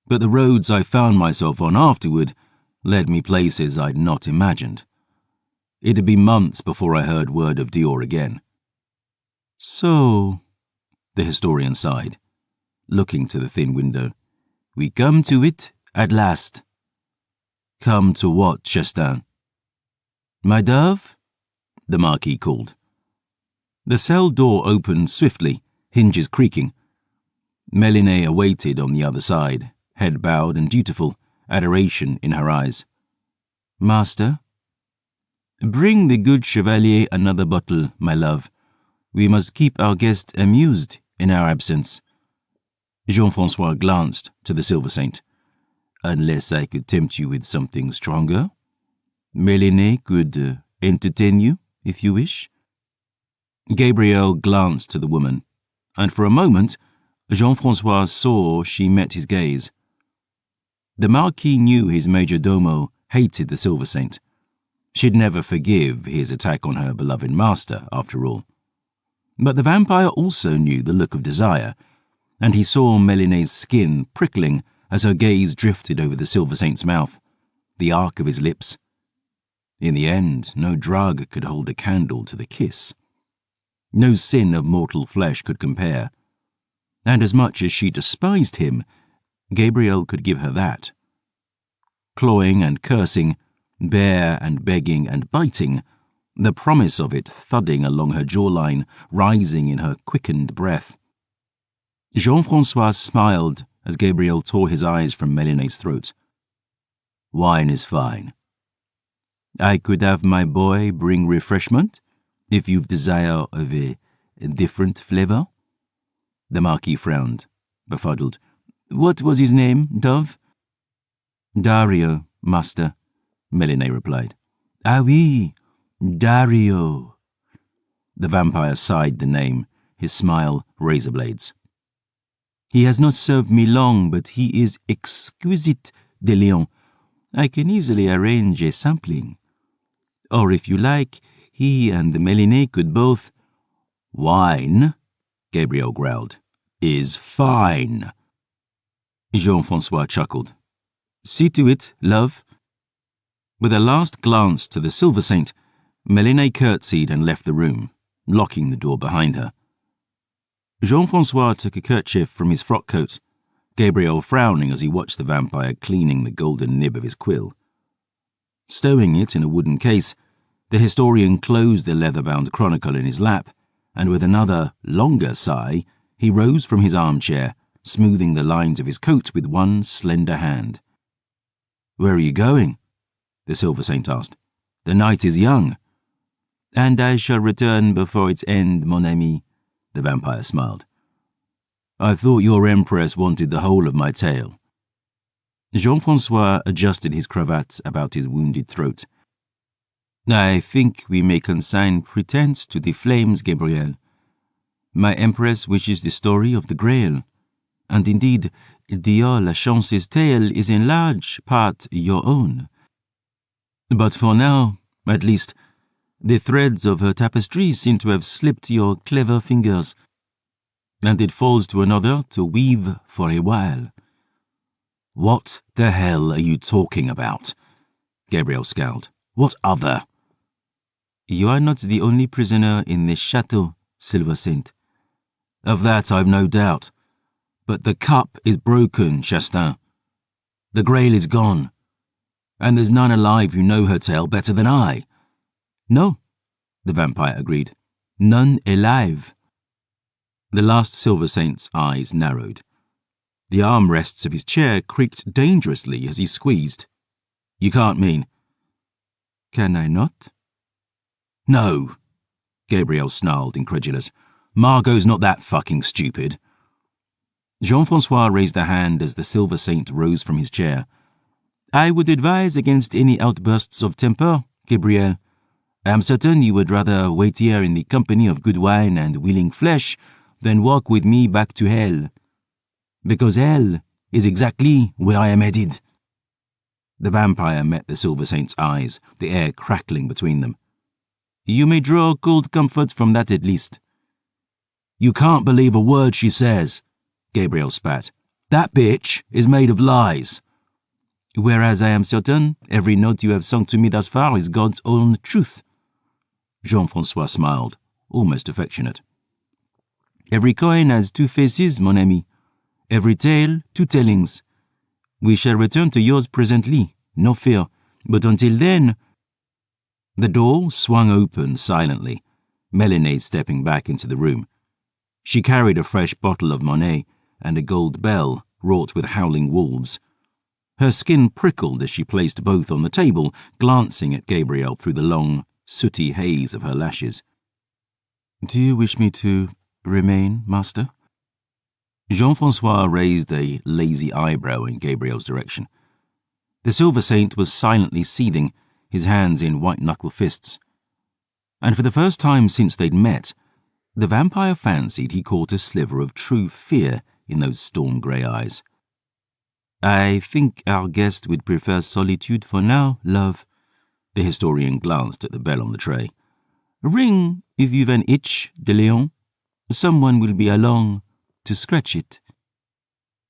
But the roads I found myself on afterward led me places I'd not imagined. It'd be months before I heard word of Dior again. So, the historian sighed, looking to the thin window, we come to it at last. Come to what, Chastain? My dove? The Marquis called. The cell door opened swiftly, hinges creaking. Mélinée awaited on the other side, head bowed and dutiful, adoration in her eyes. Master? Bring the good chevalier another bottle, my love. We must keep our guest amused in our absence. Jean-Francois glanced to the Silver Saint. Unless I could tempt you with something stronger. Mélinée could entertain you, if you wish. Gabriel glanced to the woman, and for a moment, Jean-Francois saw she met his gaze. The Marquis knew his major domo hated the Silver Saint. She'd never forgive his attack on her beloved master, after all. But the vampire also knew the look of desire, and he saw Mélinée's skin prickling as her gaze drifted over the Silver Saint's mouth, the arc of his lips. In the end, no drug could hold a candle to the kiss. No sin of mortal flesh could compare. And as much as she despised him, Gabriel could give her that. Clawing and cursing, bare and begging and biting, the promise of it thudding along her jawline, rising in her quickened breath. Jean-Francois smiled as Gabriel tore his eyes from Méliné's throat. Wine is fine. I could have my boy bring refreshment, if you've desire of a different flavor. The Marquis frowned, befuddled. What was his name, Dove? Dario, master, Méliné replied. Ah oui, Dario. The vampire sighed the name, his smile razor blades. He has not served me long, but he is exquisite, de Leon. I can easily arrange a sampling. Or if you like, he and Méliné could both— Wine, Gabriel growled, is fine. Jean-Francois chuckled. See to it, love. With a last glance to the Silver Saint, Méliné curtsied and left the room, locking the door behind her. Jean-Francois took a kerchief from his frock coat, Gabriel frowning as he watched the vampire cleaning the golden nib of his quill. Stowing it in a wooden case, the historian closed the leather-bound chronicle in his lap, and with another, longer sigh, he rose from his armchair, smoothing the lines of his coat with one slender hand. Where are you going? The Silver Saint asked. The night is young. And I shall return before its end, mon ami, the vampire smiled. I thought your Empress wanted the whole of my tale. Jean-Francois adjusted his cravat about his wounded throat. I think we may consign pretense to the flames, Gabriel. My Empress wishes the story of the Grail, and indeed, Dior Lachance's tale is in large part your own. But for now, at least, the threads of her tapestry seem to have slipped your clever fingers, and it falls to another to weave for a while. What the hell are you talking about? Gabriel scowled. What other? You are not the only prisoner in this chateau, Silver Saint. Of that I've no doubt. But the cup is broken, Chastain. The Grail is gone, and there's none alive who know her tale better than I. No, the vampire agreed. None alive. The last Silver Saint's eyes narrowed. The armrests of his chair creaked dangerously as he squeezed. You can't mean— Can I not? No, Gabriel snarled, incredulous. Margot's not that fucking stupid. Jean-Francois raised a hand as the Silver Saint rose from his chair. I would advise against any outbursts of temper, Gabriel. I am certain you would rather wait here in the company of good wine and willing flesh than walk with me back to hell. Because hell is exactly where I am headed. The vampire met the Silver Saint's eyes, the air crackling between them. You may draw cold comfort from that at least. You can't believe a word she says, Gabriel spat. That bitch is made of lies. Whereas I am certain every note you have sung to me thus far is God's own truth. Jean-Francois smiled, almost affectionate. Every coin has two faces, mon ami. Every tale, two tellings. We shall return to yours presently, no fear. But until then— The door swung open silently, Méliné stepping back into the room. She carried a fresh bottle of Monet and a gold bell wrought with howling wolves. Her skin prickled as she placed both on the table, glancing at Gabriel through the long, sooty haze of her lashes. Do you wish me to remain, master? Jean-Francois raised a lazy eyebrow in Gabriel's direction. The Silver Saint was silently seething, his hands in white-knuckle fists. And for the first time since they'd met, the vampire fancied he caught a sliver of true fear in those storm-grey eyes. I think our guest would prefer solitude for now, love. The historian glanced at the bell on the tray. Ring if you've an itch, de Leon. Someone will be along to scratch it.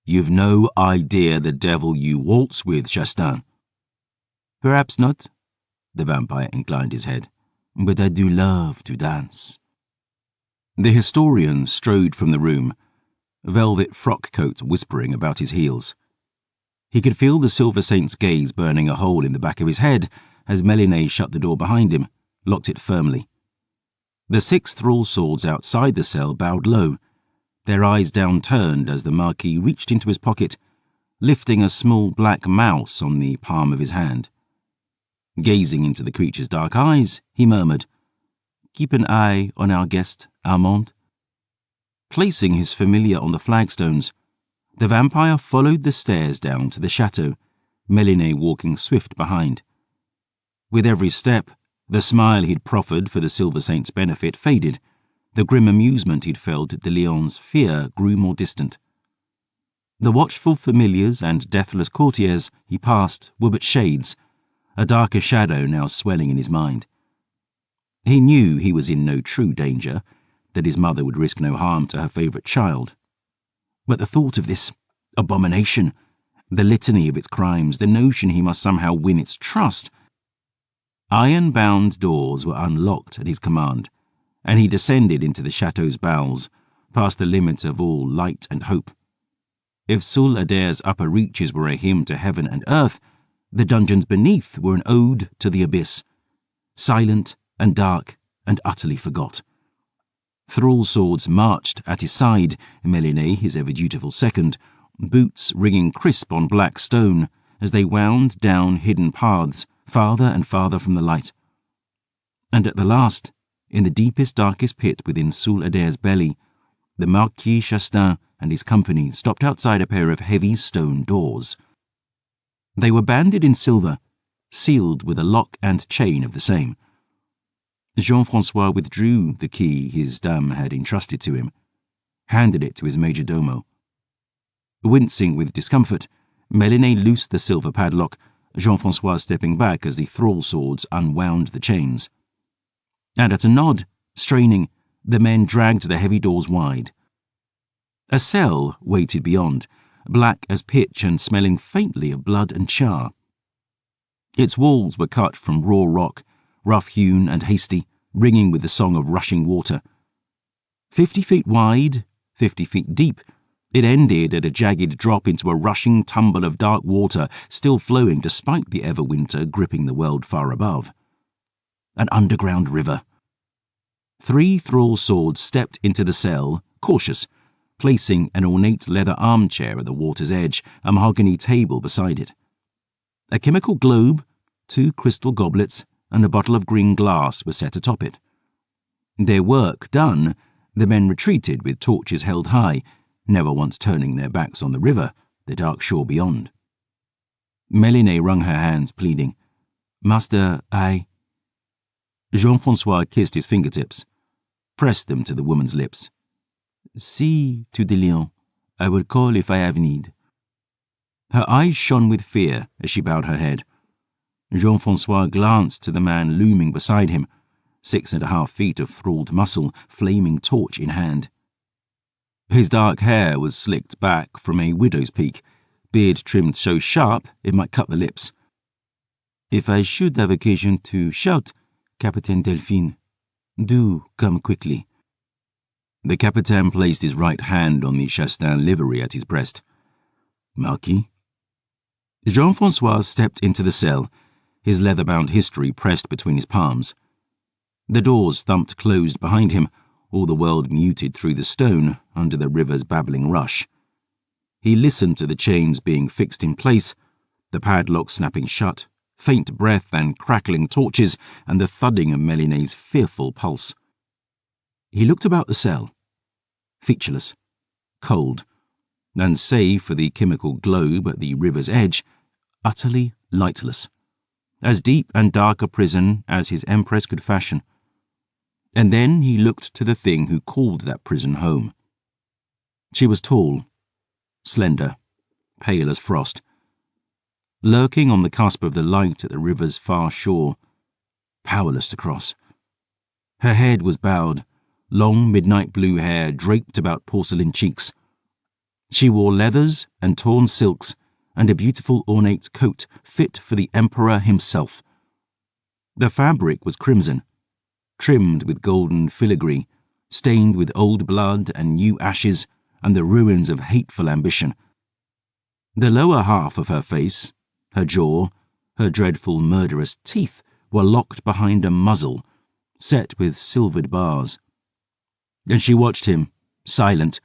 You've no idea the devil you waltz with, Chastain. Perhaps not, the vampire inclined his head, but I do love to dance. The historian strode from the room, a velvet frock coat whispering about his heels. He could feel the Silver Saint's gaze burning a hole in the back of his head as Mélinée shut the door behind him, locked it firmly. The 6 thrall swords outside the cell bowed low, their eyes downturned as the Marquis reached into his pocket, lifting a small black mouse on the palm of his hand. Gazing into the creature's dark eyes, he murmured, "Keep an eye on our guest, Armand." Placing his familiar on the flagstones, the vampire followed the stairs down to the chateau, Mélinée walking swift behind. With every step, the smile he'd proffered for the Silver Saint's benefit faded. The grim amusement he'd felt at de Lyon's fear grew more distant. The watchful familiars and deathless courtiers he passed were but shades, a darker shadow now swelling in his mind. He knew he was in no true danger, that his mother would risk no harm to her favourite child. But the thought of this abomination, the litany of its crimes, the notion he must somehow win its trust. Iron-bound doors were unlocked at his command, and he descended into the chateau's bowels, past the limit of all light and hope. If Sul Adair's upper reaches were a hymn to heaven and earth, the dungeons beneath were an ode to the abyss, silent and dark and utterly forgot. Thrall swords marched at his side, Mélinée, his ever-dutiful second, boots ringing crisp on black stone as they wound down hidden paths, farther and farther from the light. And at the last, in the deepest, darkest pit within Sul Adair's belly, the Marquis Chastain and his company stopped outside a pair of heavy stone doors. They were banded in silver, sealed with a lock and chain of the same. Jean-François withdrew the key his dame had entrusted to him, handed it to his major domo. Wincing with discomfort, Mélinée loosed the silver padlock, Jean-François stepping back as the thrall swords unwound the chains. And at a nod, straining, the men dragged the heavy doors wide. A cell waited beyond, black as pitch and smelling faintly of blood and char. Its walls were cut from raw rock, rough-hewn and hasty, ringing with the song of rushing water. 50 feet wide, 50 feet deep, it ended at a jagged drop into a rushing tumble of dark water still flowing despite the ever-winter gripping the world far above. An underground river. 3 thrall swords stepped into the cell, cautious, placing an ornate leather armchair at the water's edge, a mahogany table beside it. A chemical globe, 2 crystal goblets, and a bottle of green glass were set atop it. Their work done, the men retreated with torches held high, never once turning their backs on the river, the dark shore beyond. Mélinée wrung her hands, pleading, "Master, I—" Jean-François kissed his fingertips, pressed them to the woman's lips. "See to de Lion. I will call if I have need." Her eyes shone with fear as she bowed her head. Jean-François glanced to the man looming beside him, 6.5 feet of thralled muscle, flaming torch in hand. His dark hair was slicked back from a widow's peak, beard trimmed so sharp it might cut the lips. "If I should have occasion to shout, Capitaine Delphine, do come quickly." The Capitaine placed his right hand on the Chastain livery at his breast. "Marquis?" Jean-François stepped into the cell, his leather-bound history pressed between his palms. The doors thumped closed behind him, all the world muted through the stone under the river's babbling rush. He listened to the chains being fixed in place, the padlock snapping shut, faint breath and crackling torches, and the thudding of Mélinée's fearful pulse. He looked about the cell, featureless, cold, and save for the chemical globe at the river's edge, utterly lightless, as deep and dark a prison as his empress could fashion. And then he looked to the thing who called that prison home. She was tall, slender, pale as frost, lurking on the cusp of the light at the river's far shore, powerless to cross. Her head was bowed, long midnight blue hair draped about porcelain cheeks. She wore leathers and torn silks and a beautiful ornate coat fit for the emperor himself. The fabric was crimson, trimmed with golden filigree, stained with old blood and new ashes and the ruins of hateful ambition. The lower half of her face, her jaw, her dreadful murderous teeth were locked behind a muzzle, set with silvered bars. And she watched him, silent,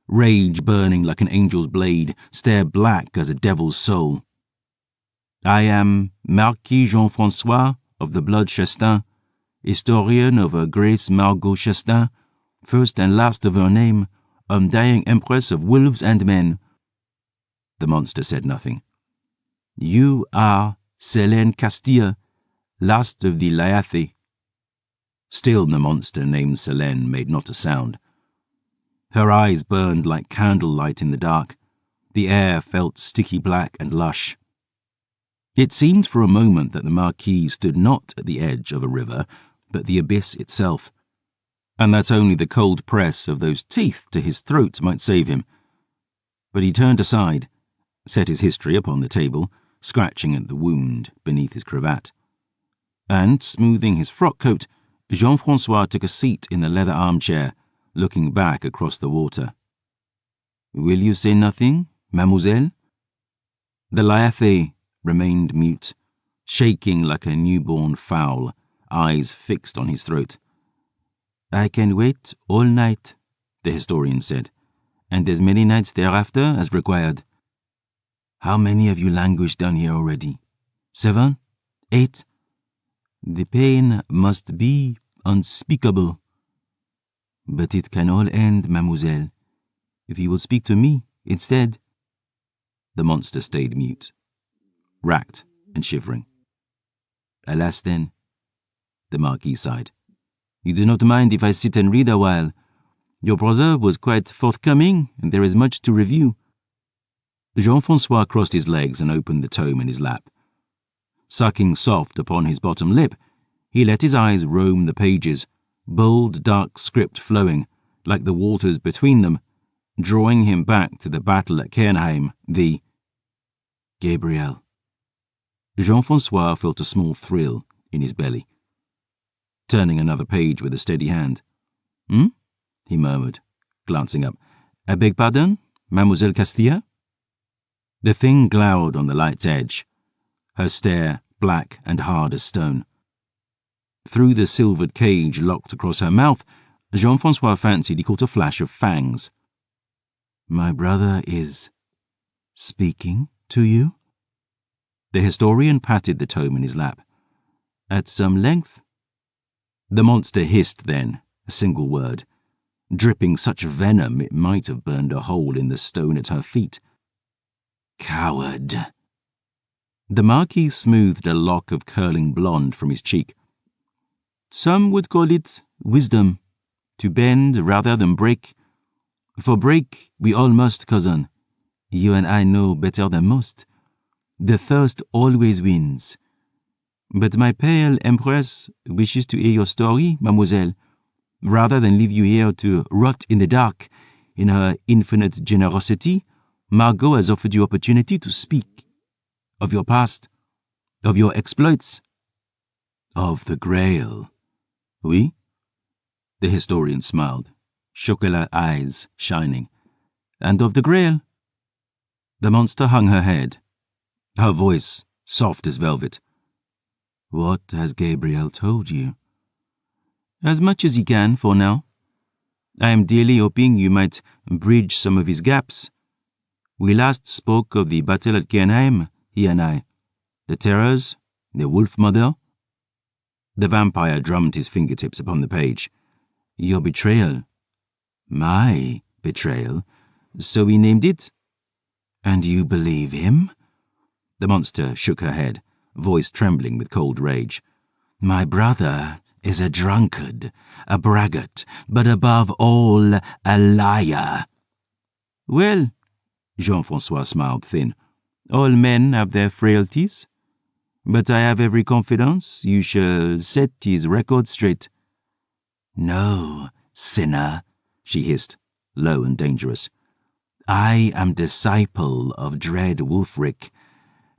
rage burning like an angel's blade, stare black as a devil's soul. I am Marquis Jean-François of the blood Chastain, historian of her Grace Margot Chastain, first and last of her name, undying empress of wolves and men. The monster said nothing. You are Selene Castilla, last of the Lyathi. Still the monster named Selene made not a sound. Her eyes burned like candlelight in the dark. The air felt sticky black and lush. It seemed for a moment that the Marquis stood not at the edge of a river, but the abyss itself, and that only the cold press of those teeth to his throat might save him. But he turned aside, set his history upon the table, scratching at the wound beneath his cravat, and, smoothing his frock coat, Jean-François took a seat in the leather armchair, looking back across the water. Will you say nothing, mademoiselle? The Lyathi remained mute, shaking like a newborn fowl, eyes fixed on his throat. I can wait all night, the historian said, and as many nights thereafter as required. How many have you languished down here already? 7? 8? The pain must be unspeakable. But it can all end, mademoiselle, if you will speak to me instead. The monster stayed mute, racked and shivering. Alas then, the Marquis sighed. You do not mind if I sit and read a while. Your brother was quite forthcoming, and there is much to review. Jean-François crossed his legs and opened the tome in his lap. Sucking soft upon his bottom lip, he let his eyes roam the pages, bold dark script flowing, like the waters between them, drawing him back to the battle at Kernheim, the Gabriel. Jean-François felt a small thrill in his belly. Turning another page with a steady hand. He murmured, glancing up. I beg pardon, Mademoiselle Castilla? The thing glowered on the light's edge, her stare black and hard as stone. Through the silvered cage locked across her mouth, Jean-François fancied he caught a flash of fangs. My brother is speaking to you? The historian patted the tome in his lap. At some length? The monster hissed then, a single word, dripping such venom it might have burned a hole in the stone at her feet. Coward. The Marquis smoothed a lock of curling blonde from his cheek. Some would call it wisdom, to bend rather than break. For break we all must, cousin. You and I know better than most. The thirst always wins. But my pale empress wishes to hear your story, mademoiselle, rather than leave you here to rot in the dark. In her infinite generosity, Margot has offered you opportunity to speak. Of your past, of your exploits, of the Grail. Oui? The historian smiled, chocolat eyes shining. And of the Grail? The monster hung her head, her voice soft as velvet. What has Gabriel told you? As much as he can for now. I am dearly hoping you might bridge some of his gaps. We last spoke of the battle at Kernheim, he and I. The terrors, the wolf mother. The vampire drummed his fingertips upon the page. Your betrayal. My betrayal. So he named it. And you believe him? The monster shook her head, voice trembling with cold rage. My brother is a drunkard, a braggart, but above all, a liar. Well, Jean-François smiled thin, all men have their frailties. But I have every confidence you shall set his record straight. No, sinner, she hissed, low and dangerous. I am disciple of dread Wulfric,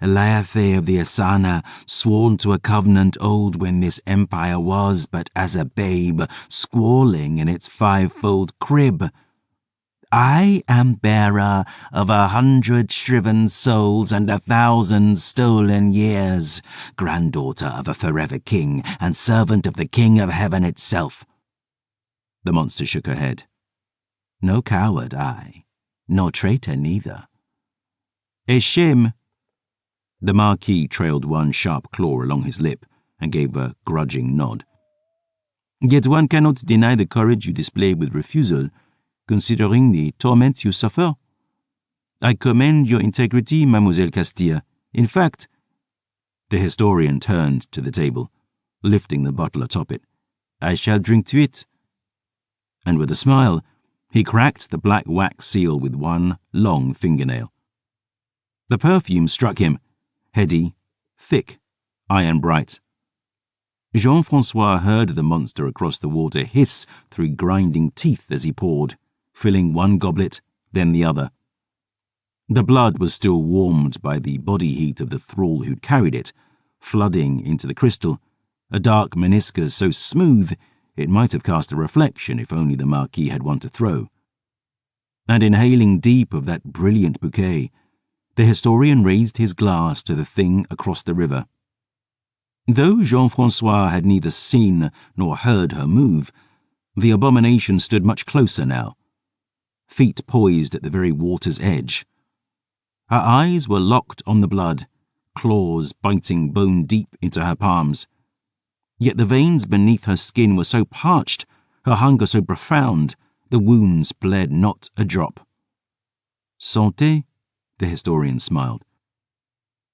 Eliathe of the Asana, sworn to a covenant old when this empire was but as a babe, squalling in its fivefold crib. I am bearer of 100 shriven souls and 1,000 stolen years, granddaughter of a forever king and servant of the king of heaven itself. The monster shook her head. No coward I, nor traitor neither. Eshim. The Marquis trailed one sharp claw along his lip and gave a grudging nod. Yet one cannot deny the courage you display with refusal, considering the torments you suffer. I commend your integrity, Mademoiselle Castilla. In fact, the historian turned to the table, lifting the bottle atop it. I shall drink to it. And with a smile, he cracked the black wax seal with one long fingernail. The perfume struck him, heady, thick, iron-bright. Jean-Francois heard the monster across the water hiss through grinding teeth as he poured, filling one goblet, then the other. The blood was still warmed by the body heat of the thrall who'd carried it, flooding into the crystal, a dark meniscus so smooth it might have cast a reflection if only the Marquis had one to throw. And inhaling deep of that brilliant bouquet, the historian raised his glass to the thing across the river. Though Jean-Francois had neither seen nor heard her move, the abomination stood much closer now, feet poised at the very water's edge. Her eyes were locked on the blood, claws biting bone deep into her palms. Yet the veins beneath her skin were so parched, her hunger so profound, the wounds bled not a drop. Santé? The historian smiled.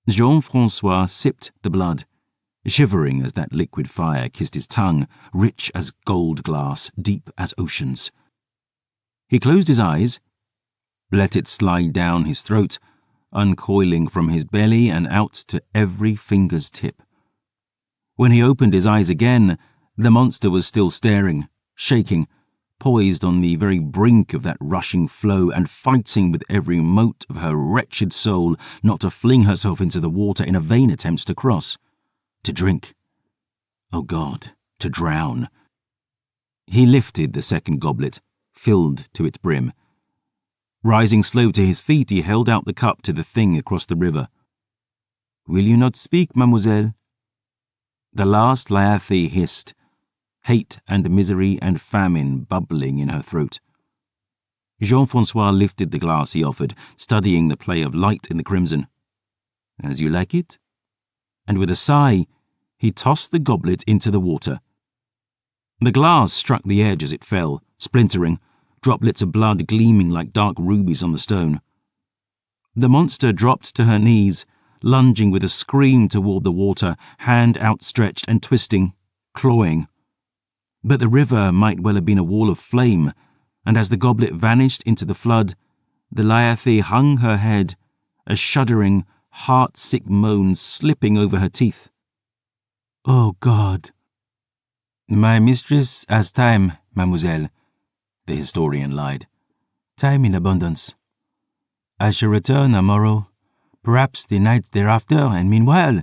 Jean-Francois sipped the blood, shivering as that liquid fire kissed his tongue, rich as gold glass, deep as oceans. He closed his eyes, let it slide down his throat, uncoiling from his belly and out to every finger's tip. When he opened his eyes again, the monster was still staring, shaking, poised on the very brink of that rushing flow and fighting with every mote of her wretched soul not to fling herself into the water in a vain attempt to cross, to drink. Oh God, to drown. He lifted the second goblet, filled to its brim. Rising slow to his feet, he held out the cup to the thing across the river. Will you not speak, mademoiselle? The last Liathe hissed, hate and misery and famine bubbling in her throat. Jean-Francois lifted the glass he offered, studying the play of light in the crimson. As you like it? And with a sigh, he tossed the goblet into the water. The glass struck the edge as it fell, splintering, droplets of blood gleaming like dark rubies on the stone. The monster dropped to her knees, lunging with a scream toward the water, hand outstretched and twisting, clawing. But the river might well have been a wall of flame, and as the goblet vanished into the flood, the Liathe hung her head, a shuddering, heart-sick moan slipping over her teeth. Oh God! My mistress has time, mademoiselle, the historian lied. Time in abundance. I shall return tomorrow, perhaps the night thereafter, and meanwhile,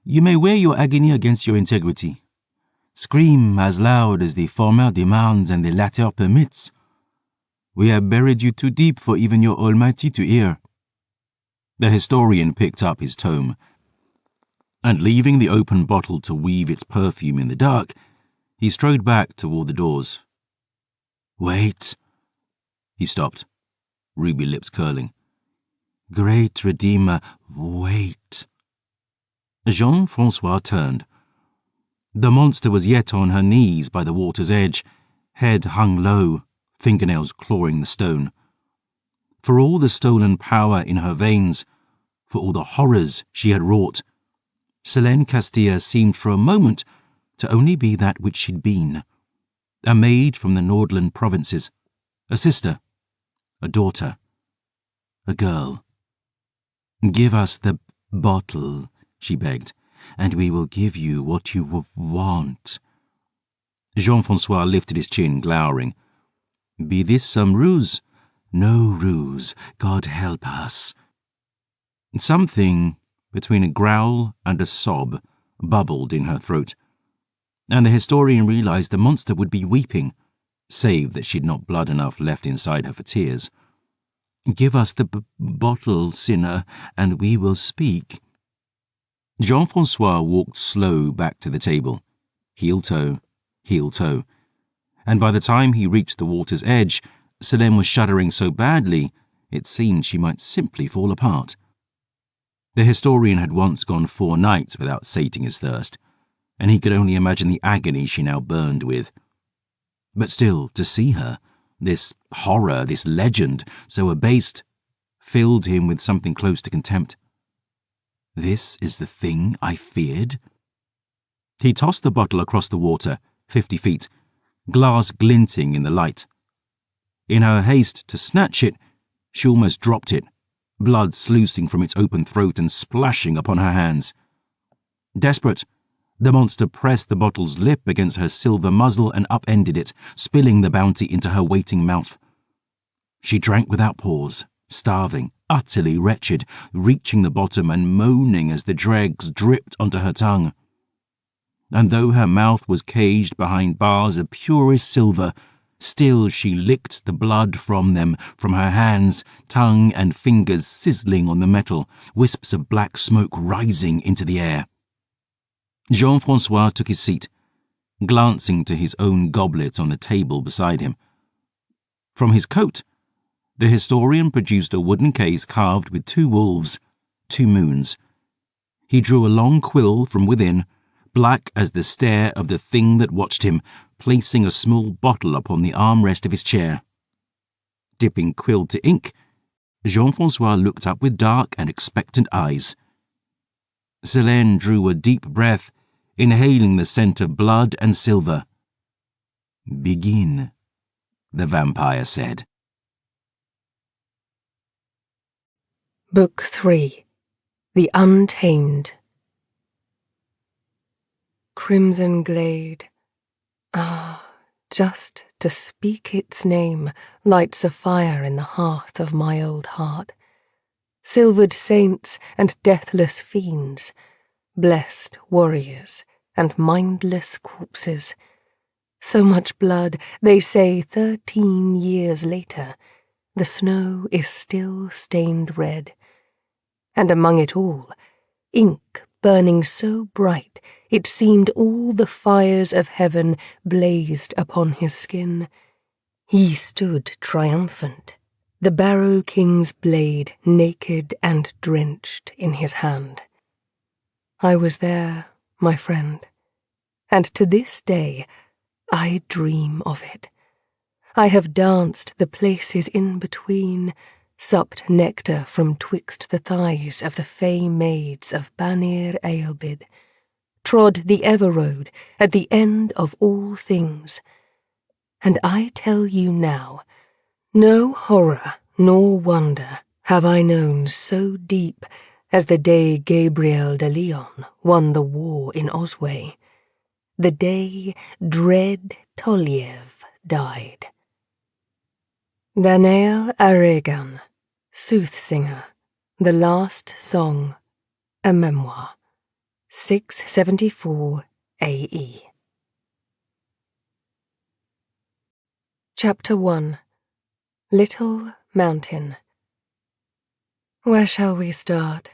you may weigh your agony against your integrity. Scream as loud as the former demands and the latter permits. We have buried you too deep for even your Almighty to hear. The historian picked up his tome, and leaving the open bottle to weave its perfume in the dark, he strode back toward the doors. Wait. He stopped, ruby lips curling. Great Redeemer, wait. Jean-Francois turned. The monster was yet on her knees by the water's edge, head hung low, fingernails clawing the stone. For all the stolen power in her veins, for all the horrors she had wrought, Selene Castilla seemed for a moment to only be that which she'd been, a maid from the Nordland provinces, a sister, a daughter, a girl. Give us the bottle, she begged, and we will give you what you want. Jean-Francois lifted his chin, glowering. Be this some ruse? No ruse, God help us. Something, between a growl and a sob, bubbled in her throat, and the historian realized the monster would be weeping, save that she'd not blood enough left inside her for tears. "Give us the bottle, sinner, and we will speak." Jean-Francois walked slow back to the table, heel-toe, and by the time he reached the water's edge, Selene was shuddering so badly it seemed she might simply fall apart. The historian had once gone 4 nights without sating his thirst, and he could only imagine the agony she now burned with. But still, to see her, this horror, this legend, so abased, filled him with something close to contempt. This is the thing I feared? He tossed the bottle across the water, 50 feet, glass glinting in the light. In her haste to snatch it, she almost dropped it, blood sluicing from its open throat and splashing upon her hands. Desperate, the monster pressed the bottle's lip against her silver muzzle and upended it, spilling the bounty into her waiting mouth. She drank without pause, starving, utterly wretched, reaching the bottom and moaning as the dregs dripped onto her tongue. And though her mouth was caged behind bars of purest silver, still she licked the blood from them, from her hands, tongue and fingers sizzling on the metal, wisps of black smoke rising into the air. Jean-Francois took his seat, glancing to his own goblet on the table beside him. From his coat, the historian produced a wooden case carved with 2 wolves, 2 moons. He drew a long quill from within, black as the stare of the thing that watched him, placing a small bottle upon the armrest of his chair. Dipping quill to ink, Jean-Francois looked up with dark and expectant eyes. Selene drew a deep breath, inhaling the scent of blood and silver. "Begin," the vampire said. Book 3. The Untamed. Crimson glade. Ah, just to speak its name lights a fire in the hearth of my old heart. Silvered saints and deathless fiends, blessed warriors and mindless corpses. So much blood, they say 13 years later, the snow is still stained red. And among it all, ink burning so bright it seemed all the fires of heaven blazed upon his skin. He stood triumphant, the Barrow King's blade naked and drenched in his hand. I was there, my friend, and to this day I dream of it. I have danced the places in between, supped nectar from twixt the thighs of the fey maids of Banir Eobid, trod the ever-road at the end of all things. And I tell you now, no horror nor wonder have I known so deep as the day Gabriel de Leon won the war in Osway, the day dread Toliev died. Danael Aregan, Soothsinger, The Last Song, a Memoir, 674 AE. Chapter 1. Little Mountain. Where shall we start?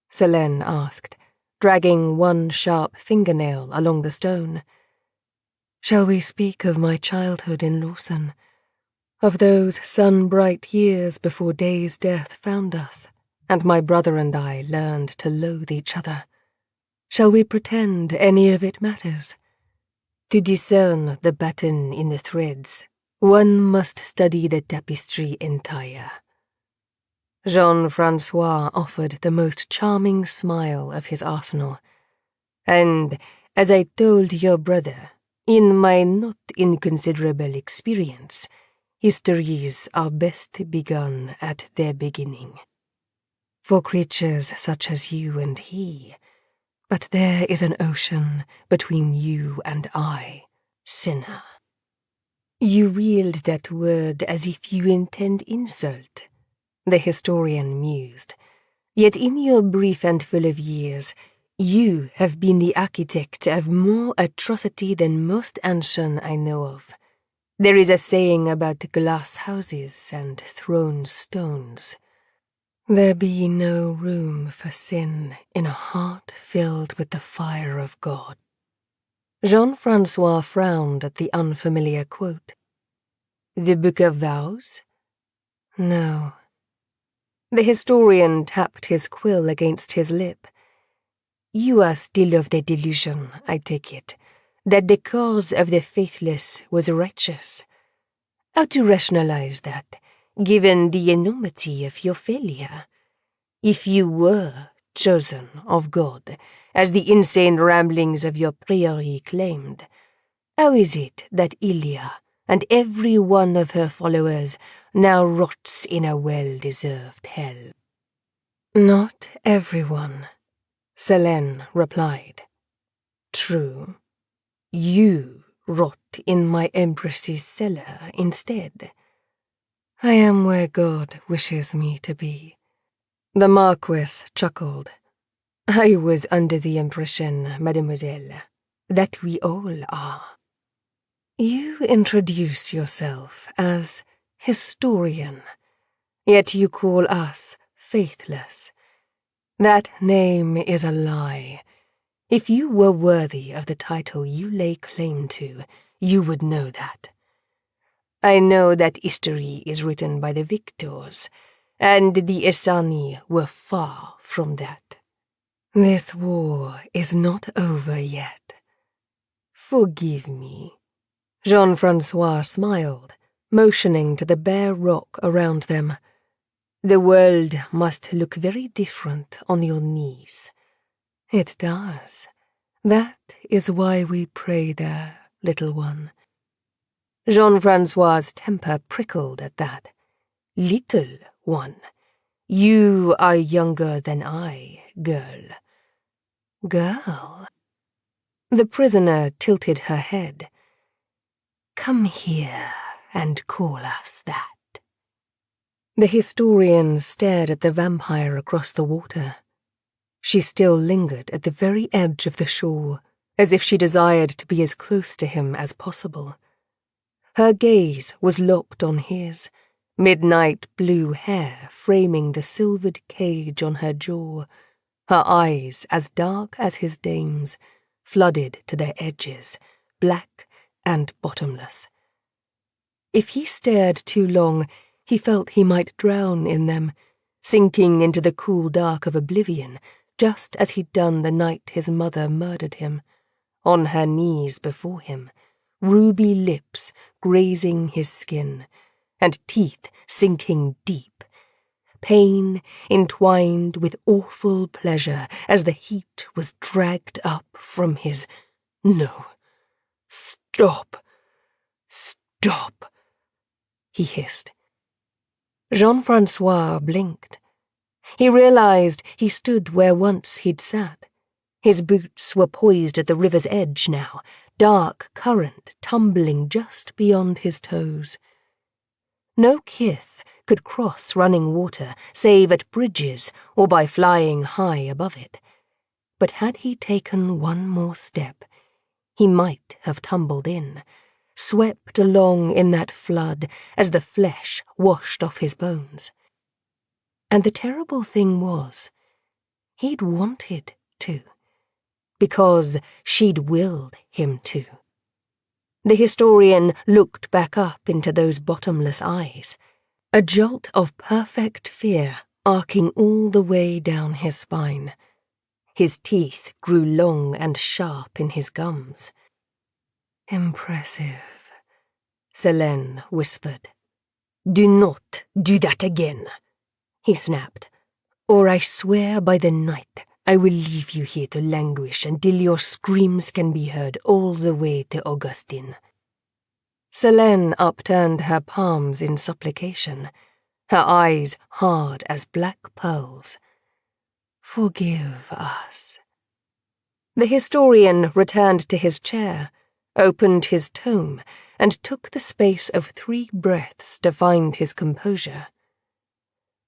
Selene asked, dragging one sharp fingernail along the stone. Shall we speak of my childhood in Lawson, of those sun-bright years before day's death found us, and my brother and I learned to loathe each other? Shall we pretend any of it matters? To discern the pattern in the threads, one must study the tapestry entire. Jean-Francois offered the most charming smile of his arsenal. And, as I told your brother, in my not inconsiderable experience, histories are best begun at their beginning. For creatures such as you and he, but there is an ocean between you and I, sinner. You wield that word as if you intend insult, the historian mused. Yet in your brief handful of years, you have been the architect of more atrocity than most ancient I know of. There is a saying about glass houses and thrown stones. There be no room for sin in a heart filled with the fire of God. Jean-Francois frowned at the unfamiliar quote. The Book of Vows? No. The historian tapped his quill against his lip. You are still of the delusion, I take it, that the cause of the faithless was righteous. How to rationalize that, given the enormity of your failure? If you were chosen of God, as the insane ramblings of your priory claimed, how is it that Ilia and every one of her followers now rots in a well-deserved hell? Not everyone, Selene replied. True, you rot in my empress's cellar instead. I am where God wishes me to be. The Marquis chuckled. I was under the impression, mademoiselle, that we all are. You introduce yourself as historian, yet you call us faithless. That name is a lie. If you were worthy of the title you lay claim to, you would know that. I know that history is written by the victors, and the Essani were far from that. This war is not over yet. Forgive me. Jean-Francois smiled, motioning to the bare rock around them. The world must look very different on your knees. It does. That is why we pray there, little one. Jean-Francois's temper prickled at that. Little one. You are younger than I, girl. Girl? The prisoner tilted her head. Come here and call us that. The historian stared at the vampire across the water. She still lingered at the very edge of the shore, as if she desired to be as close to him as possible. Her gaze was locked on his, midnight blue hair framing the silvered cage on her jaw, her eyes as dark as his dame's, flooded to their edges, black and bottomless. If he stared too long, he felt he might drown in them, sinking into the cool dark of oblivion, just as he'd done the night his mother murdered him, on her knees before him, ruby lips grazing his skin, and teeth sinking deep, pain entwined with awful pleasure as the heat was dragged up from his... No. Stop. Stop, he hissed. Jean-Francois blinked. He realized he stood where once he'd sat. His boots were poised at the river's edge now, dark current tumbling just beyond his toes. No kith could cross running water save at bridges or by flying high above it. But had he taken one more step, he might have tumbled in, swept along in that flood as the flesh washed off his bones. And the terrible thing was, he'd wanted to, because she'd willed him to. The historian looked back up into those bottomless eyes, a jolt of perfect fear arcing all the way down his spine. His teeth grew long and sharp in his gums. Impressive, Selene whispered. Do not do that again, he snapped, or I swear by the night I will leave you here to languish until your screams can be heard all the way to Augustine. Selene upturned her palms in supplication, her eyes hard as black pearls. Forgive us. The historian returned to his chair, opened his tome, and took the space of 3 breaths to find his composure.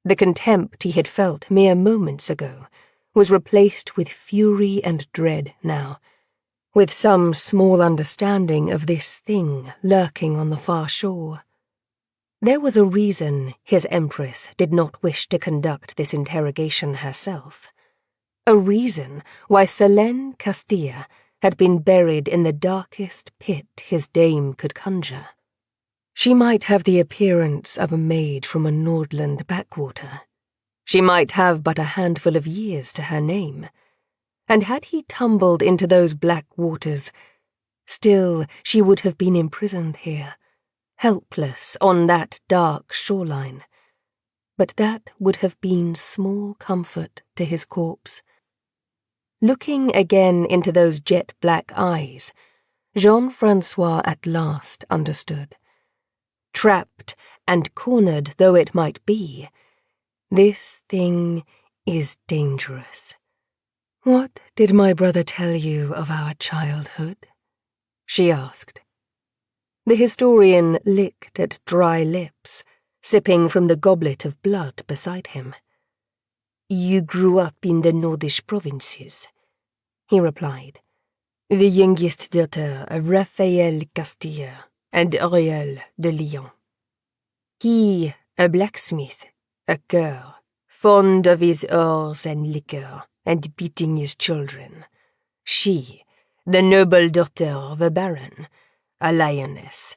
The contempt he had felt mere moments ago was replaced with fury and dread now, with some small understanding of this thing lurking on the far shore. There was a reason his empress did not wish to conduct this interrogation herself. A reason why Selene Castilla had been buried in the darkest pit his dame could conjure. She might have the appearance of a maid from a Nordland backwater. She might have but a handful of years to her name. And had he tumbled into those black waters, still she would have been imprisoned here, helpless on that dark shoreline. But that would have been small comfort to his corpse. Looking again into those jet-black eyes, Jean-Francois at last understood. Trapped and cornered though it might be, this thing is dangerous. "What did my brother tell you of our childhood?" she asked. The historian licked at dry lips, sipping from the goblet of blood beside him. "You grew up in the Nordish provinces," he replied. "The youngest daughter of Raphael Castilla and Ariel de Lyon. He, a blacksmith, a cur, fond of his oars and liquor, and beating his children. She, the noble daughter of a baron, a lioness,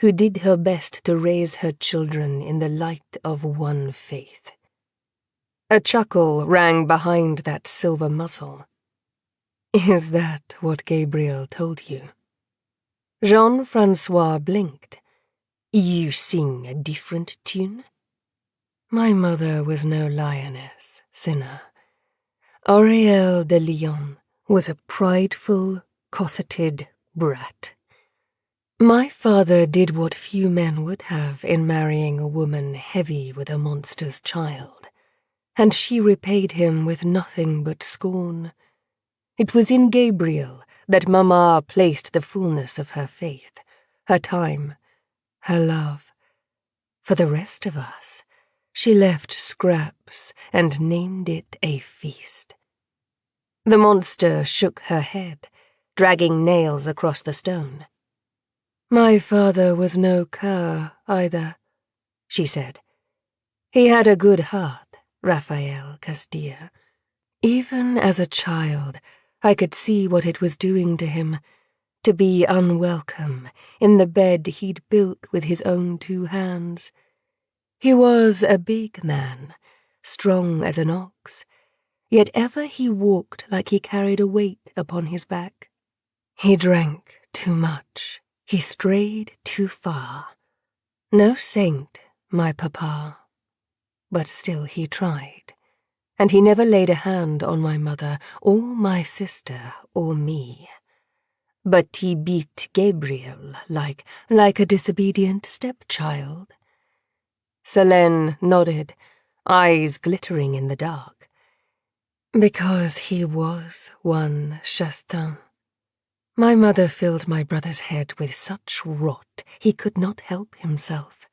who did her best to raise her children in the light of one faith." A chuckle rang behind that silver muzzle. "Is that what Gabriel told you?" Jean-Francois blinked. "You sing a different tune?" "My mother was no lioness, sinner. Ariel de Lyon was a prideful, cosseted brat. My father did what few men would have in marrying a woman heavy with a monster's child, and she repaid him with nothing but scorn. It was in Gabriel that Mamma placed the fullness of her faith, her time, her love. For the rest of us, she left scraps and named it a feast." The monster shook her head, dragging nails across the stone. "My father was no cur, either," she said. "He had a good heart, Raphael Castilla. Even as a child, I could see what it was doing to him, to be unwelcome in the bed he'd built with his own 2 hands. He was a big man, strong as an ox, yet ever he walked like he carried a weight upon his back. He drank too much, he strayed too far. No saint, my papa, but still he tried, and he never laid a hand on my mother, or my sister, or me. But he beat Gabriel like a disobedient stepchild." Selene nodded, eyes glittering in the dark. "Because he was one Chastain. My mother filled my brother's head with such rot he could not help himself,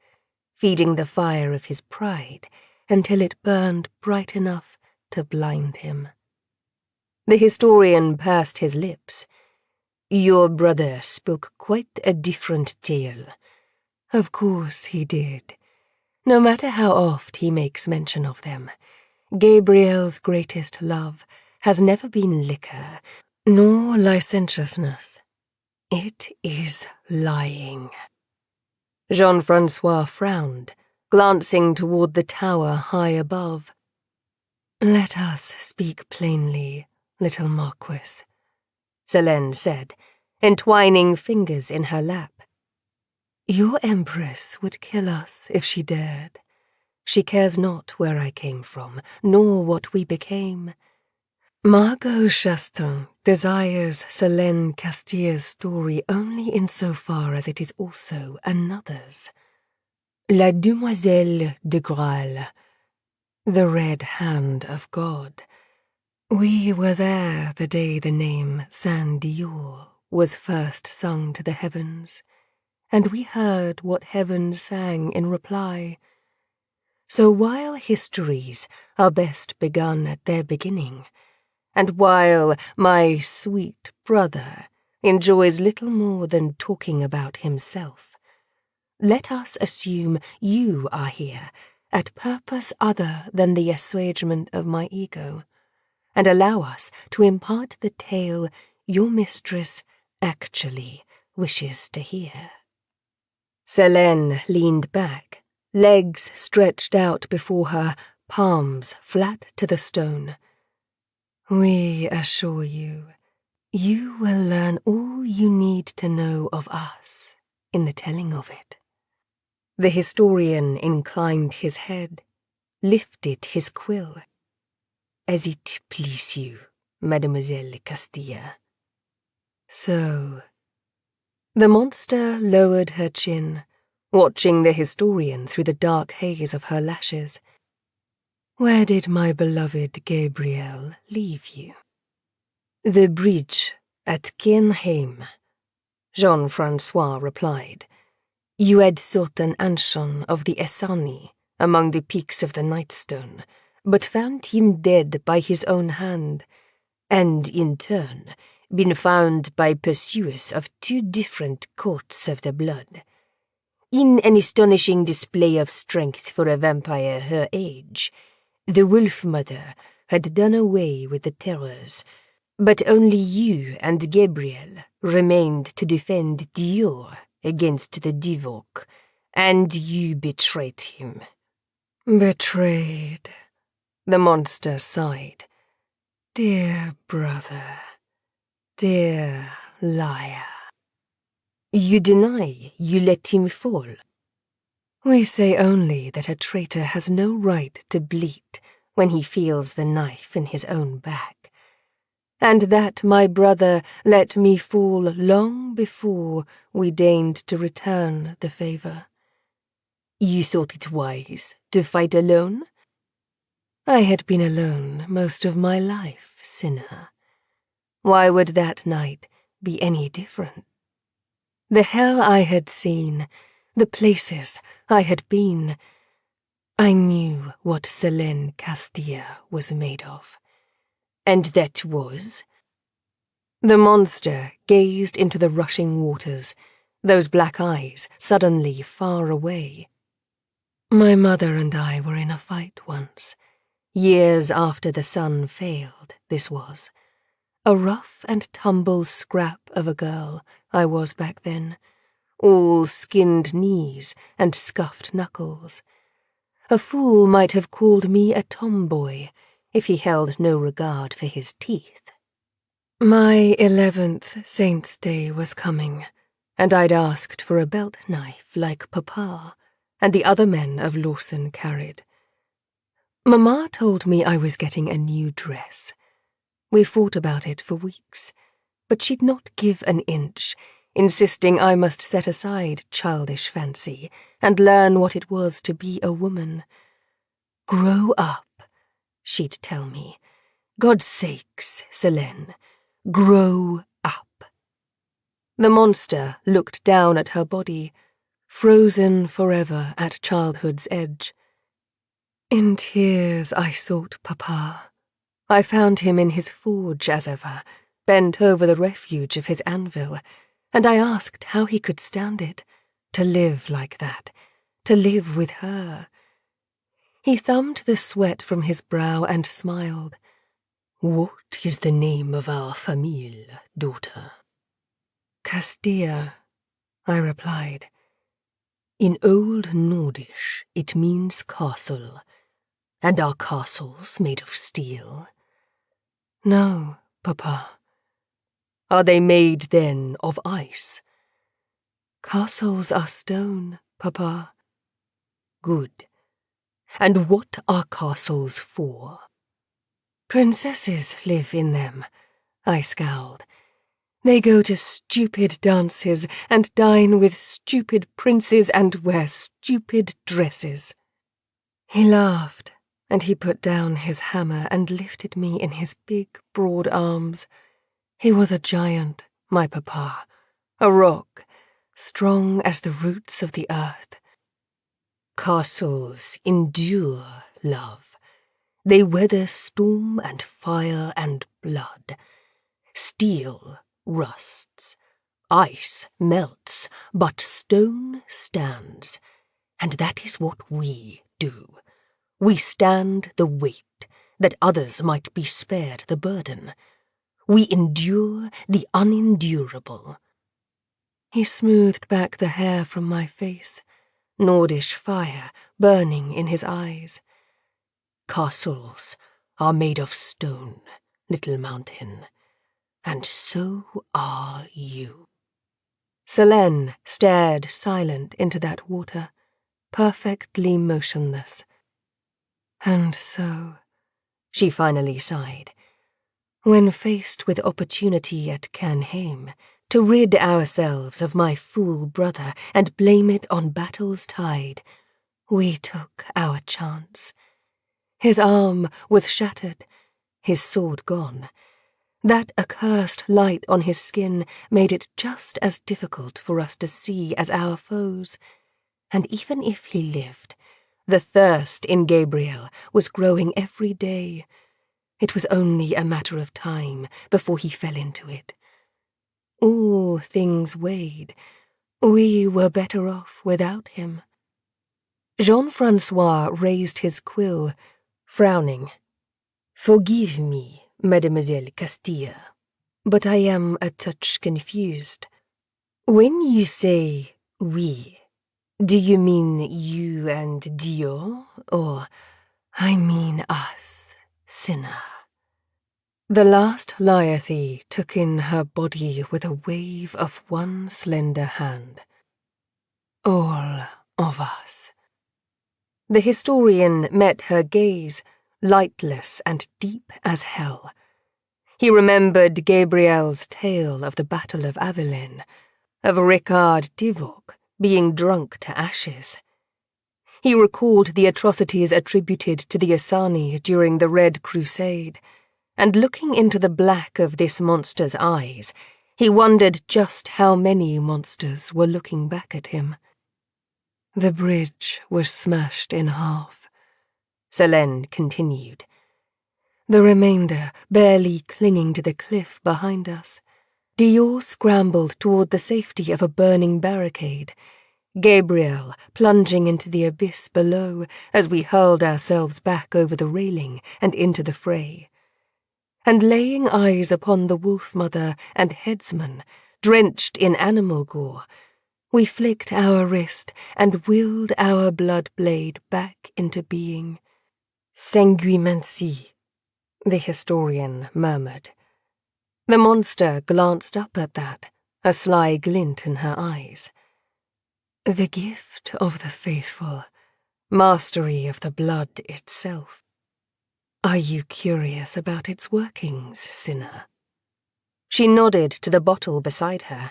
feeding the fire of his pride until it burned bright enough to blind him." The historian pursed his lips. "Your brother spoke quite a different tale." "Of course he did. No matter how oft he makes mention of them, Gabriel's greatest love has never been liquor, nor licentiousness. It is lying." Jean-Francois frowned, glancing toward the tower high above. "Let us speak plainly, little Marquis," Selene said, entwining fingers in her lap. "Your empress would kill us if she dared. She cares not where I came from, nor what we became. Margot Chastain desires Selene Castilla's story only insofar as it is also another's. La Demoiselle de Graal, the Red Hand of God. We were there the day the name Saint Dior was first sung to the heavens, and we heard what heaven sang in reply. So while histories are best begun at their beginning, and while my sweet brother enjoys little more than talking about himself, let us assume you are here at purpose other than the assuagement of my ego, and allow us to impart the tale your mistress actually wishes to hear. Selene leaned back, legs stretched out before her, palms flat to the stone. We assure you, you will learn all you need to know of us in the telling of it. The historian inclined his head, lifted his quill. As it please you, Mademoiselle Castilla. So, the monster lowered her chin, watching the historian through the dark haze of her lashes. Where did my beloved Gabriel leave you? The bridge at Kenheim, Jean-Francois replied. You had sought an ancient of the Essani among the peaks of the Nightstone, but found him dead by his own hand, and in turn been found by pursuers of 2 different courts of the blood. In an astonishing display of strength for a vampire her age, the Wolf Mother had done away with the terrors, but only you and Gabriel remained to defend Dior against the Divok, and you betrayed him. Betrayed, the monster sighed. Dear brother, dear liar. You deny you let him fall. We say only that a traitor has no right to bleat when he feels the knife in his own back, and that my brother let me fall long before we deigned to return the favor. You thought it wise to fight alone? I had been alone most of my life, sinner. Why would that night be any different? The hell I had seen, the places I had been, I knew what Selene Castilla was made of. And that was? The monster gazed into the rushing waters, those black eyes suddenly far away. My mother and I were in a fight once. Years after the sun failed, this was. A rough and tumble scrap of a girl I was back then, all skinned knees and scuffed knuckles. A fool might have called me a tomboy if he held no regard for his teeth. My 11th Saint's Day was coming, and I'd asked for a belt knife like Papa and the other men of Lawson carried. Mamma told me I was getting a new dress. We fought about it for weeks, but she'd not give an inch, insisting I must set aside childish fancy and learn what it was to be a woman. Grow up, she'd tell me. God's sakes, Selene, grow up. The monster looked down at her body, frozen forever at childhood's edge. In tears I sought Papa. I found him in his forge as ever, bent over the refuge of his anvil, and I asked how he could stand it, to live like that, to live with her. He thumbed the sweat from his brow and smiled. What is the name of our famille, daughter? Castilla, I replied. In Old Nordish it means castle. And are castles made of steel? No, Papa. Are they made, then, of ice? Castles are stone, Papa. Good. And what are castles for? Princesses live in them, I scowled. They go to stupid dances and dine with stupid princes and wear stupid dresses. He laughed. And he put down his hammer and lifted me in his big, broad arms. He was a giant, my Papa, a rock, strong as the roots of the earth. Castles endure, love. They weather storm and fire and blood. Steel rusts, ice melts, but stone stands. And that is what we do. We stand the weight, that others might be spared the burden. We endure the unendurable. He smoothed back the hair from my face, Nordish fire burning in his eyes. Castles are made of stone, little mountain, and so are you. Selene stared silent into that water, perfectly motionless. And so, she finally sighed, when faced with opportunity at Canhaim, to rid ourselves of my fool brother and blame it on battle's tide, we took our chance. His arm was shattered, his sword gone. That accursed light on his skin made it just as difficult for us to see as our foes. And even if he lived, the thirst in Gabriel was growing every day. It was only a matter of time before he fell into it. All things weighed. We were better off without him. Jean-Francois raised his quill, frowning. Forgive me, Mademoiselle Castille, but I am a touch confused. When you say we, do you mean you and Dio, or I mean us, sinner? The last Lyathy took in her body with a wave of one slender hand. All of us. The historian met her gaze, lightless and deep as hell. He remembered Gabriel's tale of the Battle of Avelin, of Ricard Divock being drunk to ashes. He recalled the atrocities attributed to the Asani during the Red Crusade, and looking into the black of this monster's eyes, he wondered just how many monsters were looking back at him. The bridge was smashed in half. Selene continued. The remainder barely clinging to the cliff behind us. Dior scrambled toward the safety of a burning barricade, Gabriel plunging into the abyss below as we hurled ourselves back over the railing and into the fray. And laying eyes upon the wolf-mother and headsman, drenched in animal gore, we flicked our wrist and willed our blood blade back into being. Sanguimancy, the historian murmured. The monster glanced up at that, a sly glint in her eyes. The gift of the faithful, mastery of the blood itself. Are you curious about its workings, sinner? She nodded to the bottle beside her.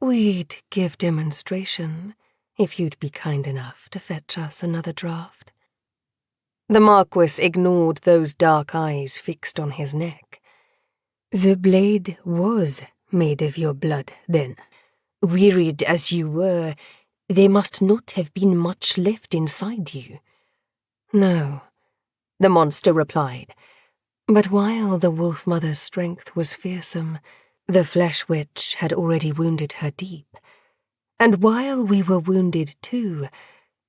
We'd give demonstration, if you'd be kind enough to fetch us another draught. The Marquis ignored those dark eyes fixed on his neck. The blade was made of your blood, then. Wearied as you were, there must not have been much left inside you. No, the monster replied. But while the wolf-mother's strength was fearsome, the flesh witch had already wounded her deep. And while we were wounded too,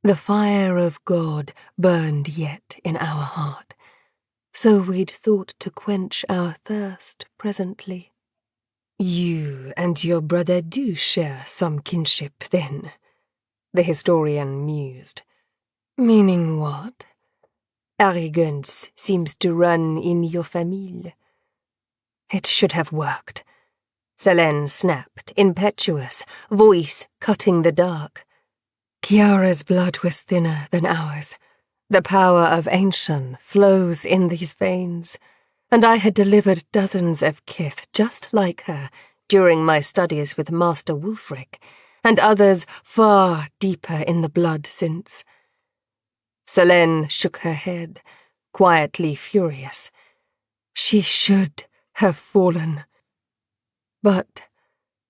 the fire of God burned yet in our heart. So we'd thought to quench our thirst presently. You and your brother do share some kinship, then, the historian mused. Meaning what? Arrogance seems to run in your famille. It should have worked. Selene snapped, impetuous, voice cutting the dark. Chiara's blood was thinner than ours. The power of Ancient flows in these veins, and I had delivered dozens of kith just like her during my studies with Master Wulfric, and others far deeper in the blood since. Selene shook her head, quietly furious. She should have fallen. But,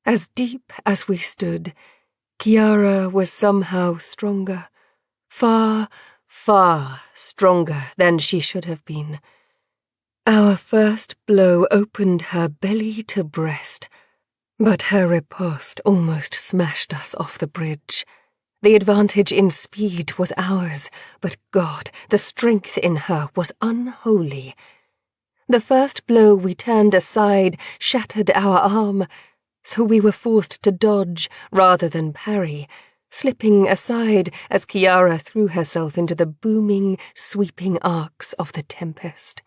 as deep as we stood, Chiara was somehow stronger, far, far stronger than she should have been. Our first blow opened her belly to breast, but her riposte almost smashed us off the bridge. The advantage in speed was ours, but God, the strength in her was unholy. The first blow we turned aside shattered our arm, so we were forced to dodge rather than parry, slipping aside as Kiara threw herself into the booming, sweeping arcs of the tempest.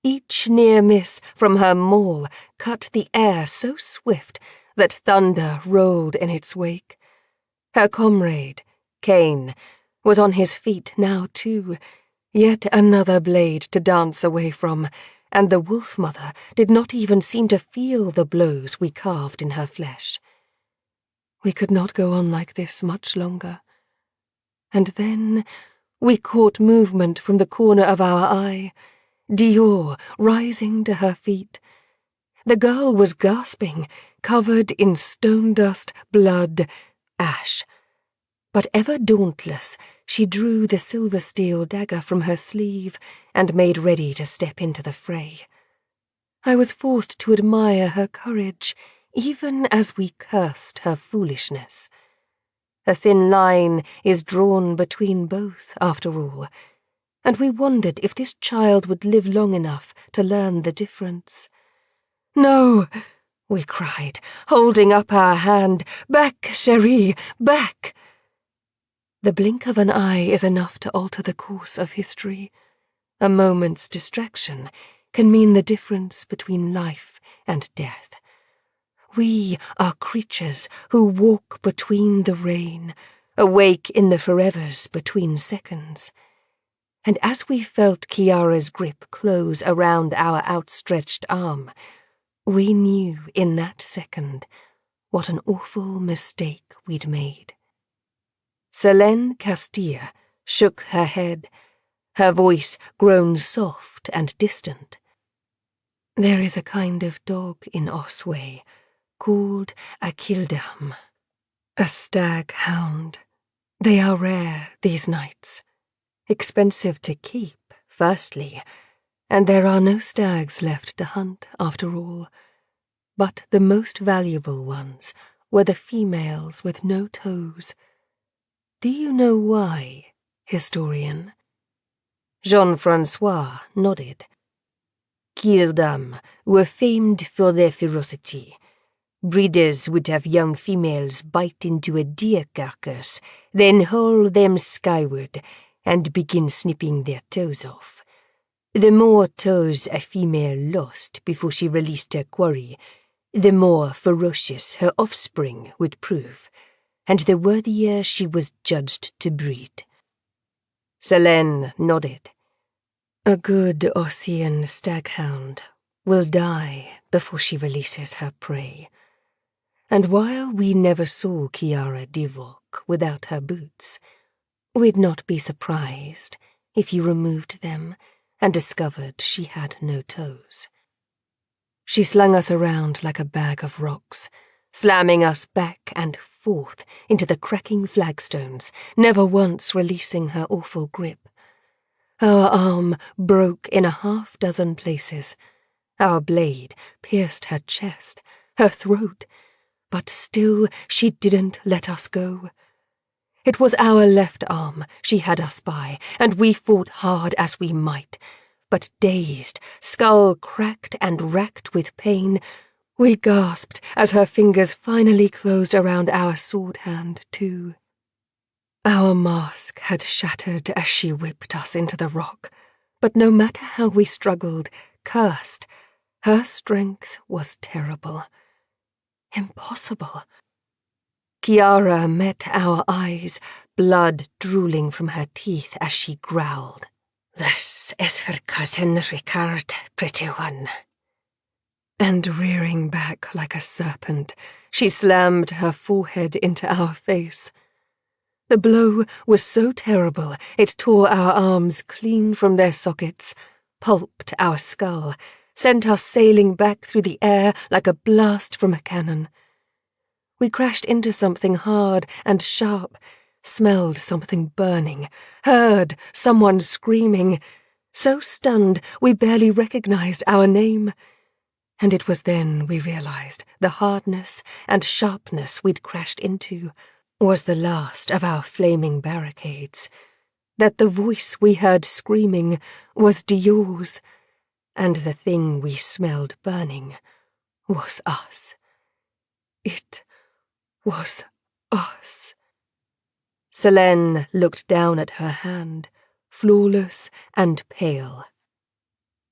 Each near miss from her maul cut the air so swift that thunder rolled in its wake. Her comrade, Cain, was on his feet now too, yet another blade to dance away from, and the wolf-mother did not even seem to feel the blows we carved in her flesh. We could not go on like this much longer. And then we caught movement from the corner of our eye, Dior rising to her feet. The girl was gasping, covered in stone dust, blood, ash. But ever dauntless, she drew the silver steel dagger from her sleeve and made ready to step into the fray. I was forced to admire her courage, even as we cursed her foolishness. A thin line is drawn between both, after all, and we wondered if this child would live long enough to learn the difference. "No!" we cried, holding up our hand. "Back, chérie, back!" The blink of an eye is enough to alter the course of history. A moment's distraction can mean the difference between life and death. We are creatures who walk between the rain, awake in the forevers between seconds. And as we felt Kiara's grip close around our outstretched arm, we knew in that second what an awful mistake we'd made. Selene Castilla shook her head, her voice grown soft and distant. There is a kind of dog in Osway called a kildam, a stag-hound. They are rare these nights. Expensive to keep, firstly, and there are no stags left to hunt after all. But the most valuable ones were the females with no toes. Do you know why, historian? Jean-Francois nodded. Kildam were famed for their ferocity. Breeders would have young females bite into a deer carcass, then haul them skyward and begin snipping their toes off. The more toes a female lost before she released her quarry, the more ferocious her offspring would prove, and the worthier she was judged to breed. Selene nodded. A good Ossian staghound will die before she releases her prey. And while we never saw Kiara Divok without her boots, we'd not be surprised if you removed them and discovered she had no toes. She slung us around like a bag of rocks, slamming us back and forth into the cracking flagstones, never once releasing her awful grip. Our arm broke in a half-dozen places. Our blade pierced her chest, her throat, but still she didn't let us go. It was our left arm she had us by, and we fought hard as we might. But dazed, skull cracked and racked with pain, we gasped as her fingers finally closed around our sword hand, too. Our mask had shattered as she whipped us into the rock, but no matter how we struggled, cursed, her strength was terrible. Impossible. Kiara met our eyes, blood drooling from her teeth as she growled. "This is for cousin Ricard, pretty one." And rearing back like a serpent, she slammed her forehead into our face. The blow was so terrible it tore our arms clean from their sockets, pulped our skull, sent us sailing back through the air like a blast from a cannon. We crashed into something hard and sharp, smelled something burning, heard someone screaming, so stunned we barely recognized our name. And it was then we realized the hardness and sharpness we'd crashed into was the last of our flaming barricades, that the voice we heard screaming was Dior's, and the thing we smelled burning was us. It was us. Selene looked down at her hand, flawless and pale.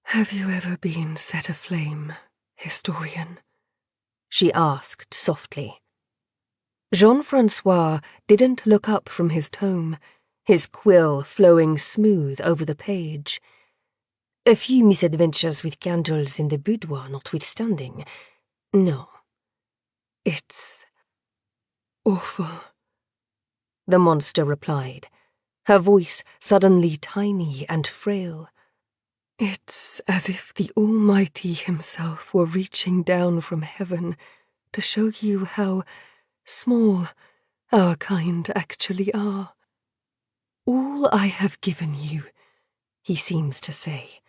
"Have you ever been set aflame, historian?" she asked softly. Jean-Francois didn't look up from his tome, his quill flowing smooth over the page. "A few misadventures with candles in the boudoir notwithstanding. No. It's awful," the monster replied, her voice suddenly tiny and frail. "It's as if the Almighty himself were reaching down from heaven to show you how small our kind actually are. All I have given you," he seems to say,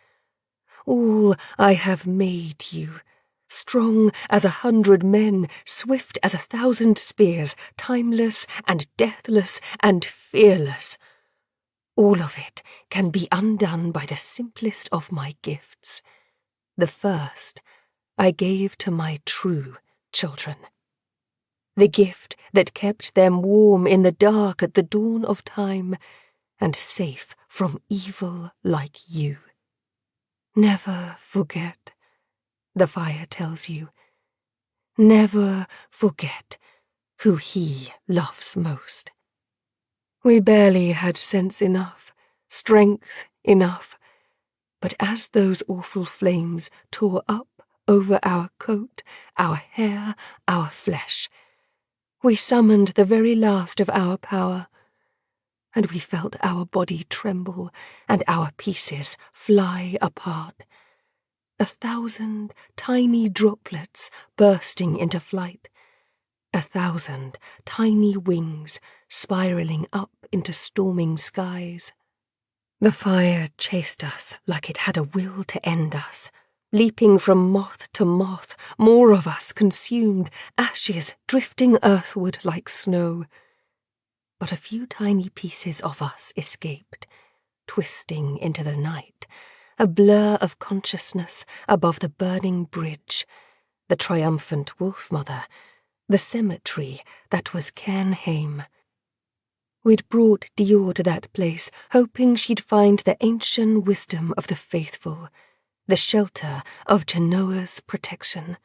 "all I have made you, strong as 100 men, swift as 1,000 spears, timeless and deathless and fearless. All of it can be undone by the simplest of my gifts. The first I gave to my true children. The gift that kept them warm in the dark at the dawn of time and safe from evil like you. Never forget, the fire tells you. Never forget who he loves most." We barely had sense enough, strength enough, but as those awful flames tore up over our coat, our hair, our flesh, we summoned the very last of our power, and we felt our body tremble and our pieces fly apart. 1,000 tiny droplets bursting into flight, 1,000 tiny wings spiraling up into storming skies. The fire chased us like it had a will to end us, leaping from moth to moth, more of us consumed, ashes drifting earthward like snow. But a few tiny pieces of us escaped, twisting into the night, a blur of consciousness above the burning bridge, the triumphant wolf-mother, the cemetery that was Cairnheim. We'd brought Dior to that place, hoping she'd find the ancient wisdom of the faithful, the shelter of Genoa's protection.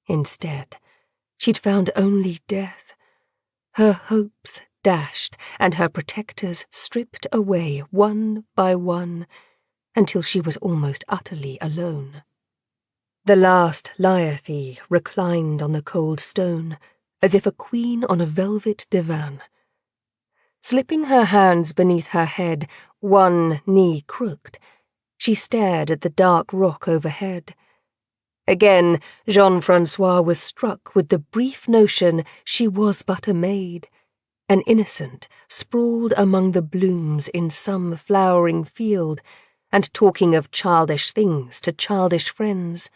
Instead, she'd found only death, her hopes dashed and her protectors stripped away one by one, until she was almost utterly alone. The last Lyathe reclined on the cold stone, as if a queen on a velvet divan. Slipping her hands beneath her head, one knee crooked, she stared at the dark rock overhead. Again, Jean-Francois was struck with the brief notion she was but a maid, an innocent sprawled among the blooms in some flowering field, and talking of childish things to childish friends.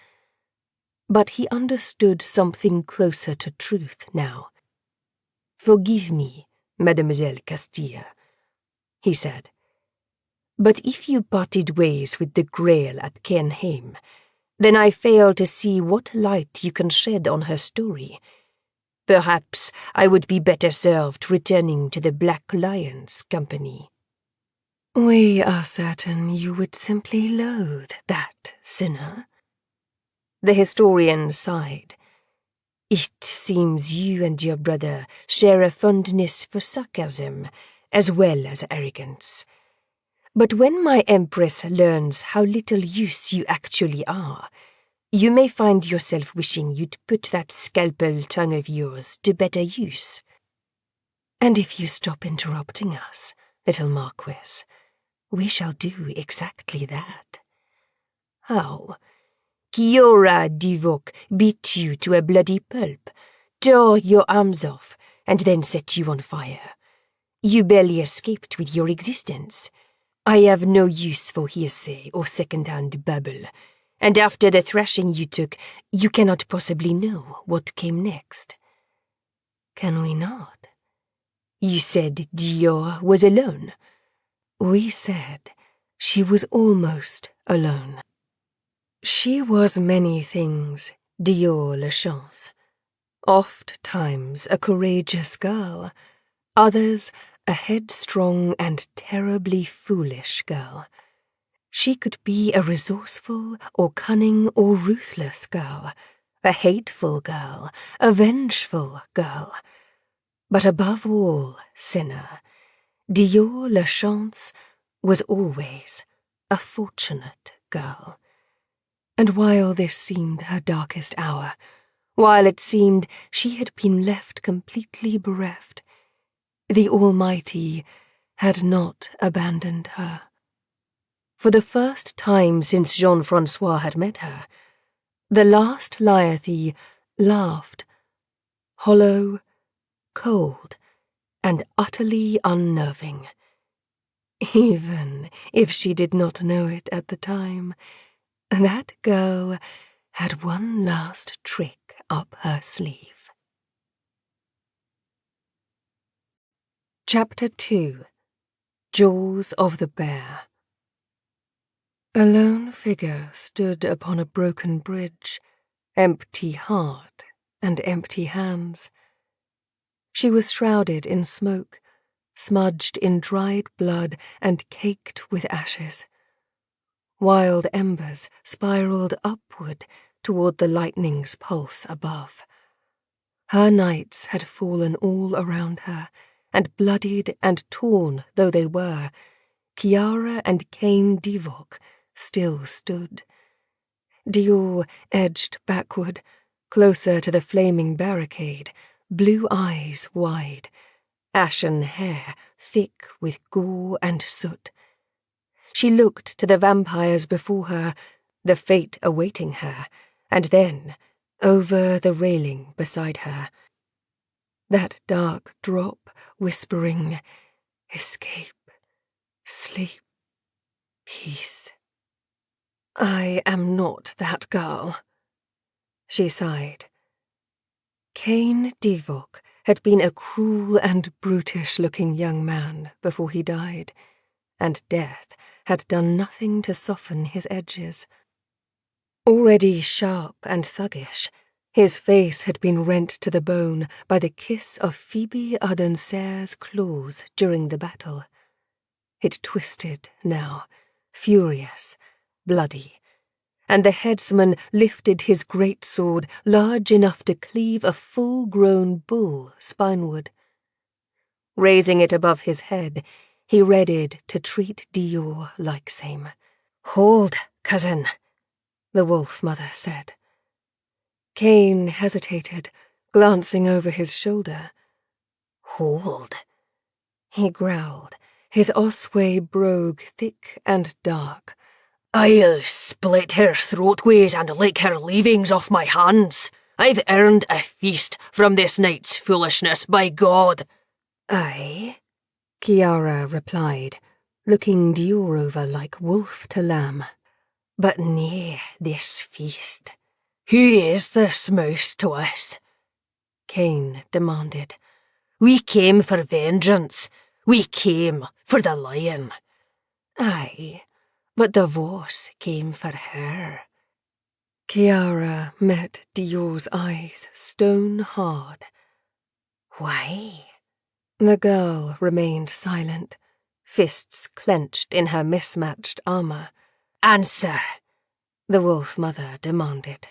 But he understood something closer to truth now. "Forgive me, Mademoiselle Castille," he said. "But if you parted ways with the Grail at Cairnheim, then I fail to see what light you can shed on her story. Perhaps I would be better served returning to the Black Lion's company." "We are certain you would simply loathe that sinner." The historian sighed. "It seems you and your brother share a fondness for sarcasm, as well as arrogance. But when my Empress learns how little use you actually are, you may find yourself wishing you'd put that scalpel tongue of yours to better use." "And if you stop interrupting us, little Marquis, we shall do exactly that." "How? Kiora Divok beat you to a bloody pulp, tore your arms off, and then set you on fire. You barely escaped with your existence. I have no use for hearsay or second-hand babble, and after the thrashing you took, you cannot possibly know what came next. Can we not? You said Dior was alone. We said she was almost alone. She was many things, Dior la Chance. Oft times a courageous girl, others a headstrong and terribly foolish girl. She could be a resourceful or cunning or ruthless girl, a hateful girl, a vengeful girl. But above all, sinner, Dior la Chance was always a fortunate girl. And while this seemed her darkest hour, while it seemed she had been left completely bereft, the Almighty had not abandoned her. For the first time since Jean-Francois had met her, the last Liathy laughed, hollow, cold, and utterly unnerving. Even if she did not know it at the time, that girl had one last trick up her sleeve. Chapter 2. Jaws of the Bear. A lone figure stood upon a broken bridge, empty heart and empty hands. She was shrouded in smoke, smudged in dried blood and caked with ashes. Wild embers spiraled upward toward the lightning's pulse above. Her nights had fallen all around her, and bloodied and torn though they were, Chiara and Cain Divock still stood. Dior edged backward, closer to the flaming barricade, blue eyes wide, ashen hair thick with gore and soot. She looked to the vampires before her, the fate awaiting her, and then over the railing beside her. That dark drop whispering, escape, sleep, peace. I am not that girl, she sighed. Cain Divock had been a cruel and brutish-looking young man before he died, and death had done nothing to soften his edges. Already sharp and thuggish, his face had been rent to the bone by the kiss of Phoebe Ardenser's claws during the battle. It twisted now, furious, bloody, and the headsman lifted his great sword large enough to cleave a full-grown bull spineward. Raising it above his head, he readied to treat Dior like same. "Hold, cousin," the wolf-mother said. Cain hesitated, glancing over his shoulder. "Hold," he growled, his osway brogue thick and dark. "I'll split her throatways and lick her leavings off my hands. I've earned a feast from this night's foolishness, by God." "Aye," Chiara replied, looking Dior over like wolf to lamb. "But nae this feast." "Who is this mouse to us?" Cain demanded. "We came for vengeance. We came for the lion." "Aye, but the voice came for her." Chiara met Dior's eyes stone hard. "Why?" The girl remained silent, fists clenched in her mismatched armor. "Answer," the wolf-mother demanded.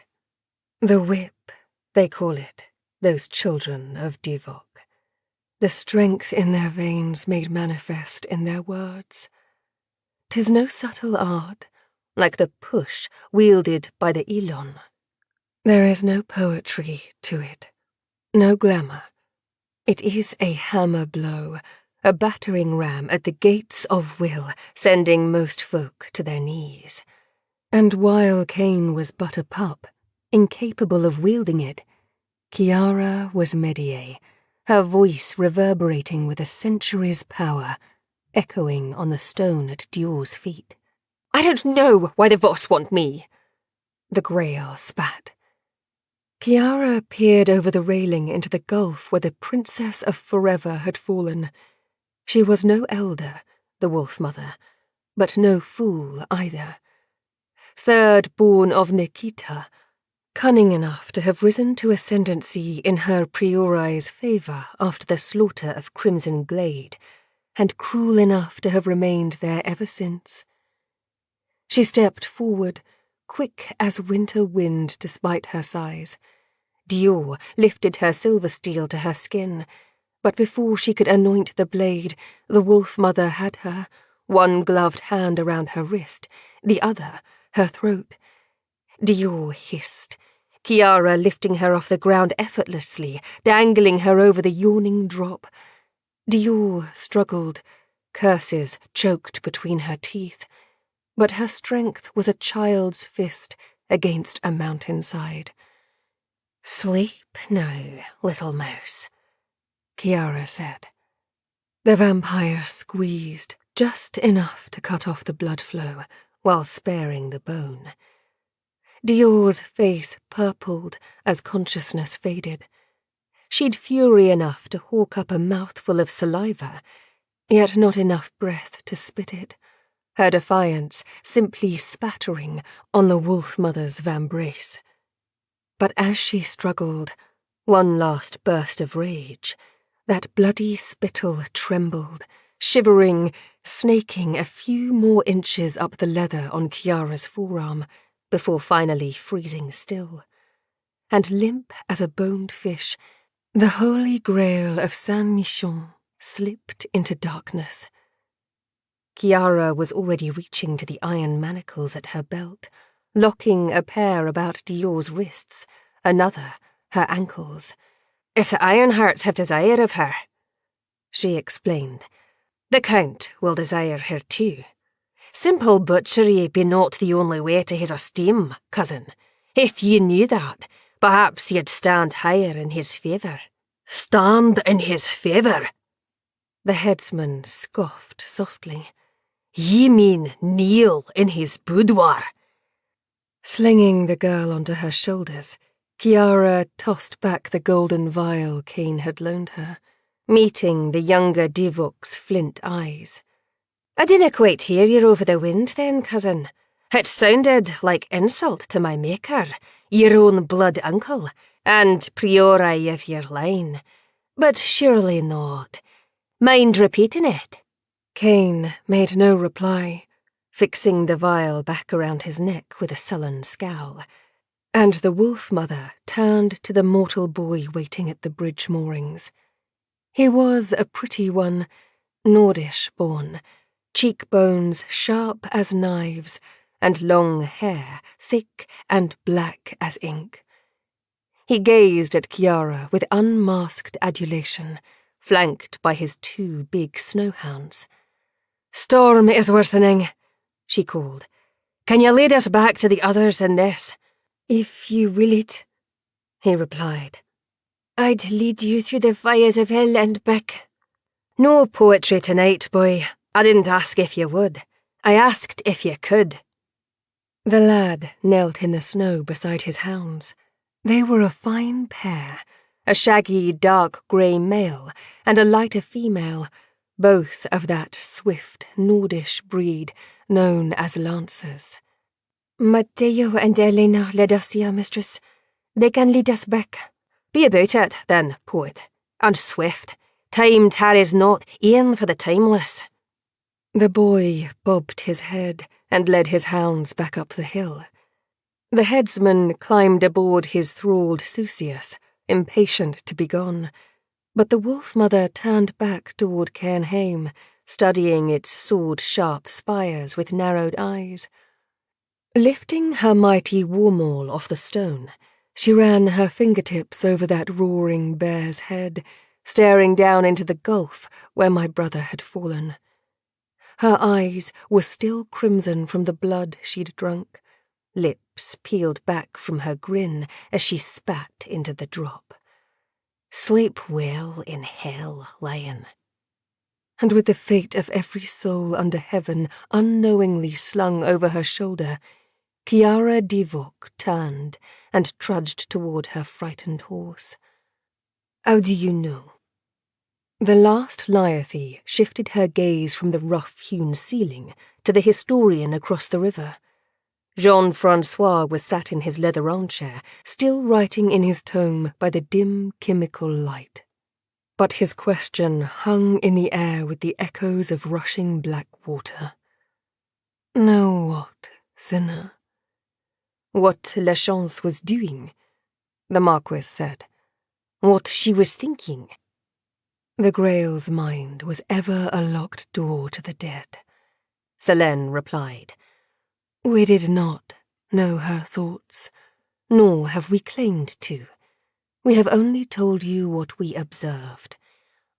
"The whip, they call it, those children of Divock. The strength in their veins made manifest in their words. 'Tis no subtle art, like the push wielded by the Elon. There is no poetry to it, no glamour. It is a hammer blow, a battering ram at the gates of will, sending most folk to their knees. And while Cain was but a pup, incapable of wielding it, Chiara was Medea, her voice reverberating with a century's power, echoing on the stone at Dior's feet. "I don't know why the Voss want me," the Grail spat. Kiara peered over the railing into the gulf where the Princess of Forever had fallen. She was no elder, the Wolf Mother, but no fool either. Third born of Nikita, cunning enough to have risen to ascendancy in her priori's favour after the slaughter of Crimson Glade, and cruel enough to have remained there ever since. She stepped forward, quick as winter wind despite her size. Dior lifted her silver steel to her skin, but before she could anoint the blade, the Wolf Mother had her, one gloved hand around her wrist, the other her throat. Dior hissed, Kiara lifting her off the ground effortlessly, dangling her over the yawning drop. Dior struggled, curses choked between her teeth, but her strength was a child's fist against a mountainside. "Sleep now, little mouse," Kiara said. The vampire squeezed just enough to cut off the blood flow while sparing the bone. Dior's face purpled as consciousness faded. She'd fury enough to hawk up a mouthful of saliva, yet not enough breath to spit it, her defiance simply spattering on the Wolf Mother's vambrace. But as she struggled, one last burst of rage, that bloody spittle trembled, shivering, snaking a few more inches up the leather on Kiara's forearm, before finally freezing still. And limp as a boned fish, the holy grail of Saint-Michon slipped into darkness. Kiara was already reaching to the iron manacles at her belt, locking a pair about Dior's wrists, another her ankles. "If the Ironhearts have desire of her," she explained, "the Count will desire her too. Simple butchery be not the only way to his esteem, cousin. If you knew that, perhaps you'd stand higher in his favour." "Stand in his favour?" The headsman scoffed softly. "Ye mean kneel in his boudoir?" Slinging the girl onto her shoulders, Kiara tossed back the golden vial Kane had loaned her, meeting the younger Divok's flint eyes. "I didn't quite hear you over the wind then, cousin. It sounded like insult to my maker, your own blood uncle, and priori of your line. But surely not. Mind repeating it?" Kane made no reply, fixing the vial back around his neck with a sullen scowl, and the Wolf Mother turned to the mortal boy waiting at the bridge moorings. He was a pretty one, Nordish-born, cheekbones sharp as knives, and long hair thick and black as ink. He gazed at Kiara with unmasked adulation, flanked by his two big snowhounds. "Storm is worsening," she called. "Can you lead us back to the others in this?" "If you will it," he replied. "I'd lead you through the fires of hell and back." "No poetry tonight, boy. I didn't ask if you would. I asked if you could." The lad knelt in the snow beside his hounds. They were a fine pair, a shaggy dark grey male and a lighter female, both of that swift Nordish breed known as lancers. "Matteo and Elena led us here, mistress. They can lead us back." "Be about it, then, poet. And swift. Time tarries not, e'en for the timeless." The boy bobbed his head and led his hounds back up the hill. The headsman climbed aboard his thralled Susius, impatient to be gone, but the Wolf Mother turned back toward Cairnheim, studying its sword-sharp spires with narrowed eyes. Lifting her mighty war-maul off the stone, she ran her fingertips over that roaring bear's head, staring down into the gulf where my brother had fallen. Her eyes were still crimson from the blood she'd drunk, lips peeled back from her grin as she spat into the drop. Sleep well in hell, lion. And with the fate of every soul under heaven unknowingly slung over her shoulder, Kiara Divok turned and trudged toward her frightened horse. How do you know? The last Lyathy shifted her gaze from the rough-hewn ceiling to the historian across the river. Jean-Francois was sat in his leather armchair, still writing in his tome by the dim chemical light. But his question hung in the air with the echoes of rushing black water. Know what, sinner? What La Chance was doing, the Marquis said. What she was thinking. The Grail's mind was ever a locked door to the dead, Selene replied. We did not know her thoughts, nor have we claimed to. We have only told you what we observed.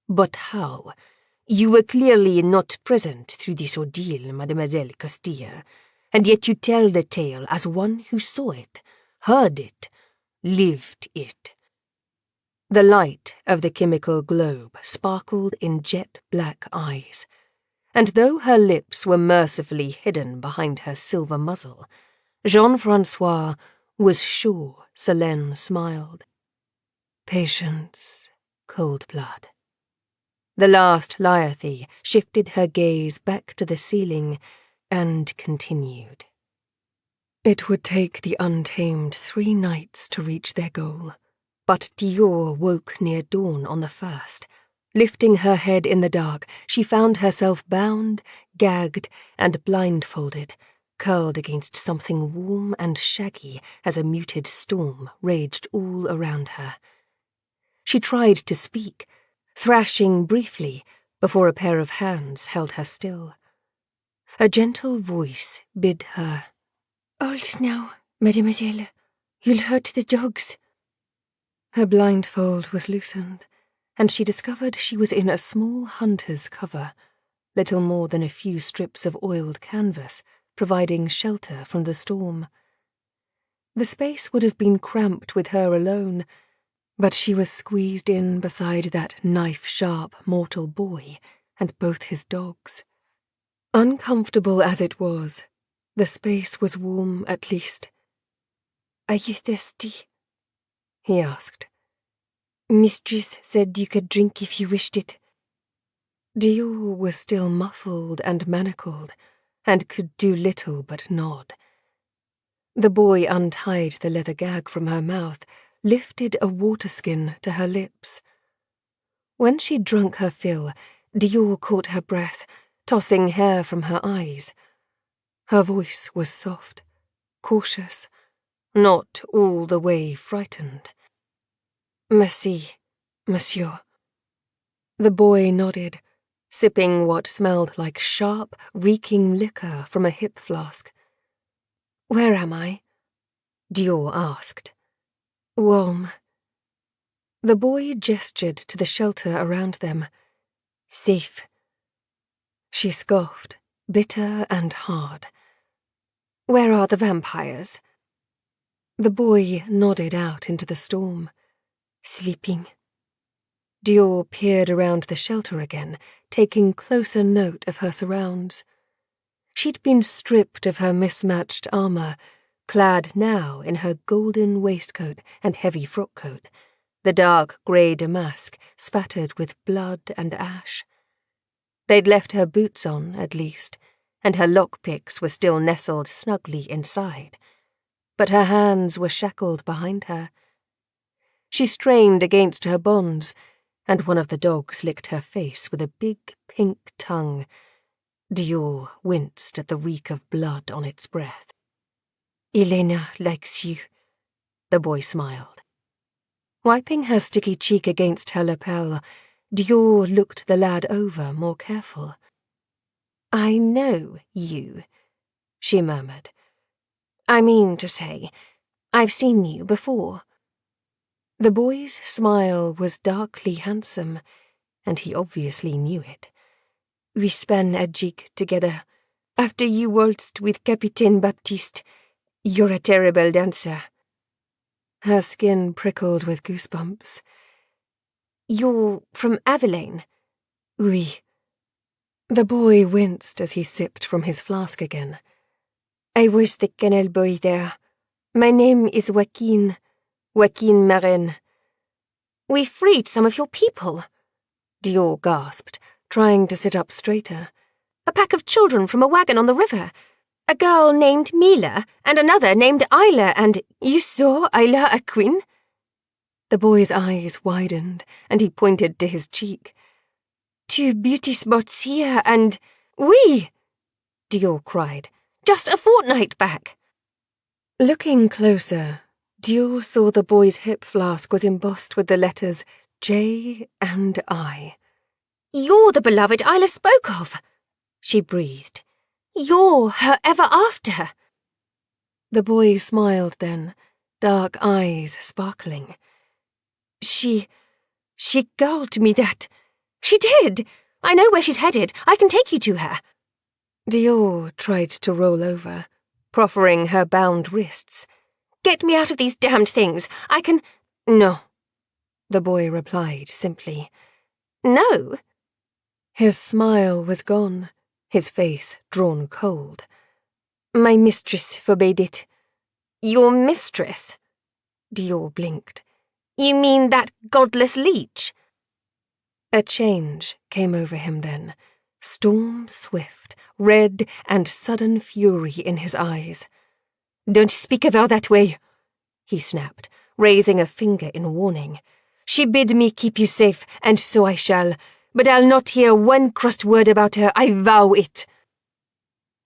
But how? You were clearly not present through this ordeal, Mademoiselle Castilla, and yet you tell the tale as one who saw it, heard it, lived it. The light of the chemical globe sparkled in jet-black eyes, and though her lips were mercifully hidden behind her silver muzzle, Jean-Francois was sure Selene smiled. Patience, cold blood. The last Lyathy shifted her gaze back to the ceiling and continued. It would take the Untamed 3 nights to reach their goal, but Dior woke near dawn on the first. Lifting her head in the dark, she found herself bound, gagged, and blindfolded, curled against something warm and shaggy as a muted storm raged all around her. She tried to speak, thrashing briefly before a pair of hands held her still. A gentle voice bid her, "Hold now, mademoiselle. You'll hurt the dogs." Her blindfold was loosened, and she discovered she was in a small hunter's cover, little more than a few strips of oiled canvas, providing shelter from the storm. The space would have been cramped with her alone, but she was squeezed in beside that knife-sharp mortal boy and both his dogs. Uncomfortable as it was, the space was warm at least. "Are you thirsty?" he asked. "Mistress said you could drink if you wished it." Dior was still muffled and manacled, and could do little but nod. The boy untied the leather gag from her mouth, lifted a waterskin to her lips. When she'd drunk her fill, Dior caught her breath, tossing hair from her eyes. Her voice was soft, cautious, not all the way frightened. "Merci, monsieur." The boy nodded, sipping what smelled like sharp, reeking liquor from a hip flask. "Where am I?" Dior asked. "Warm." The boy gestured to the shelter around them. "Safe." She scoffed, bitter and hard. "Where are the vampires?" The boy nodded out into the storm. "Sleeping." Dior peered around the shelter again, taking closer note of her surrounds. She'd been stripped of her mismatched armor, clad now in her golden waistcoat and heavy frockcoat, the dark grey damask spattered with blood and ash. They'd left her boots on, at least, and her lockpicks were still nestled snugly inside, but her hands were shackled behind her. She strained against her bonds, and one of the dogs licked her face with a big pink tongue. Dior winced at the reek of blood on its breath. "Elena likes you," the boy smiled. Wiping her sticky cheek against her lapel, Dior looked the lad over more careful. "I know you," she murmured. "I mean to say, I've seen you before." The boy's smile was darkly handsome, and he obviously knew it. "We span a jig together. After you waltzed with Capitaine Baptiste, you're a terrible dancer." Her skin prickled with goosebumps. You're from Awaken? Oui. The boy winced as he sipped from his flask again. I was the kennel boy there. My name is Joaquin Marin. We freed some of your people, Dior gasped, trying to sit up straighter. A pack of children from a wagon on the river. A girl named Mila and another named Isla, and you saw Isla a queen? The boy's eyes widened, and he pointed to his cheek. 2 beauty spots here, and oui, Dior cried. Just a fortnight back. Looking closer, Dior saw the boy's hip flask was embossed with the letters J and I. You're the beloved Isla spoke of, she breathed. You're her ever after. The boy smiled then, dark eyes sparkling. She called me that. She did. I know where she's headed. I can take you to her. Dior tried to roll over, proffering her bound wrists. Get me out of these damned things. I can... No, the boy replied simply. No? His smile was gone, his face drawn cold. My mistress forbade it. Your mistress? Dior blinked. You mean that godless leech? A change came over him then, storm swift, red and sudden fury in his eyes. Don't speak of her that way, he snapped, raising a finger in warning. She bid me keep you safe, and so I shall, but I'll not hear one crossed word about her, I vow it.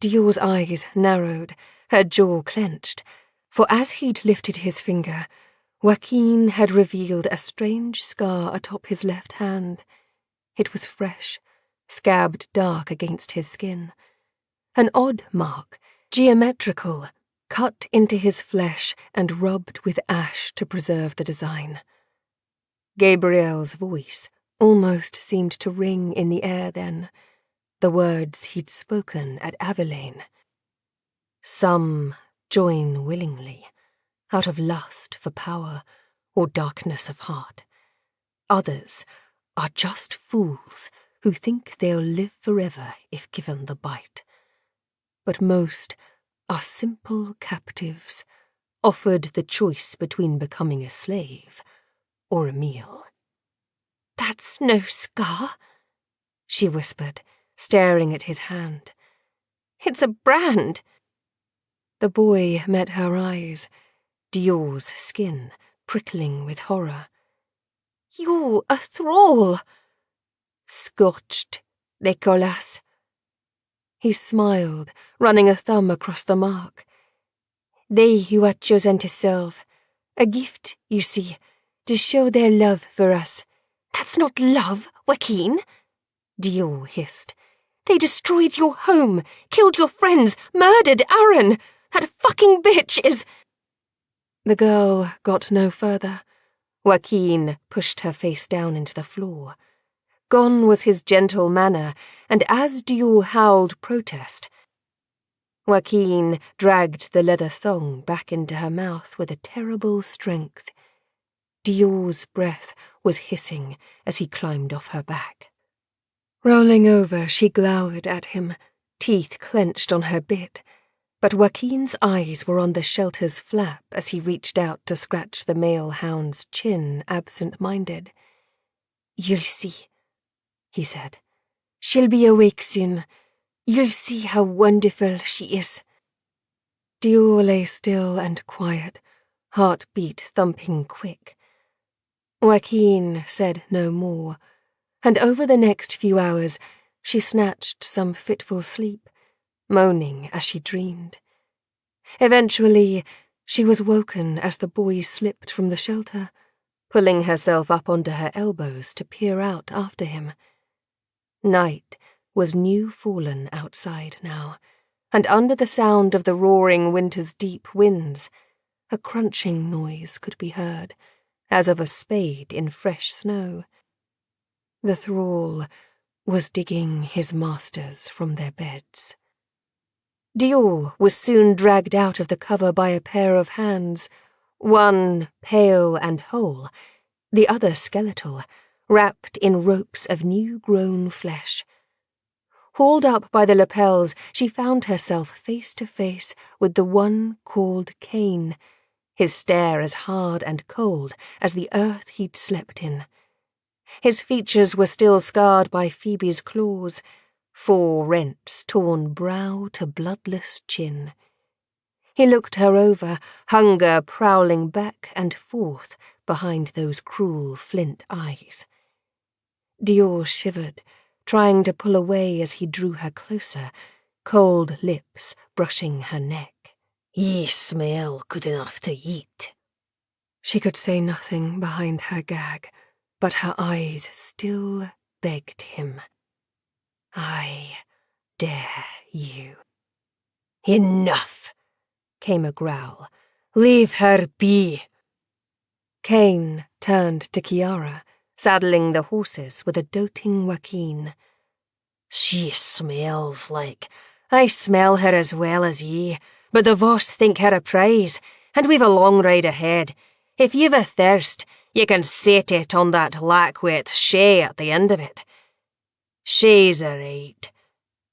Dior's eyes narrowed, her jaw clenched, for as he'd lifted his finger, Joaquin had revealed a strange scar atop his left hand. It was fresh, scabbed dark against his skin. An odd mark, geometrical, cut into his flesh and rubbed with ash to preserve the design. Gabriel's voice almost seemed to ring in the air then, the words he'd spoken at Awaken. Some join willingly, out of lust for power or darkness of heart. Others are just fools who think they'll live forever if given the bite. But most are simple captives, offered the choice between becoming a slave or a meal. That's no scar, she whispered, staring at his hand. It's a brand. The boy met her eyes, Dior's skin prickling with horror. You're a thrall. Scorched, they call us. He smiled, running a thumb across the mark. They who are chosen to serve. A gift, you see, to show their love for us. That's not love, Joaquin, Dior hissed. They destroyed your home, killed your friends, murdered Aaron. That fucking bitch is... The girl got no further. Joaquin pushed her face down into the floor. Gone was his gentle manner, and as Dior howled protest, Joaquin dragged the leather thong back into her mouth with a terrible strength. Dior's breath was hissing as he climbed off her back. Rolling over, she glowered at him, teeth clenched on her bit, but Joaquin's eyes were on the shelter's flap as he reached out to scratch the male hound's chin, absent-minded. You'll see, he said. She'll be awake soon. You'll see how wonderful she is. Dior lay still and quiet, heartbeat thumping quick. Joaquin said no more, and over the next few hours she snatched some fitful sleep, moaning as she dreamed. Eventually, she was woken as the boy slipped from the shelter, pulling herself up onto her elbows to peer out after him. Night was new fallen outside now, and under the sound of the roaring winter's deep winds, a crunching noise could be heard, as of a spade in fresh snow. The thrall was digging his masters from their beds. Dior was soon dragged out of the cover by a pair of hands, one pale and whole, the other skeletal, wrapped in ropes of new-grown flesh. Hauled up by the lapels, she found herself face to face with the one called Cain, his stare as hard and cold as the earth he'd slept in. His features were still scarred by Phoebe's claws, 4 rents torn brow to bloodless chin. He looked her over, hunger prowling back and forth behind those cruel flint eyes. Dior shivered, trying to pull away as he drew her closer, cold lips brushing her neck. "Ye smell good enough to eat." She could say nothing behind her gag, but her eyes still begged him. "I dare you." "Enough," came a growl. "Leave her be." Cain turned to Kiara, saddling the horses with a doting Joaquin. "She smells like... I smell her as well as ye, but the Voss think her a prize, and we've a long ride ahead. If you've a thirst, you can set it on that lack-wet shay at the end of it." "Shay's a right,"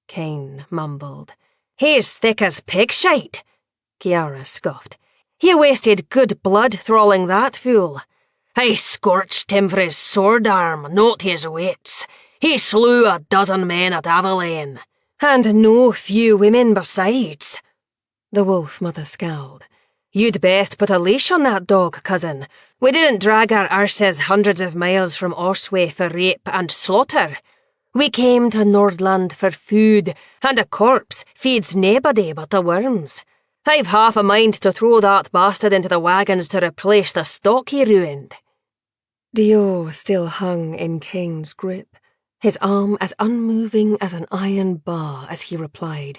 Cain mumbled. "He's thick as pig shite," Kiara scoffed. "You wasted good blood thralling that fool. I scorched him for his sword arm, not his wits. He slew a dozen men at Avalane, and no few women besides." The Wolf-Mother scowled. "You'd best put a leash on that dog, cousin. We didn't drag our arses hundreds of miles from Osway for rape and slaughter. We came to Nordland for food, and a corpse feeds nobody but the worms. I've half a mind to throw that bastard into the wagons to replace the stock he ruined." Dior still hung in Cain's grip, his arm as unmoving as an iron bar as he replied,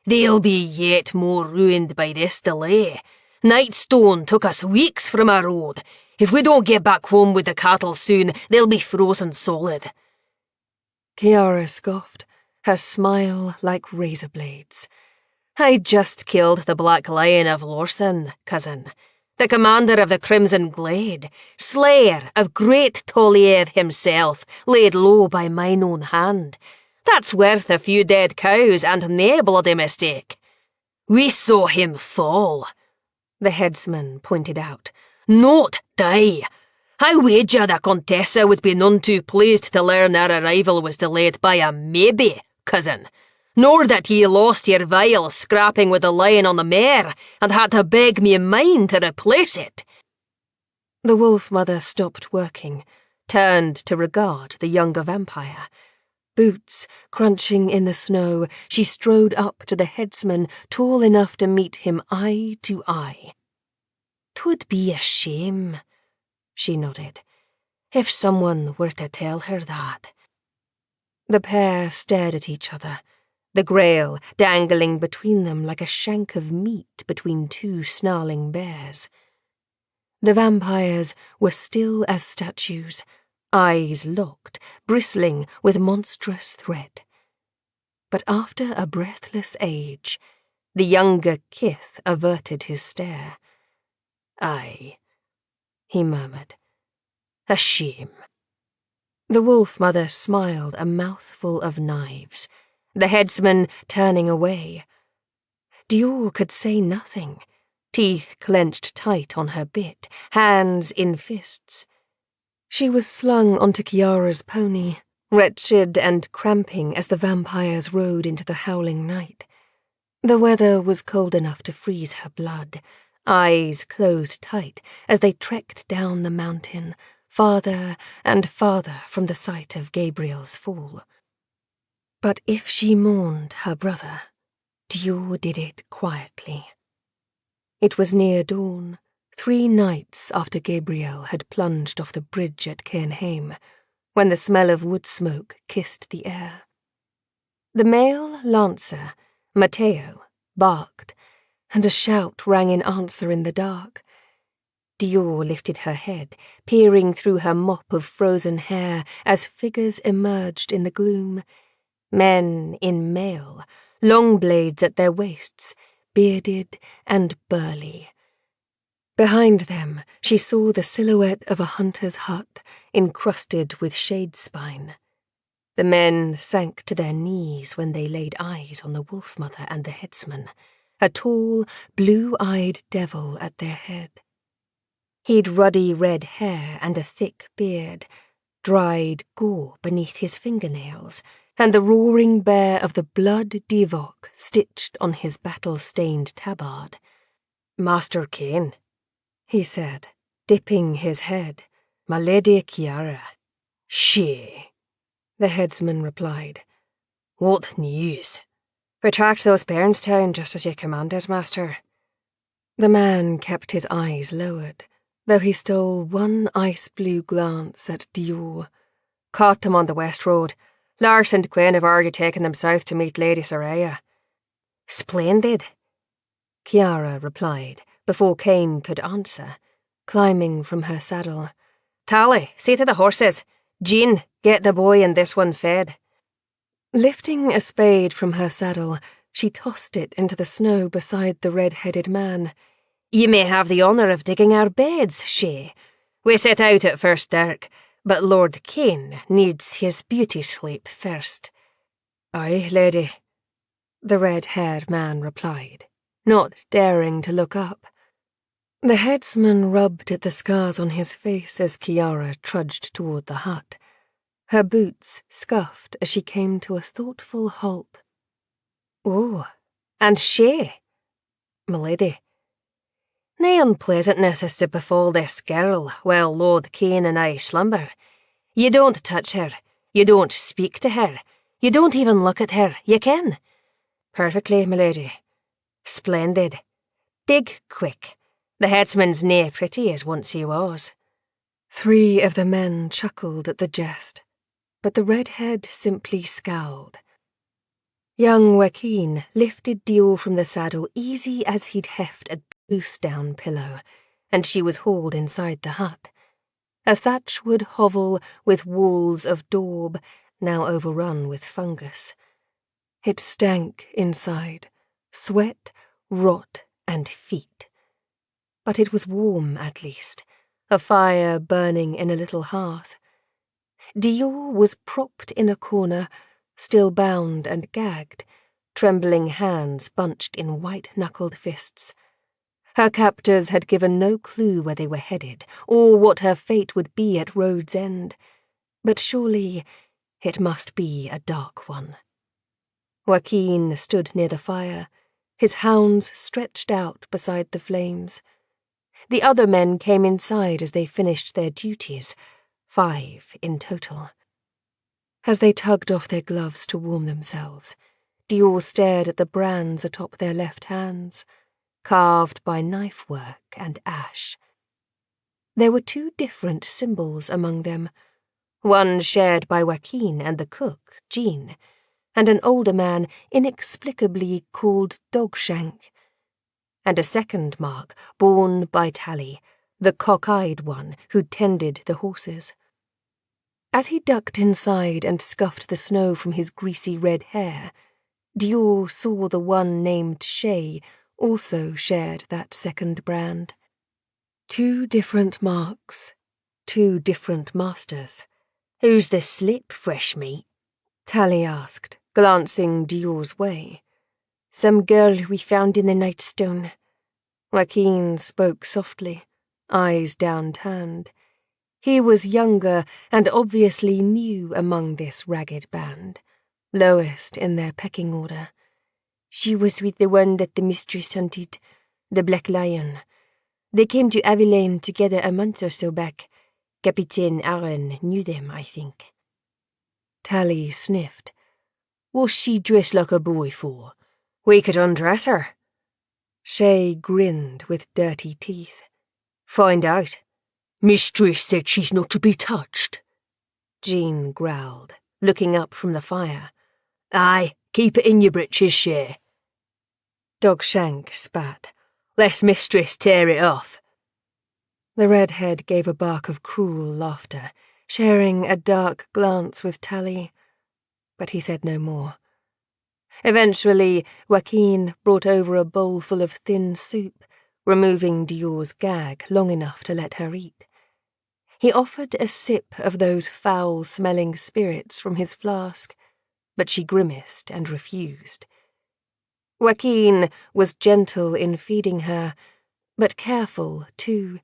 "They'll be yet more ruined by this delay. Nightstone took us weeks from our road. If we don't get back home with the cattle soon, they'll be frozen solid." Kiara scoffed, her smile like razor blades. "I just killed the Black Lion of Lorsan, cousin. The commander of the Crimson Glade, slayer of great Toliev himself, laid low by mine own hand. That's worth a few dead cows and nae bloody mistake. We saw him fall," the headsman pointed out, "not die. I wager the Contessa would be none too pleased to learn our arrival was delayed by a maybe, cousin. Nor that ye lost your vial scrapping with the lion on the mare and had to beg me mine to replace it." The Wolf-Mother stopped working, turned to regard the younger vampire. Boots crunching in the snow, she strode up to the headsman, tall enough to meet him eye to eye. "'Twould be a shame," she nodded, "if someone were to tell her that." The pair stared at each other, the grail dangling between them like a shank of meat between 2 snarling bears. The vampires were still as statues, eyes locked, bristling with monstrous threat. But after a breathless age, the younger Kith averted his stare. "Aye," he murmured. "A shame." The Wolf-Mother smiled a mouthful of knives, the headsman turning away. Dior could say nothing, teeth clenched tight on her bit, hands in fists. She was slung onto Kiara's pony, wretched and cramping as the vampires rode into the howling night. The weather was cold enough to freeze her blood, eyes closed tight as they trekked down the mountain, farther and farther from the site of Gabriel's fall. But if she mourned her brother, Dior did it quietly. It was near dawn, 3 nights after Gabriel had plunged off the bridge at Cairnheim, when the smell of wood smoke kissed the air. The male lancer, Matteo, barked, and a shout rang in answer in the dark. Dior lifted her head, peering through her mop of frozen hair as figures emerged in the gloom. Men in mail, long blades at their waists, bearded and burly. Behind them, she saw the silhouette of a hunter's hut, encrusted with shade spine. The men sank to their knees when they laid eyes on the wolf mother and the headsman, a tall, blue-eyed devil at their head. He'd ruddy red hair and a thick beard, dried gore beneath his fingernails, and the roaring bear of the blood Divok stitched on his battle-stained tabard. "Master Kane," he said, dipping his head. "My lady Kiara." "She," the headsman replied. "What news?" "We tracked those bairns down just as you commanded, master." The man kept his eyes lowered, though he stole one ice-blue glance at Dior. "Caught them on the west road. Lars and Quinn have already taken them south to meet Lady Soraya." "Splendid," Kiara replied, before Kane could answer, climbing from her saddle. "Tally, see to the horses. Jean, get the boy and this one fed." Lifting a spade from her saddle, she tossed it into the snow beside the red-headed man. "You may have the honour of digging our beds, Shay. We set out at first dark, but Lord Kane needs his beauty sleep first." "Aye, lady," the red-haired man replied, not daring to look up. The headsman rubbed at the scars on his face as Kiara trudged toward the hut. Her boots scuffed as she came to a thoughtful halt. "Oh, and Shay, my lady. Nae unpleasantness is to befall this girl while Lord Kane and I slumber. You don't touch her, you don't speak to her, you don't even look at her, you ken?" "Perfectly, my lady." "Splendid. Dig quick. The headsman's nae pretty as once he was." 3 of the men chuckled at the jest, but the redhead simply scowled. Young Joaquin lifted Dior from the saddle easy as he'd heft a goose-down pillow, and she was hauled inside the hut. A thatchwood hovel with walls of daub, now overrun with fungus. It stank inside, sweat, rot, and feet. But it was warm, at least, a fire burning in a little hearth. Dior was propped in a corner, still bound and gagged, trembling hands bunched in white-knuckled fists. Her captors had given no clue where they were headed, or what her fate would be at road's end, but surely it must be a dark one. Joaquin stood near the fire, his hounds stretched out beside the flames. The other men came inside as they finished their duties, 5 in total. As they tugged off their gloves to warm themselves, Dior stared at the brands atop their left hands, carved by knife work and ash. There were 2 different symbols among them, one shared by Joaquin and the cook, Jean, and an older man inexplicably called Dogshank, and a second mark borne by Tally, the cock-eyed one who tended the horses. As he ducked inside and scuffed the snow from his greasy red hair, Dior saw the one named Shay also shared that second brand. 2 different marks, 2 different masters. "Who's the slip, fresh meat?" Tally asked, glancing Dior's way. "Some girl we found in the nightstone." Joaquin spoke softly, eyes downturned. He was younger and obviously new among this ragged band, lowest in their pecking order. "She was with the one that the mistress hunted, the Black Lion. They came to Avilaine together a month or so back. Capitaine Aaron knew them, I think." Tally sniffed. "What's she dressed like a boy for? We could undress her." Shay grinned with dirty teeth. "Find out." "Mistress said she's not to be touched," Jean growled, looking up from the fire. "Aye, keep it in your britches, Shay." Dogshank spat. "Lest mistress tear it off." The redhead gave a bark of cruel laughter, sharing a dark glance with Tally, but he said no more. Eventually, Joaquin brought over a bowl full of thin soup, removing Dior's gag long enough to let her eat. He offered a sip of those foul-smelling spirits from his flask, but she grimaced and refused. Joaquin was gentle in feeding her, but careful, too,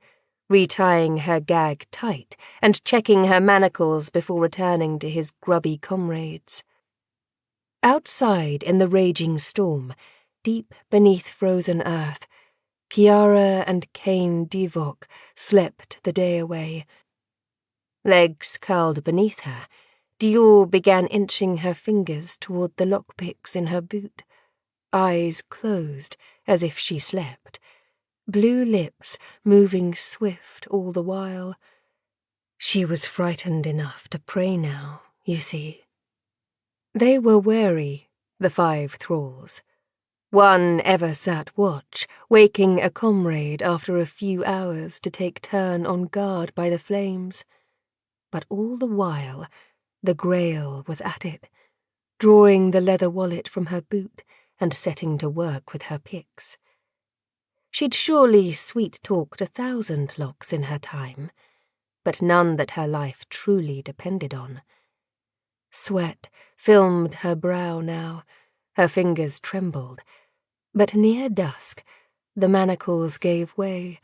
retying her gag tight and checking her manacles before returning to his grubby comrades. Outside in the raging storm, deep beneath frozen earth, Chiara and Cain Divok slept the day away. Legs curled beneath her, Dior began inching her fingers toward the lockpicks in her boot, eyes closed as if she slept, blue lips moving swift all the while. She was frightened enough to pray now, you see. They were wary, the 5 thralls. One ever sat watch, waking a comrade after a few hours to take turn on guard by the flames. But all the while, the Grail was at it, drawing the leather wallet from her boot and setting to work with her picks. She'd surely sweet-talked 1,000 locks in her time, but none that her life truly depended on. Sweat filmed her brow now, her fingers trembled, but near dusk the manacles gave way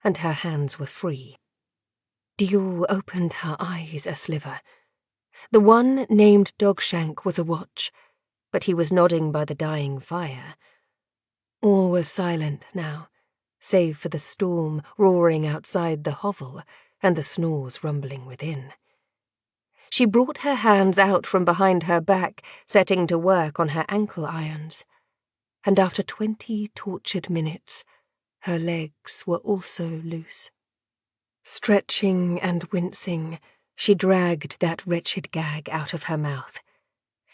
and her hands were free. Dior opened her eyes a sliver. The one named Dogshank was a watch, but he was nodding by the dying fire. All was silent now, save for the storm roaring outside the hovel and the snores rumbling within. She brought her hands out from behind her back, setting to work on her ankle irons. And after 20 tortured minutes, her legs were also loose. Stretching and wincing, she dragged that wretched gag out of her mouth.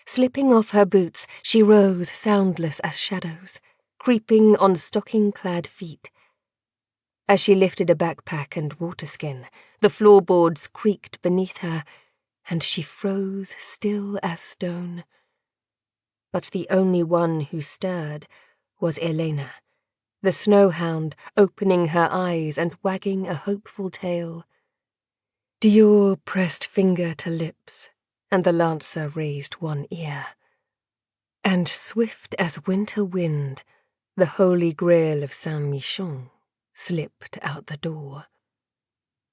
Slipping off her boots, she rose soundless as shadows, creeping on stocking-clad feet. As she lifted a backpack and waterskin, the floorboards creaked beneath her, and she froze still as stone. But the only one who stirred was Elena, the snowhound opening her eyes and wagging a hopeful tail. Dior pressed finger to lips, and the lancer raised one ear. And swift as winter wind, the holy grail of Saint-Michon slipped out the door.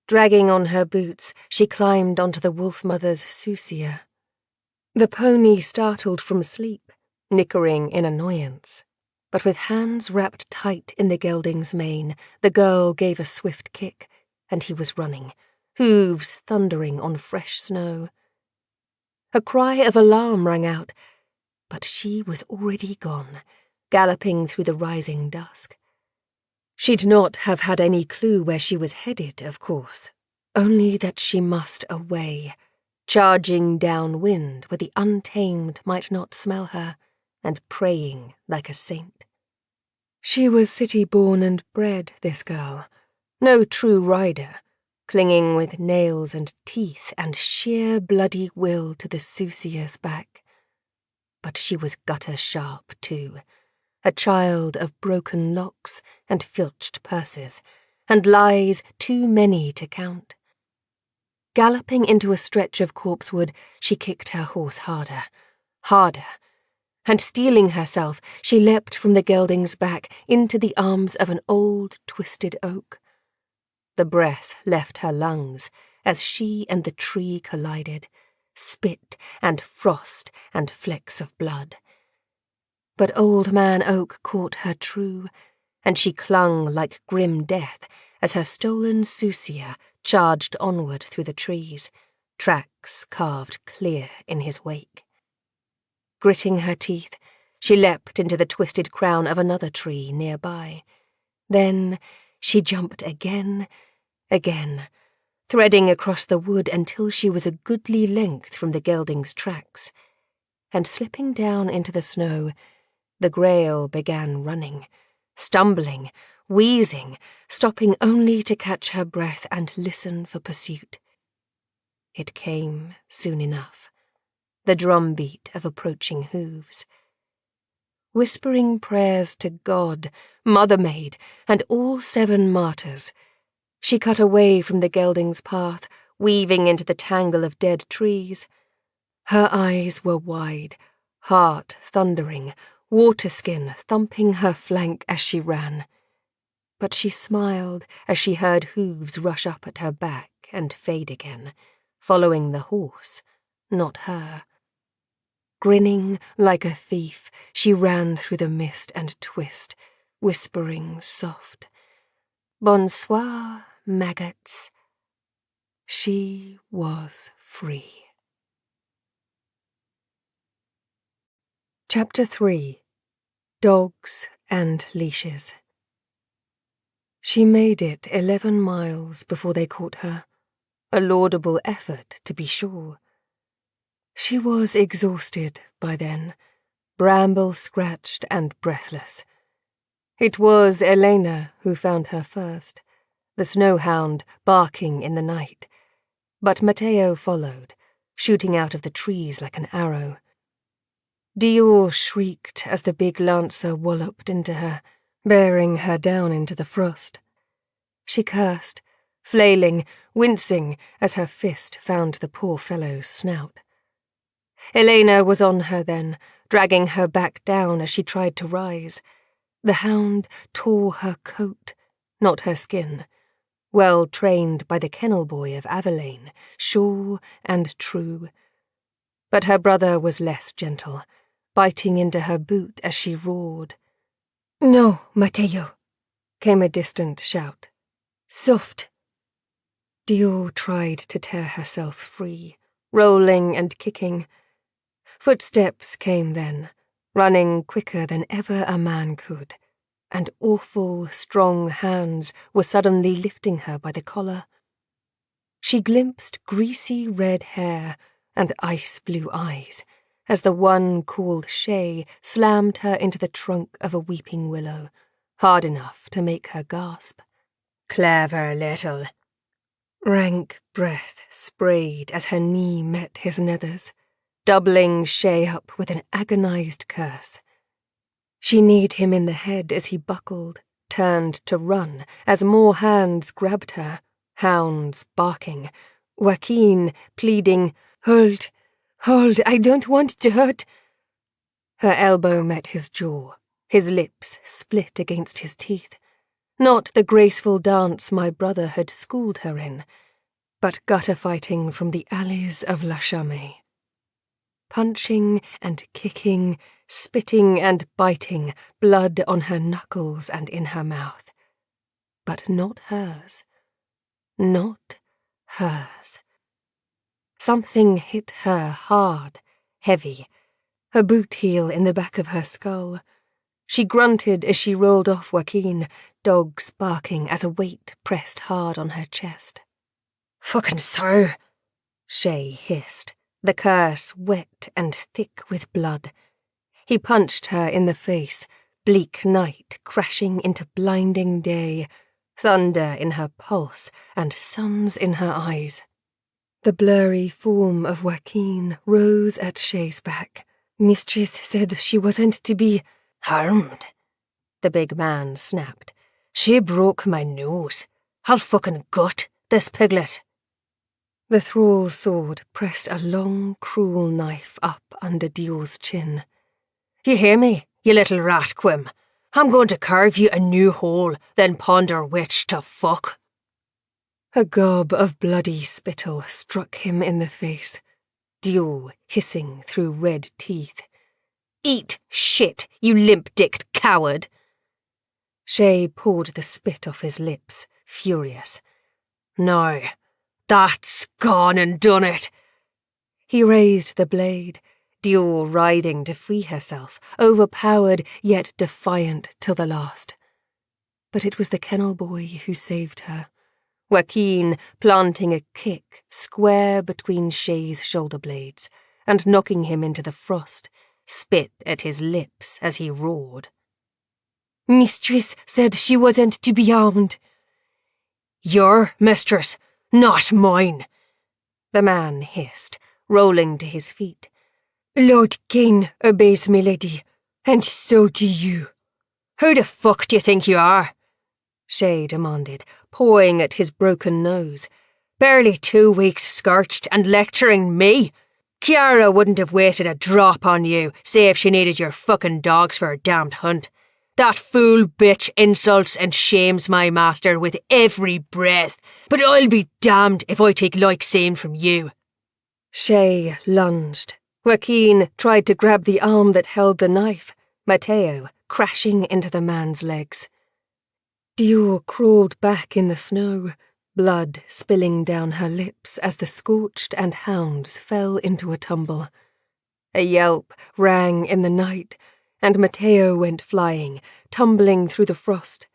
Dragging on her boots, she climbed onto the wolf-mother's soussier. The pony startled from sleep, nickering in annoyance. But with hands wrapped tight in the gelding's mane, the girl gave a swift kick, and he was running, hooves thundering on fresh snow. A cry of alarm rang out, but she was already gone, galloping through the rising dusk. She'd not have had any clue where she was headed, of course, only that she must away, charging downwind where the untamed might not smell her, and praying like a saint. She was city-born and bred, this girl, no true rider, clinging with nails and teeth and sheer bloody will to the soussier's back. But she was gutter-sharp, too, a child of broken locks and filched purses, and lies too many to count. Galloping into a stretch of corpsewood, she kicked her horse harder, and steeling herself, she leapt from the gelding's back into the arms of an old, twisted oak. The breath left her lungs as she and the tree collided, spit and frost and flecks of blood. But Old Man Oak caught her true, and she clung like grim death as her stolen soussier charged onward through the trees, tracks carved clear in his wake. Gritting her teeth, she leapt into the twisted crown of another tree nearby. Then she jumped again, threading across the wood until she was a goodly length from the gelding's tracks. And slipping down into the snow, the Grail began running, stumbling, wheezing, stopping only to catch her breath and listen for pursuit. It came soon enough, the drumbeat of approaching hooves. whispering prayers to God, Mother Maid, and all 7 martyrs. She cut away from the gelding's path, weaving into the tangle of dead trees. Her eyes were wide, heart thundering, waterskin thumping her flank as she ran. But she smiled as she heard hooves rush up at her back and fade again, following the horse, not her. Grinning like a thief, she ran through the mist and twist, whispering soft, "Bonsoir, maggots." She was free. Chapter 3. Dogs and Leashes. She made it 11 miles before they caught her. A laudable effort, to be sure. She was exhausted by then, bramble-scratched and breathless. It was Elena who found her first, the snow-hound barking in the night. But Matteo followed, shooting out of the trees like an arrow. Dior shrieked as the big lancer walloped into her, bearing her down into the frost. She cursed, flailing, wincing as her fist found the poor fellow's snout. Elena was on her then, dragging her back down as she tried to rise. The hound tore her coat, not her skin, well trained by the kennel boy of Avelaine, sure and true. But her brother was less gentle, biting into her boot as she roared. "No, Matteo," came a distant shout. "Soft." Dior tried to tear herself free, rolling and kicking. Footsteps came then, running quicker than ever a man could, and awful, strong hands were suddenly lifting her by the collar. She glimpsed greasy red hair and ice-blue eyes as the one called Shay slammed her into the trunk of a weeping willow, hard enough to make her gasp. "Clever little." Rank breath sprayed as her knee met his nethers, doubling Shay up with an agonized curse. She kneed him in the head as he buckled, turned to run, as more hands grabbed her, hounds barking, Joaquin pleading, "Hold, hold, I don't want to hurt." Her elbow met his jaw, his lips split against his teeth. Not the graceful dance my brother had schooled her in, but gutter fighting from the alleys of La Chamée. Punching and kicking, spitting and biting, blood on her knuckles and in her mouth. But not hers. Not hers. Something hit her hard, heavy, her boot heel in the back of her skull. She grunted as she rolled off Joaquin, dogs barking as a weight pressed hard on her chest. "Fucking sow," Shay hissed, the curse wet and thick with blood. He punched her in the face, bleak night crashing into blinding day, thunder in her pulse and suns in her eyes. The blurry form of Joaquin rose at Shay's back. "Mistress said she wasn't to be harmed," the big man snapped. "She broke my nose. I'll fucking gut this piglet." The thrall's sword pressed a long, cruel knife up under Dior's chin. "You hear me, you little rat, Quim? I'm going to carve you a new hole, then ponder which to fuck." A gob of bloody spittle struck him in the face, Dior hissing through red teeth. "Eat shit, you limp-dicked coward!" Shay pulled the spit off his lips, furious. "No, that's gone and done it." He raised the blade, Dior writhing to free herself, overpowered yet defiant till the last. But it was the kennel boy who saved her, Joaquin planting a kick square between Shay's shoulder blades and knocking him into the frost, spit at his lips as he roared. "Mistress said she wasn't to be harmed." "Your mistress, not mine," the man hissed, rolling to his feet. "Lord Kane obeys me, lady. And so do you. Who the fuck do you think you are? Shay demanded, pawing at his broken nose. Barely 2 weeks scorched and lecturing me? Kiara wouldn't have wasted a drop on you, save she needed your fucking dogs for her damned hunt. That fool bitch insults and shames my master with every breath, but I'll be damned if I take like same from you. Shay lunged. Joaquin tried to grab the arm that held the knife, Mateo crashing into the man's legs. Dior crawled back in the snow, blood spilling down her lips as the scorched and hounds fell into a tumble. A yelp rang in the night, and Mateo went flying, tumbling through the frost.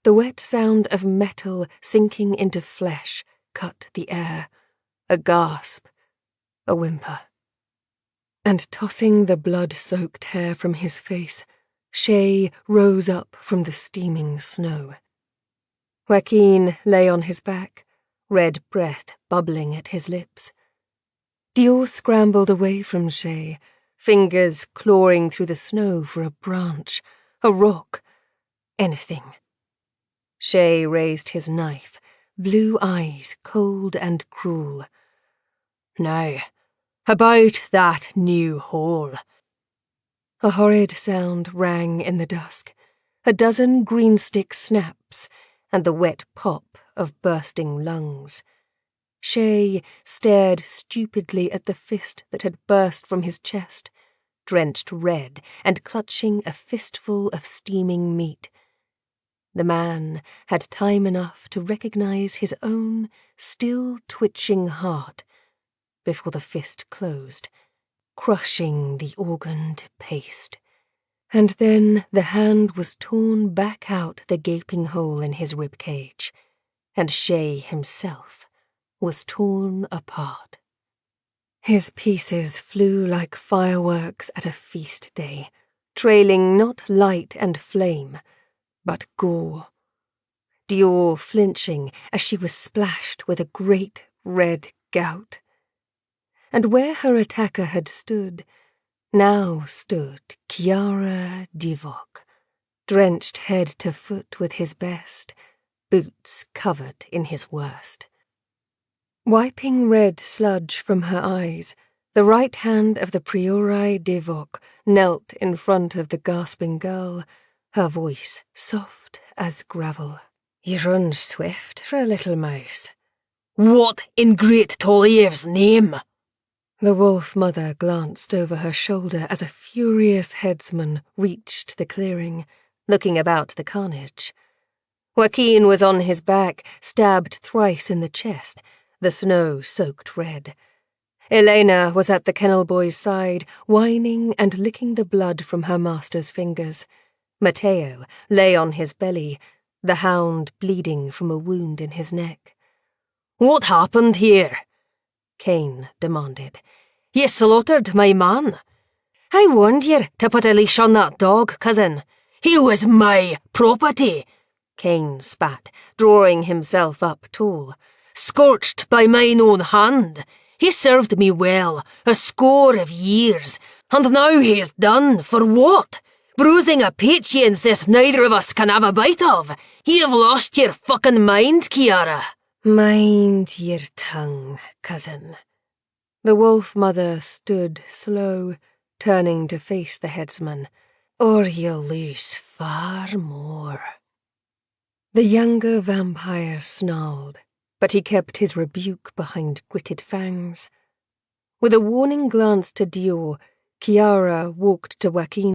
The wet sound of metal sinking into flesh cut the air. A gasp, a whimper. And tossing the blood-soaked hair from his face, Shay rose up from the steaming snow. Joaquin lay on his back, red breath bubbling at his lips. Dior scrambled away from Shay, fingers clawing through the snow for a branch, a rock, anything. Shay raised his knife, blue eyes cold and cruel. Now, about that new hole. A horrid sound rang in the dusk, a dozen green stick snaps, and the wet pop of bursting lungs. Shay stared stupidly at the fist that had burst from his chest, drenched red and clutching a fistful of steaming meat. The man had time enough to recognize his own still twitching heart before the fist closed, crushing the organ to paste. And then the hand was torn back out the gaping hole in his ribcage, and Shay himself was torn apart. His pieces flew like fireworks at a feast day, trailing not light and flame, but gore. Dior flinching as she was splashed with a great red gout. And where her attacker had stood, now stood Kiara Divok, drenched head to foot with his best, boots covered in his worst. Wiping red sludge from her eyes, the right hand of the Priori Divok knelt in front of the gasping girl, her voice soft as gravel. You run swift for a little mouse. What in great Tolliev's name? The wolf mother glanced over her shoulder as a furious headsman reached the clearing, looking about the carnage. Joaquin was on his back, stabbed thrice in the chest, the snow soaked red. Elena was at the kennel boy's side, whining and licking the blood from her master's fingers. Mateo lay on his belly, the hound bleeding from a wound in his neck. What happened here? Cain demanded. You slaughtered my man. I warned you to put a leash on that dog, cousin. He was my property. Cain spat, drawing himself up tall. Scorched by mine own hand. He served me well, a score of years, and now he's done for what? Bruising a patience this neither of us can have a bite of. You've lost your fucking mind, Kiara. Mind your tongue, cousin. The wolf mother stood slow, turning to face the headsman, or you'll lose far more. The younger vampire snarled, but he kept his rebuke behind gritted fangs. With a warning glance to Dior, Kiara walked to Joaquin.